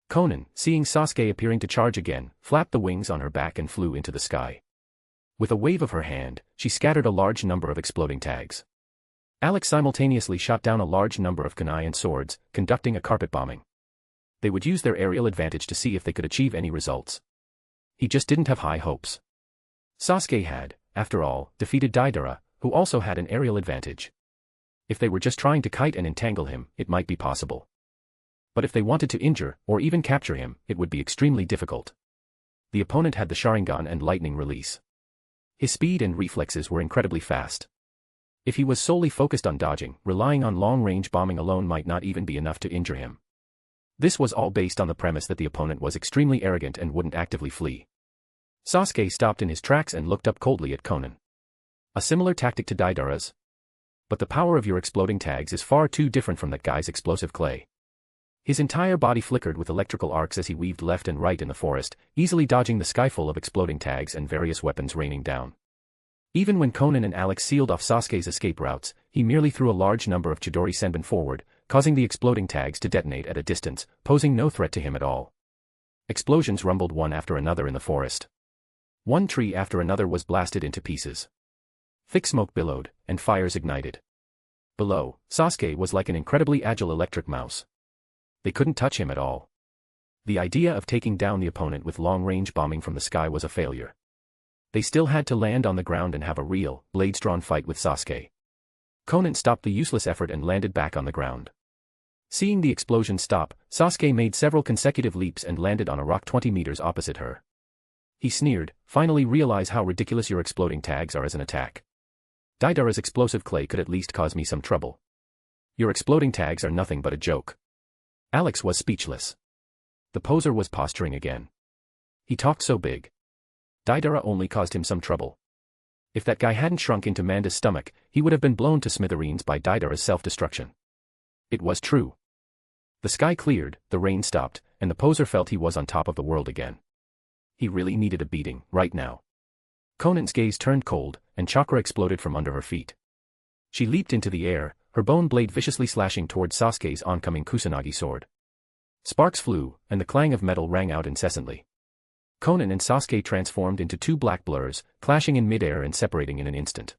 Konan, seeing Sasuke appearing to charge again, flapped the wings on her back and flew into the sky. With a wave of her hand, she scattered a large number of exploding tags. Alex simultaneously shot down a large number of kunai and swords, conducting a carpet bombing. They would use their aerial advantage to see if they could achieve any results. He just didn't have high hopes. Sasuke had, after all, defeated Deidara, who also had an aerial advantage. If they were just trying to kite and entangle him, it might be possible. But if they wanted to injure, or even capture him, it would be extremely difficult. The opponent had the Sharingan and lightning release. His speed and reflexes were incredibly fast. If he was solely focused on dodging, relying on long-range bombing alone might not even be enough to injure him. This was all based on the premise that the opponent was extremely arrogant and wouldn't actively flee. Sasuke stopped in his tracks and looked up coldly at Konan. A similar tactic to Deidara's? But the power of your exploding tags is far too different from that guy's explosive clay. His entire body flickered with electrical arcs as he weaved left and right in the forest, easily dodging the sky full of exploding tags and various weapons raining down. Even when Konan and Alex sealed off Sasuke's escape routes, he merely threw a large number of Chidori Senbon forward, causing the exploding tags to detonate at a distance, posing no threat to him at all. Explosions rumbled one after another in the forest. One tree after another was blasted into pieces. Thick smoke billowed, and fires ignited. Below, Sasuke was like an incredibly agile electric mouse. They couldn't touch him at all. The idea of taking down the opponent with long-range bombing from the sky was a failure. They still had to land on the ground and have a real, blades-drawn fight with Sasuke. Konan stopped the useless effort and landed back on the ground. Seeing the explosion stop, Sasuke made several consecutive leaps and landed on a rock 20 meters opposite her. He sneered, "Finally realize how ridiculous your exploding tags are as an attack. Deidara's explosive clay could at least cause me some trouble. Your exploding tags are nothing but a joke." Alex was speechless. The poser was posturing again. He talked so big. Deidara only caused him some trouble. If that guy hadn't shrunk into Manda's stomach, he would have been blown to smithereens by Deidara's self-destruction. It was true. The sky cleared, the rain stopped, and the poser felt he was on top of the world again. He really needed a beating, right now. Konan's gaze turned cold, and chakra exploded from under her feet. She leaped into the air, her bone blade viciously slashing toward Sasuke's oncoming Kusanagi sword. Sparks flew, and the clang of metal rang out incessantly. Konan and Sasuke transformed into two black blurs, clashing in midair and separating in an instant.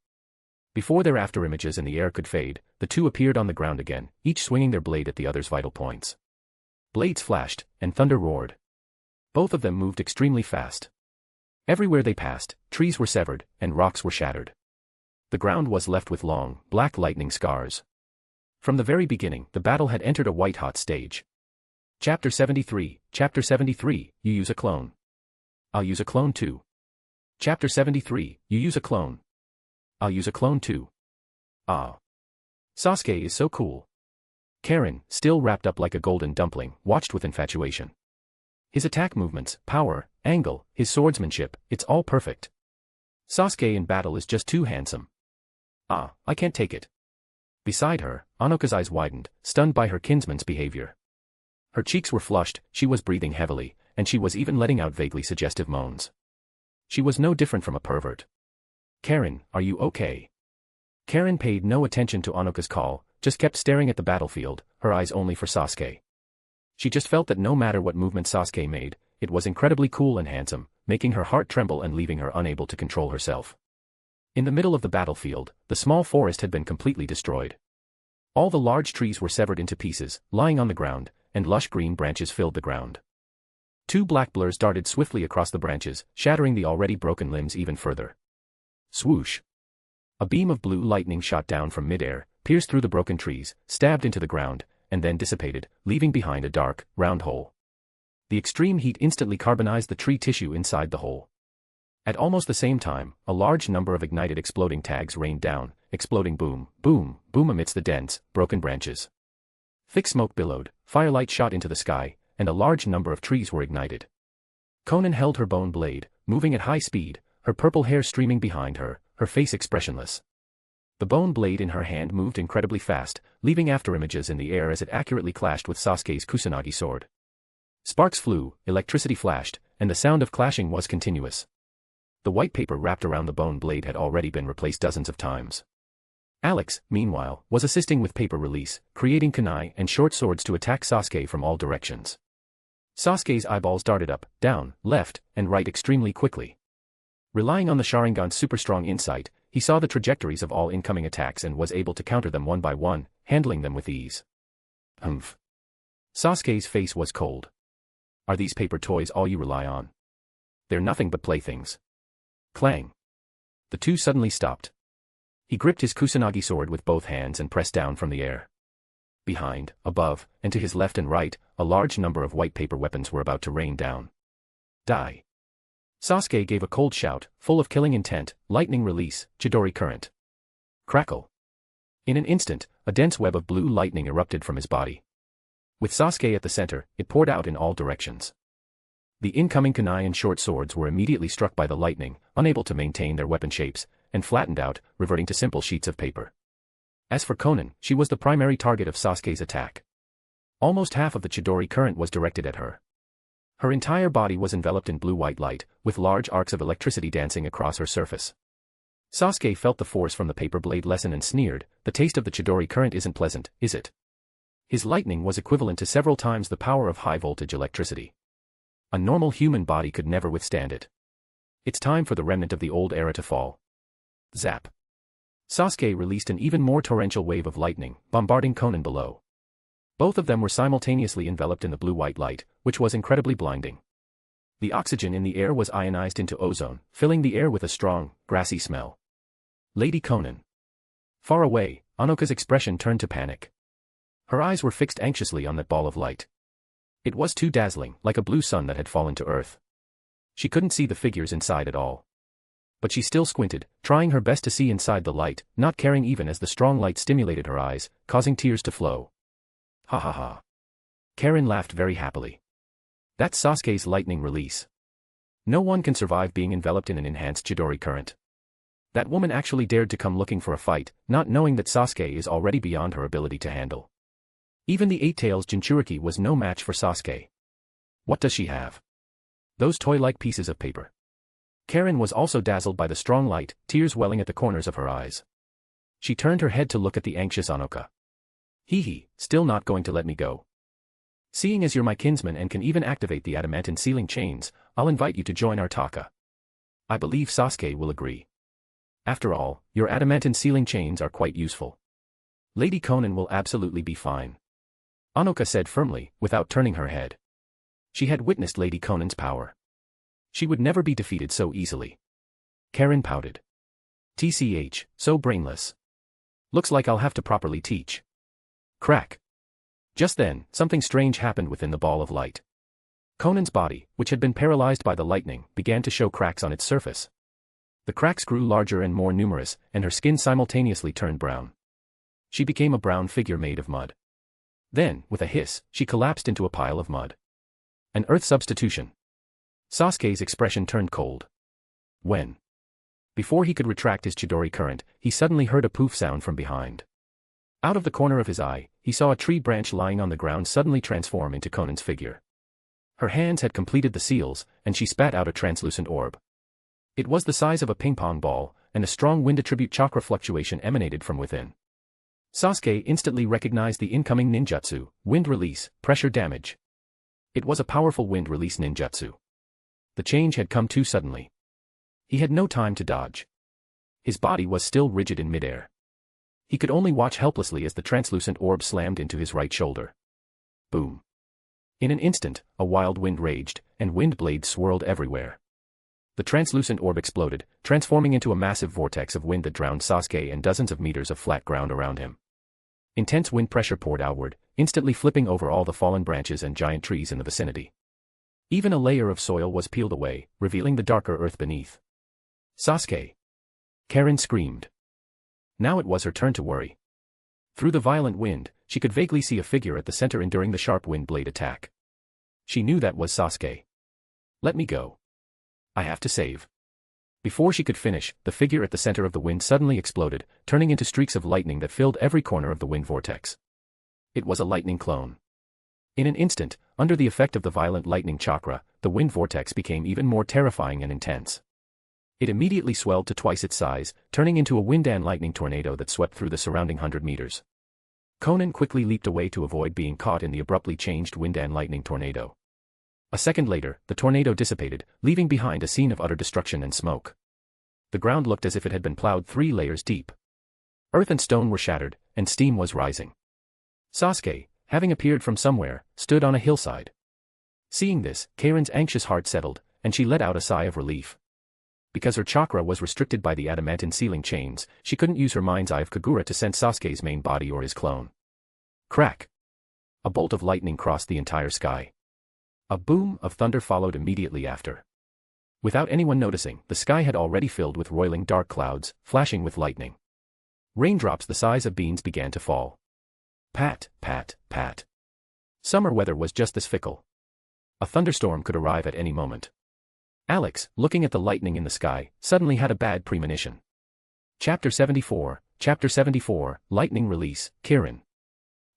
Before their afterimages in the air could fade, the two appeared on the ground again, each swinging their blade at the other's vital points. Blades flashed, and thunder roared. Both of them moved extremely fast. Everywhere they passed, trees were severed, and rocks were shattered. The ground was left with long, black lightning scars. From the very beginning, the battle had entered a white-hot stage. Chapter 73, you use a clone. I'll use a clone too. Chapter 73, you use a clone. I'll use a clone too. Ah. Sasuke is so cool. Karin, still wrapped up like a golden dumpling, watched with infatuation. His attack movements, power, angle, his swordsmanship, it's all perfect. Sasuke in battle is just too handsome. Ah, I can't take it. Beside her, Anoka's eyes widened, stunned by her kinsman's behavior. Her cheeks were flushed, she was breathing heavily, and she was even letting out vaguely suggestive moans. She was no different from a pervert. Karin, are you okay? Karin paid no attention to Anoka's call, just kept staring at the battlefield, her eyes only for Sasuke. She just felt that no matter what movement Sasuke made, it was incredibly cool and handsome, making her heart tremble and leaving her unable to control herself. In the middle of the battlefield, the small forest had been completely destroyed. All the large trees were severed into pieces, lying on the ground, and lush green branches filled the ground. Two black blurs darted swiftly across the branches, shattering the already broken limbs even further. Swoosh! A beam of blue lightning shot down from midair, pierced through the broken trees, stabbed into the ground, and then dissipated, leaving behind a dark, round hole. The extreme heat instantly carbonized the tree tissue inside the hole. At almost the same time, a large number of ignited exploding tags rained down, exploding boom, boom, boom amidst the dense, broken branches. Thick smoke billowed, firelight shot into the sky, and a large number of trees were ignited. Konan held her bone blade, moving at high speed, her purple hair streaming behind her, her face expressionless. The bone blade in her hand moved incredibly fast, leaving afterimages in the air as it accurately clashed with Sasuke's Kusanagi sword. Sparks flew, electricity flashed, and the sound of clashing was continuous. The white paper wrapped around the bone blade had already been replaced dozens of times. Alex, meanwhile, was assisting with paper release, creating kunai and short swords to attack Sasuke from all directions. Sasuke's eyeballs darted up, down, left, and right extremely quickly. Relying on the Sharingan's super-strong insight, he saw the trajectories of all incoming attacks and was able to counter them one by one, handling them with ease. Humph. Sasuke's face was cold. Are these paper toys all you rely on? They're nothing but playthings. Clang. The two suddenly stopped. He gripped his Kusanagi sword with both hands and pressed down from the air. Behind, above, and to his left and right, a large number of white paper weapons were about to rain down. Die. Sasuke gave a cold shout, full of killing intent, lightning release, Chidori current. Crackle. In an instant, a dense web of blue lightning erupted from his body. With Sasuke at the center, it poured out in all directions. The incoming kunai and short swords were immediately struck by the lightning, unable to maintain their weapon shapes, and flattened out, reverting to simple sheets of paper. As for Konan, she was the primary target of Sasuke's attack. Almost half of the Chidori current was directed at her. Her entire body was enveloped in blue-white light, with large arcs of electricity dancing across her surface. Sasuke felt the force from the paper blade lessen and sneered, "The taste of the Chidori current isn't pleasant, is it?" His lightning was equivalent to several times the power of high-voltage electricity. A normal human body could never withstand it. It's time for the remnant of the old era to fall. Zap. Sasuke released an even more torrential wave of lightning, bombarding Konan below. Both of them were simultaneously enveloped in the blue-white light, which was incredibly blinding. The oxygen in the air was ionized into ozone, filling the air with a strong, grassy smell. Lady Konan. Far away, Anoka's expression turned to panic. Her eyes were fixed anxiously on that ball of light. It was too dazzling, like a blue sun that had fallen to earth. She couldn't see the figures inside at all. But she still squinted, trying her best to see inside the light, not caring even as the strong light stimulated her eyes, causing tears to flow. Ha ha ha. Karin laughed very happily. That's Sasuke's lightning release. No one can survive being enveloped in an enhanced Chidori current. That woman actually dared to come looking for a fight, not knowing that Sasuke is already beyond her ability to handle. Even the Eight-Tails Jinchuriki was no match for Sasuke. What does she have? Those toy-like pieces of paper. Karin was also dazzled by the strong light, tears welling at the corners of her eyes. She turned her head to look at the anxious Anoka. Hee, still not going to let me go. Seeing as you're my kinsman and can even activate the adamantine sealing chains, I'll invite you to join our taka. I believe Sasuke will agree. After all, your adamantine sealing chains are quite useful. Lady Konan will absolutely be fine. Anoka said firmly, without turning her head. She had witnessed Lady Konan's power. She would never be defeated so easily. Karen pouted. TCH, so brainless. Looks like I'll have to properly teach. Crack. Just then, something strange happened within the ball of light. Konan's body, which had been paralyzed by the lightning, began to show cracks on its surface. The cracks grew larger and more numerous, and her skin simultaneously turned brown. She became a brown figure made of mud. Then, with a hiss, she collapsed into a pile of mud. An earth substitution. Sasuke's expression turned cold. When? Before he could retract his Chidori current, he suddenly heard a poof sound from behind. Out of the corner of his eye, he saw a tree branch lying on the ground suddenly transform into Konan's figure. Her hands had completed the seals, and she spat out a translucent orb. It was the size of a ping-pong ball, and a strong wind attribute chakra fluctuation emanated from within. Sasuke instantly recognized the incoming ninjutsu, wind release, pressure damage. It was a powerful wind release ninjutsu. The change had come too suddenly. He had no time to dodge. His body was still rigid in midair. He could only watch helplessly as the translucent orb slammed into his right shoulder. Boom. In an instant, a wild wind raged, and wind blades swirled everywhere. The translucent orb exploded, transforming into a massive vortex of wind that drowned Sasuke and dozens of meters of flat ground around him. Intense wind pressure poured outward, instantly flipping over all the fallen branches and giant trees in the vicinity. Even a layer of soil was peeled away, revealing the darker earth beneath. Sasuke! Karen screamed. Now it was her turn to worry. Through the violent wind, she could vaguely see a figure at the center enduring the sharp wind blade attack. She knew that was Sasuke. Let me go. I have to save. Before she could finish, the figure at the center of the wind suddenly exploded, turning into streaks of lightning that filled every corner of the wind vortex. It was a lightning clone. In an instant, under the effect of the violent lightning chakra, the wind vortex became even more terrifying and intense. It immediately swelled to twice its size, turning into a wind and lightning tornado that swept through the surrounding 100 meters. Konan quickly leaped away to avoid being caught in the abruptly changed wind and lightning tornado. A second later, the tornado dissipated, leaving behind a scene of utter destruction and smoke. The ground looked as if it had been plowed 3 layers deep. Earth and stone were shattered, and steam was rising. Sasuke, having appeared from somewhere, stood on a hillside. Seeing this, Karen's anxious heart settled, and she let out a sigh of relief. Because her chakra was restricted by the adamantine sealing chains, she couldn't use her mind's eye of Kagura to sense Sasuke's main body or his clone. Crack! A bolt of lightning crossed the entire sky. A boom of thunder followed immediately after. Without anyone noticing, the sky had already filled with roiling dark clouds, flashing with lightning. Raindrops the size of beans began to fall. Pat, pat, pat. Summer weather was just this fickle. A thunderstorm could arrive at any moment. Alex, looking at the lightning in the sky, suddenly had a bad premonition. Chapter 74, Lightning Release, Kirin.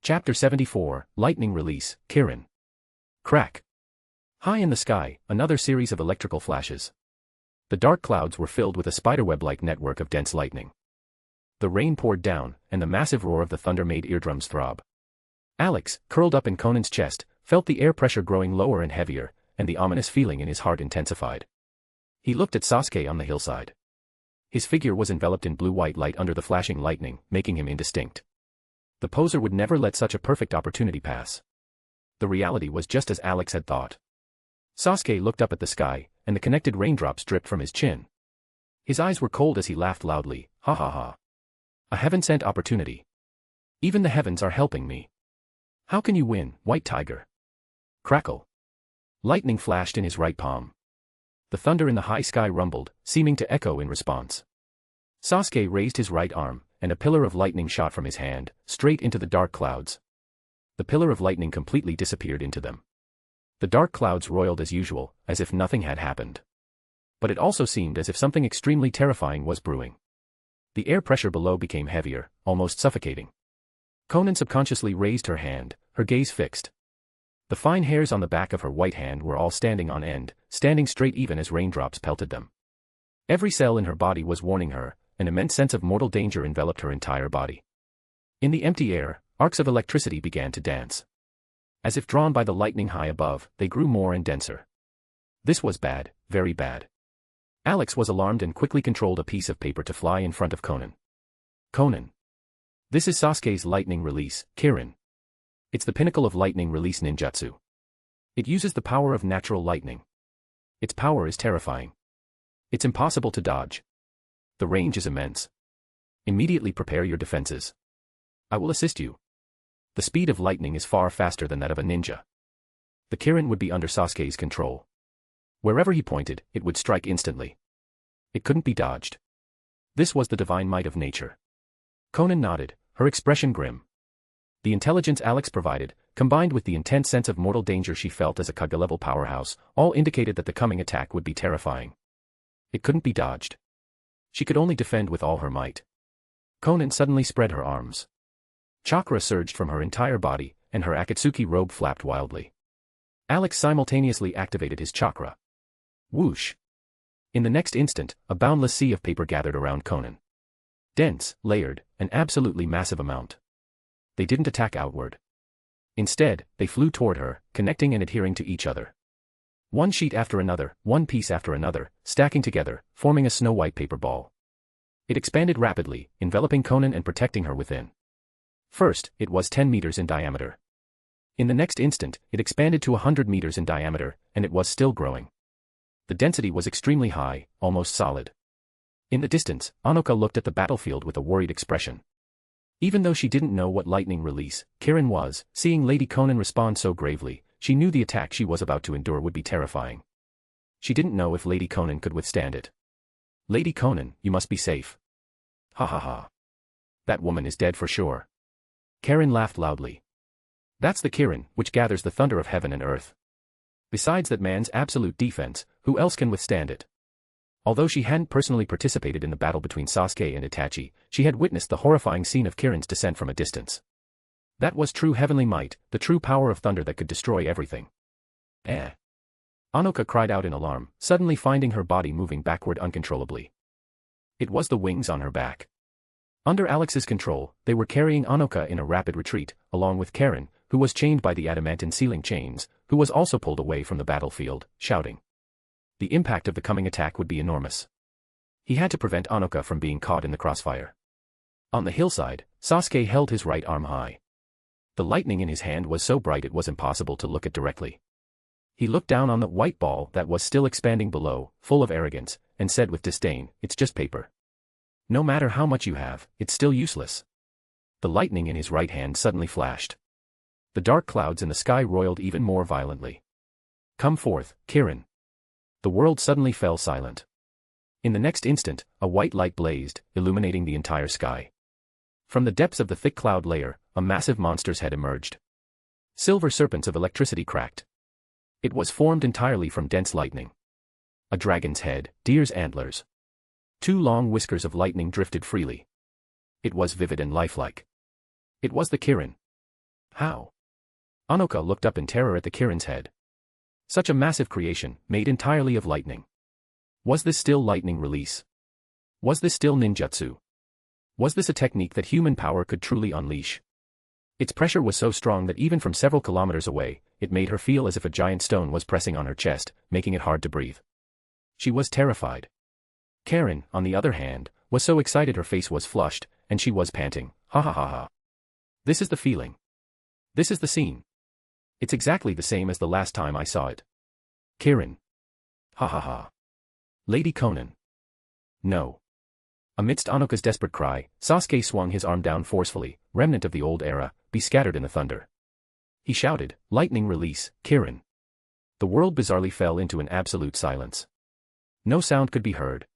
Chapter 74, Lightning Release, Kirin. Crack. High in the sky, another series of electrical flashes. The dark clouds were filled with a spiderweb-like network of dense lightning. The rain poured down, and the massive roar of the thunder made eardrums throb. Alex, curled up in Konan's chest, felt the air pressure growing lower and heavier, and the ominous feeling in his heart intensified. He looked at Sasuke on the hillside. His figure was enveloped in blue-white light under the flashing lightning, making him indistinct. The poser would never let such a perfect opportunity pass. The reality was just as Alex had thought. Sasuke looked up at the sky, and the connected raindrops dripped from his chin. His eyes were cold as he laughed loudly, ha ha ha. A heaven-sent opportunity. Even the heavens are helping me. How can you win, White Tiger? Crackle. Lightning flashed in his right palm. The thunder in the high sky rumbled, seeming to echo in response. Sasuke raised his right arm, and a pillar of lightning shot from his hand, straight into the dark clouds. The pillar of lightning completely disappeared into them. The dark clouds roiled as usual, as if nothing had happened. But it also seemed as if something extremely terrifying was brewing. The air pressure below became heavier, almost suffocating. Konan subconsciously raised her hand, her gaze fixed. The fine hairs on the back of her white hand were all standing on end, standing straight even as raindrops pelted them. Every cell in her body was warning her, an immense sense of mortal danger enveloped her entire body. In the empty air, arcs of electricity began to dance. As if drawn by the lightning high above, they grew more and denser. This was bad, very bad. Alex was alarmed and quickly controlled a piece of paper to fly in front of Konan. Konan. This is Sasuke's lightning release, Kirin. It's the pinnacle of lightning release ninjutsu. It uses the power of natural lightning. Its power is terrifying. It's impossible to dodge. The range is immense. Immediately prepare your defenses. I will assist you. The speed of lightning is far faster than that of a ninja. The Kirin would be under Sasuke's control. Wherever he pointed, it would strike instantly. It couldn't be dodged. This was the divine might of nature. Konan nodded, her expression grim. The intelligence Alex provided, combined with the intense sense of mortal danger she felt as a Kage-level powerhouse, all indicated that the coming attack would be terrifying. It couldn't be dodged. She could only defend with all her might. Konan suddenly spread her arms. Chakra surged from her entire body, and her Akatsuki robe flapped wildly. Alex simultaneously activated his chakra. Whoosh! In the next instant, a boundless sea of paper gathered around Konan. Dense, layered, an absolutely massive amount. They didn't attack outward. Instead, they flew toward her, connecting and adhering to each other. One sheet after another, one piece after another, stacking together, forming a snow-white paper ball. It expanded rapidly, enveloping Konan and protecting her within. First, it was 10 meters in diameter. In the next instant, it expanded to 100 meters in diameter, and it was still growing. The density was extremely high, almost solid. In the distance, Anoka looked at the battlefield with a worried expression. Even though she didn't know what lightning release, Kirin was, seeing Lady Konan respond so gravely, she knew the attack she was about to endure would be terrifying. She didn't know if Lady Konan could withstand it. Lady Konan, you must be safe. Ha ha ha. That woman is dead for sure. Kirin laughed loudly. That's the Kirin, which gathers the thunder of heaven and earth. Besides that man's absolute defense, who else can withstand it? Although she hadn't personally participated in the battle between Sasuke and Itachi, she had witnessed the horrifying scene of Kirin's descent from a distance. That was true heavenly might, the true power of thunder that could destroy everything. Eh. Anoka cried out in alarm, suddenly finding her body moving backward uncontrollably. It was the wings on her back. Under Alex's control, they were carrying Anoka in a rapid retreat, along with Kirin, who was chained by the adamantine ceiling chains, who was also pulled away from the battlefield, shouting. The impact of the coming attack would be enormous. He had to prevent Anoka from being caught in the crossfire. On the hillside, Sasuke held his right arm high. The lightning in his hand was so bright it was impossible to look at directly. He looked down on the white ball that was still expanding below, full of arrogance, and said with disdain, "It's just paper. No matter how much you have, it's still useless." The lightning in his right hand suddenly flashed. The dark clouds in the sky roiled even more violently. "Come forth, Kirin." The world suddenly fell silent. In the next instant, a white light blazed, illuminating the entire sky. From the depths of the thick cloud layer, a massive monster's head emerged. Silver serpents of electricity cracked. It was formed entirely from dense lightning. A dragon's head, deer's antlers. 2 long whiskers of lightning drifted freely. It was vivid and lifelike. It was the Kirin. How? Anoka looked up in terror at the Kirin's head. Such a massive creation, made entirely of lightning. Was this still lightning release? Was this still ninjutsu? Was this a technique that human power could truly unleash? Its pressure was so strong that even from several kilometers away, it made her feel as if a giant stone was pressing on her chest, making it hard to breathe. She was terrified. Kirin, on the other hand, was so excited her face was flushed, and she was panting, "Ha ha ha ha. This is the feeling. This is the scene. It's exactly the same as the last time I saw it. Kirin. Ha ha ha. Lady Konan. No." Amidst Anoka's desperate cry, Sasuke swung his arm down forcefully, remnant of the old era, be scattered in the thunder. He shouted, "Lightning release, Kirin." The world bizarrely fell into an absolute silence. No sound could be heard.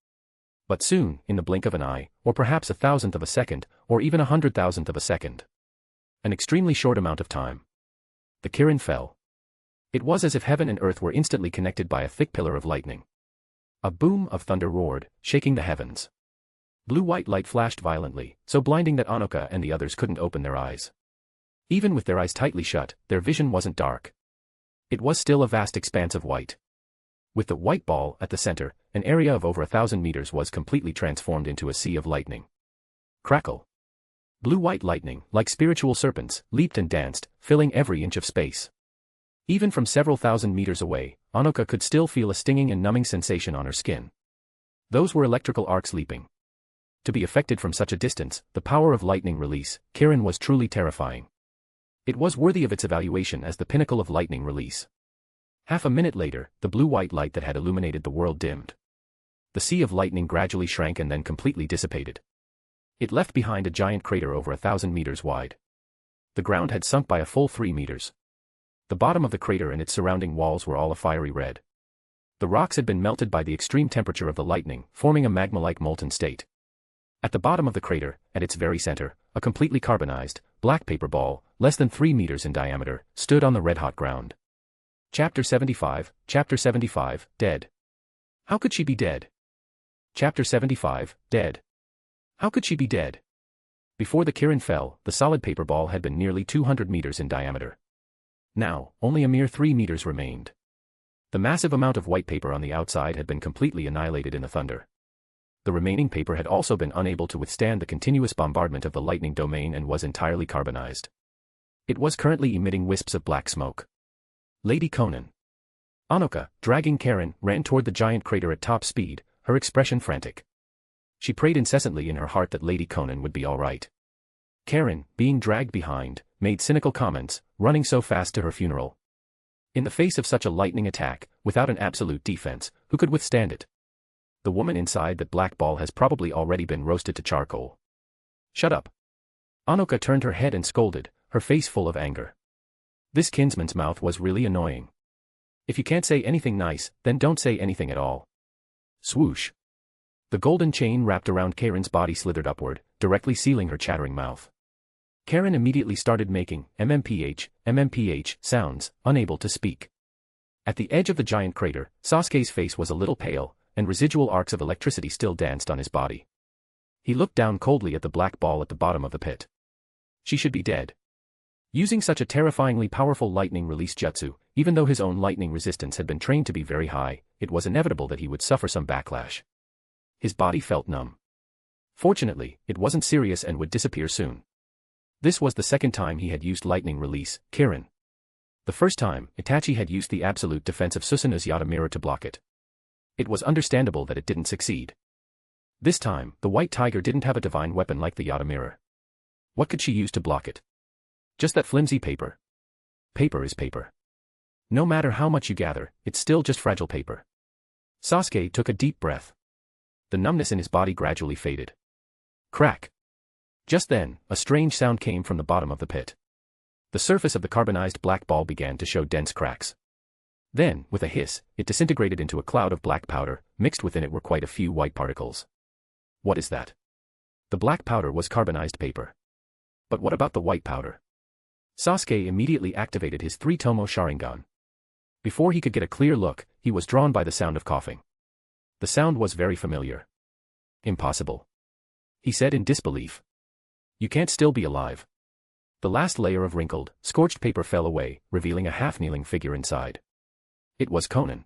But soon, in the blink of an eye, or perhaps 1,000th of a second, or even 100,000th of a second. An extremely short amount of time. The Kirin fell. It was as if heaven and earth were instantly connected by a thick pillar of lightning. A boom of thunder roared, shaking the heavens. Blue-white light flashed violently, so blinding that Anoka and the others couldn't open their eyes. Even with their eyes tightly shut, their vision wasn't dark. It was still a vast expanse of white. With the white ball at the center, an area of over 1,000 meters was completely transformed into a sea of lightning. Crackle. Blue-white lightning, like spiritual serpents, leaped and danced, filling every inch of space. Even from several thousand meters away, Anoka could still feel a stinging and numbing sensation on her skin. Those were electrical arcs leaping. To be affected from such a distance, the power of lightning release, Kirin was truly terrifying. It was worthy of its evaluation as the pinnacle of lightning release. Half a minute later, the blue-white light that had illuminated the world dimmed. The sea of lightning gradually shrank and then completely dissipated. It left behind a giant crater over 1,000 meters wide. The ground had sunk by a full 3 meters. The bottom of the crater and its surrounding walls were all a fiery red. The rocks had been melted by the extreme temperature of the lightning, forming a magma-like molten state. At the bottom of the crater, at its very center, a completely carbonized, black paper ball, less than 3 meters in diameter, stood on the red-hot ground. Chapter 75, Dead. How could she be dead? Chapter 75, Dead. How could she be dead? Before the Kirin fell, the solid paper ball had been nearly 200 meters in diameter. Now, only a mere 3 meters remained. The massive amount of white paper on the outside had been completely annihilated in the thunder. The remaining paper had also been unable to withstand the continuous bombardment of the lightning domain and was entirely carbonized. It was currently emitting wisps of black smoke. Lady Konan. Anoka, dragging Kirin, ran toward the giant crater at top speed, her expression frantic. She prayed incessantly in her heart that Lady Konan would be all right. Kirin, being dragged behind, made cynical comments, running so fast to her funeral. In the face of such a lightning attack, without an absolute defense, who could withstand it? The woman inside that black ball has probably already been roasted to charcoal. Shut up. Anoka turned her head and scolded, her face full of anger. This kinsman's mouth was really annoying. If you can't say anything nice, then don't say anything at all. Swoosh. The golden chain wrapped around Kirin's body slithered upward, directly sealing her chattering mouth. Kirin immediately started making MMPH sounds, unable to speak. At the edge of the giant crater, Sasuke's face was a little pale, and residual arcs of electricity still danced on his body. He looked down coldly at the black ball at the bottom of the pit. She should be dead. Using such a terrifyingly powerful lightning release jutsu, even though his own lightning resistance had been trained to be very high, it was inevitable that he would suffer some backlash. His body felt numb. Fortunately, it wasn't serious and would disappear soon. This was the second time he had used lightning release, Kirin. The first time, Itachi had used the absolute defense of Susanu's Yata mirror to block it. It was understandable that it didn't succeed. This time, the White Tiger didn't have a divine weapon like the Yata mirror. What could she use to block it? Just that flimsy paper. Paper is paper. No matter how much you gather, it's still just fragile paper. Sasuke took a deep breath. The numbness in his body gradually faded. Crack. Just then, a strange sound came from the bottom of the pit. The surface of the carbonized black ball began to show dense cracks. Then, with a hiss, it disintegrated into a cloud of black powder, mixed within it were quite a few white particles. What is that? The black powder was carbonized paper. But what about the white powder? Sasuke immediately activated his 3-tomo Sharingan. Before he could get a clear look, he was drawn by the sound of coughing. The sound was very familiar. Impossible. He said in disbelief. You can't still be alive. The last layer of wrinkled, scorched paper fell away, revealing a half-kneeling figure inside. It was Konan.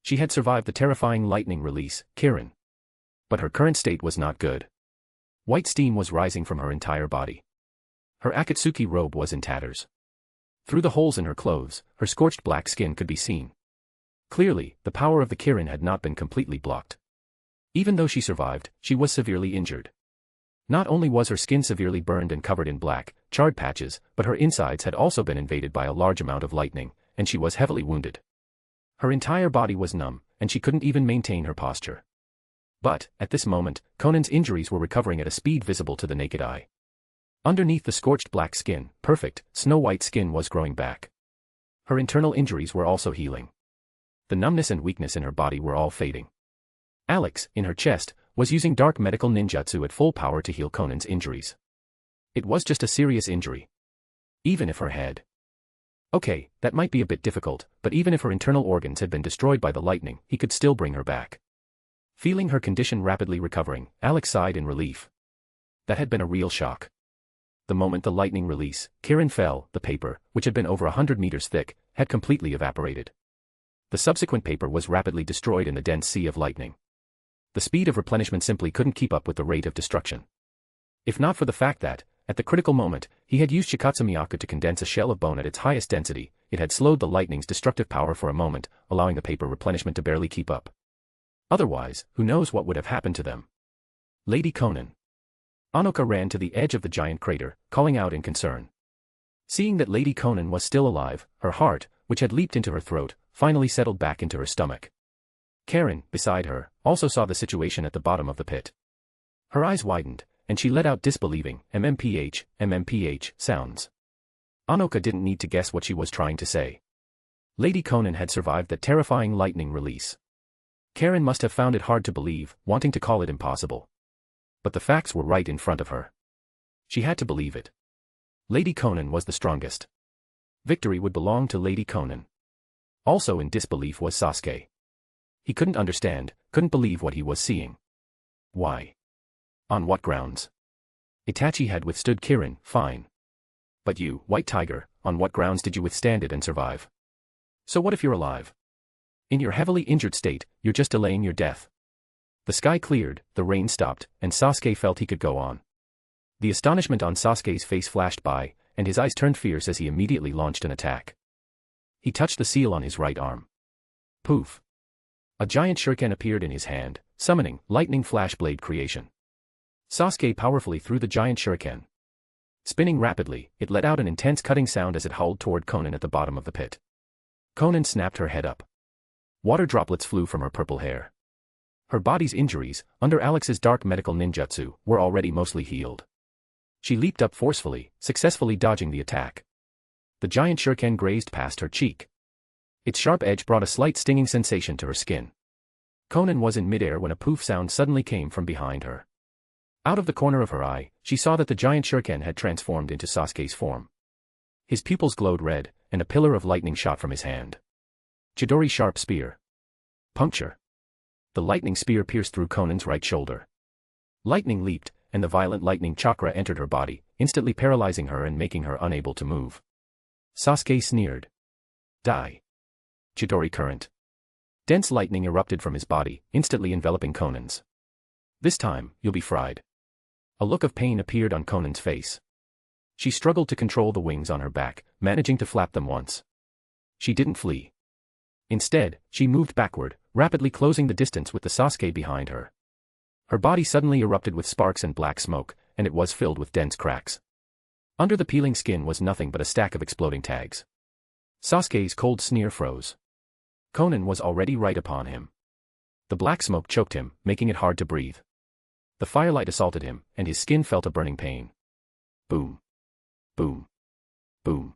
She had survived the terrifying lightning release, Kirin. But her current state was not good. White steam was rising from her entire body. Her Akatsuki robe was in tatters. Through the holes in her clothes, her scorched black skin could be seen. Clearly, the power of the Kirin had not been completely blocked. Even though she survived, she was severely injured. Not only was her skin severely burned and covered in black, charred patches, but her insides had also been invaded by a large amount of lightning, and she was heavily wounded. Her entire body was numb, and she couldn't even maintain her posture. But, at this moment, Konan's injuries were recovering at a speed visible to the naked eye. Underneath the scorched black skin, perfect, snow-white skin was growing back. Her internal injuries were also healing. The numbness and weakness in her body were all fading. Alex, in her chest, was using dark medical ninjutsu at full power to heal Konan's injuries. It was just a serious injury. Even if her head. Okay, that might be a bit difficult, but even if her internal organs had been destroyed by the lightning, he could still bring her back. Feeling her condition rapidly recovering, Alex sighed in relief. That had been a real shock. The moment the lightning release, Kirin fell, the paper, which had been over 100 meters thick, had completely evaporated. The subsequent paper was rapidly destroyed in the dense sea of lightning. The speed of replenishment simply couldn't keep up with the rate of destruction. If not for the fact that, at the critical moment, he had used Shikatsumiyaku to condense a shell of bone at its highest density, it had slowed the lightning's destructive power for a moment, allowing the paper replenishment to barely keep up. Otherwise, who knows what would have happened to them. Lady Konan. Anoka ran to the edge of the giant crater, calling out in concern. Seeing that Lady Konan was still alive, her heart, which had leaped into her throat, finally settled back into her stomach. Karen, beside her, also saw the situation at the bottom of the pit. Her eyes widened, and she let out disbelieving MMPH sounds. Anoka didn't need to guess what she was trying to say. Lady Konan had survived that terrifying lightning release. Karen must have found it hard to believe, wanting to call it impossible. But the facts were right in front of her. She had to believe it. Lady Konan was the strongest. Victory would belong to Lady Konan. Also in disbelief was Sasuke. He couldn't understand, couldn't believe what he was seeing. Why? On what grounds? Itachi had withstood Kirin, fine. But you, White Tiger, on what grounds did you withstand it and survive? So what if you're alive? In your heavily injured state, you're just delaying your death. The sky cleared, the rain stopped, and Sasuke felt he could go on. The astonishment on Sasuke's face flashed by, and his eyes turned fierce as he immediately launched an attack. He touched the seal on his right arm. Poof. A giant shuriken appeared in his hand, summoning lightning flash blade creation. Sasuke powerfully threw the giant shuriken. Spinning rapidly, it let out an intense cutting sound as it hurled toward Konan at the bottom of the pit. Konan snapped her head up. Water droplets flew from her purple hair. Her body's injuries, under Alex's dark medical ninjutsu, were already mostly healed. She leaped up forcefully, successfully dodging the attack. The giant shuriken grazed past her cheek. Its sharp edge brought a slight stinging sensation to her skin. Konan was in midair when a poof sound suddenly came from behind her. Out of the corner of her eye, she saw that the giant shuriken had transformed into Sasuke's form. His pupils glowed red, and a pillar of lightning shot from his hand. Chidori sharp spear. Puncture. The lightning spear pierced through Konan's right shoulder. Lightning leaped, and the violent lightning chakra entered her body, instantly paralyzing her and making her unable to move. Sasuke sneered. Die. Chidori current. Dense lightning erupted from his body, instantly enveloping Konan's. This time, you'll be fried. A look of pain appeared on Konan's face. She struggled to control the wings on her back, managing to flap them once. She didn't flee. Instead, she moved backward, rapidly closing the distance with the Sasuke behind her. Her body suddenly erupted with sparks and black smoke, and it was filled with dense cracks. Under the peeling skin was nothing but a stack of exploding tags. Sasuke's cold sneer froze. Konan was already right upon him. The black smoke choked him, making it hard to breathe. The firelight assaulted him, and his skin felt a burning pain. Boom. Boom. Boom.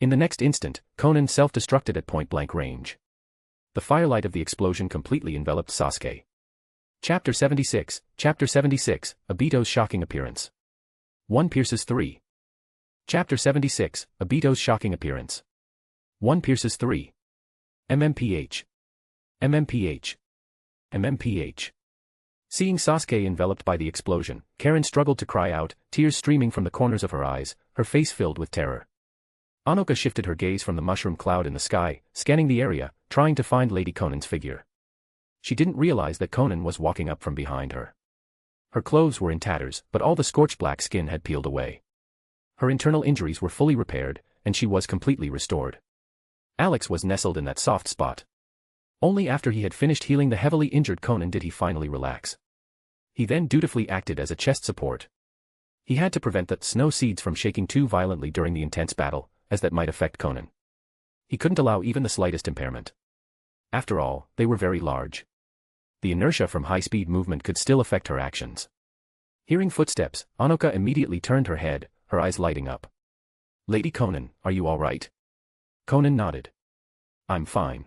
In the next instant, Konan self-destructed at point-blank range. The firelight of the explosion completely enveloped Sasuke. Chapter 76, Obito's shocking appearance. 1 pierces 3. Chapter 76, Obito's shocking appearance. 1 pierces 3. MMPH. MMPH. MMPH. Seeing Sasuke enveloped by the explosion, Karen struggled to cry out, tears streaming from the corners of her eyes, her face filled with terror. Anoka shifted her gaze from the mushroom cloud in the sky, scanning the area, trying to find Lady Konan's figure. She didn't realize that Konan was walking up from behind her. Her clothes were in tatters, but all the scorched black skin had peeled away. Her internal injuries were fully repaired, and she was completely restored. Alex was nestled in that soft spot. Only after he had finished healing the heavily injured Konan did he finally relax. He then dutifully acted as a chest support. He had to prevent the snow seeds from shaking too violently during the intense battle, as that might affect Konan. He couldn't allow even the slightest impairment. After all, they were very large. The inertia from high-speed movement could still affect her actions. Hearing footsteps, Anoka immediately turned her head, her eyes lighting up. Lady Konan, are you all right? Konan nodded. I'm fine.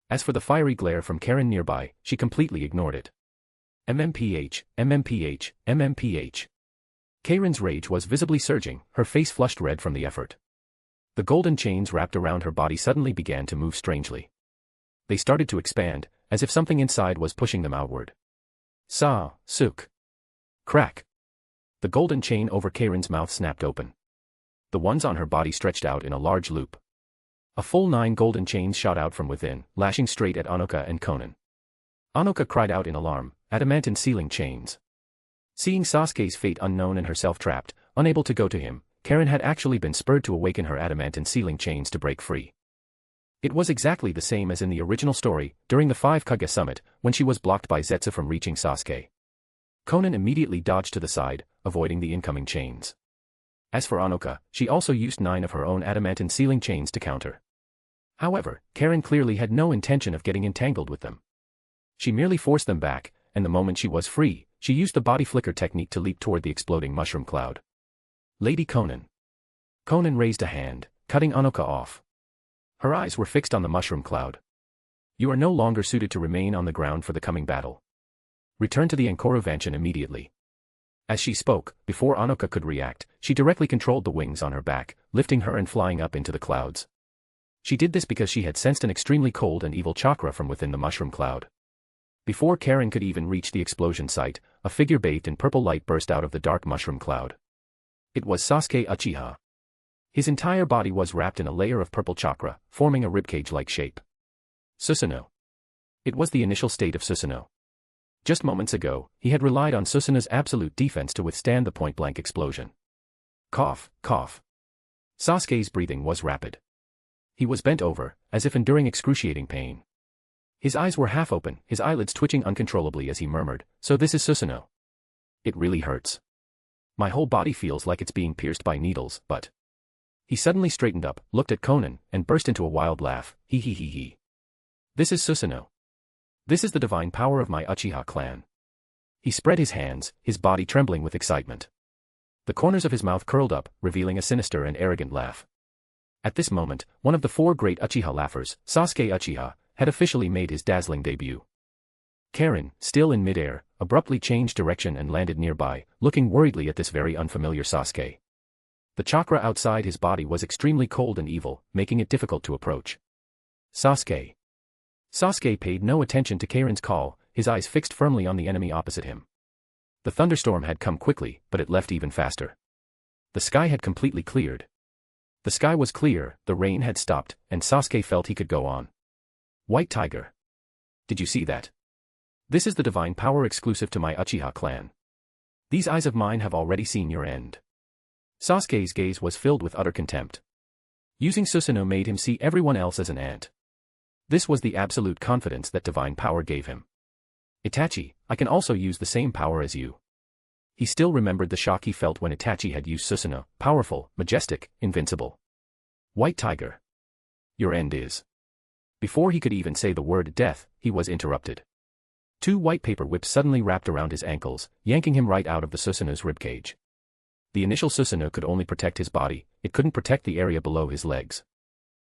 As for the fiery glare from Karen nearby, she completely ignored it. MMPH, MMPH, MMPH. Karen's rage was visibly surging, her face flushed red from the effort. The golden chains wrapped around her body suddenly began to move strangely. They started to expand, as if something inside was pushing them outward. Suk. Crack. The golden chain over Karen's mouth snapped open. The ones on her body stretched out in a large loop. A full 9 golden chains shot out from within, lashing straight at Anoka and Konan. Anoka cried out in alarm, adamantine sealing chains. Seeing Sasuke's fate unknown and herself trapped, unable to go to him, Karen had actually been spurred to awaken her adamantine sealing chains to break free. It was exactly the same as in the original story, during the 5 Kage summit, when she was blocked by Zetsu from reaching Sasuke. Konan immediately dodged to the side, avoiding the incoming chains. As for Anoka, she also used 9 of her own adamantine sealing chains to counter. However, Karen clearly had no intention of getting entangled with them. She merely forced them back, and the moment she was free, she used the body flicker technique to leap toward the exploding mushroom cloud. Lady Konan. Konan raised a hand, cutting Anoka off. Her eyes were fixed on the mushroom cloud. You are no longer suited to remain on the ground for the coming battle. Return to the Ankoro Vanshin immediately. As she spoke, before Anoka could react, she directly controlled the wings on her back, lifting her and flying up into the clouds. She did this because she had sensed an extremely cold and evil chakra from within the mushroom cloud. Before Karen could even reach the explosion site, a figure bathed in purple light burst out of the dark mushroom cloud. It was Sasuke Uchiha. His entire body was wrapped in a layer of purple chakra, forming a ribcage-like shape. Susanoo. It was the initial state of Susanoo. Just moments ago, he had relied on Susanoo's absolute defense to withstand the point-blank explosion. Cough, cough. Sasuke's breathing was rapid. He was bent over, as if enduring excruciating pain. His eyes were half open, his eyelids twitching uncontrollably as he murmured, "So this is Susanoo. It really hurts. My whole body feels like it's being pierced by needles, but..." He suddenly straightened up, looked at Konan, and burst into a wild laugh. He. This is Susanoo. This is the divine power of my Uchiha clan. He spread his hands, his body trembling with excitement. The corners of his mouth curled up, revealing a sinister and arrogant laugh. At this moment, one of the 4 great Uchiha laughers, Sasuke Uchiha, had officially made his dazzling debut. Karen, still in midair, abruptly changed direction and landed nearby, looking worriedly at this very unfamiliar Sasuke. The chakra outside his body was extremely cold and evil, making it difficult to approach. Sasuke. Sasuke paid no attention to Karen's call, his eyes fixed firmly on the enemy opposite him. The thunderstorm had come quickly, but it left even faster. The sky had completely cleared. The sky was clear, the rain had stopped, and Sasuke felt he could go on. White Tiger. Did you see that? This is the divine power exclusive to my Uchiha clan. These eyes of mine have already seen your end. Sasuke's gaze was filled with utter contempt. Using Susanoo made him see everyone else as an ant. This was the absolute confidence that divine power gave him. Itachi, I can also use the same power as you. He still remembered the shock he felt when Itachi had used Susanoo, powerful, majestic, invincible. White Tiger. Your end is. Before he could even say the word death, he was interrupted. 2 white paper whips suddenly wrapped around his ankles, yanking him right out of the Susanoo's ribcage. The initial Susanoo could only protect his body, it couldn't protect the area below his legs.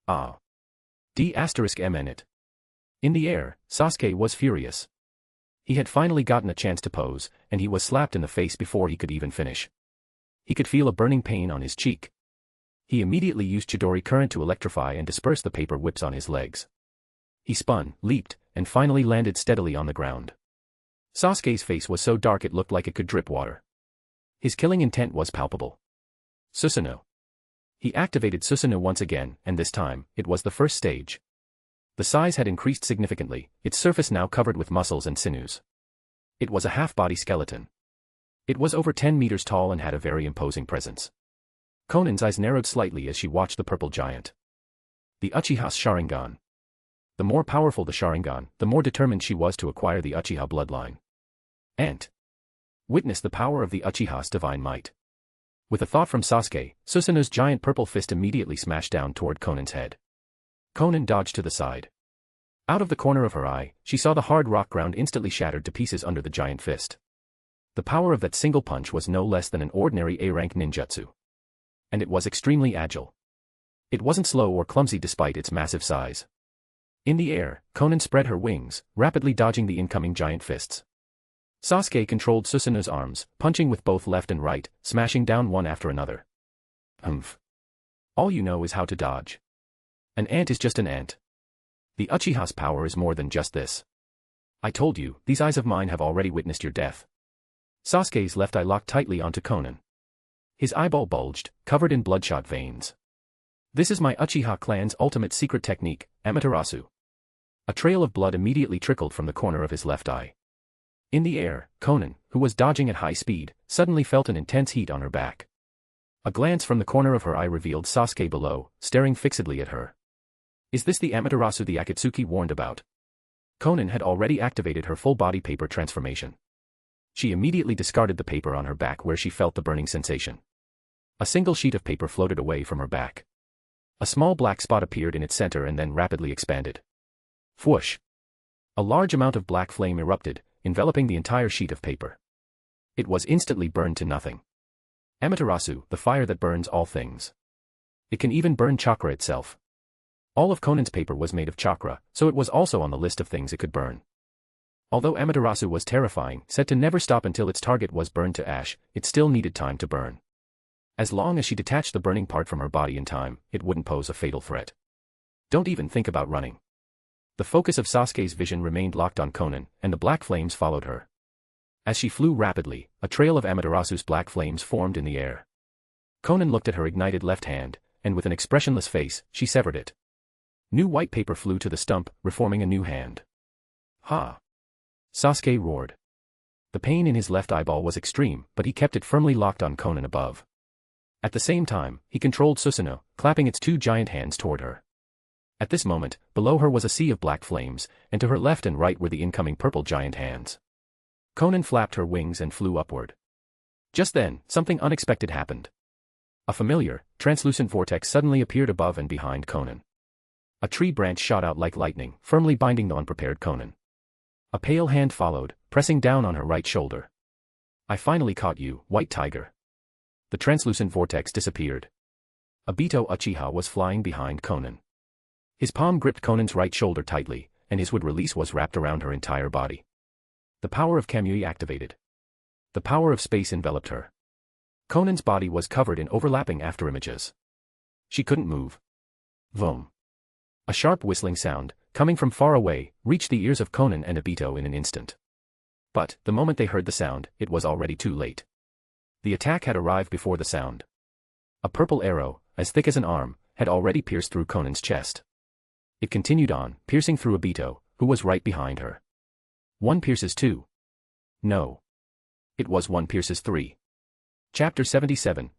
Ah. D***mn it. In the air, Sasuke was furious. He had finally gotten a chance to pose, and he was slapped in the face before he could even finish. He could feel a burning pain on his cheek. He immediately used Chidori current to electrify and disperse the paper whips on his legs. He spun, leaped, and finally landed steadily on the ground. Sasuke's face was so dark it looked like it could drip water. His killing intent was palpable. Susanoo. He activated Susanoo once again, and this time, it was the first stage. The size had increased significantly, its surface now covered with muscles and sinews. It was a half-body skeleton. It was over 10 meters tall and had a very imposing presence. Konan's eyes narrowed slightly as she watched the purple giant. The Uchiha's Sharingan. The more powerful the Sharingan, the more determined she was to acquire the Uchiha bloodline. Ant. Witness the power of the Uchiha's divine might. With a thought from Sasuke, Susanoo's giant purple fist immediately smashed down toward Konan's head. Konan dodged to the side. Out of the corner of her eye, she saw the hard rock ground instantly shattered to pieces under the giant fist. The power of that single punch was no less than an ordinary A-rank ninjutsu. And it was extremely agile. It wasn't slow or clumsy despite its massive size. In the air, Konan spread her wings, rapidly dodging the incoming giant fists. Sasuke controlled Susanoo's arms, punching with both left and right, smashing down one after another. Humph. All you know is how to dodge. An ant is just an ant. The Uchiha's power is more than just this. I told you, these eyes of mine have already witnessed your death. Sasuke's left eye locked tightly onto Konan. His eyeball bulged, covered in bloodshot veins. This is my Uchiha clan's ultimate secret technique, Amaterasu. A trail of blood immediately trickled from the corner of his left eye. In the air, Konan, who was dodging at high speed, suddenly felt an intense heat on her back. A glance from the corner of her eye revealed Sasuke below, staring fixedly at her. Is this the Amaterasu the Akatsuki warned about? Konan had already activated her full-body paper transformation. She immediately discarded the paper on her back where she felt the burning sensation. A single sheet of paper floated away from her back. A small black spot appeared in its center and then rapidly expanded. Whoosh! A large amount of black flame erupted, enveloping the entire sheet of paper. It was instantly burned to nothing. Amaterasu, the fire that burns all things. It can even burn chakra itself. All of Konan's paper was made of chakra, so it was also on the list of things it could burn. Although Amaterasu was terrifying, said to never stop until its target was burned to ash, it still needed time to burn. As long as she detached the burning part from her body in time, it wouldn't pose a fatal threat. Don't even think about running. The focus of Sasuke's vision remained locked on Konan, and the black flames followed her. As she flew rapidly, a trail of Amaterasu's black flames formed in the air. Konan looked at her ignited left hand, and with an expressionless face, she severed it. New white paper flew to the stump, reforming a new hand. Ha! Sasuke roared. The pain in his left eyeball was extreme, but he kept it firmly locked on Konan above. At the same time, he controlled Susanoo, clapping its two giant hands toward her. At this moment, below her was a sea of black flames, and to her left and right were the incoming purple giant hands. Konan flapped her wings and flew upward. Just then, something unexpected happened. A familiar, translucent vortex suddenly appeared above and behind Konan. A tree branch shot out like lightning, firmly binding the unprepared Konan. A pale hand followed, pressing down on her right shoulder. I finally caught you, White Tiger. The translucent vortex disappeared. Obito Uchiha was flying behind Konan. His palm gripped Konan's right shoulder tightly, and his wood release was wrapped around her entire body. The power of Kamui activated. The power of space enveloped her. Konan's body was covered in overlapping afterimages. She couldn't move. Vroom. A sharp whistling sound, coming from far away, reached the ears of Konan and Obito in an instant. But, the moment they heard the sound, it was already too late. The attack had arrived before the sound. A purple arrow, as thick as an arm, had already pierced through Konan's chest. It continued on, piercing through Obito, who was right behind her. One pierces two. No. It was one pierces three. Chapter 77,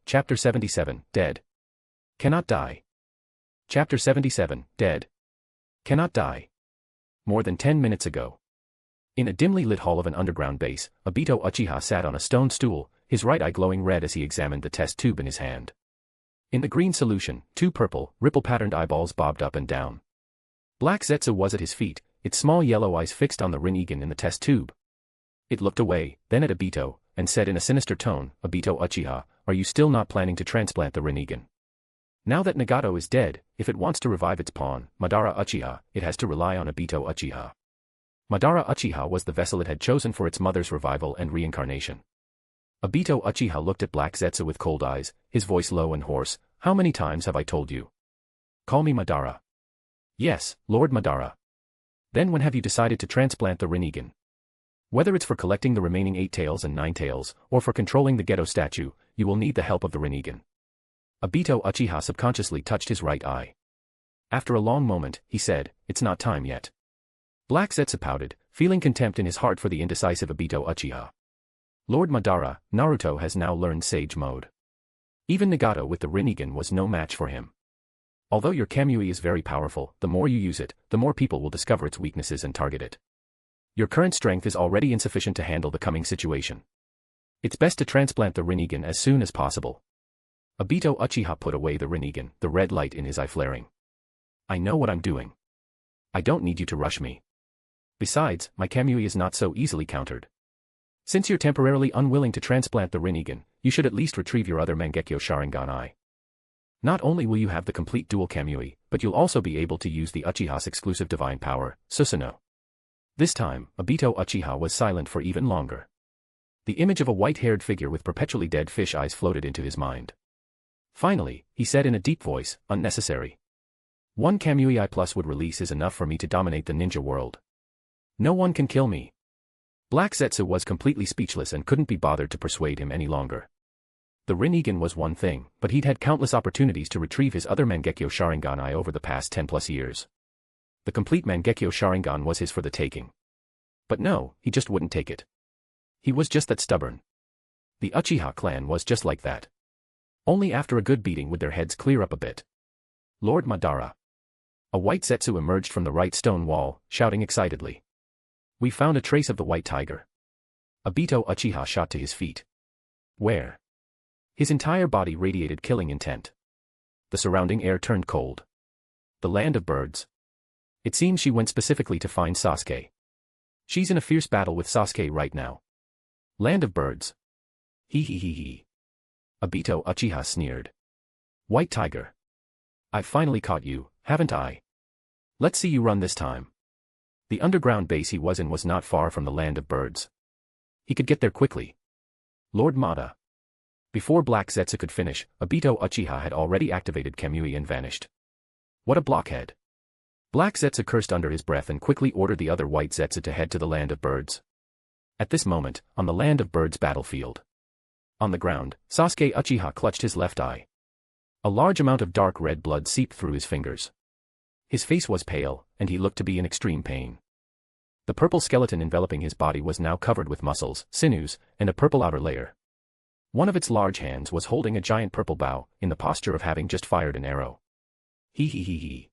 Dead. Cannot die. Chapter 77, Dead. Cannot die. More than 10 minutes ago. In a dimly lit hall of an underground base, Obito Uchiha sat on a stone stool, his right eye glowing red as he examined the test tube in his hand. In the green solution, two purple, ripple-patterned eyeballs bobbed up and down. Black Zetsu was at his feet, its small yellow eyes fixed on the Rinnegan in the test tube. It looked away, then at Obito, and said in a sinister tone, Obito Uchiha, are you still not planning to transplant the Rinnegan? Now that Nagato is dead, if it wants to revive its pawn, Madara Uchiha, it has to rely on Obito Uchiha. Madara Uchiha was the vessel it had chosen for its mother's revival and reincarnation. Obito Uchiha looked at Black Zetsu with cold eyes, his voice low and hoarse. How many times have I told you? Call me Madara. Yes, Lord Madara. Then when have you decided to transplant the Rinnegan? Whether it's for collecting the remaining 8 tails and 9 tails, or for controlling the Geto statue, you will need the help of the Rinnegan. Obito Uchiha subconsciously touched his right eye. After a long moment, he said, it's not time yet. Black Zetsu pouted, feeling contempt in his heart for the indecisive Obito Uchiha. Lord Madara, Naruto has now learned Sage Mode. Even Nagato with the Rinnegan was no match for him. Although your Kamui is very powerful, the more you use it, the more people will discover its weaknesses and target it. Your current strength is already insufficient to handle the coming situation. It's best to transplant the Rinnegan as soon as possible. Obito Uchiha put away the Rinnegan, the red light in his eye flaring. I know what I'm doing. I don't need you to rush me. Besides, my Kamui is not so easily countered. Since you're temporarily unwilling to transplant the Rinnegan, you should at least retrieve your other Mangekyo Sharingan eye. Not only will you have the complete dual Kamui, but you'll also be able to use the Uchiha's exclusive divine power, Susanoo. This time, Obito Uchiha was silent for even longer. The image of a white-haired figure with perpetually dead fish eyes floated into his mind. Finally, he said in a deep voice, unnecessary. One Kamui Eye Plus would release is enough for me to dominate the ninja world. No one can kill me. Black Zetsu was completely speechless and couldn't be bothered to persuade him any longer. The Rinnegan was one thing, but he'd had countless opportunities to retrieve his other Mangekyo Sharingan eye over the past 10+ years. The complete Mangekyo Sharingan was his for the taking. But no, he just wouldn't take it. He was just that stubborn. The Uchiha clan was just like that. Only after a good beating would their heads clear up a bit. Lord Madara. A white Zetsu emerged from the right stone wall, shouting excitedly. We found a trace of the white tiger. Obito Uchiha shot to his feet. Where? His entire body radiated killing intent. The surrounding air turned cold. The land of birds. It seems she went specifically to find Sasuke. She's in a fierce battle with Sasuke right now. Land of birds. Hee hee hee hee. Obito Uchiha sneered. White tiger. I've finally caught you, haven't I? Let's see you run this time. The underground base he was in was not far from the land of birds. He could get there quickly. Lord Mata. Before Black Zetsu could finish, Obito Uchiha had already activated Kamui and vanished. What a blockhead. Black Zetsu cursed under his breath and quickly ordered the other white Zetsu to head to the land of birds. At this moment, on the land of birds battlefield. On the ground, Sasuke Uchiha clutched his left eye. A large amount of dark red blood seeped through his fingers. His face was pale, and he looked to be in extreme pain. The purple skeleton enveloping his body was now covered with muscles, sinews, and a purple outer layer. One of its large hands was holding a giant purple bow, in the posture of having just fired an arrow. Hee hee hee hee.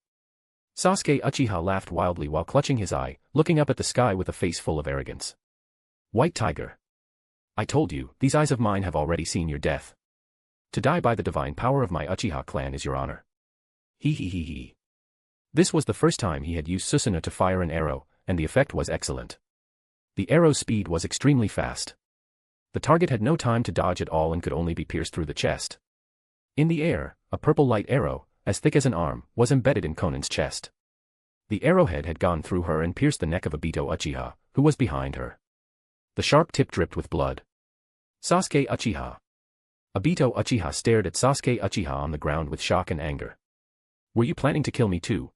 Sasuke Uchiha laughed wildly while clutching his eye, looking up at the sky with a face full of arrogance. White tiger. I told you, these eyes of mine have already seen your death. To die by the divine power of my Uchiha clan is your honor. Hee hee hee hee. This was the first time he had used Susanoo to fire an arrow, and the effect was excellent. The arrow's speed was extremely fast. The target had no time to dodge at all and could only be pierced through the chest. In the air, a purple light arrow, as thick as an arm, was embedded in Konan's chest. The arrowhead had gone through her and pierced the neck of Obito Uchiha, who was behind her. The sharp tip dripped with blood. Sasuke Uchiha. Obito Uchiha stared at Sasuke Uchiha on the ground with shock and anger. Were you planning to kill me too?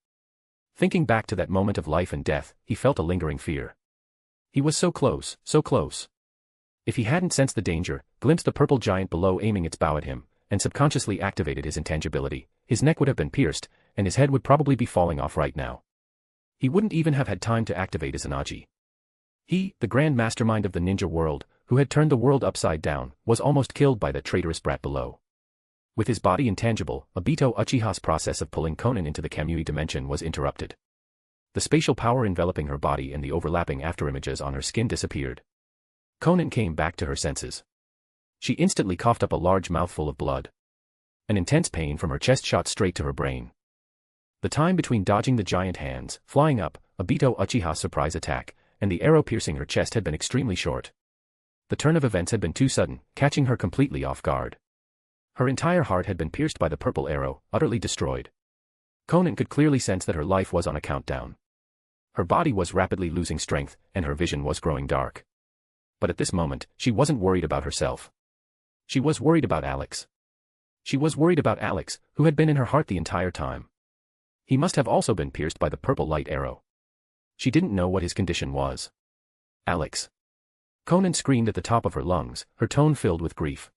Thinking back to that moment of life and death, he felt a lingering fear. He was so close, so close. If he hadn't sensed the danger, glimpsed the purple giant below aiming its bow at him, and subconsciously activated his intangibility, his neck would have been pierced, and his head would probably be falling off right now. He wouldn't even have had time to activate his Izanagi. He, the grand mastermind of the ninja world, who had turned the world upside down, was almost killed by that traitorous brat below. With his body intangible, Obito Uchiha's process of pulling Konan into the Kamui dimension was interrupted. The spatial power enveloping her body and the overlapping afterimages on her skin disappeared. Konan came back to her senses. She instantly coughed up a large mouthful of blood. An intense pain from her chest shot straight to her brain. The time between dodging the giant hands, flying up, Obito Uchiha's surprise attack, and the arrow piercing her chest had been extremely short. The turn of events had been too sudden, catching her completely off guard. Her entire heart had been pierced by the purple arrow, utterly destroyed. Konan could clearly sense that her life was on a countdown. Her body was rapidly losing strength, and her vision was growing dark. But at this moment, she wasn't worried about herself. She was worried about Alex. She was worried about Alex, who had been in her heart the entire time. He must have also been pierced by the purple light arrow. She didn't know what his condition was. Alex. Konan screamed at the top of her lungs, her tone filled with grief.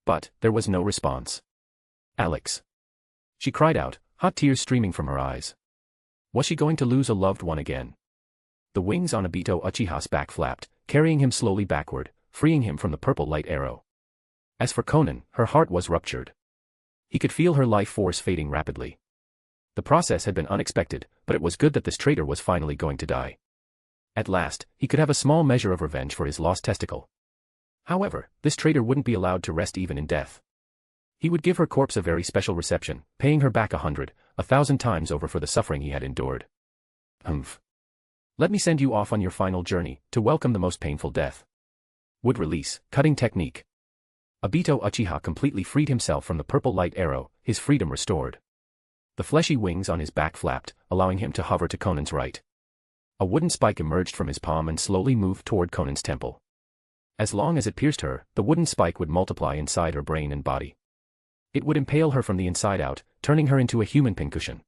But there was no response. Alex. She cried out, hot tears streaming from her eyes. Was she going to lose a loved one again? The wings on Obito Uchiha's back flapped, carrying him slowly backward, freeing him from the purple light arrow. As for Konan, her heart was ruptured. He could feel her life force fading rapidly. The process had been unexpected, but it was good that this traitor was finally going to die. At last, he could have a small measure of revenge for his lost testicle. However, this traitor wouldn't be allowed to rest even in death. He would give her corpse a very special reception, paying her back 1,000 times over for the suffering he had endured. Humph. Let me send you off on your final journey, to welcome the most painful death. Wood release, cutting technique. Obito Uchiha completely freed himself from the purple light arrow, his freedom restored. The fleshy wings on his back flapped, allowing him to hover to Konan's right. A wooden spike emerged from his palm and slowly moved toward Konan's temple. As long as it pierced her, the wooden spike would multiply inside her brain and body. It would impale her from the inside out, turning her into a human pincushion.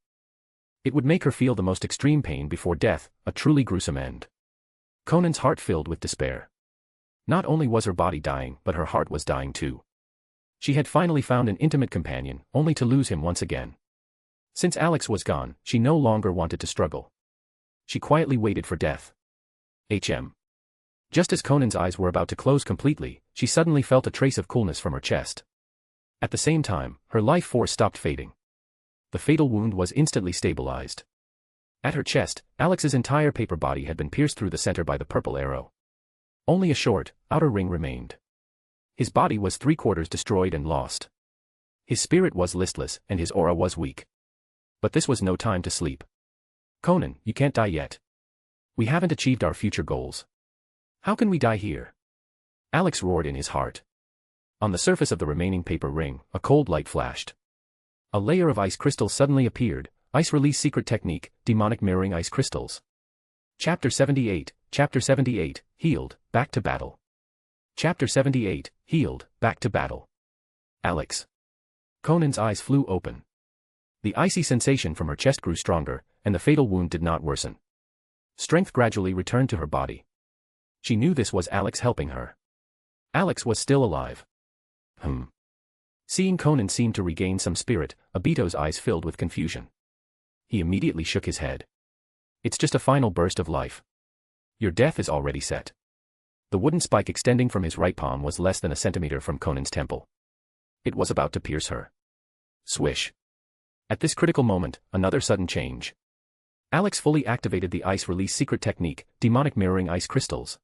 It would make her feel the most extreme pain before death, a truly gruesome end. Konan's heart filled with despair. Not only was her body dying, but her heart was dying too. She had finally found an intimate companion, only to lose him once again. Since Alex was gone, she no longer wanted to struggle. She quietly waited for death. Just as Konan's eyes were about to close completely, she suddenly felt a trace of coolness from her chest. At the same time, her life force stopped fading. The fatal wound was instantly stabilized. At her chest, Alex's entire paper body had been pierced through the center by the purple arrow. Only a short, outer ring remained. His body was 3/4 destroyed and lost. His spirit was listless and his aura was weak. But this was no time to sleep. Konan, you can't die yet. We haven't achieved our future goals. How can we die here? Alex roared in his heart. On the surface of the remaining paper ring, a cold light flashed. A layer of ice crystals suddenly appeared. Ice release secret technique, demonic mirroring ice crystals. Chapter 78, Healed, back to battle. Chapter 78, Healed, back to battle. Alex. Konan's eyes flew open. The icy sensation from her chest grew stronger, and the fatal wound did not worsen. Strength gradually returned to her body. She knew this was Alex helping her. Alex was still alive. Seeing Konan seem to regain some spirit, Obito's eyes filled with confusion. He immediately shook his head. It's just a final burst of life. Your death is already set. The wooden spike extending from his right palm was less than a centimeter from Konan's temple. It was about to pierce her. Swish. At this critical moment, another sudden change. Alex fully activated the ice release secret technique, demonic mirroring ice crystals.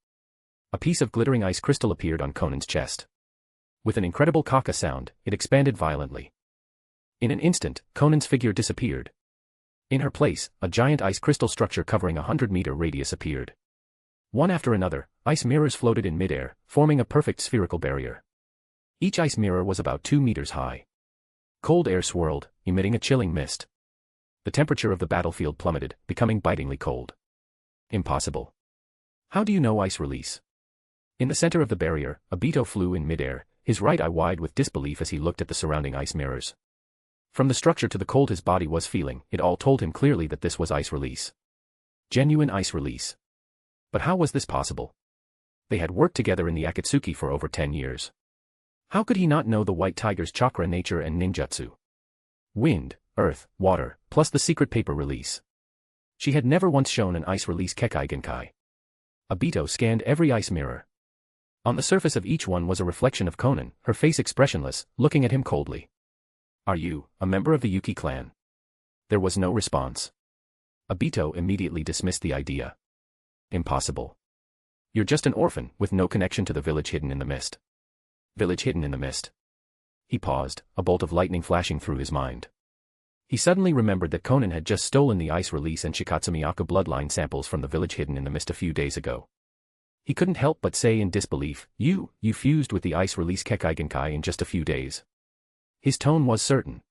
A piece of glittering ice crystal appeared on Konan's chest. With an incredible caca sound, it expanded violently. In an instant, Konan's figure disappeared. In her place, a giant ice crystal structure covering a 100-meter radius appeared. One after another, ice mirrors floated in midair, forming a perfect spherical barrier. Each ice mirror was about 2 meters high. Cold air swirled, emitting a chilling mist. The temperature of the battlefield plummeted, becoming bitingly cold. Impossible. How do you know ice release? In the center of the barrier, Obito flew in midair, his right eye wide with disbelief as he looked at the surrounding ice mirrors. From the structure to the cold his body was feeling, it all told him clearly that this was ice release. Genuine ice release. But how was this possible? They had worked together in the Akatsuki for over 10 years. How could he not know the White Tiger's chakra nature and ninjutsu? Wind, earth, water, plus the secret paper release. She had never once shown an ice release Kekai Genkai. Obito scanned every ice mirror. On the surface of each one was a reflection of Konan, her face expressionless, looking at him coldly. Are you, a member of the Yuki clan? There was no response. Obito immediately dismissed the idea. Impossible. You're just an orphan, with no connection to the village hidden in the mist. Village hidden in the mist. He paused, a bolt of lightning flashing through his mind. He suddenly remembered that Konan had just stolen the ice release and Shikatsumiyaku bloodline samples from the village hidden in the mist a few days ago. He couldn't help but say in disbelief, You fused with the ice release Kekai Genkai in just a few days. His tone was certain.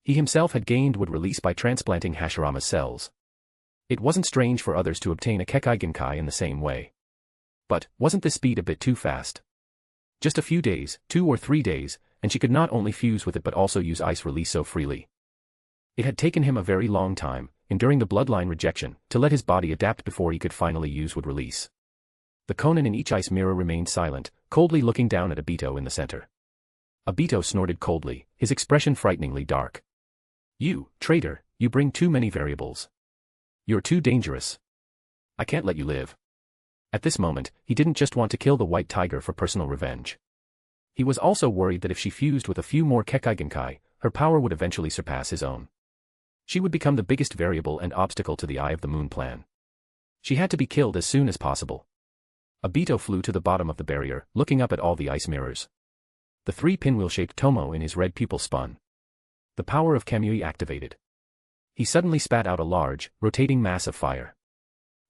He himself had gained would release by transplanting Hashirama's cells. It wasn't strange for others to obtain a Kekai Genkai in the same way. But, wasn't this speed a bit too fast? Just a few days, 2 or 3 days, and she could not only fuse with it but also use ice release so freely. It had taken him a very long time, enduring the bloodline rejection, to let his body adapt before he could finally use would release. The Konan in each ice mirror remained silent, coldly looking down at Obito in the center. Obito snorted coldly, his expression frighteningly dark. You, traitor, you bring too many variables. You're too dangerous. I can't let you live. At this moment, he didn't just want to kill the White Tiger for personal revenge. He was also worried that if she fused with a few more Kekai Genkai, her power would eventually surpass his own. She would become the biggest variable and obstacle to the Eye of the Moon plan. She had to be killed as soon as possible. Obito flew to the bottom of the barrier, looking up at all the ice mirrors. The 3 pinwheel-shaped tomo in his red pupil spun. The power of Kamui activated. He suddenly spat out a large, rotating mass of fire.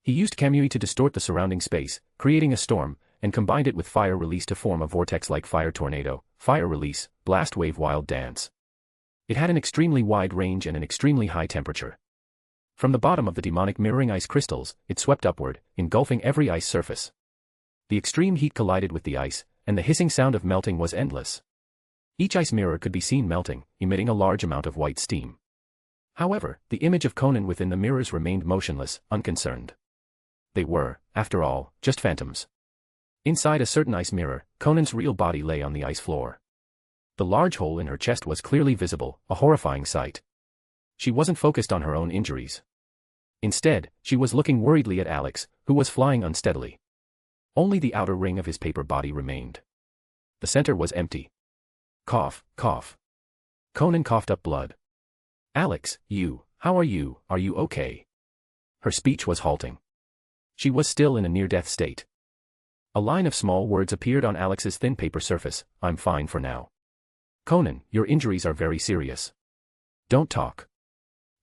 He used Kamui to distort the surrounding space, creating a storm, and combined it with fire release to form a vortex-like fire tornado, fire release, blast wave wild dance. It had an extremely wide range and an extremely high temperature. From the bottom of the demonic mirroring ice crystals, it swept upward, engulfing every ice surface. The extreme heat collided with the ice, and the hissing sound of melting was endless. Each ice mirror could be seen melting, emitting a large amount of white steam. However, the image of Konan within the mirrors remained motionless, unconcerned. They were, after all, just phantoms. Inside a certain ice mirror, Konan's real body lay on the ice floor. The large hole in her chest was clearly visible, a horrifying sight. She wasn't focused on her own injuries. Instead, she was looking worriedly at Alex, who was flying unsteadily. Only the outer ring of his paper body remained. The center was empty. Cough, cough. Konan coughed up blood. Alex, how are you? Are you okay? Her speech was halting. She was still in a near-death state. A line of small words appeared on Alex's thin paper surface. I'm fine for now. Konan, your injuries are very serious. Don't talk.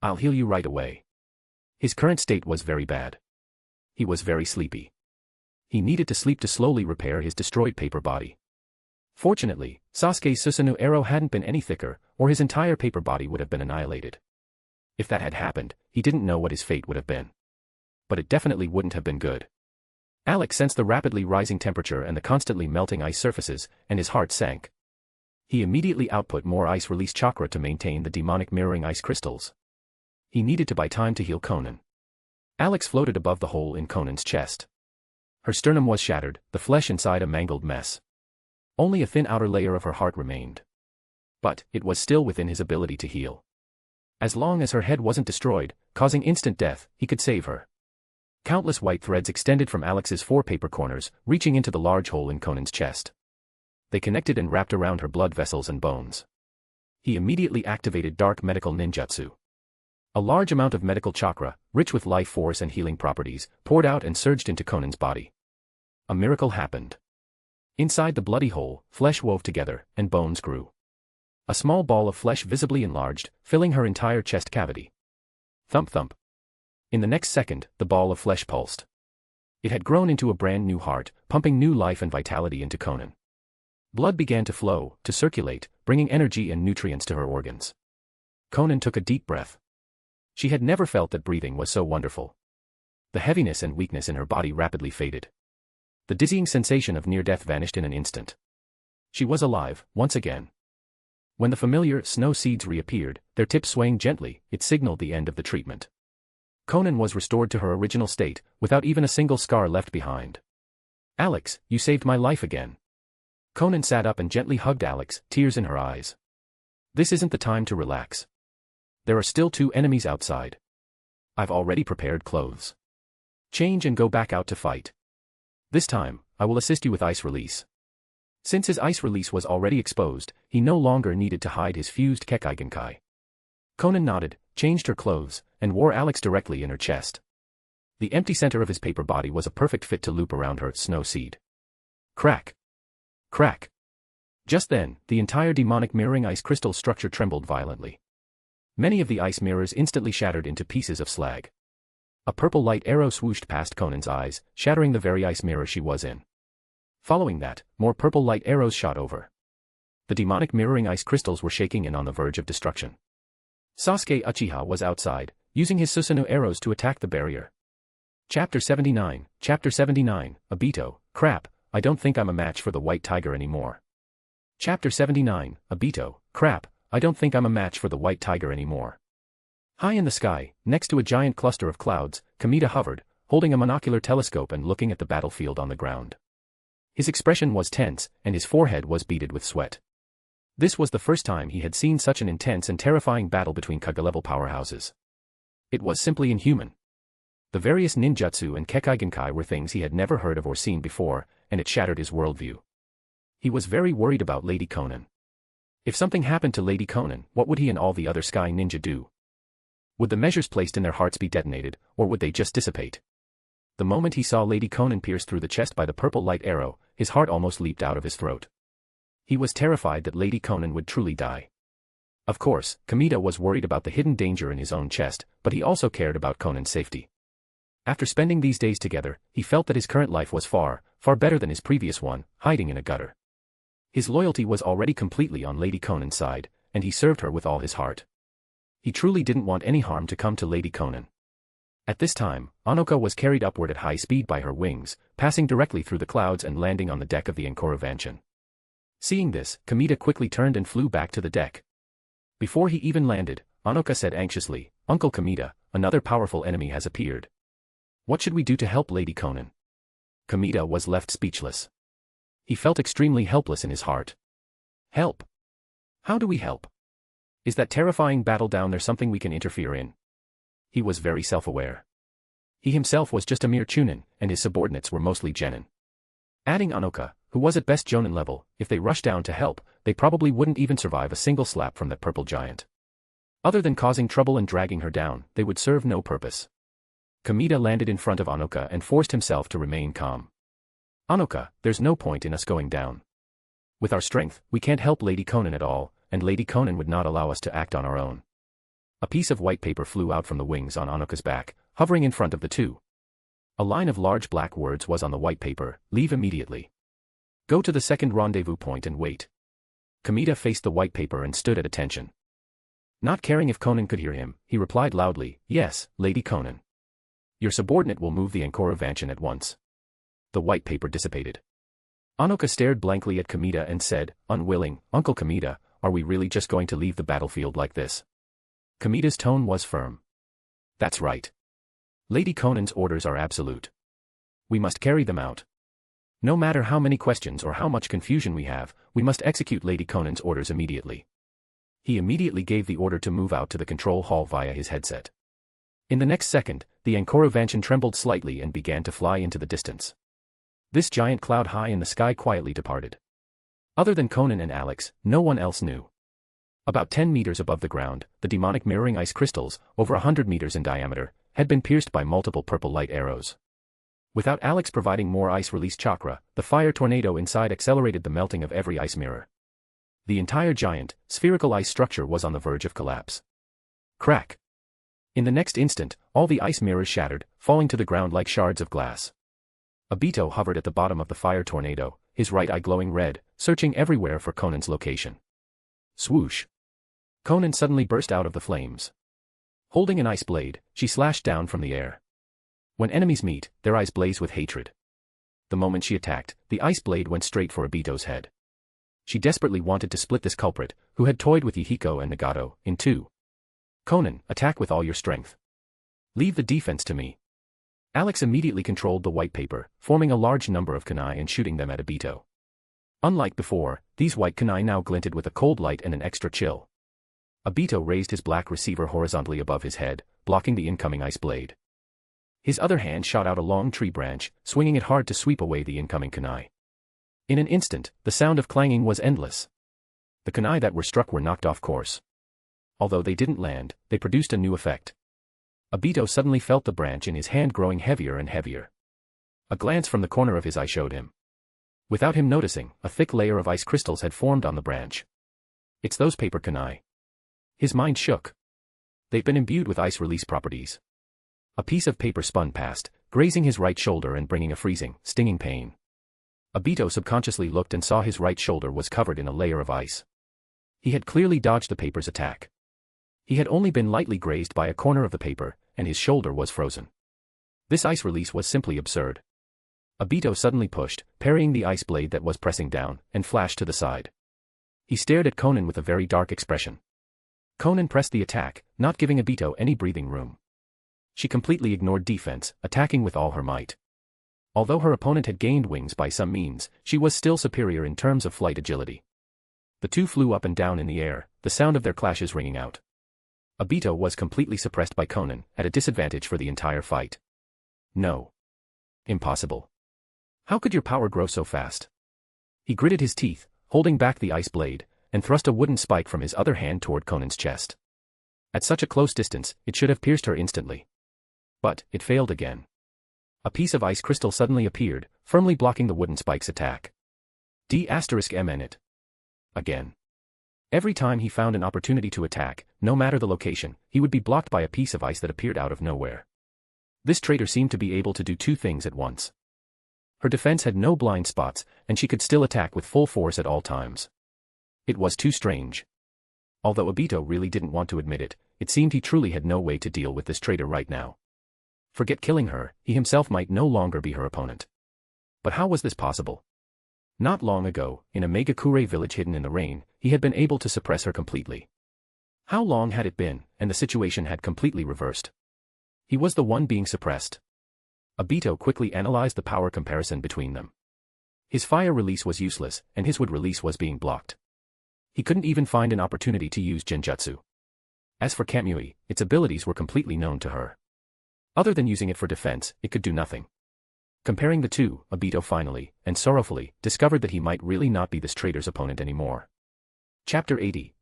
I'll heal you right away. His current state was very bad. He was very sleepy. He needed to sleep to slowly repair his destroyed paper body. Fortunately, Sasuke's Susanoo arrow hadn't been any thicker, or his entire paper body would have been annihilated. If that had happened, he didn't know what his fate would have been. But it definitely wouldn't have been good. Alex sensed the rapidly rising temperature and the constantly melting ice surfaces, and his heart sank. He immediately output more ice release chakra to maintain the demonic mirroring ice crystals. He needed to buy time to heal Konan. Alex floated above the hole in Konan's chest. Her sternum was shattered, the flesh inside a mangled mess. Only a thin outer layer of her heart remained. But it was still within his ability to heal. As long as her head wasn't destroyed, causing instant death, he could save her. Countless white threads extended from Alex's 4 paper corners, reaching into the large hole in Konan's chest. They connected and wrapped around her blood vessels and bones. He immediately activated dark medical ninjutsu. A large amount of medical chakra, rich with life force and healing properties, poured out and surged into Konan's body. A miracle happened. Inside the bloody hole, flesh wove together, and bones grew. A small ball of flesh visibly enlarged, filling her entire chest cavity. Thump thump. In the next second, the ball of flesh pulsed. It had grown into a brand new heart, pumping new life and vitality into Konan. Blood began to flow, to circulate, bringing energy and nutrients to her organs. Konan took a deep breath. She had never felt that breathing was so wonderful. The heaviness and weakness in her body rapidly faded. The dizzying sensation of near-death vanished in an instant. She was alive, once again. When the familiar snow seeds reappeared, their tips swaying gently, it signaled the end of the treatment. Konan was restored to her original state, without even a single scar left behind. Alex, you saved my life again. Konan sat up and gently hugged Alex, tears in her eyes. This isn't the time to relax. There are still 2 enemies outside. I've already prepared clothes. Change and go back out to fight. This time, I will assist you with ice release. Since his ice release was already exposed, he no longer needed to hide his fused Kekaigenkai. Konan nodded, changed her clothes, and wore Alex directly in her chest. The empty center of his paper body was a perfect fit to loop around her snow seed. Crack! Crack! Just then, the entire demonic mirroring ice crystal structure trembled violently. Many of the ice mirrors instantly shattered into pieces of slag. A purple light arrow swooshed past Konan's eyes, shattering the very ice mirror she was in. Following that, more purple light arrows shot over. The demonic mirroring ice crystals were shaking and on the verge of destruction. Sasuke Uchiha was outside, using his Susanoo arrows to attack the barrier. Chapter 79, Obito, crap, I don't think I'm a match for the white tiger anymore. Chapter 79, Obito, crap, I don't think I'm a match for the white tiger anymore. High in the sky, next to a giant cluster of clouds, Kamita hovered, holding a monocular telescope and looking at the battlefield on the ground. His expression was tense, and his forehead was beaded with sweat. This was the first time he had seen such an intense and terrifying battle between Kage-level powerhouses. It was simply inhuman. The various ninjutsu and Kekaigenkai were things he had never heard of or seen before, and it shattered his worldview. He was very worried about Lady Konan. If something happened to Lady Konan, what would he and all the other sky ninja do? Would the measures placed in their hearts be detonated, or would they just dissipate? The moment he saw Lady Konan pierced through the chest by the purple light arrow, his heart almost leaped out of his throat. He was terrified that Lady Konan would truly die. Of course, Kamita was worried about the hidden danger in his own chest, but he also cared about Konan's safety. After spending these days together, he felt that his current life was far, far better than his previous one, hiding in a gutter. His loyalty was already completely on Lady Konan's side, and he served her with all his heart. He truly didn't want any harm to come to Lady Konan. At this time, Anoka was carried upward at high speed by her wings, passing directly through the clouds and landing on the deck of the Ankoro Vanshin. Seeing this, Kamita quickly turned and flew back to the deck. Before he even landed, Anoka said anxiously, "Uncle Kamita, another powerful enemy has appeared. What should we do to help Lady Konan?" Kamita was left speechless. He felt extremely helpless in his heart. Help? How do we help? Is that terrifying battle down there something we can interfere in? He was very self-aware. He himself was just a mere chunin, and his subordinates were mostly genin. Adding Anoka, who was at best jonin level, if they rushed down to help, they probably wouldn't even survive a single slap from that purple giant. Other than causing trouble and dragging her down, they would serve no purpose. Kamita landed in front of Anoka and forced himself to remain calm. Anoka, there's no point in us going down. With our strength, we can't help Lady Konan at all, and Lady Konan would not allow us to act on our own. A piece of white paper flew out from the wings on Anoka's back, hovering in front of the two. A line of large black words was on the white paper: leave immediately. Go to the second rendezvous point and wait. Kamita faced the white paper and stood at attention. Not caring if Konan could hear him, he replied loudly, yes, Lady Konan. Your subordinate will move the Ankora Vanshan at once. The white paper dissipated. Anoka stared blankly at Kamita and said, unwilling, Uncle Kamita, are we really just going to leave the battlefield like this? Kamita's tone was firm. That's right. Lady Konan's orders are absolute. We must carry them out. No matter how many questions or how much confusion we have, we must execute Lady Konan's orders immediately. He immediately gave the order to move out to the control hall via his headset. In the next second, the Ankora Vanshan trembled slightly and began to fly into the distance. This giant cloud high in the sky quietly departed. Other than Konan and Alex, no one else knew. About 10 meters above the ground, the demonic mirroring ice crystals, over 100 meters in diameter, had been pierced by multiple purple light arrows. Without Alex providing more ice release chakra, the fire tornado inside accelerated the melting of every ice mirror. The entire giant, spherical ice structure was on the verge of collapse. Crack! In the next instant, all the ice mirrors shattered, falling to the ground like shards of glass. Obito hovered at the bottom of the fire tornado, his right eye glowing red, searching everywhere for Konan's location. Swoosh! Konan suddenly burst out of the flames. Holding an ice blade, she slashed down from the air. When enemies meet, their eyes blaze with hatred. The moment she attacked, the ice blade went straight for Obito's head. She desperately wanted to split this culprit, who had toyed with Yihiko and Nagato, in two. Konan, attack with all your strength. Leave the defense to me. Alex immediately controlled the white paper, forming a large number of kunai and shooting them at Obito. Unlike before, these white kunai now glinted with a cold light and an extra chill. Obito raised his black receiver horizontally above his head, blocking the incoming ice blade. His other hand shot out a long tree branch, swinging it hard to sweep away the incoming kunai. In an instant, the sound of clanging was endless. The kunai that were struck were knocked off course. Although they didn't land, they produced a new effect. Obito suddenly felt the branch in his hand growing heavier and heavier. A glance from the corner of his eye showed him. Without him noticing, a thick layer of ice crystals had formed on the branch. It's those paper kunai. His mind shook. They've been imbued with ice release properties. A piece of paper spun past, grazing his right shoulder and bringing a freezing, stinging pain. Obito subconsciously looked and saw his right shoulder was covered in a layer of ice. He had clearly dodged the paper's attack. He had only been lightly grazed by a corner of the paper, and his shoulder was frozen. This ice release was simply absurd. Obito suddenly pushed, parrying the ice blade that was pressing down, and flashed to the side. He stared at Konan with a very dark expression. Konan pressed the attack, not giving Obito any breathing room. She completely ignored defense, attacking with all her might. Although her opponent had gained wings by some means, she was still superior in terms of flight agility. The two flew up and down in the air, the sound of their clashes ringing out. Obito was completely suppressed by Konan, at a disadvantage for the entire fight. No. Impossible. How could your power grow so fast? He gritted his teeth, holding back the ice blade, and thrust a wooden spike from his other hand toward Konan's chest. At such a close distance, it should have pierced her instantly. But, it failed again. A piece of ice crystal suddenly appeared, firmly blocking the wooden spike's attack. D***M it. Again. Every time he found an opportunity to attack, no matter the location, he would be blocked by a piece of ice that appeared out of nowhere. This traitor seemed to be able to do two things at once. Her defense had no blind spots, and she could still attack with full force at all times. It was too strange. Although Obito really didn't want to admit it, it seemed he truly had no way to deal with this traitor right now. Forget killing her, he himself might no longer be her opponent. But how was this possible? Not long ago, in a Megakure village hidden in the rain, he had been able to suppress her completely. How long had it been, and the situation had completely reversed? He was the one being suppressed. Obito quickly analyzed the power comparison between them. His fire release was useless, and his wood release was being blocked. He couldn't even find an opportunity to use genjutsu. As for Kamui, its abilities were completely known to her. Other than using it for defense, it could do nothing. Comparing the two, Obito finally, and sorrowfully, discovered that he might really not be this traitor's opponent anymore. Chapter 80,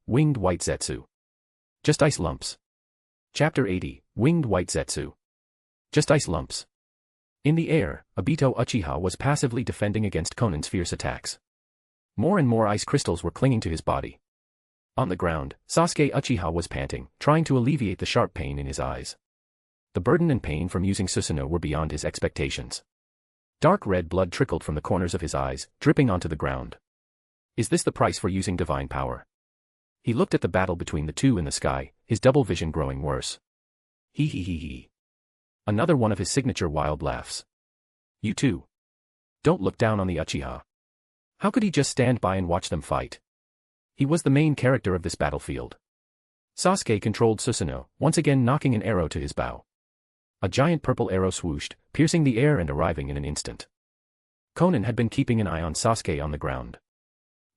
Winged White Zetsu. Just ice lumps. Chapter 80, Winged White Zetsu. Just ice lumps. In the air, Obito Uchiha was passively defending against Konan's fierce attacks. More and more ice crystals were clinging to his body. On the ground, Sasuke Uchiha was panting, trying to alleviate the sharp pain in his eyes. The burden and pain from using Susanoo were beyond his expectations. Dark red blood trickled from the corners of his eyes, dripping onto the ground. Is this the price for using divine power? He looked at the battle between the two in the sky, his double vision growing worse. Hee hee hee hee. Another one of his signature wild laughs. You too. Don't look down on the Uchiha. How could he just stand by and watch them fight? He was the main character of this battlefield. Sasuke controlled Susanoo, once again knocking an arrow to his bow. A giant purple arrow swooshed, piercing the air and arriving in an instant. Konan had been keeping an eye on Sasuke on the ground.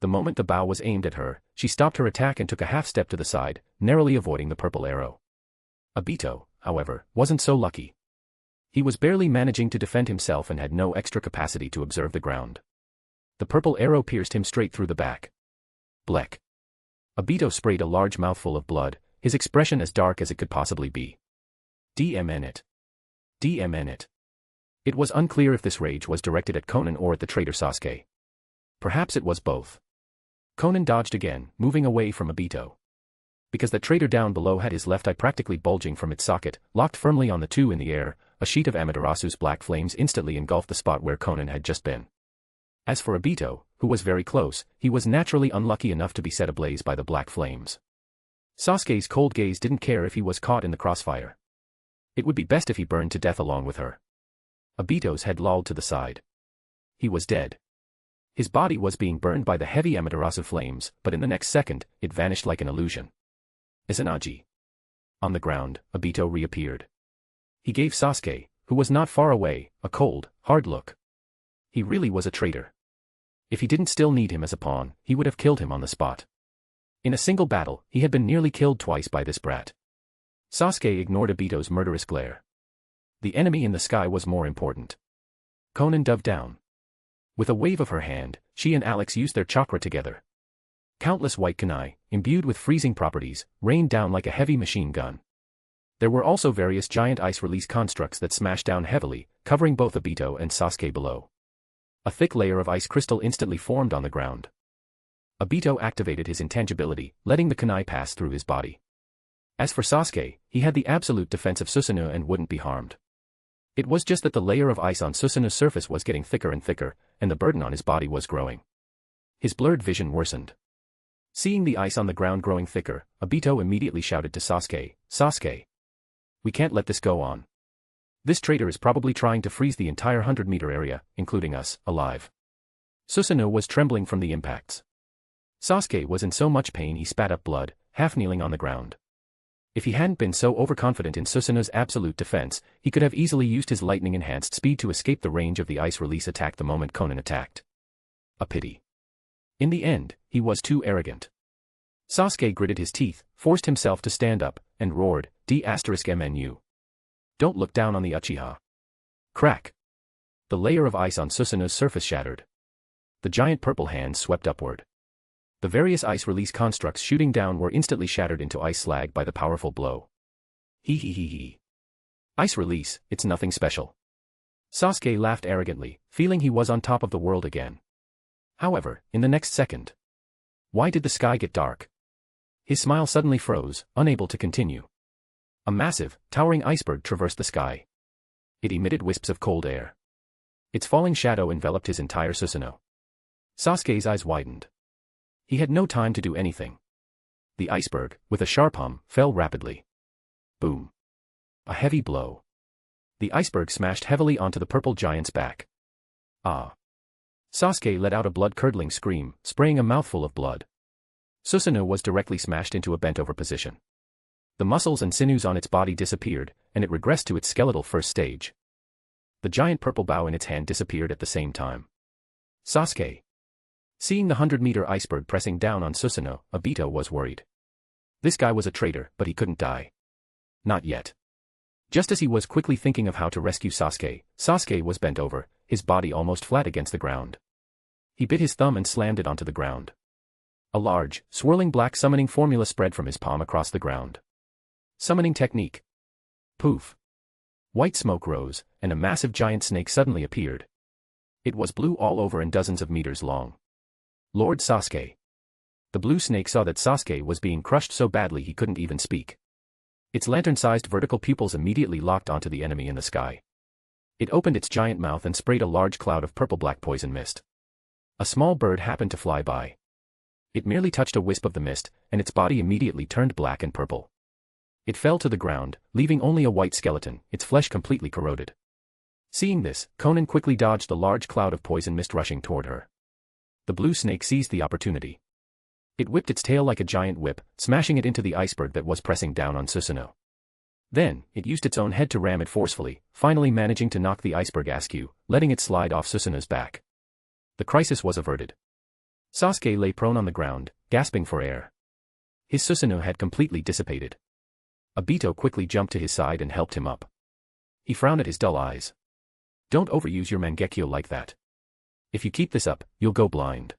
The moment the bow was aimed at her, she stopped her attack and took a half step to the side, narrowly avoiding the purple arrow. Obito, however, wasn't so lucky. He was barely managing to defend himself and had no extra capacity to observe the ground. The purple arrow pierced him straight through the back. Blech. Obito sprayed a large mouthful of blood, his expression as dark as it could possibly be. DMN it. DMN it. It was unclear if this rage was directed at Konan or at the traitor Sasuke. Perhaps it was both. Konan dodged again, moving away from Obito. Because the traitor down below had his left eye practically bulging from its socket, locked firmly on the two in the air, a sheet of Amaterasu's black flames instantly engulfed the spot where Konan had just been. As for Obito, who was very close, he was naturally unlucky enough to be set ablaze by the black flames. Sasuke's cold gaze didn't care if he was caught in the crossfire. It would be best if he burned to death along with her. Obito's head lolled to the side. He was dead. His body was being burned by the heavy Amaterasu flames, but in the next second, it vanished like an illusion. Izanagi. On the ground, Obito reappeared. He gave Sasuke, who was not far away, a cold, hard look. He really was a traitor. If he didn't still need him as a pawn, he would have killed him on the spot. In a single battle, he had been nearly killed twice by this brat. Sasuke ignored Obito's murderous glare. The enemy in the sky was more important. Konan dove down. With a wave of her hand, she and Alex used their chakra together. Countless white kunai, imbued with freezing properties, rained down like a heavy machine gun. There were also various giant ice release constructs that smashed down heavily, covering both Obito and Sasuke below. A thick layer of ice crystal instantly formed on the ground. Obito activated his intangibility, letting the kunai pass through his body. As for Sasuke, he had the absolute defense of Susanoo and wouldn't be harmed. It was just that the layer of ice on Susanoo's surface was getting thicker and thicker, and the burden on his body was growing. His blurred vision worsened. Seeing the ice on the ground growing thicker, Obito immediately shouted to Sasuke, "Sasuke! We can't let this go on. This traitor is probably trying to freeze the entire 100-meter area, including us, alive." Susanoo was trembling from the impacts. Sasuke was in so much pain he spat up blood, half kneeling on the ground. If he hadn't been so overconfident in Susanoo's absolute defense, he could have easily used his lightning-enhanced speed to escape the range of the ice release attack the moment Konan attacked. A pity. In the end, he was too arrogant. Sasuke gritted his teeth, forced himself to stand up, and roared, D*MNU. Don't look down on the Uchiha. Crack. The layer of ice on Susanoo's surface shattered. The giant purple hands swept upward. The various ice release constructs shooting down were instantly shattered into ice slag by the powerful blow. Hee hee hee hee. Ice release, it's nothing special. Sasuke laughed arrogantly, feeling he was on top of the world again. However, in the next second. Why did the sky get dark? His smile suddenly froze, unable to continue. A massive, towering iceberg traversed the sky. It emitted wisps of cold air. Its falling shadow enveloped his entire Susanoo. Sasuke's eyes widened. He had no time to do anything. The iceberg, with a sharp hum, fell rapidly. Boom. A heavy blow. The iceberg smashed heavily onto the purple giant's back. Ah. Sasuke let out a blood-curdling scream, spraying a mouthful of blood. Susanoo was directly smashed into a bent-over position. The muscles and sinews on its body disappeared, and it regressed to its skeletal first stage. The giant purple bow in its hand disappeared at the same time. Sasuke. Seeing the 100-meter iceberg pressing down on Susanoo, Obito was worried. This guy was a traitor, but he couldn't die. Not yet. Just as he was quickly thinking of how to rescue Sasuke, Sasuke was bent over, his body almost flat against the ground. He bit his thumb and slammed it onto the ground. A large, swirling black summoning formula spread from his palm across the ground. Summoning technique. Poof. White smoke rose, and a massive giant snake suddenly appeared. It was blue all over and dozens of meters long. Lord Sasuke. The blue snake saw that Sasuke was being crushed so badly he couldn't even speak. Its lantern-sized vertical pupils immediately locked onto the enemy in the sky. It opened its giant mouth and sprayed a large cloud of purple-black poison mist. A small bird happened to fly by. It merely touched a wisp of the mist, and its body immediately turned black and purple. It fell to the ground, leaving only a white skeleton, its flesh completely corroded. Seeing this, Konan quickly dodged the large cloud of poison mist rushing toward her. The blue snake seized the opportunity. It whipped its tail like a giant whip, smashing it into the iceberg that was pressing down on Susanoo. Then, it used its own head to ram it forcefully, finally managing to knock the iceberg askew, letting it slide off Susanoo's back. The crisis was averted. Sasuke lay prone on the ground, gasping for air. His Susanoo had completely dissipated. Obito quickly jumped to his side and helped him up. He frowned at his dull eyes. Don't overuse your Mangekyo like that. If you keep this up, you'll go blind.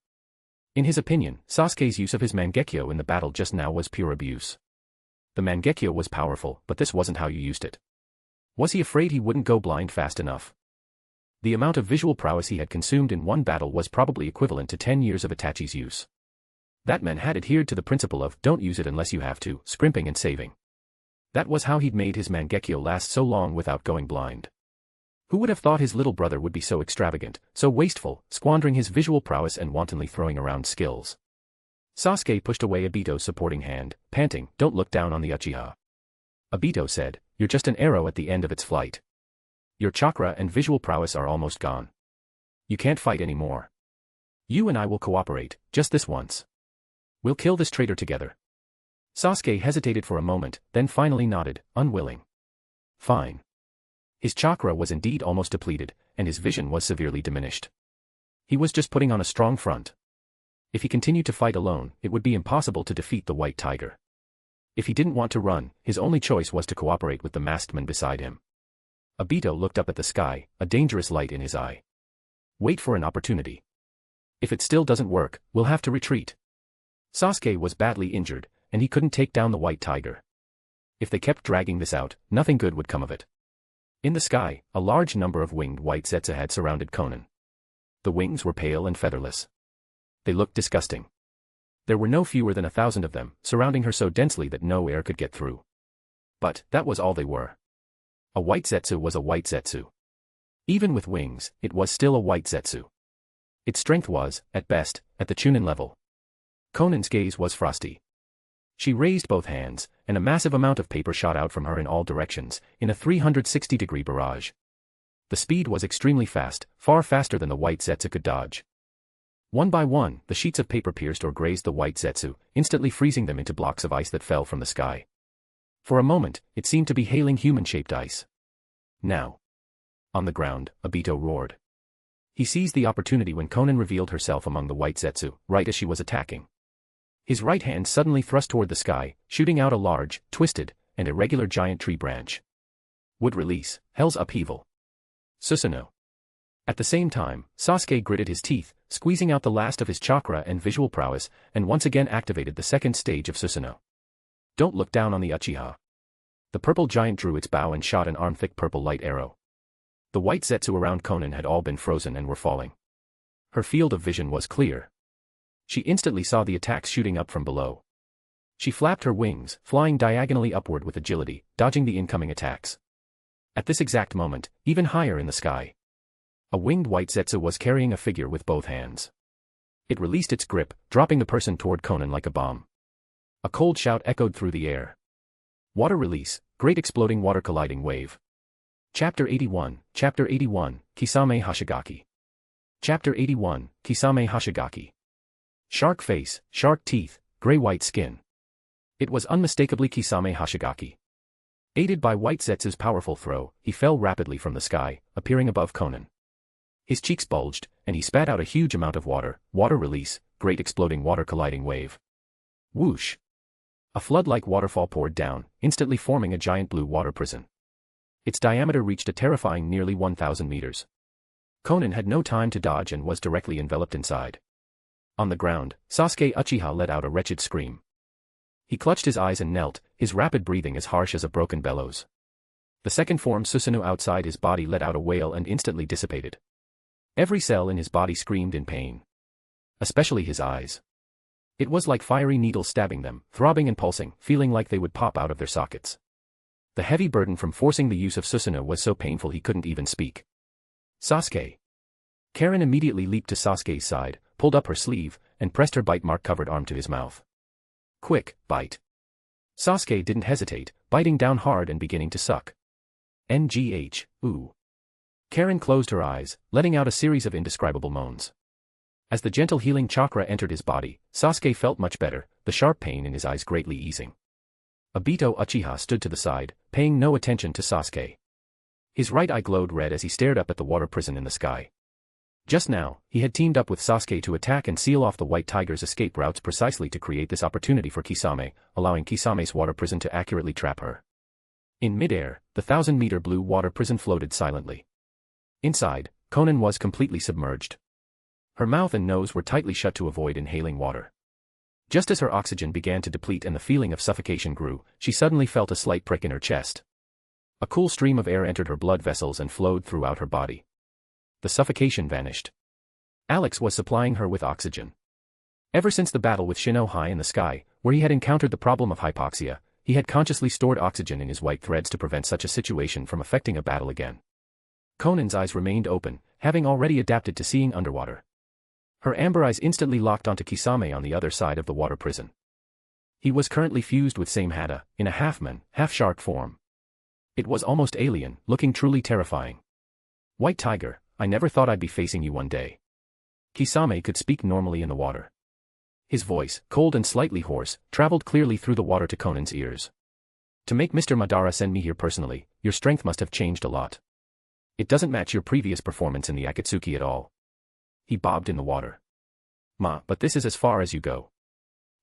In his opinion, Sasuke's use of his Mangekyo in the battle just now was pure abuse. The Mangekyo was powerful, but this wasn't how you used it. Was he afraid he wouldn't go blind fast enough? The amount of visual prowess he had consumed in one battle was probably equivalent to 10 years of Itachi's use. That man had adhered to the principle of don't use it unless you have to, scrimping and saving. That was how he'd made his Mangekyo last so long without going blind. Who would have thought his little brother would be so extravagant, so wasteful, squandering his visual prowess and wantonly throwing around skills? Sasuke pushed away Obito's supporting hand, panting, "Don't look down on the Uchiha." Obito said, "You're just an arrow at the end of its flight. Your chakra and visual prowess are almost gone. You can't fight anymore. You and I will cooperate, just this once. We'll kill this traitor together." Sasuke hesitated for a moment, then finally nodded, unwilling. Fine. His chakra was indeed almost depleted, and his vision was severely diminished. He was just putting on a strong front. If he continued to fight alone, it would be impossible to defeat the White Tiger. If he didn't want to run, his only choice was to cooperate with the masked man beside him. Obito looked up at the sky, a dangerous light in his eye. Wait for an opportunity. If it still doesn't work, we'll have to retreat. Sasuke was badly injured, and he couldn't take down the White Tiger. If they kept dragging this out, nothing good would come of it. In the sky, a large number of winged white Zetsu had surrounded Konan. The wings were pale and featherless. They looked disgusting. There were no fewer than 1,000 of them, surrounding her so densely that no air could get through. But, that was all they were. A white Zetsu was a white Zetsu. Even with wings, it was still a white Zetsu. Its strength was, at best, at the Chunin level. Konan's gaze was frosty. She raised both hands, and a massive amount of paper shot out from her in all directions, in a 360-degree barrage. The speed was extremely fast, far faster than the white Zetsu could dodge. One by one, the sheets of paper pierced or grazed the white Zetsu, instantly freezing them into blocks of ice that fell from the sky. For a moment, it seemed to be hailing human-shaped ice. Now. On the ground, Obito roared. He seized the opportunity when Konan revealed herself among the white Zetsu, right as she was attacking. His right hand suddenly thrust toward the sky, shooting out a large, twisted, and irregular giant tree branch. Would release, Hell's Upheaval. Susanoo. At the same time, Sasuke gritted his teeth, squeezing out the last of his chakra and visual prowess, and once again activated the second stage of Susanoo. Don't look down on the Uchiha. The purple giant drew its bow and shot an arm-thick purple light arrow. The white Zetsu around Konan had all been frozen and were falling. Her field of vision was clear. She instantly saw the attacks shooting up from below. She flapped her wings, flying diagonally upward with agility, dodging the incoming attacks. At this exact moment, even higher in the sky, a winged white Zetsu was carrying a figure with both hands. It released its grip, dropping the person toward Konan like a bomb. A cold shout echoed through the air. Water release, great exploding water colliding wave. Chapter 81, Kisame Hashigaki. Chapter 81, Kisame Hashigaki. Shark face, shark teeth, gray-white skin. It was unmistakably Kisame Hashigaki. Aided by White Zetsu's powerful throw, he fell rapidly from the sky, appearing above Konan. His cheeks bulged, and he spat out a huge amount of water release, great exploding water colliding wave. Whoosh! A flood-like waterfall poured down, instantly forming a giant blue water prison. Its diameter reached a terrifying nearly 1,000 meters. Konan had no time to dodge and was directly enveloped inside. On the ground, Sasuke Uchiha let out a wretched scream. He clutched his eyes and knelt, his rapid breathing as harsh as a broken bellows. The second form Susanoo outside his body let out a wail and instantly dissipated. Every cell in his body screamed in pain. Especially his eyes. It was like fiery needles stabbing them, throbbing and pulsing, feeling like they would pop out of their sockets. The heavy burden from forcing the use of Susanoo was so painful he couldn't even speak. Sasuke. Karen immediately leaped to Sasuke's side, pulled up her sleeve, and pressed her bite mark-covered arm to his mouth. Quick, bite. Sasuke didn't hesitate, biting down hard and beginning to suck. NGH, ooh. Karen closed her eyes, letting out a series of indescribable moans. As the gentle healing chakra entered his body, Sasuke felt much better, the sharp pain in his eyes greatly easing. Obito Uchiha stood to the side, paying no attention to Sasuke. His right eye glowed red as he stared up at the water prison in the sky. Just now, he had teamed up with Sasuke to attack and seal off the White Tiger's escape routes precisely to create this opportunity for Kisame, allowing Kisame's water prison to accurately trap her. In midair, the 1,000-meter blue water prison floated silently. Inside, Konan was completely submerged. Her mouth and nose were tightly shut to avoid inhaling water. Just as her oxygen began to deplete and the feeling of suffocation grew, she suddenly felt a slight prick in her chest. A cool stream of air entered her blood vessels and flowed throughout her body. The suffocation vanished. Alex was supplying her with oxygen. Ever since the battle with Shino high in the sky, where he had encountered the problem of hypoxia, he had consciously stored oxygen in his white threads to prevent such a situation from affecting a battle again. Konan's eyes remained open, having already adapted to seeing underwater. Her amber eyes instantly locked onto Kisame on the other side of the water prison. He was currently fused with Same Hada, in a half-man, half-shark form. It was almost alien, looking truly terrifying. White Tiger, I never thought I'd be facing you one day. Kisame could speak normally in the water. His voice, cold and slightly hoarse, traveled clearly through the water to Konan's ears. To make Mr. Madara send me here personally, your strength must have changed a lot. It doesn't match your previous performance in the Akatsuki at all. He bobbed in the water. But this is as far as you go.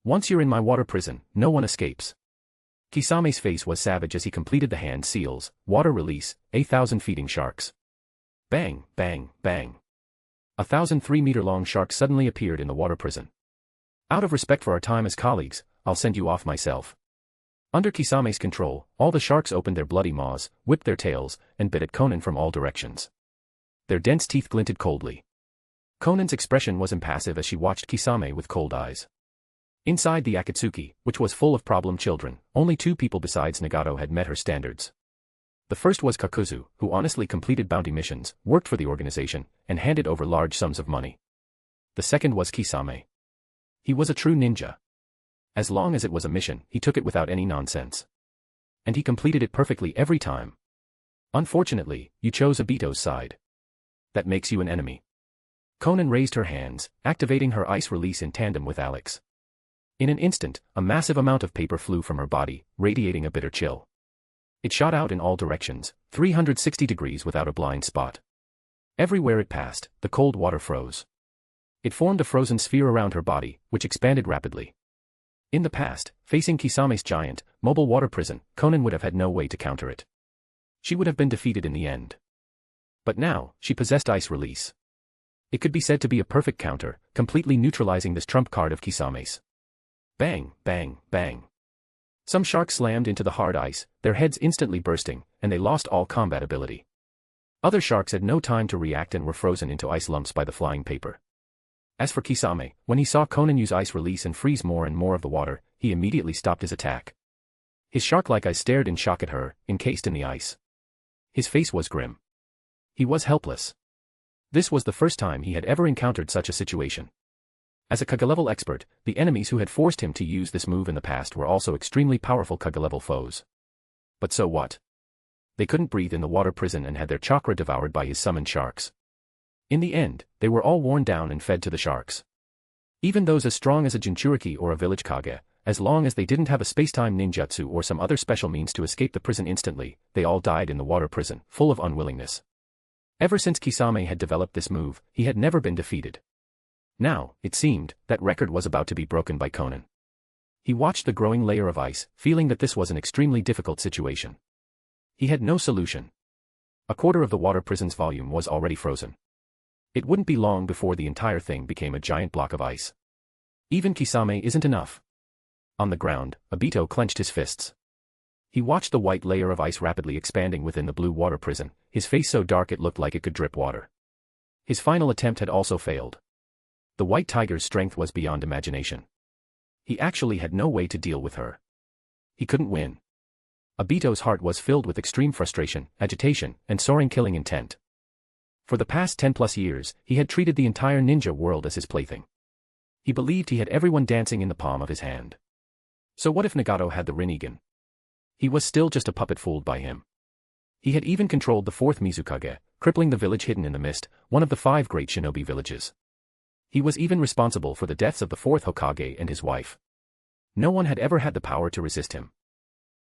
Once you're in my water prison, no one escapes. Kisame's face was savage as he completed the hand seals, water release, 1,000 feeding sharks. Bang, bang, bang. 1,003-meter-long shark suddenly appeared in the water prison. Out of respect for our time as colleagues, I'll send you off myself. Under Kisame's control, all the sharks opened their bloody maws, whipped their tails, and bit at Konan from all directions. Their dense teeth glinted coldly. Konan's expression was impassive as she watched Kisame with cold eyes. Inside the Akatsuki, which was full of problem children, only 2 people besides Nagato had met her standards. The first was Kakuzu, who honestly completed bounty missions, worked for the organization, and handed over large sums of money. The second was Kisame. He was a true ninja. As long as it was a mission, he took it without any nonsense. And he completed it perfectly every time. Unfortunately, you chose Obito's side. That makes you an enemy. Konan raised her hands, activating her ice release in tandem with Alex. In an instant, a massive amount of paper flew from her body, radiating a bitter chill. It shot out in all directions, 360 degrees without a blind spot. Everywhere it passed, the cold water froze. It formed a frozen sphere around her body, which expanded rapidly. In the past, facing Kisame's giant, mobile water prison, Konan would have had no way to counter it. She would have been defeated in the end. But now, she possessed ice release. It could be said to be a perfect counter, completely neutralizing this trump card of Kisame's. Bang, bang, bang. Some sharks slammed into the hard ice, their heads instantly bursting, and they lost all combat ability. Other sharks had no time to react and were frozen into ice lumps by the flying paper. As for Kisame, when he saw Konan use ice release and freeze more and more of the water, he immediately stopped his attack. His shark-like eyes stared in shock at her, encased in the ice. His face was grim. He was helpless. This was the first time he had ever encountered such a situation. As a Kage-level expert, the enemies who had forced him to use this move in the past were also extremely powerful Kage-level foes. But so what? They couldn't breathe in the water prison and had their chakra devoured by his summoned sharks. In the end, they were all worn down and fed to the sharks. Even those as strong as a Jinchuriki or a village Kage, as long as they didn't have a space-time ninjutsu or some other special means to escape the prison instantly, they all died in the water prison, full of unwillingness. Ever since Kisame had developed this move, he had never been defeated. Now, it seemed, that record was about to be broken by Konan. He watched the growing layer of ice, feeling that this was an extremely difficult situation. He had no solution. A quarter of the water prison's volume was already frozen. It wouldn't be long before the entire thing became a giant block of ice. Even Kisame isn't enough. On the ground, Obito clenched his fists. He watched the white layer of ice rapidly expanding within the blue water prison, his face so dark it looked like it could drip water. His final attempt had also failed. The white tiger's strength was beyond imagination. He actually had no way to deal with her. He couldn't win. Obito's heart was filled with extreme frustration, agitation, and soaring killing intent. For the past 10+ years, he had treated the entire ninja world as his plaything. He believed he had everyone dancing in the palm of his hand. So what if Nagato had the Rinnegan? He was still just a puppet fooled by him. He had even controlled the 4th Mizukage, crippling the village hidden in the mist, one of the 5 great shinobi villages. He was even responsible for the deaths of the 4th Hokage and his wife. No one had ever had the power to resist him.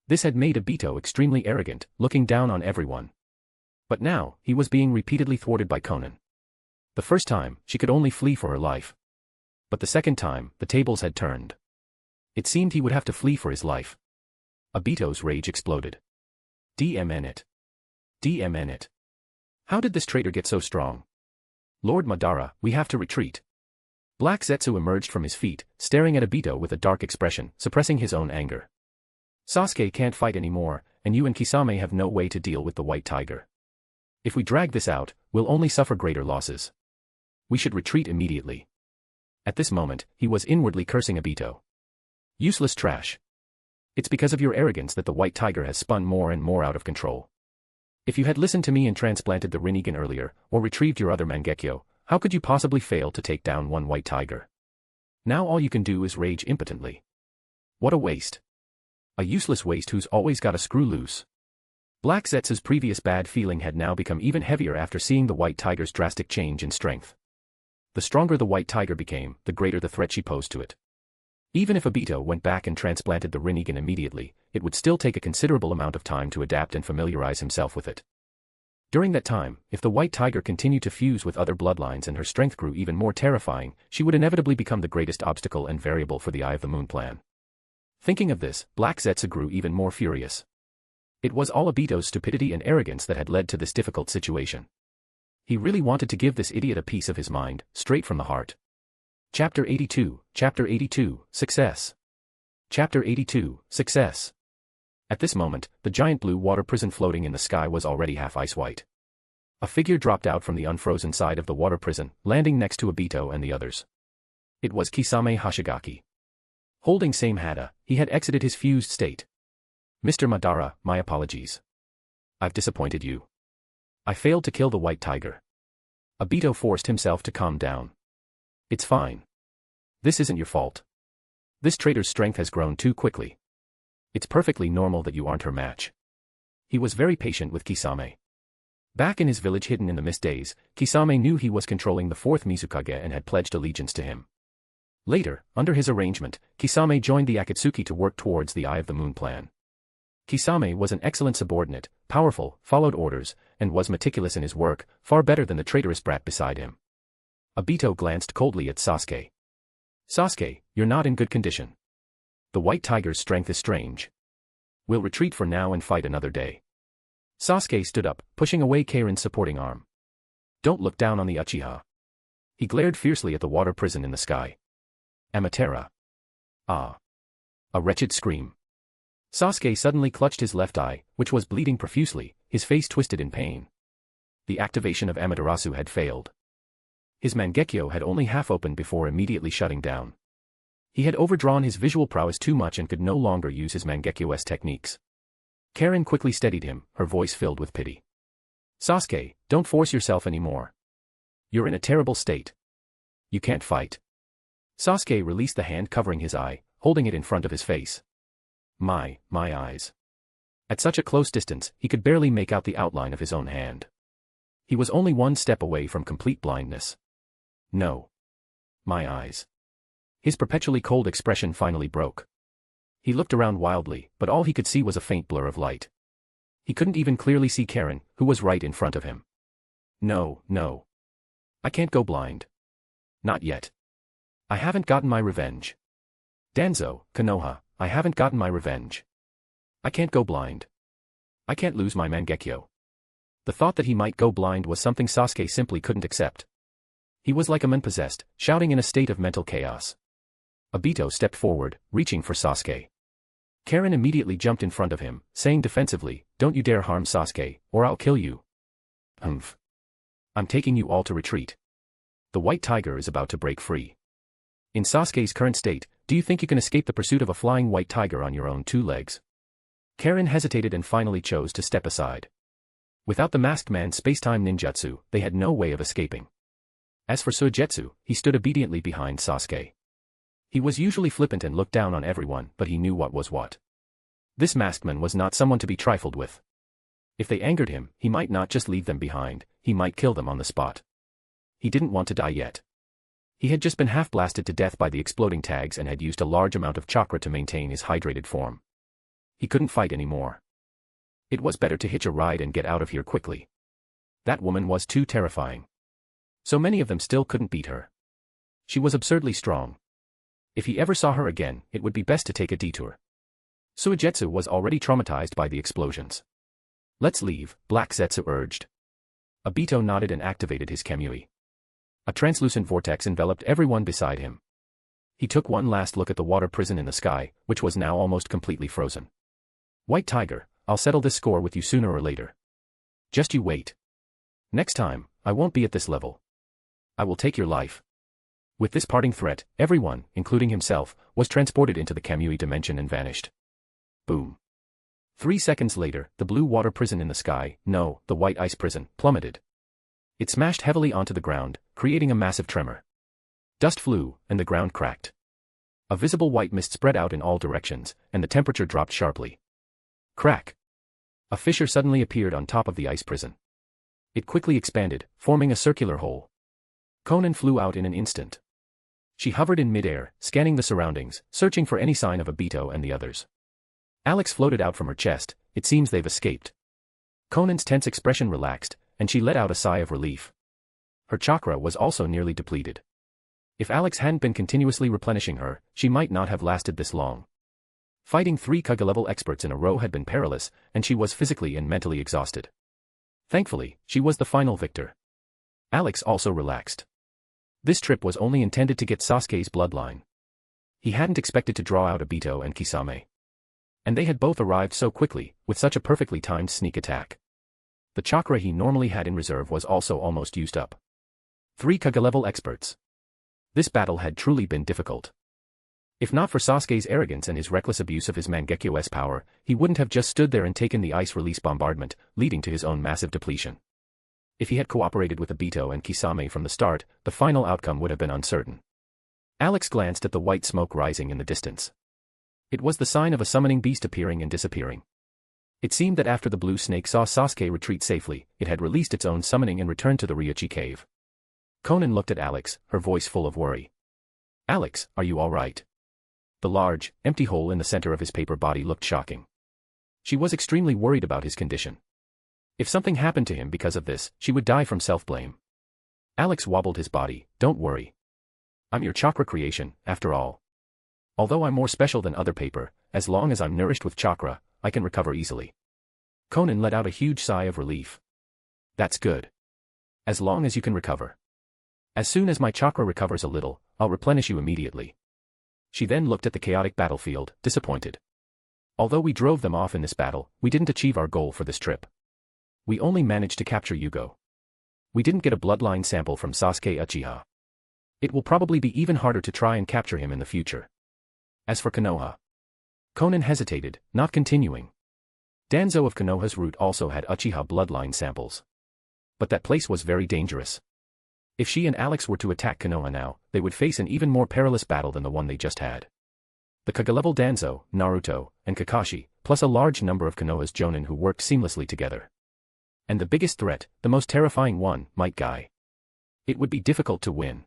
This had made Obito extremely arrogant, looking down on everyone. But now, he was being repeatedly thwarted by Konan. The first time, she could only flee for her life. But the second time, the tables had turned. It seemed he would have to flee for his life. Obito's rage exploded. DMN it. DMN it. How did this traitor get so strong? Lord Madara, we have to retreat. Black Zetsu emerged from his feet, staring at Obito with a dark expression, suppressing his own anger. Sasuke can't fight anymore, and you and Kisame have no way to deal with the white tiger. If we drag this out, we'll only suffer greater losses. We should retreat immediately. At this moment, he was inwardly cursing Obito. Useless trash. It's because of your arrogance that the white tiger has spun more and more out of control. If you had listened to me and transplanted the Rinnegan earlier, or retrieved your other Mangekyo, how could you possibly fail to take down one white tiger? Now all you can do is rage impotently. What a waste. A useless waste who's always got a screw loose. Black Zetsu's previous bad feeling had now become even heavier after seeing the white tiger's drastic change in strength. The stronger the white tiger became, the greater the threat she posed to it. Even if Obito went back and transplanted the Rinnegan immediately, it would still take a considerable amount of time to adapt and familiarize himself with it. During that time, if the white tiger continued to fuse with other bloodlines and her strength grew even more terrifying, she would inevitably become the greatest obstacle and variable for the Eye of the Moon plan. Thinking of this, Black Zetsu grew even more furious. It was all Obito's stupidity and arrogance that had led to this difficult situation. He really wanted to give this idiot a piece of his mind, straight from the heart. Chapter 82, Success. Chapter 82, Success. At this moment, the giant blue water prison floating in the sky was already half ice white. A figure dropped out from the unfrozen side of the water prison, landing next to Obito and the others. It was Kisame Hashigaki. Holding same hata, he had exited his fused state. Mr. Madara, my apologies. I've disappointed you. I failed to kill the white tiger. Obito forced himself to calm down. It's fine. This isn't your fault. This traitor's strength has grown too quickly. It's perfectly normal that you aren't her match. He was very patient with Kisame. Back in his village hidden in the mist days, Kisame knew he was controlling the 4th Mizukage and had pledged allegiance to him. Later, under his arrangement, Kisame joined the Akatsuki to work towards the Eye of the Moon plan. Kisame was an excellent subordinate, powerful, followed orders, and was meticulous in his work, far better than the traitorous brat beside him. Obito glanced coldly at Sasuke. Sasuke, you're not in good condition. The white tiger's strength is strange. We'll retreat for now and fight another day. Sasuke stood up, pushing away Karin's supporting arm. Don't look down on the Uchiha. He glared fiercely at the water prison in the sky. Amatera. Ah. A wretched scream. Sasuke suddenly clutched his left eye, which was bleeding profusely, his face twisted in pain. The activation of Amaterasu had failed. His Mangekyo had only half opened before immediately shutting down. He had overdrawn his visual prowess too much and could no longer use his Mangekyo-esque techniques. Karin quickly steadied him, her voice filled with pity. Sasuke, don't force yourself anymore. You're in a terrible state. You can't fight. Sasuke released the hand covering his eye, holding it in front of his face. My eyes. At such a close distance, he could barely make out the outline of his own hand. He was only one step away from complete blindness. No. My eyes. His perpetually cold expression finally broke. He looked around wildly, but all he could see was a faint blur of light. He couldn't even clearly see Karin, who was right in front of him. No. I can't go blind. Not yet. I haven't gotten my revenge. Danzo, Konoha, I haven't gotten my revenge. I can't go blind. I can't lose my Mangekyo. The thought that he might go blind was something Sasuke simply couldn't accept. He was like a man possessed, shouting in a state of mental chaos. Obito stepped forward, reaching for Sasuke. Karen immediately jumped in front of him, saying defensively, "Don't you dare harm Sasuke, or I'll kill you." "Humph. I'm taking you all to retreat. The white tiger is about to break free. In Sasuke's current state, do you think you can escape the pursuit of a flying white tiger on your own two legs?" Karen hesitated and finally chose to step aside. Without the masked man's space-time ninjutsu, they had no way of escaping. As for Suigetsu, he stood obediently behind Sasuke. He was usually flippant and looked down on everyone, but he knew what was what. This masked man was not someone to be trifled with. If they angered him, he might not just leave them behind, he might kill them on the spot. He didn't want to die yet. He had just been half-blasted to death by the exploding tags and had used a large amount of chakra to maintain his hydrated form. He couldn't fight anymore. It was better to hitch a ride and get out of here quickly. That woman was too terrifying. So many of them still couldn't beat her. She was absurdly strong. If he ever saw her again, it would be best to take a detour. Suigetsu was already traumatized by the explosions. "Let's leave," Black Zetsu urged. Obito nodded and activated his Kamui. A translucent vortex enveloped everyone beside him. He took one last look at the water prison in the sky, which was now almost completely frozen. "White Tiger, I'll settle this score with you sooner or later. Just you wait. Next time, I won't be at this level. I will take your life." With this parting threat, everyone, including himself, was transported into the Kamui dimension and vanished. Boom. 3 seconds later, the blue water prison in the sky, no, the white ice prison, plummeted. It smashed heavily onto the ground, creating a massive tremor. Dust flew, and the ground cracked. A visible white mist spread out in all directions, and the temperature dropped sharply. Crack. A fissure suddenly appeared on top of the ice prison. It quickly expanded, forming a circular hole. Konan flew out in an instant. She hovered in midair, scanning the surroundings, searching for any sign of Obito and the others. Alex floated out from her chest. It seems they've escaped. Konan's tense expression relaxed, and she let out a sigh of relief. Her chakra was also nearly depleted. If Alex hadn't been continuously replenishing her, she might not have lasted this long. Fighting 3 Kage-level experts in a row had been perilous, and she was physically and mentally exhausted. Thankfully, she was the final victor. Alex also relaxed. This trip was only intended to get Sasuke's bloodline. He hadn't expected to draw out Obito and Kisame. And they had both arrived so quickly, with such a perfectly timed sneak attack. The chakra he normally had in reserve was also almost used up. 3 Kage-level experts. This battle had truly been difficult. If not for Sasuke's arrogance and his reckless abuse of his Mangekyo's power, he wouldn't have just stood there and taken the ice release bombardment, leading to his own massive depletion. If he had cooperated with Obito and Kisame from the start, the final outcome would have been uncertain. Alex glanced at the white smoke rising in the distance. It was the sign of a summoning beast appearing and disappearing. It seemed that after the blue snake saw Sasuke retreat safely, it had released its own summoning and returned to the Ryuchi cave. Konan looked at Alex, her voice full of worry. "Alex, are you all right?" The large, empty hole in the center of his paper body looked shocking. She was extremely worried about his condition. If something happened to him because of this, she would die from self-blame. Alex wobbled his body. "Don't worry. I'm your chakra creation, after all. Although I'm more special than other paper, as long as I'm nourished with chakra, I can recover easily." Konan let out a huge sigh of relief. "That's good. As long as you can recover. As soon as my chakra recovers a little, I'll replenish you immediately." She then looked at the chaotic battlefield, disappointed. "Although we drove them off in this battle, we didn't achieve our goal for this trip. We only managed to capture Yugo. We didn't get a bloodline sample from Sasuke Uchiha. It will probably be even harder to try and capture him in the future. As for Konoha..." Konan hesitated, not continuing. Danzo of Konoha's route also had Uchiha bloodline samples. But that place was very dangerous. If she and Alex were to attack Konoha now, they would face an even more perilous battle than the one they just had. The Kage-level Danzo, Naruto, and Kakashi, plus a large number of Konoha's Jonin who worked seamlessly together. And the biggest threat, the most terrifying one, Might Guy. It would be difficult to win.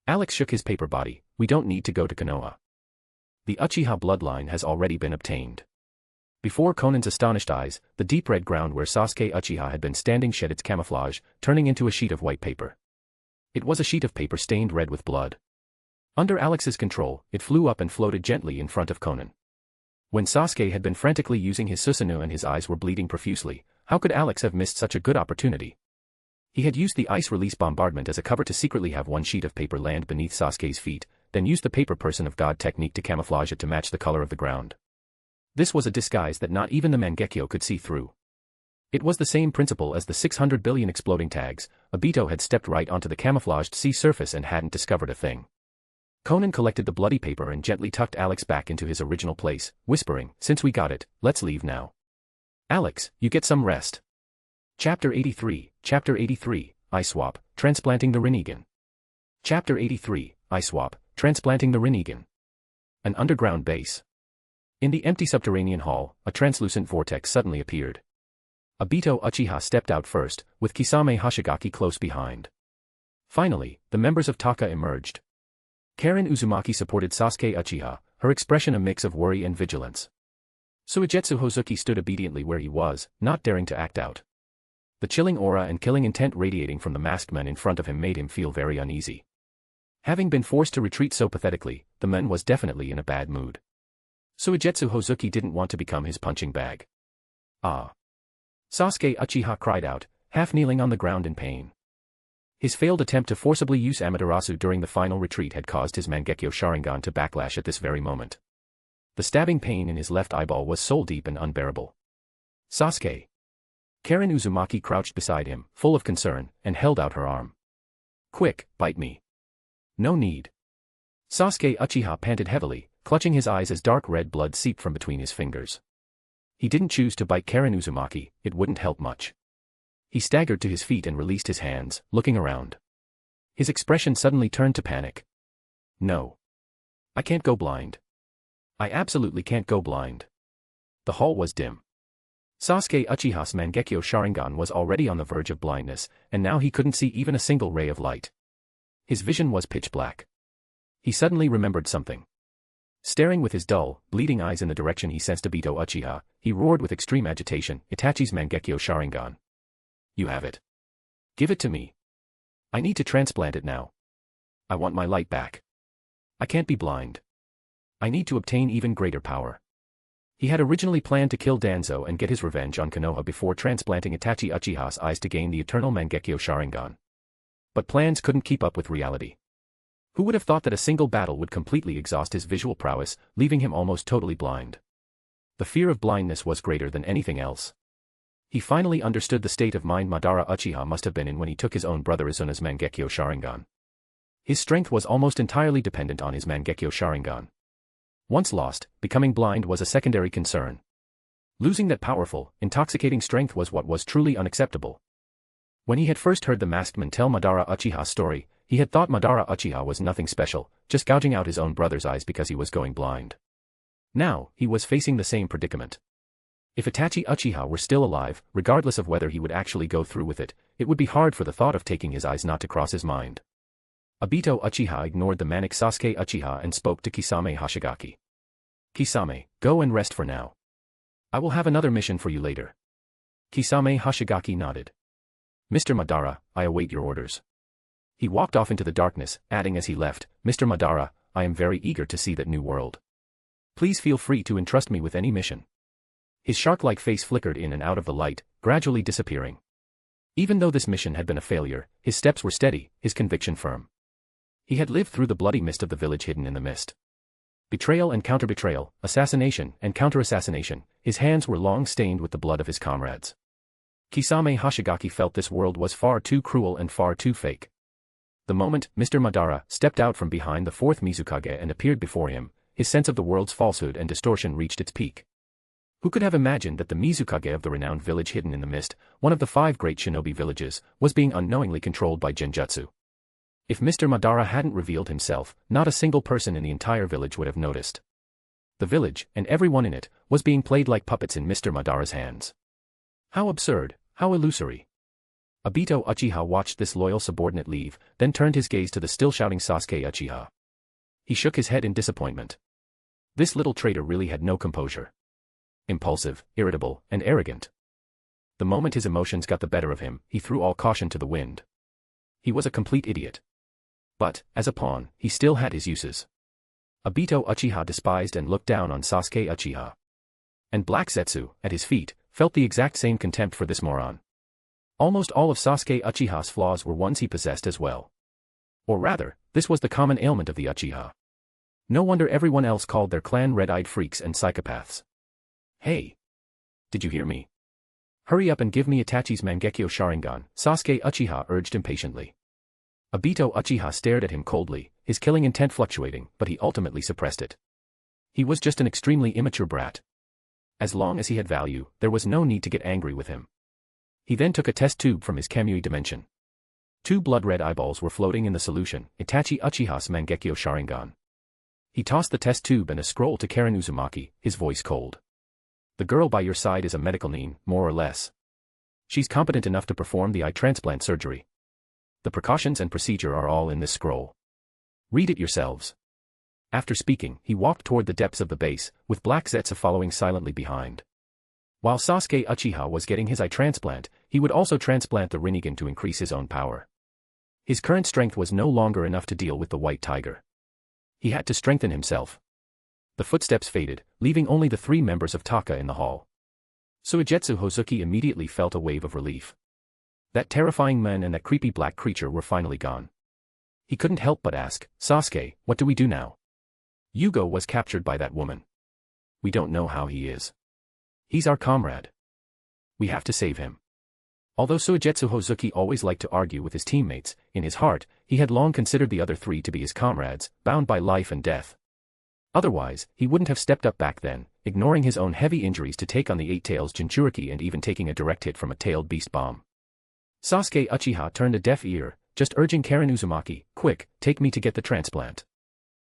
Alex shook his paper body. "We don't need to go to Konoha. The Uchiha bloodline has already been obtained." Before Konan's astonished eyes, the deep red ground where Sasuke Uchiha had been standing shed its camouflage, turning into a sheet of white paper. It was a sheet of paper stained red with blood. Under Alex's control, it flew up and floated gently in front of Konan. When Sasuke had been frantically using his Susanoo and his eyes were bleeding profusely, how could Alex have missed such a good opportunity? He had used the ice release bombardment as a cover to secretly have one sheet of paper land beneath Sasuke's feet, then used the paper person of God technique to camouflage it to match the color of the ground. This was a disguise that not even the Mangekyo could see through. It was the same principle as the 600 billion exploding tags. Obito had stepped right onto the camouflaged sea surface and hadn't discovered a thing. Konan collected the bloody paper and gently tucked Alex back into his original place, whispering, "Since we got it, let's leave now. Alex, you get some rest." Chapter 83, I Swap, Transplanting the Rinnegan. Chapter 83, I Swap, Transplanting the Rinnegan. An underground base. In the empty subterranean hall, a translucent vortex suddenly appeared. Obito Uchiha stepped out first, with Kisame Hashigaki close behind. Finally, the members of Taka emerged. Karen Uzumaki supported Sasuke Uchiha, her expression a mix of worry and vigilance. Suigetsu Hozuki stood obediently where he was, not daring to act out. The chilling aura and killing intent radiating from the masked men in front of him made him feel very uneasy. Having been forced to retreat so pathetically, the man was definitely in a bad mood. Suigetsu Hozuki didn't want to become his punching bag. Ah! Sasuke Uchiha cried out, half kneeling on the ground in pain. His failed attempt to forcibly use Amaterasu during the final retreat had caused his Mangekyo Sharingan to backlash at this very moment. The stabbing pain in his left eyeball was soul-deep and unbearable. Sasuke! Karen Uzumaki crouched beside him, full of concern, and held out her arm. "Quick, bite me." "No need." Sasuke Uchiha panted heavily, clutching his eyes as dark red blood seeped from between his fingers. He didn't choose to bite Karen Uzumaki, it wouldn't help much. He staggered to his feet and released his hands, looking around. His expression suddenly turned to panic. "No. I can't go blind. I absolutely can't go blind." The hall was dim. Sasuke Uchiha's Mangekyo Sharingan was already on the verge of blindness, and now he couldn't see even a single ray of light. His vision was pitch black. He suddenly remembered something. Staring with his dull, bleeding eyes in the direction he sensed Obito Uchiha, he roared with extreme agitation, "Itachi's Mangekyo Sharingan. You have it. Give it to me. I need to transplant it now. I want my light back. I can't be blind. I need to obtain even greater power." He had originally planned to kill Danzo and get his revenge on Konoha before transplanting Itachi Uchiha's eyes to gain the eternal Mangekyo Sharingan. But plans couldn't keep up with reality. Who would have thought that a single battle would completely exhaust his visual prowess, leaving him almost totally blind? The fear of blindness was greater than anything else. He finally understood the state of mind Madara Uchiha must have been in when he took his own brother Izuna's Mangekyo Sharingan. His strength was almost entirely dependent on his Mangekyo Sharingan. Once lost, becoming blind was a secondary concern. Losing that powerful, intoxicating strength was what was truly unacceptable. When he had first heard the masked man tell Madara Uchiha's story, he had thought Madara Uchiha was nothing special, just gouging out his own brother's eyes because he was going blind. Now, he was facing the same predicament. If Itachi Uchiha were still alive, regardless of whether he would actually go through with it, it would be hard for the thought of taking his eyes not to cross his mind. Obito Uchiha ignored the manic Sasuke Uchiha and spoke to Kisame Hashigaki. "Kisame, go and rest for now. I will have another mission for you later." Kisame Hashigaki nodded. "Mr. Madara, I await your orders." He walked off into the darkness, adding as he left, "Mr. Madara, I am very eager to see that new world. Please feel free to entrust me with any mission." His shark-like face flickered in and out of the light, gradually disappearing. Even though this mission had been a failure, his steps were steady, his conviction firm. He had lived through the bloody mist of the village hidden in the mist. Betrayal and counter-betrayal, assassination and counter-assassination, his hands were long stained with the blood of his comrades. Kisame Hashigaki felt this world was far too cruel and far too fake. The moment Mr. Madara stepped out from behind the fourth Mizukage and appeared before him, his sense of the world's falsehood and distortion reached its peak. Who could have imagined that the Mizukage of the renowned village hidden in the mist, one of the 5 great shinobi villages, was being unknowingly controlled by genjutsu? If Mr. Madara hadn't revealed himself, not a single person in the entire village would have noticed. The village, and everyone in it, was being played like puppets in Mr. Madara's hands. How absurd, how illusory. Obito Uchiha watched this loyal subordinate leave, then turned his gaze to the still shouting Sasuke Uchiha. He shook his head in disappointment. This little traitor really had no composure. Impulsive, irritable, and arrogant. The moment his emotions got the better of him, he threw all caution to the wind. He was a complete idiot. But, as a pawn, he still had his uses. Obito Uchiha despised and looked down on Sasuke Uchiha. And Black Zetsu, at his feet, felt the exact same contempt for this moron. Almost all of Sasuke Uchiha's flaws were ones he possessed as well. Or rather, this was the common ailment of the Uchiha. No wonder everyone else called their clan red-eyed freaks and psychopaths. Hey! Did you hear me? Hurry up and give me Itachi's Mangekyo Sharingan, Sasuke Uchiha urged impatiently. Obito Uchiha stared at him coldly, his killing intent fluctuating, but he ultimately suppressed it. He was just an extremely immature brat. As long as he had value, there was no need to get angry with him. He then took a test tube from his Kamui dimension. 2 blood-red eyeballs were floating in the solution, Itachi Uchiha's Mangekyo Sharingan. He tossed the test tube and a scroll to Karen Uzumaki, his voice cold. The girl by your side is a medical nin, more or less. She's competent enough to perform the eye transplant surgery. The precautions and procedure are all in this scroll. Read it yourselves. After speaking, he walked toward the depths of the base, with Black Zetsu following silently behind. While Sasuke Uchiha was getting his eye transplant, he would also transplant the Rinnegan to increase his own power. His current strength was no longer enough to deal with the White Tiger. He had to strengthen himself. The footsteps faded, leaving only the 3 members of Taka in the hall. Suigetsu Hozuki immediately felt a wave of relief. That terrifying man and that creepy black creature were finally gone. He couldn't help but ask, Sasuke, what do we do now? Yugo was captured by that woman. We don't know how he is. He's our comrade. We have to save him. Although Suigetsu Hozuki always liked to argue with his teammates, in his heart, he had long considered the other 3 to be his comrades, bound by life and death. Otherwise, he wouldn't have stepped up back then, ignoring his own heavy injuries to take on the 8 Tails Jinchuriki and even taking a direct hit from a tailed beast bomb. Sasuke Uchiha turned a deaf ear, just urging Karen Uzumaki, quick, take me to get the transplant.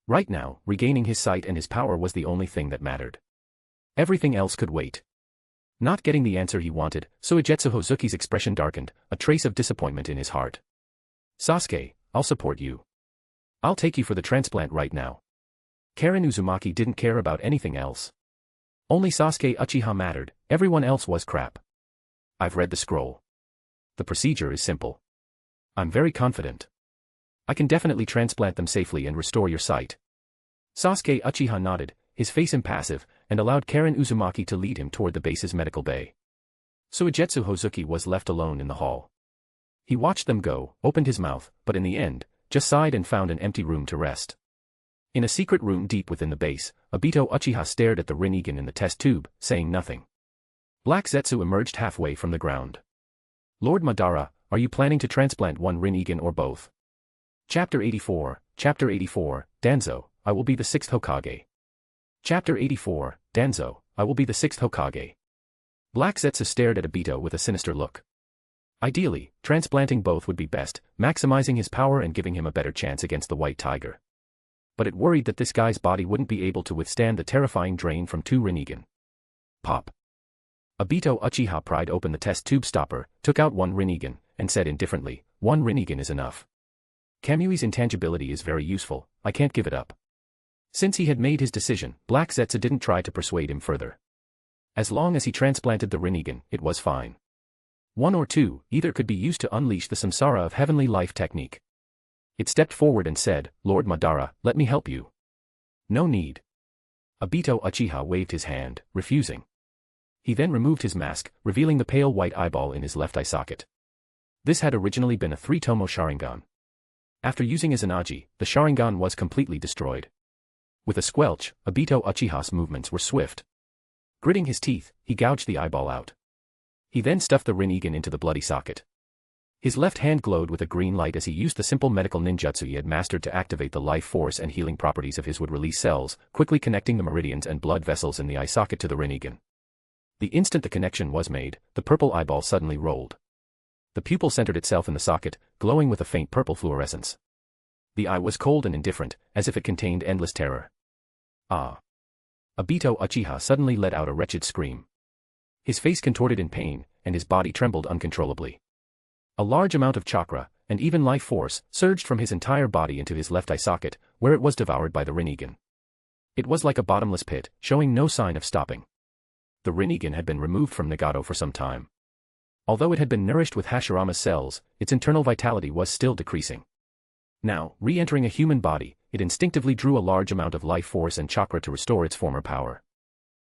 Right now, regaining his sight and his power was the only thing that mattered. Everything else could wait. Not getting the answer he wanted, Suigetsu Hozuki's expression darkened, a trace of disappointment in his heart. Sasuke, I'll support you. I'll take you for the transplant right now. Karen Uzumaki didn't care about anything else. Only Sasuke Uchiha mattered, everyone else was crap. I've read the scroll. The procedure is simple. I'm very confident. I can definitely transplant them safely and restore your sight. Sasuke Uchiha nodded, his face impassive, and allowed Karen Uzumaki to lead him toward the base's medical bay. Suigetsu Hozuki was left alone in the hall. He watched them go, opened his mouth, but in the end, just sighed and found an empty room to rest. In a secret room deep within the base, Obito Uchiha stared at the Rinnegan in the test tube, saying nothing. Black Zetsu emerged halfway from the ground. Lord Madara, are you planning to transplant one Rinnegan or both? Chapter 84, Danzo, I will be the 6th Hokage. Chapter 84, Danzo, I will be the 6th Hokage. Black Zetsu stared at Obito with a sinister look. Ideally, transplanting both would be best, maximizing his power and giving him a better chance against the White Tiger. But it worried that this guy's body wouldn't be able to withstand the terrifying drain from 2 Rinnegan. Pop. Obito Uchiha pried open the test tube stopper, took out 1 Rinnegan, and said indifferently, 1 Rinnegan is enough. Kamui's intangibility is very useful, I can't give it up. Since he had made his decision, Black Zetsu didn't try to persuade him further. As long as he transplanted the Rinnegan, it was fine. 1 or 2, either could be used to unleash the samsara of heavenly life technique. It stepped forward and said, Lord Madara, let me help you. No need. Obito Uchiha waved his hand, refusing. He then removed his mask, revealing the pale white eyeball in his left eye socket. This had originally been a 3-tomo Sharingan. After using as an Aji, the Sharingan was completely destroyed. With a squelch, Obito Uchiha's movements were swift. Gritting his teeth, he gouged the eyeball out. He then stuffed the Rinnegan into the bloody socket. His left hand glowed with a green light as he used the simple medical ninjutsu he had mastered to activate the life force and healing properties of his would-release cells, quickly connecting the meridians and blood vessels in the eye socket to the Rinnegan. The instant the connection was made, the purple eyeball suddenly rolled. The pupil centered itself in the socket, glowing with a faint purple fluorescence. The eye was cold and indifferent, as if it contained endless terror. Ah! Obito Uchiha suddenly let out a wretched scream. His face contorted in pain, and his body trembled uncontrollably. A large amount of chakra, and even life force, surged from his entire body into his left eye socket, where it was devoured by the Rinnegan. It was like a bottomless pit, showing no sign of stopping. The Rinnegan had been removed from Nagato for some time. Although it had been nourished with Hashirama's cells, its internal vitality was still decreasing. Now, re-entering a human body, it instinctively drew a large amount of life force and chakra to restore its former power.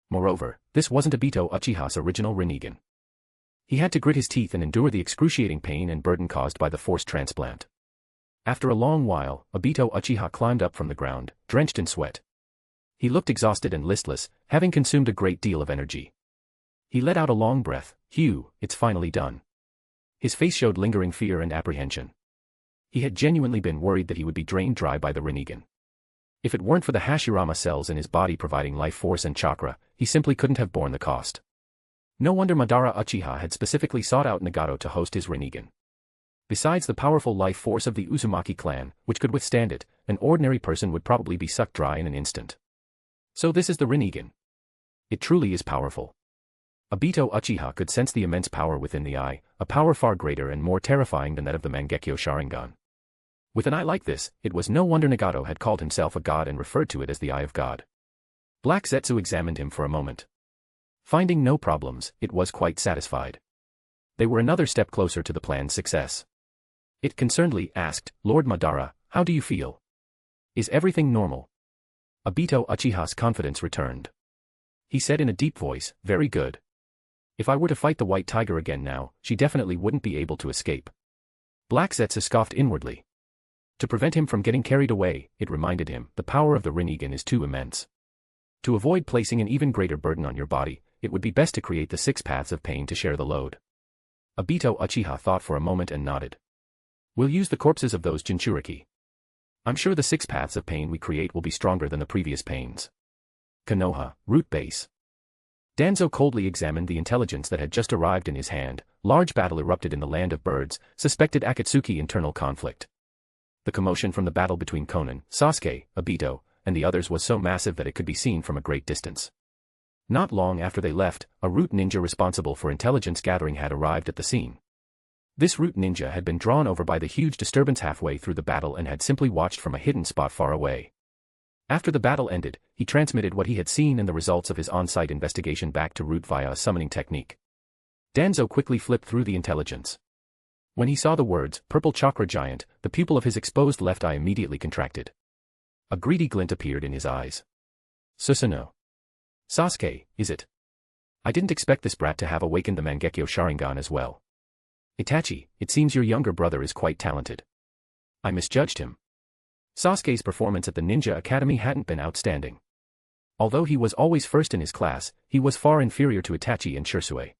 Moreover, this wasn't Obito Uchiha's original Rinnegan. He had to grit his teeth and endure the excruciating pain and burden caused by the forced transplant. After a long while, Obito Uchiha climbed up from the ground, drenched in sweat. He looked exhausted and listless, having consumed a great deal of energy. He let out a long breath. Phew, it's finally done. His face showed lingering fear and apprehension. He had genuinely been worried that he would be drained dry by the Rinnegan. If it weren't for the Hashirama cells in his body providing life force and chakra, he simply couldn't have borne the cost. No wonder Madara Uchiha had specifically sought out Nagato to host his Rinnegan. Besides the powerful life force of the Uzumaki clan, which could withstand it, an ordinary person would probably be sucked dry in an instant. So this is the Rinnegan. It truly is powerful. Obito Uchiha could sense the immense power within the eye, a power far greater and more terrifying than that of the Mangekyo Sharingan. With an eye like this, it was no wonder Nagato had called himself a god and referred to it as the Eye of God. Black Zetsu examined him for a moment. Finding no problems, it was quite satisfied. They were another step closer to the plan's success. It concernedly asked, Lord Madara, how do you feel? Is everything normal? Obito Uchiha's confidence returned. He said in a deep voice, very good. If I were to fight the White Tiger again now, she definitely wouldn't be able to escape. Black Zetsu scoffed inwardly. To prevent him from getting carried away, it reminded him, the power of the Rinnegan is too immense. To avoid placing an even greater burden on your body, it would be best to create the 6 paths of pain to share the load. Obito Uchiha thought for a moment and nodded. We'll use the corpses of those Jinchuriki. I'm sure the 6 paths of pain we create will be stronger than the previous pains. Konoha, root base. Danzo coldly examined the intelligence that had just arrived in his hand. Large battle erupted in the land of birds, suspected Akatsuki internal conflict. The commotion from the battle between Konan, Sasuke, Obito, and the others was so massive that it could be seen from a great distance. Not long after they left, a root ninja responsible for intelligence gathering had arrived at the scene. This root ninja had been drawn over by the huge disturbance halfway through the battle and had simply watched from a hidden spot far away. After the battle ended, he transmitted what he had seen and the results of his on-site investigation back to Root via a summoning technique. Danzo quickly flipped through the intelligence. When he saw the words, Purple Chakra Giant, the pupil of his exposed left eye immediately contracted. A greedy glint appeared in his eyes. Susanoo. Sasuke, is it? I didn't expect this brat to have awakened the Mangekyo Sharingan as well. Itachi, it seems your younger brother is quite talented. I misjudged him. Sasuke's performance at the Ninja Academy hadn't been outstanding. Although he was always first in his class, he was far inferior to Itachi and Shisui.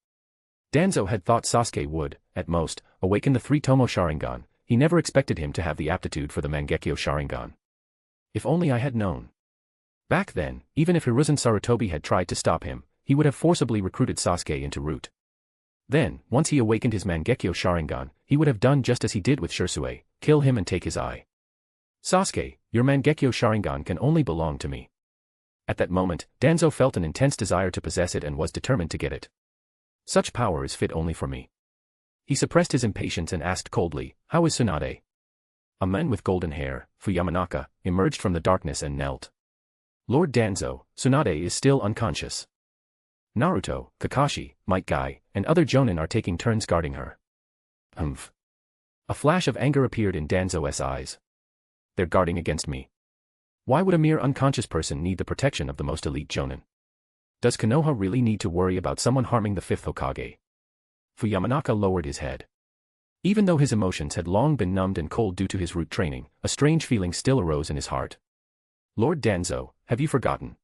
Danzo had thought Sasuke would, at most, awaken the 3-Tomo Sharingan. He never expected him to have the aptitude for the Mangekyo Sharingan. If only I had known. Back then, even if Hiruzen Sarutobi had tried to stop him, he would have forcibly recruited Sasuke into Root. Then, once he awakened his Mangekyo Sharingan, he would have done just as he did with Shisui, kill him and take his eye. Sasuke, your Mangekyo Sharingan can only belong to me. At that moment, Danzo felt an intense desire to possess it and was determined to get it. Such power is fit only for me. He suppressed his impatience and asked coldly, how is Tsunade? A man with golden hair, Fuyamanaka, emerged from the darkness and knelt. Lord Danzo, Tsunade is still unconscious. Naruto, Kakashi, Might Guy, and other Jonin are taking turns guarding her. Humph. A flash of anger appeared in Danzo's eyes. They're guarding against me. Why would a mere unconscious person need the protection of the most elite Jonin? Does Konoha really need to worry about someone harming the 5th Hokage? Fuyamanaka lowered his head. Even though his emotions had long been numbed and cold due to his root training, a strange feeling still arose in his heart. Lord Danzo, have you forgotten?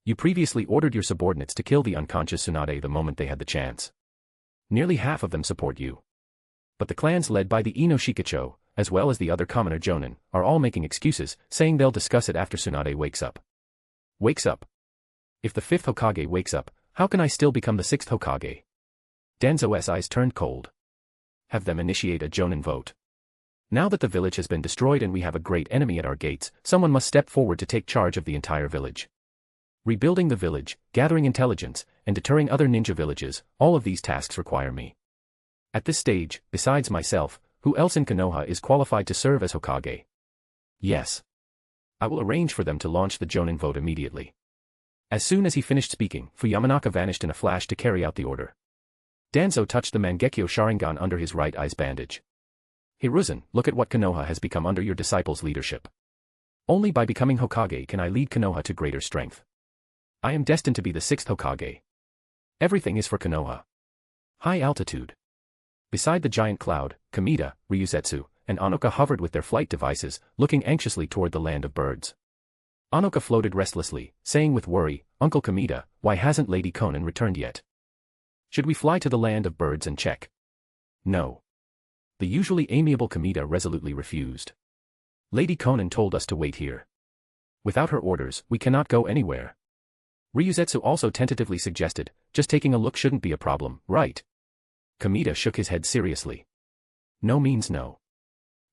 You previously ordered your subordinates to kill the unconscious Tsunade the moment they had the chance. Nearly half of them support you. But the clans led by the Ino Shikacho, as well as the other commoner Jonin, are all making excuses, saying they'll discuss it after Tsunade wakes up. Wakes up? If the 5th Hokage wakes up, how can I still become the 6th Hokage? Danzo's eyes turned cold. Have them initiate a Jonin vote. Now that the village has been destroyed and we have a great enemy at our gates, someone must step forward to take charge of the entire village. Rebuilding the village, gathering intelligence, and deterring other ninja villages, all of these tasks require me. At this stage, besides myself, who else in Konoha is qualified to serve as Hokage? Yes. I will arrange for them to launch the Jonin vote immediately. As soon as he finished speaking, Fuyamanaka vanished in a flash to carry out the order. Danzo touched the Mangekyo Sharingan under his right eye's bandage. Hiruzen, look at what Konoha has become under your disciples' leadership. Only by becoming Hokage can I lead Konoha to greater strength. I am destined to be the 6th Hokage. Everything is for Konoha. High altitude. Beside the giant cloud, Kamita, Ryuzetsu, and Anoka hovered with their flight devices, looking anxiously toward the land of birds. Anoka floated restlessly, saying with worry, "Uncle Kamita, why hasn't Lady Konan returned yet? Should we fly to the land of birds and check?" "No." The usually amiable Kamita resolutely refused. "Lady Konan told us to wait here. Without her orders, we cannot go anywhere." Ryuzetsu also tentatively suggested, "Just taking a look shouldn't be a problem, right?" Kamita shook his head seriously. "No means no.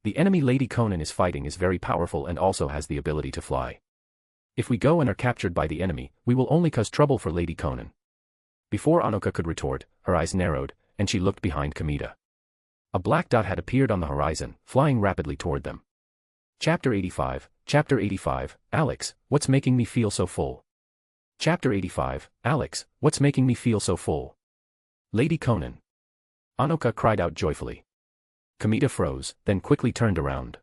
The enemy Lady Konan is fighting is very powerful and also has the ability to fly. If we go and are captured by the enemy, we will only cause trouble for Lady Konan." Before Anoka could retort, her eyes narrowed, and she looked behind Kamita. A black dot had appeared on the horizon, flying rapidly toward them. Chapter 85, Alex, what's making me feel so full? Chapter 85, Alex, what's making me feel so full? Lady Konan. Anoka cried out joyfully. Kamita froze, then quickly turned around.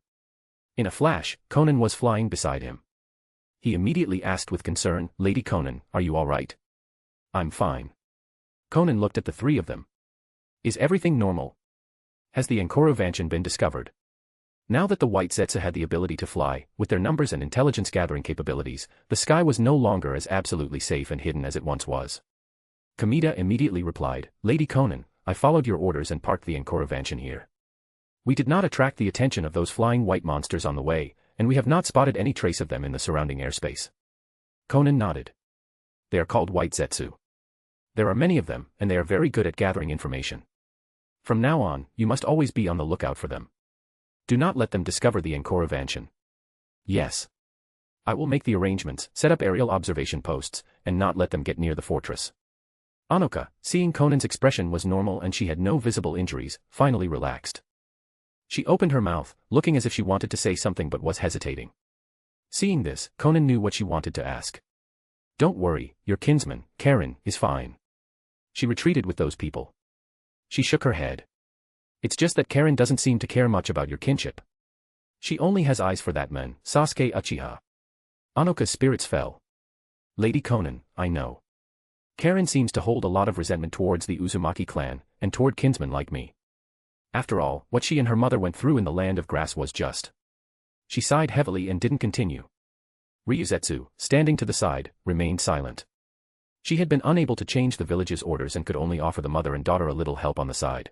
In a flash, Konan was flying beside him. He immediately asked with concern, "Lady Konan, are you all right?" "I'm fine." Konan looked at the three of them. "Is everything normal? Has the Enkorovanchan been discovered?" Now that the White Zetsu had the ability to fly, with their numbers and intelligence-gathering capabilities, the sky was no longer as absolutely safe and hidden as it once was. Kamita immediately replied, "Lady Konan, I followed your orders and parked the Enkorovanchan here. We did not attract the attention of those flying white monsters on the way, and we have not spotted any trace of them in the surrounding airspace." Konan nodded. "They are called White Zetsu. There are many of them, and they are very good at gathering information. From now on, you must always be on the lookout for them. Do not let them discover the Enkorovanchan." "Yes. I will make the arrangements, set up aerial observation posts, and not let them get near the fortress." Anoka, seeing Konan's expression was normal and she had no visible injuries, finally relaxed. She opened her mouth, looking as if she wanted to say something but was hesitating. Seeing this, Konan knew what she wanted to ask. "Don't worry, your kinsman, Karen, is fine. She retreated with those people." She shook her head. "It's just that Karen doesn't seem to care much about your kinship. She only has eyes for that man, Sasuke Uchiha." Anoka's spirits fell. "Lady Konan, I know. Karen seems to hold a lot of resentment towards the Uzumaki clan, and toward kinsmen like me. After all, what she and her mother went through in the land of grass was just." She sighed heavily and didn't continue. Ryuzetsu, standing to the side, remained silent. She had been unable to change the village's orders and could only offer the mother and daughter a little help on the side.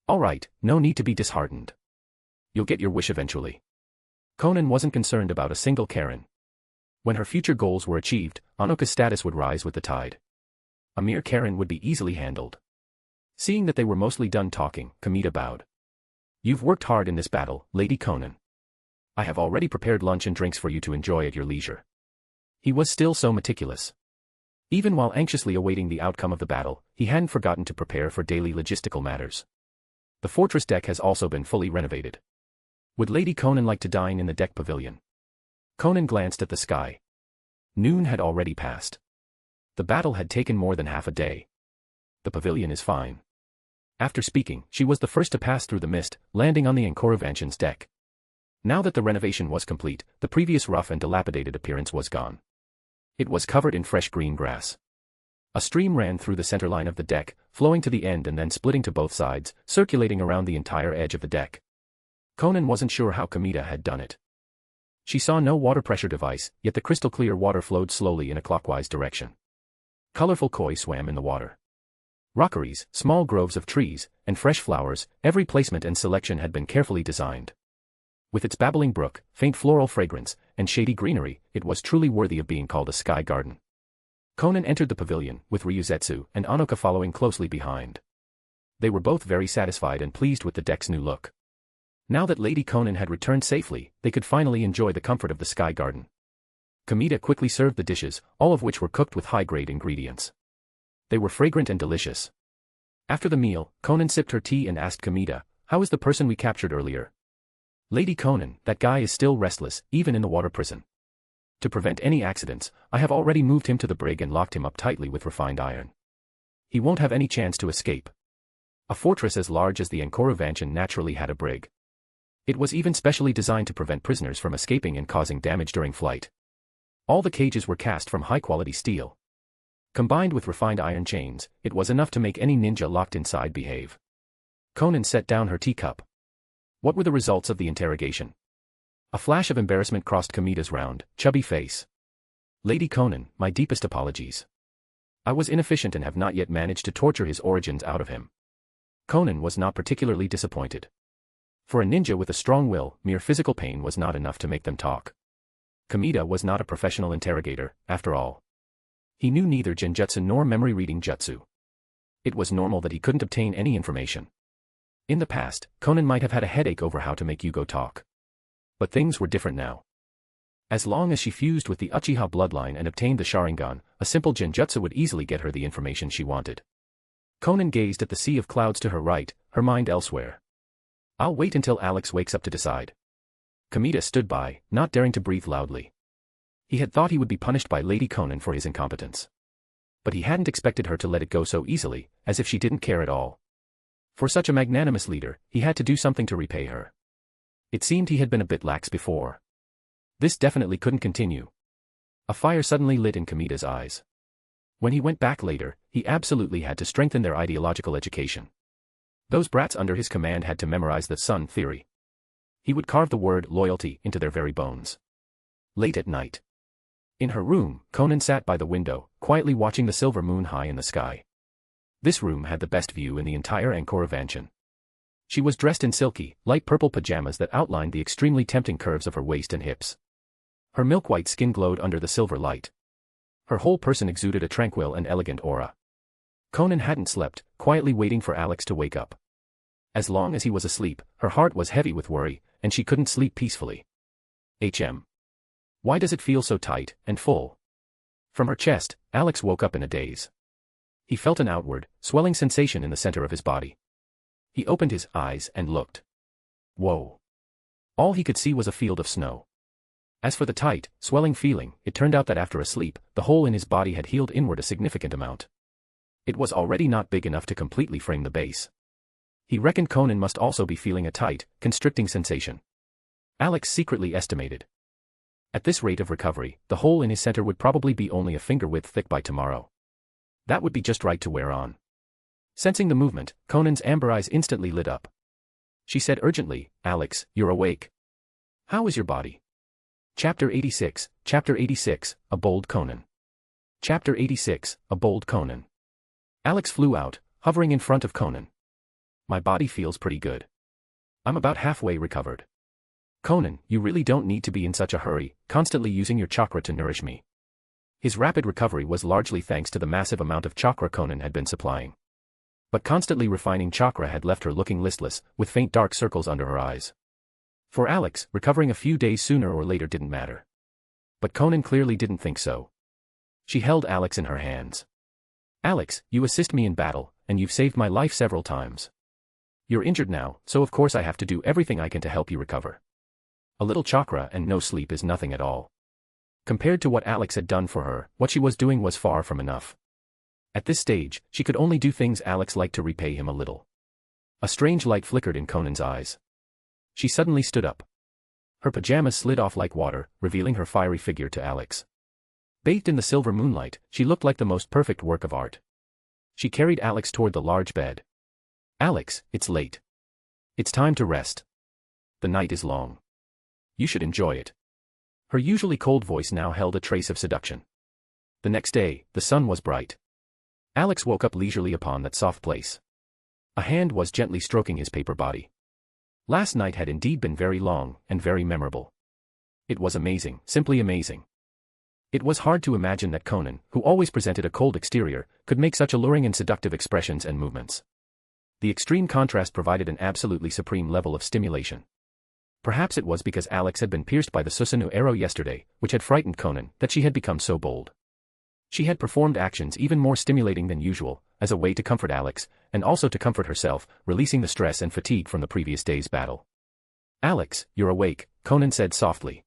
"All right, no need to be disheartened. You'll get your wish eventually." Konan wasn't concerned about a single Karen. When her future goals were achieved, Anoka's status would rise with the tide. A mere Karen would be easily handled. Seeing that they were mostly done talking, Kamita bowed. "You've worked hard in this battle, Lady Konan. I have already prepared lunch and drinks for you to enjoy at your leisure." He was still so meticulous. Even while anxiously awaiting the outcome of the battle, he hadn't forgotten to prepare for daily logistical matters. The fortress deck has also been fully renovated. Would Lady Konan like to dine in the deck pavilion? Konan glanced at the sky. Noon had already passed. The battle had taken more than half a day. "The pavilion is fine." After speaking, she was the first to pass through the mist, landing on the Enkorovanchan's deck. Now that the renovation was complete, the previous rough and dilapidated appearance was gone. It was covered in fresh green grass. A stream ran through the center line of the deck, flowing to the end and then splitting to both sides, circulating around the entire edge of the deck. Konan wasn't sure how Kamita had done it. She saw no water pressure device, yet the crystal-clear water flowed slowly in a clockwise direction. Colorful koi swam in the water. Rockeries, small groves of trees, and fresh flowers, every placement and selection had been carefully designed. With its babbling brook, faint floral fragrance, and shady greenery, it was truly worthy of being called a sky garden. Konan entered the pavilion, with Ryuzetsu and Anoka following closely behind. They were both very satisfied and pleased with the deck's new look. Now that Lady Konan had returned safely, they could finally enjoy the comfort of the sky garden. Kamita quickly served the dishes, all of which were cooked with high-grade ingredients. They were fragrant and delicious. After the meal, Konan sipped her tea and asked Kamita, "How is the person we captured earlier?" "Lady Konan, that guy is still restless, even in the water prison. To prevent any accidents, I have already moved him to the brig and locked him up tightly with refined iron. He won't have any chance to escape." A fortress as large as the Enkorovanchan naturally had a brig. It was even specially designed to prevent prisoners from escaping and causing damage during flight. All the cages were cast from high-quality steel. Combined with refined iron chains, it was enough to make any ninja locked inside behave. Konan set down her teacup. What were the results of the interrogation? A flash of embarrassment crossed Kamida's round, chubby face. Lady Konan, my deepest apologies. I was inefficient and have not yet managed to torture his origins out of him. Konan was not particularly disappointed. For a ninja with a strong will, mere physical pain was not enough to make them talk. Kamida was not a professional interrogator, after all. He knew neither genjutsu nor memory-reading jutsu. It was normal that he couldn't obtain any information. In the past, Konan might have had a headache over how to make Yugo talk. But things were different now. As long as she fused with the Uchiha bloodline and obtained the Sharingan, a simple genjutsu would easily get her the information she wanted. Konan gazed at the sea of clouds to her right, her mind elsewhere. I'll wait until Alex wakes up to decide. Kamida stood by, not daring to breathe loudly. He had thought he would be punished by Lady Konan for his incompetence. But he hadn't expected her to let it go so easily, as if she didn't care at all. For such a magnanimous leader, he had to do something to repay her. It seemed he had been a bit lax before. This definitely couldn't continue. A fire suddenly lit in Kamida's eyes. When he went back later, he absolutely had to strengthen their ideological education. Those brats under his command had to memorize the Sun theory. He would carve the word loyalty into their very bones. Late at night. In her room, Konan sat by the window, quietly watching the silver moon high in the sky. This room had the best view in the entire Ankara mansion. She was dressed in silky, light purple pajamas that outlined the extremely tempting curves of her waist and hips. Her milk-white skin glowed under the silver light. Her whole person exuded a tranquil and elegant aura. Konan hadn't slept, quietly waiting for Alex to wake up. As long as he was asleep, her heart was heavy with worry, and she couldn't sleep peacefully. Why does it feel so tight and full? From her chest, Alex woke up in a daze. He felt an outward, swelling sensation in the center of his body. He opened his eyes and looked. Whoa! All he could see was a field of snow. As for the tight, swelling feeling, it turned out that after a sleep, the hole in his body had healed inward a significant amount. It was already not big enough to completely frame the base. He reckoned Konan must also be feeling a tight, constricting sensation. Alex secretly estimated. At this rate of recovery, the hole in his center would probably be only a finger width thick by tomorrow. That would be just right to wear on. Sensing the movement, Konan's amber eyes instantly lit up. She said urgently, Alex, you're awake. How is your body? Chapter 86, A Bold Konan. Chapter 86, A Bold Konan. Alex flew out, hovering in front of Konan. My body feels pretty good. I'm about halfway recovered. Konan, you really don't need to be in such a hurry, constantly using your chakra to nourish me. His rapid recovery was largely thanks to the massive amount of chakra Konan had been supplying. But constantly refining chakra had left her looking listless, with faint dark circles under her eyes. For Alex, recovering a few days sooner or later didn't matter. But Konan clearly didn't think so. She held Alex in her hands. Alex, you assist me in battle, and you've saved my life several times. You're injured now, so of course I have to do everything I can to help you recover. A little chakra and no sleep is nothing at all. Compared to what Alex had done for her, what she was doing was far from enough. At this stage, she could only do things Alex liked to repay him a little. A strange light flickered in Konan's eyes. She suddenly stood up. Her pajamas slid off like water, revealing her fiery figure to Alex. Bathed in the silver moonlight, she looked like the most perfect work of art. She carried Alex toward the large bed. Alex, it's late. It's time to rest. The night is long. You should enjoy it. Her usually cold voice now held a trace of seduction. The next day, the sun was bright. Alex woke up leisurely upon that soft place. A hand was gently stroking his paper body. Last night had indeed been very long, and very memorable. It was amazing, simply amazing. It was hard to imagine that Konan, who always presented a cold exterior, could make such alluring and seductive expressions and movements. The extreme contrast provided an absolutely supreme level of stimulation. Perhaps it was because Alex had been pierced by the Susanoo arrow yesterday, which had frightened Konan, that she had become so bold. She had performed actions even more stimulating than usual, as a way to comfort Alex, and also to comfort herself, releasing the stress and fatigue from the previous day's battle. Alex, you're awake, Konan said softly.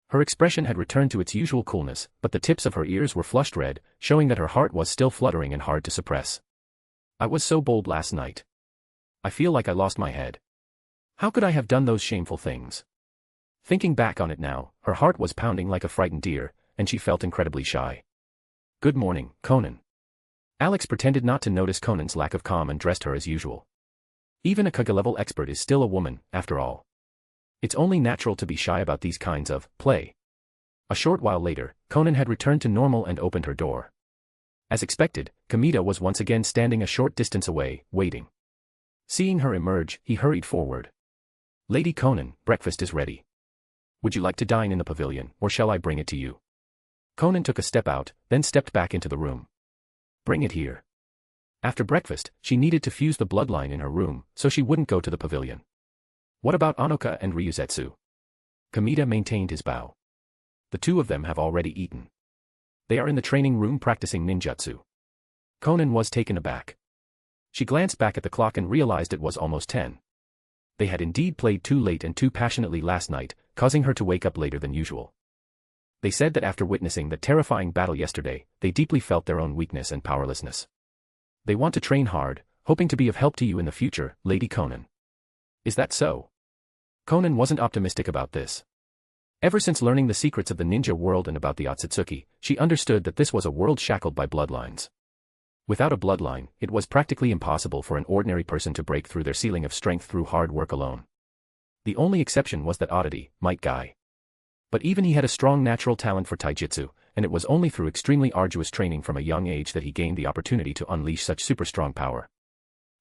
Her expression had returned to its usual coolness, but the tips of her ears were flushed red, showing that her heart was still fluttering and hard to suppress. I was so bold last night. I feel like I lost my head. How could I have done those shameful things? Thinking back on it now, her heart was pounding like a frightened deer, and she felt incredibly shy. Good morning, Konan. Alex pretended not to notice Konan's lack of calm and dressed her as usual. Even a Kage-level expert is still a woman, after all. It's only natural to be shy about these kinds of play. A short while later, Konan had returned to normal and opened her door. As expected, Kamita was once again standing a short distance away, waiting. Seeing her emerge, he hurried forward. "Lady Konan, breakfast is ready. Would you like to dine in the pavilion, or shall I bring it to you?" Konan took a step out, then stepped back into the room. "Bring it here." After breakfast, she needed to fuse the bloodline in her room, so she wouldn't go to the pavilion. "What about Anoka and Ryuzetsu?" Kamita maintained his bow. "The two of them have already eaten. They are in the training room practicing ninjutsu." Konan was taken aback. She glanced back at the clock and realized it was almost 10. They had indeed played too late and too passionately last night, causing her to wake up later than usual. They said that after witnessing that terrifying battle yesterday, they deeply felt their own weakness and powerlessness. "They want to train hard, hoping to be of help to you in the future, Lady Konan." "Is that so?" Konan wasn't optimistic about this. Ever since learning the secrets of the ninja world and about the Otsutsuki, she understood that this was a world shackled by bloodlines. Without a bloodline, it was practically impossible for an ordinary person to break through their ceiling of strength through hard work alone. The only exception was that oddity, Might Guy. But even he had a strong natural talent for taijutsu, and it was only through extremely arduous training from a young age that he gained the opportunity to unleash such super strong power.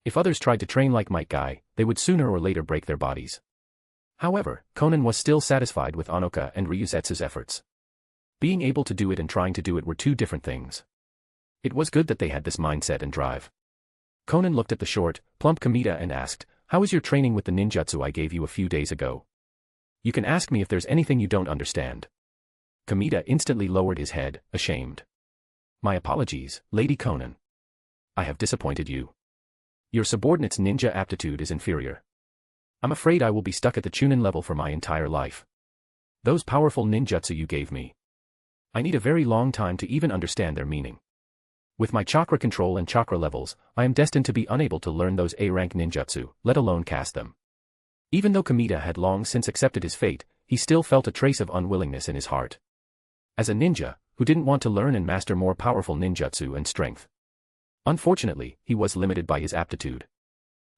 If others tried to train like Might Guy, they would sooner or later break their bodies. However, Konan was still satisfied with Anoka and Ryuzetsu's efforts. Being able to do it and trying to do it were two different things. It was good that they had this mindset and drive. Konan looked at the short, plump Kamita and asked, "How is your training with the ninjutsu I gave you a few days ago? You can ask me if there's anything you don't understand." Kamita instantly lowered his head, ashamed. "My apologies, Lady Konan. I have disappointed you. Your subordinate's ninja aptitude is inferior. I'm afraid I will be stuck at the Chunin level for my entire life. Those powerful ninjutsu you gave me, I need a very long time to even understand their meaning. With my chakra control and chakra levels, I am destined to be unable to learn those A-rank ninjutsu, let alone cast them." Even though Kamita had long since accepted his fate, he still felt a trace of unwillingness in his heart. As a ninja, who didn't want to learn and master more powerful ninjutsu and strength. Unfortunately, he was limited by his aptitude.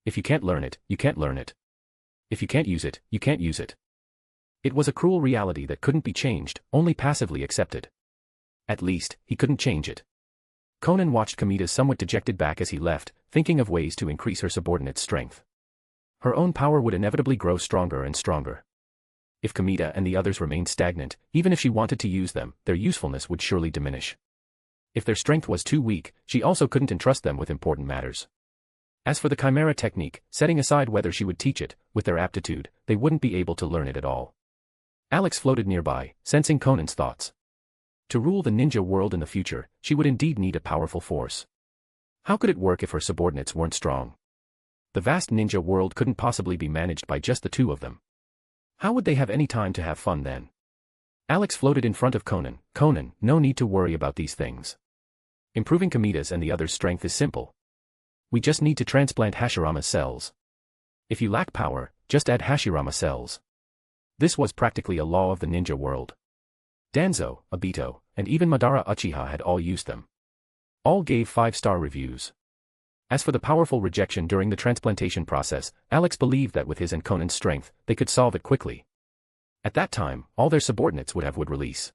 If you can't learn it, you can't learn it. If you can't use it, you can't use it. It was a cruel reality that couldn't be changed, only passively accepted. At least, he couldn't change it. Konan watched Kamita's somewhat dejected back as he left, thinking of ways to increase her subordinate's strength. Her own power would inevitably grow stronger and stronger. If Kamita and the others remained stagnant, even if she wanted to use them, their usefulness would surely diminish. If their strength was too weak, she also couldn't entrust them with important matters. As for the Chimera technique, setting aside whether she would teach it, with their aptitude, they wouldn't be able to learn it at all. Alex floated nearby, sensing Konan's thoughts. To rule the ninja world in the future, she would indeed need a powerful force. How could it work if her subordinates weren't strong? The vast ninja world couldn't possibly be managed by just the two of them. How would they have any time to have fun then? Alex floated in front of Konan. "Konan, no need to worry about these things. Improving Kamita's and the others' strength is simple. We just need to transplant Hashirama's cells. If you lack power, just add Hashirama cells." This was practically a law of the ninja world. Danzo, Obito, and even Madara Uchiha had all used them. All gave 5-star reviews. As for the powerful rejection during the transplantation process, Alex believed that with his and Konan's strength, they could solve it quickly. At that time, all their subordinates would release.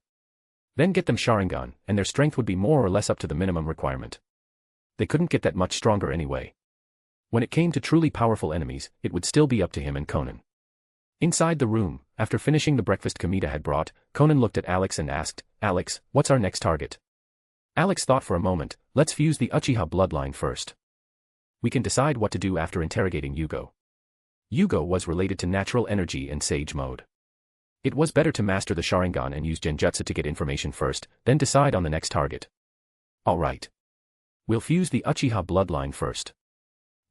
Then get them Sharingan, and their strength would be more or less up to the minimum requirement. They couldn't get that much stronger anyway. When it came to truly powerful enemies, it would still be up to him and Konan. Inside the room, after finishing the breakfast Kamita had brought, Konan looked at Alex and asked, "Alex, what's our next target?" Alex thought for a moment. "Let's fuse the Uchiha bloodline first. We can decide what to do after interrogating Yugo." Yugo was related to natural energy and sage mode. It was better to master the Sharingan and use Genjutsu to get information first, then decide on the next target. "Alright. We'll fuse the Uchiha bloodline first."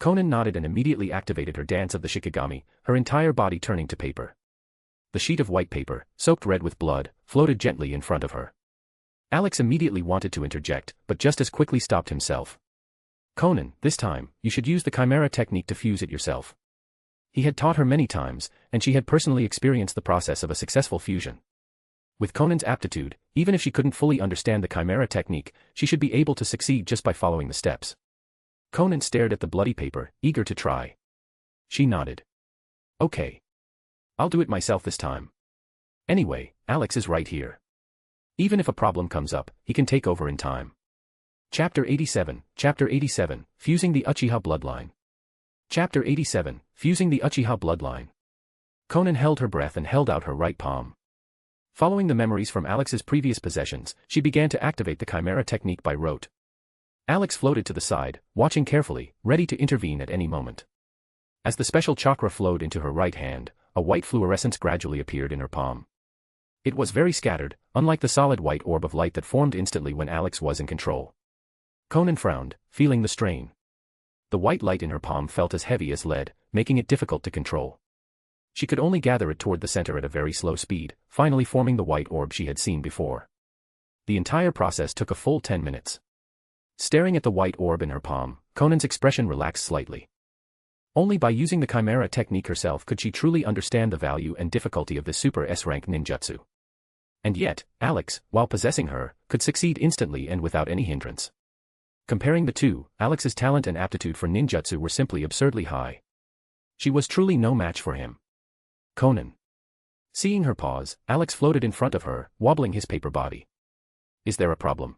Konan nodded and immediately activated her dance of the Shikigami, her entire body turning to paper. The sheet of white paper, soaked red with blood, floated gently in front of her. Alex immediately wanted to interject, but just as quickly stopped himself. "Konan, this time, you should use the Chimera technique to fuse it yourself." He had taught her many times, and she had personally experienced the process of a successful fusion. With Konan's aptitude, even if she couldn't fully understand the Chimera technique, she should be able to succeed just by following the steps. Konan stared at the bloody paper, eager to try. She nodded. Okay. I'll do it myself this time. Anyway, Alex is right here. Even if a problem comes up, he can take over in time. Chapter 87, Fusing the Uchiha Bloodline. Chapter 87, Fusing the Uchiha Bloodline. Konan held her breath and held out her right palm. Following the memories from Alex's previous possessions, she began to activate the Chimera technique by rote. Alex floated to the side, watching carefully, ready to intervene at any moment. As the special chakra flowed into her right hand, a white fluorescence gradually appeared in her palm. It was very scattered, unlike the solid white orb of light that formed instantly when Alex was in control. Konan frowned, feeling the strain. The white light in her palm felt as heavy as lead, making it difficult to control. She could only gather it toward the center at a very slow speed, finally forming the white orb she had seen before. The entire process took a full 10 minutes. Staring at the white orb in her palm, Konan's expression relaxed slightly. Only by using the Chimera technique herself could she truly understand the value and difficulty of this super S-rank ninjutsu. And yet, Alex, while possessing her, could succeed instantly and without any hindrance. Comparing the two, Alex's talent and aptitude for ninjutsu were simply absurdly high. She was truly no match for him. Konan. Seeing her pause, Alex floated in front of her, wobbling his paper body. Is there a problem?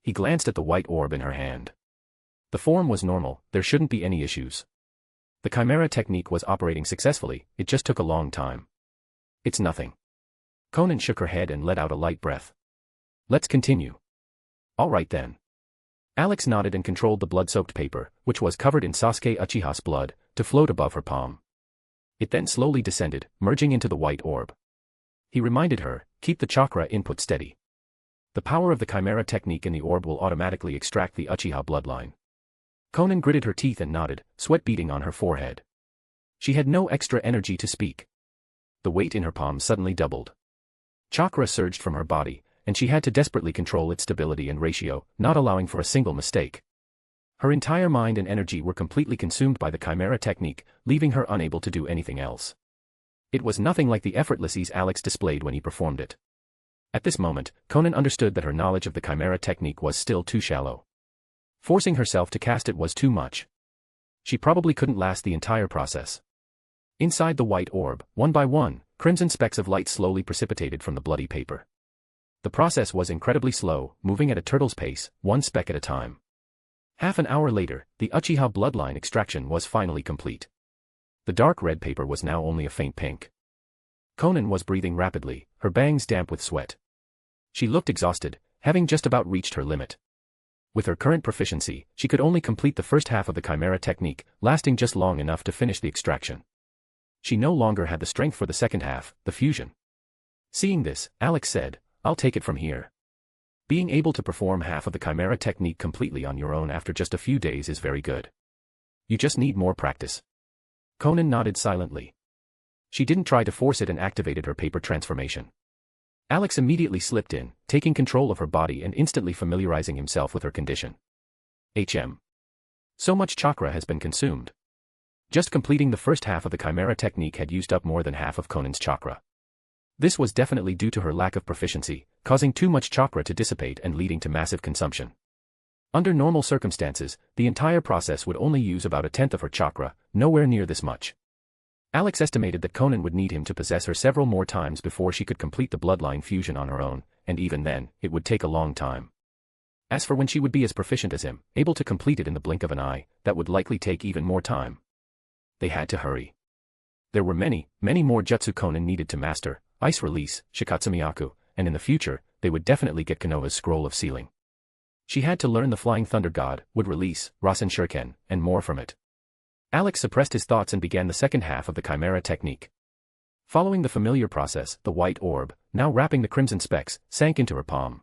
He glanced at the white orb in her hand. The form was normal, there shouldn't be any issues. The Chimera technique was operating successfully, it just took a long time. It's nothing. Konan shook her head and let out a light breath. Let's continue. All right then. Alex nodded and controlled the blood-soaked paper, which was covered in Sasuke Uchiha's blood, to float above her palm. It then slowly descended, merging into the white orb. He reminded her, keep the chakra input steady. The power of the Chimera technique in the orb will automatically extract the Uchiha bloodline. Konan gritted her teeth and nodded, sweat beading on her forehead. She had no extra energy to speak. The weight in her palm suddenly doubled. Chakra surged from her body, and she had to desperately control its stability and ratio, not allowing for a single mistake. Her entire mind and energy were completely consumed by the Chimera technique, leaving her unable to do anything else. It was nothing like the effortless ease Alex displayed when he performed it. At this moment, Konan understood that her knowledge of the Chimera technique was still too shallow. Forcing herself to cast it was too much. She probably couldn't last the entire process. Inside the white orb, one by one, crimson specks of light slowly precipitated from the bloody paper. The process was incredibly slow, moving at a turtle's pace, one speck at a time. Half an hour later, the Uchiha bloodline extraction was finally complete. The dark red paper was now only a faint pink. Konan was breathing rapidly, her bangs damp with sweat. She looked exhausted, having just about reached her limit. With her current proficiency, she could only complete the first half of the Chimera technique, lasting just long enough to finish the extraction. She no longer had the strength for the second half, the fusion. Seeing this, Alex said, I'll take it from here. Being able to perform half of the Chimera technique completely on your own after just a few days is very good. You just need more practice. Konan nodded silently. She didn't try to force it and activated her paper transformation. Alex immediately slipped in, taking control of her body and instantly familiarizing himself with her condition. So much chakra has been consumed. Just completing the first half of the Chimera technique had used up more than half of Konan's chakra. This was definitely due to her lack of proficiency, causing too much chakra to dissipate and leading to massive consumption. Under normal circumstances, the entire process would only use about a tenth of her chakra, nowhere near this much. Alex estimated that Konan would need him to possess her several more times before she could complete the bloodline fusion on her own, and even then, it would take a long time. As for when she would be as proficient as him, able to complete it in the blink of an eye, that would likely take even more time. They had to hurry. There were many more jutsu Konan needed to master, Ice Release, Shikatsumiyaku, and in the future, they would definitely get Konoha's Scroll of Sealing. She had to learn the Flying Thunder God, Wood Release, Rasen Shuriken, and more from it. Alex suppressed his thoughts and began the second half of the Chimera technique. Following the familiar process, the white orb, now wrapping the crimson specks, sank into her palm.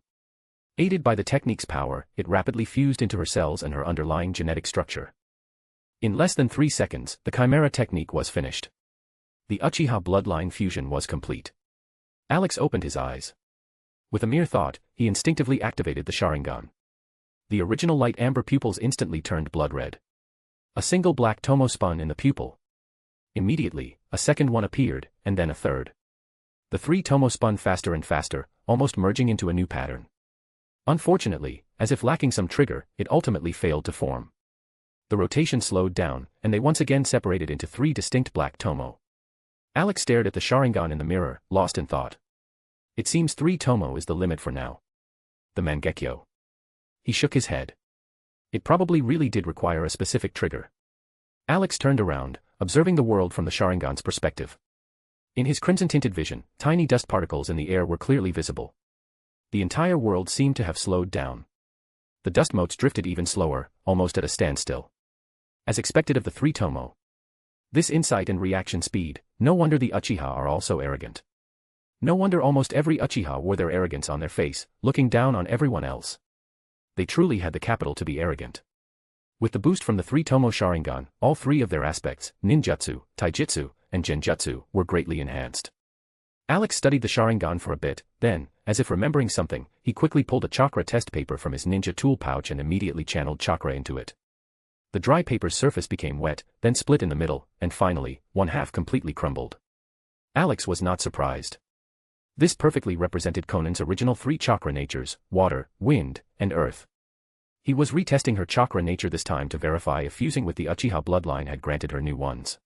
Aided by the technique's power, it rapidly fused into her cells and her underlying genetic structure. In less than 3 seconds, the Chimera technique was finished. The Uchiha bloodline fusion was complete. Alex opened his eyes. With a mere thought, he instinctively activated the Sharingan. The original light amber pupils instantly turned blood red. A single black tomo spun in the pupil. Immediately, a second one appeared, and then a third. The 3 tomo spun faster and faster, almost merging into a new pattern. Unfortunately, as if lacking some trigger, it ultimately failed to form. The rotation slowed down, and they once again separated into 3 distinct black tomo. Alex stared at the Sharingan in the mirror, lost in thought. It seems 3 tomo is the limit for now. The Mangekyo. He shook his head. It probably really did require a specific trigger. Alex turned around, observing the world from the Sharingan's perspective. In his crimson-tinted vision, tiny dust particles in the air were clearly visible. The entire world seemed to have slowed down. The dust motes drifted even slower, almost at a standstill. As expected of the 3 tomo. This insight and reaction speed, no wonder the Uchiha are all so arrogant. No wonder almost every Uchiha wore their arrogance on their face, looking down on everyone else. They truly had the capital to be arrogant. With the boost from the 3 tomo Sharingan, all 3 of their aspects, ninjutsu, taijutsu, and genjutsu, were greatly enhanced. Alex studied the Sharingan for a bit, then, as if remembering something, he quickly pulled a chakra test paper from his ninja tool pouch and immediately channeled chakra into it. The dry paper's surface became wet, then split in the middle, and finally, one half completely crumbled. Alex was not surprised. This perfectly represented Konan's original 3 chakra natures, water, wind, and earth. He was retesting her chakra nature this time to verify if fusing with the Uchiha bloodline had granted her new ones.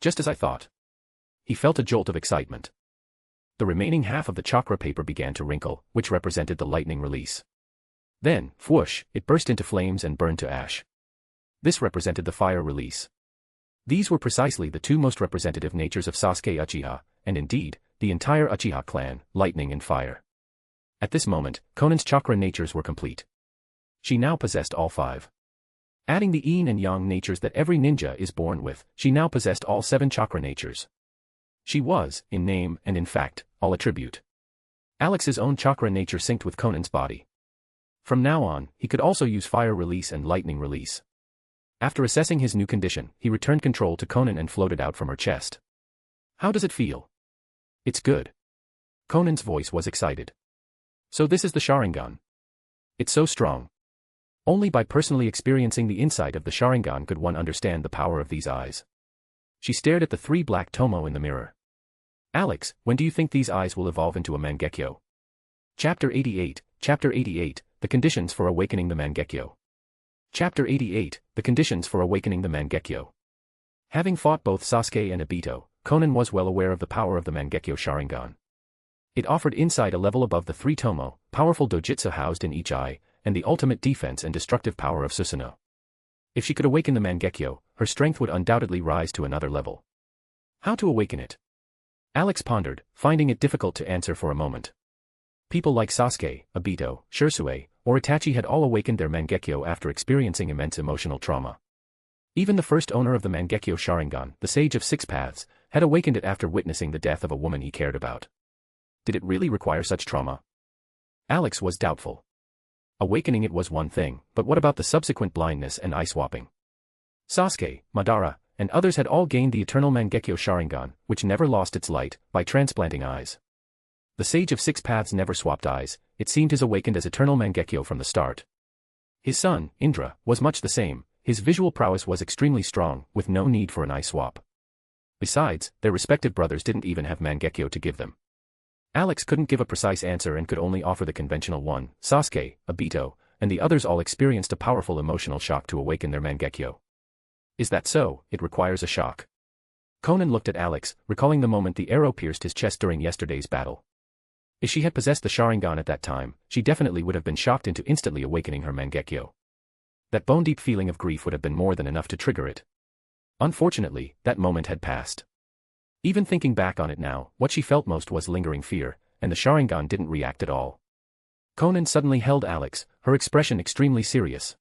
Just as I thought. He felt a jolt of excitement. The remaining half of the chakra paper began to wrinkle, which represented the lightning release. Then, whoosh, it burst into flames and burned to ash. This represented the fire release. These were precisely the 2 most representative natures of Sasuke Uchiha, and indeed, the entire Uchiha clan, lightning and fire. At this moment, Konan's chakra natures were complete. She now possessed all 5. Adding the yin and yang natures that every ninja is born with, she now possessed all 7 chakra natures. She was, in name and in fact, all attribute. Alex's own chakra nature synced with Konan's body. From now on, he could also use fire release and lightning release. After assessing his new condition, he returned control to Konan and floated out from her chest. How does it feel? It's good. Konan's voice was excited. So this is the Sharingan. It's so strong. Only by personally experiencing the insight of the Sharingan could one understand the power of these eyes. She stared at the 3 black tomo in the mirror. Alex, when do you think these eyes will evolve into a Mangekyo? Chapter 88, The Conditions for Awakening the Mangekyo. Chapter 88, The Conditions for Awakening the Mangekyo. Having fought both Sasuke and Obito, Konan was well aware of the power of the Mangekyo Sharingan. It offered insight a level above the 3 tomo, powerful dojutsu housed in each eye, and the ultimate defense and destructive power of Susanoo. If she could awaken the Mangekyo, her strength would undoubtedly rise to another level. How to awaken it? Alex pondered, finding it difficult to answer for a moment. People like Sasuke, Obito, Shisui, or Itachi had all awakened their Mangekyo after experiencing immense emotional trauma. Even the first owner of the Mangekyo Sharingan, the Sage of 6 Paths, had awakened it after witnessing the death of a woman he cared about. Did it really require such trauma? Alex was doubtful. Awakening it was one thing, but what about the subsequent blindness and eye swapping? Sasuke, Madara, and others had all gained the eternal Mangekyo Sharingan, which never lost its light, by transplanting eyes. The Sage of 6 Paths never swapped eyes, it seemed his awakened as eternal Mangekyo from the start. His son, Indra, was much the same, his visual prowess was extremely strong, with no need for an eye swap. Besides, their respective brothers didn't even have Mangekyo to give them. Alex couldn't give a precise answer and could only offer the conventional one. Sasuke, Obito, and the others all experienced a powerful emotional shock to awaken their Mangekyo. Is that so? It requires a shock. Konan looked at Alex, recalling the moment the arrow pierced his chest during yesterday's battle. If she had possessed the Sharingan at that time, she definitely would have been shocked into instantly awakening her Mangekyo. That bone-deep feeling of grief would have been more than enough to trigger it. Unfortunately, that moment had passed. Even thinking back on it now, what she felt most was lingering fear, and the Sharingan didn't react at all. Konan suddenly held Alex, her expression extremely serious.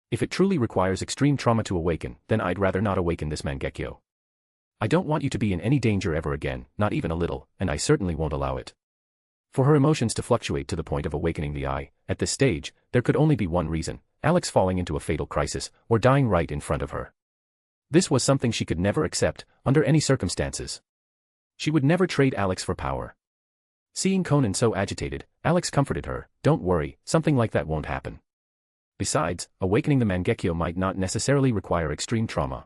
If it truly requires extreme trauma to awaken, then I'd rather not awaken this Mangekyo. I don't want you to be in any danger ever again, not even a little, and I certainly won't allow it. For her emotions to fluctuate to the point of awakening the eye, at this stage, there could only be one reason: Alex falling into a fatal crisis, or dying right in front of her. This was something she could never accept, under any circumstances. She would never trade Alex for power. Seeing Konan so agitated, Alex comforted her, "Don't worry, something like that won't happen. Besides, awakening the Mangekyo might not necessarily require extreme trauma.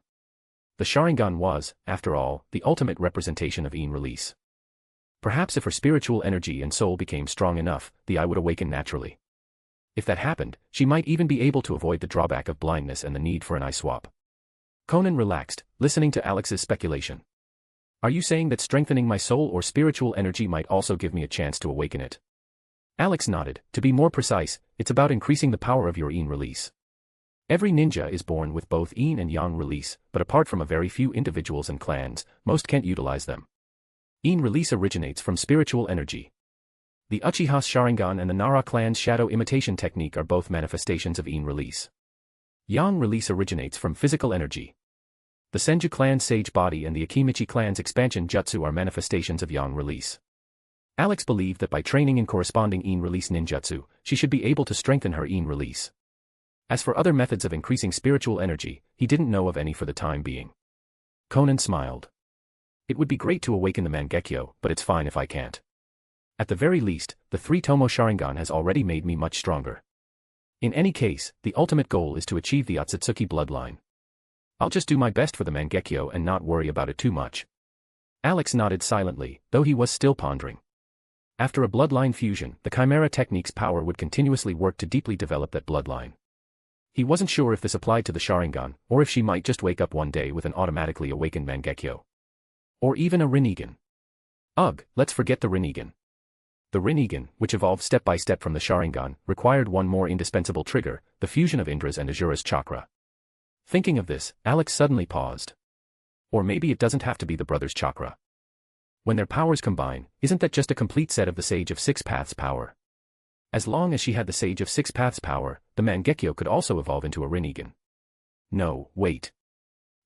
The Sharingan was, after all, the ultimate representation of yin release. Perhaps if her spiritual energy and soul became strong enough, the eye would awaken naturally." If that happened, she might even be able to avoid the drawback of blindness and the need for an eye swap. Konan relaxed, listening to Alex's speculation. Are you saying that strengthening my soul or spiritual energy might also give me a chance to awaken it? Alex nodded. To be more precise, it's about increasing the power of your yin release. Every ninja is born with both yin and yang release, but apart from a very few individuals and clans, most can't utilize them. Yin release originates from spiritual energy. The Uchiha's Sharingan and the Nara clan's shadow imitation technique are both manifestations of yin release. Yang release originates from physical energy. The Senju clan's sage body and the Akimichi clan's expansion jutsu are manifestations of yang release. Alex believed that by training in corresponding yin release ninjutsu, she should be able to strengthen her yin release. As for other methods of increasing spiritual energy, he didn't know of any for the time being. Konan smiled. It would be great to awaken the Mangekyo, but it's fine if I can't. At the very least, the 3-Tomo Sharingan has already made me much stronger. In any case, the ultimate goal is to achieve the Otsutsuki bloodline. I'll just do my best for the Mangekyo and not worry about it too much. Alex nodded silently, though he was still pondering. After a bloodline fusion, the Chimera technique's power would continuously work to deeply develop that bloodline. He wasn't sure if this applied to the Sharingan, or if she might just wake up one day with an automatically awakened Mangekyo. Or even a Rinnegan. Ugh, let's forget the Rinnegan. The Rinnegan, which evolved step by step from the Sharingan, required one more indispensable trigger, the fusion of Indra's and Asura's chakra. Thinking of this, Alex suddenly paused. Or maybe it doesn't have to be the brothers' chakra. When their powers combine, isn't that just a complete set of the Sage of Six Paths power? As long as she had the Sage of Six Paths power, the Mangekyo could also evolve into a Rinnegan. No, wait.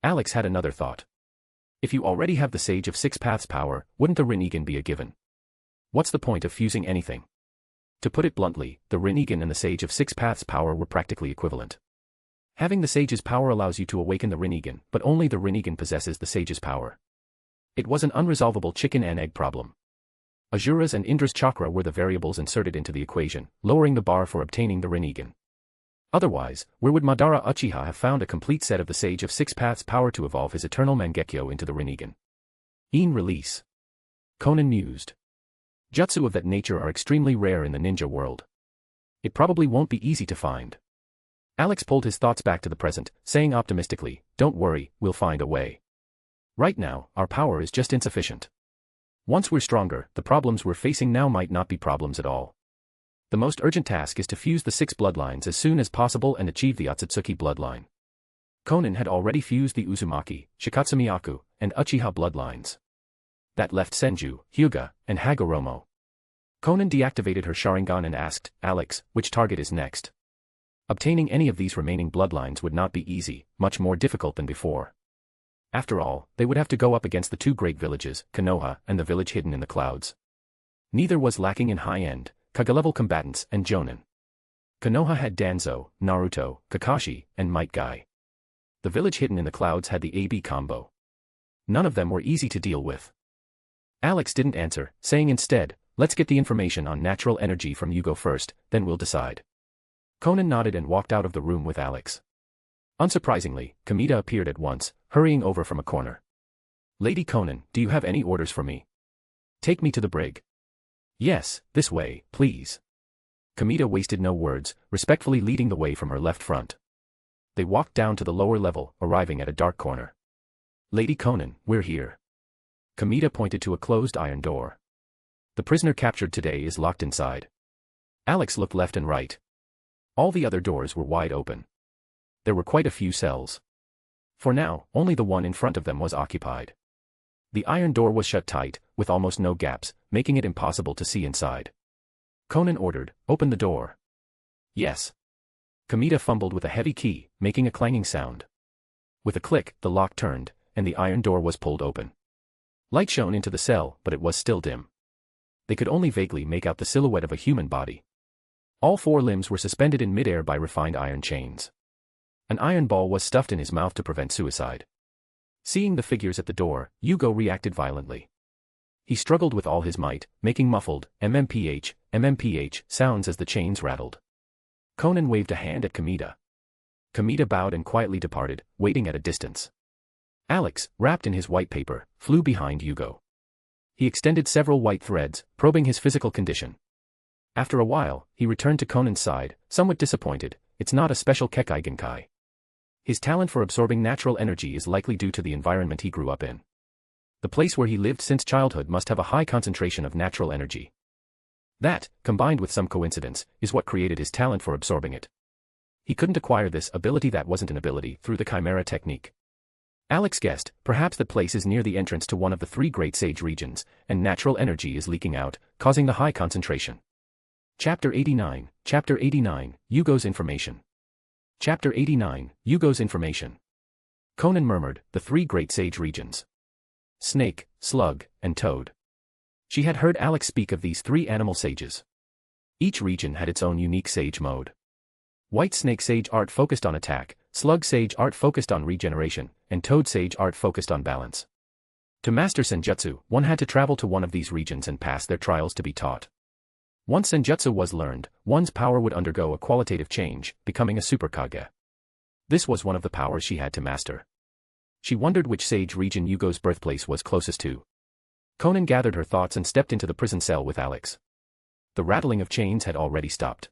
Alex had another thought. If you already have the Sage of Six Paths power, wouldn't the Rinnegan be a given? What's the point of fusing anything? To put it bluntly, the Rinnegan and the Sage of Six Paths power were practically equivalent. Having the Sage's power allows you to awaken the Rinnegan, but only the Rinnegan possesses the Sage's power. It was an unresolvable chicken and egg problem. Asura's and Indra's chakra were the variables inserted into the equation, lowering the bar for obtaining the Rinnegan. Otherwise, where would Madara Uchiha have found a complete set of the Sage of Six Paths power to evolve his eternal Mangekyo into the Rinnegan? Yin release. Konan mused. Jutsu of that nature are extremely rare in the ninja world. It probably won't be easy to find. Alex pulled his thoughts back to the present, saying optimistically, don't worry, we'll find a way. Right now, our power is just insufficient. Once we're stronger, the problems we're facing now might not be problems at all. The most urgent task is to fuse the 6 bloodlines as soon as possible and achieve the Otsutsuki bloodline. Konan had already fused the Uzumaki, Shikatsumiyaku, and Uchiha bloodlines. That left Senju, Hyuga, and Hagoromo. Konan deactivated her Sharingan and asked, Alex, which target is next? Obtaining any of these remaining bloodlines would not be easy, much more difficult than before. After all, they would have to go up against the 2 great villages, Konoha and the village hidden in the clouds. Neither was lacking in high-end, Kage-level combatants and Jonin. Konoha had Danzo, Naruto, Kakashi, and Might Guy. The village hidden in the clouds had the AB combo. None of them were easy to deal with. Alex didn't answer, saying instead, let's get the information on natural energy from Yugo first, then we'll decide. Konan nodded and walked out of the room with Alex. Unsurprisingly, Kamita appeared at once, hurrying over from a corner. Lady Konan, do you have any orders for me? Take me to the brig. Yes, this way, please. Kamita wasted no words, respectfully leading the way from her left front. They walked down to the lower level, arriving at a dark corner. Lady Konan, we're here. Kamita pointed to a closed iron door. The prisoner captured today is locked inside. Alex looked left and right. All the other doors were wide open. There were quite a few cells. For now, only the one in front of them was occupied. The iron door was shut tight, with almost no gaps, making it impossible to see inside. Konan ordered, open the door. Yes. Kamita fumbled with a heavy key, making a clanging sound. With a click, the lock turned, and the iron door was pulled open. Light shone into the cell, but it was still dim. They could only vaguely make out the silhouette of a human body. All 4 limbs were suspended in midair by refined iron chains. An iron ball was stuffed in his mouth to prevent suicide. Seeing the figures at the door, Yugo reacted violently. He struggled with all his might, making muffled, MMPH sounds as the chains rattled. Konan waved a hand at Kamita. Kamita bowed and quietly departed, waiting at a distance. Alex, wrapped in his white paper, flew behind Yugo. He extended several white threads, probing his physical condition. After a while, he returned to Konan's side, somewhat disappointed. It's not a special Kekai Genkai. His talent for absorbing natural energy is likely due to the environment he grew up in. The place where he lived since childhood must have a high concentration of natural energy. That, combined with some coincidence, is what created his talent for absorbing it. He couldn't acquire this ability that wasn't an ability through the Chimera technique. Alex guessed, perhaps that place is near the entrance to one of the 3 Great Sage regions, and natural energy is leaking out, causing the high concentration. Chapter 89, Yugo's Information. Chapter 89, Yugo's Information. Konan murmured, the 3 Great Sage regions. Snake, slug, and toad. She had heard Alex speak of these 3 animal sages. Each region had its own unique sage mode. White snake sage art focused on attack, slug sage art focused on regeneration, and toad sage art focused on balance. To master senjutsu, one had to travel to one of these regions and pass their trials to be taught. Once senjutsu was learned, one's power would undergo a qualitative change, becoming a super kage. This was one of the powers she had to master. She wondered which sage region Yugo's birthplace was closest to. Konan gathered her thoughts and stepped into the prison cell with Alex. The rattling of chains had already stopped.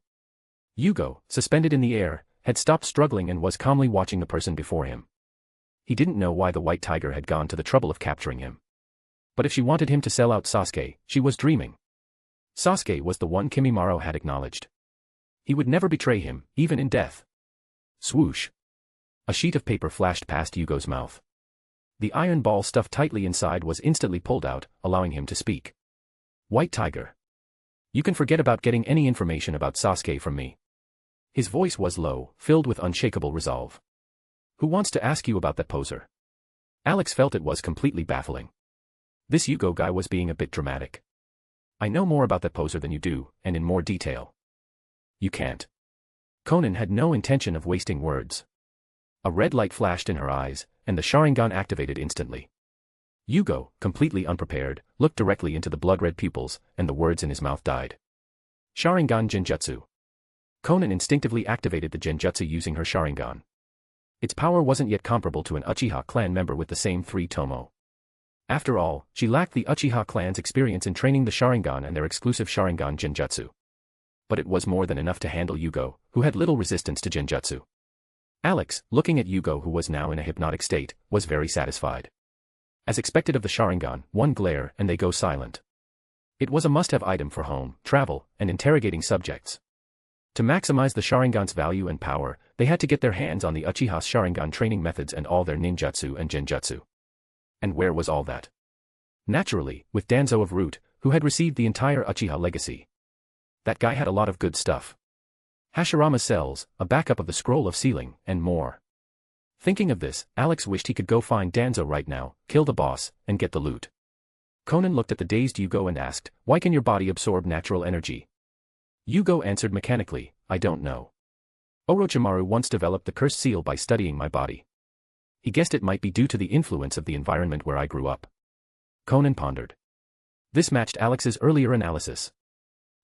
Yugo, suspended in the air, had stopped struggling and was calmly watching the person before him. He didn't know why the white tiger had gone to the trouble of capturing him. But if she wanted him to sell out Sasuke, she was dreaming. Sasuke was the one Kimimaro had acknowledged. He would never betray him, even in death. Swoosh. A sheet of paper flashed past Yugo's mouth. The iron ball stuffed tightly inside was instantly pulled out, allowing him to speak. White Tiger. You can forget about getting any information about Sasuke from me. His voice was low, filled with unshakable resolve. Who wants to ask you about that poser? Alex felt it was completely baffling. This Yugo guy was being a bit dramatic. I know more about that poser than you do, and in more detail. You can't. Konan had no intention of wasting words. A red light flashed in her eyes, and the Sharingan activated instantly. Yugo, completely unprepared, looked directly into the blood-red pupils, and the words in his mouth died. Sharingan Genjutsu. Konan instinctively activated the Genjutsu using her Sharingan. Its power wasn't yet comparable to an Uchiha clan member with the same 3 tomo. After all, she lacked the Uchiha clan's experience in training the Sharingan and their exclusive Sharingan Genjutsu. But it was more than enough to handle Yugo, who had little resistance to Genjutsu. Alex, looking at Yugo who was now in a hypnotic state, was very satisfied. As expected of the Sharingan, one glare and they go silent. It was a must-have item for home, travel, and interrogating subjects. To maximize the Sharingan's value and power, they had to get their hands on the Uchiha's Sharingan training methods and all their ninjutsu and genjutsu. And where was all that? Naturally, with Danzo of Root, who had received the entire Uchiha legacy. That guy had a lot of good stuff. Hashirama's cells, a backup of the Scroll of Sealing, and more. Thinking of this, Alex wished he could go find Danzo right now, kill the boss, and get the loot. Konan looked at the dazed Yugo and asked, why can your body absorb natural energy? Yugo answered mechanically, I don't know. Orochimaru once developed the cursed seal by studying my body. He guessed it might be due to the influence of the environment where I grew up. Konan pondered. This matched Alex's earlier analysis.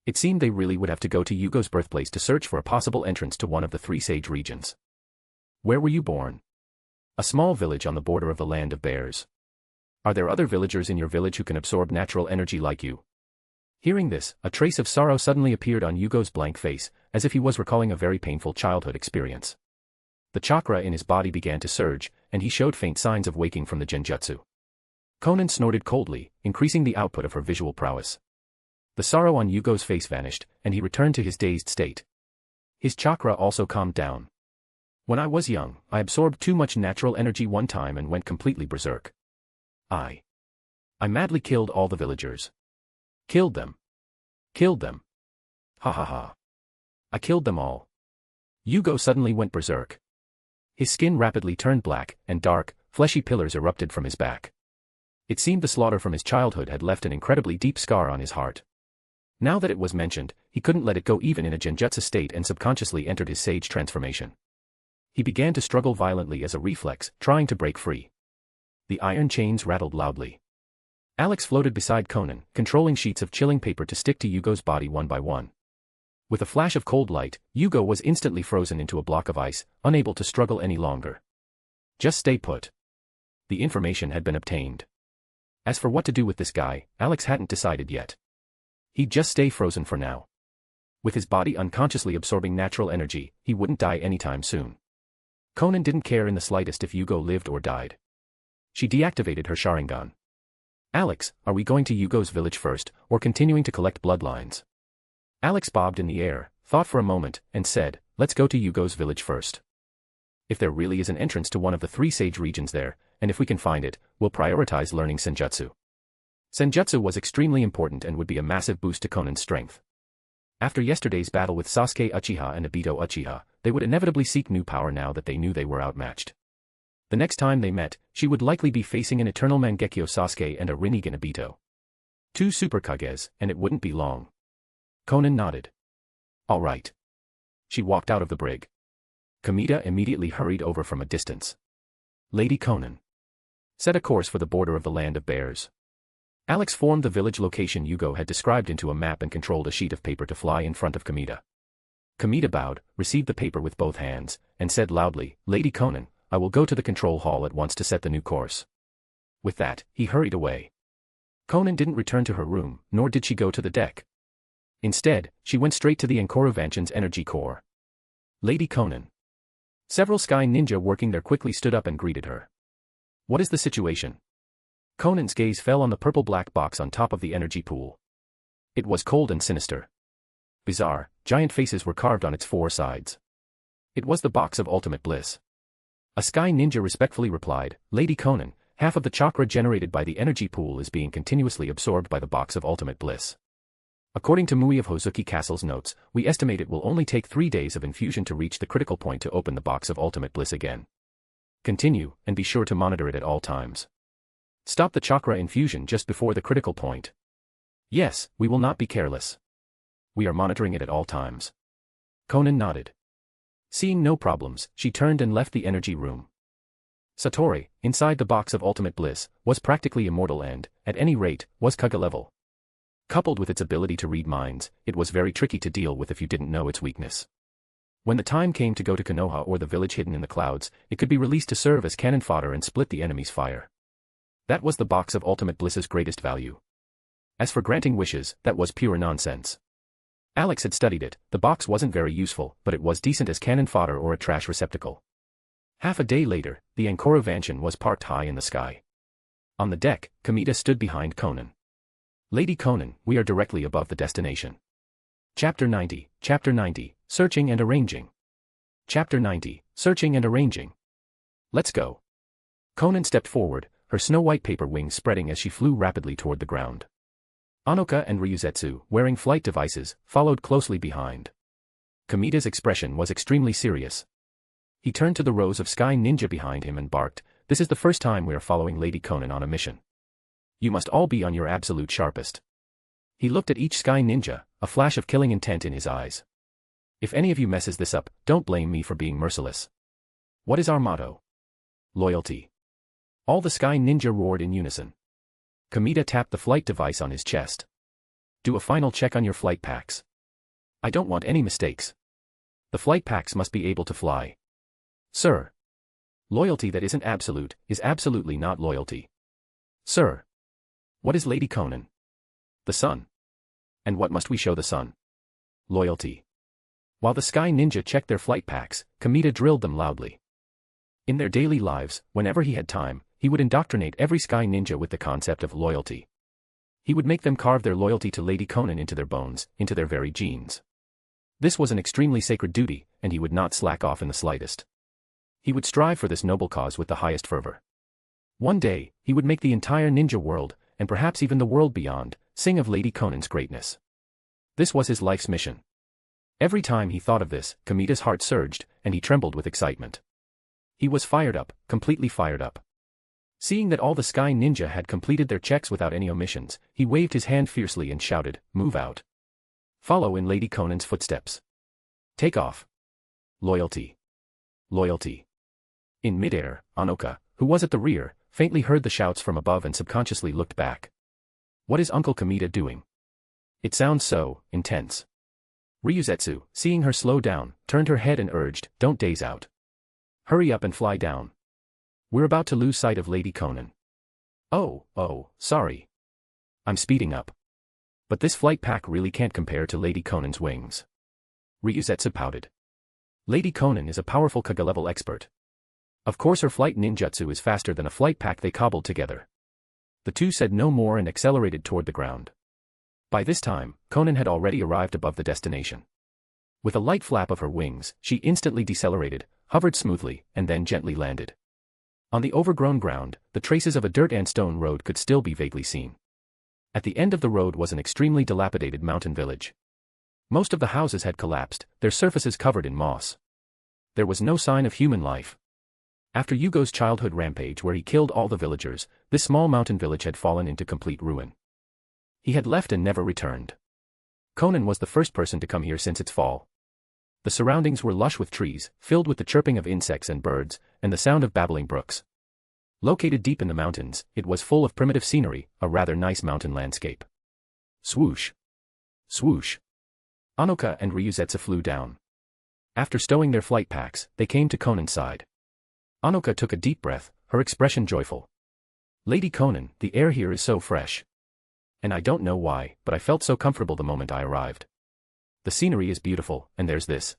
It seemed they really would have to go to Yugo's birthplace to search for a possible entrance to one of the 3 sage regions. Where were you born? A small village on the border of the land of bears. Are there other villagers in your village who can absorb natural energy like you? Hearing this, a trace of sorrow suddenly appeared on Yugo's blank face, as if he was recalling a very painful childhood experience. The chakra in his body began to surge, and he showed faint signs of waking from the genjutsu. Konan snorted coldly, increasing the output of her visual prowess. The sorrow on Yugo's face vanished, and he returned to his dazed state. His chakra also calmed down. When I was young, I absorbed too much natural energy one time and went completely berserk. I madly killed all the villagers. Killed them. Killed them. Ha ha ha. I killed them all. Yugo suddenly went berserk. His skin rapidly turned black, and dark, fleshy pillars erupted from his back. It seemed the slaughter from his childhood had left an incredibly deep scar on his heart. Now that it was mentioned, he couldn't let it go even in a genjutsu state and subconsciously entered his sage transformation. He began to struggle violently as a reflex, trying to break free. The iron chains rattled loudly. Alex floated beside Konan, controlling sheets of chilling paper to stick to Yugo's body one by one. With a flash of cold light, Yugo was instantly frozen into a block of ice, unable to struggle any longer. Just stay put. The information had been obtained. As for what to do with this guy, Alex hadn't decided yet. He'd just stay frozen for now. With his body unconsciously absorbing natural energy, he wouldn't die anytime soon. Konan didn't care in the slightest if Yugo lived or died. She deactivated her Sharingan. Alex, are we going to Yugo's village first, or continuing to collect bloodlines? Alex bobbed in the air, thought for a moment, and said, let's go to Yugo's village first. If there really is an entrance to one of the 3 sage regions there, and if we can find it, we'll prioritize learning Senjutsu. Senjutsu was extremely important and would be a massive boost to Konan's strength. After yesterday's battle with Sasuke Uchiha and Obito Uchiha, they would inevitably seek new power now that they knew they were outmatched. The next time they met, she would likely be facing an eternal Mangekyo Sasuke and a Rinnegan Obito. 2 Super Kages, and it wouldn't be long. Konan nodded. All right. She walked out of the brig. Kamita immediately hurried over from a distance. Lady Konan. Set a course for the border of the land of bears. Alex formed the village location Yugo had described into a map and controlled a sheet of paper to fly in front of Kamita. Kamita bowed, received the paper with both hands, and said loudly, Lady Konan, I will go to the control hall at once to set the new course. With that, he hurried away. Konan didn't return to her room, nor did she go to the deck. Instead, she went straight to the Ankoruvanshin's energy core. Lady Konan. Several sky ninja working there quickly stood up and greeted her. What is the situation? Konan's gaze fell on the purple-black box on top of the energy pool. It was cold and sinister. Bizarre, giant faces were carved on its 4 sides. It was the box of ultimate bliss. A sky ninja respectfully replied, Lady Konan, half of the chakra generated by the energy pool is being continuously absorbed by the box of ultimate bliss. According to Mui of Hozuki Castle's notes, we estimate it will only take 3 days of infusion to reach the critical point to open the box of ultimate bliss again. Continue, and be sure to monitor it at all times. Stop the chakra infusion just before the critical point. Yes, we will not be careless. We are monitoring it at all times. Konan nodded. Seeing no problems, she turned and left the energy room. Satori, inside the box of ultimate bliss, was practically immortal and, at any rate, was Kaga level. Coupled with its ability to read minds, it was very tricky to deal with if you didn't know its weakness. When the time came to go to Konoha or the village hidden in the clouds, it could be released to serve as cannon fodder and split the enemy's fire. That was the box of ultimate bliss's greatest value. As for granting wishes, that was pure nonsense. Alex had studied it, the box wasn't very useful, but it was decent as cannon fodder or a trash receptacle. Half a day later, the Ankoruvanshin was parked high in the sky. On the deck, Kamita stood behind Konan. Lady Konan, we are directly above the destination. Chapter 90, Searching and Arranging. Chapter 90, Searching and Arranging. Let's go. Konan stepped forward, her snow-white paper wings spreading as she flew rapidly toward the ground. Anoka and Ryuzetsu, wearing flight devices, followed closely behind. Kamita's expression was extremely serious. He turned to the rows of sky ninja behind him and barked, this is the first time we are following Lady Konan on a mission. You must all be on your absolute sharpest. He looked at each sky ninja, a flash of killing intent in his eyes. If any of you messes this up, don't blame me for being merciless. What is our motto? Loyalty. All the sky ninja roared in unison. Kamita tapped the flight device on his chest. Do a final check on your flight packs. I don't want any mistakes. The flight packs must be able to fly. Sir. Loyalty that isn't absolute is absolutely not loyalty. Sir. What is Lady Konan? The sun. And what must we show the sun? Loyalty. While the sky ninja checked their flight packs, Kamita drilled them loudly. In their daily lives, whenever he had time, he would indoctrinate every sky ninja with the concept of loyalty. He would make them carve their loyalty to Lady Konan into their bones, into their very genes. This was an extremely sacred duty, and he would not slack off in the slightest. He would strive for this noble cause with the highest fervor. One day, he would make the entire ninja world, and perhaps even the world beyond, sing of Lady Konan's greatness. This was his life's mission. Every time he thought of this, Kamita's heart surged, and he trembled with excitement. He was fired up, completely fired up. Seeing that all the sky ninja had completed their checks without any omissions, he waved his hand fiercely and shouted, "Move out. Follow in Lady Konan's footsteps. Take off. Loyalty. Loyalty." In midair, Anoka, who was at the rear, faintly heard the shouts from above and subconsciously looked back. What is Uncle Kamita doing? It sounds so intense. Ryuzetsu, seeing her slow down, turned her head and urged, "Don't daze out. Hurry up and fly down. We're about to lose sight of Lady Konan." Oh, sorry. I'm speeding up. But this flight pack really can't compare to Lady Konan's wings. Ryuzetsu pouted. Lady Konan is a powerful Kage-level expert. Of course her flight ninjutsu is faster than a flight pack they cobbled together. The two said no more and accelerated toward the ground. By this time, Konan had already arrived above the destination. With a light flap of her wings, she instantly decelerated, hovered smoothly, and then gently landed. On the overgrown ground, the traces of a dirt and stone road could still be vaguely seen. At the end of the road was an extremely dilapidated mountain village. Most of the houses had collapsed, their surfaces covered in moss. There was no sign of human life. After Yugo's childhood rampage where he killed all the villagers, this small mountain village had fallen into complete ruin. He had left and never returned. Konan was the first person to come here since its fall. The surroundings were lush with trees, filled with the chirping of insects and birds, and the sound of babbling brooks. Located deep in the mountains, it was full of primitive scenery, a rather nice mountain landscape. Swoosh! Swoosh! Anoka and Ryuzetsu flew down. After stowing their flight packs, they came to Konan's side. Anoka took a deep breath, her expression joyful. Lady Konan, the air here is so fresh. And I don't know why, but I felt so comfortable the moment I arrived. The scenery is beautiful, and there's this.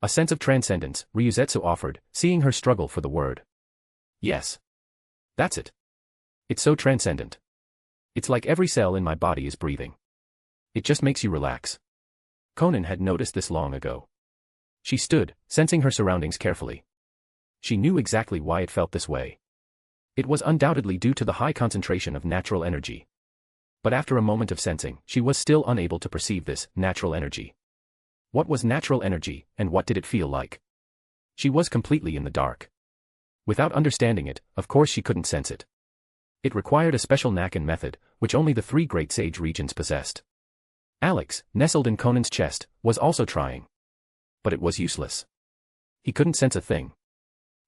A sense of transcendence, Ryuzetsu offered, seeing her struggle for the word. Yes. That's it. It's so transcendent. It's like every cell in my body is breathing. It just makes you relax. Konan had noticed this long ago. She stood, sensing her surroundings carefully. She knew exactly why it felt this way. It was undoubtedly due to the high concentration of natural energy. But after a moment of sensing, she was still unable to perceive this natural energy. What was natural energy, and what did it feel like? She was completely in the dark. Without understanding it, of course she couldn't sense it. It required a special knack and method, which only the three great sage regions possessed. Alex, nestled in Konan's chest, was also trying. But it was useless. He couldn't sense a thing.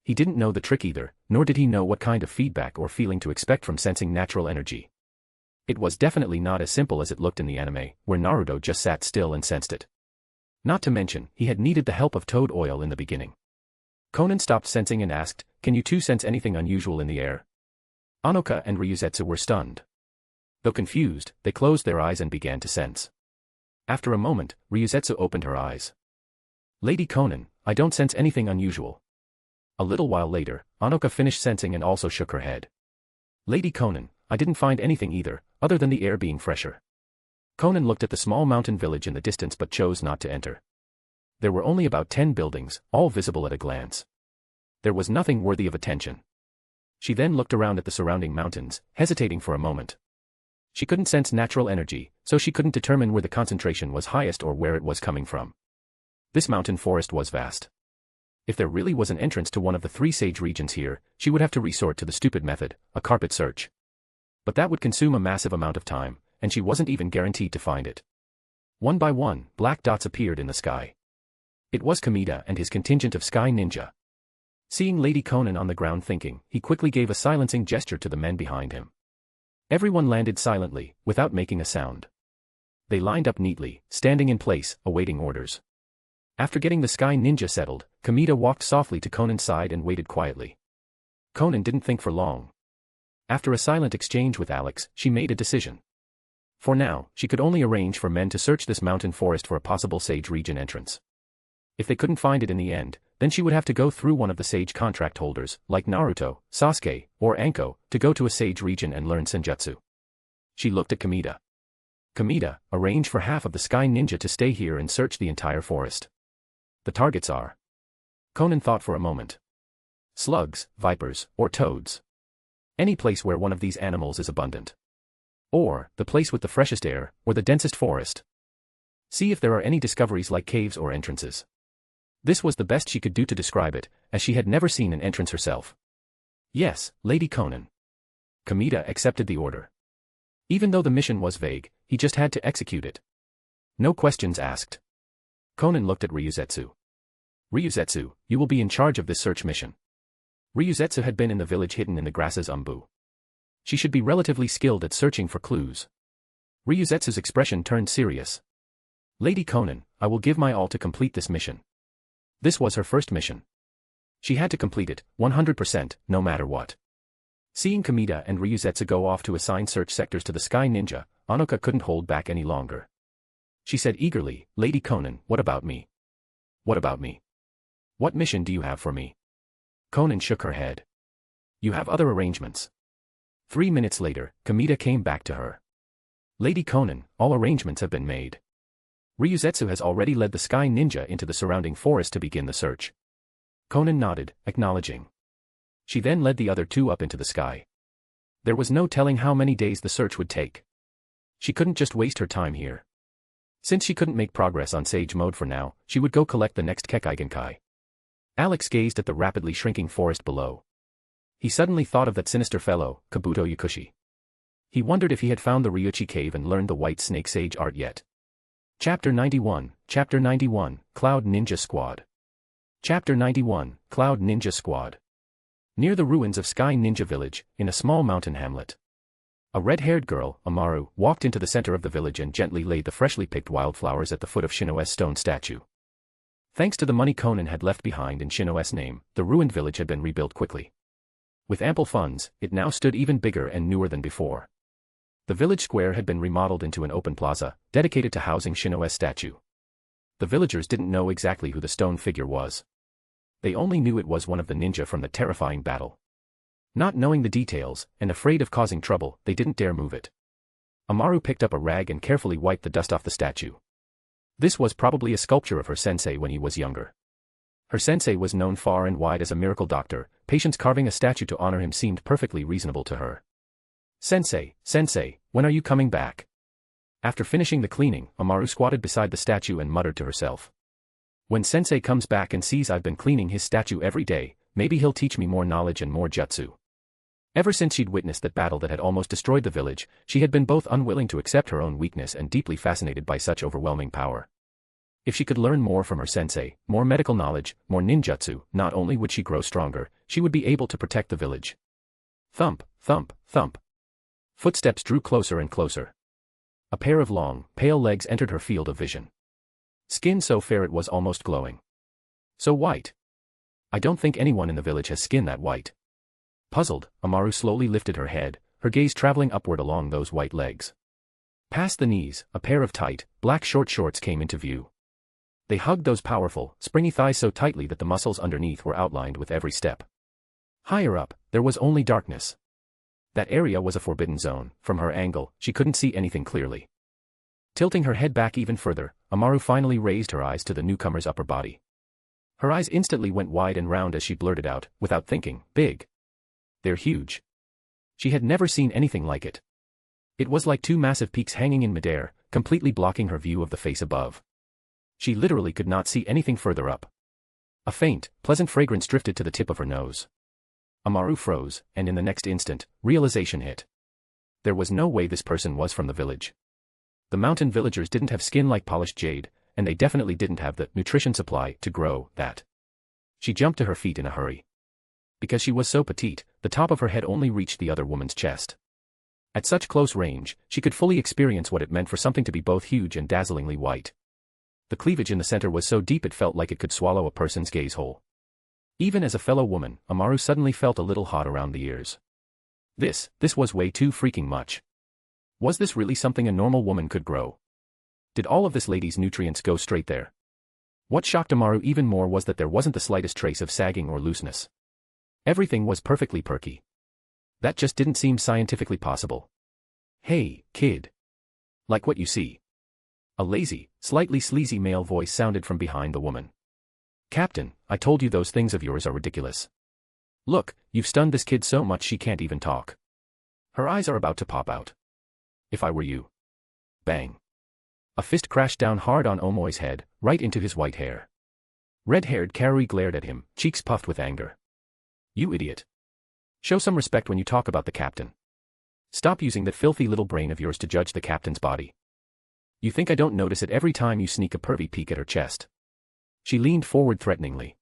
He didn't know the trick either, nor did he know what kind of feedback or feeling to expect from sensing natural energy. It was definitely not as simple as it looked in the anime, where Naruto just sat still and sensed it. Not to mention, he had needed the help of toad oil in the beginning. Konan stopped sensing and asked, "Can you two sense anything unusual in the air?" Anoka and Ryuzetsu were stunned. Though confused, they closed their eyes and began to sense. After a moment, Ryuzetsu opened her eyes. "Lady Konan, I don't sense anything unusual." A little while later, Anoka finished sensing and also shook her head. "Lady Konan, I didn't find anything either, other than the air being fresher." Konan looked at the small mountain village in the distance but chose not to enter. There were only about 10 buildings, all visible at a glance. There was nothing worthy of attention. She then looked around at the surrounding mountains, hesitating for a moment. She couldn't sense natural energy, so she couldn't determine where the concentration was highest or where it was coming from. This mountain forest was vast. If there really was an entrance to one of the three sage regions here, she would have to resort to the stupid method, a carpet search. But that would consume a massive amount of time, and she wasn't even guaranteed to find it. One by one, black dots appeared in the sky. It was Kamita and his contingent of sky ninja. Seeing Lady Konan on the ground thinking, he quickly gave a silencing gesture to the men behind him. Everyone landed silently, without making a sound. They lined up neatly, standing in place, awaiting orders. After getting the sky ninja settled, Kamita walked softly to Konan's side and waited quietly. Konan didn't think for long. After a silent exchange with Alex, she made a decision. For now, she could only arrange for men to search this mountain forest for a possible sage region entrance. If they couldn't find it in the end, then she would have to go through one of the sage contract holders, like Naruto, Sasuke, or Anko, to go to a sage region and learn senjutsu. She looked at Kamita. "Kamita, arrange for half of the sky ninja to stay here and search the entire forest. The targets are..." Konan thought for a moment. "Slugs, vipers, or toads. Any place where one of these animals is abundant. Or, the place with the freshest air, or the densest forest. See if there are any discoveries like caves or entrances." This was the best she could do to describe it, as she had never seen an entrance herself. "Yes, Lady Konan." Kamita accepted the order. Even though the mission was vague, he just had to execute it. No questions asked. Konan looked at Ryuzetsu. "Ryuzetsu, you will be in charge of this search mission." Ryuzetsu had been in the village hidden in the grasses umbu. She should be relatively skilled at searching for clues. Ryuzetsu's expression turned serious. "Lady Konan, I will give my all to complete this mission." This was her first mission. She had to complete it, 100%, no matter what. Seeing Kamita and Ryuzetsu go off to assign search sectors to the Sky Ninja, Anoka couldn't hold back any longer. She said eagerly, Lady Konan, what about me? What about me? What mission do you have for me? Konan shook her head. You have other arrangements. 3 minutes later, Kamita came back to her. Lady Konan, all arrangements have been made. Ryuzetsu has already led the Sky Ninja into the surrounding forest to begin the search. Konan nodded, acknowledging. She then led the other two up into the sky. There was no telling how many days the search would take. She couldn't just waste her time here. Since she couldn't make progress on Sage Mode for now, she would go collect the next Kekkei Genkai. Alex gazed at the rapidly shrinking forest below. He suddenly thought of that sinister fellow, Kabuto Yakushi. He wondered if he had found the Ryuchi cave and learned the White Snake Sage art yet. Chapter 91, Cloud Ninja Squad. Chapter 91, Cloud Ninja Squad. Near the ruins of Sky Ninja Village, in a small mountain hamlet. A red-haired girl, Amaru, walked into the center of the village and gently laid the freshly picked wildflowers at the foot of Shinoe's stone statue. Thanks to the money Konan had left behind in Shinoe's name, the ruined village had been rebuilt quickly. With ample funds, it now stood even bigger and newer than before. The village square had been remodeled into an open plaza, dedicated to housing Shinoe's statue. The villagers didn't know exactly who the stone figure was. They only knew it was one of the ninja from the terrifying battle. Not knowing the details, and afraid of causing trouble, they didn't dare move it. Amaru picked up a rag and carefully wiped the dust off the statue. This was probably a sculpture of her sensei when he was younger. Her sensei was known far and wide as a miracle doctor. Patience carving a statue to honor him seemed perfectly reasonable to her. Sensei, when are you coming back? After finishing the cleaning, Amaru squatted beside the statue and muttered to herself. When Sensei comes back and sees I've been cleaning his statue every day, maybe he'll teach me more knowledge and more jutsu. Ever since she'd witnessed that battle that had almost destroyed the village, she had been both unwilling to accept her own weakness and deeply fascinated by such overwhelming power. If she could learn more from her sensei, more medical knowledge, more ninjutsu, not only would she grow stronger, she would be able to protect the village. Thump, thump, thump. Footsteps drew closer and closer. A pair of long, pale legs entered her field of vision. Skin so fair it was almost glowing. So white. I don't think anyone in the village has skin that white. Puzzled, Amaru slowly lifted her head, her gaze traveling upward along those white legs. Past the knees, a pair of tight, black short shorts came into view. They hugged those powerful, springy thighs so tightly that the muscles underneath were outlined with every step. Higher up, there was only darkness. That area was a forbidden zone. From her angle, she couldn't see anything clearly. Tilting her head back even further, Amaru finally raised her eyes to the newcomer's upper body. Her eyes instantly went wide and round as she blurted out, without thinking, big. They're huge. She had never seen anything like it. It was like two massive peaks hanging in midair, completely blocking her view of the face above. She literally could not see anything further up. A faint, pleasant fragrance drifted to the tip of her nose. Amaru froze, and in the next instant, realization hit. There was no way this person was from the village. The mountain villagers didn't have skin like polished jade, and they definitely didn't have the nutrition supply to grow that. She jumped to her feet in a hurry. Because she was so petite, the top of her head only reached the other woman's chest. At such close range, she could fully experience what it meant for something to be both huge and dazzlingly white. The cleavage in the center was so deep it felt like it could swallow a person's gaze whole. Even as a fellow woman, Amaru suddenly felt a little hot around the ears. This was way too freaking much. Was this really something a normal woman could grow? Did all of this lady's nutrients go straight there? What shocked Amaru even more was that there wasn't the slightest trace of sagging or looseness. Everything was perfectly perky. That just didn't seem scientifically possible. Hey, kid. Like what you see. A lazy, slightly sleazy male voice sounded from behind the woman. Captain, I told you those things of yours are ridiculous. Look, you've stunned this kid so much she can't even talk. Her eyes are about to pop out. If I were you. Bang. A fist crashed down hard on Omoi's head, right into his white hair. Red-haired Karui glared at him, cheeks puffed with anger. You idiot. Show some respect when you talk about the captain. Stop using that filthy little brain of yours to judge the captain's body. You think I don't notice it every time you sneak a pervy peek at her chest? She leaned forward threateningly.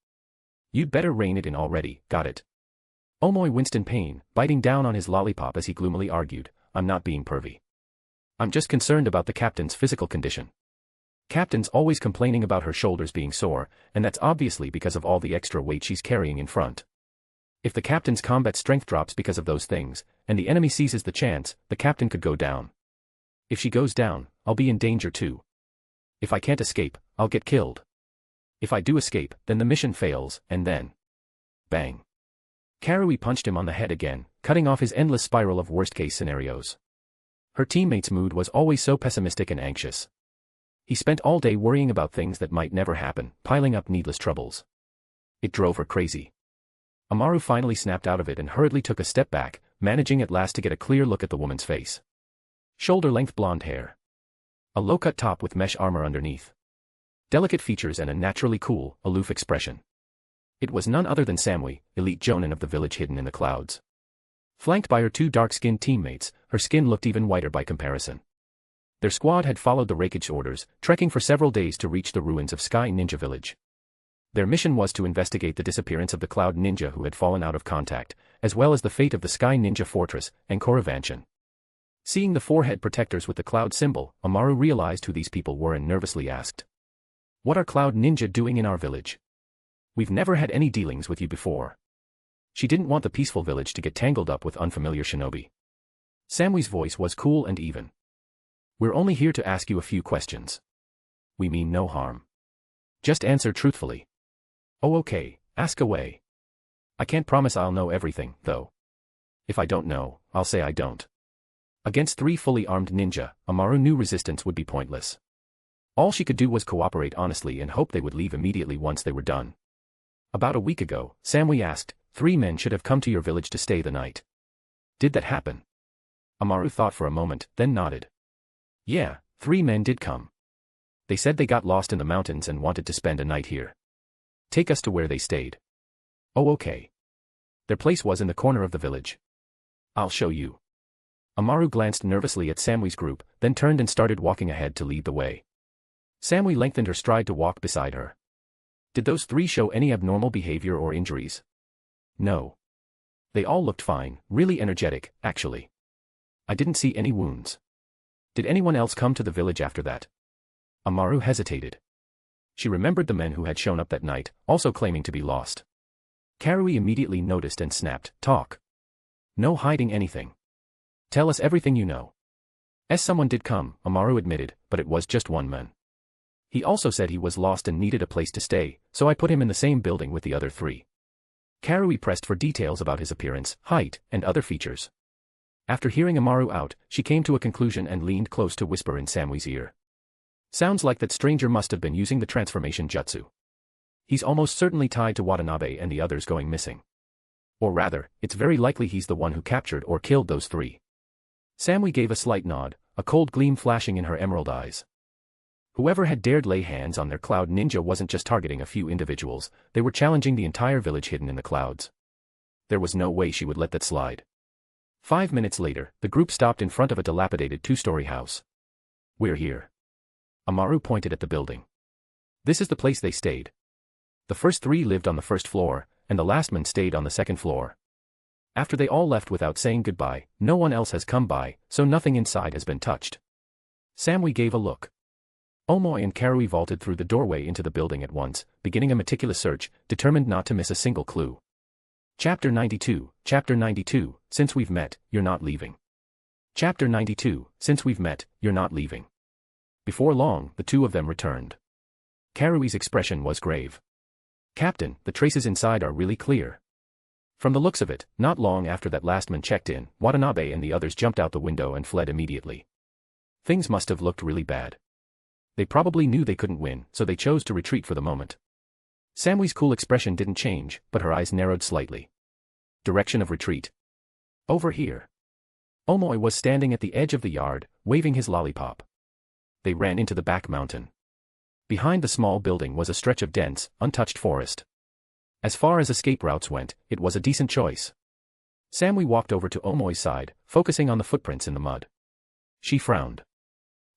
You'd better rein it in already, got it? Omoi winced in pain, biting down on his lollipop as he gloomily argued, I'm not being pervy. I'm just concerned about the captain's physical condition. Captain's always complaining about her shoulders being sore, and that's obviously because of all the extra weight she's carrying in front. If the captain's combat strength drops because of those things, and the enemy seizes the chance, the captain could go down. If she goes down, I'll be in danger too. If I can't escape, I'll get killed. If I do escape, then the mission fails, and then... Bang. Karui punched him on the head again, cutting off his endless spiral of worst-case scenarios. Her teammate's mood was always so pessimistic and anxious. He spent all day worrying about things that might never happen, piling up needless troubles. It drove her crazy. Amaru finally snapped out of it and hurriedly took a step back, managing at last to get a clear look at the woman's face. Shoulder-length blonde hair. A low-cut top with mesh armor underneath. Delicate features and a naturally cool, aloof expression. It was none other than Samui, elite jonin of the village hidden in the clouds. Flanked by her two dark-skinned teammates, her skin looked even whiter by comparison. Their squad had followed the Raikage orders, trekking for several days to reach the ruins of Sky Ninja Village. Their mission was to investigate the disappearance of the Cloud Ninja who had fallen out of contact, as well as the fate of the Sky Ninja Fortress and Koravanshan. Seeing the four-head protectors with the cloud symbol, Amaru realized who these people were and nervously asked. "What are Cloud Ninja doing in our village? We've never had any dealings with you before." She didn't want the peaceful village to get tangled up with unfamiliar shinobi. Samui's voice was cool and even. "We're only here to ask you a few questions. We mean no harm. Just answer truthfully." "Oh okay, ask away. I can't promise I'll know everything, though. If I don't know, I'll say I don't." Against three fully armed ninja, Amaru knew resistance would be pointless. All she could do was cooperate honestly and hope they would leave immediately once they were done. About a week ago, Samui asked, 3 men should have come to your village to stay the night. Did that happen?" Amaru thought for a moment, then nodded. "Yeah, 3 men did come. They said they got lost in the mountains and wanted to spend a night here. Take us to where they stayed." "Oh okay. Their place was in the corner of the village. I'll show you." Amaru glanced nervously at Samui's group, then turned and started walking ahead to lead the way. Samui lengthened her stride to walk beside her. "Did those 3 show any abnormal behavior or injuries?" "No. They all looked fine, really energetic, actually. I didn't see any wounds." "Did anyone else come to the village after that?" Amaru hesitated. She remembered the men who had shown up that night, also claiming to be lost. Karui immediately noticed and snapped, "Talk. No hiding anything. Tell us everything you know." Someone did come, Amaru admitted, but it was just one man. He also said he was lost and needed a place to stay, so I put him in the same building with the other 3. Karui pressed for details about his appearance, height, and other features. After hearing Amaru out, she came to a conclusion and leaned close to whisper in Samui's ear. "Sounds like that stranger must have been using the transformation jutsu. He's almost certainly tied to Watanabe and the others going missing. Or rather, it's very likely he's the one who captured or killed those 3. Samui gave a slight nod, a cold gleam flashing in her emerald eyes. Whoever had dared lay hands on their Cloud Ninja wasn't just targeting a few individuals, they were challenging the entire village hidden in the clouds. There was no way she would let that slide. 5 minutes later, the group stopped in front of a dilapidated 2-story house. "We're here." Amaru pointed at the building. "This is the place they stayed. The first 3 lived on the first floor, and the last man stayed on the second floor. After they all left without saying goodbye, no one else has come by, so nothing inside has been touched." Samui gave a look. Omoi and Karui vaulted through the doorway into the building at once, beginning a meticulous search, determined not to miss a single clue. Chapter 92, Since we've met, you're not leaving. Chapter 92, Since we've met, you're not leaving. Before long, the 2 of them returned. Karui's expression was grave. "Captain, the traces inside are really clear." From the looks of it, not long after that last man checked in, Watanabe and the others jumped out the window and fled immediately. Things must have looked really bad. They probably knew they couldn't win, so they chose to retreat for the moment. Samui's cool expression didn't change, but her eyes narrowed slightly. Direction of retreat. "Over here." Omoi was standing at the edge of the yard, waving his lollipop. They ran into the back mountain. Behind the small building was a stretch of dense, untouched forest. As far as escape routes went, it was a decent choice. Samui walked over to Omoi's side, focusing on the footprints in the mud. She frowned.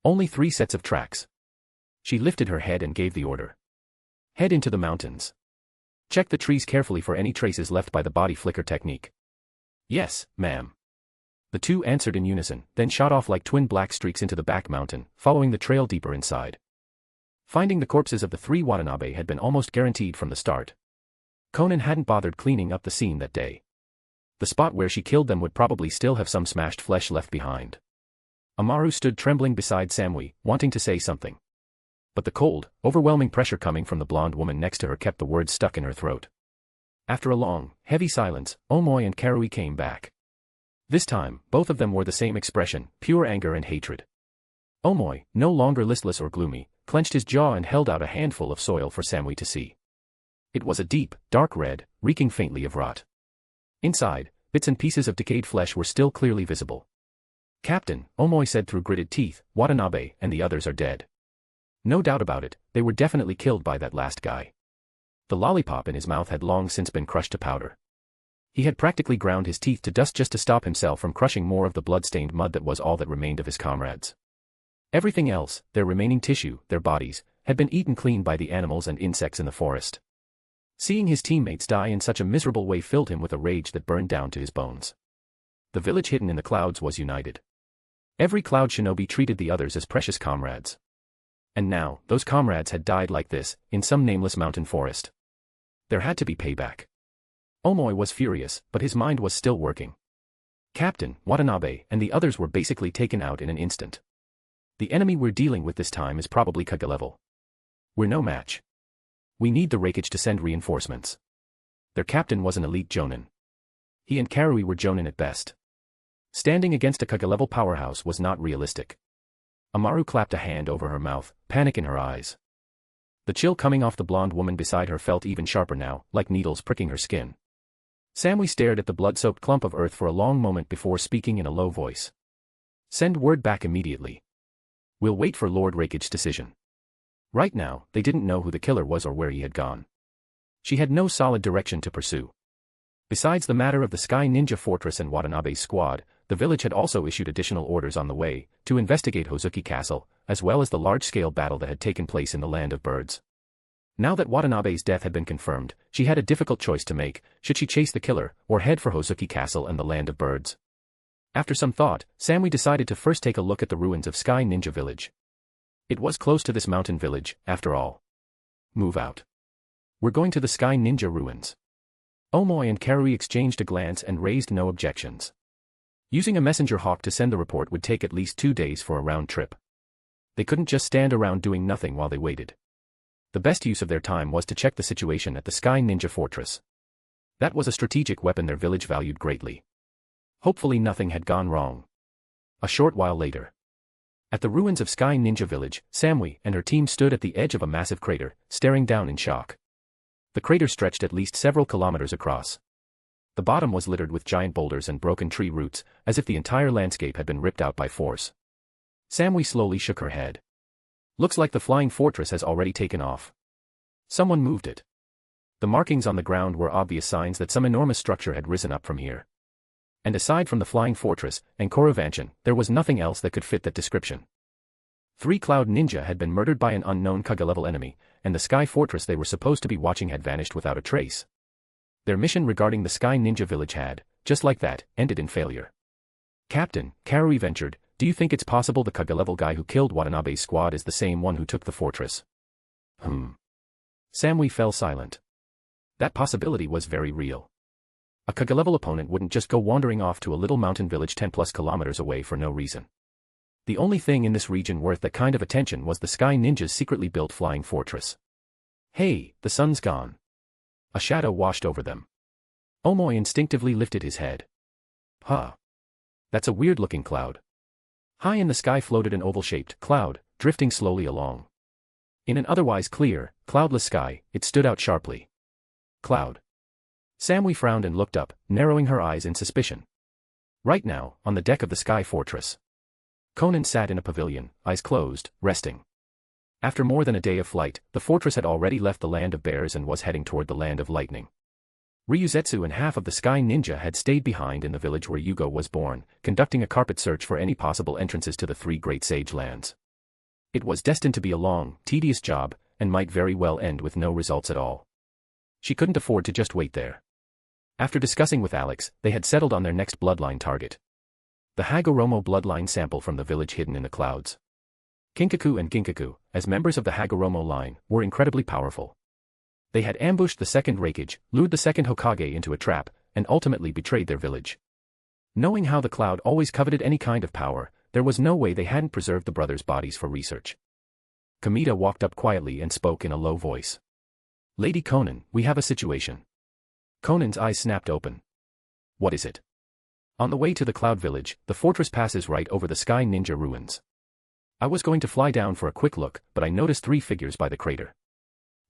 "Only 3 sets of tracks." She lifted her head and gave the order. "Head into the mountains. Check the trees carefully for any traces left by the body flicker technique." "Yes, ma'am." The 2 answered in unison, then shot off like twin black streaks into the back mountain, following the trail deeper inside. Finding the corpses of the 3 Watanabe had been almost guaranteed from the start. Konan hadn't bothered cleaning up the scene that day. The spot where she killed them would probably still have some smashed flesh left behind. Amaru stood trembling beside Samui, wanting to say something. But the cold, overwhelming pressure coming from the blonde woman next to her kept the words stuck in her throat. After a long, heavy silence, Omoy and Karui came back. This time, both of them wore the same expression, pure anger and hatred. Omoy, no longer listless or gloomy, clenched his jaw and held out a handful of soil for Samui to see. It was a deep, dark red, reeking faintly of rot. Inside, bits and pieces of decayed flesh were still clearly visible. "Captain," Omoy said through gritted teeth, "Watanabe and the others are dead." No doubt about it, they were definitely killed by that last guy. The lollipop in his mouth had long since been crushed to powder. He had practically ground his teeth to dust just to stop himself from crushing more of the blood-stained mud that was all that remained of his comrades. Everything else, their remaining tissue, their bodies, had been eaten clean by the animals and insects in the forest. Seeing his teammates die in such a miserable way filled him with a rage that burned down to his bones. The village hidden in the clouds was united. Every cloud shinobi treated the others as precious comrades. And now, those comrades had died like this, in some nameless mountain forest. There had to be payback. Omoy was furious, but his mind was still working. Captain, Watanabe, and the others were basically taken out in an instant. The enemy we're dealing with this time is probably Kage level. We're no match. We need the Raikage to send reinforcements. Their captain was an elite Jonin. He and Karui were Jonin at best. Standing against a Kage level powerhouse was not realistic. Amaru clapped a hand over her mouth, panic in her eyes. The chill coming off the blonde woman beside her felt even sharper now, like needles pricking her skin. Samui stared at the blood-soaked clump of earth for a long moment before speaking in a low voice. "Send word back immediately. We'll wait for Lord Raikage's decision." Right now, they didn't know who the killer was or where he had gone. She had no solid direction to pursue. Besides the matter of the Sky Ninja Fortress and Watanabe's squad, the village had also issued additional orders on the way, to investigate Hozuki Castle, as well as the large-scale battle that had taken place in the Land of Birds. Now that Watanabe's death had been confirmed, she had a difficult choice to make: should she chase the killer, or head for Hozuki Castle and the Land of Birds? After some thought, Samui decided to first take a look at the ruins of Sky Ninja Village. It was close to this mountain village, after all. Move out. We're going to the Sky Ninja ruins. Omoy and Karui exchanged a glance and raised no objections. Using a messenger hawk to send the report would take at least 2 days for a round trip. They couldn't just stand around doing nothing while they waited. The best use of their time was to check the situation at the Sky Ninja Fortress. That was a strategic weapon their village valued greatly. Hopefully nothing had gone wrong. A short while later. At the ruins of Sky Ninja Village, Samui and her team stood at the edge of a massive crater, staring down in shock. The crater stretched at least several kilometers across. The bottom was littered with giant boulders and broken tree roots, as if the entire landscape had been ripped out by force. Samui slowly shook her head. "Looks like the flying fortress has already taken off. Someone moved it." The markings on the ground were obvious signs that some enormous structure had risen up from here. And aside from the flying fortress and Koravanshin, there was nothing else that could fit that description. 3 Cloud Ninja had been murdered by an unknown Kage-level enemy, and the Sky Fortress they were supposed to be watching had vanished without a trace. Their mission regarding the Sky Ninja Village had, just like that, ended in failure. "Captain," Karui ventured, "do you think it's possible the Kage-level guy who killed Watanabe's squad is the same one who took the fortress?" Samui fell silent. That possibility was very real. A Kage-level opponent wouldn't just go wandering off to a little mountain village 10+ kilometers away for no reason. The only thing in this region worth that kind of attention was the Sky Ninja's secretly built flying fortress. "Hey, the sun's gone." A shadow washed over them. Omoy instinctively lifted his head. "Huh. That's a weird-looking cloud." High in the sky floated an oval-shaped cloud, drifting slowly along. In an otherwise clear, cloudless sky, it stood out sharply. "Cloud." Samui frowned and looked up, narrowing her eyes in suspicion. Right now, on the deck of the Sky Fortress, Konan sat in a pavilion, eyes closed, resting. After more than a day of flight, the fortress had already left the Land of Bears and was heading toward the Land of Lightning. Ryuzetsu and half of the Sky Ninja had stayed behind in the village where Yugo was born, conducting a carpet search for any possible entrances to the 3 Great Sage Lands. It was destined to be a long, tedious job, and might very well end with no results at all. She couldn't afford to just wait there. After discussing with Alex, they had settled on their next bloodline target. The Hagoromo bloodline sample from the village hidden in the clouds. Kinkaku and Ginkaku, as members of the Hagoromo line, were incredibly powerful. They had ambushed the second Raikage, lured the second Hokage into a trap, and ultimately betrayed their village. Knowing how the cloud always coveted any kind of power, there was no way they hadn't preserved the brothers' bodies for research. Kamita walked up quietly and spoke in a low voice. Lady Konan, we have a situation. Konan's eyes snapped open. What is it? On the way to the Cloud Village, the fortress passes right over the Sky Ninja ruins. I was going to fly down for a quick look, but I noticed 3 figures by the crater.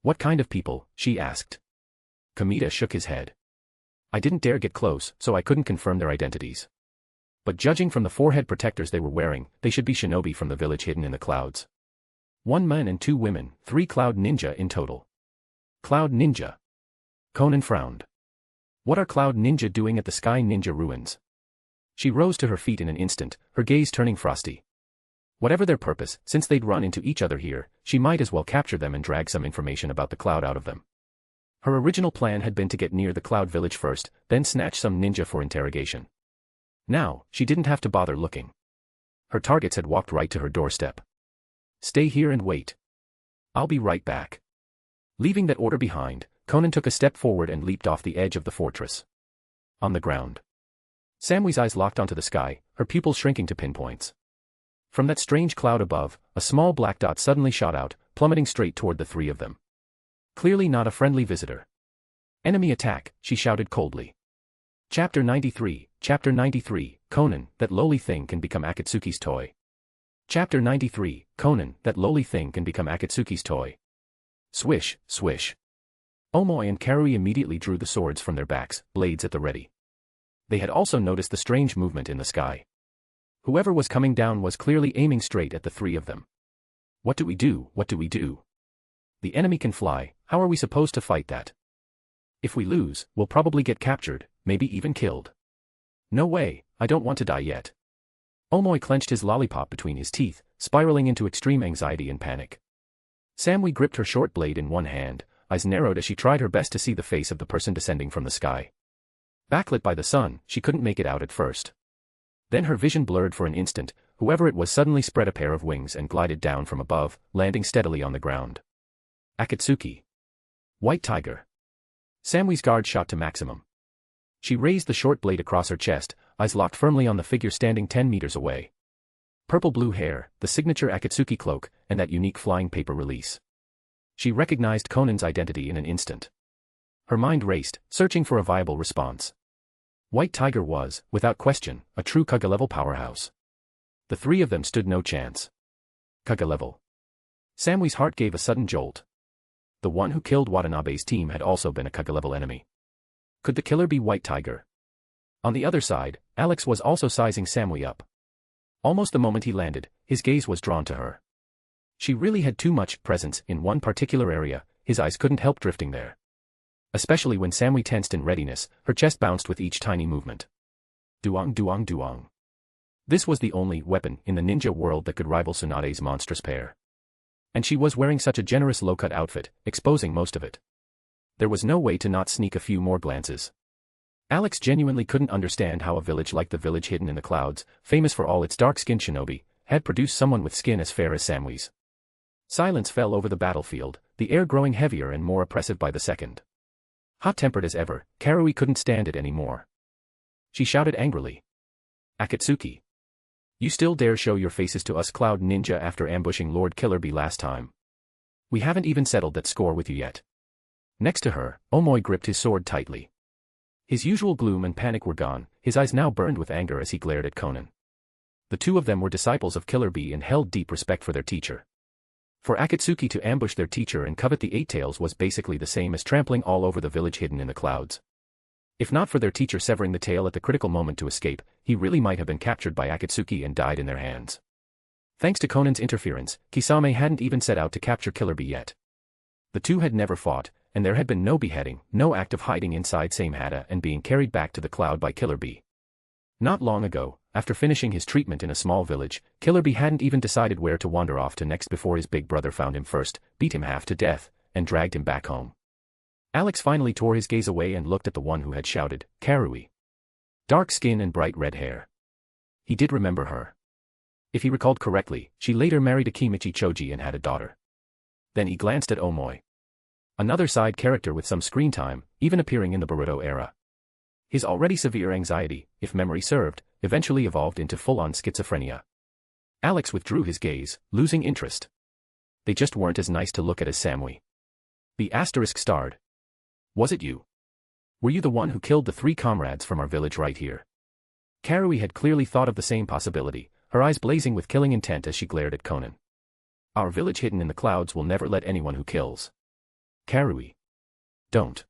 What kind of people? She asked. Kamita shook his head. I didn't dare get close, so I couldn't confirm their identities. But judging from the forehead protectors they were wearing, they should be shinobi from the village hidden in the clouds. 1 man and 2 women, 3 Cloud Ninja in total. Cloud Ninja. Konan frowned. What are Cloud Ninja doing at the Sky Ninja ruins? She rose to her feet in an instant, her gaze turning frosty. Whatever their purpose, since they'd run into each other here, she might as well capture them and drag some information about the cloud out of them. Her original plan had been to get near the Cloud Village first, then snatch some ninja for interrogation. Now, she didn't have to bother looking. Her targets had walked right to her doorstep. Stay here and wait. I'll be right back. Leaving that order behind, Konan took a step forward and leaped off the edge of the fortress. On the ground. Samui's eyes locked onto the sky, her pupils shrinking to pinpoints. From that strange cloud above, a small black dot suddenly shot out, plummeting straight toward the 3 of them. Clearly not a friendly visitor. Enemy attack, she shouted coldly. Chapter 93, Konan, that lowly thing can become Akatsuki's toy. Chapter 93, Konan, that lowly thing can become Akatsuki's toy. Swish, swish. Omoi and Karui immediately drew the swords from their backs, blades at the ready. They had also noticed the strange movement in the sky. Whoever was coming down was clearly aiming straight at the 3 of them. What do we do? What do we do? The enemy can fly, how are we supposed to fight that? If we lose, we'll probably get captured, maybe even killed. No way, I don't want to die yet. Omoi clenched his lollipop between his teeth, spiraling into extreme anxiety and panic. Samui gripped her short blade in one hand, eyes narrowed as she tried her best to see the face of the person descending from the sky. Backlit by the sun, she couldn't make it out at first. Then her vision blurred for an instant, whoever it was suddenly spread a pair of wings and glided down from above, landing steadily on the ground. Akatsuki. White Tiger. Samui's guard shot to maximum. She raised the short blade across her chest, eyes locked firmly on the figure standing 10 meters away. Purple-blue hair, the signature Akatsuki cloak, and that unique flying paper release. She recognized Konan's identity in an instant. Her mind raced, searching for a viable response. White Tiger was, without question, a true Kaga-level powerhouse. The 3 of them stood no chance. Kaga-level. Samui's heart gave a sudden jolt. The one who killed Watanabe's team had also been a Kaga-level enemy. Could the killer be White Tiger? On the other side, Alex was also sizing Samui up. Almost the moment he landed, his gaze was drawn to her. She really had too much presence in one particular area, his eyes couldn't help drifting there. Especially when Samui tensed in readiness, her chest bounced with each tiny movement. Duong duong duong. This was the only weapon in the ninja world that could rival Tsunade's monstrous pair. And she was wearing such a generous low-cut outfit, exposing most of it. There was no way to not sneak a few more glances. Alex genuinely couldn't understand how a village like the village hidden in the clouds, famous for all its dark-skinned shinobi, had produced someone with skin as fair as Samui's. Silence fell over the battlefield, the air growing heavier and more oppressive by the second. Hot-tempered as ever, Karui couldn't stand it anymore. She shouted angrily. Akatsuki. You still dare show your faces to us Cloud Ninja after ambushing Lord Killer Bee last time? We haven't even settled that score with you yet. Next to her, Omoi gripped his sword tightly. His usual gloom and panic were gone, his eyes now burned with anger as he glared at Konan. The 2 of them were disciples of Killer Bee and held deep respect for their teacher. For Akatsuki to ambush their teacher and covet the 8 tails was basically the same as trampling all over the village hidden in the clouds. If not for their teacher severing the tail at the critical moment to escape, he really might have been captured by Akatsuki and died in their hands. Thanks to Konan's interference, Kisame hadn't even set out to capture Killer Bee yet. The 2 had never fought, and there had been no beheading, no act of hiding inside Same Hata and being carried back to the cloud by Killer Bee. Not long ago, after finishing his treatment in a small village, Killer Bee hadn't even decided where to wander off to next before his big brother found him first, beat him half to death, and dragged him back home. Alex finally tore his gaze away and looked at the one who had shouted, Karui. Dark skin and bright red hair. He did remember her. If he recalled correctly, she later married Akimichi Choji and had a daughter. Then he glanced at Omoi. Another side character with some screen time, even appearing in the Boruto era. His already severe anxiety, if memory served, eventually evolved into full-on schizophrenia. Alex withdrew his gaze, losing interest. They just weren't as nice to look at as Samui. The asterisk starred. Was it you? Were you the one who killed the 3 comrades from our village right here? Karui had clearly thought of the same possibility, her eyes blazing with killing intent as she glared at Konan. Our village hidden in the clouds will never let anyone who kills. Karui. Don't.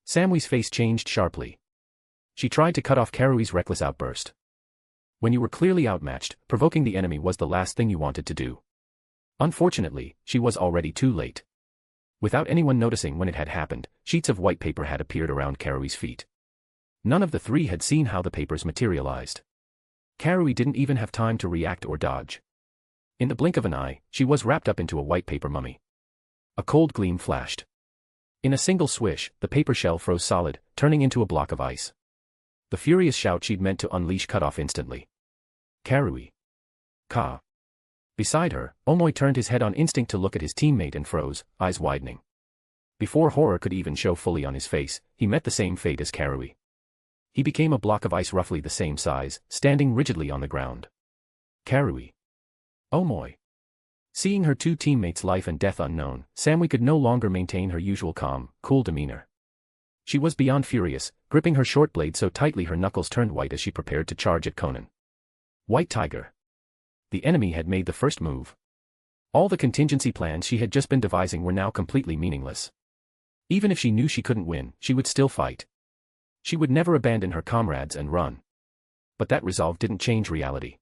Samui's face changed sharply. She tried to cut off Karui's reckless outburst. When you were clearly outmatched, provoking the enemy was the last thing you wanted to do. Unfortunately, she was already too late. Without anyone noticing when it had happened, sheets of white paper had appeared around Karui's feet. None of the 3 had seen how the papers materialized. Karui didn't even have time to react or dodge. In the blink of an eye, she was wrapped up into a white paper mummy. A cold gleam flashed. In a single swish, the paper shell froze solid, turning into a block of ice. The furious shout she'd meant to unleash cut off instantly. Karui. Ka. Beside her, Omoi turned his head on instinct to look at his teammate and froze, eyes widening. Before horror could even show fully on his face, he met the same fate as Karui. He became a block of ice roughly the same size, standing rigidly on the ground. Karui. Omoi. Seeing her 2 teammates' life and death unknown, Samui could no longer maintain her usual calm, cool demeanor. She was beyond furious, gripping her short blade so tightly her knuckles turned white as she prepared to charge at Konan. White Tiger. The enemy had made the first move. All the contingency plans she had just been devising were now completely meaningless. Even if she knew she couldn't win, she would still fight. She would never abandon her comrades and run. But that resolve didn't change reality.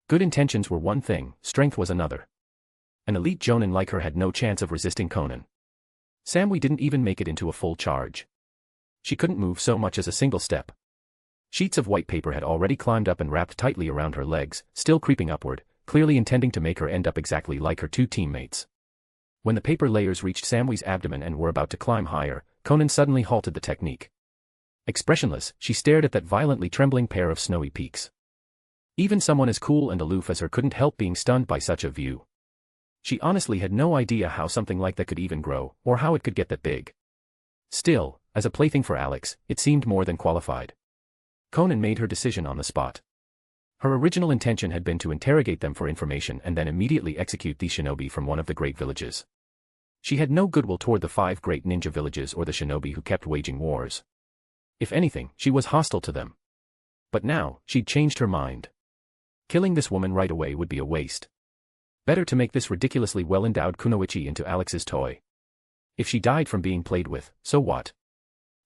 Good intentions were one thing, strength was another. An elite jonin like her had no chance of resisting Konan. Samui didn't even make it into a full charge. She couldn't move so much as a single step. Sheets of white paper had already climbed up and wrapped tightly around her legs, still creeping upward, clearly intending to make her end up exactly like her 2 teammates. When the paper layers reached Samui's abdomen and were about to climb higher, Konan suddenly halted the technique. Expressionless, she stared at that violently trembling pair of snowy peaks. Even someone as cool and aloof as her couldn't help being stunned by such a view. She honestly had no idea how something like that could even grow, or how it could get that big. Still, as a plaything for Alex, it seemed more than qualified. Konan made her decision on the spot. Her original intention had been to interrogate them for information and then immediately execute these shinobi from one of the great villages. She had no goodwill toward the 5 great ninja villages or the shinobi who kept waging wars. If anything, she was hostile to them. But now, she'd changed her mind. Killing this woman right away would be a waste. Better to make this ridiculously well-endowed kunoichi into Alex's toy. If she died from being played with, so what?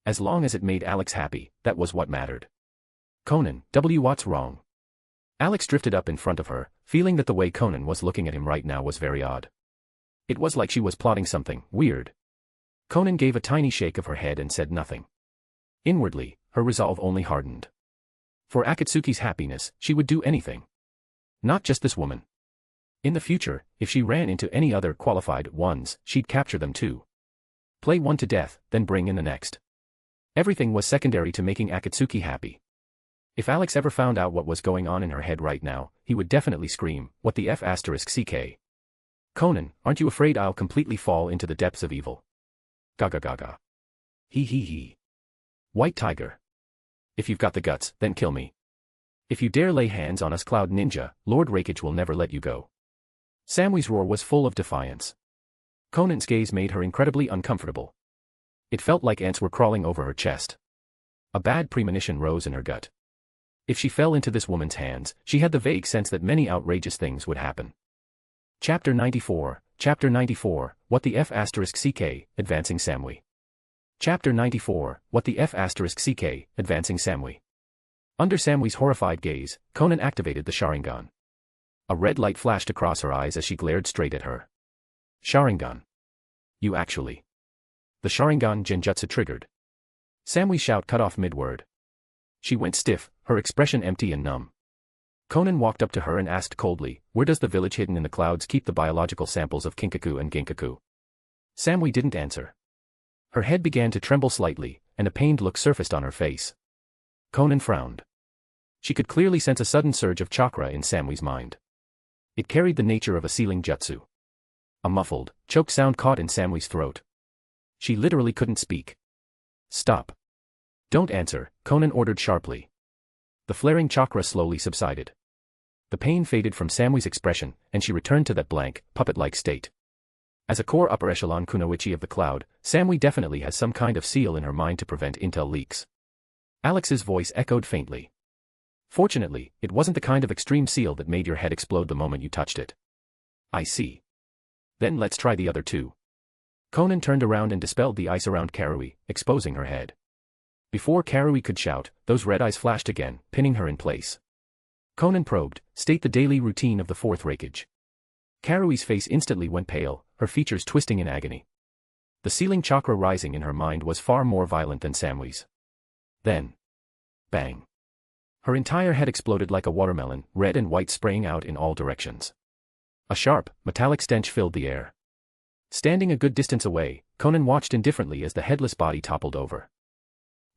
As long as it made Alex happy, that was what mattered. Konan, what's wrong? Alex drifted up in front of her, feeling that the way Konan was looking at him right now was very odd. It was like she was plotting something weird. Konan gave a tiny shake of her head and said nothing. Inwardly, her resolve only hardened. For Akatsuki's happiness, she would do anything. Not just this woman. In the future, if she ran into any other qualified ones, she'd capture them too. Play one to death, then bring in the next. Everything was secondary to making Akatsuki happy. If Alex ever found out what was going on in her head right now, he would definitely scream, "What the F***ck? Konan, aren't you afraid I'll completely fall into the depths of evil?" Gaga gaga. He. White Tiger. If you've got the guts, then kill me. If you dare lay hands on us Cloud Ninja, Lord Rakage will never let you go. Samui's roar was full of defiance. Konan's gaze made her incredibly uncomfortable. It felt like ants were crawling over her chest. A bad premonition rose in her gut. If she fell into this woman's hands, she had the vague sense that many outrageous things would happen. Chapter 94, What the F***ck, Advancing Samui. Chapter 94, What the F***ck, Advancing Samui. Under Samui's horrified gaze, Konan activated the Sharingan. A red light flashed across her eyes as she glared straight at her. Sharingan. You actually. The Sharingan genjutsu triggered. Samui's shout cut off mid-word. She went stiff, her expression empty and numb. Konan walked up to her and asked coldly, "Where does the village hidden in the clouds keep the biological samples of Kinkaku and Ginkaku?" Samui didn't answer. Her head began to tremble slightly, and a pained look surfaced on her face. Konan frowned. She could clearly sense a sudden surge of chakra in Samui's mind. It carried the nature of a sealing jutsu. A muffled, choked sound caught in Samui's throat. She literally couldn't speak. "Stop. Don't answer," Konan ordered sharply. The flaring chakra slowly subsided. The pain faded from Samui's expression, and she returned to that blank, puppet-like state. As a core upper echelon kunoichi of the cloud, Samui definitely has some kind of seal in her mind to prevent intel leaks. Alex's voice echoed faintly. Fortunately, it wasn't the kind of extreme seal that made your head explode the moment you touched it. I see. Then let's try the other two. Konan turned around and dispelled the ice around Karui, exposing her head. Before Karui could shout, those red eyes flashed again, pinning her in place. Konan probed, state the daily routine of the fourth raikage. Karui's face instantly went pale, her features twisting in agony. The sealing chakra rising in her mind was far more violent than Samui's. Then. Bang. Her entire head exploded like a watermelon, red and white spraying out in all directions. A sharp, metallic stench filled the air. Standing a good distance away, Konan watched indifferently as the headless body toppled over.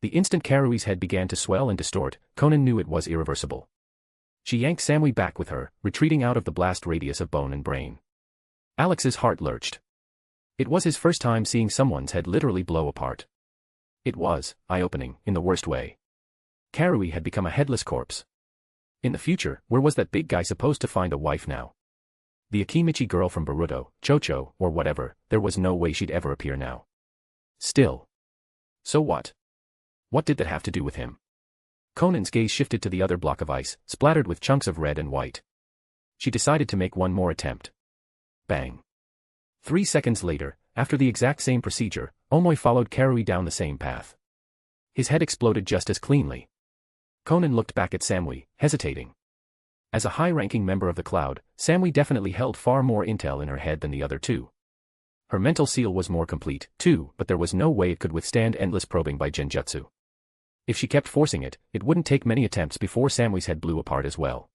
The instant Karui's head began to swell and distort, Konan knew it was irreversible. She yanked Samui back with her, retreating out of the blast radius of bone and brain. Alex's heart lurched. It was his first time seeing someone's head literally blow apart. It was eye-opening, in the worst way. Karui had become a headless corpse. In the future, where was that big guy supposed to find a wife now? The Akimichi girl from Boruto, Chocho, or whatever, there was no way she'd ever appear now. Still. So what? What did that have to do with him? Konan's gaze shifted to the other block of ice, splattered with chunks of red and white. She decided to make one more attempt. Bang. 3 seconds later, after the exact same procedure, Omoi followed Karui down the same path. His head exploded just as cleanly. Konan looked back at Samui, hesitating. As a high-ranking member of the cloud, Samui definitely held far more intel in her head than the other two. Her mental seal was more complete, too, but there was no way it could withstand endless probing by genjutsu. If she kept forcing it, it wouldn't take many attempts before Samui's head blew apart as well.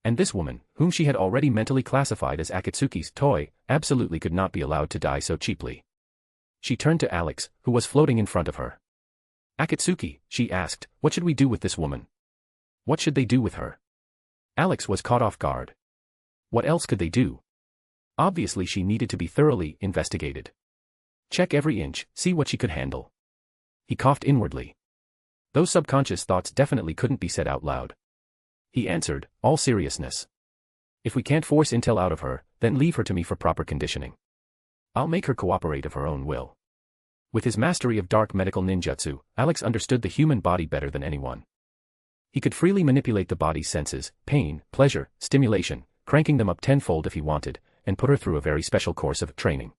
And this woman, whom she had already mentally classified as Akatsuki's toy, absolutely could not be allowed to die so cheaply. She turned to Alex, who was floating in front of her. Akatsuki, she asked, what should we do with this woman? What should they do with her? Alex was caught off guard. What else could they do? Obviously she needed to be thoroughly investigated. Check every inch, see what she could handle. He coughed inwardly. Those subconscious thoughts definitely couldn't be said out loud. He answered, all seriousness. If we can't force intel out of her, then leave her to me for proper conditioning. I'll make her cooperate of her own will. With his mastery of dark medical ninjutsu, Alex understood the human body better than anyone. He could freely manipulate the body's senses, pain, pleasure, stimulation, cranking them up tenfold if he wanted, and put her through a very special course of training.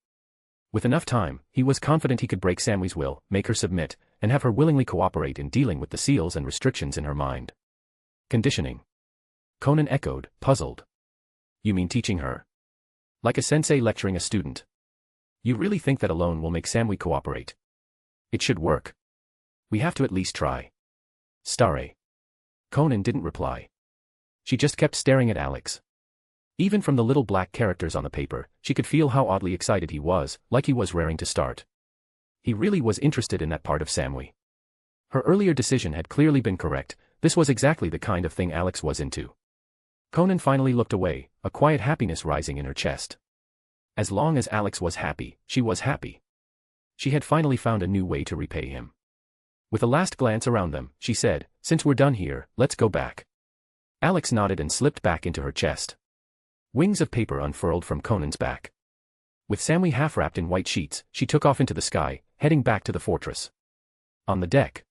With enough time, he was confident he could break Samui's will, make her submit, and have her willingly cooperate in dealing with the seals and restrictions in her mind. Conditioning. Konan echoed, puzzled. You mean teaching her? Like a sensei lecturing a student. You really think that alone will make Samui cooperate? It should work. We have to at least try. Stare. Konan didn't reply. She just kept staring at Alex. Even from the little black characters on the paper, she could feel how oddly excited he was, like he was raring to start. He really was interested in that part of Samui. Her earlier decision had clearly been correct, this was exactly the kind of thing Alex was into. Konan finally looked away, a quiet happiness rising in her chest. As long as Alex was happy, she was happy. She had finally found a new way to repay him. With a last glance around them, she said, since we're done here, let's go back. Alex nodded and slipped back into her chest. Wings of paper unfurled from Konan's back. With Samui half wrapped in white sheets, she took off into the sky, heading back to the fortress. On the deck,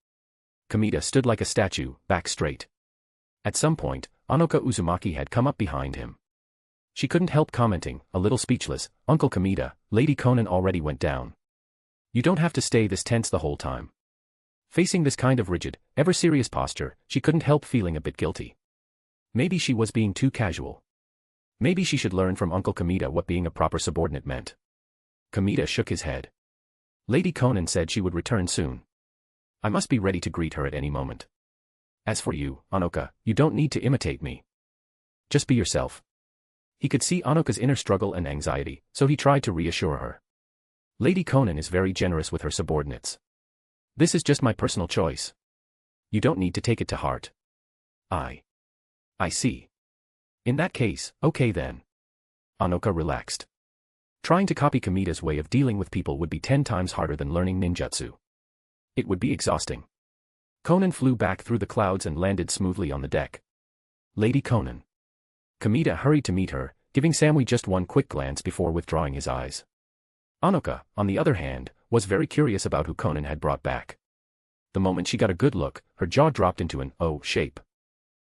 Kamita stood like a statue, back straight. At some point, Anoka Uzumaki had come up behind him. She couldn't help commenting, a little speechless, Uncle Kamita, Lady Konan already went down. You don't have to stay this tense the whole time. Facing this kind of rigid, ever-serious posture, she couldn't help feeling a bit guilty. Maybe she was being too casual. Maybe she should learn from Uncle Kamita what being a proper subordinate meant. Kamita shook his head. Lady Konan said she would return soon. I must be ready to greet her at any moment. As for you, Anoka, you don't need to imitate me. Just be yourself. He could see Anoka's inner struggle and anxiety, so he tried to reassure her. Lady Konan is very generous with her subordinates. This is just my personal choice. You don't need to take it to heart. I see. In that case, okay then. Anoka relaxed. Trying to copy Kamita's way of dealing with people would be 10 times harder than learning ninjutsu. It would be exhausting. Konan flew back through the clouds and landed smoothly on the deck. Lady Konan. Kamita hurried to meet her, giving Samui just one quick glance before withdrawing his eyes. Anoka, on the other hand, was very curious about who Konan had brought back. The moment she got a good look, her jaw dropped into an O shape.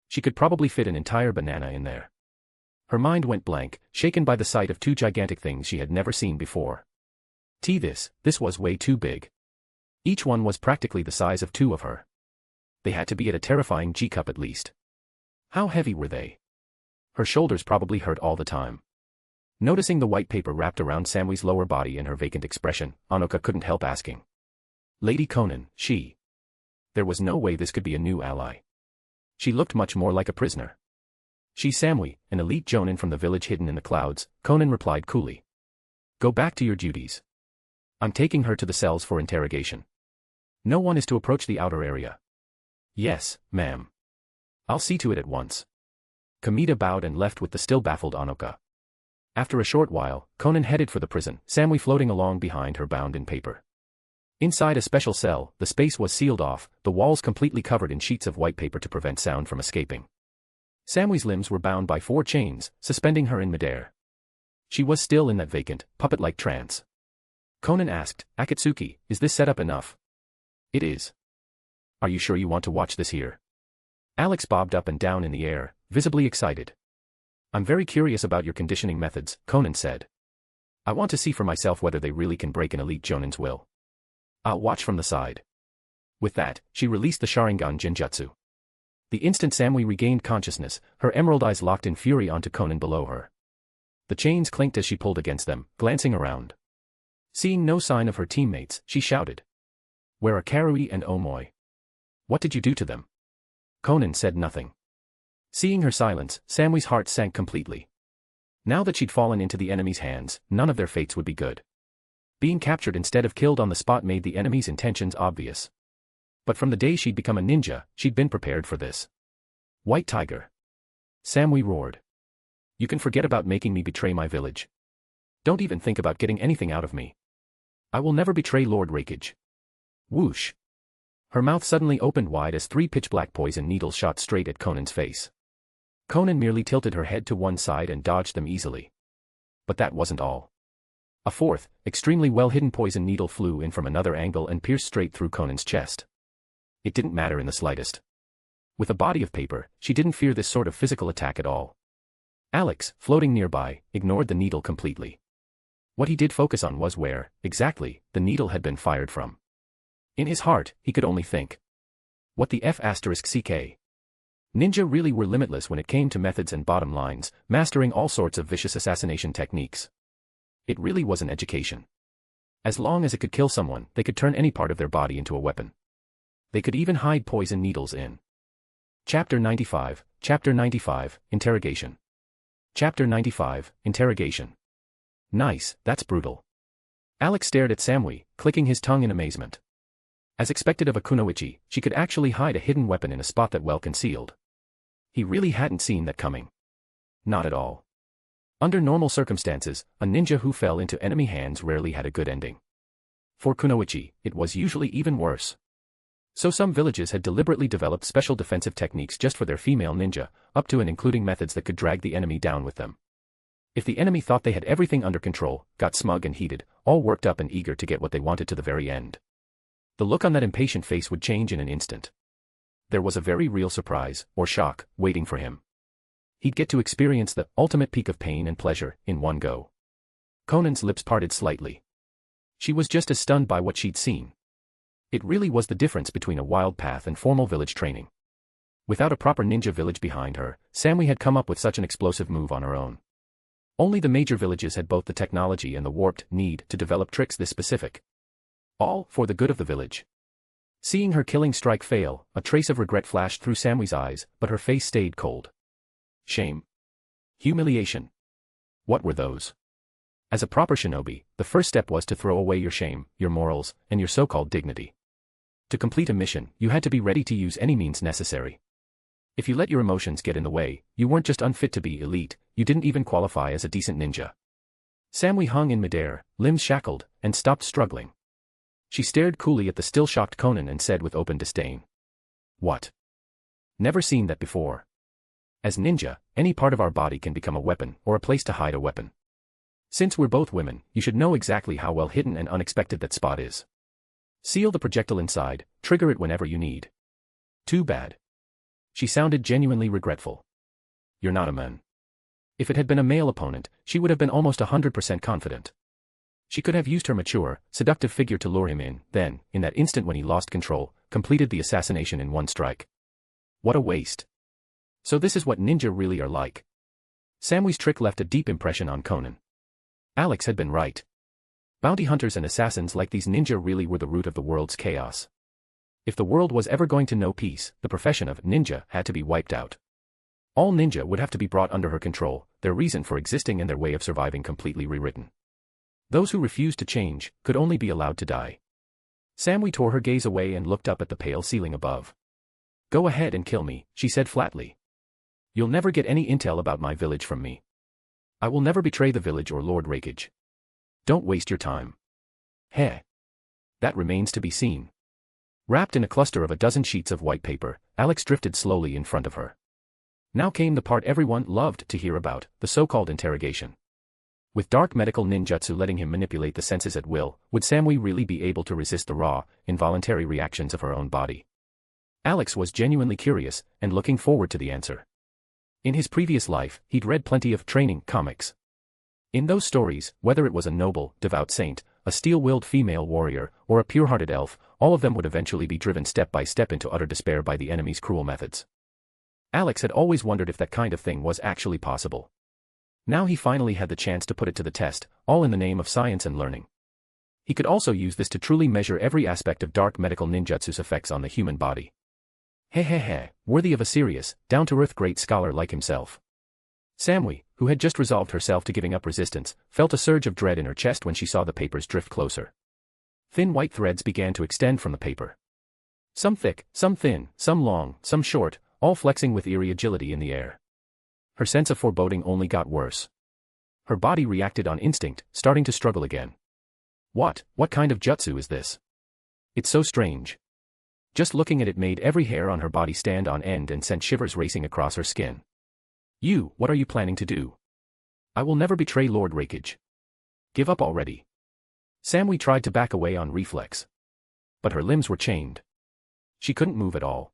She could probably fit an entire banana in there. Her mind went blank, shaken by the sight of two gigantic things she had never seen before. This was way too big. Each one was practically the size of two of her. They had to be at a terrifying G-cup at least. How heavy were they? Her shoulders probably hurt all the time. Noticing the white paper wrapped around Samwi's lower body and her vacant expression, Anoka couldn't help asking. Lady Konan, she. There was no way this could be a new ally. She looked much more like a prisoner. She's Samwi, an elite jonin from the village hidden in the clouds, Konan replied coolly. Go back to your duties. I'm taking her to the cells for interrogation. No one is to approach the outer area. Yes, ma'am. I'll see to it at once. Kamita bowed and left with the still baffled Anoka. After a short while, Konan headed for the prison, Samwi floating along behind her bound in paper. Inside a special cell, the space was sealed off, the walls completely covered in sheets of white paper to prevent sound from escaping. Samwi's limbs were bound by 4 chains, suspending her in midair. She was still in that vacant, puppet-like trance. Konan asked, Akatsuki, is this setup enough? It is. Are you sure you want to watch this here? Alex bobbed up and down in the air, visibly excited. I'm very curious about your conditioning methods, Konan said. I want to see for myself whether they really can break an elite jonin's will. I'll watch from the side. With that, she released the Sharingan Genjutsu. The instant Samwi regained consciousness, her emerald eyes locked in fury onto Konan below her. The chains clinked as she pulled against them, glancing around. Seeing no sign of her teammates, she shouted. Where are Karui and Omoy? What did you do to them? Konan said nothing. Seeing her silence, Samwi's heart sank completely. Now that she'd fallen into the enemy's hands, none of their fates would be good. Being captured instead of killed on the spot made the enemy's intentions obvious. But from the day she'd become a ninja, she'd been prepared for this. White Tiger. Samwi roared. You can forget about making me betray my village. Don't even think about getting anything out of me. I will never betray Lord Rakage. Whoosh. Her mouth suddenly opened wide as 3 pitch-black poison needles shot straight at Conan's face. Konan merely tilted her head to one side and dodged them easily. But that wasn't all. A 4th, extremely well-hidden poison needle flew in from another angle and pierced straight through Conan's chest. It didn't matter in the slightest. With a body of paper, she didn't fear this sort of physical attack at all. Alex, floating nearby, ignored the needle completely. What he did focus on was where, exactly, the needle had been fired from. In his heart, he could only think. What the F***ck? Ninja really were limitless when it came to methods and bottom lines, mastering all sorts of vicious assassination techniques. It really was an education. As long as it could kill someone, they could turn any part of their body into a weapon. They could even hide poison needles in. Chapter 95, Interrogation. Chapter 95, Interrogation. Nice, that's brutal. Alex stared at Samwi, clicking his tongue in amazement. As expected of a kunoichi, she could actually hide a hidden weapon in a spot that well concealed. He really hadn't seen that coming. Not at all. Under normal circumstances, a ninja who fell into enemy hands rarely had a good ending. For kunoichi, it was usually even worse. So some villages had deliberately developed special defensive techniques just for their female ninja, up to and including methods that could drag the enemy down with them. If the enemy thought they had everything under control, got smug and heated, all worked up and eager to get what they wanted to the very end. The look on that impatient face would change in an instant. There was a very real surprise, or shock, waiting for him. He'd get to experience the ultimate peak of pain and pleasure in one go. Conan's lips parted slightly. She was just as stunned by what she'd seen. It really was the difference between a wild path and formal village training. Without a proper ninja village behind her, Samwi had come up with such an explosive move on her own. Only the major villages had both the technology and the warped need to develop tricks this specific. All for the good of the village. Seeing her killing strike fail, a trace of regret flashed through Samwi's eyes, but her face stayed cold. Shame. Humiliation. What were those? As a proper shinobi, the first step was to throw away your shame, your morals, and your so-called dignity. To complete a mission, you had to be ready to use any means necessary. If you let your emotions get in the way, you weren't just unfit to be elite, you didn't even qualify as a decent ninja. Samwi hung in midair, limbs shackled, and stopped struggling. She stared coolly at the still shocked Konan and said with open disdain. What? Never seen that before. As ninja, any part of our body can become a weapon or a place to hide a weapon. Since we're both women, you should know exactly how well hidden and unexpected that spot is. Seal the projectile inside, trigger it whenever you need. Too bad. She sounded genuinely regretful. You're not a man. If it had been a male opponent, she would have been almost 100% confident. She could have used her mature, seductive figure to lure him in, then, in that instant when he lost control, completed the assassination in one strike. What a waste. So this is what ninja really are like. Samui's trick left a deep impression on Konan. Alex had been right. Bounty hunters and assassins like these ninja really were the root of the world's chaos. If the world was ever going to know peace, the profession of ninja had to be wiped out. All ninja would have to be brought under her control, their reason for existing and their way of surviving completely rewritten. Those who refused to change could only be allowed to die. Samui tore her gaze away and looked up at the pale ceiling above. Go ahead and kill me, she said flatly. You'll never get any intel about my village from me. I will never betray the village or Lord Rakage. Don't waste your time. Heh. That remains to be seen. Wrapped in a cluster of a dozen sheets of white paper, Alex drifted slowly in front of her. Now came the part everyone loved to hear about, the so-called interrogation. With dark medical ninjutsu letting him manipulate the senses at will, would Samui really be able to resist the raw, involuntary reactions of her own body? Alex was genuinely curious, and looking forward to the answer. In his previous life, he'd read plenty of training comics. In those stories, whether it was a noble, devout saint, a steel-willed female warrior, or a pure-hearted elf, all of them would eventually be driven step by step into utter despair by the enemy's cruel methods. Alex had always wondered if that kind of thing was actually possible. Now he finally had the chance to put it to the test, all in the name of science and learning. He could also use this to truly measure every aspect of dark medical ninjutsu's effects on the human body. Worthy of a serious, down-to-earth great scholar like himself. Samui, who had just resolved herself to giving up resistance, felt a surge of dread in her chest when she saw the papers drift closer. Thin white threads began to extend from the paper. Some thick, some thin, some long, some short, all flexing with eerie agility in the air. Her sense of foreboding only got worse. Her body reacted on instinct, starting to struggle again. What kind of jutsu is this? It's so strange. Just looking at it made every hair on her body stand on end and sent shivers racing across her skin. What are you planning to do? I will never betray Lord Rakage. Give up already. Samui tried to back away on reflex. But her limbs were chained. She couldn't move at all.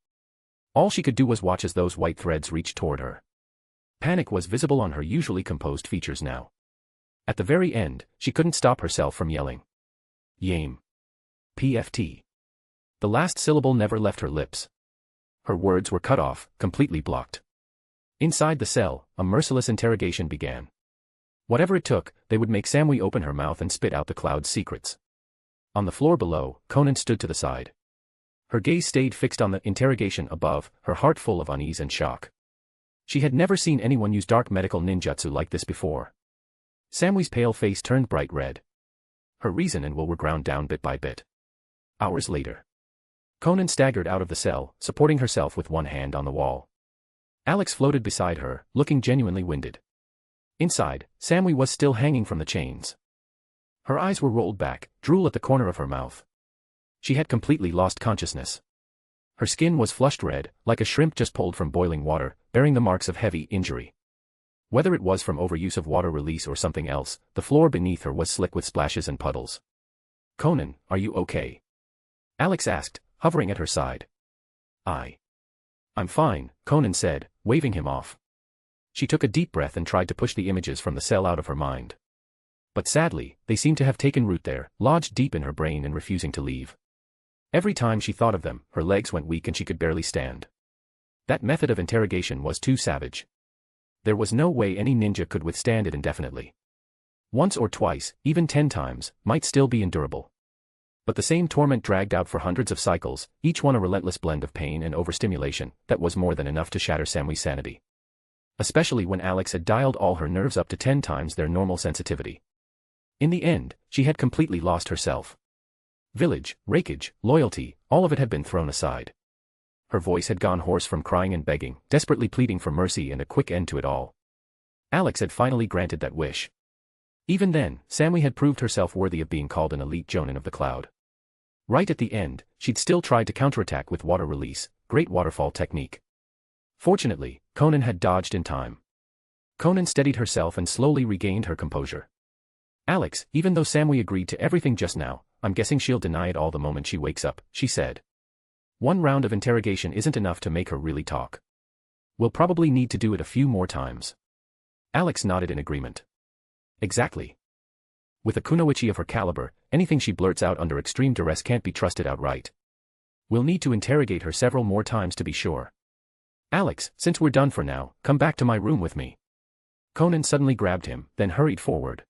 All she could do was watch as those white threads reached toward her. Panic was visible on her usually composed features now. At the very end, she couldn't stop herself from yelling. Yame. PFT. The last syllable never left her lips. Her words were cut off, completely blocked. Inside the cell, a merciless interrogation began. Whatever it took, they would make Samui open her mouth and spit out the cloud's secrets. On the floor below, Konan stood to the side. Her gaze stayed fixed on the interrogation above, her heart full of unease and shock. She had never seen anyone use dark medical ninjutsu like this before. Samui's pale face turned bright red. Her reason and will were ground down bit by bit. Hours later. Konan staggered out of the cell, supporting herself with one hand on the wall. Alex floated beside her, looking genuinely winded. Inside, Samui was still hanging from the chains. Her eyes were rolled back, drool at the corner of her mouth. She had completely lost consciousness. Her skin was flushed red, like a shrimp just pulled from boiling water, bearing the marks of heavy injury. Whether it was from overuse of water release or something else, the floor beneath her was slick with splashes and puddles. Konan, are you okay? Alex asked, hovering at her side. I'm fine, Konan said, waving him off. She took a deep breath and tried to push the images from the cell out of her mind. But sadly, they seemed to have taken root there, lodged deep in her brain and refusing to leave. Every time she thought of them, her legs went weak and she could barely stand. That method of interrogation was too savage. There was no way any ninja could withstand it indefinitely. Once or twice, even 10 times, might still be endurable. But the same torment dragged out for hundreds of cycles, each one a relentless blend of pain and overstimulation, that was more than enough to shatter Samui's sanity. Especially when Alex had dialed all her nerves up to 10 times their normal sensitivity. In the end, she had completely lost herself. Village, Rakage, loyalty, all of it had been thrown aside. Her voice had gone hoarse from crying and begging, desperately pleading for mercy and a quick end to it all. Alex had finally granted that wish. Even then, Samui had proved herself worthy of being called an elite jonin of the cloud. Right at the end, she'd still tried to counterattack with water release, great waterfall technique. Fortunately, Konan had dodged in time. Konan steadied herself and slowly regained her composure. Alex, even though Sammy agreed to everything just now, I'm guessing she'll deny it all the moment she wakes up, she said. One round of interrogation isn't enough to make her really talk. We'll probably need to do it a few more times. Alex nodded in agreement. Exactly. With a kunoichi of her caliber, anything she blurts out under extreme duress can't be trusted outright. We'll need to interrogate her several more times to be sure. Alex, since we're done for now, come back to my room with me. Konan suddenly grabbed him, then hurried forward.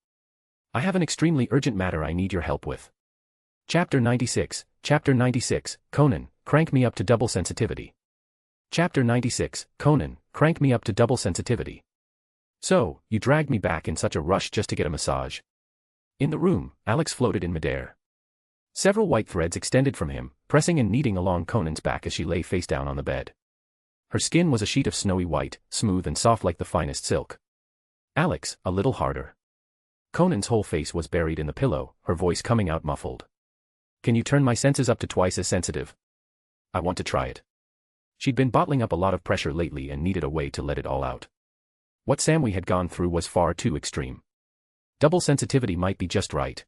I have an extremely urgent matter I need your help with. Chapter 96, Konan, crank me up to double sensitivity. Chapter 96, Konan, crank me up to double sensitivity. So, you dragged me back in such a rush just to get a massage. In the room, Alex floated in midair. Several white threads extended from him, pressing and kneading along Konan's back as she lay face down on the bed. Her skin was a sheet of snowy white, smooth and soft like the finest silk. Alex, a little harder. Konan's whole face was buried in the pillow, her voice coming out muffled. Can you turn my senses up to twice as sensitive? I want to try it. She'd been bottling up a lot of pressure lately and needed a way to let it all out. What Sammy had gone through was far too extreme. Double sensitivity might be just right.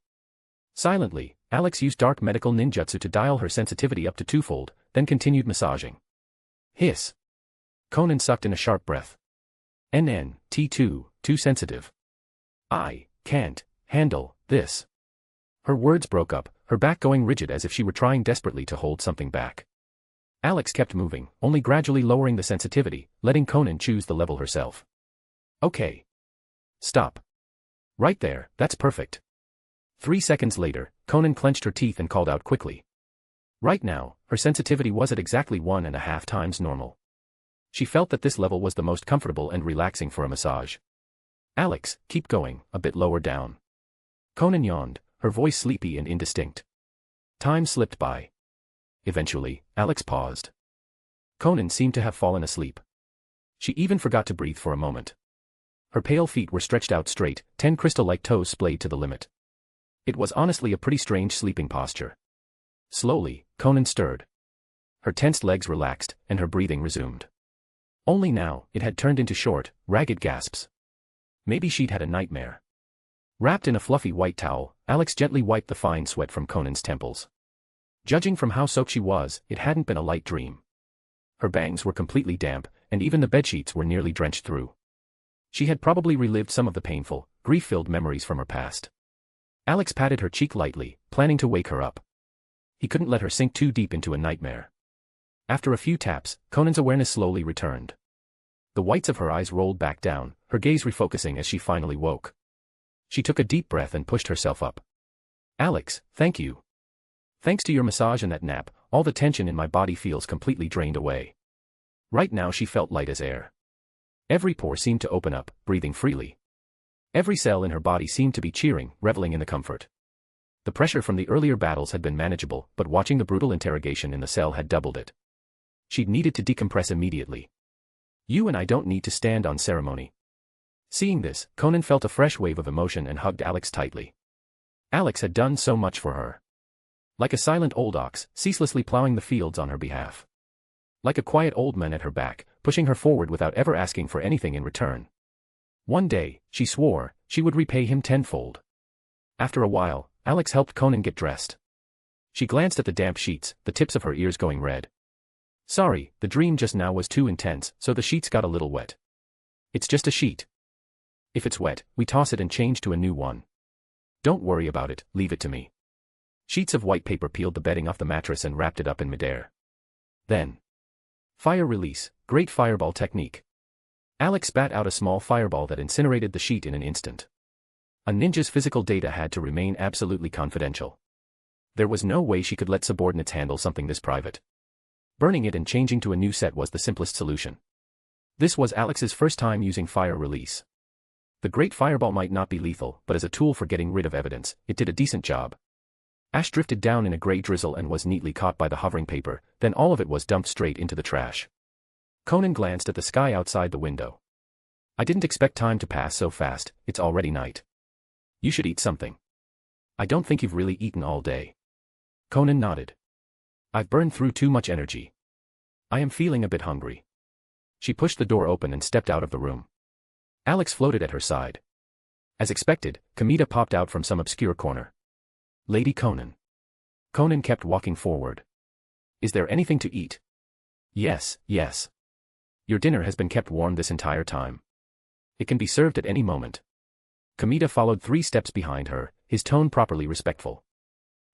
Silently, Alex used dark medical ninjutsu to dial her sensitivity up to twofold, then continued massaging. Hiss. Konan sucked in a sharp breath. T2, too sensitive. I can't handle this. Her words broke up, her back going rigid as if she were trying desperately to hold something back. Alex kept moving, only gradually lowering the sensitivity, letting Konan choose the level herself. Okay. Stop. Right there, that's perfect. 3 seconds later, Konan clenched her teeth and called out quickly. Right now, her sensitivity was at exactly 1.5 times normal. She felt that this level was the most comfortable and relaxing for a massage. Alex, keep going, a bit lower down. Konan yawned, her voice sleepy and indistinct. Time slipped by. Eventually, Alex paused. Konan seemed to have fallen asleep. She even forgot to breathe for a moment. Her pale feet were stretched out straight, 10 crystal-like toes splayed to the limit. It was honestly a pretty strange sleeping posture. Slowly, Konan stirred. Her tensed legs relaxed, and her breathing resumed. Only now, it had turned into short, ragged gasps. Maybe she'd had a nightmare. Wrapped in a fluffy white towel, Alex gently wiped the fine sweat from Konan's temples. Judging from how soaked she was, it hadn't been a light dream. Her bangs were completely damp, and even the bedsheets were nearly drenched through. She had probably relived some of the painful, grief-filled memories from her past. Alex patted her cheek lightly, planning to wake her up. He couldn't let her sink too deep into a nightmare. After a few taps, Konan's awareness slowly returned. The whites of her eyes rolled back down, her gaze refocusing as she finally woke. She took a deep breath and pushed herself up. Alex, thank you. Thanks to your massage and that nap, all the tension in my body feels completely drained away. Right now she felt light as air. Every pore seemed to open up, breathing freely. Every cell in her body seemed to be cheering, reveling in the comfort. The pressure from the earlier battles had been manageable, but watching the brutal interrogation in the cell had doubled it. She'd needed to decompress immediately. You and I don't need to stand on ceremony. Seeing this, Konan felt a fresh wave of emotion and hugged Alex tightly. Alex had done so much for her. Like a silent old ox, ceaselessly plowing the fields on her behalf. Like a quiet old man at her back, pushing her forward without ever asking for anything in return. One day, she swore, she would repay him tenfold. After a while, Alex helped Konan get dressed. She glanced at the damp sheets, the tips of her ears going red. Sorry, the dream just now was too intense, so the sheets got a little wet. It's just a sheet. If it's wet, we toss it and change to a new one. Don't worry about it, leave it to me. Sheets of white paper peeled the bedding off the mattress and wrapped it up in midair. Then. Fire release, great fireball technique. Alex spat out a small fireball that incinerated the sheet in an instant. A ninja's physical data had to remain absolutely confidential. There was no way she could let subordinates handle something this private. Burning it and changing to a new set was the simplest solution. This was Alex's first time using fire release. The great fireball might not be lethal, but as a tool for getting rid of evidence, it did a decent job. Ash drifted down in a gray drizzle and was neatly caught by the hovering paper, then all of it was dumped straight into the trash. Konan glanced at the sky outside the window. I didn't expect time to pass so fast, it's already night. You should eat something. I don't think you've really eaten all day. Konan nodded. I've burned through too much energy. I am feeling a bit hungry. She pushed the door open and stepped out of the room. Alex floated at her side. As expected, Kamita popped out from some obscure corner. Lady Konan. Konan kept walking forward. Is there anything to eat? Yes, yes. Your dinner has been kept warm this entire time. It can be served at any moment. Kamita followed 3 steps behind her, his tone properly respectful.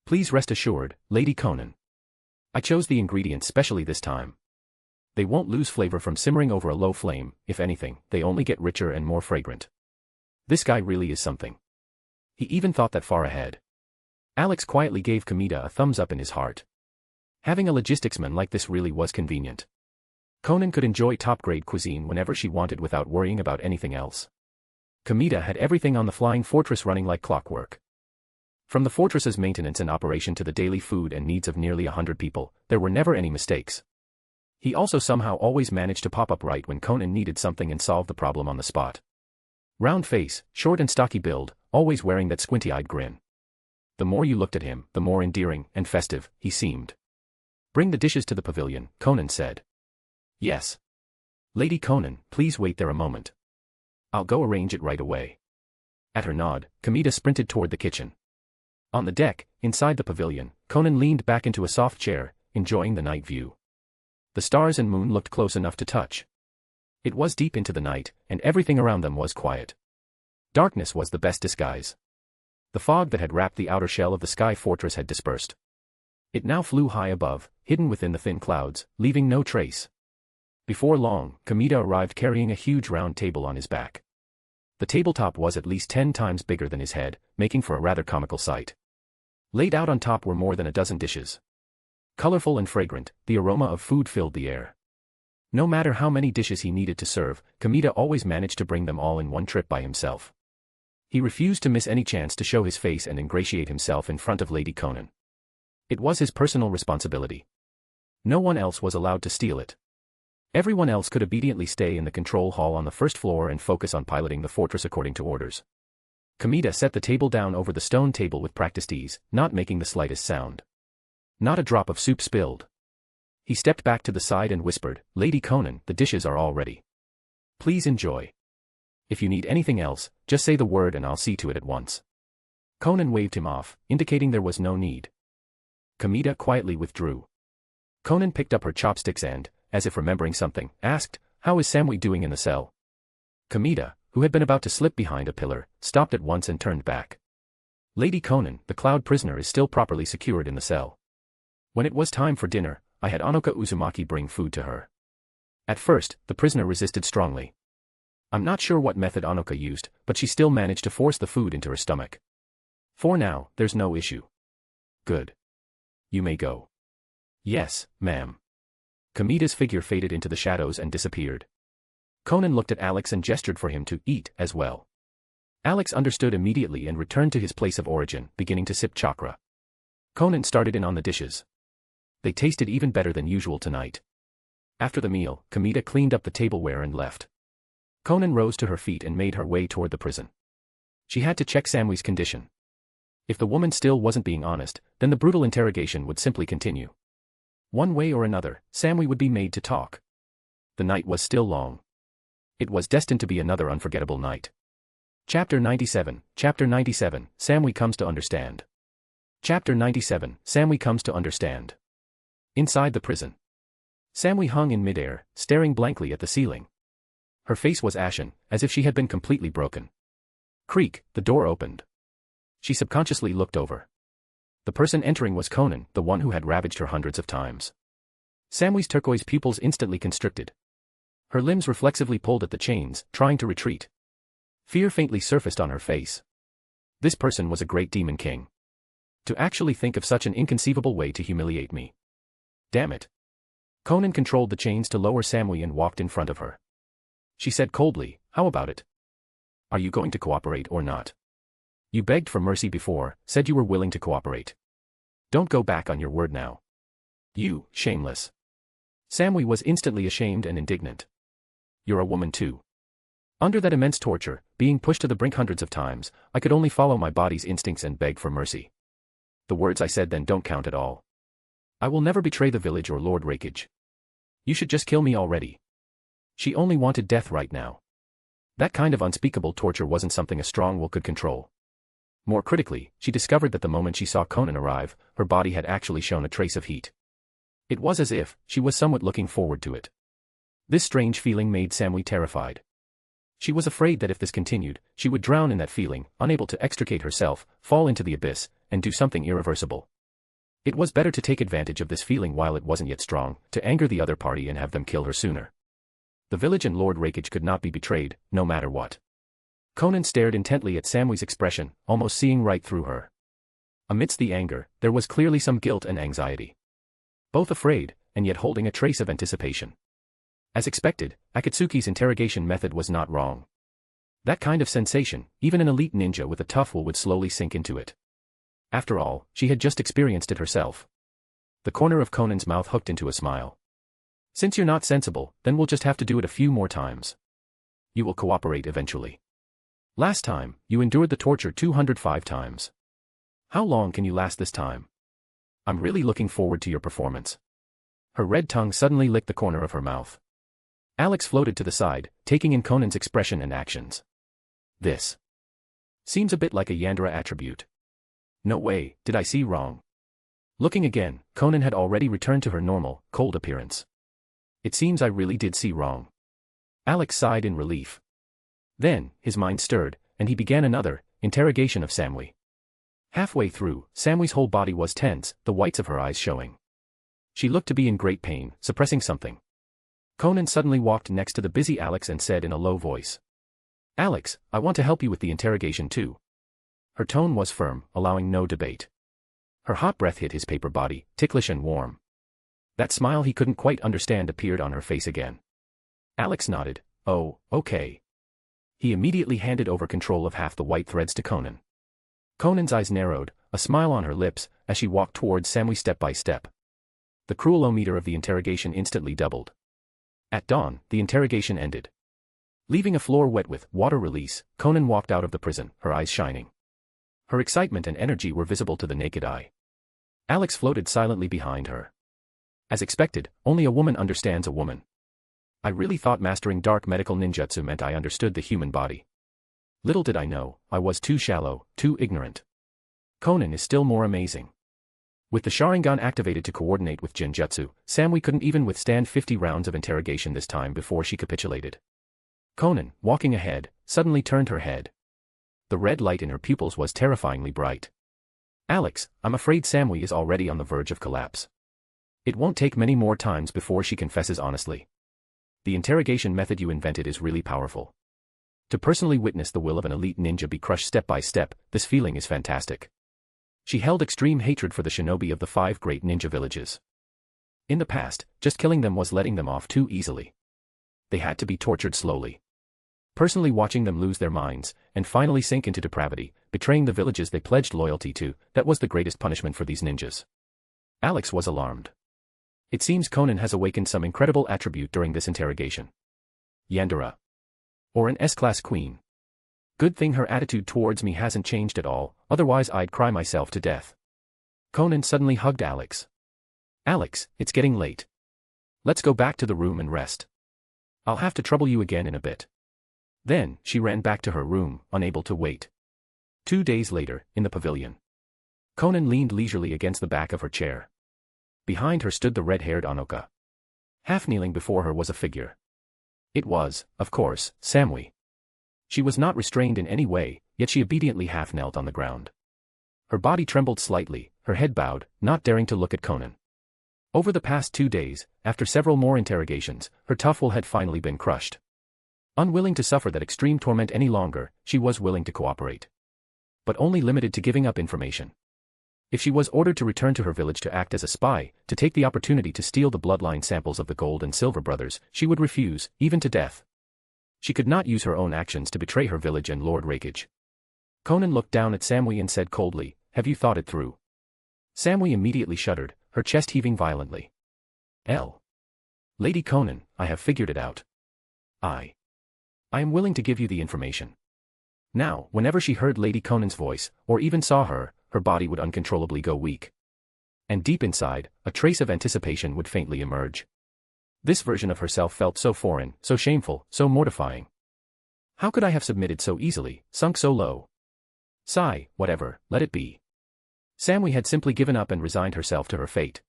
Please rest assured, Lady Konan. I chose the ingredients specially this time. They won't lose flavor from simmering over a low flame, if anything, they only get richer and more fragrant. This guy really is something. He even thought that far ahead. Alex quietly gave Kamita a thumbs up in his heart. Having a logisticsman like this really was convenient. Konan could enjoy top-grade cuisine whenever she wanted without worrying about anything else. Kamita had everything on the flying fortress running like clockwork. From the fortress's maintenance and operation to the daily food and needs of nearly 100 people, there were never any mistakes. He also somehow always managed to pop up right when Konan needed something and solve the problem on the spot. Round face, short and stocky build, always wearing that squinty-eyed grin. The more you looked at him, the more endearing and festive he seemed. Bring the dishes to the pavilion, Konan said. Yes. Lady Konan, please wait there a moment. I'll go arrange it right away. At her nod, Kamita sprinted toward the kitchen. On the deck, inside the pavilion, Konan leaned back into a soft chair, enjoying the night view. The stars and moon looked close enough to touch. It was deep into the night, and everything around them was quiet. Darkness was the best disguise. The fog that had wrapped the outer shell of the sky fortress had dispersed. It now flew high above, hidden within the thin clouds, leaving no trace. Before long, Kamita arrived carrying a huge round table on his back. The tabletop was at least 10 times bigger than his head, making for a rather comical sight. Laid out on top were more than a dozen dishes. Colorful and fragrant, the aroma of food filled the air. No matter how many dishes he needed to serve, Kamita always managed to bring them all in one trip by himself. He refused to miss any chance to show his face and ingratiate himself in front of Lady Konan. It was his personal responsibility. No one else was allowed to steal it. Everyone else could obediently stay in the control hall on the first floor and focus on piloting the fortress according to orders. Kamita set the table down over the stone table with practiced ease, not making the slightest sound. Not a drop of soup spilled. He stepped back to the side and whispered, Lady Konan, the dishes are all ready. Please enjoy. If you need anything else, just say the word and I'll see to it at once. Konan waved him off, indicating there was no need. Kamita quietly withdrew. Konan picked up her chopsticks and, as if remembering something, asked, How is Samui doing in the cell? Kamita, who had been about to slip behind a pillar, stopped at once and turned back. Lady Konan, the cloud prisoner is still properly secured in the cell. When it was time for dinner, I had Anoka Uzumaki bring food to her. At first, the prisoner resisted strongly. I'm not sure what method Anoka used, but she still managed to force the food into her stomach. For now, there's no issue. Good. You may go. Yes, ma'am. Kamita's figure faded into the shadows and disappeared. Konan looked at Alex and gestured for him to eat as well. Alex understood immediately and returned to his place of origin, beginning to sip chakra. Konan started in on the dishes. They tasted even better than usual tonight. After the meal, Kamita cleaned up the tableware and left. Konan rose to her feet and made her way toward the prison. She had to check Samui's condition. If the woman still wasn't being honest, then the brutal interrogation would simply continue. One way or another, Samui would be made to talk. The night was still long. It was destined to be another unforgettable night. Chapter 97, Samui comes to understand. Chapter 97, Samui comes to understand. Inside the prison. Samui hung in midair, staring blankly at the ceiling. Her face was ashen, as if she had been completely broken. Creak, the door opened. She subconsciously looked over. The person entering was Konan, the one who had ravaged her hundreds of times. Samui's turquoise pupils instantly constricted. Her limbs reflexively pulled at the chains, trying to retreat. Fear faintly surfaced on her face. This person was a great demon king. To actually think of such an inconceivable way to humiliate me. Damn it. Konan controlled the chains to lower Samui and walked in front of her. She said coldly, How about it? Are you going to cooperate or not? You begged for mercy before, said you were willing to cooperate. Don't go back on your word now. You, shameless. Samui was instantly ashamed and indignant. You're a woman too. Under that immense torture, being pushed to the brink hundreds of times, I could only follow my body's instincts and beg for mercy. The words I said then don't count at all. I will never betray the village or Lord Rakage. You should just kill me already. She only wanted death right now. That kind of unspeakable torture wasn't something a strong will could control. More critically, she discovered that the moment she saw Konan arrive, her body had actually shown a trace of heat. It was as if she was somewhat looking forward to it. This strange feeling made Samui terrified. She was afraid that if this continued, she would drown in that feeling, unable to extricate herself, fall into the abyss, and do something irreversible. It was better to take advantage of this feeling while it wasn't yet strong, to anger the other party and have them kill her sooner. The village and Lord Rakage could not be betrayed, no matter what. Konan stared intently at Samui's expression, almost seeing right through her. Amidst the anger, there was clearly some guilt and anxiety. Both afraid, and yet holding a trace of anticipation. As expected, Akatsuki's interrogation method was not wrong. That kind of sensation, even an elite ninja with a tough will would slowly sink into it. After all, she had just experienced it herself. The corner of Konan's mouth hooked into a smile. Since you're not sensible, then we'll just have to do it a few more times. You will cooperate eventually. Last time, you endured the torture 205 times. How long can you last this time? I'm really looking forward to your performance. Her red tongue suddenly licked the corner of her mouth. Alex floated to the side, taking in Konan's expression and actions. This seems a bit like a Yandere attribute. No way, did I see wrong? Looking again, Konan had already returned to her normal, cold appearance. It seems I really did see wrong. Alex sighed in relief. Then, his mind stirred, and he began another interrogation of Samui. Halfway through, Samui's whole body was tense, the whites of her eyes showing. She looked to be in great pain, suppressing something. Konan suddenly walked next to the busy Alex and said in a low voice. Alex, I want to help you with the interrogation too. Her tone was firm, allowing no debate. Her hot breath hit his paper body, ticklish and warm. That smile he couldn't quite understand appeared on her face again. Alex nodded. Oh, okay. He immediately handed over control of half the white threads to Konan. Konan's eyes narrowed, a smile on her lips, as she walked towards Samui step by step. The cruelometer of the interrogation instantly doubled. At dawn, the interrogation ended. Leaving a floor wet with water release, Konan walked out of the prison, her eyes shining. Her excitement and energy were visible to the naked eye. Alex floated silently behind her. As expected, only a woman understands a woman. I really thought mastering dark medical ninjutsu meant I understood the human body. Little did I know, I was too shallow, too ignorant. Konan is still more amazing. With the Sharingan activated to coordinate with Jinjutsu, Samui couldn't even withstand 50 rounds of interrogation this time before she capitulated. Konan, walking ahead, suddenly turned her head. The red light in her pupils was terrifyingly bright. Alex, I'm afraid Samui is already on the verge of collapse. It won't take many more times before she confesses honestly. The interrogation method you invented is really powerful. To personally witness the will of an elite ninja be crushed step by step, this feeling is fantastic. She held extreme hatred for the shinobi of the 5 great ninja villages. In the past, just killing them was letting them off too easily. They had to be tortured slowly. Personally watching them lose their minds, and finally sink into depravity, betraying the villages they pledged loyalty to, that was the greatest punishment for these ninjas. Alex was alarmed. It seems Konan has awakened some incredible attribute during this interrogation. Yandere. Or an S-class queen. Good thing her attitude towards me hasn't changed at all, otherwise I'd cry myself to death. Konan suddenly hugged Alex. Alex, it's getting late. Let's go back to the room and rest. I'll have to trouble you again in a bit. Then, she ran back to her room, unable to wait. 2 days later, in the pavilion. Konan leaned leisurely against the back of her chair. Behind her stood the red-haired Anoka. Half kneeling before her was a figure. It was, of course, Samui. She was not restrained in any way, yet she obediently half knelt on the ground. Her body trembled slightly, her head bowed, not daring to look at Konan. Over the past 2 days, after several more interrogations, her tough will had finally been crushed. Unwilling to suffer that extreme torment any longer, she was willing to cooperate. But only limited to giving up information. If she was ordered to return to her village to act as a spy, to take the opportunity to steal the bloodline samples of the Gold and Silver brothers, she would refuse, even to death. She could not use her own actions to betray her village and Lord Rakage. Konan looked down at Samui and said coldly, "Have you thought it through?" Samui immediately shuddered, her chest heaving violently. Lady Konan, I have figured it out. I am willing to give you the information. Now, whenever she heard Lady Konan's voice, or even saw her, her body would uncontrollably go weak. And deep inside, a trace of anticipation would faintly emerge. This version of herself felt so foreign, so shameful, so mortifying. How could I have submitted so easily, sunk so low? Sigh, whatever, let it be. Samui had simply given up and resigned herself to her fate.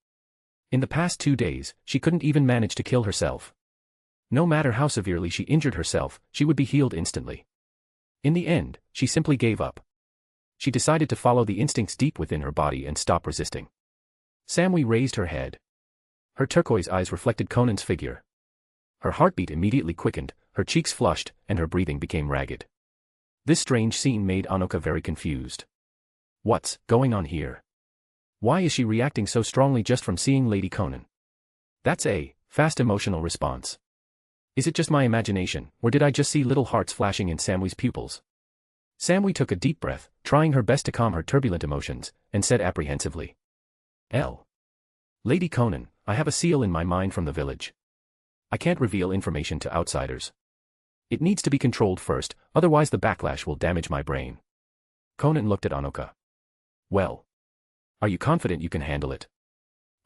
In the past 2 days, she couldn't even manage to kill herself. No matter how severely she injured herself, she would be healed instantly. In the end, she simply gave up. She decided to follow the instincts deep within her body and stop resisting. Samui raised her head. Her turquoise eyes reflected Konan's figure. Her heartbeat immediately quickened, her cheeks flushed, and her breathing became ragged. This strange scene made Anoka very confused. What's going on here? Why is she reacting so strongly just from seeing Lady Konan? That's a fast emotional response. Is it just my imagination, or did I just see little hearts flashing in Samui's pupils? Samui took a deep breath, trying her best to calm her turbulent emotions, and said apprehensively. Lady Konan, I have a seal in my mind from the village. I can't reveal information to outsiders. It needs to be controlled first, otherwise the backlash will damage my brain. Konan looked at Anoka. Well. Are you confident you can handle it?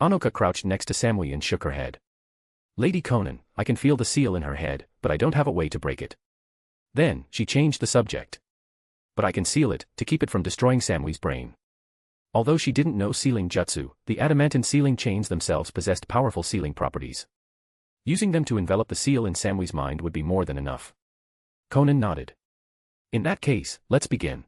Anoka crouched next to Samui and shook her head. Lady Konan, I can feel the seal in her head, but I don't have a way to break it. Then, she changed the subject. But I can seal it, to keep it from destroying Samui's brain. Although she didn't know sealing jutsu, the adamantine sealing chains themselves possessed powerful sealing properties. Using them to envelop the seal in Samui's mind would be more than enough. Konan nodded. In that case, let's begin.